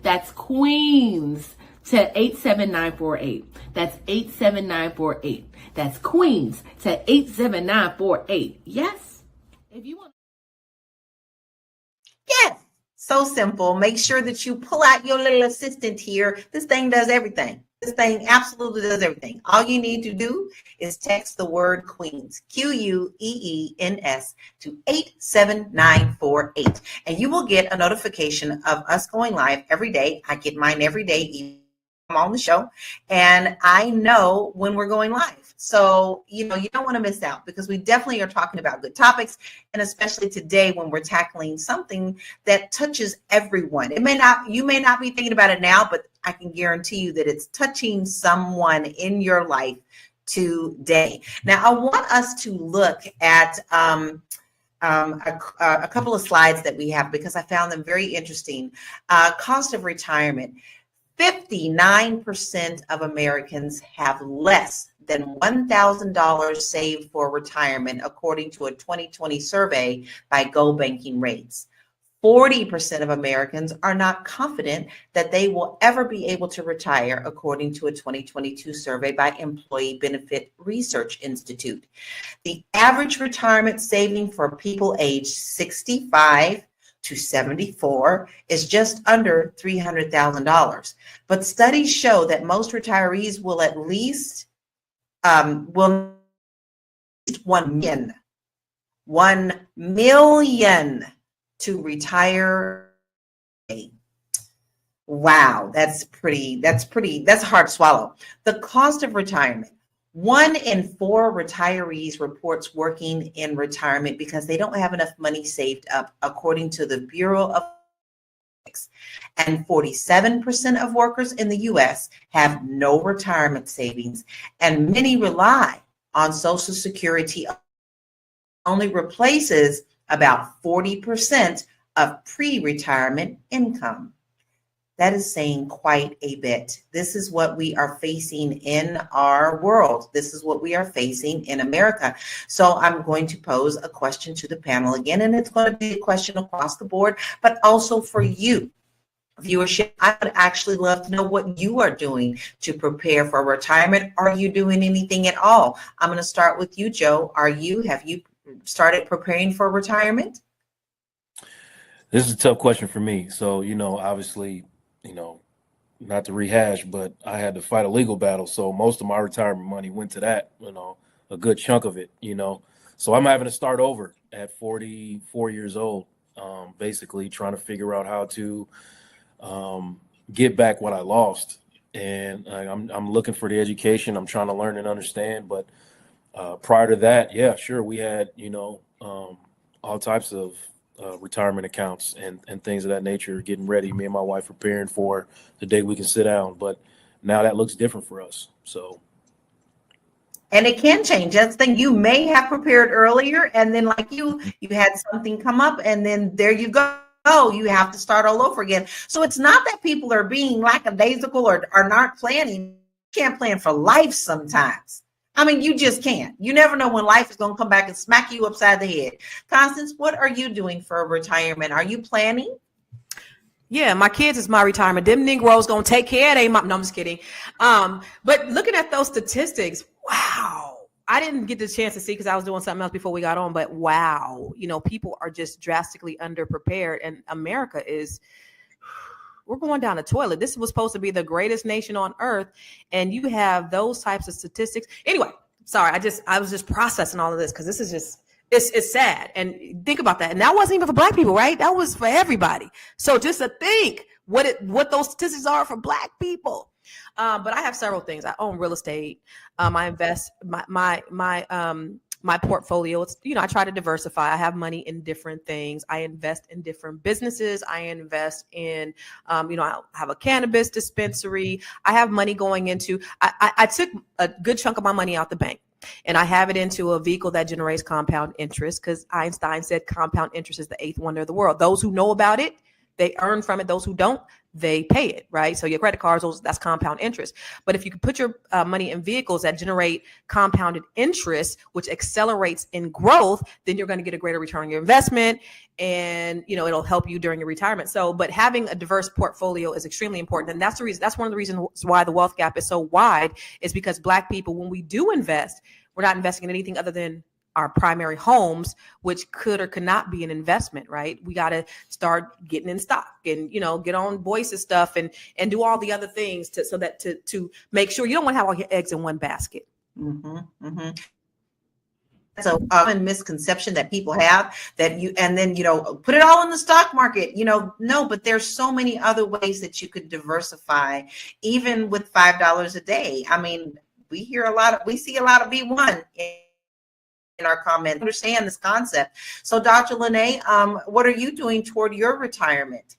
that's Queens, to 87948. That's 87948. That's Queens to 87948. Yes? If you want. Yes, so simple. Make sure that you pull out your little assistant here. This thing does everything. This thing absolutely does everything. All you need to do is text the word Queens, Queens, to 87948. And you will get a notification of us going live every day. I get mine every day. I'm on the show, and I know when we're going live. So, you know, you don't want to miss out, because we definitely are talking about good topics, and especially today when we're tackling something that touches everyone. You may not be thinking about it now, but I can guarantee you that it's touching someone in your life today. Now, I want us to look at a couple of slides that we have, because I found them very interesting. Cost of retirement. 59% of Americans have less than $1,000 saved for retirement, according to a 2020 survey by Go Banking Rates. 40% of Americans are not confident that they will ever be able to retire, according to a 2022 survey by Employee Benefit Research Institute. The average retirement saving for people aged 65 to 74 is just under $300,000. But studies show that most retirees will at least $1 million to retire. Wow, that's hard to swallow. The cost of retirement. 1 in 4 retirees reports working in retirement because they don't have enough money saved up, according to the Bureau of Statistics. And 47% of workers in the U.S. have no retirement savings, and many rely on Social Security. Only replaces about 40% of pre-retirement income. That is saying quite a bit. This is what we are facing in our world. This is what we are facing in America. So I'm going to pose a question to the panel again, and it's going to be a question across the board, but also for you. Viewership, I would actually love to know what you are doing to prepare for retirement. Are you doing anything at all? I'm going to start with you, Joe. Have you started preparing for retirement? This is a tough question for me. So, obviously, not to rehash, but I had to fight a legal battle. So most of my retirement money went to that, a good chunk of it, So I'm having to start over at 44 years old, basically trying to figure out how to get back what I lost. And I'm looking for the education. I'm trying to learn and understand. But prior to that, yeah, sure, we had, all types of retirement accounts and things of that nature, getting ready, me and my wife preparing for the day we can sit down. But now that looks different for us. So. And it can change. That's the thing. You may have prepared earlier, and then like you had something come up, and then there you go. You have to start all over again. So it's not that people are being lackadaisical or are not planning. You can't plan for life sometimes. I mean, you just can't. You never know when life is going to come back and smack you upside the head. Constance, what are you doing for retirement? Are you planning? Yeah, my kids is my retirement. Them Negroes going to take care of they mom. No, I'm just kidding. But looking at those statistics, wow. I didn't get the chance to see because I was doing something else before we got on, but wow, people are just drastically underprepared, and America we're going down the toilet. This was supposed to be the greatest nation on earth, and you have those types of statistics. Anyway, sorry, I was just processing all of this because this is just, it's sad. And think about that. And that wasn't even for Black people, right? That was for everybody. So just to think what those statistics are for Black people. But I have several things. I own real estate. I invest my portfolio. It's, I try to diversify. I have money in different things. I invest in different businesses. I invest in, I have a cannabis dispensary. I have money going into, I took a good chunk of my money out the bank and I have it into a vehicle that generates compound interest because Einstein said compound interest is the eighth wonder of the world. Those who know about it, they earn from it. Those who don't, they pay it, right? So your credit cards, that's compound interest. But if you can put your money in vehicles that generate compounded interest, which accelerates in growth, then you're going to get a greater return on your investment, and it'll help you during your retirement. So, but having a diverse portfolio is extremely important, and that's the reason. That's one of the reasons why the wealth gap is so wide, is because Black people, when we do invest, we're not investing in anything other than our primary homes, which could or could not be an investment, right? We got to start getting in stock and, get on Voices stuff and do all the other things to make sure you don't want to have all your eggs in one basket. Mm-hmm, mm-hmm. That's a common misconception that people have, that put it all in the stock market, no, but there's so many other ways that you could diversify, even with $5 a day. I mean, we see a lot of V1 in our comment, understand this concept. So Dr. Lene, what are you doing toward your retirement?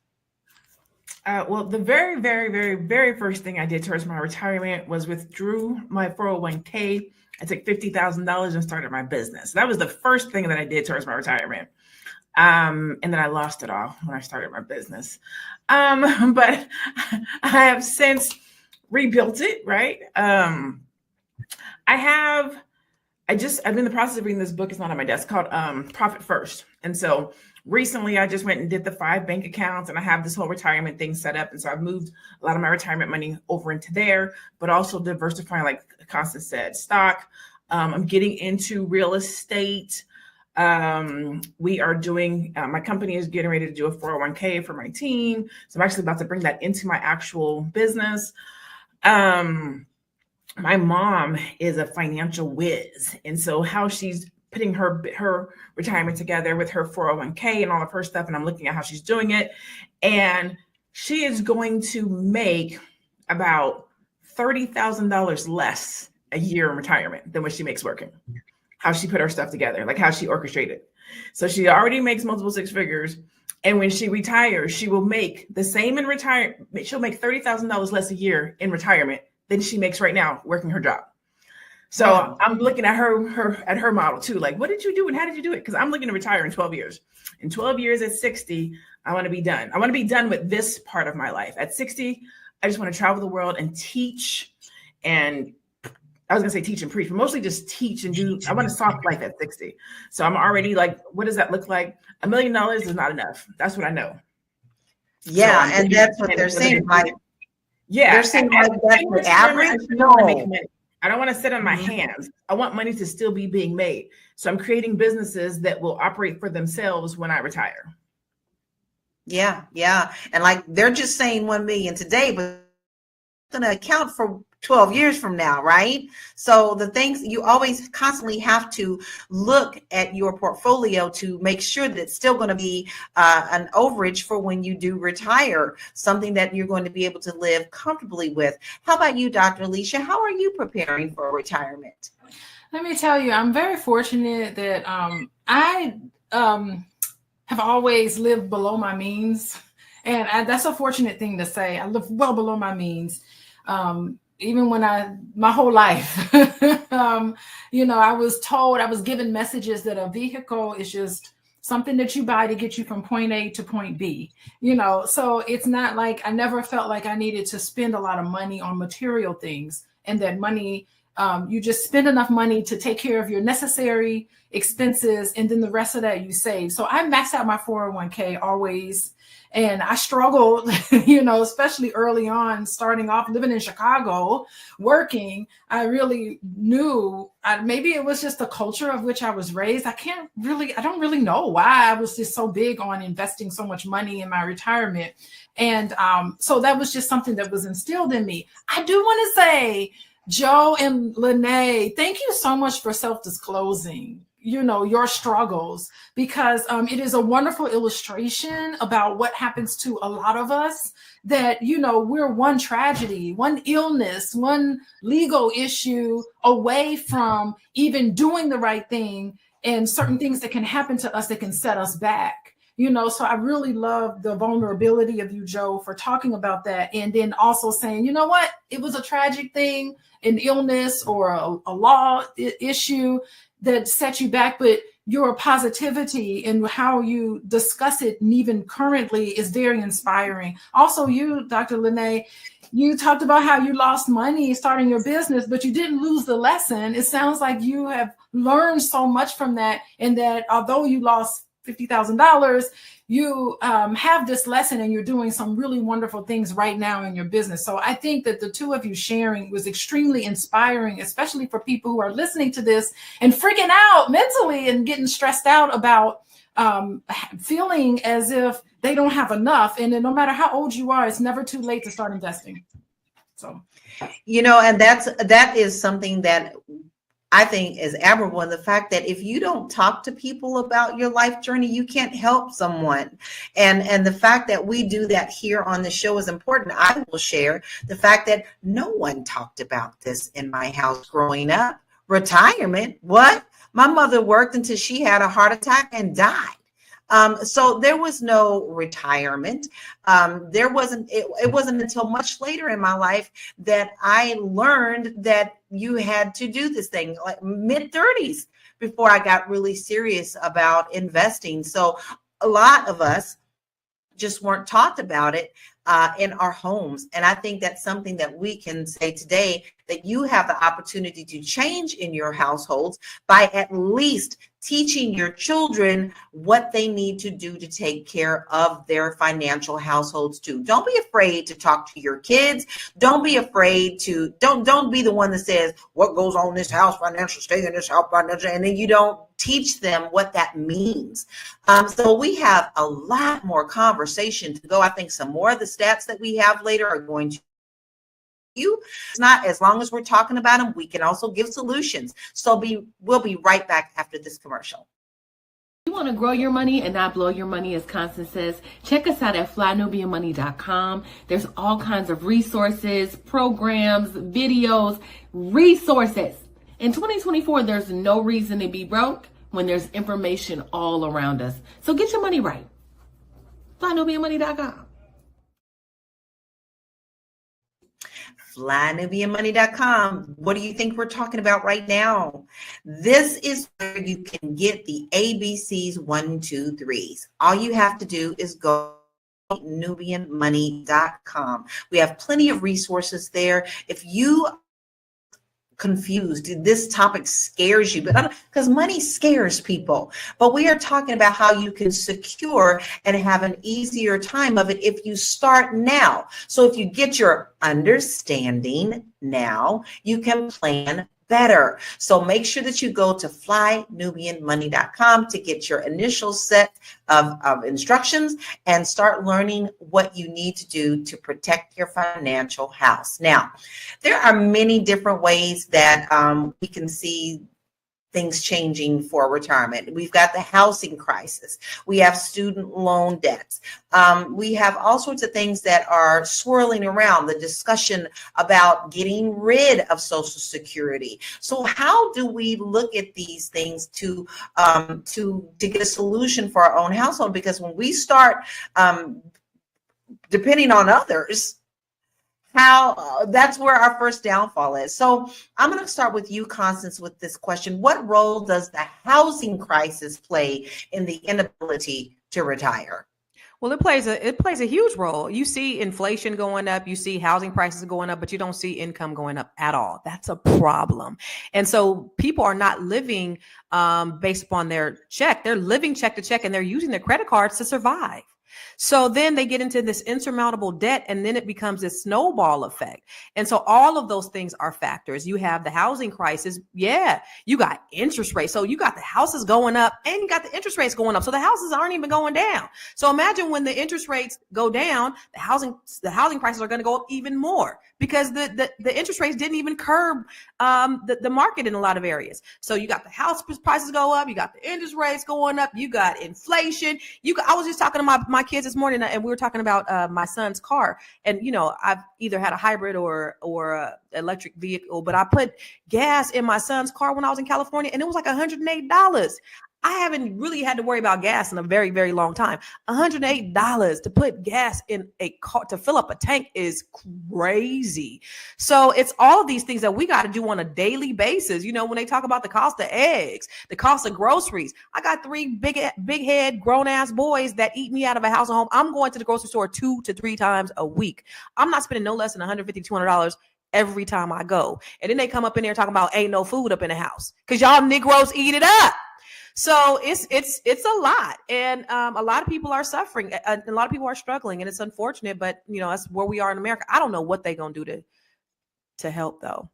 Well, the very, very, very, very first thing I did towards my retirement was withdrew my 401k. I took $50,000 and started my business. That was the first thing that I did towards my retirement. And then I lost it all when I started my business. But I have since rebuilt it, right? I'm in the process of reading this book. It's not on my desk, called Profit First. And so recently I just went and did the 5 bank accounts, and I have this whole retirement thing set up. And so I've moved a lot of my retirement money over into there, but also diversifying, like Constance said, stock. I'm getting into real estate. We are doing, my company is getting ready to do a 401k for my team. So I'm actually about to bring that into my actual business. My mom is a financial whiz. And so how she's putting her retirement together with her 401k and all of her stuff, and I'm looking at how she's doing it. And she is going to make about $30,000 less a year in retirement than what she makes working. How she put her stuff together, like how she orchestrated. So she already makes multiple 6 figures. And when she retires, she will make the same in retirement. She'll make $30,000 less a year in retirement than she makes right now working her job. So I'm looking at her model too. Like, what did you do and how did you do it? Because I'm looking to retire in 12 years. In 12 years at 60, I want to be done. I want to be done with this part of my life. At 60, I just want to travel the world and teach. And I was going to say teach and preach, but mostly just teach and do. I want a soft life at 60. So I'm already like, what does that look like? $1 million is not enough. That's what I know. Yeah, and that's what they're saying. Like, yeah, they're saying like that's the average. I don't want to sit on my hands. I want money to still be being made. So I'm creating businesses that will operate for themselves when I retire. Yeah, yeah. And like they're just saying 1 million today, but going to account for 12 years from now, right? So the things you always constantly have to look at your portfolio to make sure that it's still going to be an overage for when you do retire, something that you're going to be able to live comfortably with. How about you, Dr. Alicia? How are you preparing for retirement? Let me tell you, I'm very fortunate that I have always lived below my means. And that's a fortunate thing to say. I live well below my means. Even when my whole life, I was told, I was given messages that a vehicle is just something that you buy to get you from point A to point B, so it's not like I never felt like I needed to spend a lot of money on material things, and that money, you just spend enough money to take care of your necessary expenses, and then the rest of that you save. So I maxed out my 401k always. And I struggled, especially early on, starting off living in Chicago, working. I really knew, maybe it was just the culture of which I was raised. I don't really know why I was just so big on investing so much money in my retirement. And so that was just something that was instilled in me. I do want to say, Joe and Lene, thank you so much for self-disclosing your struggles, because it is a wonderful illustration about what happens to a lot of us, that we're one tragedy, one illness, one legal issue away from even doing the right thing, and certain things that can happen to us that can set us back. So I really love the vulnerability of you, Joe, for talking about that, and then also saying, you know what, it was a tragic thing, an illness or a law issue that set you back, but your positivity and how you discuss it, and even currently, is very inspiring. Also, you, Dr. Lene, you talked about how you lost money starting your business, but you didn't lose the lesson. It sounds like you have learned so much from that, and that although you lost $50,000, you have this lesson, and you're doing some really wonderful things right now in your business. So I think that the two of you sharing was extremely inspiring, especially for people who are listening to this and freaking out mentally and getting stressed out about feeling as if they don't have enough. And then no matter how old you are, it's never too late to start investing. So, and that is something that I think is admirable, in the fact that if you don't talk to people about your life journey, you can't help someone. And the fact that we do that here on the show is important. I will share the fact that no one talked about this in my house growing up. Retirement, what? My mother worked until she had a heart attack and died. So there was no retirement. It wasn't until much later in my life that I learned that you had to do this thing, like mid-30s, before I got really serious about investing. So a lot of us just weren't taught about it in our homes. And I think that's something that we can say today, that you have the opportunity to change in your households by at least teaching your children what they need to do to take care of their financial households too. Don't be afraid to talk to your kids. Don't be afraid to, don't be the one that says, what goes on in this house financial, stay in this house financial, and then you don't teach them what that means. So we have a lot more conversation to go. I think some more of the stats that we have later are going to it's not, as long as we're talking about them, we can also give solutions. So we'll be right back after this commercial. You want to grow your money and not blow your money, as Constance says, check us out at flynubianmoney.com. There's all kinds of resources, programs, videos, resources. In 2024, there's no reason to be broke when there's information all around us. So get your money right. flynubianmoney.com. flynubianmoney.com. What do you think we're talking about right now? This is where you can get the ABCs 1, 2, 3s. All you have to do is go nubianmoney.com. We have plenty of resources there. If you confused, this topic scares you, but because money scares people, but we are talking about how you can secure and have an easier time of it if you start now. So if you get your understanding now, you can plan better. So make sure that you go to flynubianmoney.com to get your initial set of instructions and start learning what you need to do to protect your financial house. Now, there are many different ways that we can see things changing for retirement. We've got the housing crisis. We have student loan debts. We have all sorts of things that are swirling around, the discussion about getting rid of Social Security. So how do we look at these things to get a solution for our own household? Because when we start depending on others, that's where our first downfall is. So I'm going to start with you, Constance, with this question. What role does the housing crisis play in the inability to retire? Well, it plays a huge role. You see inflation going up, you see housing prices going up, but you don't see income going up at all. That's a problem. And so people are not living based upon their check. They're living check to check, and they're using their credit cards to survive. So then they get into this insurmountable debt, and then it becomes this snowball effect. And so all of those things are factors. You have the housing crisis. Yeah, you got interest rates. So you got the houses going up and you got the interest rates going up. So the houses aren't even going down. So imagine when the interest rates go down, the housing prices are going to go up even more because the interest rates didn't even curb the market in a lot of areas. So you got the house prices go up, you got the interest rates going up, you got inflation. I was just talking to my kids this morning, and we were talking about my son's car. And I've either had a hybrid or a electric vehicle, but I put gas in my son's car when I was in California, and it was like $108. I haven't really had to worry about gas in a very, very long time. $108 to put gas in a car, to fill up a tank, is crazy. So it's all of these things that we got to do on a daily basis. When they talk about the cost of eggs, the cost of groceries, I got 3 big head grown ass boys that eat me out of a house and home. I'm going to the grocery store 2 to 3 times a week. I'm not spending no less than $150, $200 every time I go. And then they come up in there talking about ain't no food up in the house because y'all Negroes eat it up. So it's a lot, and a lot of people are suffering. A lot of people are struggling, and it's unfortunate. But that's where we are in America. I don't know what they're gonna do to help though.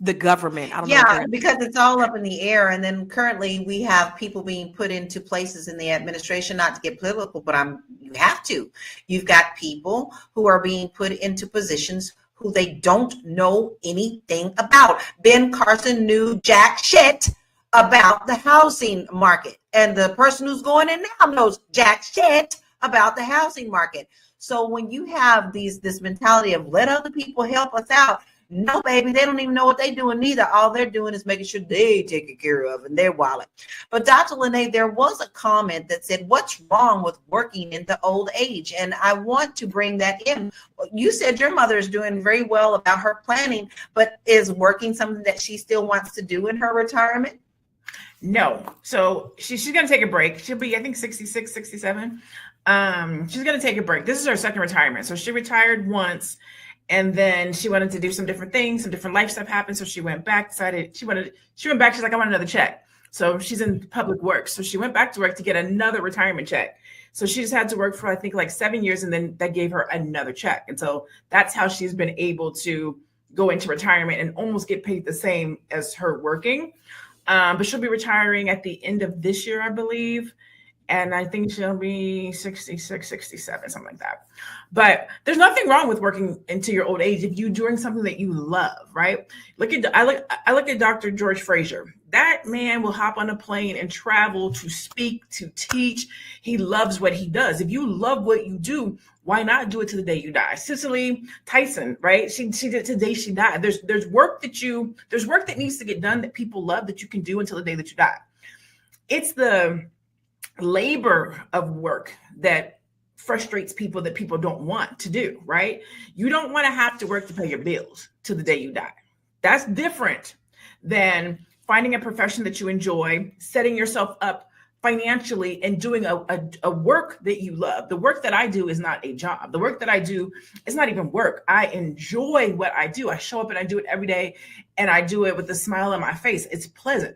The government, I don't know. Yeah, because it's all up in the air. And then currently we have people being put into places in the administration, not to get political, but you have to. You've got people who are being put into positions who they don't know anything about. Ben Carson knew jack shit about the housing market, and the person who's going in now knows jack shit about the housing market. So when you have this mentality of let other people help us out, no, baby, they don't even know what they're doing neither. All they're doing is making sure they take it care of in their wallet. But Dr. Lene, there was a comment that said, what's wrong with working into old age? And I want to bring that in. You said your mother is doing very well about her planning, but is working something that she still wants to do in her retirement? No. So she's going to take a break. She'll be, I think, 66, 67. She's going to take a break. This is her second retirement. So she retired once, and then she wanted to do some different things, some different life stuff happened. So she went back, she went back. She's like, I want another check. So she's in public work. So she went back to work to get another retirement check. So she just had to work for, I think, like 7 years, and then that gave her another check. And so that's how she's been able to go into retirement and almost get paid the same as her working. But she'll be retiring at the end of this year, I believe. And I think she'll be 66, 67, something like that. But there's nothing wrong with working into your old age if you're doing something that you love, right? I look at Dr. George Fraser. That man will hop on a plane and travel to speak, to teach. He loves what he does. If you love what you do, why not do it to the day you die? Cicely Tyson, right? She did it to the day she died. There's work that needs to get done that people love that you can do until the day that you die. It's the labor of work that frustrates people that people don't want to do, right? You don't want to have to work to pay your bills till the day you die. That's different than finding a profession that you enjoy, setting yourself up financially, and doing a work that you love. The work that I do is not a job. The work that I do is not even work. I enjoy what I do. I show up and I do it every day, and I do it with a smile on my face. It's pleasant.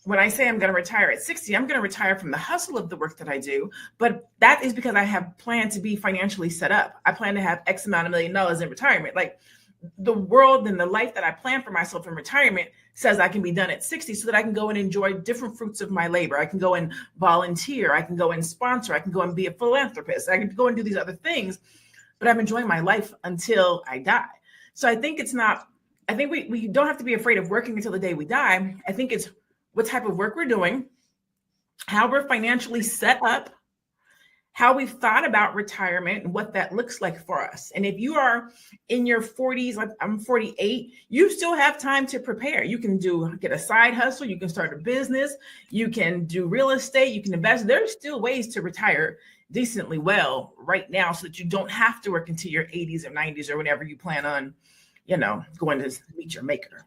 When I say I'm going to retire at 60, I'm going to retire from the hustle of the work that I do. But that is because I have planned to be financially set up. I plan to have X amount of $1 million in retirement. Like, the world and the life that I plan for myself in retirement says I can be done at 60 so that I can go and enjoy different fruits of my labor. I can go and volunteer. I can go and sponsor. I can go and be a philanthropist. I can go and do these other things, but I'm enjoying my life until I die. So I think we don't have to be afraid of working until the day we die. I think it's what type of work we're doing, how we're financially set up, how we've thought about retirement and what that looks like for us. And if you are in your 40s, like I'm 48, you still have time to prepare. You can get a side hustle. You can start a business. You can do real estate. You can invest. There's still ways to retire decently well right now so that you don't have to work until your 80s or 90s or whenever you plan on, going to meet your maker.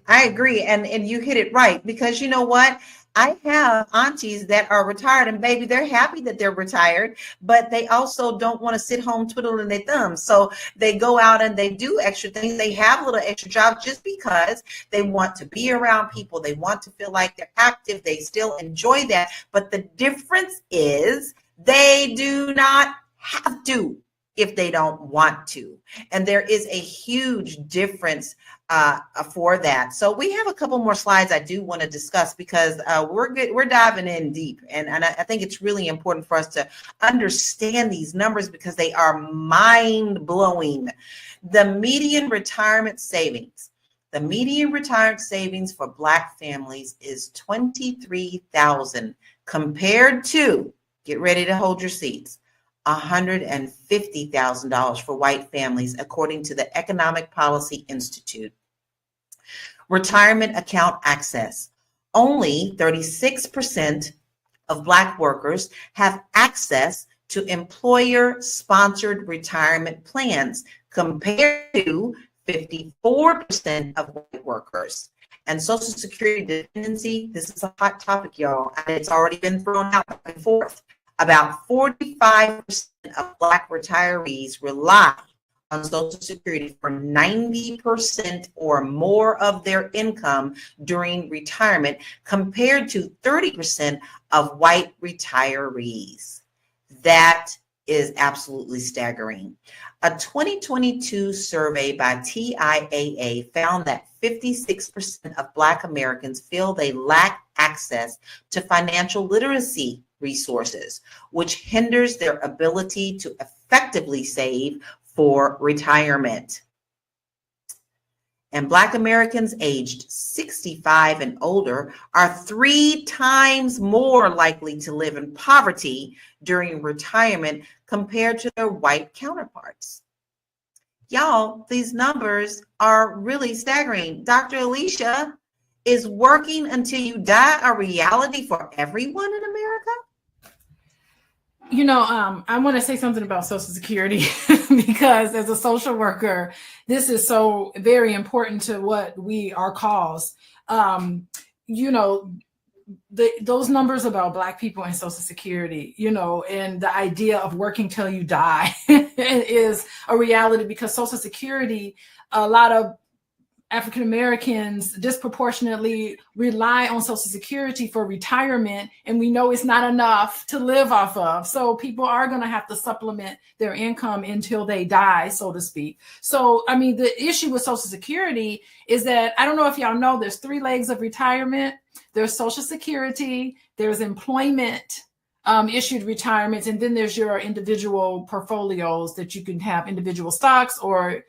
I agree. And you hit it right, because you know what? I have aunties that are retired, and baby, they're happy that they're retired, but they also don't want to sit home twiddling their thumbs. So they go out and they do extra things. They have little extra jobs just because they want to be around people. They want to feel like they're active. They still enjoy that. But the difference is they do not have to if they don't want to. And there is a huge difference for that. So we have a couple more slides I do want to discuss, because we're diving in deep. And I think it's really important for us to understand these numbers because they are mind blowing. The median retirement savings for Black families is $23,000 compared to, get ready to hold your seats, $150,000 for white families, according to the Economic Policy Institute. Retirement account access. Only 36% of Black workers have access to employer-sponsored retirement plans, compared to 54% of white workers. And Social Security dependency, this is a hot topic, y'all, and it's already been thrown out back and forth. About 45% of Black retirees rely on Social Security for 90% or more of their income during retirement, compared to 30% of white retirees. That is absolutely staggering. A 2022 survey by TIAA found that 56% of Black Americans feel they lack access to financial literacy resources, which hinders their ability to effectively save for retirement. And Black Americans aged 65 and older are 3 times more likely to live in poverty during retirement compared to their white counterparts. Y'all, these numbers are really staggering. Dr. Alicia, is working until you die a reality for everyone in America? I want to say something about Social Security because as a social worker, this is so very important to what we are cause. Those numbers about Black people and Social Security, and the idea of working till you die is a reality, because Social Security, a lot of African Americans disproportionately rely on Social Security for retirement, and we know it's not enough to live off of. So people are going to have to supplement their income until they die, so to speak. So, the issue with Social Security is that, I don't know if y'all know, there's 3 legs of retirement. There's Social Security, there's employment issued retirements, and then there's your individual portfolios that you can have, individual stocks or,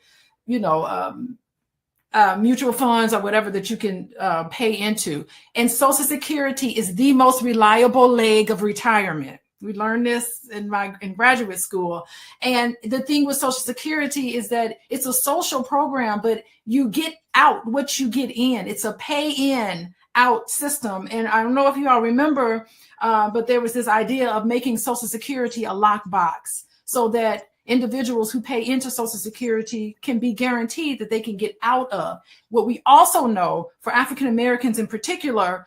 mutual funds or whatever that you can pay into. And Social Security is the most reliable leg of retirement. We learned this in graduate school. And the thing with Social Security is that it's a social program, but you get out what you get in. It's a pay in out system. And I don't know if you all remember, but there was this idea of making Social Security a lockbox so that individuals who pay into Social Security can be guaranteed that they can get out of. What we also know for African Americans in particular,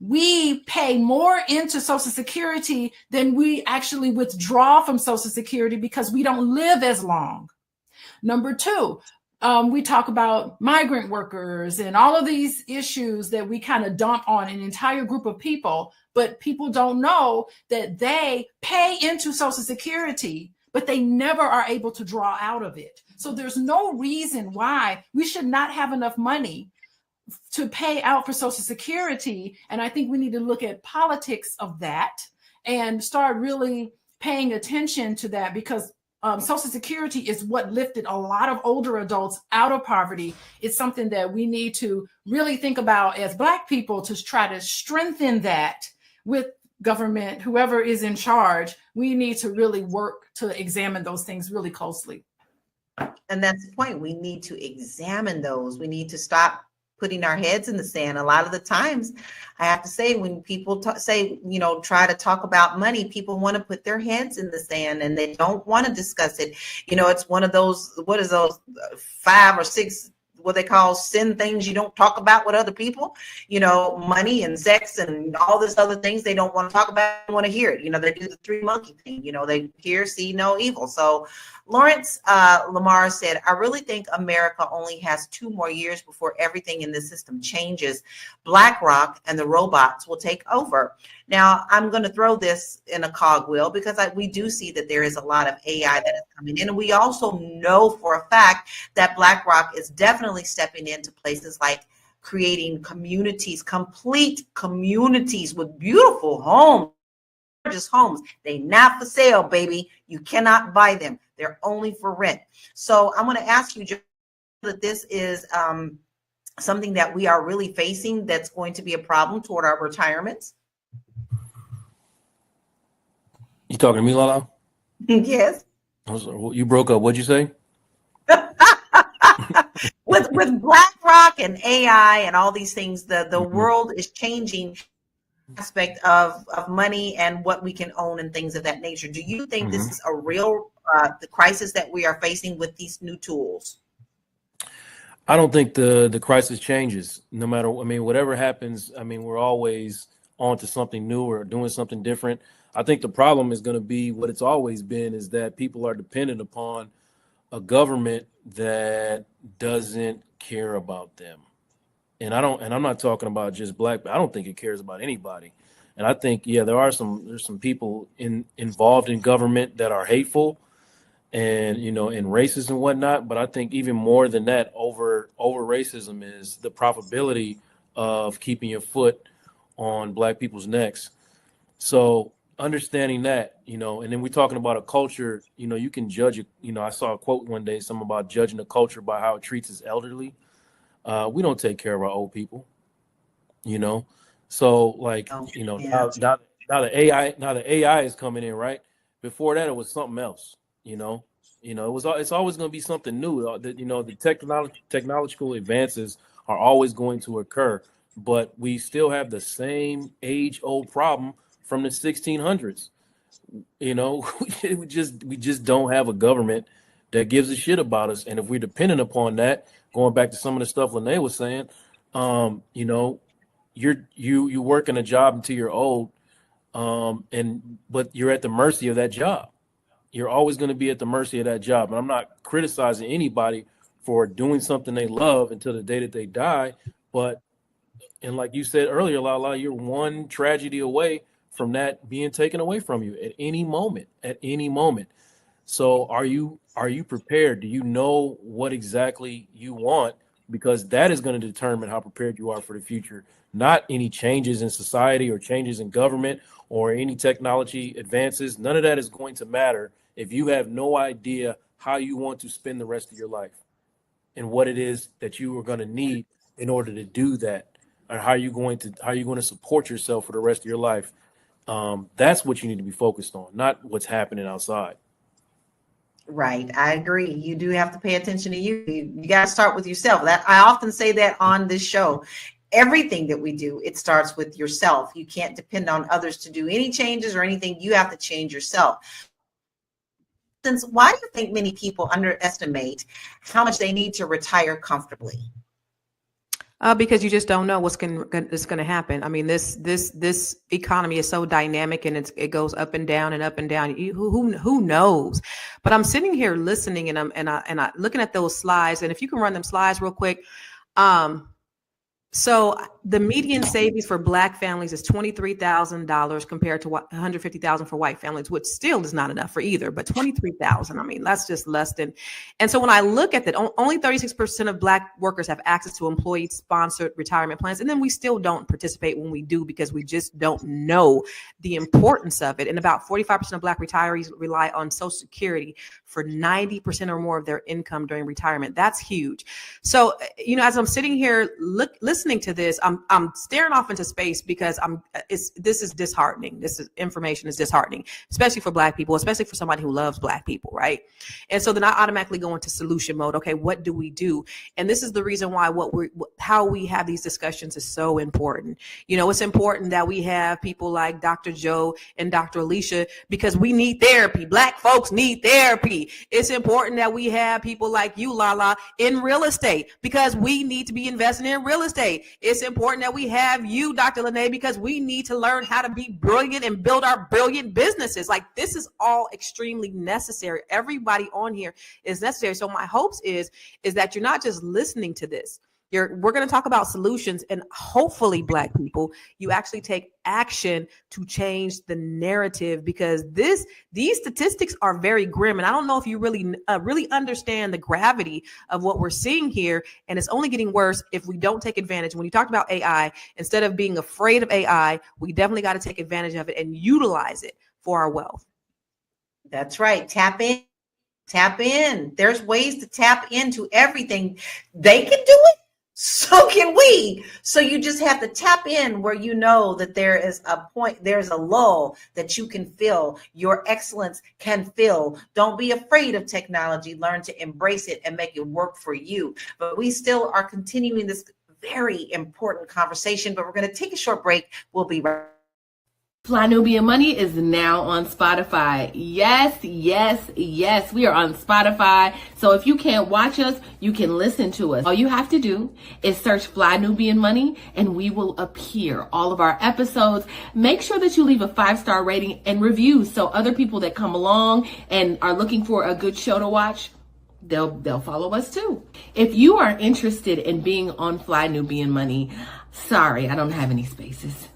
we pay more into Social Security than we actually withdraw from Social Security because we don't live as long. Number two, we talk about migrant workers and all of these issues that we kind of dump on an entire group of people, but people don't know that they pay into Social Security, but they never are able to draw out of it. So there's no reason why we should not have enough money to pay out for Social Security. And I think we need to look at politics of that and start really paying attention to that, because Social Security is what lifted a lot of older adults out of poverty. It's something that we need to really think about as Black people to try to strengthen that with government, whoever is in charge. We need to really work to examine those things really closely. And that's the point. We need to examine those. We need to stop putting our heads in the sand. A lot of the times, I have to say, when people try to talk about money, people want to put their heads in the sand and they don't want to discuss it. It's one of those, 5 or 6, what they call sin things you don't talk about with other people, money and sex and all this other things they don't want to talk about, want to hear it. They do the 3 monkey thing, they hear, see no evil. So Lawrence Lamar said, I really think America only has 2 more years before everything in the system changes. BlackRock and the robots will take over. Now, I'm going to throw this in a cogwheel because we do see that there is a lot of AI that is coming in. And we also know for a fact that BlackRock is definitely stepping into places like creating communities, complete communities with beautiful homes. Gorgeous homes. They not for sale, baby. You cannot buy them. They're only for rent. So I'm going to ask you, Joe, that this is something that we are really facing that's going to be a problem toward our retirements. You talking to me, Lala? Yes. You broke up. What'd you say? With BlackRock and AI and all these things, the world is changing aspect of money and what we can own and things of that nature. Do you think this is a real the crisis that we are facing with these new tools? I don't think the crisis changes. No matter, whatever happens, we're always on to something new or doing something different. I think the problem is going to be what it's always been, is that people are dependent upon a government that doesn't care about them. And I'm not talking about just Black, but I don't think it cares about anybody. And I think, there's some people involved in government that are hateful and, and racist and whatnot. But I think even more than that, over racism is the probability of keeping your foot on Black people's necks. So understanding that, and then we're talking about a culture, you can judge it. I saw a quote one day, something about judging a culture by how it treats its elderly. We don't take care of our old people, So now the AI is coming in, right? Before that, it was something else, it's always going to be something new. The technological advances are always going to occur, but we still have the same age-old problem from the 1600s. We just don't have a government that gives a shit about us. And if we're dependent upon that, going back to some of the stuff Lene was saying, you work in a job until you're old, but you're at the mercy of that job. You're always going to be at the mercy of that job. And I'm not criticizing anybody for doing something they love until the day that they die. And like you said earlier, Lala, you're one tragedy away from that being taken away from you at any moment. So are you prepared? Do you know what exactly you want? Because that is going to determine how prepared you are for the future, not any changes in society or changes in government or any technology advances. None of that is going to matter if you have no idea how you want to spend the rest of your life and what it is that you are going to need in order to do that, or how you're going to support yourself for the rest of your life. That's what you need to be focused on, not what's happening outside. Right. I agree. You do have to pay attention to you. You got to start with yourself. That I often say that on this show. everything that we do, it starts with yourself. You can't depend on others to do any changes or anything. You have to change yourself. Since why do you think many people underestimate how much they need to retire comfortably? Because you just don't know what's going to happen. I mean, this economy is so dynamic, and it goes up and down and up and down. Who knows? But I'm sitting here listening, and I'm looking at those slides. And if you can run them slides real quick. So the median savings for Black families is $23,000 compared to $150,000 for white families, which still is not enough for either, but $23,000. I mean, that's just less than. And so when I look at that, only 36% of Black workers have access to employee-sponsored retirement plans. And then we still don't participate when we do because we just don't know the importance of it. And about 45% of Black retirees rely on Social Security for 90% or more of their income during retirement. That's huge. So, as I'm sitting here listening to this, I'm staring off into space because this is disheartening. Information is disheartening, especially for Black people, especially for somebody who loves Black people, right? And so then I automatically go into solution mode. Okay, what do we do? And this is the reason why how we have these discussions is so important. It's important that we have people like Dr. Joe and Dr. Alicia because we need therapy. Black folks need therapy. It's important that we have people like you, Lala, in real estate because we need to be investing in real estate. It's important that we have you, Dr. Lene, because we need to learn how to be brilliant and build our brilliant businesses. Like, this is all extremely necessary. Everybody on here is necessary. So my hopes is that you're not just listening to this. We're going to talk about solutions, and hopefully, Black people, you actually take action to change the narrative because these statistics are very grim. And I don't know if you really understand the gravity of what we're seeing here. And it's only getting worse if we don't take advantage. When you talked about AI, instead of being afraid of AI, we definitely got to take advantage of it and utilize it for our wealth. That's right. Tap in. Tap in. There's ways to tap into everything. They can do it. So can we. So you just have to tap in where you know that there is a point, there's a lull that you can fill. Your excellence can fill. Don't be afraid of technology. Learn to embrace it and make it work for you. But we still are continuing this very important conversation, but we're going to take a short break. We'll be right back. Fly Nubian Money is now on Spotify. Yes, we are on Spotify. So if you can't watch us, you can listen to us. All you have to do is search Fly Nubian Money and we will appear. All of our episodes. Make sure that you leave a 5-star rating and review so other people that come along and are looking for a good show to watch, they'll follow us too. If you are interested in being on Fly Nubian Money, sorry, I don't have any spaces.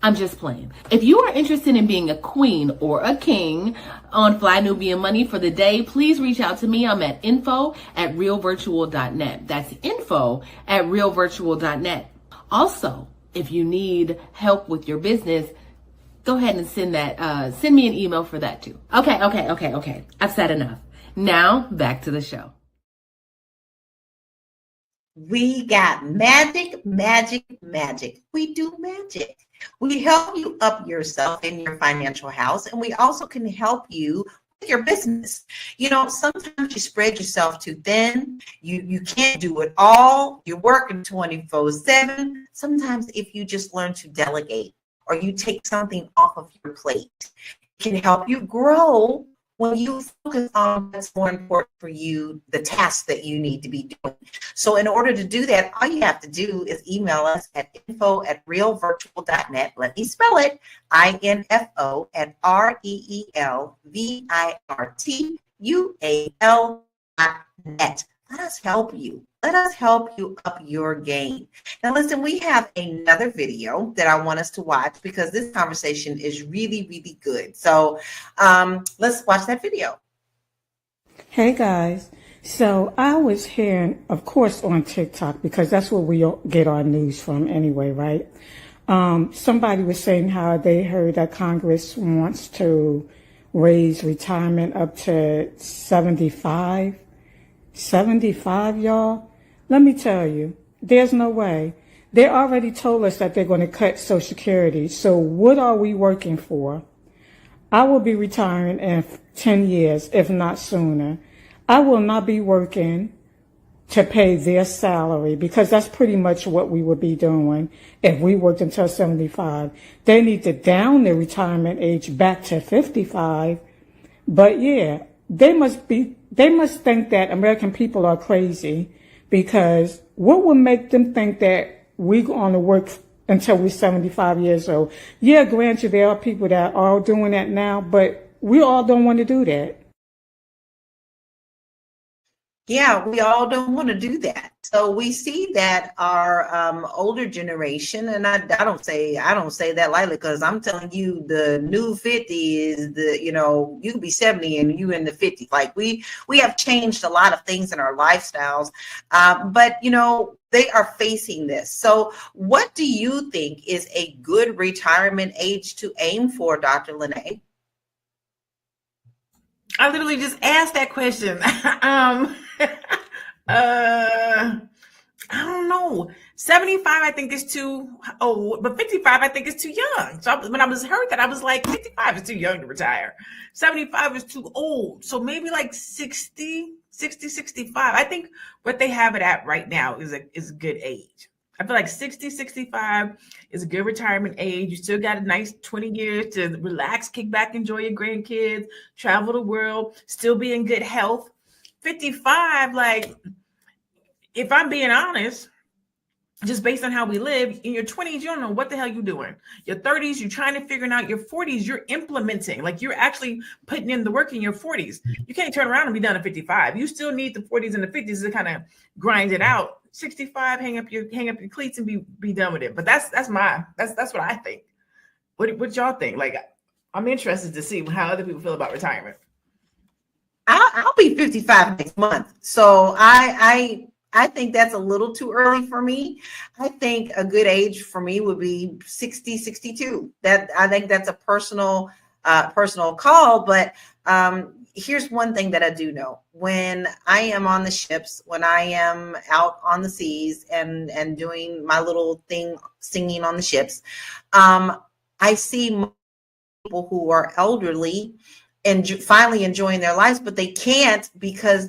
I'm just playing. If you are interested in being a queen or a king on Fly Nubian Money for the day, please reach out to me. I'm at info@realvirtual.net. That's info@realvirtual.net. Also, if you need help with your business, go ahead and send me an email for that too. Okay. I've said enough. Now back to the show. We got magic. We do magic. We help you up yourself in your financial house, and we also can help you with your business. Sometimes you spread yourself too thin. You can't do it all. You're working 24/7. Sometimes if you just learn to delegate or you take something off of your plate, it can help you grow when you focus on what's more important for you, the tasks that you need to be doing. So in order to do that, all you have to do is email us at info@realvirtual.net. Let me spell it, info@realvirtual.net. Let us help you. Let us help you up your game. Now, listen, we have another video that I want us to watch because this conversation is really, really good. So let's watch that video. Hey, guys. So I was hearing, of course, on TikTok, because that's where we get our news from anyway, right? Somebody was saying how they heard that Congress wants to raise retirement up to 75. 75, y'all? Let me tell you, there's no way. They already told us that they're going to cut Social Security. So what are we working for? I will be retiring in 10 years, if not sooner. I will not be working to pay their salary, because that's pretty much what we would be doing if we worked until 75. They need to down the retirement age back to 55. But yeah, they must think that American people are crazy, because what would make them think that we're going to work until we're 75 years old? Yeah, granted, there are people that are doing that now, but we all don't want to do that. Yeah, we all don't want to do that. So we see that our older generation, and I don't say that lightly, because I'm telling you, the new 50 is you can be 70 and you in the 50s. Like we have changed a lot of things in our lifestyles, but they are facing this. So what do you think is a good retirement age to aim for, Dr. Lene? I literally just asked that question. I don't know. 75, I think, is too old, but 55, I think, is too young. So when I heard that, I was like, 55 is too young to retire. 75 is too old. So maybe like 60, 65. I think what they have it at right now is a good age. I feel like 60, 65 is a good retirement age. You still got a nice 20 years to relax, kick back, enjoy your grandkids, travel the world, still be in good health. 55, like, if I'm being honest, just based on how we live, in your 20s, you don't know what the hell you're doing. Your 30s, you're trying to figure it out. Your 40s, you're implementing. Like, you're actually putting in the work in your 40s. You can't turn around and be done at 55. You still need the 40s and the 50s to kind of grind it out. 65, hang up your cleats and be done with it. But that's what I think. What y'all think? Like, I'm interested to see how other people feel about retirement. I'll be 55 next month. So I think that's a little too early for me. I think a good age for me would be 60, 62. I think that's a personal call. But here's one thing that I do know. When I am on the ships, when I am out on the seas and doing my little thing, singing on the ships, I see people who are elderly and finally enjoying their lives, but they can't because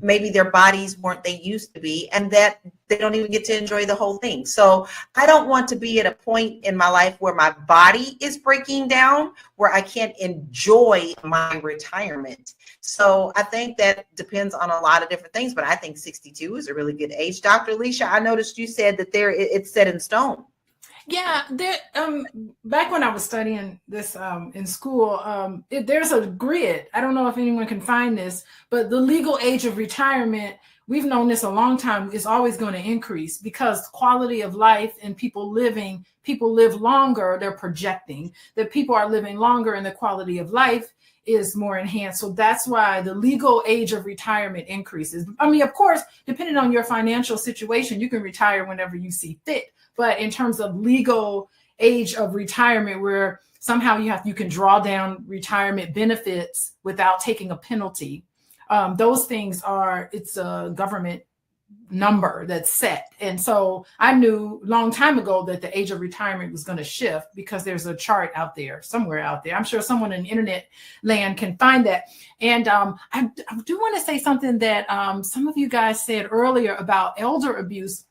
maybe their bodies weren't they used to be, and that they don't even get to enjoy the whole thing. So I don't want to be at a point in my life where my body is breaking down, where I can't enjoy my retirement. So I think that depends on a lot of different things, but I think 62 is a really good age. Dr. Alicia, I noticed you said that it's set in stone. Yeah, back when I was studying this in school, there's a grid. I don't know if anyone can find this, but the legal age of retirement, we've known this a long time, is always going to increase because quality of life and people live longer. They're projecting that people are living longer and the quality of life is more enhanced. So that's why the legal age of retirement increases. I mean, of course, depending on your financial situation, you can retire whenever you see fit. But in terms of legal age of retirement, where somehow you can draw down retirement benefits without taking a penalty, those things it's a government number that's set. And so I knew a long time ago that the age of retirement was going to shift because there's a chart out there, somewhere out there. I'm sure someone in internet land can find that. And I do want to say something that some of you guys said earlier about elder abuse.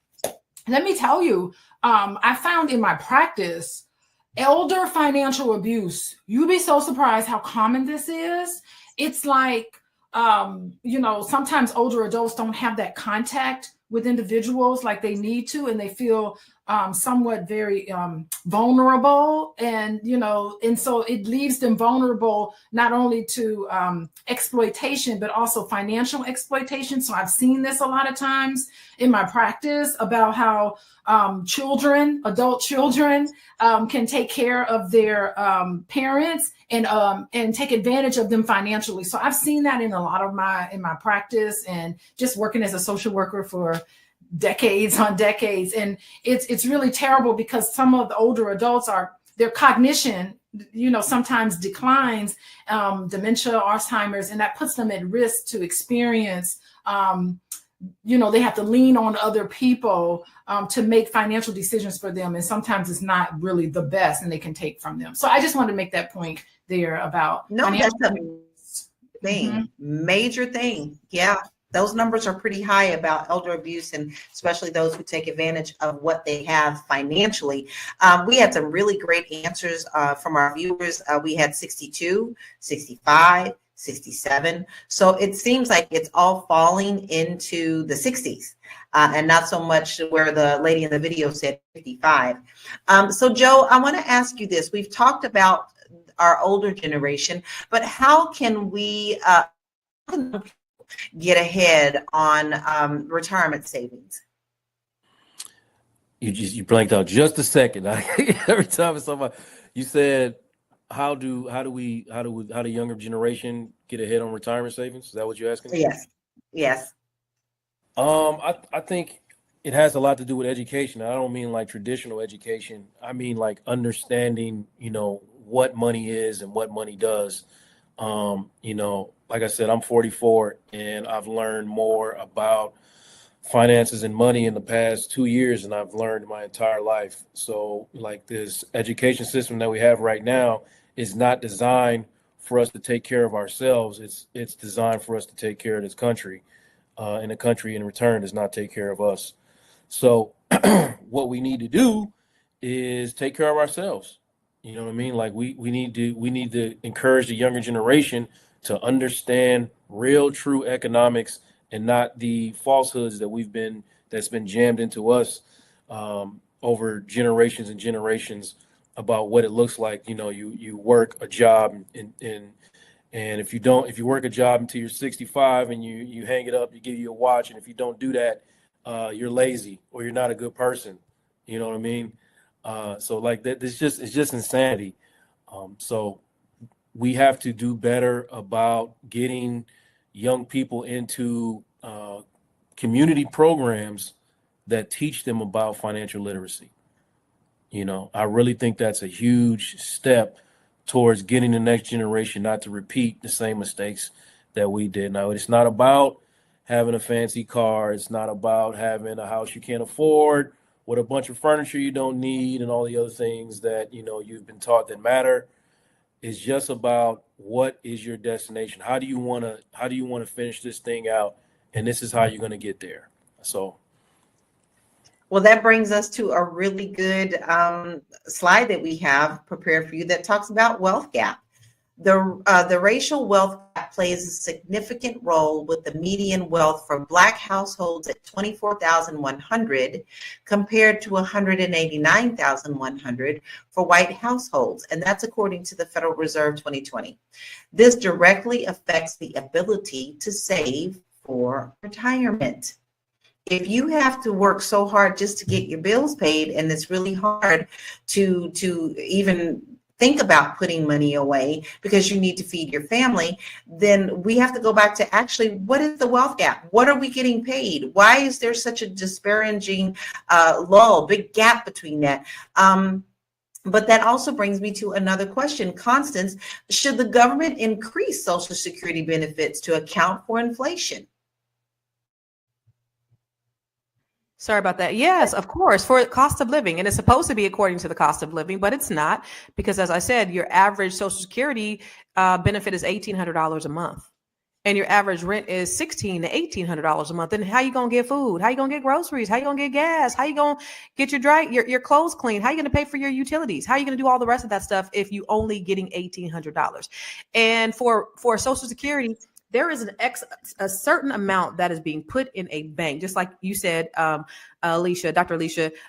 Let me tell you, I found in my practice, elder financial abuse, you'd be so surprised how common this is. It's like, sometimes older adults don't have that contact with individuals like they need to, and they feel somewhat very vulnerable, and so it leaves them vulnerable not only to exploitation but also financial exploitation. So I've seen this a lot of times in my practice about how adult children can take care of their parents and take advantage of them financially. So I've seen that in a lot of my practice and just working as a social worker for decades on decades. And it's really terrible because some of the older adults their cognition, sometimes declines, dementia, Alzheimer's, and that puts them at risk to experience, they have to lean on other people to make financial decisions for them. And sometimes it's not really the best and they can take from them. So I just wanted to make that point there about that's a thing, major thing. Yeah. those numbers are pretty high about elder abuse, and especially those who take advantage of what they have financially. We had some really great answers from our viewers. We had 62, 65, 67. So it seems like it's all falling into the 60s. And not so much where the lady in the video said 55. So Joe, I want to ask you this. We've talked about our older generation, but how can we get ahead on retirement savings? You blanked out just a second. Every time it's somebody, you said, how do younger generation get ahead on retirement savings? Is that what you're asking? Yes. I think it has a lot to do with education. I don't mean like traditional education. I mean like understanding, what money is and what money does. Like I said, I'm 44 and I've learned more about finances and money in the past 2 years than I've learned my entire life. So like this education system that we have right now is not designed for us to take care of ourselves. It's designed for us to take care of this country. And the country in return does not take care of us. So what we need to do is take care of ourselves. You know what I mean? Like we need to encourage the younger generation to understand real, true economics and not the falsehoods that's been jammed into us over generations and generations about what it looks like. You work a job and if you work a job until you're 65 and you hang it up, you give you a watch, and if you don't do that, you're lazy or you're not a good person. You know what I mean? So like that, it's just insanity. So we have to do better about getting young people into community programs that teach them about financial literacy. I really think that's a huge step towards getting the next generation not to repeat the same mistakes that we did. Now, it's not about having a fancy car. It's not about having a house you can't afford with a bunch of furniture you don't need and all the other things that, you've been taught that matter. It's just about what is your destination? How do you want to finish this thing out? And this is how you're going to get there. So. Well, that brings us to a really good slide that we have prepared for you that talks about wealth gap. The racial wealth gap plays a significant role, with the median wealth for Black households at $24,100 compared to $189,100 for white households, and that's according to the Federal Reserve 2020. This directly affects the ability to save for retirement. If you have to work so hard just to get your bills paid, and it's really hard to even think about putting money away because you need to feed your family, then we have to go back to actually, what is the wealth gap? What are we getting paid? Why is there such a disparaging big gap between that? But that also brings me to another question. Constance, should the government increase Social Security benefits to account for inflation? Sorry about that. Yes, of course, for cost of living. And it's supposed to be according to the cost of living, but it's not, because as I said, your average Social Security benefit is $1,800 a month. And your average rent is $1,600 to $1,800 a month. And how you going to get food? How you going to get groceries? How you going to get gas? How you going to get your clothes clean? How you going to pay for your utilities? How you going to do all the rest of that stuff if you only getting $1,800? And for Social Security, there is a certain amount that is being put in a bank, just like you said, Dr. Alicia,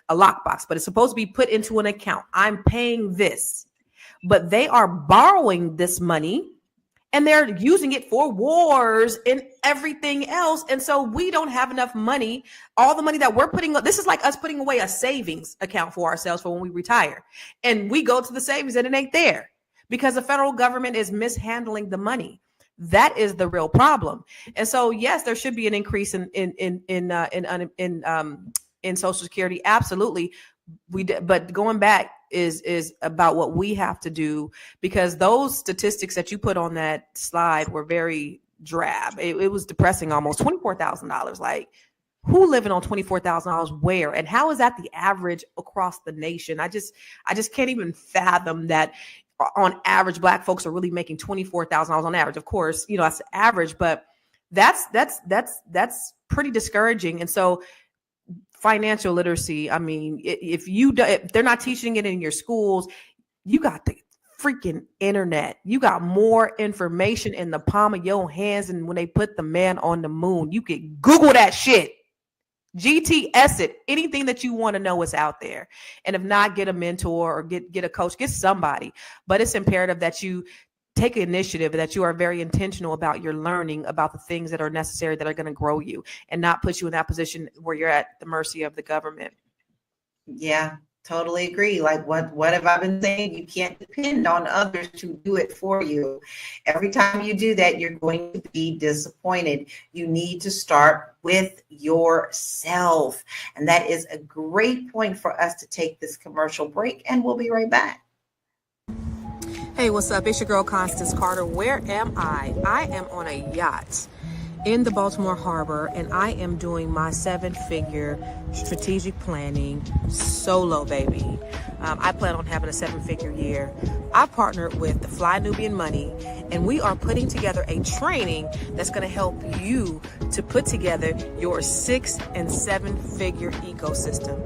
a lockbox, but it's supposed to be put into an account. I'm paying this, but they are borrowing this money and they're using it for wars and everything else. And so we don't have enough money. All the money that we're putting, this is like us putting away a savings account for ourselves for when we retire. And we go to the savings and it ain't there because the federal government is mishandling the money. That is the real problem. And so, yes, there should be an increase in Social Security. Absolutely. But going back is about what we have to do, because those statistics that you put on that slide were very drab. It was depressing, almost $24,000. Like, who living on $24,000 where? And how is that the average across the nation? I just can't even fathom that. On average, Black folks are really making $24,000 on average. Of course, that's the average, but that's pretty discouraging. And so financial literacy, I mean, if they're not teaching it in your schools, you got the freaking internet. You got more information in the palm of your hands. And when they put the man on the moon, you can Google that shit. GTS it. Anything that you want to know is out there. And if not, get a mentor or get a coach, get somebody. But it's imperative that you take initiative, that you are very intentional about your learning about the things that are necessary, that are going to grow you, and not put you in that position where you're at the mercy of the government. Yeah, totally agree. Like what have I been saying? You can't depend on others to do it for you. Every time you do that, you're going to be disappointed. You need to start with yourself. And that is a great point for us to take this commercial break, and we'll be right back. Hey, what's up? It's your girl, Constance Carter. Where am I? I am on a yacht in the Baltimore Harbor, and I am doing my 7-figure strategic planning solo, baby. I plan on having a 7-figure year. I partnered with the Fly Nubian Money, and we are putting together a training that's going to help you to put together your 6- and 7-figure ecosystem.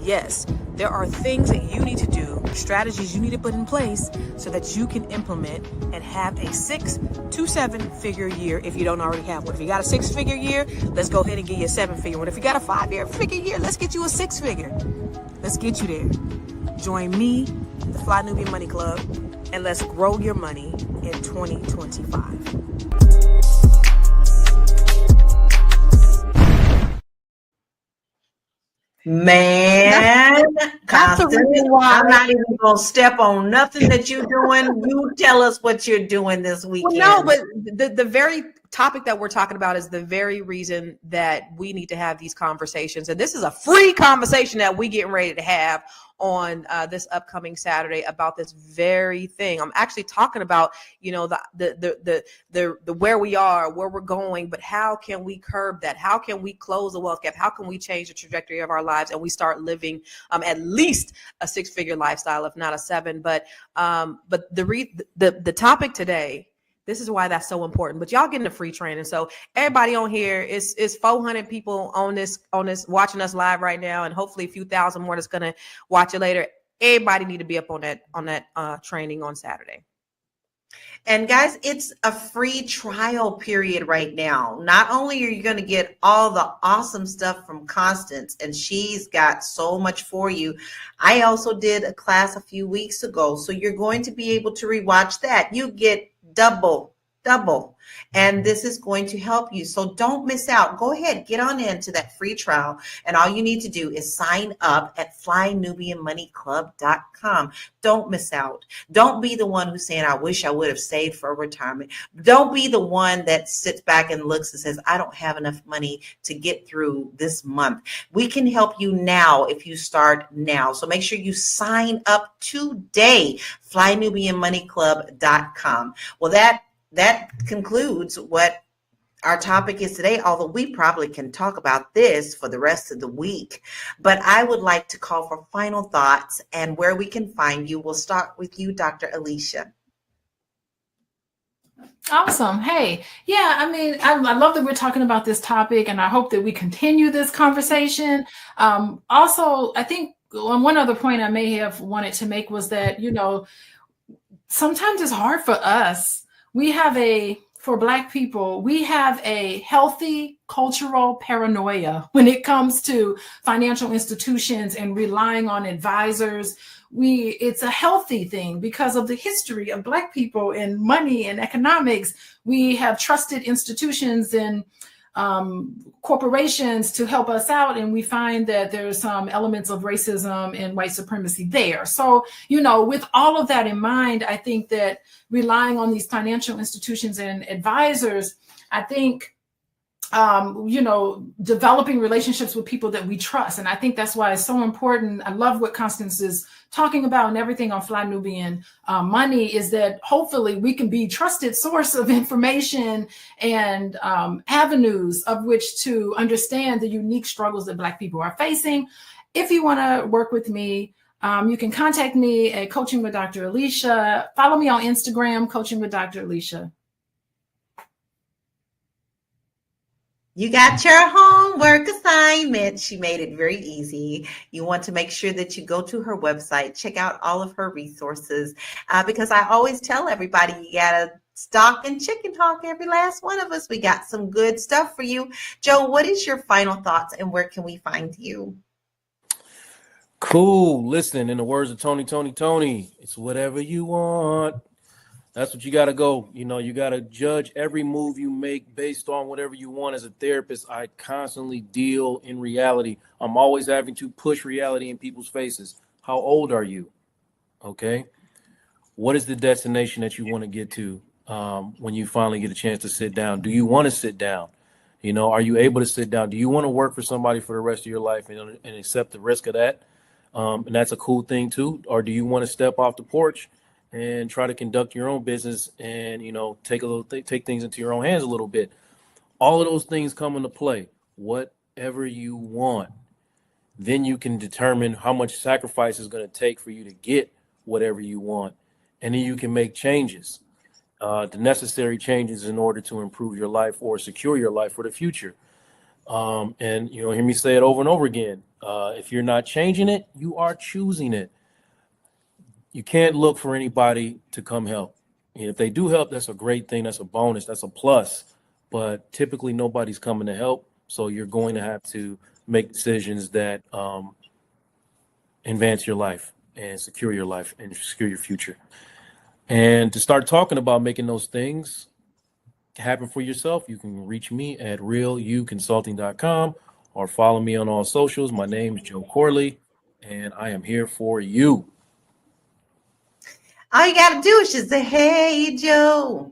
Yes, there are things that you need to do, strategies you need to put in place so that you can implement and have a 6 to 7-figure year if you don't already have one. If you got a 6-figure year, let's go ahead and get you a 7-figure one. If you got a 5-figure year, let's get you a 6-figure. Let's get you there. Join me, the Fly Nubian Money Club, and let's grow your money in 2025. Man, That's the reason why I'm not even gonna step on nothing that you're doing. You tell us what you're doing this weekend. Well, no, but the very topic that we're talking about is the very reason that we need to have these conversations. And this is a free conversation that we getting ready to have on this upcoming Saturday about this very thing. I'm actually talking about, you know, the where we are, where we're going, but how can we curb that? How can we close the wealth gap? How can we change the trajectory of our lives and we start living at least a 6-figure lifestyle, if not a 7? But the topic today, this is why that's so important. But y'all getting a free training. So everybody on here is 400 people on this watching us live right now, and hopefully a few thousand more that's gonna watch it later. Everybody need to be up on that training on Saturday. And guys, it's a free trial period right now. Not only are you going to get all the awesome stuff from Constance, and she's got so much for you. I also did a class a few weeks ago, so you're going to be able to rewatch that. You get double. And this is going to help you. So don't miss out. Go ahead, get on into that free trial. And all you need to do is sign up at flynubianmoneyclub.com. Don't miss out. Don't be the one who's saying, I wish I would have saved for retirement. Don't be the one that sits back and looks and says, I don't have enough money to get through this month. We can help you now if you start now. So make sure you sign up today, flynubianmoneyclub.com. Well, that concludes what our topic is today, although we probably can talk about this for the rest of the week. But I would like to call for final thoughts and where we can find you. We'll start with you, Dr. Alicia. Awesome. Hey, yeah, I mean, I love that we're talking about this topic, and I hope that we continue this conversation. Also, I think one other point I may have wanted to make was that, you know, sometimes it's hard for us. For Black people, we have a healthy cultural paranoia when it comes to financial institutions and relying on advisors. It's a healthy thing because of the history of Black people in money and economics. We have trusted institutions and corporations to help us out, and we find that there's some elements of racism and white supremacy there. So, you know, with all of that in mind, I think that relying on these financial institutions and advisors, I think, you know, developing relationships with people that we trust. And I think that's why it's so important. I love what Constance is talking about, and everything on Fly Nubian Money is that hopefully we can be trusted source of information and avenues of which to understand the unique struggles that Black people are facing. If you want to work with me, you can contact me at Coaching with Dr. Alicia. Follow me on Instagram, Coaching with Dr. Alicia. You got your homework assignment. She made it very easy. You want to make sure that you go to her website, check out all of her resources, because I always tell everybody you got to stock and chicken talk, every last one of us. We got some good stuff for you. Joe, what is your final thoughts and where can we find you? Cool. Listen, in the words of Tony, it's whatever you want. That's what you got to go. You know, you got to judge every move you make based on whatever you want. As a therapist, I constantly deal in reality. I'm always having to push reality in people's faces. How old are you? Okay. What is the destination that you want to get to when you finally get a chance to sit down? Do you want to sit down? You know, are you able to sit down? Do you want to work for somebody for the rest of your life and accept the risk of that? And that's a cool thing too. Or do you want to step off the porch and try to conduct your own business and, you know, take things into your own hands a little bit? All of those things come into play. Whatever you want, then you can determine how much sacrifice is going to take for you to get whatever you want. And then you can make changes, the necessary changes in order to improve your life or secure your life for the future. And, you know, hear me say it over and over again. If you're not changing it, you are choosing it. You can't look for anybody to come help. And if they do help, that's a great thing. That's a bonus. That's a plus. But typically nobody's coming to help. So you're going to have to make decisions that advance your life and secure your life and secure your future. And to start talking about making those things happen for yourself, you can reach me at realuconsulting.com or follow me on all socials. My name is Joe Corley, and I am here for you. All you got to do is just say, hey, Joe.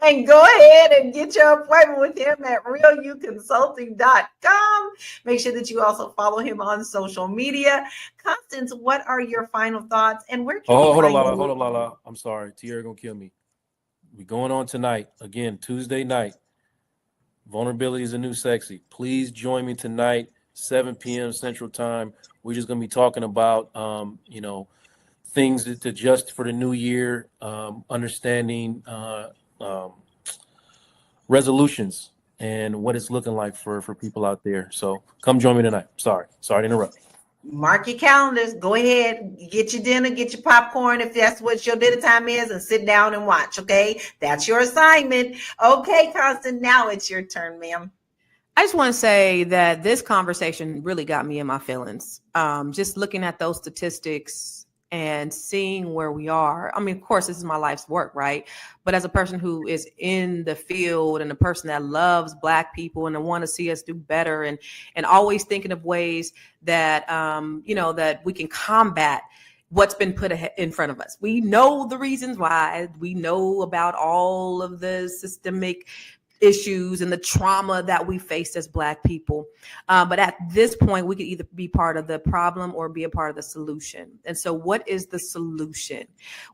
And go ahead and get your appointment with him at realuconsulting.com. Make sure that you also follow him on social media. Constance, what are your final thoughts and where can Hold on, you find Lala. I'm sorry. Tierra gonna kill me. We're going on tonight. Again, Tuesday night. Vulnerability is a new sexy. Please join me tonight, 7 p.m. Central Time. We're just gonna be talking about you know, things to adjust for the new year, understanding resolutions and what it's looking like for people out there. So come join me tonight. Sorry to interrupt. Mark your calendars. Go ahead, get your dinner, get your popcorn if that's what your dinner time is, and sit down and watch. Okay, that's your assignment. Okay, Constance, now it's your turn, ma'am. I just want to say that this conversation really got me in my feelings. Just looking at those statistics and seeing where we are. I mean, of course, this is my life's work, right? But as a person who is in the field and a person that loves Black people and I want to see us do better and always thinking of ways that, you know, that we can combat what's been put in front of us. We know the reasons why. We know about all of the systemic issues and the trauma that we faced as Black people. But at this point, we could either be part of the problem or be a part of the solution. And so what is the solution?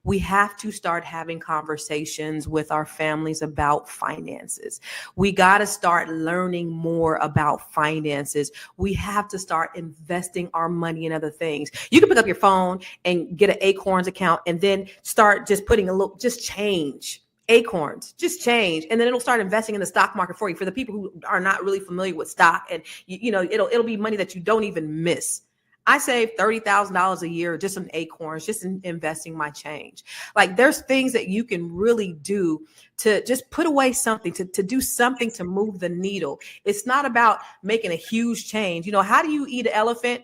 We have to start having conversations with our families about finances. We got to start learning more about finances. We have to start investing our money in other things. You can pick up your phone and get an Acorns account and then start just putting just change. Acorns, just change, and then it'll start investing in the stock market for you. For the people who are not really familiar with stock, and you know, it'll be money that you don't even miss. I save $30,000 a year just in Acorns, just in investing my change. Like there's things that you can really do to just put away something, to do something to move the needle. It's not about making a huge change. You know, how do you eat an elephant?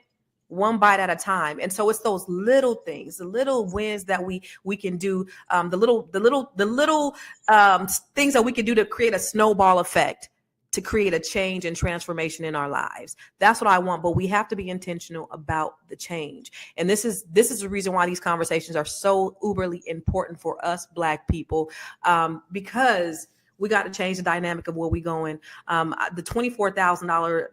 One bite at a time. And so it's those little things, the little wins that we can do, the little things that we can do to create a snowball effect, to create a change and transformation in our lives. That's what I want, but we have to be intentional about the change. And this is the reason why these conversations are so uberly important for us Black people, because we got to change the dynamic of where we're going. The $24,000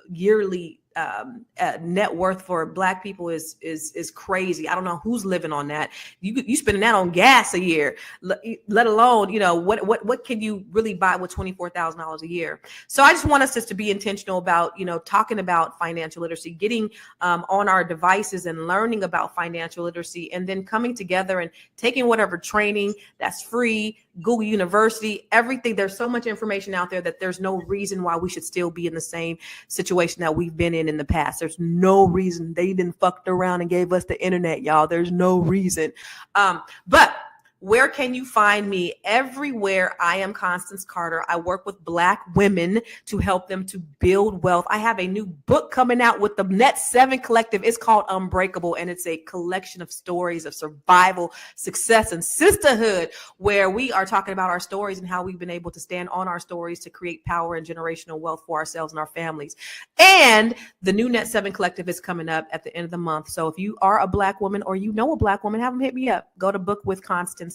yearly net worth for Black people is crazy. I don't know who's living on that. You spending that on gas a year, let alone, you know, what can you really buy with $24,000 a year? So I just want us just to be intentional about, you know, talking about financial literacy, getting on our devices and learning about financial literacy, and then coming together and taking whatever training that's free, Google University, everything. There's so much information out there that there's no reason why we should still be in the same situation that we've been in the past. There's no reason. They didn't fucked around and gave us the internet, y'all. There's no reason. But where can you find me? Everywhere. I am Constance Carter. I work with Black women to help them to build wealth. I have a new book coming out with the Net 7 Collective. It's called Unbreakable, and it's a collection of stories of survival, success, and sisterhood, where we are talking about our stories and how we've been able to stand on our stories to create power and generational wealth for ourselves and our families. And the new Net 7 Collective is coming up at the end of the month. So if you are a Black woman or you know a Black woman, have them hit me up. Go to bookwithconstance.com.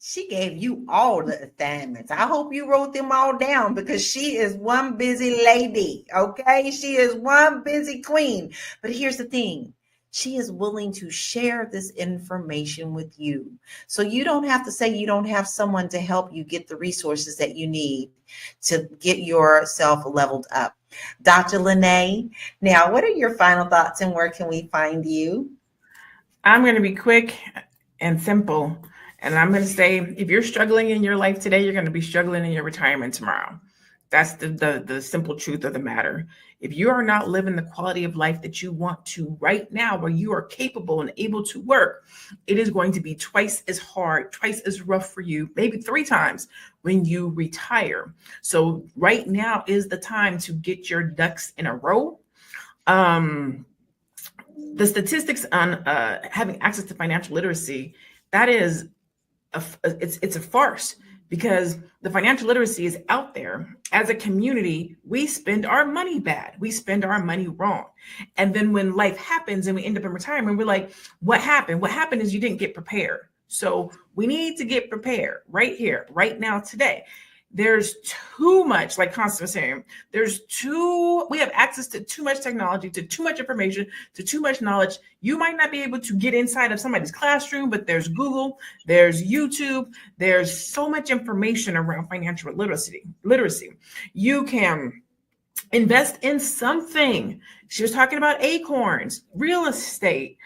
She gave you all the assignments. I hope you wrote them all down, because she is one busy lady. Okay. She is one busy queen. But here's the thing. She is willing to share this information with you. So you don't have to say you don't have someone to help you get the resources that you need to get yourself leveled up. Dr. Lene, now what are your final thoughts and where can we find you? I'm going to be quick and simple. And I'm going to say, if you're struggling in your life today, you're going to be struggling in your retirement tomorrow. That's the simple truth of the matter. If you are not living the quality of life that you want to right now, where you are capable and able to work, it is going to be twice as hard, twice as rough for you, maybe 3 times when you retire. So right now is the time to get your ducks in a row. The statistics on having access to financial literacy, that is, it's a farce, because the financial literacy is out there. As a community, we spend our money bad. We spend our money wrong. And then when life happens and we end up in retirement, we're like, what happened? What happened is you didn't get prepared. So we need to get prepared right here, right now, today. There's too much, like Constance was saying, we have access to too much technology, to too much information, to too much knowledge. You might not be able to get inside of somebody's classroom, but there's Google, there's YouTube, there's so much information around financial literacy. You can invest in something. She was talking about acorns, real estate,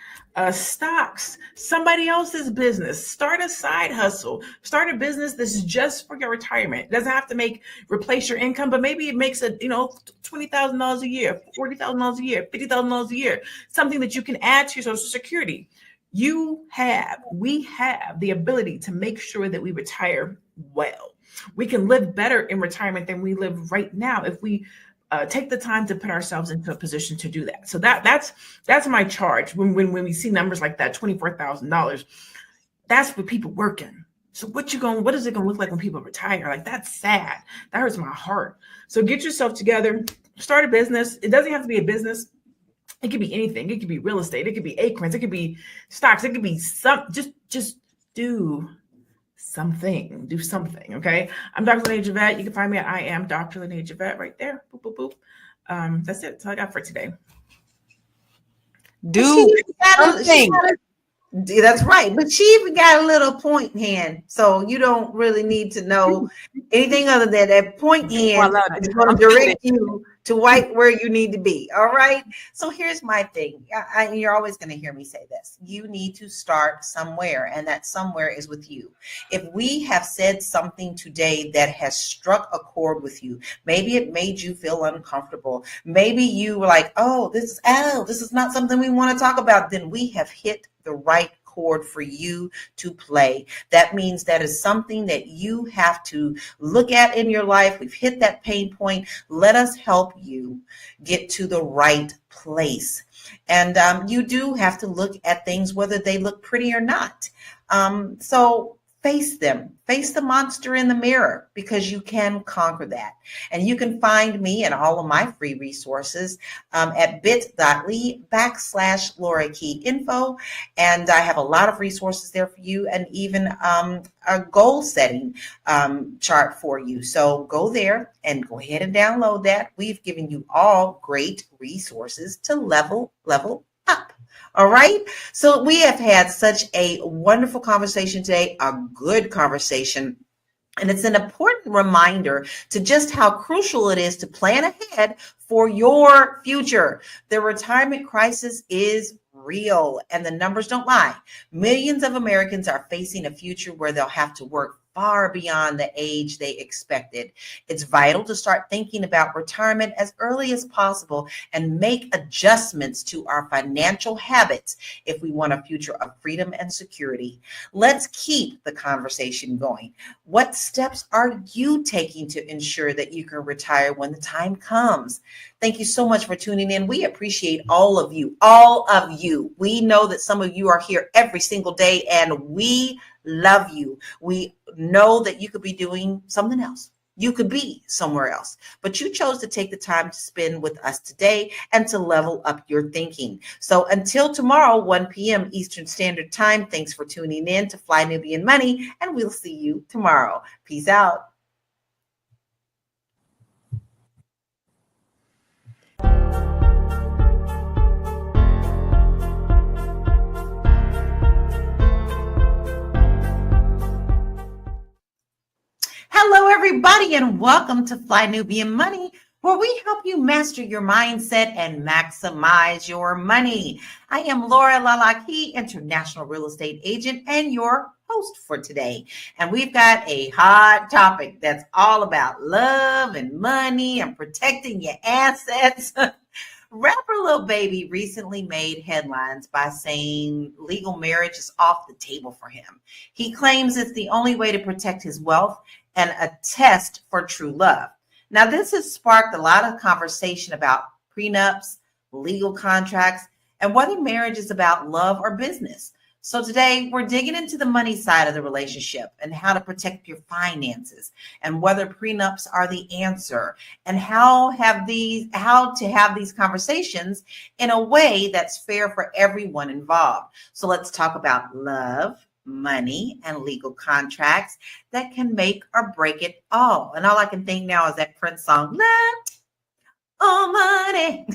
stocks, somebody else's business, start a side hustle, start a business that's just for your retirement. It doesn't have to replace your income, but maybe it makes $20,000 a year, $40,000 a year, $50,000 a year, something that you can add to your Social Security. We have the ability to make sure that we retire well. We can live better in retirement than we live right now if we take the time to put ourselves into a position to do that. So that's my charge. When we see numbers like that, $24,000, that's for people working. So what is it gonna look like when people retire? Like, that's sad. That hurts my heart. So get yourself together, start a business. It doesn't have to be a business. It could be anything. It could be real estate. It could be acorns. It could be stocks. It could be just do something. Do something. Okay. I'm Dr. Lene Javette. You can find me at I am Dr. Lene Javette right there. Boop, boop, boop. That's it. That's all I got for today. Do something. That's right. But she even got a little point hand. So you don't really need to know anything other than that point hand is going to direct you to where you need to be. All right. So here's my thing. You're always going to hear me say this. You need to start somewhere, and that somewhere is with you. If we have said something today that has struck a chord with you, maybe it made you feel uncomfortable. Maybe you were like, this is not something we want to talk about. Then we have hit the right chord for you to play. That means that is something that you have to look at in your life. We've hit that pain point. Let us help you get to the right place. And you do have to look at things, whether they look pretty or not. So face them. Face the monster in the mirror, because you can conquer that. And you can find me and all of my free resources at bit.ly/Laura Key Info. And I have a lot of resources there for you, and even a goal setting chart for you. So go there and go ahead and download that. We've given you all great resources to level up. All right. So we have had such a wonderful conversation today, a good conversation. And it's an important reminder to just how crucial it is to plan ahead for your future. The retirement crisis is real, and the numbers don't lie. Millions of Americans are facing a future where they'll have to work far beyond the age they expected. It's vital to start thinking about retirement as early as possible and make adjustments to our financial habits if we want a future of freedom and security. Let's keep the conversation going. What steps are you taking to ensure that you can retire when the time comes? Thank you so much for tuning in. We appreciate all of you. We know that some of you are here every single day, and we love you. We know that you could be doing something else. You could be somewhere else, but you chose to take the time to spend with us today and to level up your thinking. So until tomorrow, 1 p.m. Eastern Standard Time, thanks for tuning in to Fly Nubian Money, and we'll see you tomorrow. Peace out. Hello, everybody, and welcome to Fly Nubian Money, where we help you master your mindset and maximize your money. I am Laura Lalaki, international real estate agent and your host for today. And we've got a hot topic that's all about love and money and protecting your assets. Rapper Lil Baby recently made headlines by saying legal marriage is off the table for him. He claims it's the only way to protect his wealth and a test for true love. Now, this has sparked a lot of conversation about prenups, legal contracts, and whether marriage is about love or business. So today we're digging into the money side of the relationship and how to protect your finances, and whether prenups are the answer, and how to have these conversations in a way that's fair for everyone involved. So let's talk about love, money, and legal contracts that can make or break it all. And all I can think now is that Prince song, Love or Money.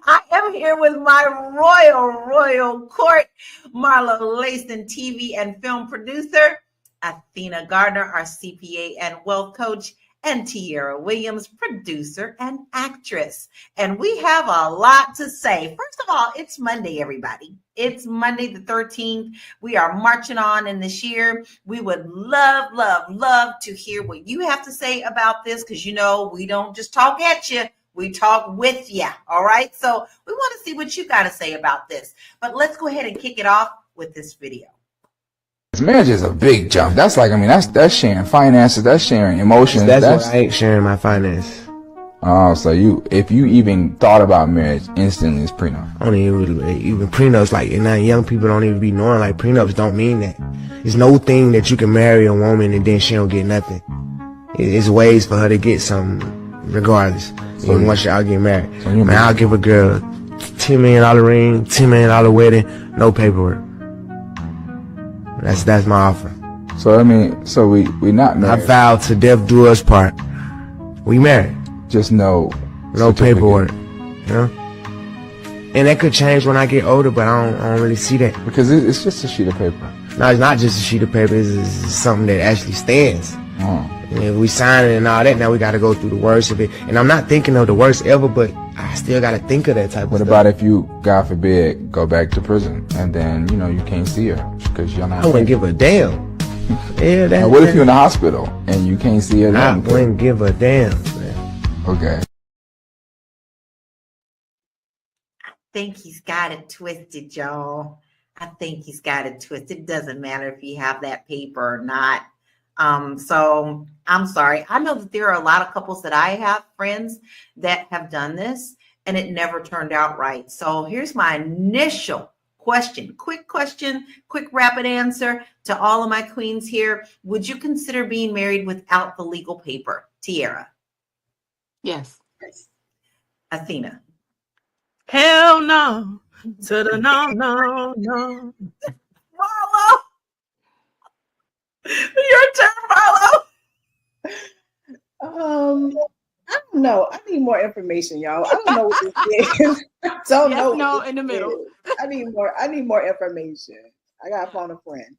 I am here with my royal court, Marlo Layston, TV and film producer, Athena Gardner, our CPA and wealth coach, and Tierra Williams, producer and actress. And we have a lot to say. First of all, it's Monday, everybody. It's Monday the 13th. We are marching on in this year. We would love to hear what you have to say about this, because you know we don't just talk at you. We talk with you. All right. So we want to see what you got to say about this. But let's go ahead and kick it off with this video. Marriage is a big jump. That's like, I mean, that's sharing finances, that's sharing emotions. That's what I ain't sharing my finances. Oh, so if you even thought about marriage, instantly it's prenup. I don't even prenups, like, and now young people don't even be knowing, like, prenups don't mean that. It's no thing that you can marry a woman and then she don't get nothing. It's ways for her to get something regardless. So even once y'all get married. So man, I'll give a girl $10 million ring, $10 million wedding, no paperwork. That's my offer. So I mean, so we not married. I vowed to death do us part. We married. Just no paperwork. You know? And that could change when I get older, but I don't really see that. Because it's just a sheet of paper. No, it's not just a sheet of paper. It's something that actually stands. Oh. And if we sign it and all that, now we got to go through the worst of it. And I'm not thinking of the worst ever, but I still got to think of that type of stuff. What about if you, God forbid, go back to prison and then, you know, you can't see her because you're not. I wouldn't give a damn. Yeah, now, what if you're in the hospital and you can't see her? I wouldn't give a damn, man. Okay. I think he's got it twisted, y'all. I think he's got it twisted. It doesn't matter if you have that paper or not. So I'm sorry. I know that there are a lot of couples that I have friends that have done this and it never turned out right. So here's my initial Question, quick rapid answer to all of my queens here. Would you consider being married without the legal paper? Tiara. Yes. Athena. Hell no. To the no. Marlo. Your turn, Marlo. I don't know. I need more information, y'all. I don't know what this is. I don't know. No, what in the this middle. is. I need more information. I gotta phone a friend.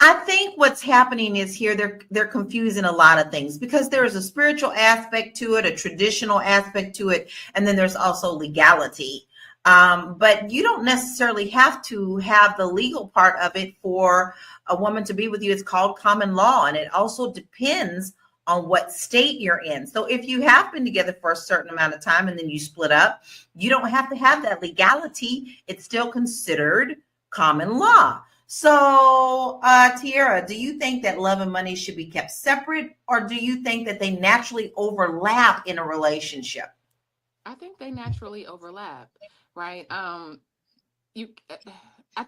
I think what's happening is here they're confusing a lot of things because there is a spiritual aspect to it, a traditional aspect to it, and then there's also legality. But you don't necessarily have to have the legal part of it for a woman to be with you. It's called common law, and it also depends on what state you're in. So if you have been together for a certain amount of time and then you split up, you don't have to have that legality. It's still considered common law. So, Tiara, do you think that love and money should be kept separate, or do you think that they naturally overlap in a relationship? I think they naturally overlap, right? I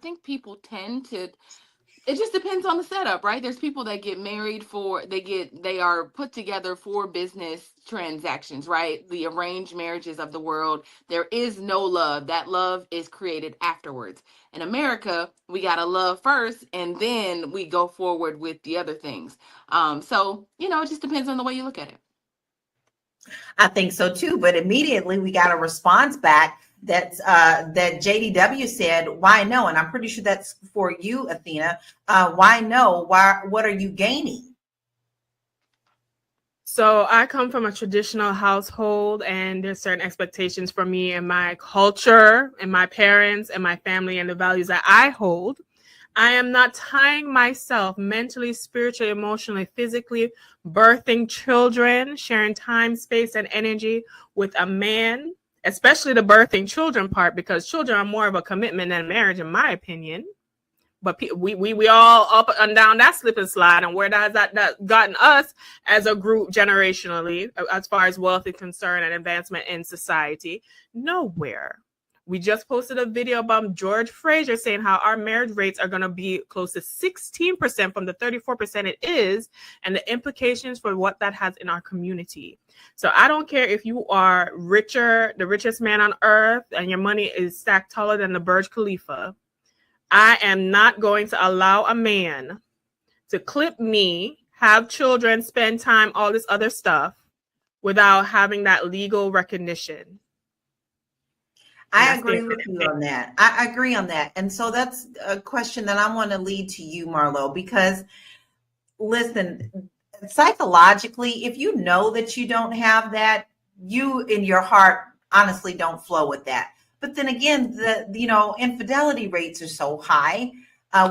think people tend to, it just depends on the setup, right? There's people that get married they are put together for business transactions, right? The arranged marriages of the world. There is no love. That love is created afterwards. In America, we got to love first, and then we go forward with the other things. So, it just depends on the way you look at it. I think so too, but immediately we got a response back that JDW said, why no? And I'm pretty sure that's for you, Athena. Why no? What are you gaining? So I come from a traditional household, and there's certain expectations for me and my culture and my parents and my family and the values that I hold. I am not tying myself mentally, spiritually, emotionally, physically, birthing children, sharing time, space, and energy with a man, especially the birthing children part, because children are more of a commitment than marriage, in my opinion. But we all up and down that slip and slide, and where has that gotten us as a group generationally, as far as wealth is concerned and advancement in society? Nowhere. We just posted a video about George Fraser saying how our marriage rates are going to be close to 16% from the 34% it is, and the implications for what that has in our community. So I don't care if you are the richest man on earth, and your money is stacked taller than the Burj Khalifa. I am not going to allow a man to clip me, have children, spend time, all this other stuff without having that legal recognition. I agree with you on that. I agree on that. And so that's a question that I want to lead to you, Marlo, because listen, psychologically, if you know that you don't have that, you in your heart honestly don't flow with that. But then again, the infidelity rates are so high.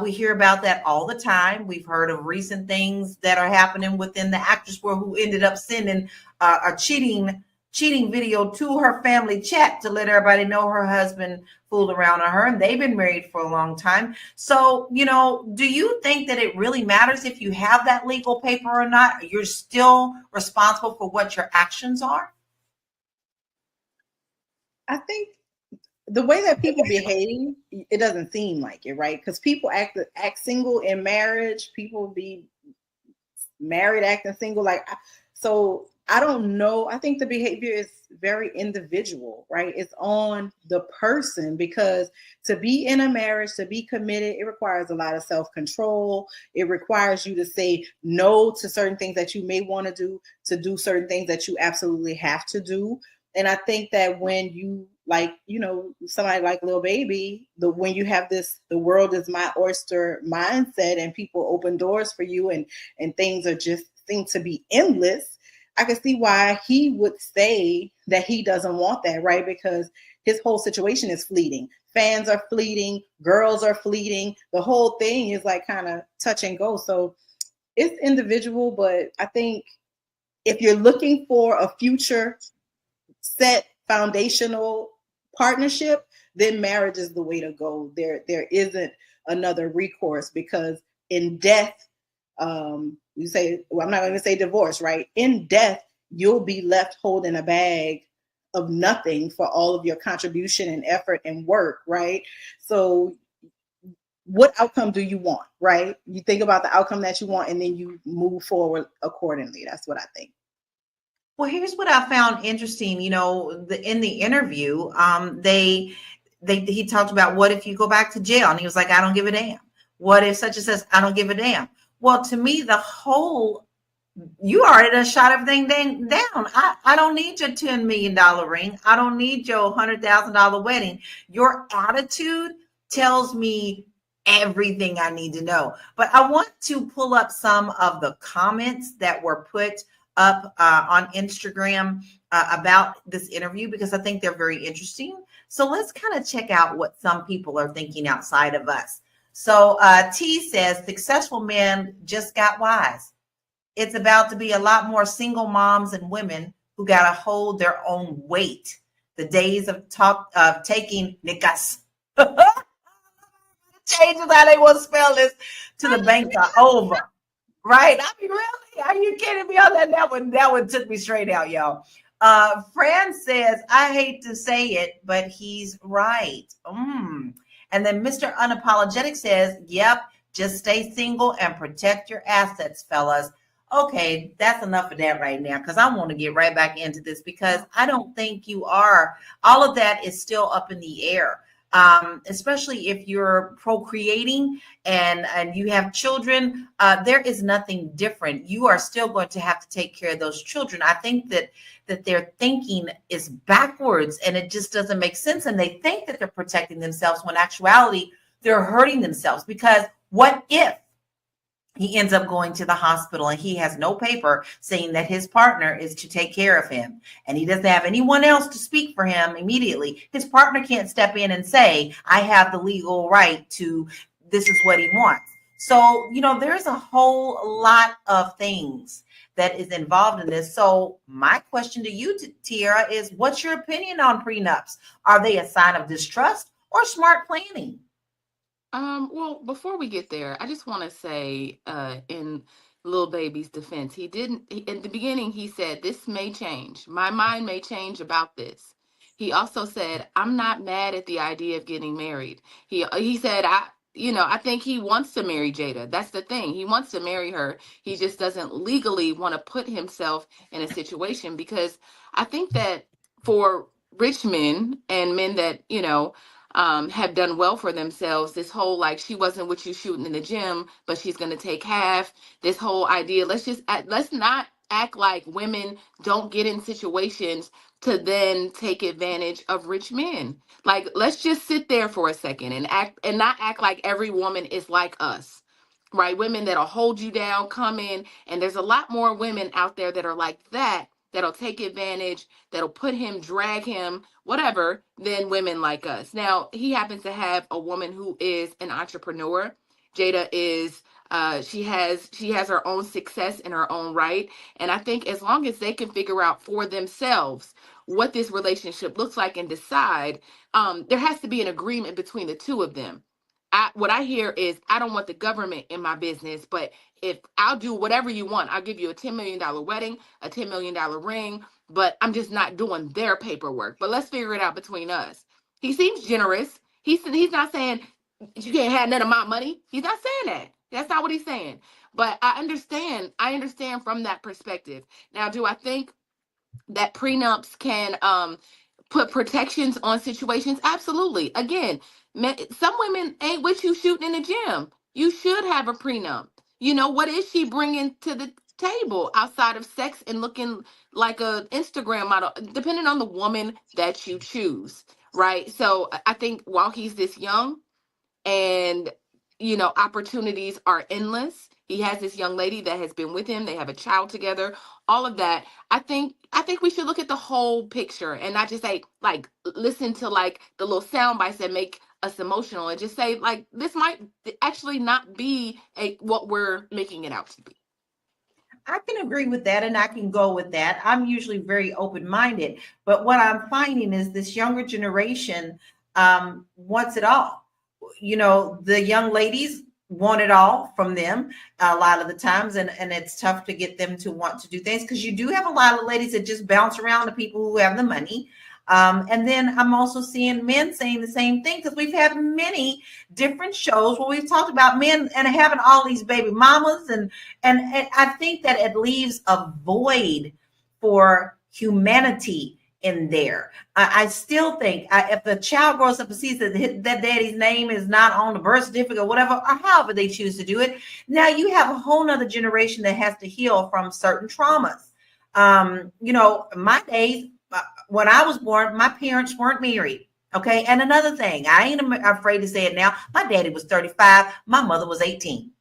We hear about that all the time. We've heard of recent things that are happening within the actress world who ended up sending a cheating video to her family chat to let everybody know her husband fooled around on her, and they've been married for a long time. So, do you think that it really matters if you have that legal paper or not? You're still responsible for what your actions are? I think the way that people behave, it doesn't seem like it, right? Because people act single in marriage. People be married acting single. So I don't know. I think the behavior is very individual, right? It's on the person, because to be in a marriage, to be committed, it requires a lot of self-control. It requires you to say no to certain things that you may want to do certain things that you absolutely have to do. And I think that when you somebody like Lil Baby, when you have this, the world is my oyster mindset, and people open doors for you, and things are just seem to be endless, I can see why he would say that he doesn't want that, right? Because his whole situation is fleeting. Fans are fleeting, girls are fleeting. The whole thing is like kind of touch and go. So it's individual, but I think if you're looking for a future set foundational partnership, then marriage is the way to go. There isn't another recourse, because in death, you say, well, I'm not going to say divorce, right? In death, you'll be left holding a bag of nothing for all of your contribution and effort and work, right? So what outcome do you want, right? You think about the outcome that you want and then you move forward accordingly. That's what I think. Well, here's what I found interesting. You know, in the interview, he talked about, what if you go back to jail? And he was like, I don't give a damn. What if such and such? I don't give a damn. Well, to me, you already done shot everything down. I don't need your $10 million ring. I don't need your $100,000 wedding. Your attitude tells me everything I need to know. But I want to pull up some of the comments that were put up on Instagram about this interview, because I think they're very interesting. So let's kind of check out what some people are thinking outside of us. So T says, successful men just got wise. It's about to be a lot more single moms and women who got to hold their own weight. The days of taking nicas, changes how they want to spell this, to the bank are over. Right? I mean, really? Are you kidding me on that? That one took me straight out, y'all. Fran says, I hate to say it, but he's right. And then Mr. Unapologetic says, yep, just stay single and protect your assets, fellas. Okay, that's enough of that right now, because I want to get right back into this, because I don't think you are. All of that is still up in the air. Especially if you're procreating and you have children, there is nothing different. You are still going to have to take care of those children. I think that their thinking is backwards, and it just doesn't make sense. And they think that they're protecting themselves when in actuality they're hurting themselves. Because what if he ends up going to the hospital and he has no paper saying that his partner is to take care of him, and he doesn't have anyone else to speak for him immediately? His partner can't step in and say, I have the legal right to, this is what he wants. So, you know, there's a whole lot of things that is involved in this. So my question to you, Tiara, is what's your opinion on prenups? Are they a sign of distrust or smart planning? Well, before we get there, I just want to say, in Lil Baby's defense, in the beginning, he said, this may change. My mind may change about this. He also said, I'm not mad at the idea of getting married. He said, I think he wants to marry Jada. That's the thing. He wants to marry her. He just doesn't legally want to put himself in a situation, because I think that for rich men and men that, have done well for themselves, this whole, like, she wasn't what you shooting in the gym, but she's going to take half, this whole idea, let's not act like women don't get in situations to then take advantage of rich men. Like, let's just sit there for a second and not act like every woman is like us, right? Women that'll hold you down, come in, and there's a lot more women out there that are like that, that'll take advantage, that'll put him, drag him, whatever, than women like us. Now, he happens to have a woman who is an entrepreneur. Jada is, she has her own success in her own right. And I think as long as they can figure out for themselves what this relationship looks like and decide, there has to be an agreement between the two of them. What I hear is, I don't want the government in my business, but if I'll do whatever you want, I'll give you a $10 million wedding, a $10 million ring, but I'm just not doing their paperwork. But let's figure it out between us. He seems generous. He's not saying you can't have none of my money. He's not saying that. That's not what he's saying. But I understand from that perspective. Now, do I think that prenups can put protections on situations? Absolutely. Again, some women ain't what you shooting in the gym. You should have a prenup. What is she bringing to the table outside of sex and looking like a Instagram model, depending on the woman that you choose, right? So I think while he's this young and opportunities are endless, he has this young lady that has been with him, they have a child together, all of that. I think we should look at the whole picture and not just say, like, listen to like the little sound bites that make us emotional, and just say, like, this might actually not be what we're making it out to be. I can agree with that, and I can go with that. I'm usually very open-minded, but what I'm finding is this younger generation wants it all. The young ladies want it all from them a lot of the times, and it's tough to get them to want to do things, because you do have a lot of ladies that just bounce around the people who have the money. And then I'm also seeing men saying the same thing, because we've had many different shows where we've talked about men and having all these baby mamas. And I think that it leaves a void for humanity in there. I still think if the child grows up and sees that daddy's name is not on the birth certificate or whatever, or however they choose to do it, now you have a whole nother generation that has to heal from certain traumas. My days, when I was born, my parents weren't married. Okay. And another thing, I ain't afraid to say it now. My daddy was 35. My mother was 18.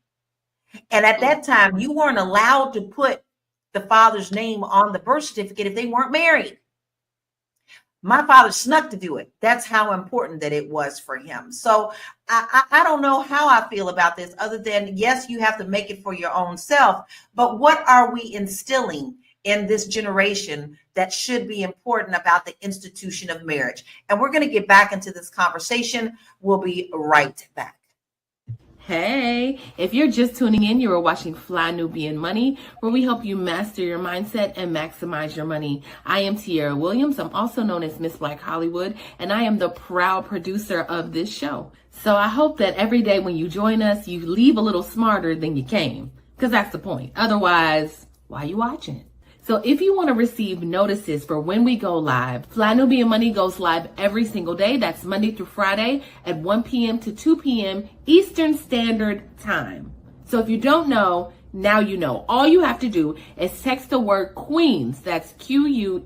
And at that time, you weren't allowed to put the father's name on the birth certificate if they weren't married. My father snuck to do it. That's how important that it was for him. So I don't know how I feel about this, other than, yes, you have to make it for your own self. But what are we instilling in this generation that should be important about the institution of marriage? And we're going to get back into this conversation. We'll be right back. Hey, if you're just tuning in, you are watching Fly Nubian Money, where we help you master your mindset and maximize your money. I am Tierra Williams. I'm also known as Miss Black Hollywood, and I am the proud producer of this show. So I hope that every day when you join us, you leave a little smarter than you came, because that's the point. Otherwise, why are you watching? So if you want to receive notices for when we go live, Fly Nubian Money goes live every single day. That's Monday through Friday at 1 p.m. to 2 p.m. Eastern Standard Time. So if you don't know, now you know. All you have to do is text the word Queens. That's Queens.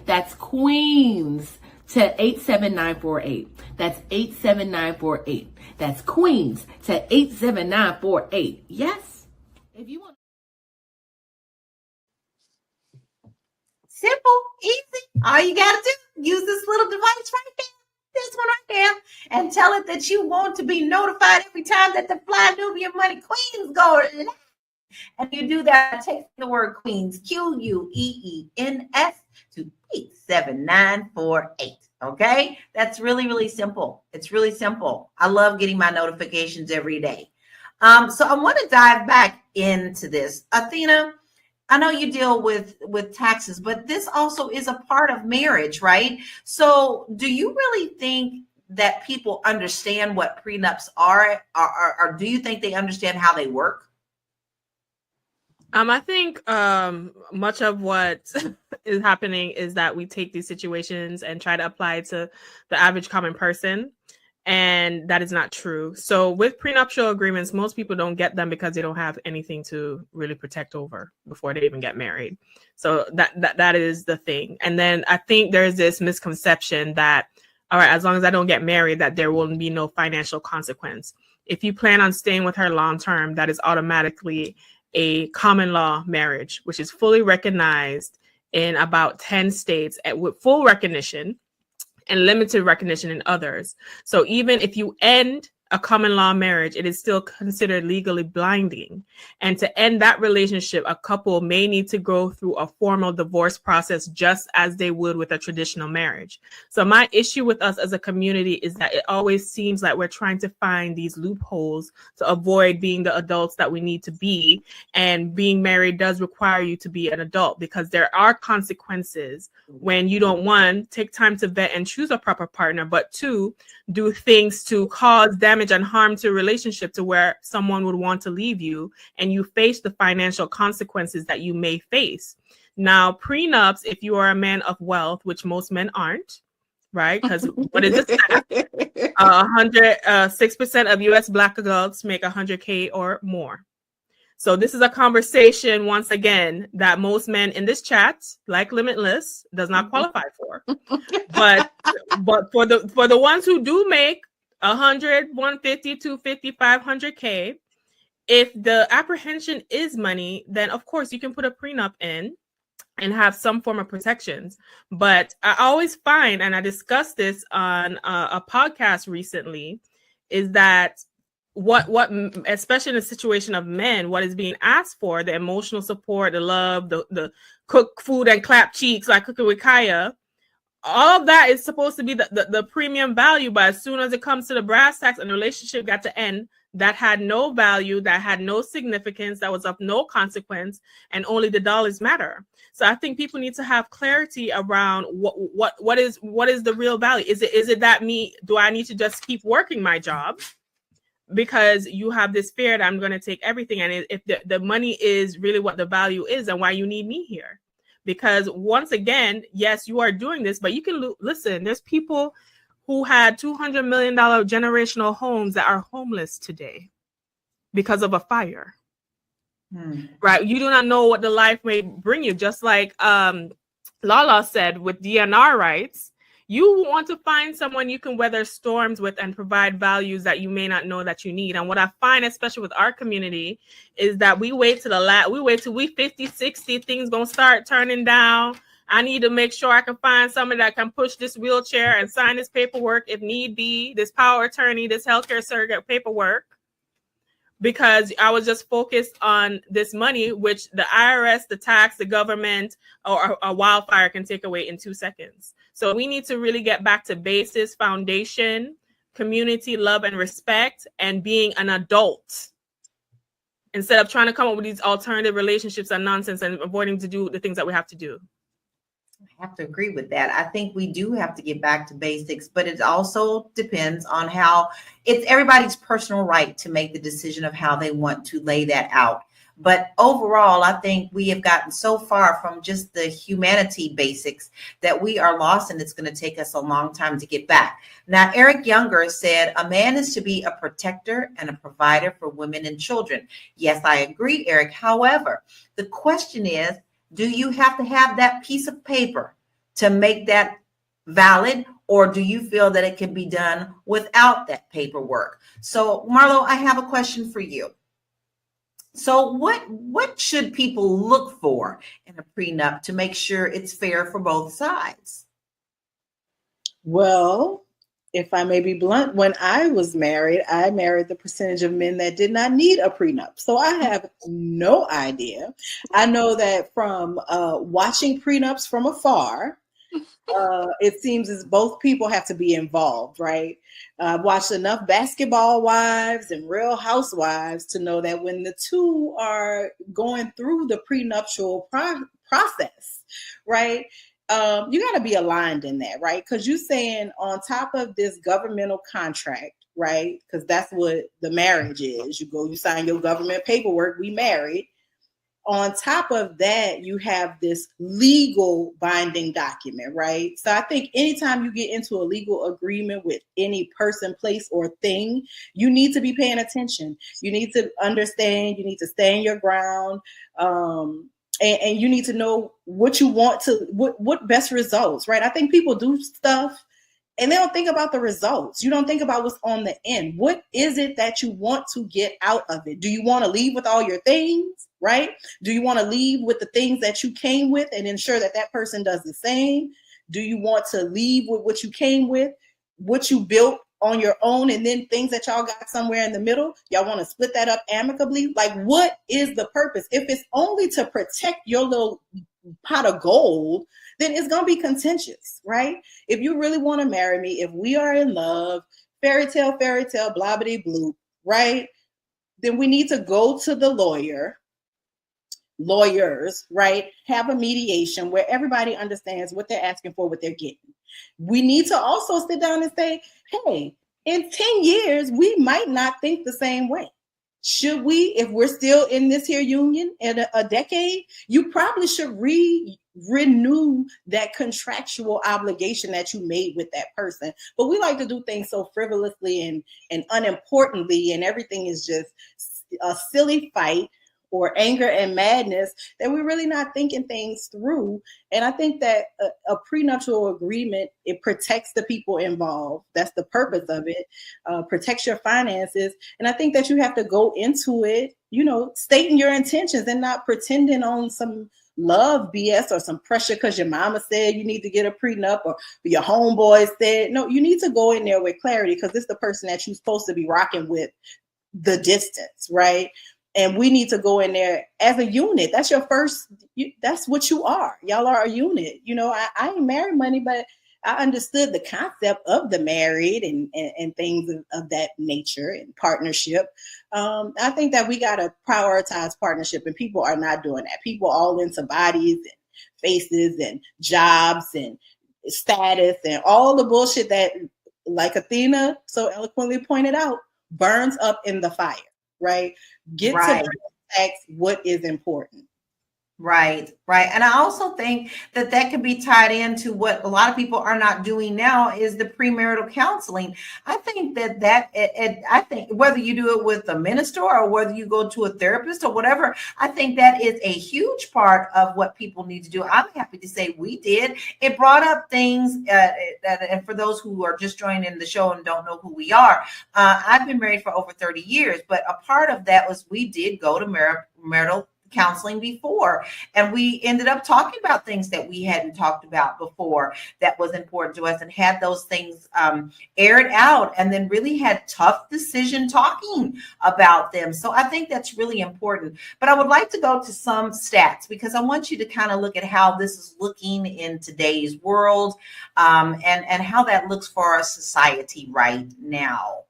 That's Queens to 87948. That's 87948. That's Queens to 87948. Yes. If you want. Simple, easy. All you got to do, use this little device right there, this one right there, and tell it that you want to be notified every time that the Fly Nubian Money Queens go live. And you do that, take the word Queens, Queens, to 87948. Okay? That's really, really simple. It's really simple. I love getting my notifications every day. So I want to dive back into this. Athena, I know you deal with taxes, but this also is a part of marriage, right? So do you really think that people understand what prenups are, or do you think they understand how they work? I think much of what is happening is that we take these situations and try to apply it to the average common person. And that is not true. So with prenuptial agreements, most people don't get them because they don't have anything to really protect over before they even get married. So that is the thing. And then I think there's this misconception that, all right, as long as I don't get married, that there will be no financial consequence. If you plan on staying with her long term, that is automatically a common law marriage, which is fully recognized in about 10 states with full recognition and limited recognition in others. So even if you end a common law marriage, it is still considered legally binding. And to end that relationship, a couple may need to go through a formal divorce process just as they would with a traditional marriage. So my issue with us as a community is that it always seems like we're trying to find these loopholes to avoid being the adults that we need to be. And being married does require you to be an adult, because there are consequences when you don't, one, take time to vet and choose a proper partner, but two, do things to cause damage and harm to a relationship to where someone would want to leave you, and you face the financial consequences that you may face. Now, prenups, if you are a man of wealth, which most men aren't, right? Because what is this? 6% of U.S. Black adults make $100K or more. So this is a conversation, once again, that most men in this chat, like Limitless, does not qualify for. But for the ones who do make 100, 150, 250, 500K, if the apprehension is money, then of course you can put a prenup in and have some form of protections. But I always find, and I discussed this on a podcast recently, is that what especially in the situation of men, what is being asked for, the emotional support, the love, the cook food and clap cheeks like cooking with Kaya, all of that is supposed to be the premium value, but as soon as it comes to the brass tacks and the relationship got to end, that had no value, that had no significance, that was of no consequence, and only the dollars matter. So I think people need to have clarity around what is the real value. Is it that do I need to just keep working my job because you have this fear that I'm going to take everything, and if the money is really what the value is, and why you need me here? Because once again, yes, you are doing this, but you can listen. There's people who had $200 million generational homes that are homeless today because of a fire. Right? You do not know what the life may bring you. Just like Lala said with DNR rights, you want to find someone you can weather storms with and provide values that you may not know that you need. And what I find, especially with our community, is that we wait till we 50, 60, things gonna start turning down. I need to make sure I can find somebody that can push this wheelchair and sign this paperwork if need be, this power attorney, this healthcare surrogate paperwork, because I was just focused on this money, which the IRS, the tax, the government, or a wildfire can take away in 2 seconds. So we need to really get back to basis, foundation, community, love, and respect, and being an adult instead of trying to come up with these alternative relationships and nonsense and avoiding to do the things that we have to do. I have to agree with that. I think we do have to get back to basics, but it also depends on how it's everybody's personal right to make the decision of how they want to lay that out. But overall, I think we have gotten so far from just the humanity basics that we are lost, and it's going to take us a long time to get back. Now, Eric Younger said, a man is to be a protector and a provider for women and children. Yes, I agree, Eric. However, the question is, do you have to have that piece of paper to make that valid, or do you feel that it can be done without that paperwork? So, Marlo, I have a question for you. So what should people look for in a prenup to make sure it's fair for both sides? Well, if I may be blunt, when I was married, I married the percentage of men that did not need a prenup. So I have no idea. I know that from watching prenups from afar, it seems as both people have to be involved, right? I've watched enough Basketball Wives and Real Housewives to know that when the two are going through the prenuptial process, right, you got to be aligned in that, right? Because you're saying on top of this governmental contract, right, because that's what the marriage is. You sign your government paperwork, we married. On top of that, you have this legal binding document, right? So I think anytime you get into a legal agreement with any person, place, or thing, you need to be paying attention. You need to understand, you need to stand your ground, and you need to know what you want to, what best results, right? I think people do stuff and they don't think about the results. You don't think about what's on the end. What is it that you want to get out of it? Do you want to leave with all your things, right? Do you want to leave with the things that you came with and ensure that that person does the same? Do you want to leave with what you came with, what you built on your own, and then things that y'all got somewhere in the middle? Y'all want to split that up amicably? Like, what is the purpose? If it's only to protect your little pot of gold, then it's going to be contentious, right? If you really want to marry me, if we are in love, fairy tale, blah, blah, blue, right? Then we need to go to the lawyers, right? Have a mediation where everybody understands what they're asking for, what they're getting. We need to also sit down and say, hey, in 10 years, we might not think the same way. Should we, if we're still in this here union in a decade, you probably should renew that contractual obligation that you made with that person. But we like to do things so frivolously and unimportantly, and everything is just a silly fight or anger and madness that we're really not thinking things through. And I think that a prenuptial agreement, it protects the people involved. That's the purpose of it. Protects your finances. And I think that you have to go into it, stating your intentions and not pretending on some love BS or some pressure because your mama said you need to get a prenup or your homeboy said. No, you need to go in there with clarity because it's the person that you're supposed to be rocking with the distance, right? And we need to go in there as a unit. That's your first, that's what you are. Y'all are a unit. I ain't married money, but I understood the concept of the married and things of that nature and partnership. I think that we got to prioritize partnership, and people are not doing that. People all into bodies and faces and jobs and status and all the bullshit that, like Athena so eloquently pointed out, burns up in the fire, right? Get Right. to what is important. Right. And I also think that that could be tied into what a lot of people are not doing now is the premarital counseling. I think I think whether you do it with a minister or whether you go to a therapist or whatever, I think that is a huge part of what people need to do. I'm happy to say we did. It brought up things, and for those who are just joining the show and don't know who we are, I've been married for over 30 years, but a part of that was we did go to marital counseling before, and we ended up talking about things that we hadn't talked about before that was important to us, and had those things aired out, and then really had tough decision talking about them. So I think that's really important. But I would like to go to some stats because I want you to kind of look at how this is looking in today's world, and how that looks for our society right now.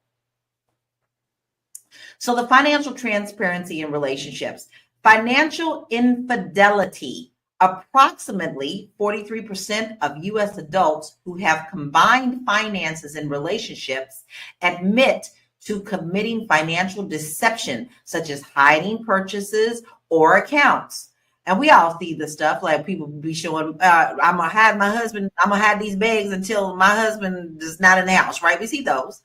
So the financial transparency in relationships. Financial infidelity. Approximately 43% of U.S. adults who have combined finances in relationships admit to committing financial deception, such as hiding purchases or accounts. And we all see the stuff like people be showing, I'm going to hide my husband. I'm going to hide these bags until my husband is not in the house, right? We see those.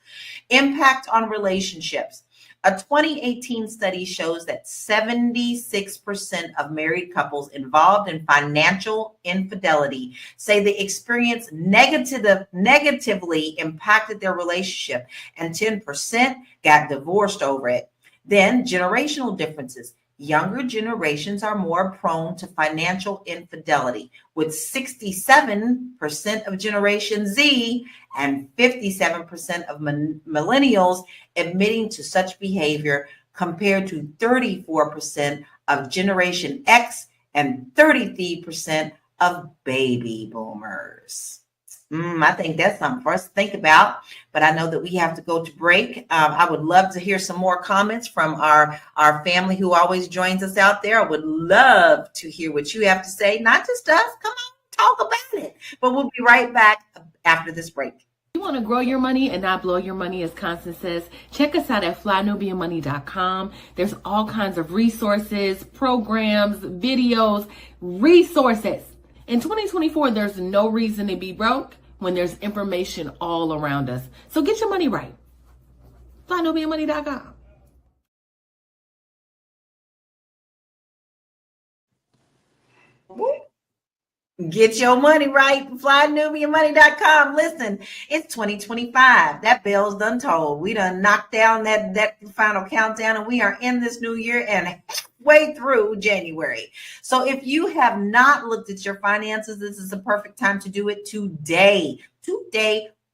Impact on relationships. A 2018 study shows that 76% of married couples involved in financial infidelity say the experience negatively impacted their relationship, and 10% got divorced over it. Then generational differences. Younger generations are more prone to financial infidelity, with 67% of Generation Z and 57% of millennials admitting to such behavior, compared to 34% of Generation X and 33% of baby boomers. I think that's something for us to think about, but I know that we have to go to break. I would love to hear some more comments from our family who always joins us out there. I would love to hear what you have to say, not just us. Come on, talk about it. But we'll be right back after this break. You want to grow your money and not blow your money, as Constance says, check us out at flynubianmoney.com. There's all kinds of resources, programs, videos, resources. In 2024, there's no reason to be broke when there's information all around us. So get your money right. flynubianmoney.com. Get your money right. flynubianmoney.com. Listen, it's 2025. That bell's done tolled. We done knocked down that final countdown, and we are in this new year and halfway through January. So if you have not looked at your finances, this is the perfect time to do it today.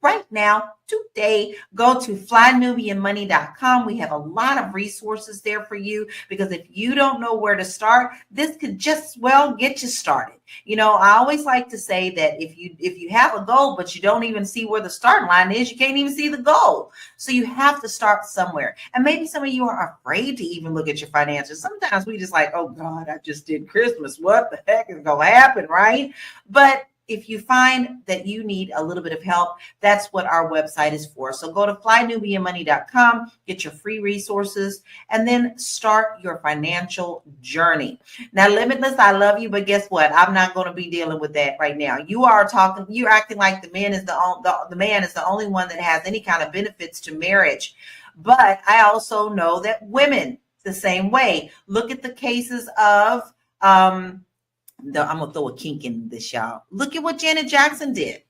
Right now, today, go to flynubianmoney.com. We have a lot of resources there for you, because if you don't know where to start, this could just well get you started. You know, I always like to say that if you have a goal, but you don't even see where the starting line is, you can't even see the goal. So you have to start somewhere. And maybe some of you are afraid to even look at your finances. Sometimes we just like, oh God, I just did Christmas. What the heck is going to happen, right? But if you find that you need a little bit of help, that's what our website is for. So go to flynubianmoney.com, get your free resources, and then start your financial journey. Now, Limitless, I love you, but guess what? I'm not going to be dealing with that right now. You're acting like the man is the only one that has any kind of benefits to marriage. But I also know that women the same way. Look at the cases of I'm going to throw a kink in this, y'all. Look at what Janet Jackson did.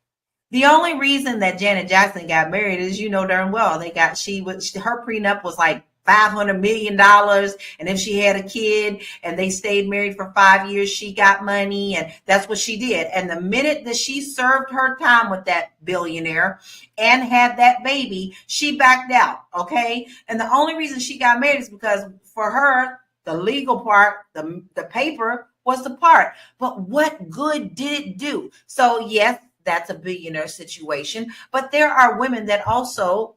The only reason that Janet Jackson got married is, you know darn well, her prenup was like $500 million. And if she had a kid and they stayed married for 5 years, she got money. And that's what she did. And the minute that she served her time with that billionaire and had that baby, she backed out. Okay. And the only reason she got married is because for her, the legal part, the paper was the part. But what good did it do? So yes, that's a billionaire situation. But there are women that also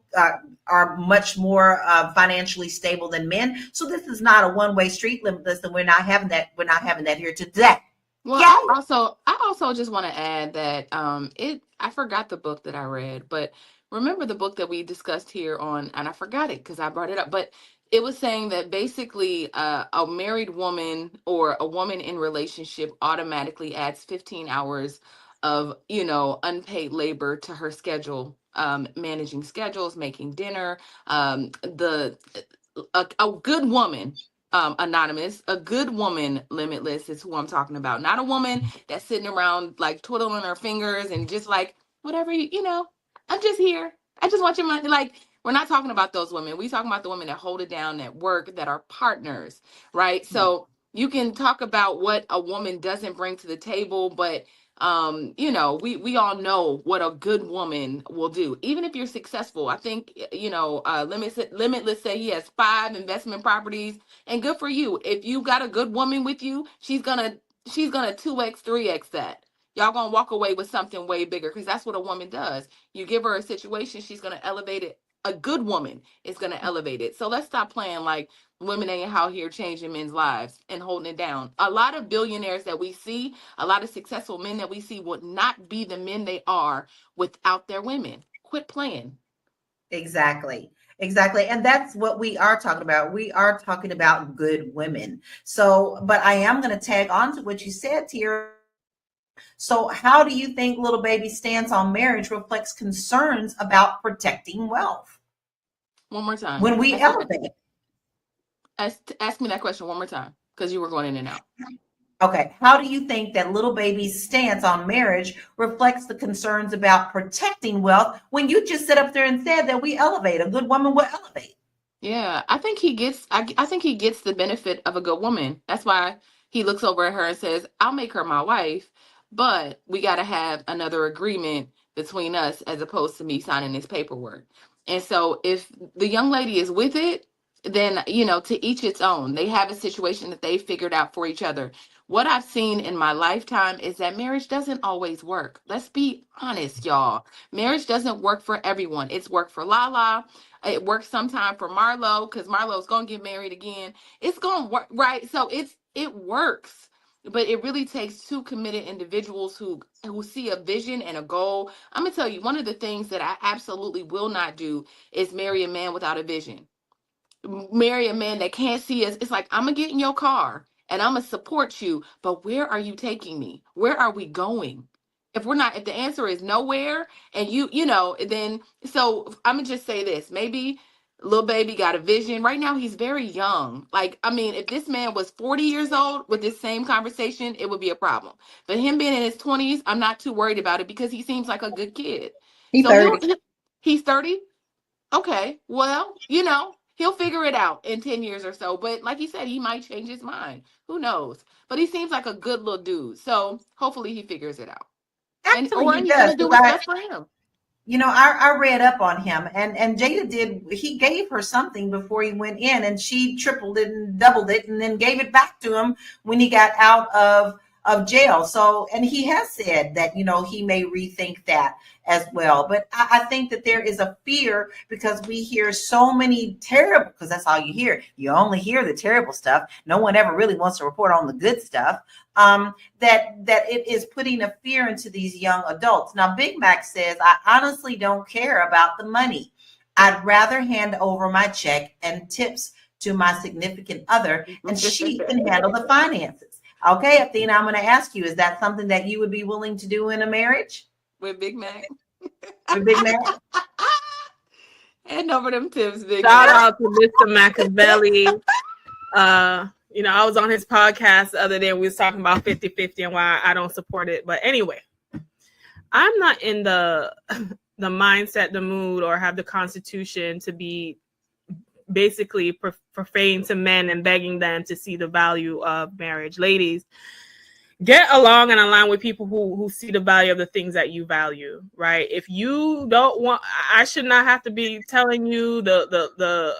are much more financially stable than men. So this is not a one-way street, Limitless, and we're not having that. We're not having that here today. Well, I also just want to add that I forgot the book that I read, but remember the book that we discussed here on, and I forgot it because I brought it up, but it was saying that basically a married woman or a woman in relationship automatically adds 15 hours of, unpaid labor to her schedule, managing schedules, making dinner, a good woman, anonymous, a good woman, Limitless, is who I'm talking about. Not a woman that's sitting around like twiddling her fingers and just like, whatever, I'm just here. I just want your money. Like, we're not talking about those women. We talking about the women that hold it down, that work, that are partners, right? So you can talk about what a woman doesn't bring to the table, but we all know what a good woman will do. Even if you're successful, I think, Limitless say he has 5 investment properties, and good for you. If you got a good woman with you, she's gonna 2x, 3x that. Y'all gonna walk away with something way bigger, because that's what a woman does. You give her a situation, she's gonna elevate it. A good woman is gonna elevate it. So let's stop playing like women ain't out here changing men's lives and holding it down. A lot of billionaires that we see, a lot of successful men that we see would not be the men they are without their women. Quit playing. Exactly. And that's what we are talking about. We are talking about good women. So, but I am going to tag on to what you said, Tiara. So how do you think Little Baby's stance on marriage reflects concerns about protecting wealth? One more time. When we elevate. Ask me that question one more time, because you were going in and out. Okay. How do you think that Little Baby's stance on marriage reflects the concerns about protecting wealth when you just sit up there and said that we elevate? A good woman will elevate. Yeah, I think he gets the benefit of a good woman. That's why he looks over at her and says, I'll make her my wife, but we got to have another agreement between us as opposed to me signing this paperwork. And so if the young lady is with it, then, to each its own. They have a situation that they figured out for each other. What I've seen in my lifetime is that marriage doesn't always work. Let's be honest, y'all. Marriage doesn't work for everyone. It's worked for Lala. It works sometime for Marlo, because Marlo's gonna get married again. It's gonna work, right? So it works, but it really takes 2 committed individuals who see a vision and a goal. I'm gonna tell you, one of the things that I absolutely will not do is marry a man without a vision. Marry a man that can't see us. It's like, I'm gonna get in your car and I'm gonna support you, but where are you taking me? Where are we going? If the answer is nowhere, and then, so I'm gonna just say this. Maybe Lil Baby got a vision. Right now, he's very young. Like, I mean, if this man was 40 years old with this same conversation, it would be a problem. But him being in his 20s, I'm not too worried about it, because he seems like a good kid. He's 30. He's 30. Okay, well, he'll figure it out in 10 years or so. But like he said, he might change his mind. Who knows? But he seems like a good little dude. So hopefully he figures it out. Actually, or he he's does. going to do what's best for him. I read up on him, and Jada he gave her something before he went in, and she tripled it and doubled it and then gave it back to him when he got out of jail. So, and he has said that, he may rethink that as well. But I think that there is a fear, because we hear so many terrible, because that's all you hear. You only hear the terrible stuff. No one ever really wants to report on the good stuff. That it is putting a fear into these young adults. Now, Big Mac says, I honestly don't care about the money. I'd rather hand over my check and tips to my significant other, and she can handle the finances. Okay, Athena, I'm going to ask you, is that something that you would be willing to do in a marriage? With Big Mac? With Big Mac? Hand over them tips, Big Shout Mac. out to Mr. Machiavelli. I was on his podcast the other day. We was talking about 50-50 and why I don't support it. But anyway, I'm not in the mindset, the mood, or have the constitution to be basically profane to men and begging them to see the value of marriage. Ladies, get along and align with people who see the value of the things that you value, right? If you don't want, I should not have to be telling you the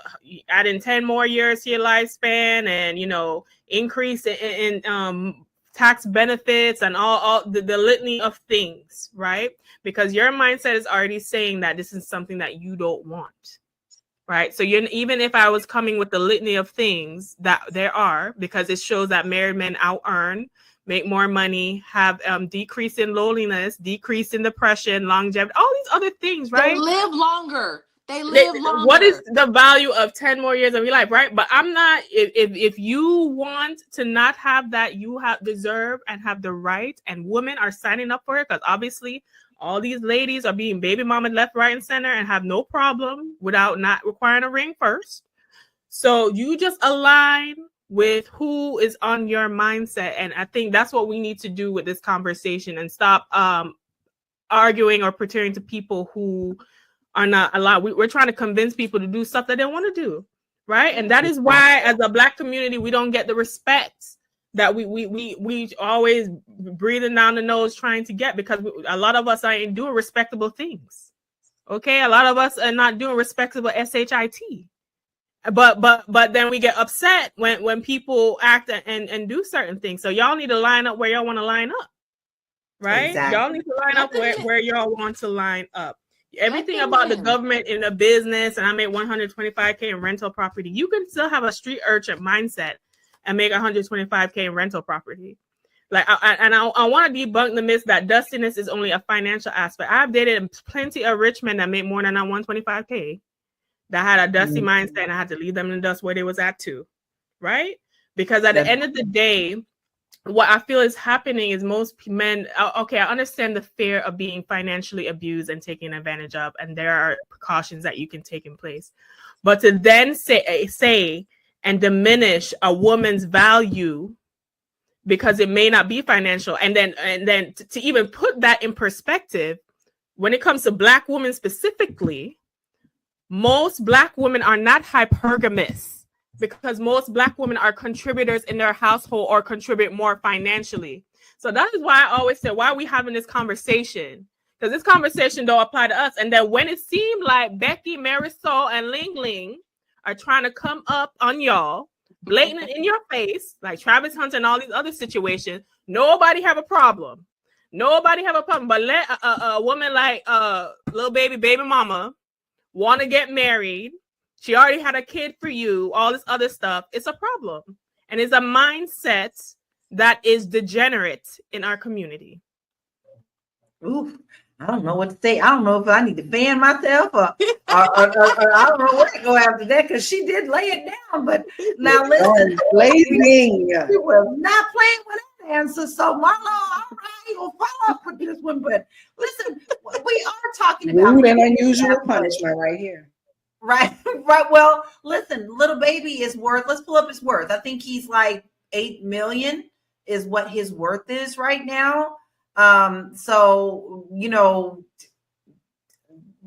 adding 10 more years to your lifespan and, increase in tax benefits and all the litany of things, right? Because your mindset is already saying that this is something that you don't want, right? So even if I was coming with the litany of things that there are, because it shows that married men out earn, make more money, have decrease in loneliness, decrease in depression, longevity, all these other things, right? They live longer. They live longer. What is the value of 10 more years of your life, right? But I'm not, if you want to not have that, you have deserve and have the right, and women are signing up for it, because obviously all these ladies are being baby mama left, right, and center and have no problem without not requiring a ring first. So you just align with who is on your mindset. And I think that's what we need to do with this conversation, and stop arguing or pretending to people who are not allowed. We're trying to convince people to do stuff that they want to do, right? And that is why, as a Black community, we don't get the respect that we always breathing down the nose trying to get, because a lot of us ain't doing respectable things. Okay, a lot of us are not doing respectable SHIT. But then we get upset when people act and do certain things. So y'all need to line up where y'all want to line up, right? Exactly. Y'all need to line up where y'all want to line up. Everything about the government in a business, and I make 125K in rental property. You can still have a street urchin mindset and make 125K in rental property. Like, I want to debunk the myth that dustiness is only a financial aspect. I've dated plenty of rich men that make more than 125K that had a dusty mindset, and I had to leave them in the dust where they was at too, right? Because at the end of the day, what I feel is happening is most men, okay, I understand the fear of being financially abused and taken advantage of, and there are precautions that you can take in place. But to then say and diminish a woman's value because it may not be financial, and then to even put that in perspective, when it comes to Black women specifically, most Black women are not hypergamous, because most Black women are contributors in their household or contribute more financially. So that is why I always say, why are we having this conversation? Because this conversation don't apply to us. And then when it seemed like Becky, Marisol, and Ling Ling are trying to come up on y'all, blatant in your face, like Travis Hunter and all these other situations, nobody have a problem. Nobody have a problem. But let a woman like little baby mama want to get married. She already had a kid for you, all this other stuff. It's a problem. And it's a mindset that is degenerate in our community. Oof, I don't know what to say. I don't know if I need to fan myself or I don't know where to go after that, because she did lay it down. But now listen, blazing. She was not playing with that answer. So Marlo, all right, you'll follow up with this one. But listen, we are talking about rude and unusual punishment right here. Right. Well, listen, little baby is worth, let's pull up his worth. I think he's like 8 million is what his worth is right now. So, you know,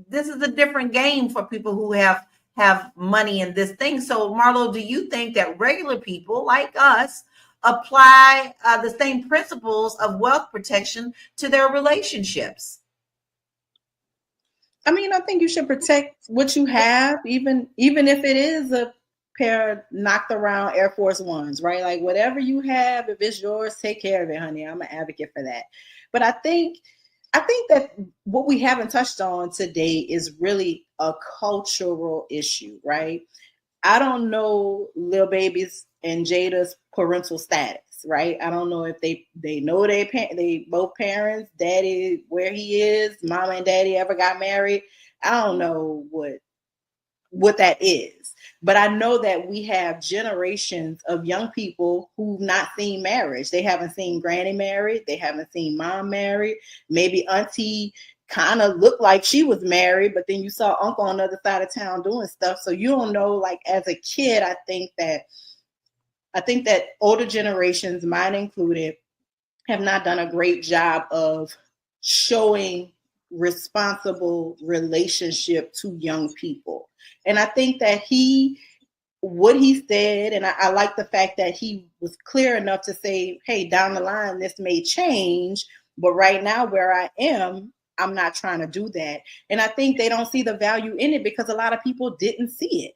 this is a different game for people who have money in this thing. So, Marlo, do you think that regular people like us apply the same principles of wealth protection to their relationships? I mean, I think you should protect what you have, even if it is a pair of knocked around Air Force Ones, right? Like whatever you have, if it's yours, take care of it, honey. I'm an advocate for that. But I think that what we haven't touched on today is really a cultural issue, right? I don't know Lil Baby's and Jada's parental status, right? I don't know if they know they both parents, daddy where he is, mama and daddy ever got married. I don't know what that is, but I know that we have generations of young people who've not seen marriage. They haven't seen granny married, they haven't seen mom married. Maybe auntie kind of looked like she was married, but then you saw uncle on the other side of town doing stuff. So you don't know, like as a kid, I think that older generations, mine included, have not done a great job of showing responsible relationship to young people. And I think that what he said, and I like the fact that he was clear enough to say, hey, down the line, this may change, but right now where I am, I'm not trying to do that. And I think they don't see the value in it because a lot of people didn't see it.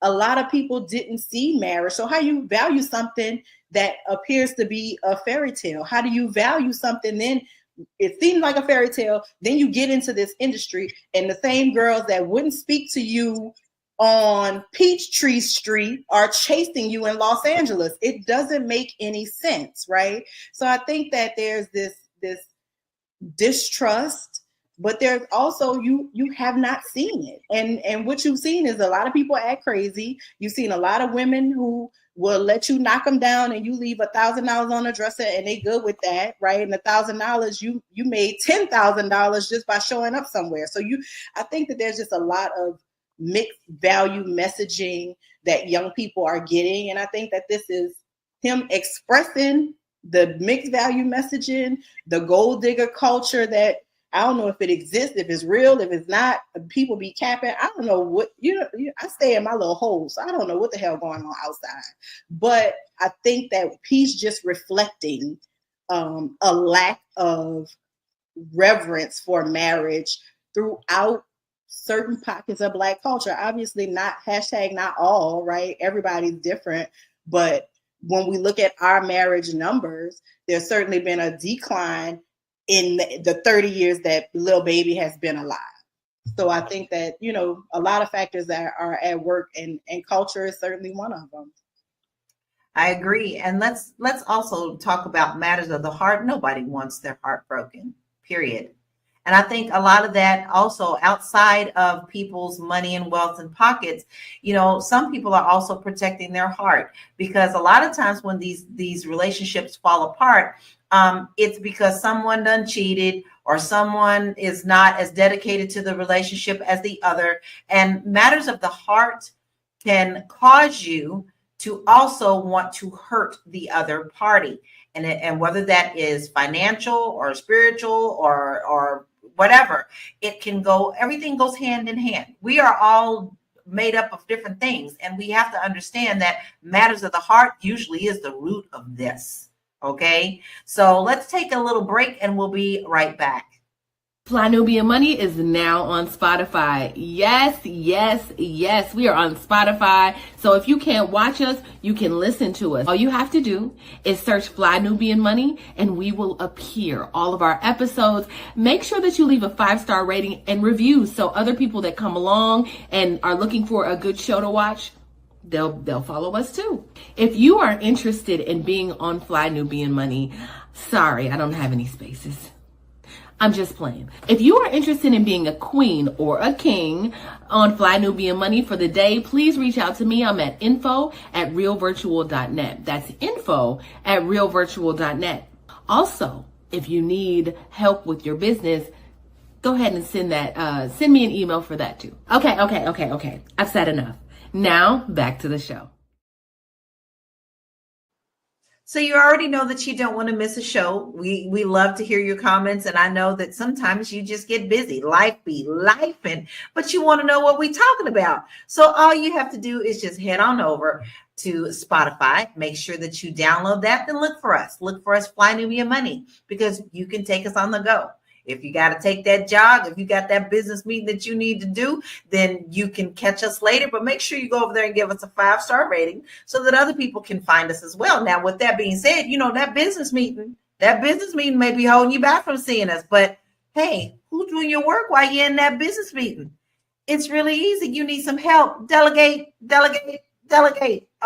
A lot of people didn't see marriage. So how you value something that appears to be a fairy tale? How do you value something then? It seems like a fairy tale. Then you get into this industry, and the same girls that wouldn't speak to you on Peachtree Street are chasing you in Los Angeles. It doesn't make any sense, right? So I think that there's this distrust, but there's also you have not seen it. And what you've seen is a lot of people act crazy. You've seen a lot of women who will let you knock them down and you leave $1,000 on a dresser and they good with that, right? And $1,000 you made $10,000 just by showing up somewhere. So I think that there's just a lot of mixed value messaging that young people are getting. And I think that this is him expressing the mixed value messaging, the gold digger culture that I don't know if it exists, if it's real, if it's not, people be capping. I don't know what, I stay in my little hole, so I don't know what the hell going on outside. But I think that he's just reflecting a lack of reverence for marriage throughout certain pockets of Black culture. Obviously not all, right? Everybody's different. But when we look at our marriage numbers, there's certainly been a decline in the 30 years that Lil Baby has been alive. So I think that, a lot of factors that are at work, and culture is certainly one of them. I agree. And let's also talk about matters of the heart. Nobody wants their heart broken, period. And I think a lot of that also outside of people's money and wealth and pockets, some people are also protecting their heart, because a lot of times when these relationships fall apart, it's because someone done cheated or someone is not as dedicated to the relationship as the other. And matters of the heart can cause you to also want to hurt the other party. And whether that is financial or spiritual or whatever, everything goes hand in hand. We are all made up of different things. And we have to understand that matters of the heart usually is the root of this. Okay, so let's take a little break and we'll be right back. Fly Nubian Money is now on Spotify. Yes. We are on Spotify. So if you can't watch us, you can listen to us. All you have to do is search Fly Nubian Money and we will appear. All of our episodes. Make sure that you leave a 5-star rating and reviews so other people that come along and are looking for a good show to watch, they'll follow us too. If you are interested in being on Fly Nubian Money, sorry, I don't have any spaces. I'm just playing. If you are interested in being a queen or a king on Fly Nubian Money for the day, please reach out to me. I'm at info@realvirtual.net. That's info@realvirtual.net. Also, if you need help with your business, go ahead and send me an email for that too. Okay. I've said enough. Now back to the show. So you already know that you don't want to miss a show. We love to hear your comments. And I know that sometimes you just get busy. Life be lifing, but you want to know what we're talking about. So all you have to do is just head on over to Spotify. Make sure that you download that. Then look for us. Look for us, Fly Nubian Money, because you can take us on the go. If you got to take that jog, if you got that business meeting that you need to do, then you can catch us later. But make sure you go over there and give us a 5-star rating so that other people can find us as well. Now, with that being said, that business meeting may be holding you back from seeing us. But hey, who's doing your work while you're in that business meeting? It's really easy. You need some help. Delegate.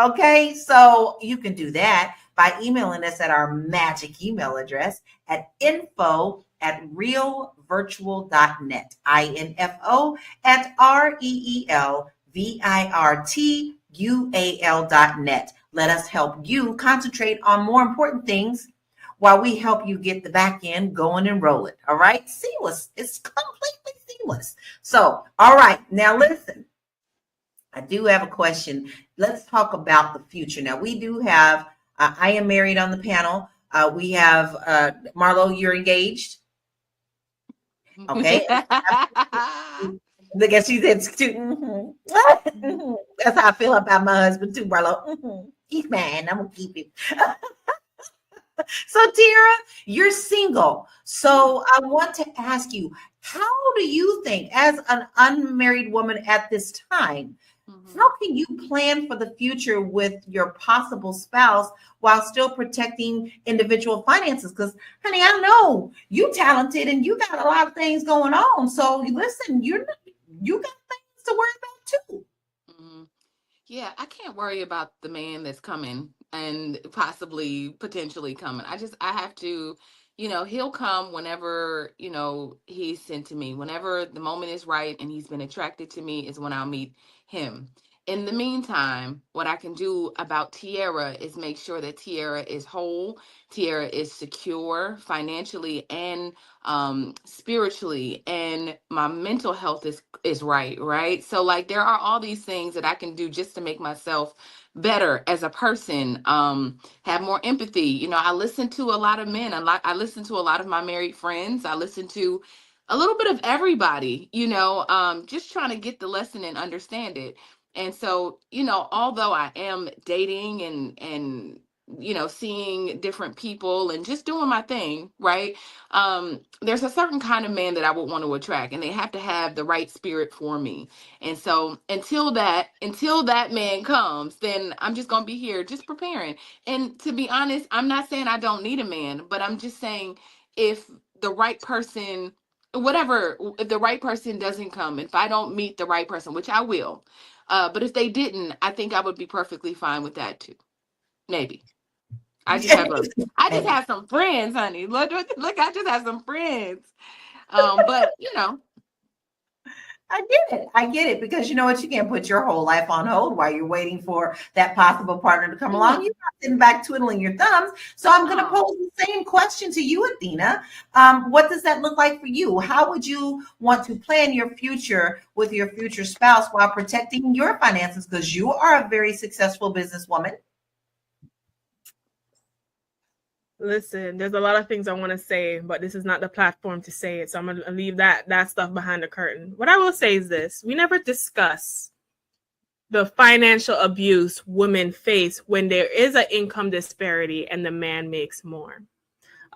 Okay, so you can do that by emailing us at our magic email address at info@realvirtual.net. info@realvirtual.net. Let us help you concentrate on more important things while we help you get the back end going and rolling. All right, seamless. It's completely seamless. So, all right, now listen. I do have a question. Let's talk about the future. Now, we do have, I am married on the panel. We have Marlo, you're engaged. Okay. Look at she said, that's how I feel about my husband too, Marlo. He's mine. I'm going to keep him. So, Tira, you're single. So I want to ask you, how do you think, as an unmarried woman at this time, How can you plan for the future with your possible spouse while still protecting individual finances? Because, honey, I know you talented and you got a lot of things going on. So listen, you got things to worry about too. Yeah, I can't worry about the man that's coming and potentially coming. I have to, he'll come whenever, he's sent to me. Whenever the moment is right and he's been attracted to me is when I'll meet him. In the meantime, what I can do about Tiara is make sure that Tiara is whole, Tiara is secure financially and spiritually, and my mental health is right. So like there are all these things that I can do just to make myself better as a person, have more empathy. I listen to a lot of men. I listen to a lot of my married friends. I listen to a little bit of everybody, just trying to get the lesson and understand it. And so, although I am dating and seeing different people and just doing my thing, right? There's a certain kind of man that I would want to attract, and they have to have the right spirit for me. And so until that man comes, then I'm just going to be here just preparing. And to be honest, I'm not saying I don't need a man, but I'm just saying if the right person, if the right person doesn't come, if I don't meet the right person, which I will, but if they didn't, I think I would be perfectly fine with that too. Maybe. I just have some friends, honey. Look, I just have some friends. But I get it because you know what, you can't put your whole life on hold while you're waiting for that possible partner to come along. You're not sitting back twiddling your thumbs. So I'm going to pose the same question to you, Athena. What does that look like for you? How would you want to plan your future with your future spouse while protecting your finances? Because you are a very successful businesswoman. Listen, there's a lot of things I want to say, but this is not the platform to say it. So I'm going to leave that stuff behind the curtain. What I will say is this. We never discuss the financial abuse women face when there is an income disparity and the man makes more.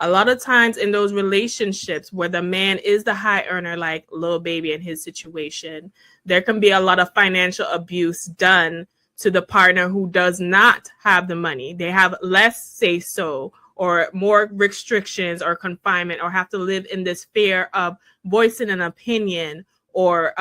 A lot of times in those relationships where the man is the high earner, like Lil Baby in his situation, there can be a lot of financial abuse done to the partner who does not have the money. They have less say so, or more restrictions or confinement, or have to live in this fear of voicing an opinion or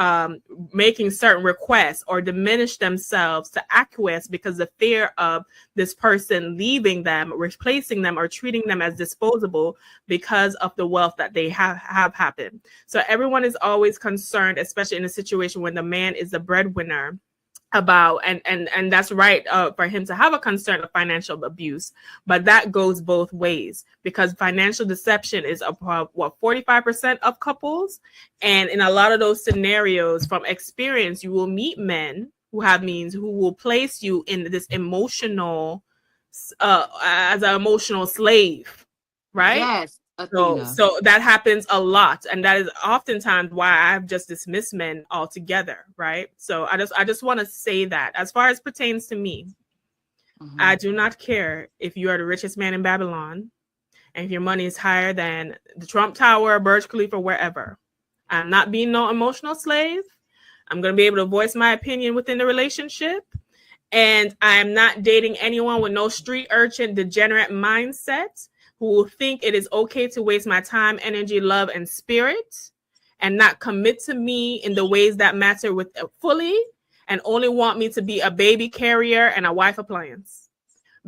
making certain requests, or diminish themselves to acquiesce because the fear of this person leaving them, replacing them, or treating them as disposable because of the wealth that they have happened. So everyone is always concerned, especially in a situation when the man is the breadwinner, about and that's right for him to have a concern of financial abuse, but that goes both ways because financial deception is about 45% of couples, and in a lot of those scenarios from experience you will meet men who have means who will place you in this emotional as an emotional slave, right? Yes. Athena. So that happens a lot, and that is oftentimes why I've just dismissed men altogether, right? So I just want to say that as far as pertains to me, I do not care if you are the richest man in Babylon, and if your money is higher than the Trump Tower, Burj Khalifa, wherever. I'm not being no emotional slave. I'm going to be able to voice my opinion within the relationship, and I'm not dating anyone with no street urchin degenerate mindset who will think it is okay to waste my time, energy, love, and spirit, and not commit to me in the ways that matter with fully, and only want me to be a baby carrier and a wife appliance.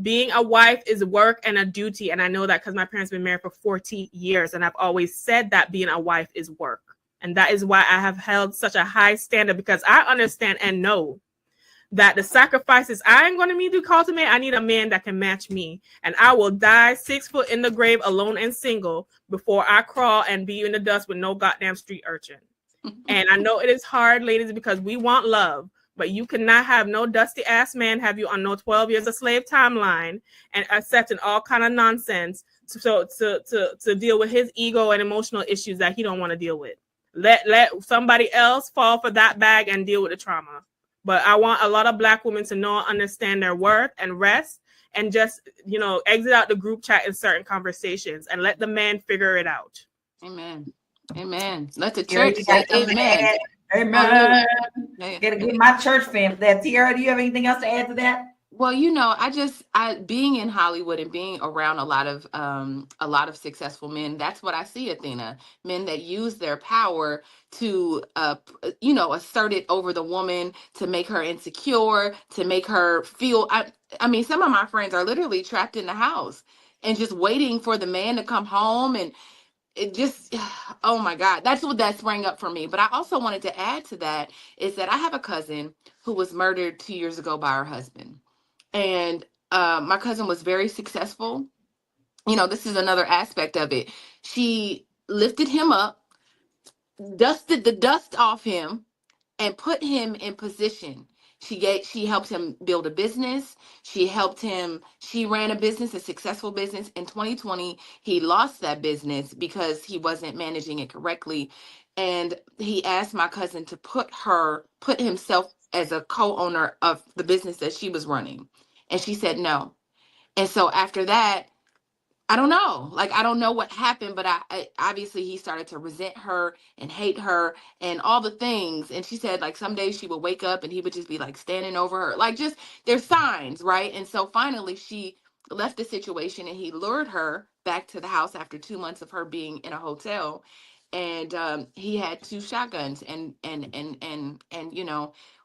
Being a wife is work and a duty, and I know that because my parents have been married for 40 years, and I've always said that being a wife is work. And that is why I have held such a high standard, because I understand and know that the sacrifices I am going to need to cultivate, I need a man that can match me. And I will die 6 foot in the grave alone and single before I crawl and be in the dust with no goddamn street urchin. And I know it is hard, ladies, because we want love, but you cannot have no dusty ass man have you on no 12 years of slave timeline and accepting all kind of nonsense to deal with his ego and emotional issues that he don't want to deal with. Let somebody else fall for that bag and deal with the trauma. But I want a lot of Black women to know and understand their worth and rest, and just, exit out the group chat in certain conversations and let the man figure it out. Amen. Amen. Let the church say amen. Amen. Yeah. Gotta get my church family there. Tiara, do you have anything else to add to that? Well, I being in Hollywood and being around a lot of successful men, that's what I see, Athena. Men that use their power to assert it over the woman, to make her insecure, to make her feel I mean, some of my friends are literally trapped in the house and just waiting for the man to come home, and it just oh my God, that's what that sprang up for me. But I also wanted to add to that is that I have a cousin who was murdered 2 years ago by her husband. And my cousin was very successful. This is another aspect of it. She lifted him up, dusted the dust off him, and put him in position. She helped him build a business. She ran a business, a successful business. In 2020, he lost that business because he wasn't managing it correctly. And he asked my cousin to put himself as a co-owner of the business that she was running. And she said no. And so after that, I don't know. Like, I don't know what happened, but I obviously he started to resent her and hate her and all the things. And she said, like, some days she would wake up and he would just be like standing over her. Like, just there's signs, right? And so finally she left the situation and he lured her back to the house after 2 months of her being in a hotel. And he had 2 shotguns and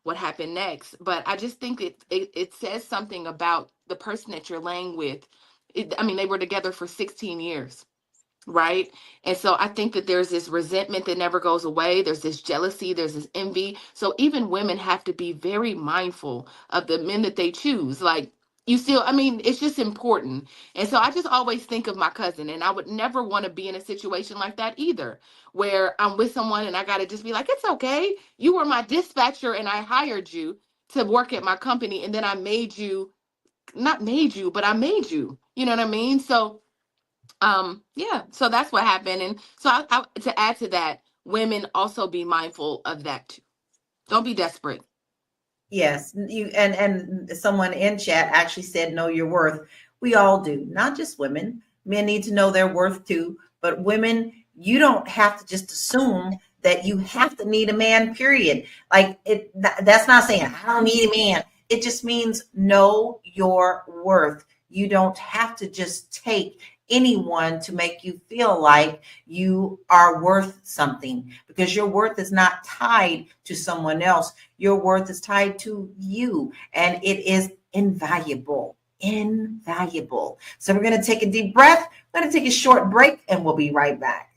what happened next. But I just think it says something about the person that you're laying with. They were together for 16 years, right? And so I think that there's this resentment that never goes away. There's this jealousy, there's this envy. So even women have to be very mindful of the men that they choose. Like, it's just important. And so I just always think of my cousin, and I would never want to be in a situation like that either, where I'm with someone and I got to just be like, it's okay. You were my dispatcher and I hired you to work at my company. And then I made you, not made you, but I made you. You know what I mean? So, so that's what happened. And so to add to that, women also be mindful of that too. Don't be desperate. Yes, you and someone in chat actually said, know your worth. We all do, not just women. Men need to know their worth too. But women, you don't have to just assume that you have to need a man, period. Like that's not saying I don't need a man. It just means know your worth. You don't have to just take anyone to make you feel like you are worth something, because your worth is not tied to someone else. Your worth is tied to you, and it is invaluable. Invaluable. So we're going to take a deep breath. We're going to take a short break, and we'll be right back.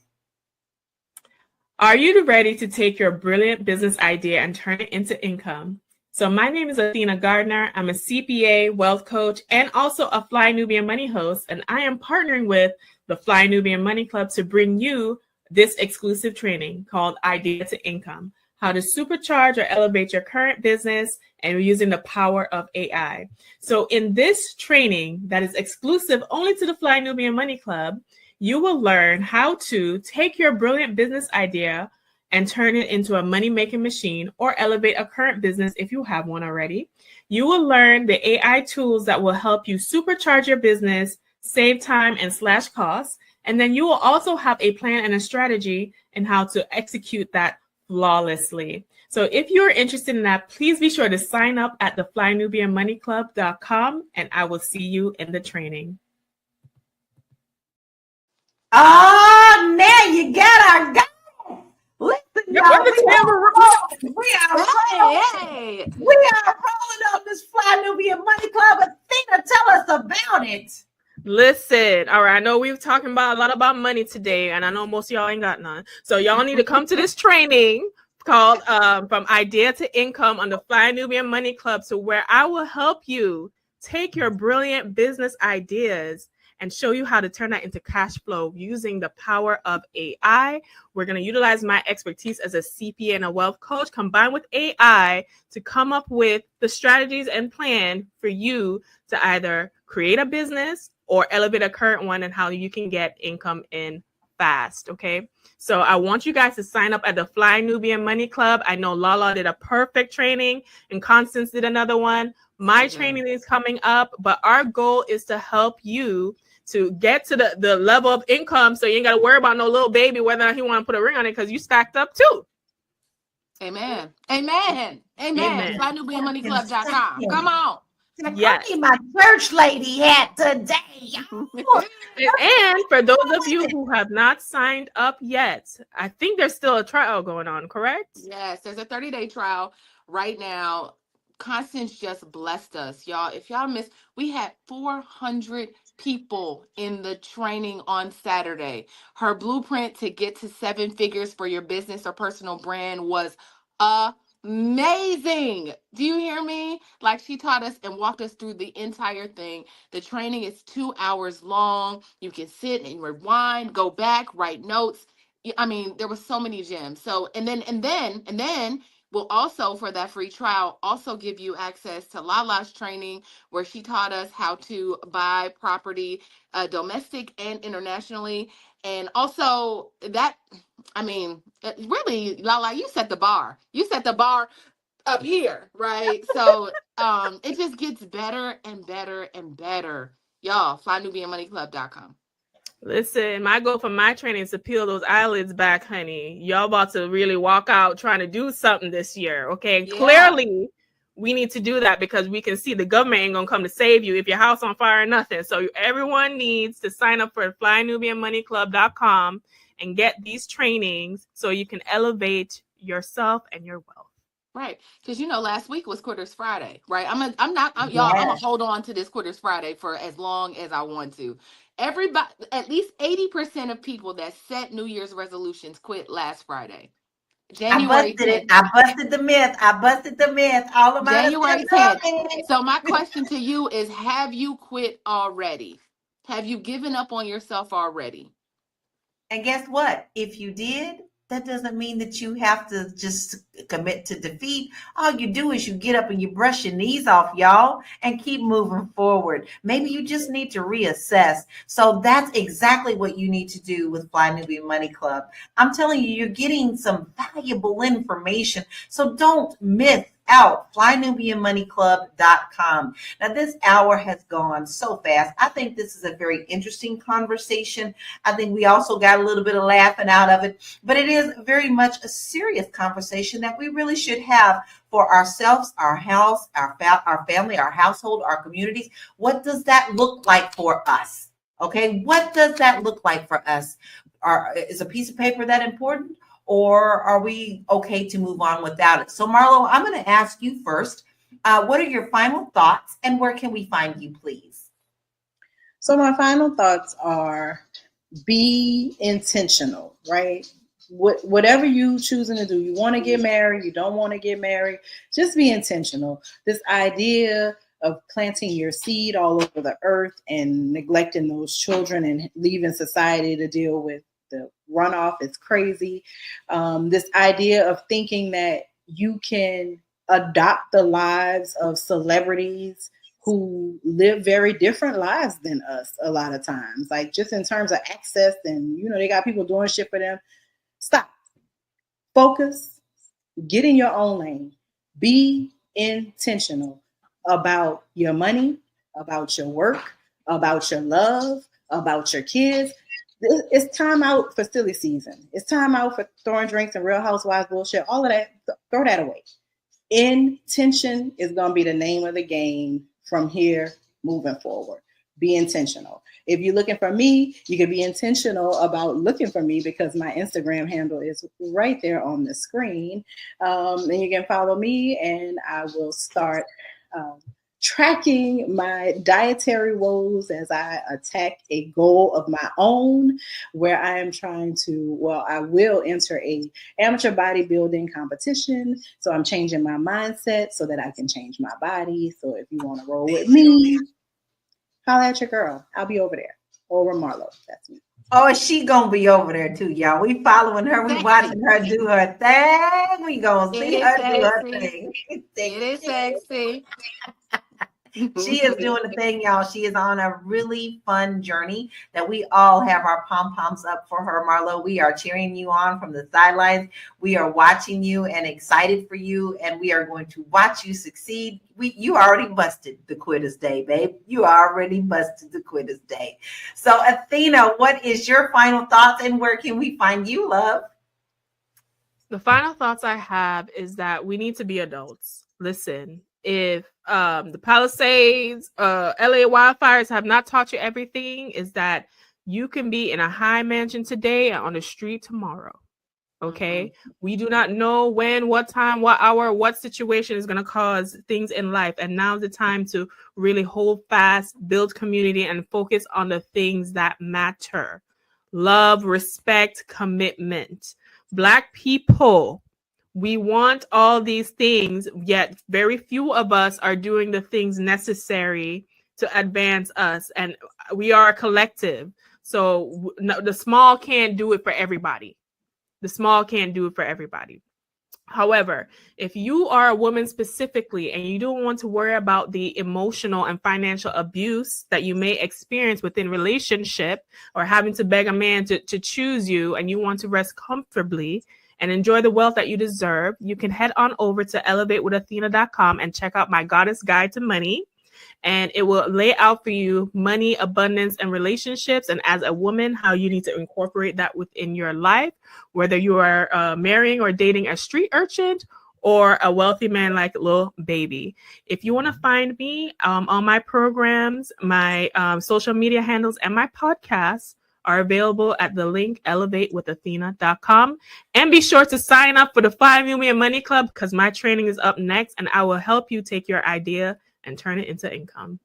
Are you ready to take your brilliant business idea and turn it into income? So my name is Athena Gardner. I'm a CPA, wealth coach, and also a Fly Nubian Money host. And I am partnering with the Fly Nubian Money Club to bring you this exclusive training called Idea to Income, how to supercharge or elevate your current business and using the power of AI. So in this training that is exclusive only to the Fly Nubian Money Club, you will learn how to take your brilliant business idea and turn it into a money-making machine, or elevate a current business if you have one already. You will learn the AI tools that will help you supercharge your business, save time and slash costs. And then you will also have a plan and a strategy in how to execute that flawlessly. So if you're interested in that, please be sure to sign up at theflynubianmoneyclub.com, and I will see you in the training. Oh, now you got our guy. Listen, y'all, we are rolling on this Fly Nubian Money Club. Athena, tell us about it. Listen, all right, I know we've talking about a lot about money today, and I know most of y'all ain't got none. So y'all need to come to this training called From Idea to Income on the Fly Nubian Money Club, so where I will help you take your brilliant business ideas and show you how to turn that into cash flow using the power of AI. We're going to utilize my expertise as a CPA and a wealth coach combined with AI to come up with the strategies and plan for you to either create a business or elevate a current one, and how you can get income in fast. Okay. So I want you guys to sign up at the Fly Nubian Money Club. I know Lala did a perfect training and Constance did another one. My training is coming up, but our goal is to help you to get to the level of income so you ain't got to worry about no little baby, whether or not he want to put a ring on it, because you stacked up too. Amen. Amen. Amen. FlyNubianMoneyClub.com. Come on. Yes. I need my church lady hat today. And for those of you who have not signed up yet, I think there's still a trial going on, correct? Yes, there's a 30-day trial right now. Constance just blessed us, y'all. If y'all missed, we had 400 people in the training on Saturday. Her blueprint to get to 7 figures for your business or personal brand was amazing. Do you hear me? Like, she taught us and walked us through the entire thing. The training is 2 hours long. You can sit and rewind, go back, write notes. I mean, there was so many gems. So, and then we'll also, for that free trial, also give you access to Lala's training, where she taught us how to buy property, domestic and internationally. And also that, I mean, really, Lala, you set the bar. You set the bar up here, right? So it just gets better and better and better. Y'all, FlyNubianMoneyClub.com. Listen, my goal for my training is to peel those eyelids back, honey. Y'all about to really walk out trying to do something this year, okay? Yeah. Clearly, we need to do that because we can see the government ain't gonna come to save you if your house on fire or nothing. So everyone needs to sign up for FlyNubianMoneyClub.com and get these trainings so you can elevate yourself and your wealth. Right, because last week was Quitters Friday, right? Y'all, I'm gonna hold on to this Quitters Friday for as long as I want to. Everybody, at least 80% of people that set New Year's resolutions quit last Friday. January 10th. I busted the myth. All of January 10th. So my question to you is, have you quit already? Have you given up on yourself already? And guess what? If you did, that doesn't mean that you have to just commit to defeat. All you do is you get up and you brush your knees off, y'all, and keep moving forward. Maybe you just need to reassess. So that's exactly what you need to do with Fly Nubian Money Club. I'm telling you, you're getting some valuable information. So don't miss out. FlyNubianMoneyClub.com. Now, this hour has gone so fast. I think this is a very interesting conversation. I think we also got a little bit of laughing out of it, but it is very much a serious conversation that we really should have for ourselves, our house, our family, our household, our communities. What does that look like for us? Okay, what does that look like for us? Is a piece of paper that important? Or are we okay to move on without it? So, Marlo, I'm going to ask you first. What are your final thoughts, and where can we find you, please? So my final thoughts are: be intentional, right? Whatever you choosing to do, you want to get married, you don't want to get married, just be intentional. This idea of planting your seed all over the earth and neglecting those children and leaving society to deal with the runoff is crazy. This idea of thinking that you can adopt the lives of celebrities who live very different lives than us a lot of times, like just in terms of access, and they got people doing shit for them. Stop. Focus. Get in your own lane. Be intentional about your money, about your work, about your love, about your kids. It's time out for silly season. It's time out for throwing drinks and Real Housewives bullshit. All of that, throw that away. Intention is going to be the name of the game from here moving forward. Be intentional. If you're looking for me, you can be intentional about looking for me, because my Instagram handle is right there on the screen. And you can follow me, and I will start tracking my dietary woes as I attack a goal of my own, where I am trying to, I will enter a amateur bodybuilding competition. So I'm changing my mindset so that I can change my body. So if you want to roll with me, holla at your girl. I'll be over there. Over Marlo. That's me. Oh, she gonna be over there too, y'all. We following her. We watching her do her thing. We gonna see her do her thing. It is sexy. She is doing the thing, y'all. She is on a really fun journey that we all have our pom-poms up for her, Marlo. We are cheering you on from the sidelines. We are watching you and excited for you, and we are going to watch you succeed. You already busted the Quitters Day, babe. You already busted the Quitters Day. So, Athena, what is your final thoughts, and where can we find you, love? The final thoughts I have is that we need to be adults. Listen, if the Palisades, LA wildfires have not taught you everything, is that you can be in a high mansion today and on the street tomorrow. Okay. We do not know when, what time, what hour, what situation is going to cause things in life. And now's the time to really hold fast, build community, and focus on the things that matter. Love, respect, commitment. Black people, we want all these things, yet very few of us are doing the things necessary to advance us. And we are a collective. So the small can't do it for everybody. The small can't do it for everybody. However, if you are a woman specifically and you don't want to worry about the emotional and financial abuse that you may experience within relationship or having to beg a man to choose you, and you want to rest comfortably and enjoy the wealth that you deserve, you can head on over to elevatewithathena.com and check out my Goddess Guide to Money. And it will lay out for you money, abundance, and relationships. And as a woman, how you need to incorporate that within your life, whether you are marrying or dating a street urchin or a wealthy man like Lil Baby. If you want to find me on my programs, my social media handles, and my podcasts are available at the link elevatewithathena.com. And be sure to sign up for the Fly Nubian Money Club, because my training is up next, and I will help you take your idea and turn it into income.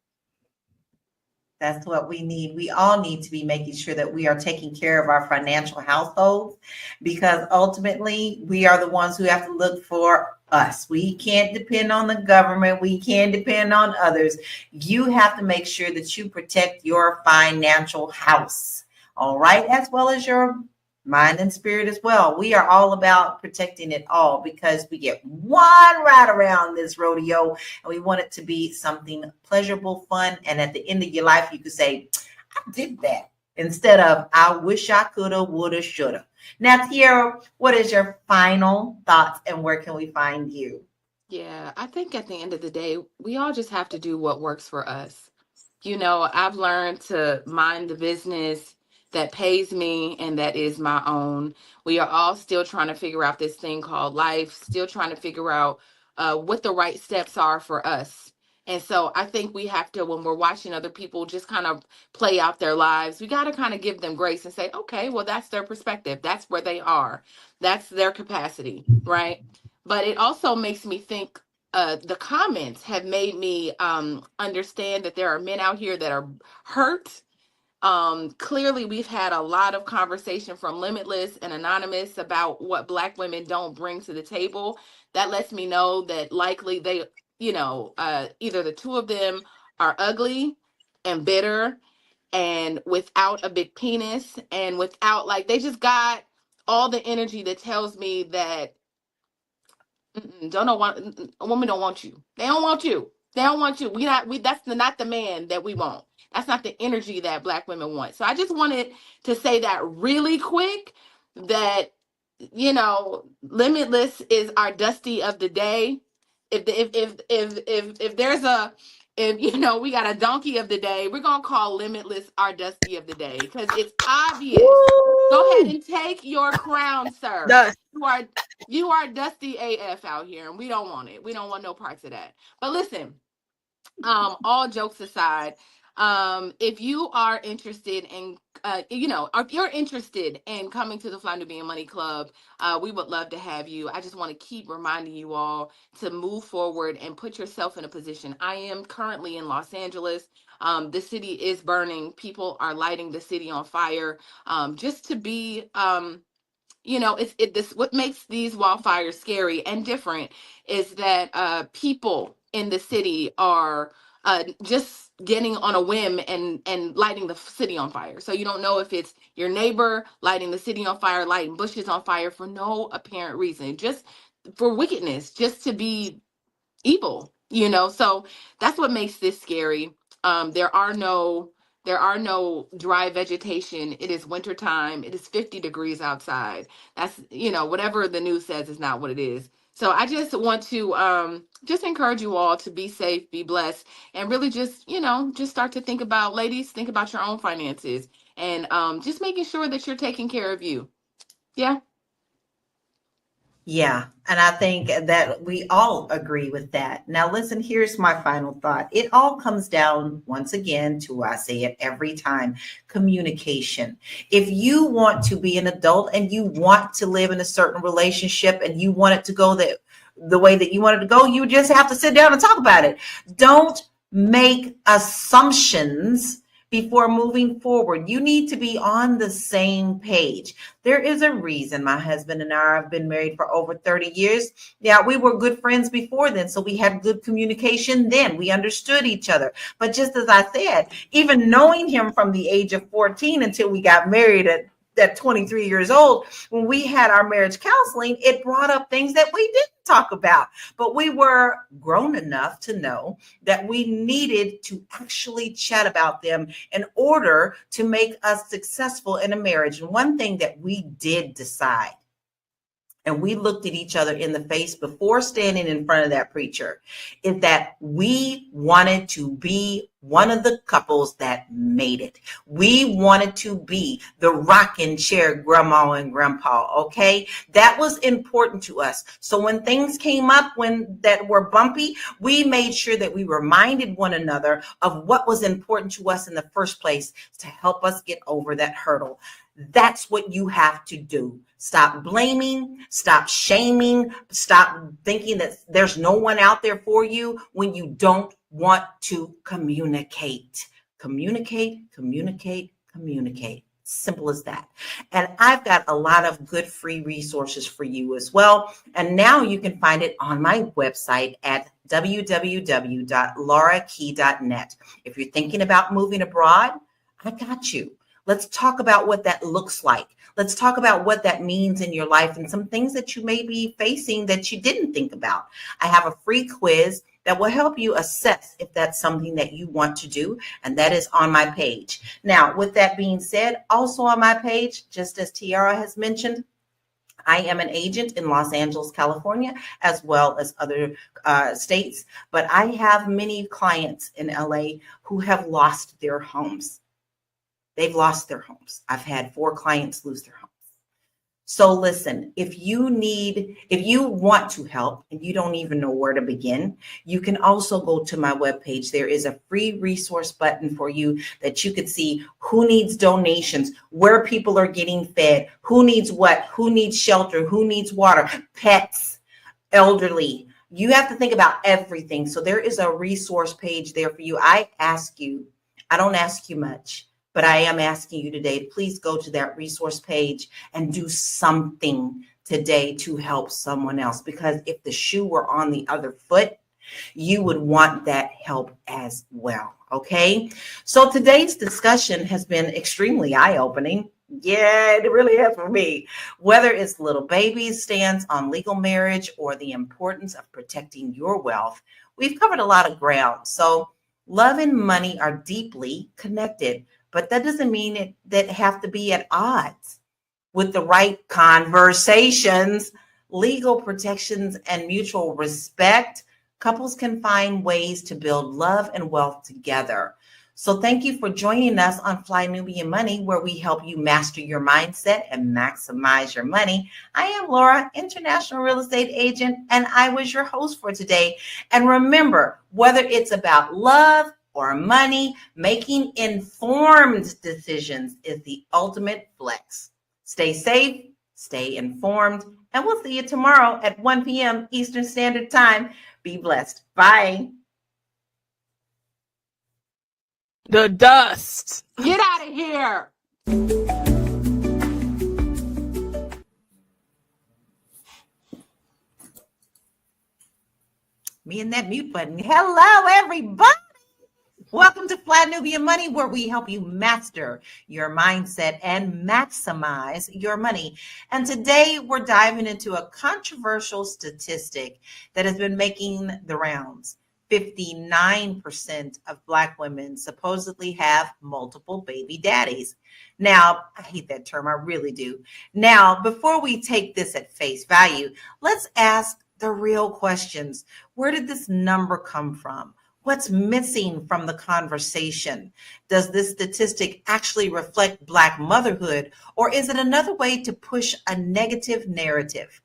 That's what we need. We all need to be making sure that we are taking care of our financial households, because ultimately we are the ones who have to look for us. We can't depend on the government. We can't depend on others. You have to make sure that you protect your financial house, all right, as well as your mind and spirit as well. We are all about protecting it all, because we get one ride around this rodeo and we want it to be something pleasurable, fun. And at the end of your life, you could say, I did that, instead of I wish I coulda, woulda, shoulda. Now, Tiara, what is your final thoughts and where can we find you? Yeah, I think at the end of the day, we all just have to do what works for us. You know, I've learned to mind the business that pays me and that is my own. We are all still trying to figure out this thing called life, still trying to figure out what the right steps are for us. And so I think we have to, when we're watching other people just kind of play out their lives, we got to kind of give them grace and say, okay, well, that's their perspective. That's where they are. That's their capacity, right? But it also makes me think, the comments have made me understand that there are men out here that are hurt. Clearly, we've had a lot of conversation from Limitless and Anonymous about what Black women don't bring to the table. That lets me know that likely they, either the two of them are ugly and bitter and without a big penis and without, like, they just got all the energy that tells me that don't know what a woman don't want you. They don't want you. They don't want you. That's not the man that we want. That's not the energy that Black women want. So I just wanted to say that really quick, that Limitless is our Dusty of the day. If there's a, we got a donkey of the day, we're gonna call Limitless our Dusty of the day, because it's obvious. Go ahead and take your crown, sir. You are Dusty AF out here, and we don't want it. We don't want no parts of that. But listen, all jokes aside, if you are interested in, if you're interested in coming to the Fly Nubian Money Club, we would love to have you. I just want to keep reminding you all to move forward and put yourself in a position. I am currently in Los Angeles. The city is burning. People are lighting the city on fire. Just to be, what makes these wildfires scary and different is that people in the city are just getting on a whim and lighting the city on fire. So you don't know if it's your neighbor lighting the city on fire, lighting bushes on fire for no apparent reason, just for wickedness, just to be evil, so that's what makes this scary. There are no dry vegetation. It is wintertime. It is 50 degrees outside. That's, whatever the news says is not what it is. So I just want to just encourage you all to be safe, be blessed, and really just, just start to think about, ladies, think about your own finances, and just making sure that you're taking care of you. Yeah. Yeah, and I think that we all agree with that. Now, listen, here's my final thought. It all comes down once again to, I say it every time, communication. If you want to be an adult and you want to live in a certain relationship and you want it to go the way that you want it to go, you just have to sit down and talk about it. Don't make assumptions before moving forward. You need to be on the same page. There is a reason my husband and I have been married for over 30 years. Yeah, we were good friends before then, so we had good communication then. We understood each other. But just as I said, even knowing him from the age of 14 until we got married at 23 years old, when we had our marriage counseling, it brought up things that we didn't talk about, but we were grown enough to know that we needed to actually chat about them in order to make us successful in a marriage. And one thing that we did decide, and we looked at each other in the face before standing in front of that preacher, is that we wanted to be one of the couples that made it. We wanted to be the rocking chair grandma and grandpa, okay? That was important to us. So when things came up that were bumpy, we made sure that we reminded one another of what was important to us in the first place to help us get over that hurdle. That's what you have to do. Stop blaming, stop shaming, stop thinking that there's no one out there for you when you don't want to communicate. Communicate, communicate, communicate. Simple as that. And I've got a lot of good free resources for you as well. And now you can find it on my website at www.laurakey.net. If you're thinking about moving abroad, I got you. Let's talk about what that looks like. Let's talk about what that means in your life and some things that you may be facing that you didn't think about. I have a free quiz that will help you assess if that's something that you want to do, and that is on my page. Now, with that being said, also on my page, just as Tiara has mentioned, I am an agent in Los Angeles, California, as well as other states, but I have many clients in LA who have lost their homes. They've lost their homes. I've had 4 clients lose their homes. So listen, if you want to help and you don't even know where to begin, you can also go to my webpage. There is a free resource button for you that you can see who needs donations, where people are getting fed, who needs what, who needs shelter, who needs water, pets, elderly. You have to think about everything. So there is a resource page there for you. I don't ask you much. But I am asking you today, please go to that resource page and do something today to help someone else. Because if the shoe were on the other foot, you would want that help as well. Okay. So today's discussion has been extremely eye-opening. Yeah, it really has for me. Whether it's little babies' stance on legal marriage or the importance of protecting your wealth, we've covered a lot of ground. So love and money are deeply connected. But that doesn't mean that have to be at odds. With the right conversations, legal protections, and mutual respect, couples can find ways to build love and wealth together. So thank you for joining us on Fly Nubian Money, where we help you master your mindset and maximize your money. I am Laura, international real estate agent, and I was your host for today. And remember, whether it's about love or money, making informed decisions is the ultimate flex. Stay safe, stay informed, and we'll see you tomorrow at 1 p.m. Eastern Standard Time. Be blessed. Bye. The dust. Get out of here. Me and that mute button. Hello, everybody. Welcome to Fly Nubian Money, where we help you master your mindset and maximize your money. And today we're diving into a controversial statistic that has been making the rounds. 59% of Black women supposedly have multiple baby daddies. Now, I hate that term, I really do. Now, before we take this at face value, let's ask the real questions. Where did this number come from? What's missing from the conversation? Does this statistic actually reflect Black motherhood, or is it another way to push a negative narrative?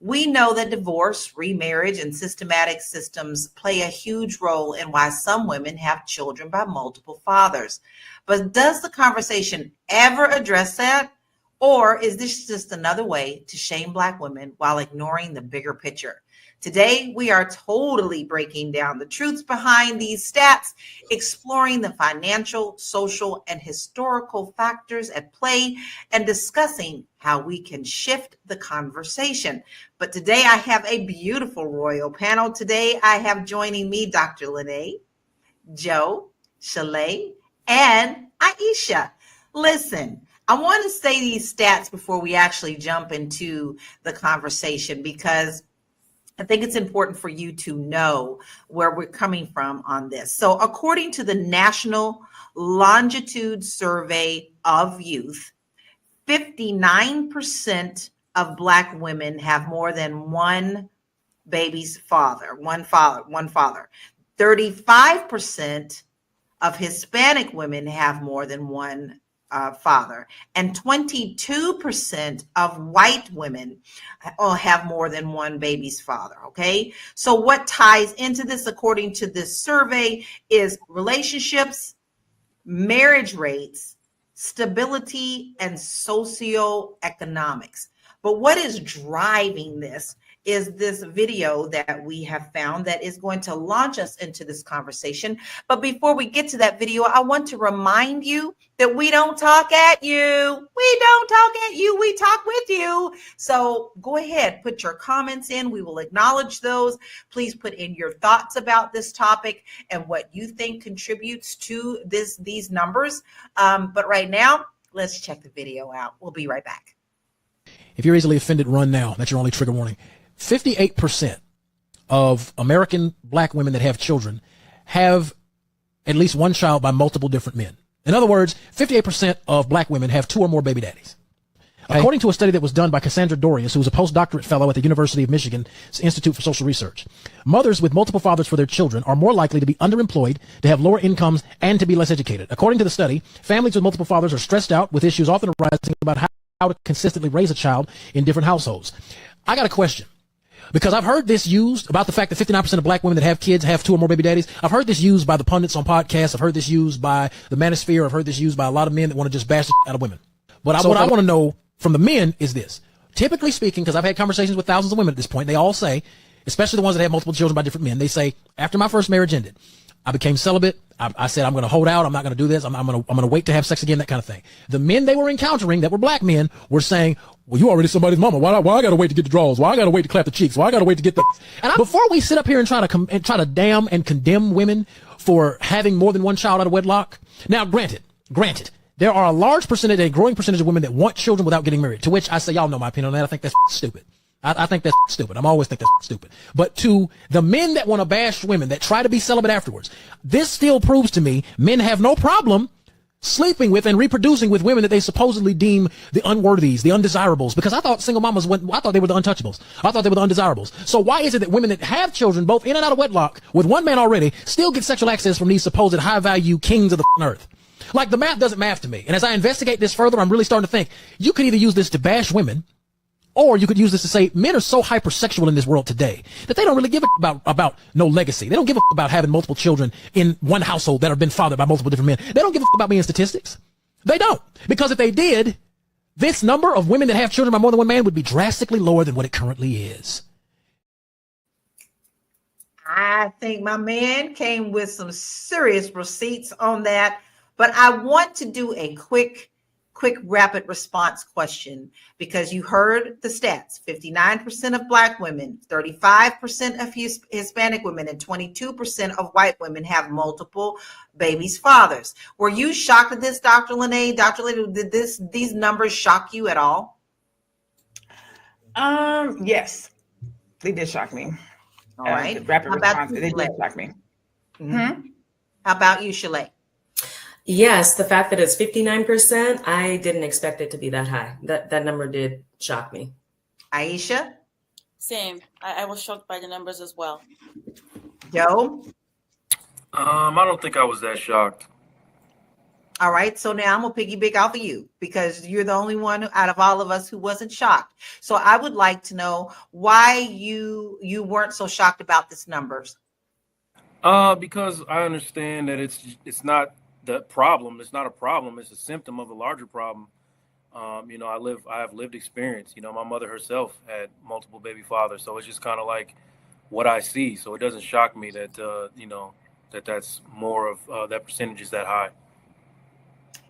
We know that divorce, remarriage, and systematic systems play a huge role in why some women have children by multiple fathers. But does the conversation ever address that? Or is this just another way to shame Black women while ignoring the bigger picture? Today, we are totally breaking down the truths behind these stats, exploring the financial, social, and historical factors at play, and discussing how we can shift the conversation. But today, I have a beautiful royal panel. Today, I have joining me Dr. Lene, Joe, Shalay, and Aisha. Listen, I want to say these stats before we actually jump into the conversation, because I think it's important for you to know where we're coming from on this. So according to the National Longitude Survey of Youth, 59% of Black women have more than one baby's father, one father. 35% of Hispanic women have more than one father, and 22% of white women have more than one baby's father. Okay, so what ties into this, according to this survey, is relationships, marriage rates, stability, and socioeconomics. But what is driving this is this video that we have found that is going to launch us into this conversation. But before we get to that video, I want to remind you that we don't talk at you. We don't talk at you. We talk with you. So go ahead, put your comments in. We will acknowledge those. Please put in your thoughts about this topic and what you think contributes to these numbers. But right now, let's check the video out. We'll be right back. If you're easily offended, run now. That's your only trigger warning. 58% of American Black women that have children have at least one child by multiple different men. In other words, 58% of Black women have two or more baby daddies. Okay. According to a study that was done by Cassandra Dorius, who was a postdoctorate fellow at the University of Michigan's Institute for Social Research, mothers with multiple fathers for their children are more likely to be underemployed, to have lower incomes, and to be less educated. According to the study, families with multiple fathers are stressed out, with issues often arising about how to consistently raise a child in different households. I got a question, because I've heard this used about the fact that 59% of Black women that have kids have two or more baby daddies. I've heard this used by the pundits on podcasts. I've heard this used by the manosphere. I've heard this used by a lot of men that want to just bash the out of women. But what I want to know from the men is this. Typically speaking, because I've had conversations with thousands of women at this point, they all say, especially the ones that have multiple children by different men, they say, after my first marriage ended, I became celibate. I said, I'm going to hold out. I'm not going to do this. I'm going to wait to have sex again, that kind of thing. The men they were encountering that were Black men were saying, well, you already somebody's mama. Why I got to wait to get the draws? Why I got to wait to clap the cheeks? Why I got to wait to get the... And before we sit up here and try to damn and condemn women for having more than one child out of wedlock. Now, granted, there are a large percentage, a growing percentage of women that want children without getting married, to which I say, y'all know my opinion on that. I think that's stupid. I think that's stupid. I'm always think that's stupid. But to the men that want to bash women, that try to be celibate afterwards, this still proves to me men have no problem sleeping with and reproducing with women that they supposedly deem the unworthies, the undesirables. Because I thought single mamas I thought they were the untouchables. I thought they were the undesirables. So why is it that women that have children, both in and out of wedlock, with one man already, still get sexual access from these supposed high-value kings of the earth? Like, the math doesn't math to me. And as I investigate this further, I'm really starting to think you could either use this to bash women, or you could use this to say men are so hypersexual in this world today that they don't really give a about no legacy. They don't give a about having multiple children in one household that have been fathered by multiple different men. They don't give a about being statistics. They don't. Because if they did, this number of women that have children by more than one man would be drastically lower than what it currently is. I think my man came with some serious receipts on that, but I want to do a quick rapid response question, because you heard the stats. 59% of Black women, 35% of Hispanic women, and 22% of white women have multiple babies' fathers. Were you shocked at this, Dr. Lene? Dr. Lene, did these numbers shock you at all? Yes, they did shock me. All right. Rapid response, they did shock me. Mm-hmm. How about you, Shalay? Yes, the fact that it's 59%, I didn't expect it to be that high. That number did shock me. Aisha? Same. I was shocked by the numbers as well. Joe? I don't think I was that shocked. All right. So now I'm going to piggyback off of you because you're the only one out of all of us who wasn't shocked. So I would like to know why you weren't so shocked about this numbers. Because I understand that it's not the problem. It's not a problem. It's a symptom of a larger problem. You know, I have lived experience. You know, my mother herself had multiple baby fathers, so it's just kind of like what I see. So it doesn't shock me that you know, that's more of that percentage is that high.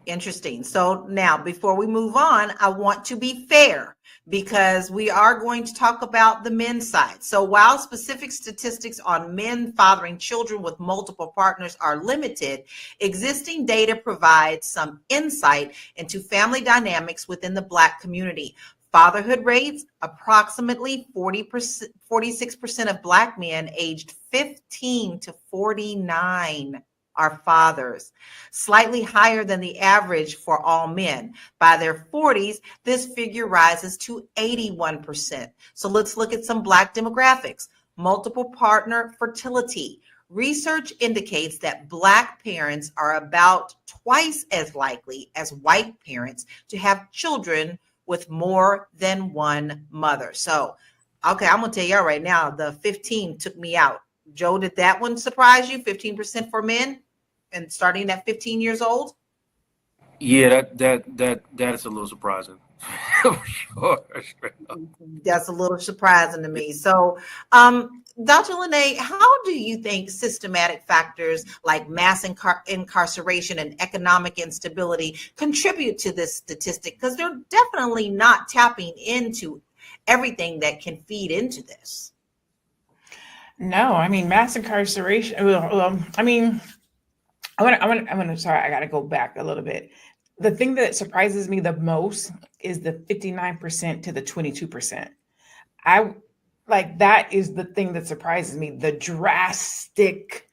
Interesting. So now, before we move on, I want to be fair because we are going to talk about the men's side. So while specific statistics on men fathering children with multiple partners are limited, existing data provides some insight into family dynamics within the Black community. Fatherhood rates, approximately 46% of Black men aged 15 to 49 are fathers, slightly higher than the average for all men. By their 40s, this figure rises to 81%. So let's look at some Black demographics. Multiple partner fertility. Research indicates that Black parents are about twice as likely as white parents to have children with more than one mother. So, okay, I'm going to tell y'all right now, the 15 took me out. Joe, did that one surprise you? 15% for men and starting at 15 years old? Yeah, that is a little surprising. Sure. That's a little surprising to me. So, Dr. Lene, how do you think systematic factors like mass incarceration and economic instability contribute to this statistic? Because they're definitely not tapping into everything that can feed into this. No, I mean, mass incarceration. I mean, sorry, I got to go back a little bit. The thing that surprises me the most is the 59% to the 22%. That is the thing that surprises me, the drastic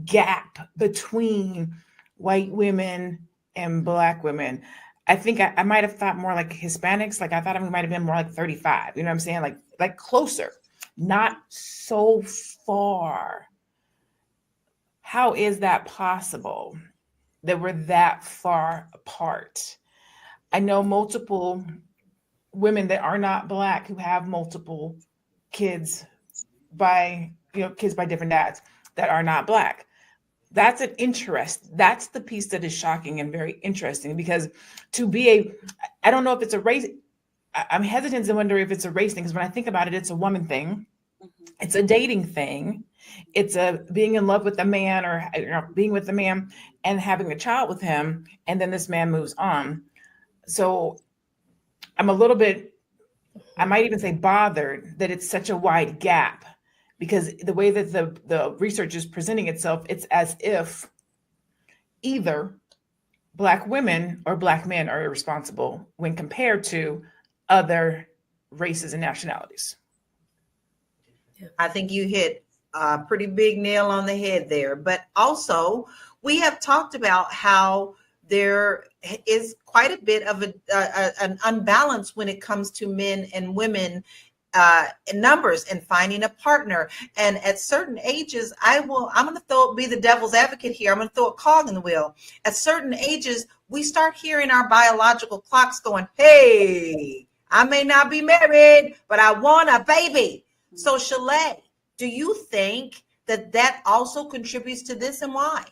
gap between white women and Black women. I think I might have thought more like Hispanics. Like I thought it might have been more like 35. You know what I'm saying? Like closer, not so far. How is that possible that we're that far apart? I know multiple women that are not Black who have multiple kids by different dads that are not Black. That's an interest. That's the piece that is shocking and very interesting because I don't know if it's a race. I'm hesitant to wonder if it's a race thing because when I think about it, it's a woman thing. It's a dating thing. It's a being in love with a man or being with a man and having a child with him. And then this man moves on. So I'm a little bit, I might even say bothered that it's such a wide gap because the way that the research is presenting itself, it's as if either Black women or Black men are irresponsible when compared to other races and nationalities. I think you hit a pretty big nail on the head there. But also, we have talked about how there is quite a bit of an unbalance when it comes to men and women in numbers and finding a partner. And at certain ages, I'm going to be the devil's advocate here. I'm going to throw a cog in the wheel. At certain ages, we start hearing our biological clocks going, hey, I may not be married, but I want a baby. So Shalay, do you think that also contributes to this and why?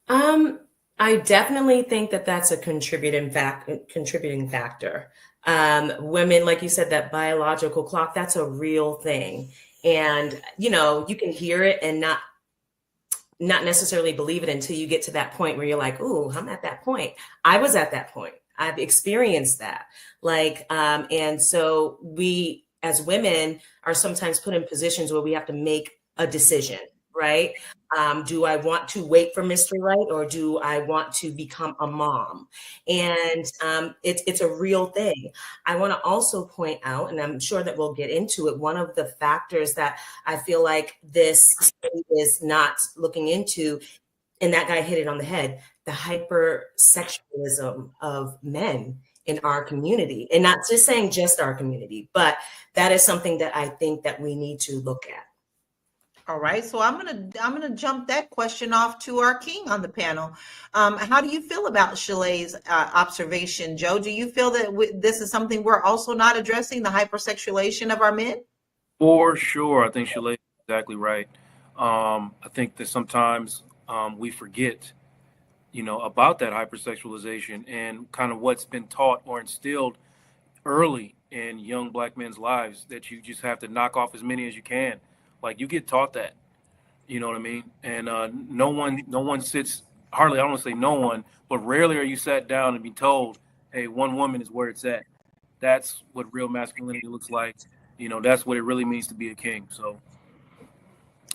I definitely think that that's a contributing factor. Women, like you said, that biological clock, that's a real thing. And, you can hear it and not necessarily believe it until you get to that point where you're like, ooh, I'm at that point. I was at that point. I've experienced that. And so we, as women, are sometimes put in positions where we have to make a decision, right? Do I want to wait for Mr. Right or do I want to become a mom? And it's a real thing. I want to also point out, and I'm sure that we'll get into it, one of the factors that I feel like this study is not looking into, and that guy hit it on the head, the hypersexualism of men in our community. And not just saying just our community, but that is something that I think that we need to look at. All right, so I'm gonna jump that question off to our king on the panel. How do you feel about Shalay's observation, Joe? Do you feel that this is something we're also not addressing, the hypersexualization of our men? For sure. I think Shalay is exactly right. I think that sometimes we forget, about that hypersexualization and kind of what's been taught or instilled early in young black men's lives, that you just have to knock off as many as you can. Like, you get taught that, you know what I mean? And no one sits, hardly, I don't want to say no one, but rarely are you sat down and be told, hey, one woman is where it's at. That's what real masculinity looks like. That's what it really means to be a king. So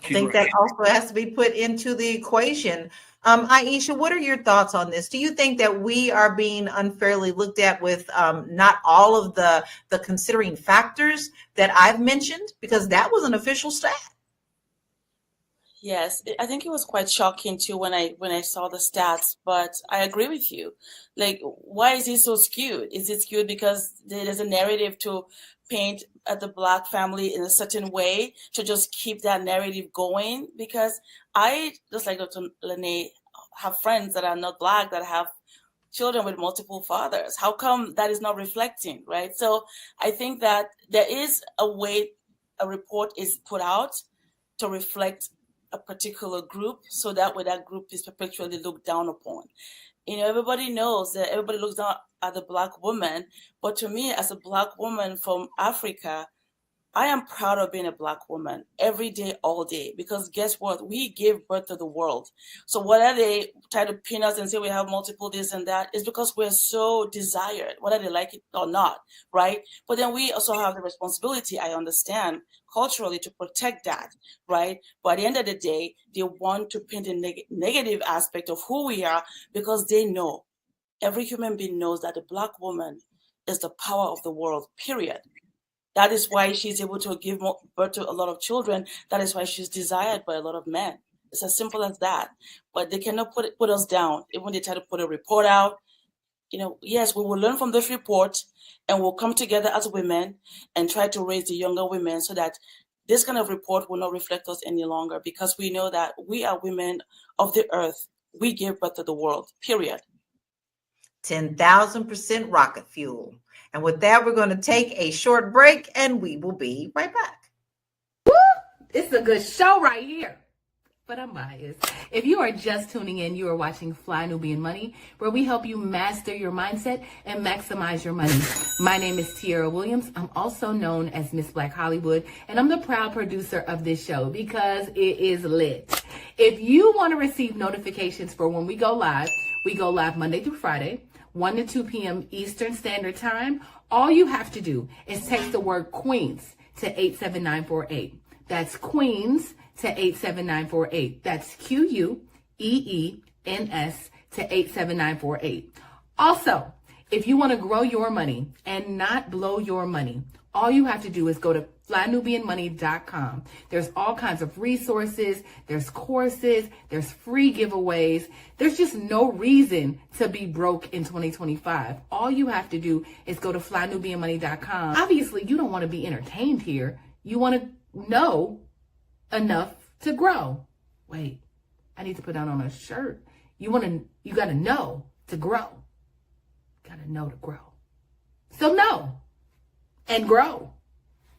I think that also has to be put into the equation. Aisha, what are your thoughts on this? Do you think that we are being unfairly looked at with not all of the considering factors that I've mentioned? Because that was an official stat. Yes, I think it was quite shocking too when I saw the stats, but I agree with you. Like, why is it so skewed? Is it skewed because there's a narrative to paint the Black family in a certain way to just keep that narrative going? Because I, just like Dr. Lene, have friends that are not Black that have children with multiple fathers. How come that is not reflecting, right? So I think that there is a way a report is put out to reflect a particular group, so that way that group is perpetually looked down upon. Everybody knows that everybody looks down at the Black woman, but to me, as a Black woman from Africa, I am proud of being a Black woman every day, all day, because guess what? We give birth to the world. So whether they try to pin us and say we have multiple this and that, is because we're so desired, whether they like it or not, right? But then we also have the responsibility, I understand, culturally, to protect that, right? But at the end of the day, they want to paint a negative aspect of who we are, because they know, every human being knows that the Black woman is the power of the world, period. That is why she's able to give birth to a lot of children. That is why she's desired by a lot of men. It's as simple as that. But they cannot put us down. Even when they try to put a report out, yes, we will learn from this report and we'll come together as women and try to raise the younger women so that this kind of report will not reflect us any longer, because we know that we are women of the earth. We give birth to the world, period. 10,000% rocket fuel. And with that, we're going to take a short break and we will be right back. Woo! It's a good show right here. But I'm biased. If you are just tuning in, you are watching Fly Nubian Money, where we help you master your mindset and maximize your money. My name is Tierra Williams. I'm also known as Miss Black Hollywood, and I'm the proud producer of this show because it is lit. If you want to receive notifications for when we go live Monday through Friday, 1 to 2 p.m. Eastern Standard Time. All you have to do is text the word Queens to 87948. That's Queens to 87948. That's QUEENS to 87948. Also, if you want to grow your money and not blow your money, all you have to do is go to flynubianmoney.com. There's all kinds of resources, there's courses, there's free giveaways. There's just no reason to be broke in 2025. All you have to do is go to flynubianmoney.com. Obviously, you don't want to be entertained here. You want to know enough to grow. Wait, I need to put that on a shirt. You got to know to grow. Got to know to grow. So know and grow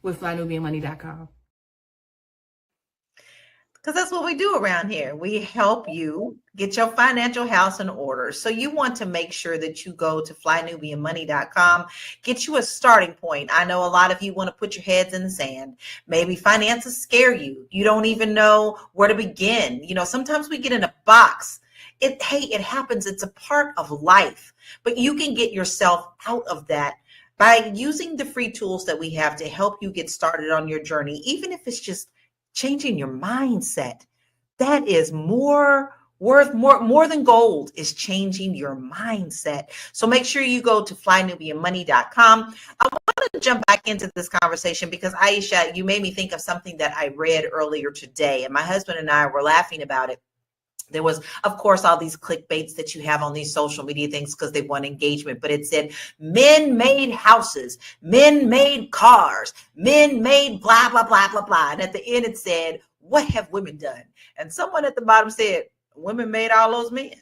with flynubianmoney.com. Because that's what we do around here. We help you get your financial house in order. So you want to make sure that you go to flynubianmoney.com, get you a starting point. I know a lot of you want to put your heads in the sand. Maybe finances scare you. You don't even know where to begin. Sometimes we get in a box. It happens. It's a part of life. But you can get yourself out of that by using the free tools that we have to help you get started on your journey, even if it's just changing your mindset. That is more than gold, is changing your mindset. So make sure you go to flynubianmoney.com. I want to jump back into this conversation because, Aisha, you made me think of something that I read earlier today, and my husband and I were laughing about it. There was, of course, all these clickbaits that you have on these social media things because they want engagement. But it said, men made houses, men made cars, men made blah, blah, blah, blah, blah. And at the end it said, what have women done? And someone at the bottom said, women made all those men.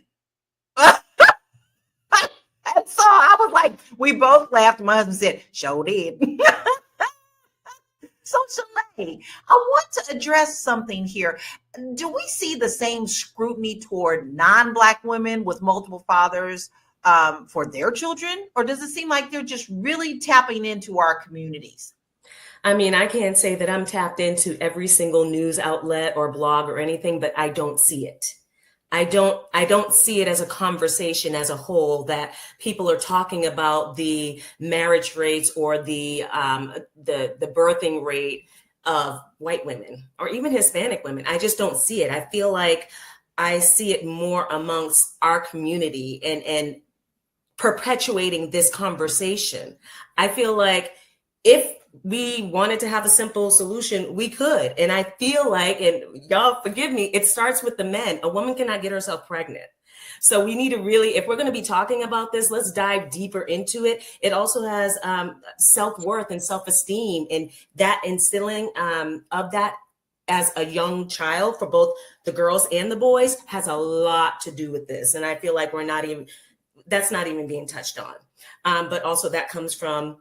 And so I was like, we both laughed. My husband said, sure did. So Shalay, I want to address something here. Do we see the same scrutiny toward non-Black women with multiple fathers for their children? Or does it seem like they're just really tapping into our communities? I mean, I can't say that I'm tapped into every single news outlet or blog or anything, but I don't see it. I don't see it as a conversation as a whole, that people are talking about the marriage rates or the birthing rate of white women or even Hispanic women. I just don't see it. I feel like I see it more amongst our community and perpetuating this conversation. I feel like if we wanted to have a simple solution, we could. And I feel like, and y'all forgive me, it starts with the men. A woman cannot get herself pregnant. So we need to really, if we're going to be talking about this, let's dive deeper into it. It also has self-worth and self-esteem, and that instilling of that as a young child for both the girls and the boys has a lot to do with this. And I feel like that's not even being touched on. But also that comes from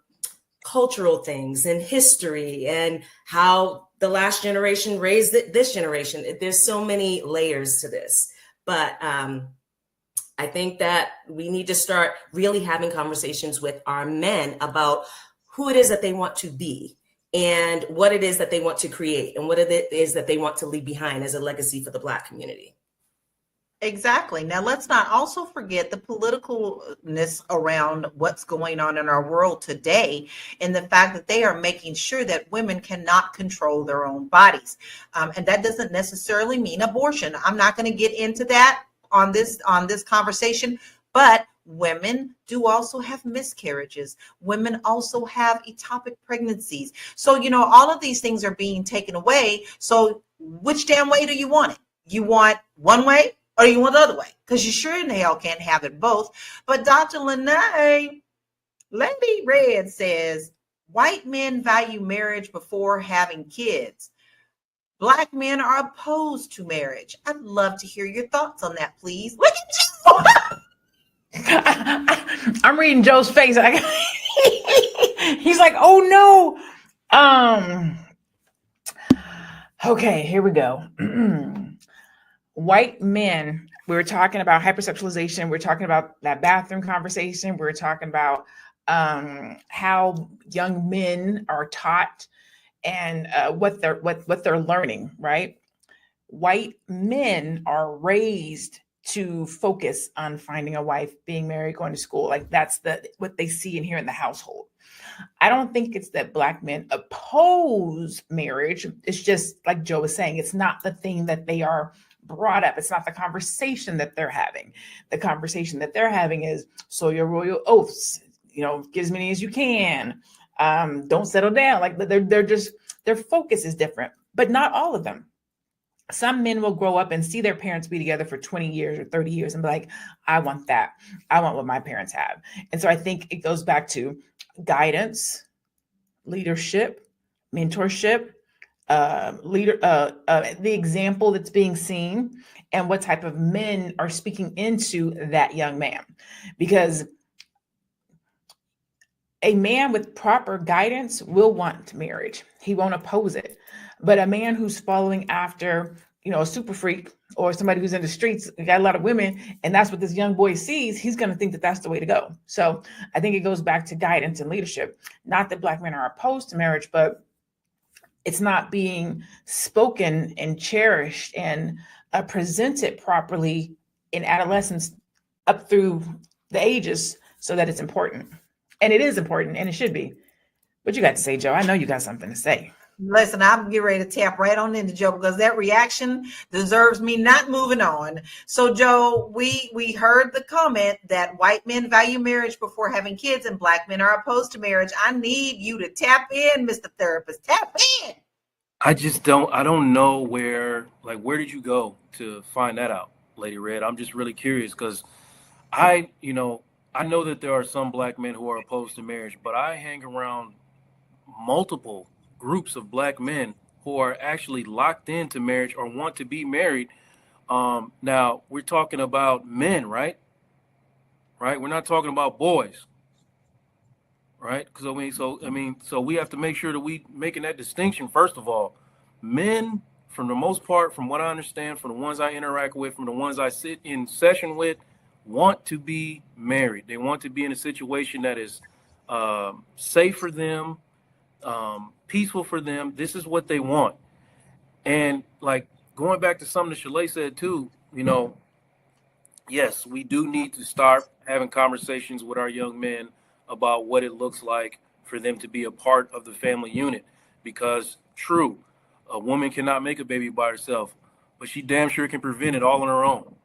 cultural things and history and how the last generation raised this generation. There's so many layers to this, but I think that we need to start really having conversations with our men about who it is that they want to be and what it is that they want to create and what it is that they want to leave behind as a legacy for the Black community. Exactly. Now, let's not also forget the politicalness around what's going on in our world today, and the fact that they are making sure that women cannot control their own bodies. And that doesn't necessarily mean abortion. I'm not going to get into that on this conversation, but women do also have miscarriages. Women also have ectopic pregnancies. So, all of these things are being taken away. So which damn way do you want it? You want one way? Or you want the other way? Because you sure in the hell can't have it both. But Dr. Lene, Lady Red says, white men value marriage before having kids. Black men are opposed to marriage. I'd love to hear your thoughts on that, please. Look at Joe. I'm reading Joe's face. He's like, oh no. Okay, here we go. White men, we were talking about hypersexualization. We're talking about that bathroom conversation. We're talking about how young men are taught and what they're learning, right? White men are raised to focus on finding a wife, being married, going to school. Like that's what they see and hear in the household. I don't think it's that Black men oppose marriage. It's just like Joe was saying, it's not the thing that they are brought up. It's not the conversation that they're having. The conversation that they're having is, so your royal oaths, get as many as you can. Don't settle down. Like their focus is different, but not all of them. Some men will grow up and see their parents be together for 20 years or 30 years and be like, I want that. I want what my parents have. And so I think it goes back to guidance, leadership, mentorship, the example that's being seen, and what type of men are speaking into that young man. Because a man with proper guidance will want marriage. He won't oppose it. But a man who's following after, a super freak or somebody who's in the streets, got a lot of women, and that's what this young boy sees, he's going to think that that's the way to go. So I think it goes back to guidance and leadership. Not that Black men are opposed to marriage, but it's not being spoken and cherished and presented properly in adolescence up through the ages so that it's important. And it is important, and it should be. What you got to say, Joe? I know you got something to say. Listen, I'm getting ready to tap right on into Joe because that reaction deserves me not moving on. So, Joe, we heard the comment that white men value marriage before having kids and Black men are opposed to marriage. I need you to tap in, Mr. Therapist. Tap in. I don't know where did you go to find that out, Lady Red? I'm just really curious because I know that there are some Black men who are opposed to marriage, but I hang around multiple groups of Black men who are actually locked into marriage or want to be married. Now we're talking about men, right? Right? We're not talking about boys, right? Because so we have to make sure that we making that distinction. First of all, men, for the most part, from what I understand, from the ones I interact with, from the ones I sit in session with, want to be married. They want to be in a situation that is safe for them, peaceful for them. This is what they want. And like going back to something that Chalet said too, yes, we do need to start having conversations with our young men about what it looks like for them to be a part of the family unit. Because true, a woman cannot make a baby by herself, but she damn sure can prevent it all on her own.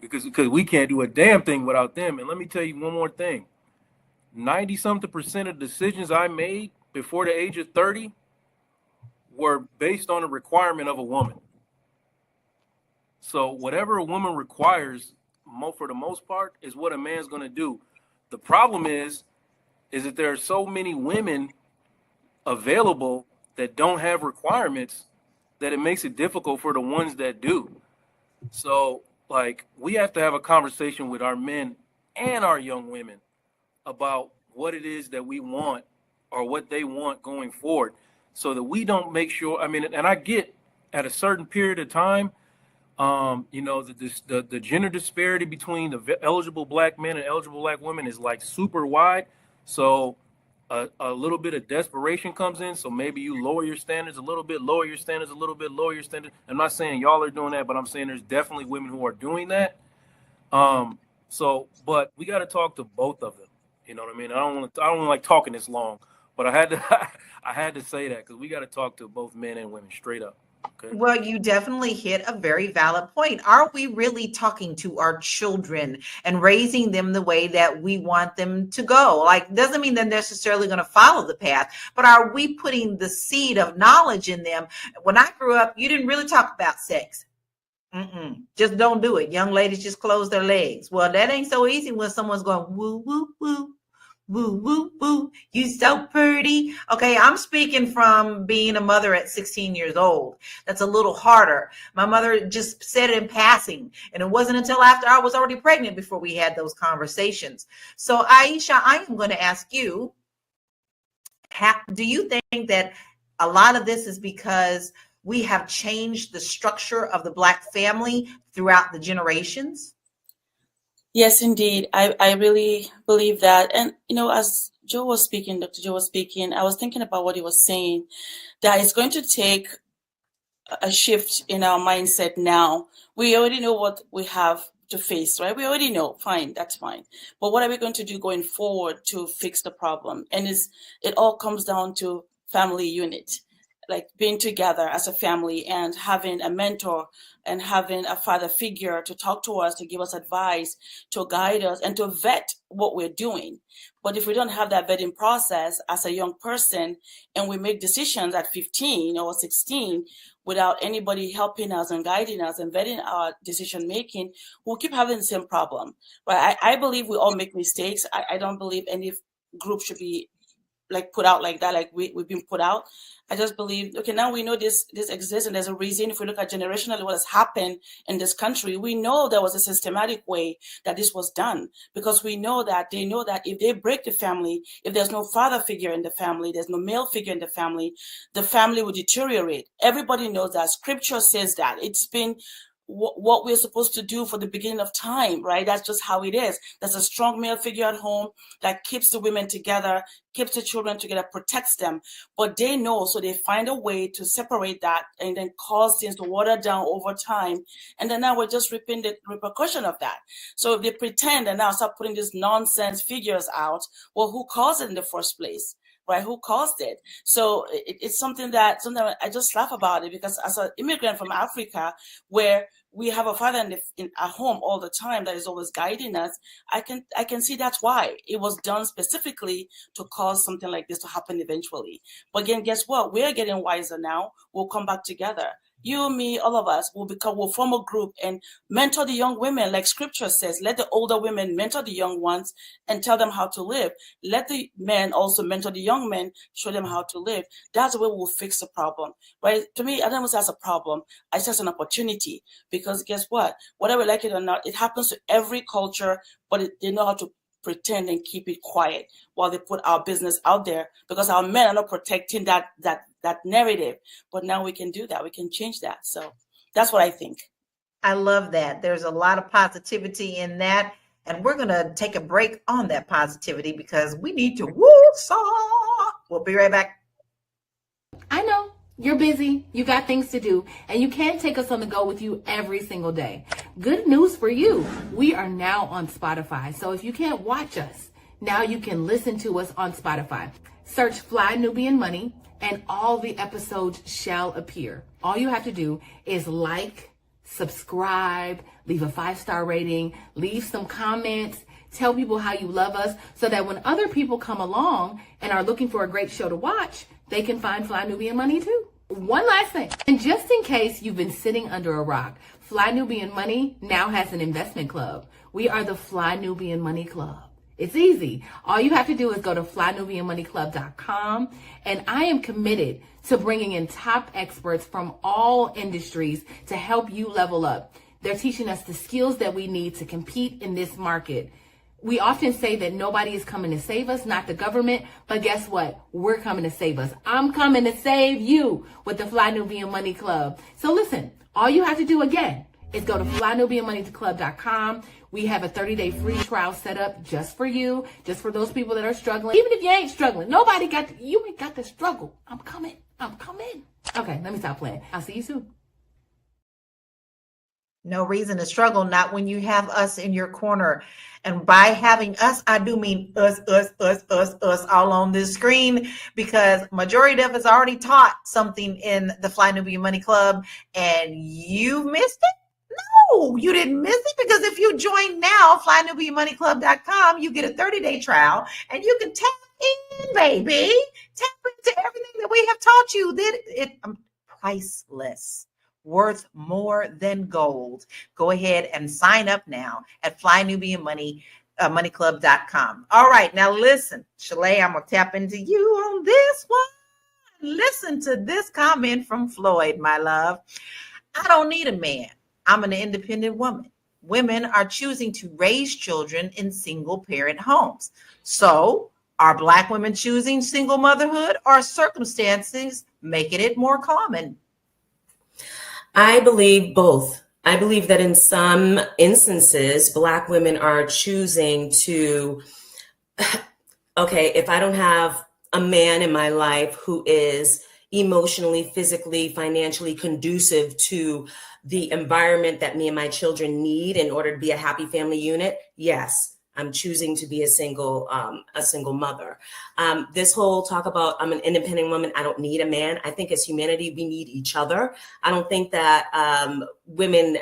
Because we can't do a damn thing without them. And let me tell you one more thing. 90-something% of decisions I made before the age of 30 were based on a requirement of a woman. So whatever a woman requires, for the most part, is what a man's going to do. The problem is that there are so many women available that don't have requirements that it makes it difficult for the ones that do. So, like, we have to have a conversation with our men and our young women about what it is that we want or what they want going forward, so that we don't make sure. I mean, and I get at a certain period of time, the gender disparity between the eligible black men and eligible black women is like super wide. So a little bit of desperation comes in. So maybe you lower your standards a little bit, lower your standards a little bit, lower your standards. I'm not saying y'all are doing that, but I'm saying there's definitely women who are doing that. But we got to talk to both of them. You know what I mean? I don't want to like talking this long, but I had to say that because we got to talk to both men and women straight up. Okay. Well, you definitely hit a very valid point. Are we really talking to our children and raising them the way that we want them to go? Like, doesn't mean they're necessarily going to follow the path, but are we putting the seed of knowledge in them? When I grew up, you didn't really talk about sex. Just don't do it. Young ladies just close their legs. Well, that ain't so easy when someone's going, woo, woo, woo. Woo, woo, woo, you so pretty. Okay, I'm speaking from being a mother at 16 years old. That's a little harder. My mother just said it in passing, and it wasn't until after I was already pregnant before we had those conversations. So, Aisha, I am going to ask you, do you think that a lot of this is because we have changed the structure of the Black family throughout the generations? Yes, indeed. I really believe that. And, as Joe was speaking, Dr. Joe was speaking, I was thinking about what he was saying, that it's going to take a shift in our mindset now. We already know what we have to face, right? We already know, fine, that's fine. But what are we going to do going forward to fix the problem? And it all comes down to family unit, like being together as a family and having a mentor and having a father figure to talk to us, to give us advice, to guide us, and to vet what we're doing. But if we don't have that vetting process as a young person and we make decisions at 15 or 16 without anybody helping us and guiding us and vetting our decision making, we'll keep having the same problem. But I believe we all make mistakes. I don't believe any group should be like put out like that, like we've been put out. I just believe, okay, now we know this exists and there's a reason. If we look at generationally what has happened in this country, we know there was a systematic way that this was done, because we know that they know that if they break the family, if there's no father figure in the family, there's no male figure in the family will deteriorate. Everybody knows that. Scripture says that. It's been what we're supposed to do for the beginning of time, right? That's just how it is. There's a strong male figure at home that keeps the women together, keeps the children together, protects them. But they know, so they find a way to separate that and then cause things to water down over time. And then now we're just reaping the repercussion of that. So if they pretend and now start putting these nonsense figures out, well, who caused it in the first place? Right? Who caused it? So it's something that sometimes I just laugh about it, because as an immigrant from Africa, where we have a father at home all the time that is always guiding us, I can see that's why it was done specifically to cause something like this to happen eventually. But again, guess what? We're getting wiser now. We'll come back together. you, me, all of us will form a group and mentor the young women, like scripture says. Let the older women mentor the young ones and tell them how to live. Let the men also mentor the young men, show them how to live. That's the way we'll fix the problem. Right? To me, I don't say that's a problem. I say it's an opportunity, because guess what? Whether we like it or not, it happens to every culture, but they know how to pretend and keep it quiet while they put our business out there, because our men are not protecting that narrative. But now we can do that. We can change that. So that's what I think. I love that. There's a lot of positivity in that. And we're going to take a break on that positivity because we need to woo-saw. We'll be right back. I know you're busy, you got things to do, and you can't take us on the go with you every single day. Good news for you. We are now on Spotify. So if you can't watch us, now you can listen to us on Spotify. Search Fly Nubian Money and all the episodes shall appear. All you have to do is like, subscribe, leave a 5-star rating, leave some comments, tell people how you love us, so that when other people come along and are looking for a great show to watch, they can find Fly Nubian Money too. One last thing, and just in case you've been sitting under a rock, Fly Nubian Money now has an investment club. We are the Fly Nubian Money Club. It's easy. All you have to do is go to flynubianmoneyclub.com, and I am committed to bringing in top experts from all industries to help you level up. They're teaching us the skills that we need to compete in this market. We often say that nobody is coming to save us, not the government, but guess what? We're coming to save us. I'm coming to save you with the Fly Nubian Money Club. So listen, all you have to do again is go to flynubianmoneyclub.com. We have a 30-day free trial set up just for you, just for those people that are struggling. Even if you ain't struggling, you ain't got to struggle. I'm coming. Okay, let me stop playing. I'll see you soon. No reason to struggle, not when you have us in your corner. And by having us, I do mean us all on this screen, because majority of us already taught something in the Fly Nubian Money Club, and you missed it? No, you didn't miss it, because if you join now, flynubianmoneyclub.com, you get a 30-day trial, and you can tap in, baby. Tap into everything that we have taught you. It's priceless. Worth more than gold. Go ahead and sign up now at flynubianmoneyclub.com. All right, now listen, Shalay, I'm gonna tap into you on this one. Listen to this comment from Floyd, my love. I don't need a man. I'm an independent woman. Women are choosing to raise children in single parent homes. So are Black women choosing single motherhood, or circumstances making it more common? I believe both. I believe that in some instances, Black women are choosing to, okay, if I don't have a man in my life who is emotionally, physically, financially conducive to the environment that me and my children need in order to be a happy family unit, yes, I'm choosing to be a single mother. This whole talk about I'm an independent woman, I don't need a man. I think as humanity, we need each other. I don't think that women,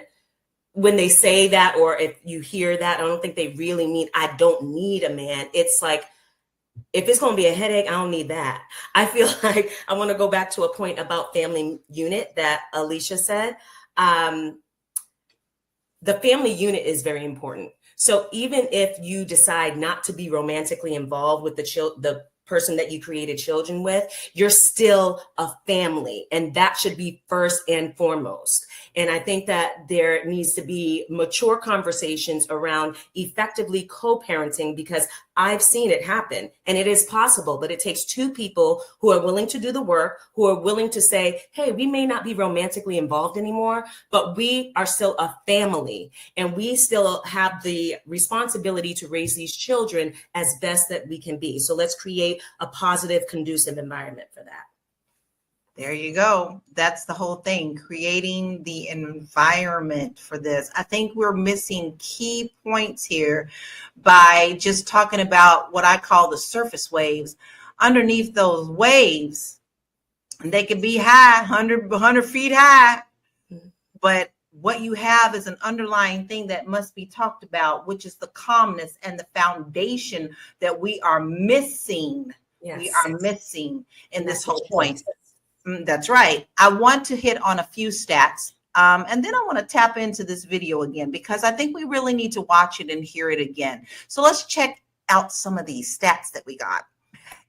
when they say that, or if you hear that, I don't think they really mean I don't need a man. It's like, if it's going to be a headache, I don't need that. I feel like I want to go back to a point about family unit that Alicia said. The family unit is very important. So even if you decide not to be romantically involved with the person that you created children with, you're still a family, and that should be first and foremost. And I think that there needs to be mature conversations around effectively co-parenting, because I've seen it happen and it is possible, but it takes two people who are willing to do the work, who are willing to say, hey, we may not be romantically involved anymore, but we are still a family and we still have the responsibility to raise these children as best that we can be. So let's create a positive, conducive environment for that. There you go. That's the whole thing, creating the environment for this. I think we're missing key points here by just talking about what I call the surface waves. Underneath those waves, they can be high, 100 feet high, but what you have is an underlying thing that must be talked about, which is the calmness and the foundation that we are missing. Yes. We are missing in this whole point. That's right. I want to hit on a few stats. And then I want to tap into this video again, because I think we really need to watch it and hear it again. So let's check out some of these stats that we got.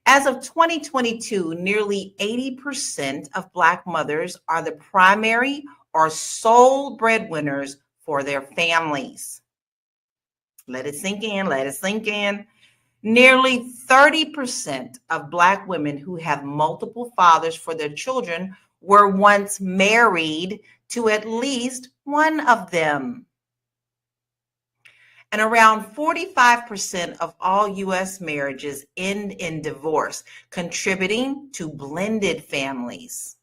As of 2022, nearly 80% of Black mothers are the primary or sole breadwinners for their families. Let it sink in, let it sink in. Nearly 30% of Black women who have multiple fathers for their children were once married to at least one of them. And around 45% of all U.S. marriages end in divorce, contributing to blended families.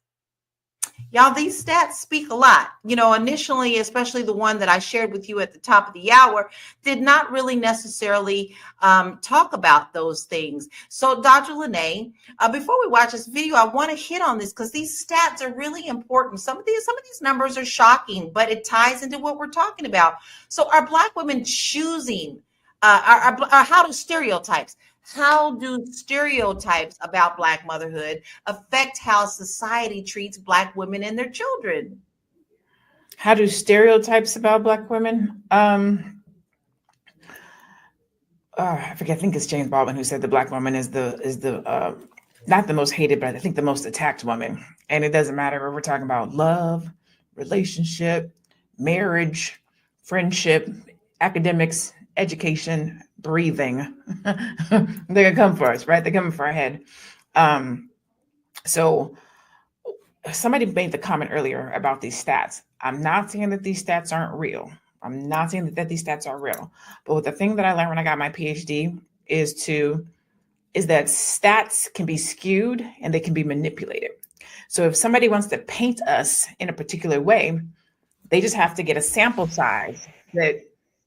Y'all, these stats speak a lot. You know, initially, especially the one that I shared with you at the top of the hour, did not really necessarily talk about those things. So, Dr. Lene, before we watch this video, I want to hit on this because these stats are really important. Some of these numbers are shocking, but it ties into what we're talking about. So, are Black women choosing? How do stereotypes about Black motherhood affect how society treats Black women and their children? How do stereotypes about Black women? I forget. I think it's James Baldwin who said the Black woman is the not the most hated, but I think the most attacked woman. And it doesn't matter if we're talking about love, relationship, marriage, friendship, academics, education, breathing. They're gonna come for us, right? They're coming for our head. So somebody made the comment earlier about these stats. I'm not saying that these stats aren't real. I'm not saying that these stats are real. But the thing that I learned when I got my PhD is that stats can be skewed and they can be manipulated. So if somebody wants to paint us in a particular way, they just have to get a sample size that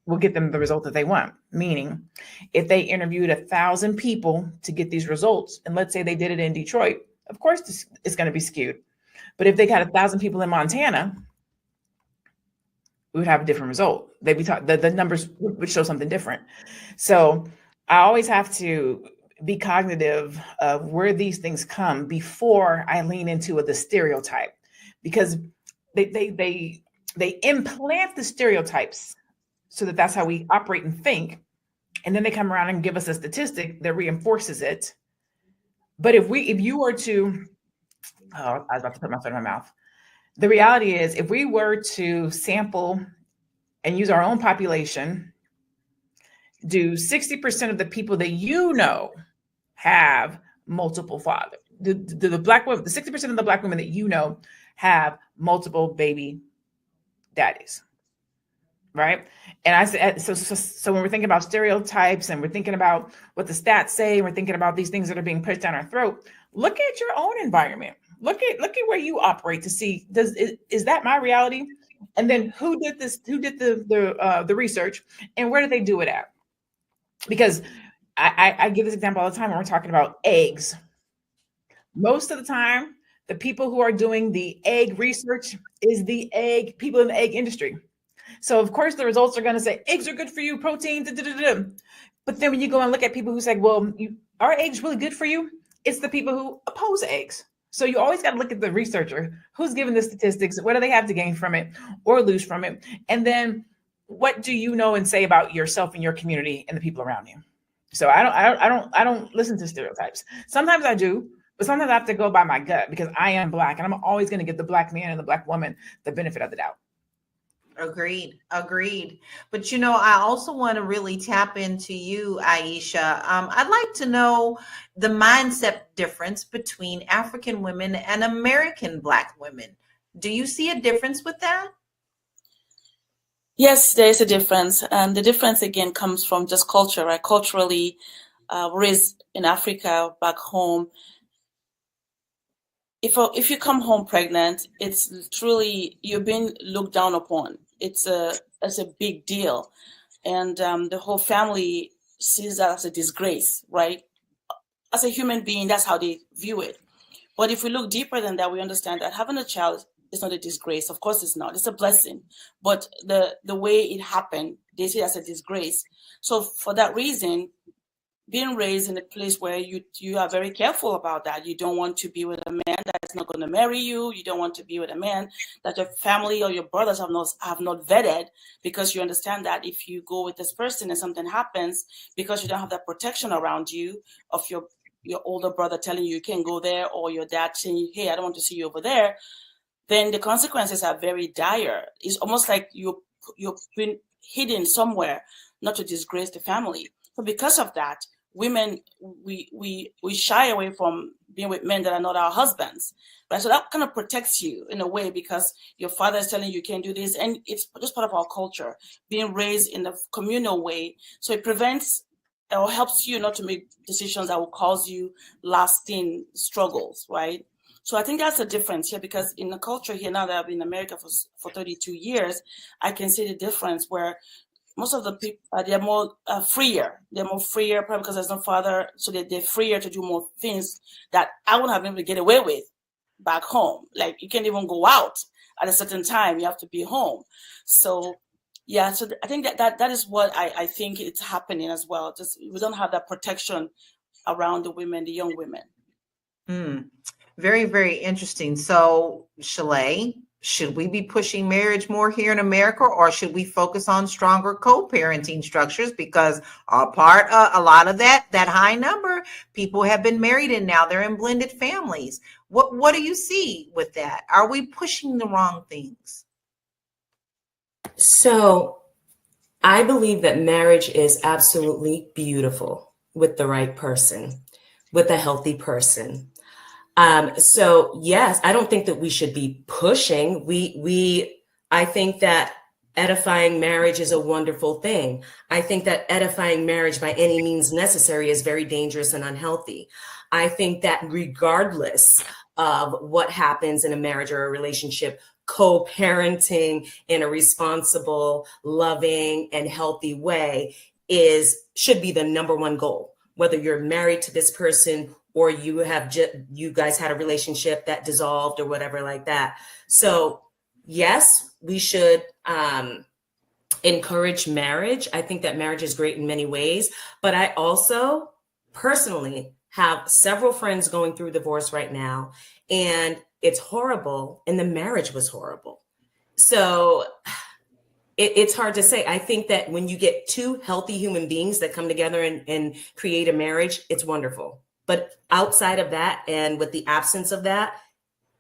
will get them the result that they want. Meaning, if they interviewed 1,000 people to get these results, and let's say they did it in Detroit, of course it's going to be skewed. But if they got 1,000 people in Montana, we would have a different result. They'd be the numbers would show something different. So I always have to be cognitive of where these things come before I lean into the stereotype, because they implant the stereotypes so that's how we operate and think. And then they come around and give us a statistic that reinforces it. But if you were to, I was about to put my foot in my mouth. The reality is, if we were to sample and use our own population, do 60% of the people that you know have multiple fathers? The Black women, the 60% of the Black women that you know have multiple baby daddies, right? And I said, so when we're thinking about stereotypes and we're thinking about what the stats say, and we're thinking about these things that are being pushed down our throat, look at your own environment. Look at where you operate to see, is that my reality? And then who did this? Who did the research, and where did they do it at? Because I give this example all the time when we're talking about eggs. Most of the time, the people who are doing the egg research is the people in the egg industry. So of course the results are going to say eggs are good for you, protein. But then when you go and look at people who say, well, are eggs really good for you? It's the people who oppose eggs. So you always got to look at the researcher who's giving the statistics. What do they have to gain from it or lose from it? And then what do you know and say about yourself and your community and the people around you? So I don't listen to stereotypes. Sometimes I do, but sometimes I have to go by my gut, because I am Black and I'm always going to give the Black man and the Black woman the benefit of the doubt. Agreed. But I also want to really tap into you, Aisha. I'd like to know the mindset difference between African women and American Black women. Do you see a difference with that? Yes, there is a difference. And the difference again comes from just culture, right? Culturally, whereas in Africa, back home, if you come home pregnant, it's truly, you're being looked down upon. It's a big deal. And the whole family sees that as a disgrace, right? As a human being, that's how they view it. But if we look deeper than that, we understand that having a child is not a disgrace. Of course it's not. It's a blessing. But the way it happened, they see it as a disgrace. So for that reason, being raised in a place where you are very careful about that. You don't want to be with a man that's not going to marry you. You don't want to be with a man that your family or your brothers have not vetted, because you understand that if you go with this person and something happens, because you don't have that protection around you of your older brother telling you can't go there, or your dad saying, hey, I don't want to see you over there, then the consequences are very dire. It's almost like you've been hidden somewhere, not to disgrace the family. So because of that, women, we shy away from being with men that are not our husbands, right? So that kind of protects you in a way, because your father is telling you can't do this, and it's just part of our culture, being raised in a communal way. So it prevents or helps you not to make decisions that will cause you lasting struggles, right? So I think that's the difference here, because in the culture here, now that I've been in America for 32 years, I can see the difference where most of the people, they're more freer. They're more freer, probably because there's no father, so they're freer to do more things that I wouldn't have been able to get away with back home. Like, you can't even go out at a certain time. You have to be home. So, yeah, so I think that is what I think it's happening as well. Just we don't have that protection around the women, the young women. Very, very interesting. So, Shalay, should we be pushing marriage more here in America, or should we focus on stronger co-parenting structures? Because a lot of that high number, people have been married and now they're in blended families. What do you see with that? Are we pushing the wrong things? So I believe that marriage is absolutely beautiful with the right person, with a healthy person. So yes, I don't think that we should be pushing. I think that edifying marriage is a wonderful thing. I think that edifying marriage by any means necessary is very dangerous and unhealthy. I think that regardless of what happens in a marriage or a relationship, co-parenting in a responsible, loving, and healthy way should be the number one goal. Whether you're married to this person or you guys had a relationship that dissolved or whatever like that. So yes, we should encourage marriage. I think that marriage is great in many ways, but I also personally have several friends going through divorce right now, and it's horrible, and the marriage was horrible. So it's hard to say. I think that when you get two healthy human beings that come together and create a marriage, it's wonderful. But outside of that, and with the absence of that,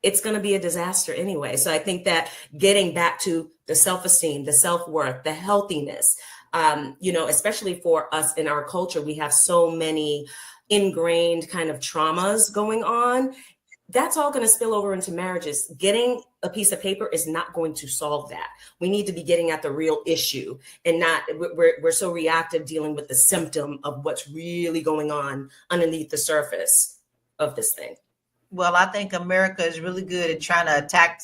it's going to be a disaster anyway. So I think that getting back to the self-esteem, the self-worth, the healthiness, especially for us in our culture, we have so many ingrained kind of traumas going on. That's all going to spill over into marriages. Getting a piece of paper is not going to solve that. We need to be getting at the real issue, and we're so reactive dealing with the symptom of what's really going on underneath the surface of this thing. Well, I think America is really good at trying to attack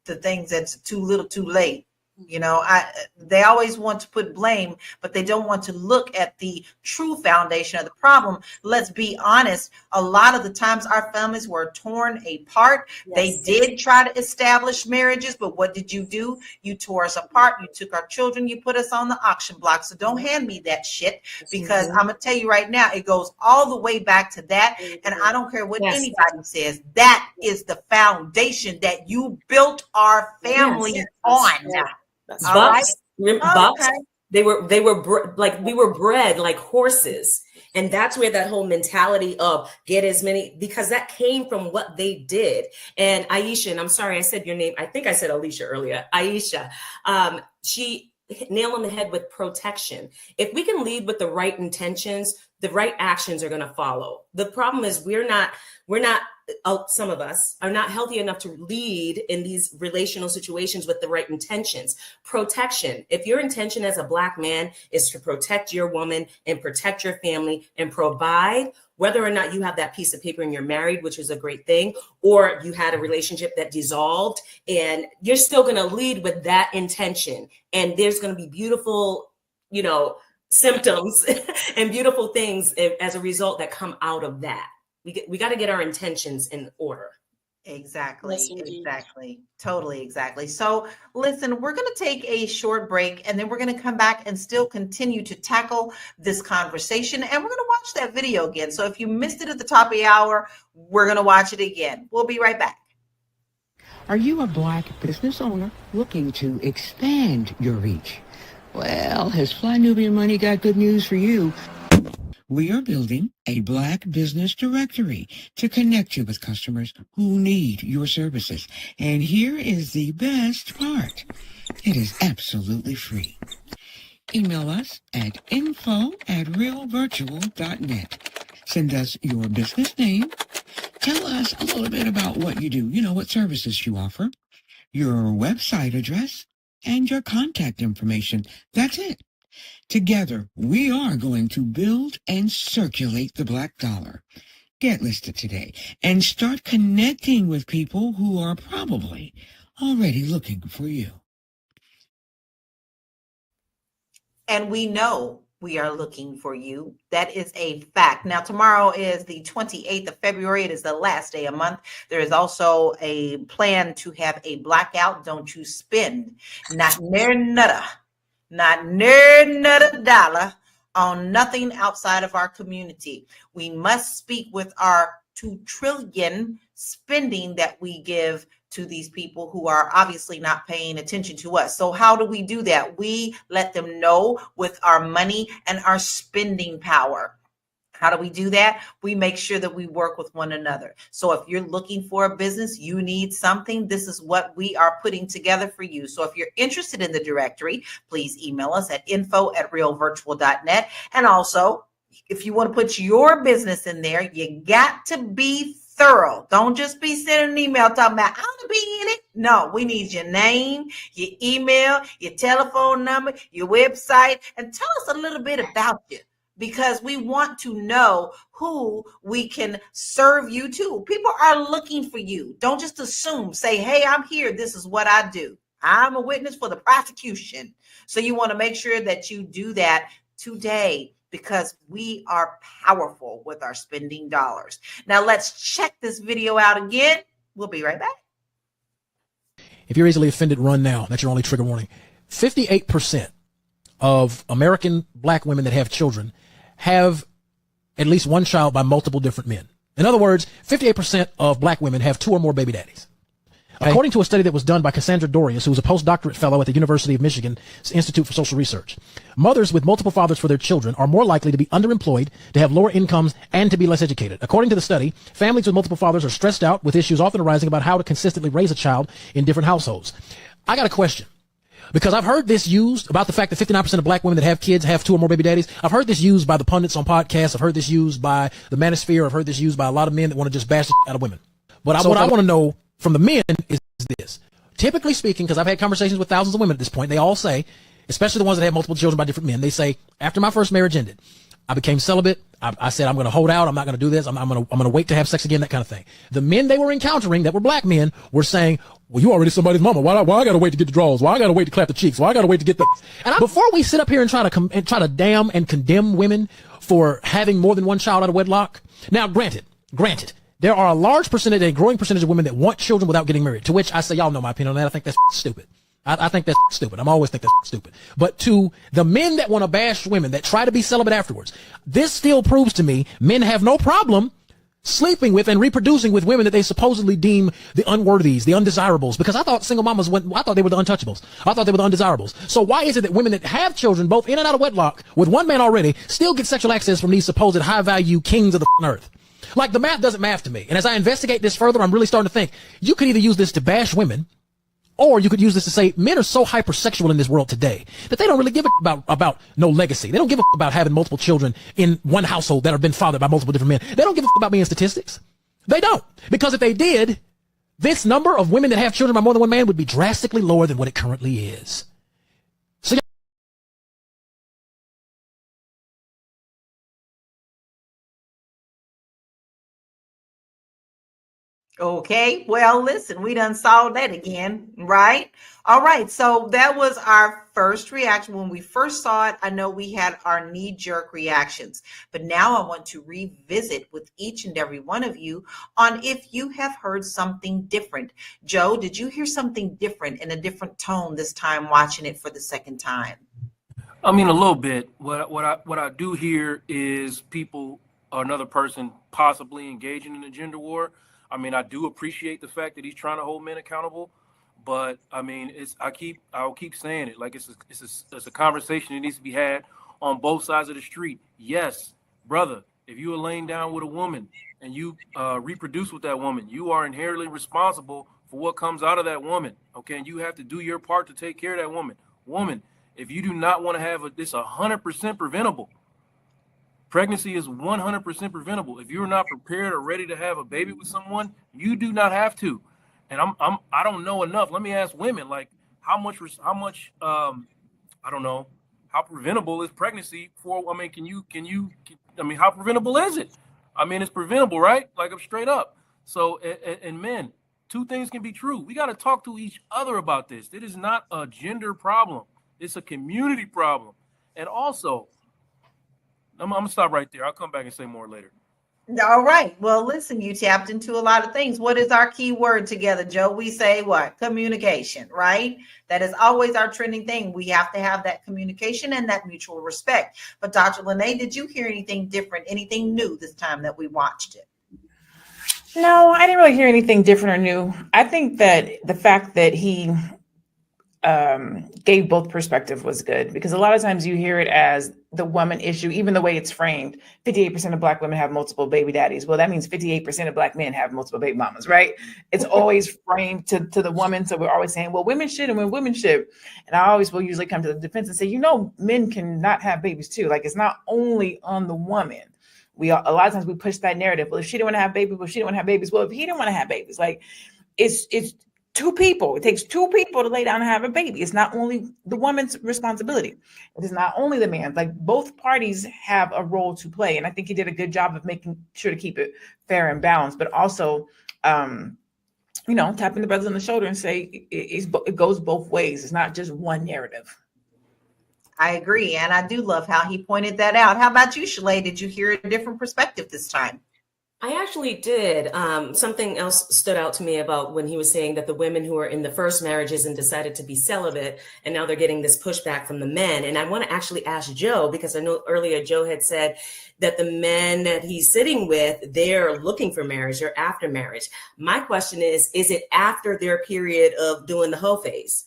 the things that's too little too late. They always want to put blame, but they don't want to look at the true foundation of the problem. Let's be honest. A lot of the times our families were torn apart. Yes. They did try to establish marriages, but what did you do? You tore us apart. You took our children. You put us on the auction block. So don't hand me that shit, because I'm going to tell you right now, it goes all the way back to that. And I don't care what anybody says. That is the foundation that you built our family on. Bucks, bucks. They were like, we were bred like horses, and that's where that whole mentality of get as many, because that came from what they did. And Aisha, and I'm sorry I said your name, I think I said Alicia earlier. Aisha, she nailed on the head with protection. If we can lead with the right intentions, the right actions are going to follow. The problem is we're not. Some of us are not healthy enough to lead in these relational situations with the right intentions. Protection. If your intention as a Black man is to protect your woman and protect your family and provide, whether or not you have that piece of paper and you're married, which is a great thing, or you had a relationship that dissolved, and you're still going to lead with that intention. And there's going to be beautiful, symptoms and beautiful things as a result that come out of that. We got to get our intentions in order. Exactly. Exactly. Totally. Exactly. So listen, we're going to take a short break and then we're going to come back and still continue to tackle this conversation. And we're going to watch that video again. So if you missed it at the top of the hour, we're going to watch it again. We'll be right back. Are you a Black business owner looking to expand your reach? Well, has Fly Nubian Money got good news for you? We are building a Black business directory to connect you with customers who need your services. And here is the best part. It is absolutely free. Email us at info@realvirtual.net. Send us your business name. Tell us a little bit about what you do, what services you offer, your website address, and your contact information. That's it. Together, we are going to build and circulate the Black dollar. Get listed today and start connecting with people who are probably already looking for you. And we know we are looking for you. That is a fact. Now, tomorrow is the 28th of February. It is the last day of the month. There is also a plan to have a blackout. Don't you spend not near nada dollar on nothing outside of our community. We must speak with our 2 trillion spending that we give to these people who are obviously not paying attention to us. So how do we do that? We let them know with our money and our spending power. How do we do that? We make sure that we work with one another. So if you're looking for a business, you need something, this is what we are putting together for you. So if you're interested in the directory, please email us at info@realvirtual.net. And also, if you want to put your business in there, you got to be thorough. Don't just be sending an email talking about, I want to be in it. No, we need your name, your email, your telephone number, your website, and tell us a little bit about you, because we want to know who we can serve you to. People are looking for you. Don't just assume, say, hey, I'm here. This is what I do. I'm a witness for the prosecution. So you want to make sure that you do that today, because we are powerful with our spending dollars. Now let's check this video out again. We'll be right back. If you're easily offended, run now. That's your only trigger warning. 58% of American Black women that have children have at least one child by multiple different men. In other words, 58% of Black women have 2 or more baby daddies. According to a study that was done by Cassandra Dorius, who was a postdoctorate fellow at the University of Michigan's Institute for Social Research, mothers with multiple fathers for their children are more likely to be underemployed, to have lower incomes, and to be less educated. According to the study, families with multiple fathers are stressed out, with issues often arising about how to consistently raise a child in different households. I got a question, because I've heard this used about the fact that 59% of Black women that have kids have 2 or more baby daddies. I've heard this used by the pundits on podcasts. I've heard this used by the manosphere. I've heard this used by a lot of men that want to just bash the out of women. But what I want to know from the men is this. Typically speaking, because I've had conversations with thousands of women at this point, they all say, especially the ones that have multiple children by different men, they say, after my first marriage ended, I became celibate. I said, I'm going to hold out. I'm not going to do this. I'm going to wait to have sex again, that kind of thing. The men they were encountering that were Black men were saying, well, you already somebody's mama. Why I got to wait to get the draws? Why I got to wait to clap the cheeks? Why I got to wait to get the... And before we sit up here and try to damn and condemn women for having more than one child out of wedlock. Now, granted, there are a large percentage, a growing percentage of women that want children without getting married, to which I say, y'all know my opinion on that. I think that's stupid. I think that's stupid. I'm always think that's stupid. But to the men that want to bash women, that try to be celibate afterwards, this still proves to me men have no problem sleeping with and reproducing with women that they supposedly deem the unworthies, the undesirables, because I thought single mamas I thought they were the untouchables. I thought they were the undesirables. So why is it that women that have children, both in and out of wedlock, with one man already, still get sexual access from these supposed high value kings of the earth? Like, the math doesn't math to me. And as I investigate this further, I'm really starting to think you could either use this to bash women, or you could use this to say men are so hypersexual in this world today that they don't really give a about no legacy. They don't give a about having multiple children in one household that have been fathered by multiple different men. They don't give a about being statistics. They don't. Because if they did, this number of women that have children by more than one man would be drastically lower than what it currently is. So Okay, well, listen, we done saw that again, right? All right, so that was our first reaction. When we first saw it, I know we had our knee-jerk reactions, but now I want to revisit with each and every one of you on if you have heard something different. Joe, did you hear something different in a different tone this time watching it for the second time? I mean, a little bit. What I do hear is people, another person possibly engaging in a gender war. I mean, I do appreciate the fact that he's trying to hold men accountable, but I mean, I'll keep saying it. Like it's a conversation that needs to be had on both sides of the street. Yes, brother, if you are laying down with a woman and you reproduce with that woman, you are inherently responsible for what comes out of that woman. Okay, and you have to do your part to take care of that woman. Woman, if you do not want to have this 100% preventable. Pregnancy is 100% preventable. If you're not prepared or ready to have a baby with someone, you do not have to. And I don't know enough. Let me ask women, like how much I don't know, how preventable is pregnancy for, I mean, how preventable is it? I mean, it's preventable, right? Like I'm straight up. So, and men, two things can be true. We got to talk to each other about this. It is not a gender problem. It's a community problem. And also, I'm going to stop right there. I'll come back and say more later. All right. Well, listen, you tapped into a lot of things. What is our key word together, Joe? We say what? Communication, right? That is always our trending thing. We have to have that communication and that mutual respect. But Dr. Lene, did you hear anything different, anything new this time that we watched it? No, I didn't really hear anything different or new. I think that the fact that he gave both perspective was good, because a lot of times you hear it as the woman issue, even the way it's framed. 58% of Black women have multiple baby daddies. Well, that means 58% of Black men have multiple baby mamas, right? It's always framed to the woman. So we're always saying, well, women should, and when women should. And I always will usually come to the defense and say, men cannot have babies too. Like, it's not only on the woman. A lot of times we push that narrative. Well, if she didn't want to have babies, well, she didn't want to have babies. Well, if he didn't want to have babies, like it's two people. It takes two people to lay down and have a baby. It's not only the woman's responsibility. It is not only the man. Like, both parties have a role to play. And I think he did a good job of making sure to keep it fair and balanced, but also, tapping the brothers on the shoulder and say it goes both ways. It's not just one narrative. I agree. And I do love how he pointed that out. How about you, Shalay? Did you hear a different perspective this time? I actually did. Something else stood out to me about when he was saying that the women who are in the first marriages and decided to be celibate, and now they're getting this pushback from the men. And I want to actually ask Joe, because I know earlier Joe had said that the men that he's sitting with, they're looking for marriage or after marriage. My question is it after their period of doing the hoe phase?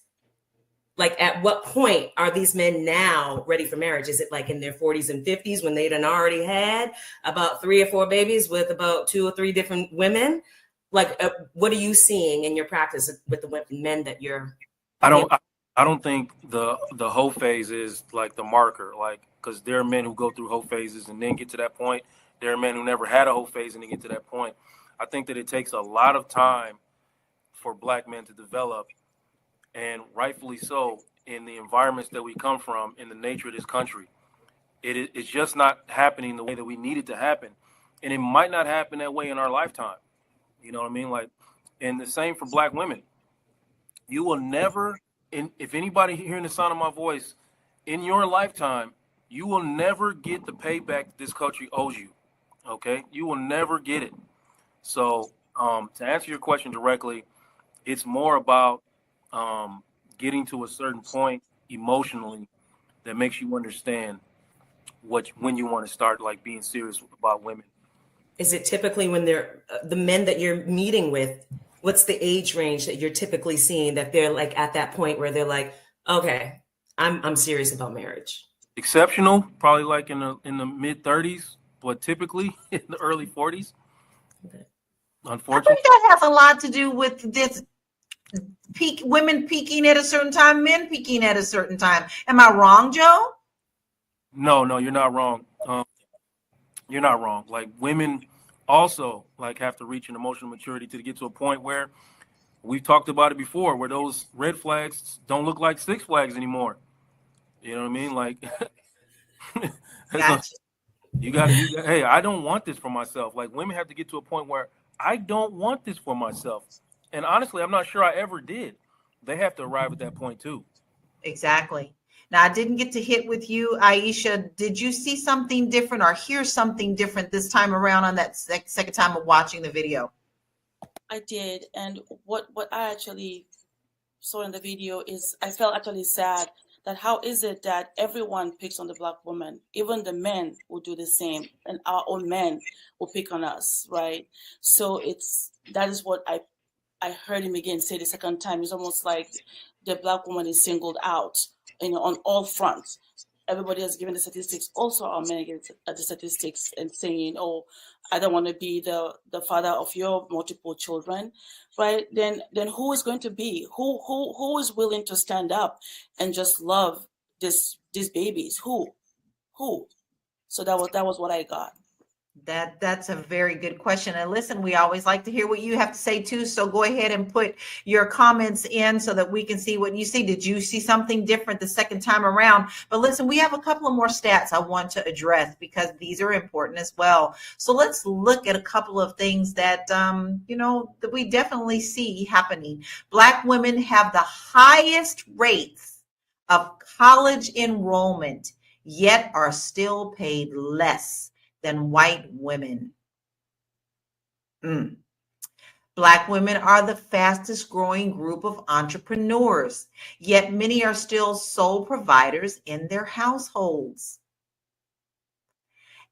Like, at what point are these men now ready for marriage? Is it like in their 40s and 50s when they done already had about 3 or 4 babies with about 2 or 3 different women? Like, what are you seeing in your practice with the men that you're? I don't think the hoe phase is like the marker, like, because there are men who go through hoe phases and then get to that point. There are men who never had a hoe phase and they get to that point. I think that it takes a lot of time for Black men to develop, and rightfully so, in the environments that we come from, in the nature of this country. It's just not happening the way that we need it to happen. And it might not happen that way in our lifetime. You know what I mean? Like, and the same for Black women. You will never, and if anybody hearing the sound of my voice, in your lifetime, you will never get the payback this country owes you. Okay? You will never get it. So to answer your question directly, it's more about getting to a certain point emotionally that makes you understand when you want to start, like, being serious about women. Is it typically when they're the men that you're meeting with? What's the age range that you're typically seeing that they're like at that point where they're like, okay, I'm serious about marriage? Exceptional, probably like in the mid 30s, but typically in the early 40s. Okay. Unfortunately, I think that has a lot to do with this. Women peaking at a certain time, men peaking at a certain time. Am I wrong, Joe? No, you're not wrong. You're not wrong. Like, women also have to reach an emotional maturity to get to a point where we've talked about it before, where those red flags don't look like 6 flags anymore. You know what I mean? Like, Gotcha. you got. Hey, I don't want this for myself. Like, women have to get to a point where I don't want this for myself. And honestly, I'm not sure I ever did. They have to arrive at that point too. Exactly. Now, I didn't get to hit with you, Aisha. Did you see something different or hear something different this time around on that second time of watching the video? I did, and what I actually saw in the video is I felt actually sad that how is it that everyone picks on the Black woman, even the men will do the same, and our own men will pick on us, right? So that is what I heard him again say the second time. It's almost like the Black woman is singled out, on all fronts. Everybody has given the statistics. Also, our men get the statistics and saying, "Oh, I don't want to be the father of your multiple children," right? Then who is going to be? Who is willing to stand up and just love these babies? Who? So that was what I got. That's a very good question. And listen, we always like to hear what you have to say too. So go ahead and put your comments in so that we can see what you see. Did you see something different the second time around? But listen, we have a couple of more stats I want to address because these are important as well. So let's look at a couple of things that, that we definitely see happening. Black women have the highest rates of college enrollment, yet are still paid less than white women. Black women are the fastest growing group of entrepreneurs, yet many are still sole providers in their households.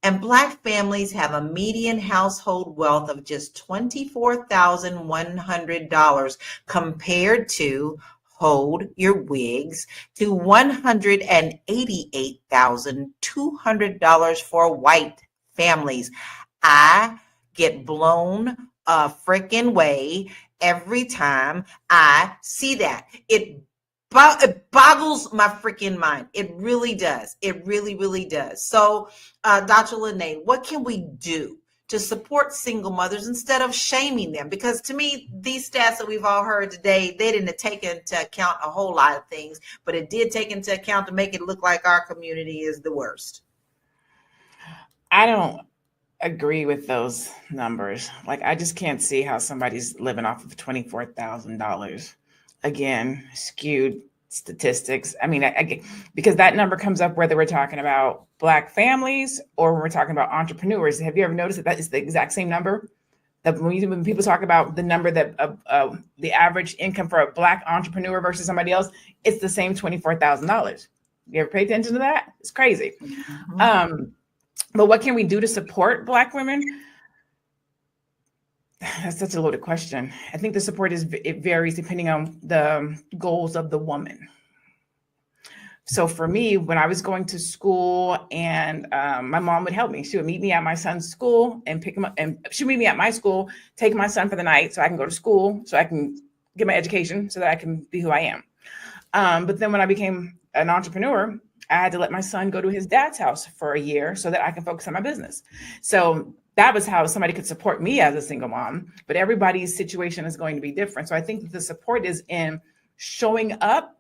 And Black families have a median household wealth of just $24,100 compared to, hold your wigs, to $188,200 for white families. I get blown a freaking way every time I see that. It boggles my freaking mind. It really does. It really, really does. So, Dr. Lene, what can we do to support single mothers instead of shaming them? Because to me, these stats that we've all heard today, they didn't take into account a whole lot of things, but it did take into account to make it look like our community is the worst. I don't agree with those numbers. Like, I just can't see how somebody's living off of $24,000. Again, skewed statistics. I mean, because that number comes up whether we're talking about Black families or when we're talking about entrepreneurs. Have you ever noticed that is the exact same number? That when people talk about the number that the average income for a Black entrepreneur versus somebody else, it's the same $24,000. You ever pay attention to that? It's crazy. But what can we do to support Black women? That's such a loaded question. I think the support it varies depending on the goals of the woman. So for me, when I was going to school and my mom would help me, she would meet me at my son's school and pick him up, and she'd meet me at my school, take my son for the night so I can go to school, so I can get my education, so that I can be who I am. But then when I became an entrepreneur, I had to let my son go to his dad's house for a year so that I can focus on my business. So that was how somebody could support me as a single mom, but everybody's situation is going to be different. So I think the support is in showing up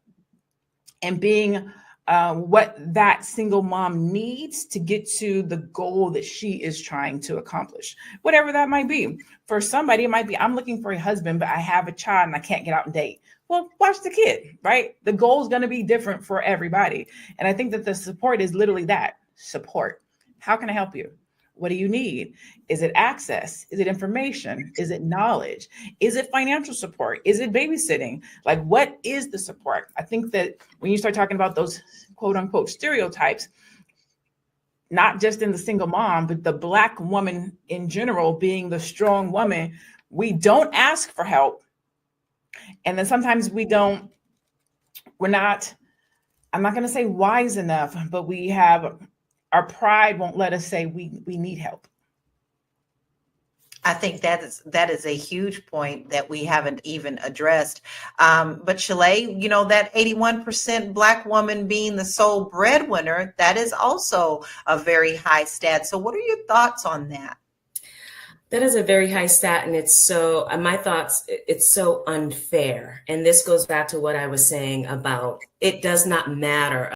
and being what that single mom needs to get to the goal that she is trying to accomplish, whatever that might be. For somebody, it might be, I'm looking for a husband, but I have a child and I can't get out and date. Well, watch the kid, right? The goal is going to be different for everybody. And I think that the support is literally that, support. How can I help you? What do you need? Is it access? Is it information? Is it knowledge? Is it financial support? Is it babysitting? Like, what is the support? I think that when you start talking about those quote unquote stereotypes, not just in the single mom, but the Black woman in general being the strong woman, we don't ask for help. And then sometimes we're not, I'm not going to say wise enough, but we have, our pride won't let us say we need help. I think that is a huge point that we haven't even addressed. But Shalay, that 81% Black woman being the sole breadwinner, that is also a very high stat. So what are your thoughts on that? That is a very high stat, and it's so, my thoughts, it's so unfair. And this goes back to what I was saying about it does not matter